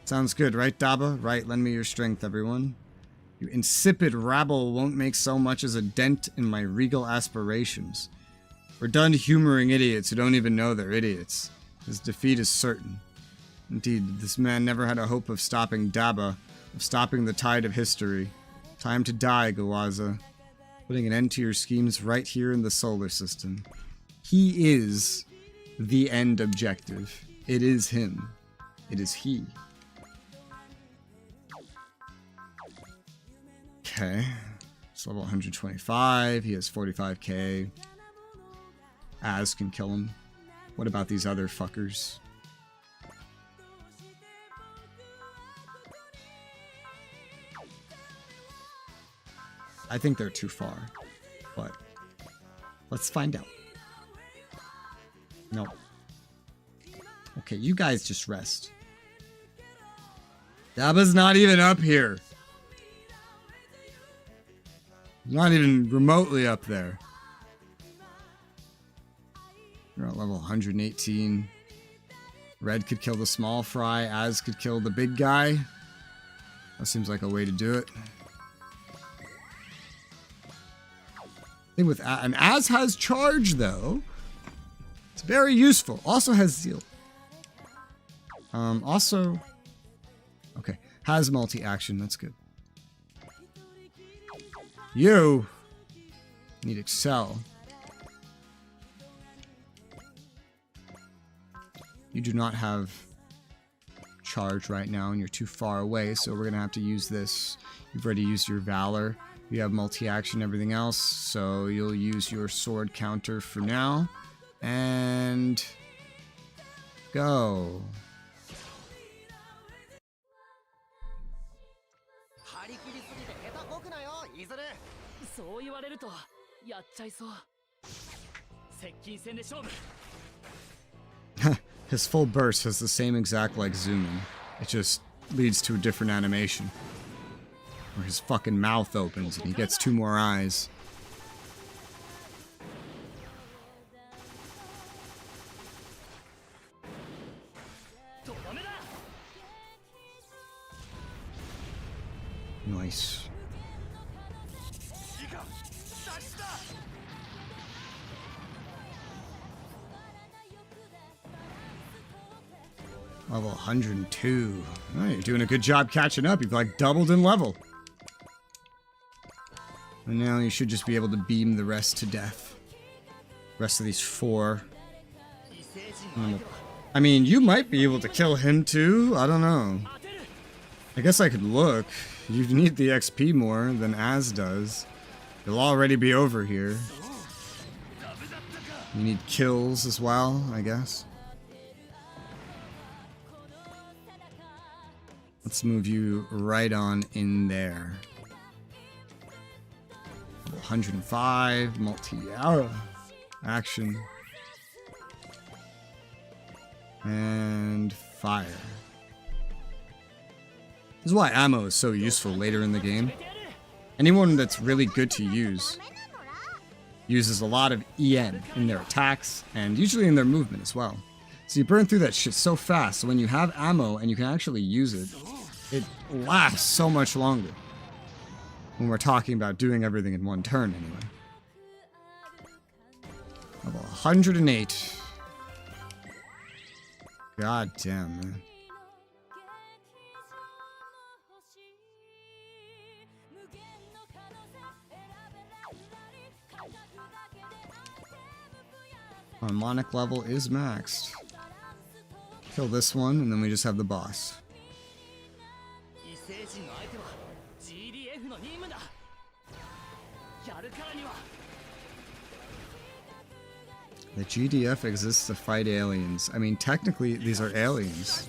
Sounds good, right, Daba? Right, lend me your strength, everyone. You insipid rabble won't make so much as a dent in my regal aspirations. We're done humoring idiots who don't even know they're idiots. His defeat is certain. Indeed, this man never had a hope of stopping Daba, of stopping the tide of history. Time to die, Gawaza. Putting an end to your schemes right here in the solar system. He is the end objective. It is him. It is he. Okay. It's level 125. He has 45k. Az can kill him. What about these other fuckers? I think they're too far, but let's find out. No. Okay, you guys just rest. Daba's not even up here. Not even remotely up there. You're at level 118. Red could kill the small fry. Az could kill the big guy. That seems like a way to do it. Thing with and Az has charge though. It's very useful. Also has zeal. Also, okay, has multi-action. That's good. You need Excel. You do not have charge right now, and you're too far away. So we're gonna have to use this. You've already used your Valor. You have multi-action, everything else, so you'll use your sword counter for now. And go. His full burst has the same exact like zooming. It just leads to a different animation. Where his fucking mouth opens and he gets 2 more eyes. Nice. Level 102. Oh, you're doing a good job catching up. You've like doubled in level. And now you should just be able to beam the rest to death. Rest of these 4. I mean, you might be able to kill him too. I don't know. I guess I could look. You need the XP more than Az does. You'll already be over here. You need kills as well, I guess. Let's move you right on in there. 105, multi-action. And fire. This is why ammo is so useful later in the game. Anyone that's really good to use uses a lot of EN in their attacks and usually in their movement as well. So you burn through that shit so fast, so when you have ammo and you can actually use it, it lasts so much longer. When we're talking about doing everything in one turn, anyway. Level 108. God damn, man. Harmonic level is maxed. Kill this one, and then we just have the boss. The GDF exists to fight aliens. I mean, technically, these are aliens.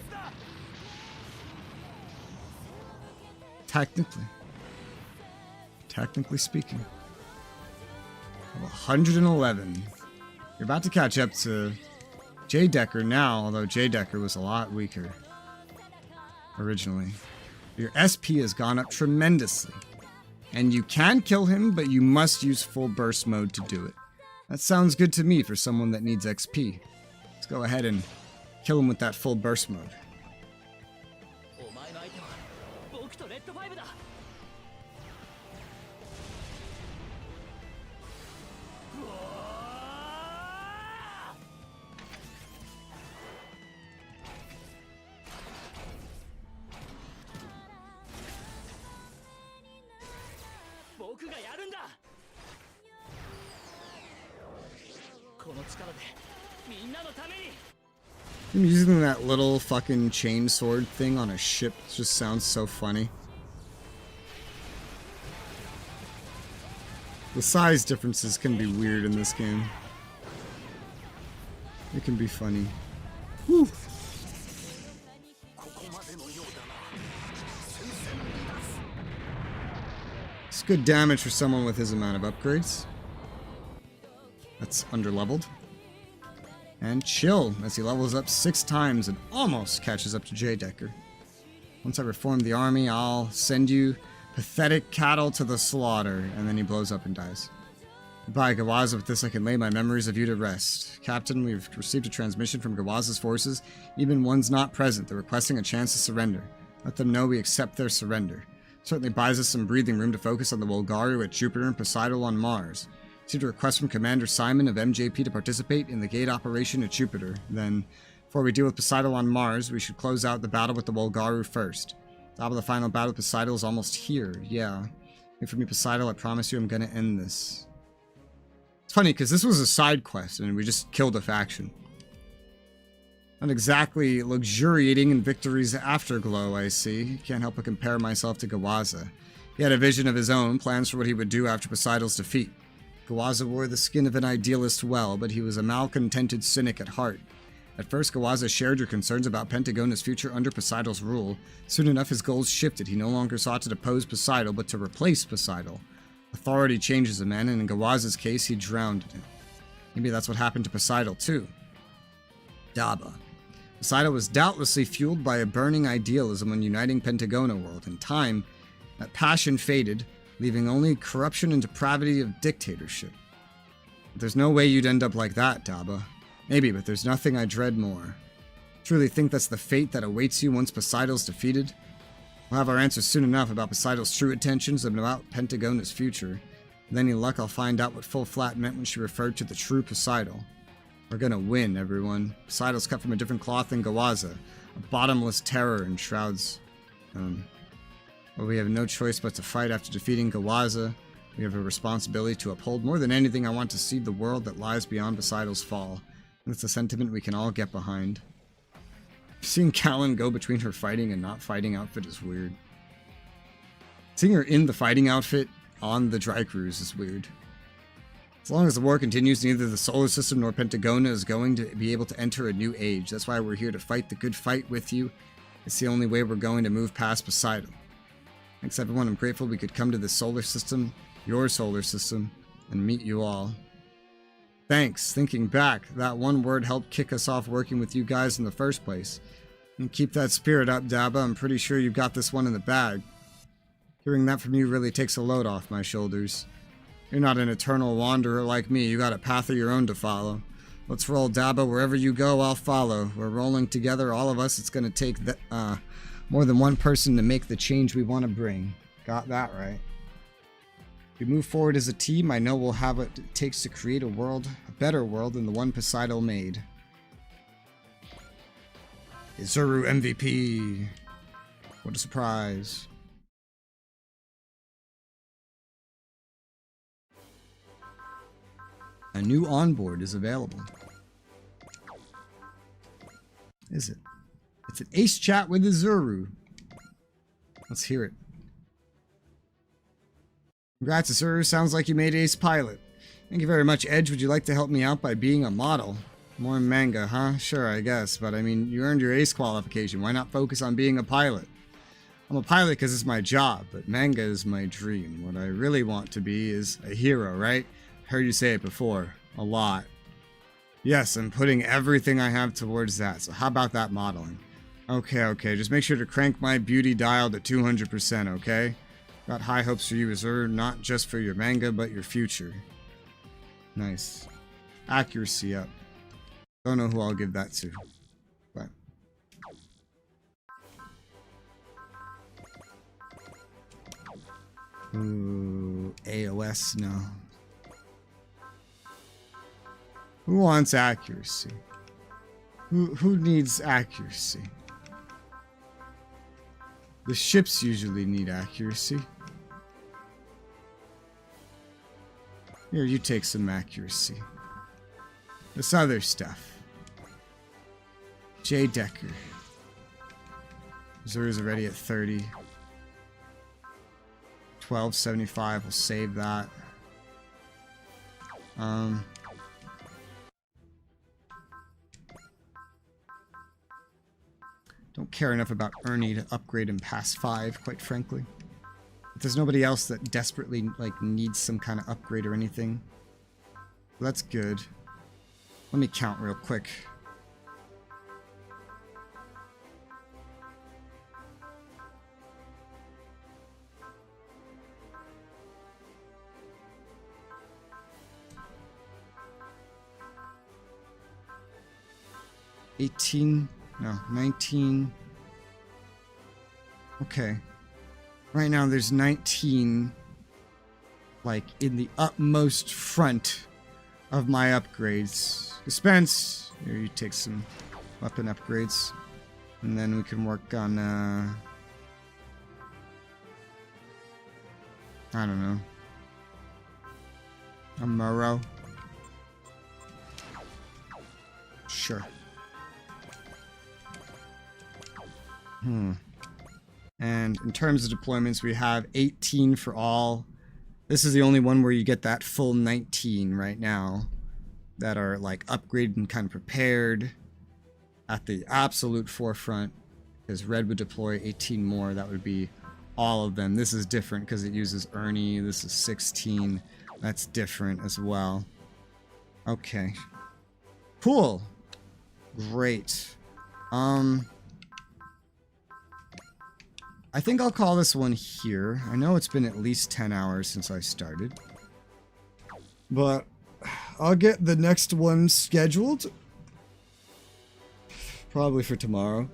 Technically speaking. 111. You're about to catch up to J. Decker now, although J. Decker was a lot weaker originally. Your SP has gone up tremendously. And you can kill him, but you must use full burst mode to do it. That sounds good to me for someone that needs XP. Let's go ahead and kill him with that full burst mode. I'm using that little fucking chain sword thing on a ship. It just sounds so funny. The size differences can be weird in this game. It can be funny. Whew. It's good damage for someone with his amount of upgrades. That's underleveled. And chill as he levels up 6 times and almost catches up to J. Decker. Once I reform the army, I'll send you pathetic cattle to the slaughter. And then he blows up and dies. Goodbye, Gawaza. With this, I can lay my memories of you to rest. Captain, we've received a transmission from Gawaza's forces. Even one's not present. They're requesting a chance to surrender. Let them know we accept their surrender. Certainly buys us some breathing room to focus on the Wolgaru at Jupiter and Poseidon on Mars. Received a request from Commander Simon of MJP to participate in the gate operation at Jupiter. Then, before we deal with Poseidon on Mars, we should close out the battle with the Wolgaru first. Top of the final battle with Poseidon is almost here. Yeah. Wait for me, Poseidon. I promise you I'm gonna end this. It's funny, because this was a side quest, and we just killed a faction. Not exactly luxuriating in victory's afterglow, I see. Can't help but compare myself to Gawaza. He had a vision of his own, plans for what he would do after Poseidon's defeat. Gawaza wore the skin of an idealist well, but he was a malcontented cynic at heart. At first, Gawaza shared your concerns about Pentagona's future under Poseidon's rule. Soon enough, his goals shifted. He no longer sought to depose Poseidon, but to replace Poseidon. Authority changes a man, and in Gawaza's case, he drowned in it. Maybe that's what happened to Poseidon, too. Daba. Poseidon was doubtlessly fueled by a burning idealism when uniting Pentagona world. In time, that passion faded, leaving only corruption and depravity of dictatorship. But there's no way you'd end up like that, Daba. Maybe, but there's nothing I dread more. Truly think that's the fate that awaits you once Poseidon's defeated? We'll have our answers soon enough about Poseidon's true intentions and about Pentagona's future. With any luck, I'll find out what full flat meant when she referred to the true Poseidon. We're gonna win, everyone. Poseidon's cut from a different cloth than Gawaza, a bottomless terror in shrouds. But we have no choice but to fight after defeating Gawaza. We have a responsibility to uphold. More than anything, I want to see the world that lies beyond Poseidon's fall. And it's a sentiment we can all get behind. Seeing Callan go between her fighting and not fighting outfit is weird. Seeing her in the fighting outfit on the dry cruise is weird. As long as the war continues, neither the solar system nor Pentagona is going to be able to enter a new age. That's why we're here to fight the good fight with you. It's the only way we're going to move past Poseidon. Thanks everyone, I'm grateful we could come to this solar system, your solar system, and meet you all. Thanks. Thinking back, that one word helped kick us off working with you guys in the first place. And keep that spirit up, Daba. I'm pretty sure you've got this one in the bag. Hearing that from you really takes a load off my shoulders. You're not an eternal wanderer like me. You got a path of your own to follow. Let's roll, Daba. Wherever you go, I'll follow. We're rolling together, all of us. It's going to take more than one person to make the change we want to bring. Got that right. If we move forward as a team, I know we'll have what it takes to create a better world than the one Poseidon made. Izuru MVP. What a surprise. A new onboard is available. Is it? It's an ace chat with Izuru. Let's hear it. Congrats, Izuru. Sounds like you made ace pilot. Thank you very much, Edge. Would you like to help me out by being a model? More manga, huh? Sure, I guess. But I mean, you earned your ace qualification. Why not focus on being a pilot? I'm a pilot because it's my job, but manga is my dream. What I really want to be is a hero, right? Heard you say it before. A lot. Yes, I'm putting everything I have towards that. So how about that modeling? Okay. Just make sure to crank my beauty dial to 200%, okay? Got high hopes for you, Izuru, not just for your manga, but your future. Nice. Accuracy up. Don't know who I'll give that to. But. Ooh, AOS, no. Who wants accuracy? Who needs accuracy? The ships usually need accuracy. Here, you take some accuracy. This other stuff. J. Decker. Zura's already at 30. 1275, we'll save that. Don't care enough about Ernie to upgrade him past 5, quite frankly. If there's nobody else that desperately needs some kind of upgrade or anything, that's good. Let me count real quick. No, 19. Okay. Right now there's 19, in the utmost front of my upgrades. Dispense! Here, you take some weapon upgrades. And then we can work on, I don't know. A Muro. Sure. And in terms of deployments, we have 18 for all. This is the only one where you get that full 19 right now that are upgraded and kind of prepared at the absolute forefront, because Red would deploy 18 more. That would be all of them. This is different because it uses Ernie. This is 16. That's different as well. Okay. Cool. Great. I think I'll call this one here. I know it's been at least 10 hours since I started. But I'll get the next one scheduled. Probably for tomorrow.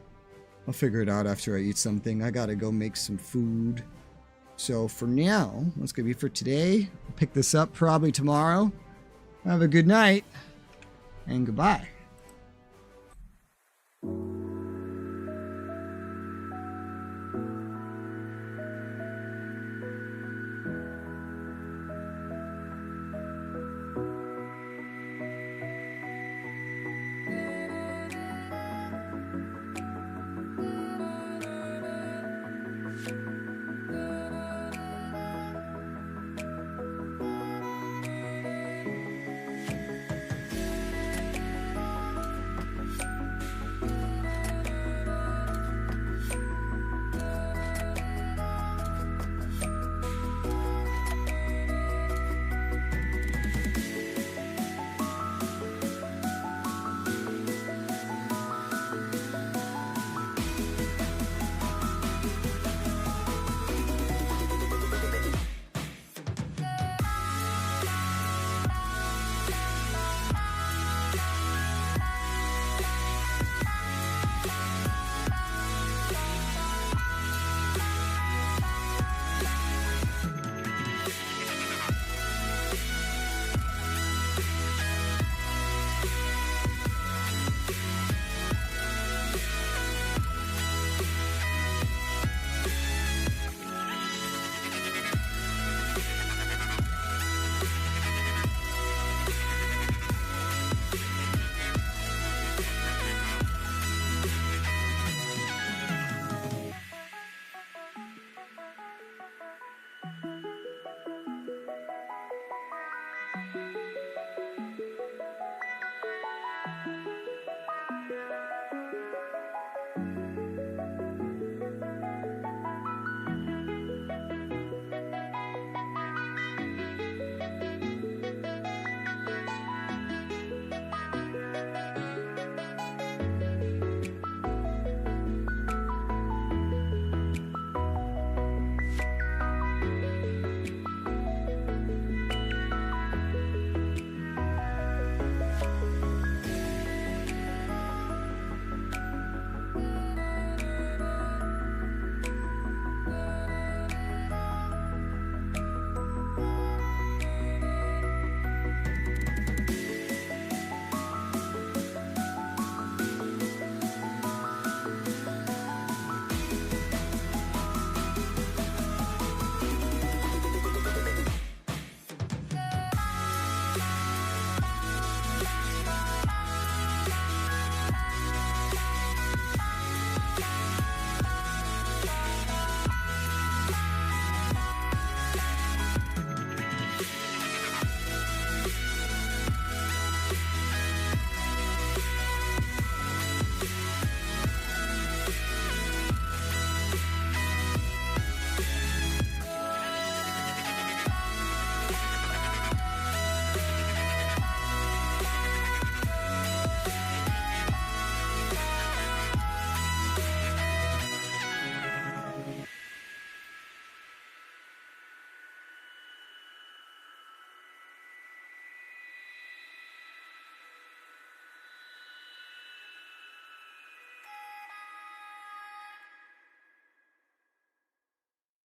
I'll figure it out after I eat something. I gotta go make some food. So for now, that's gonna be for today. I'll pick this up probably tomorrow. Have a good night. And goodbye.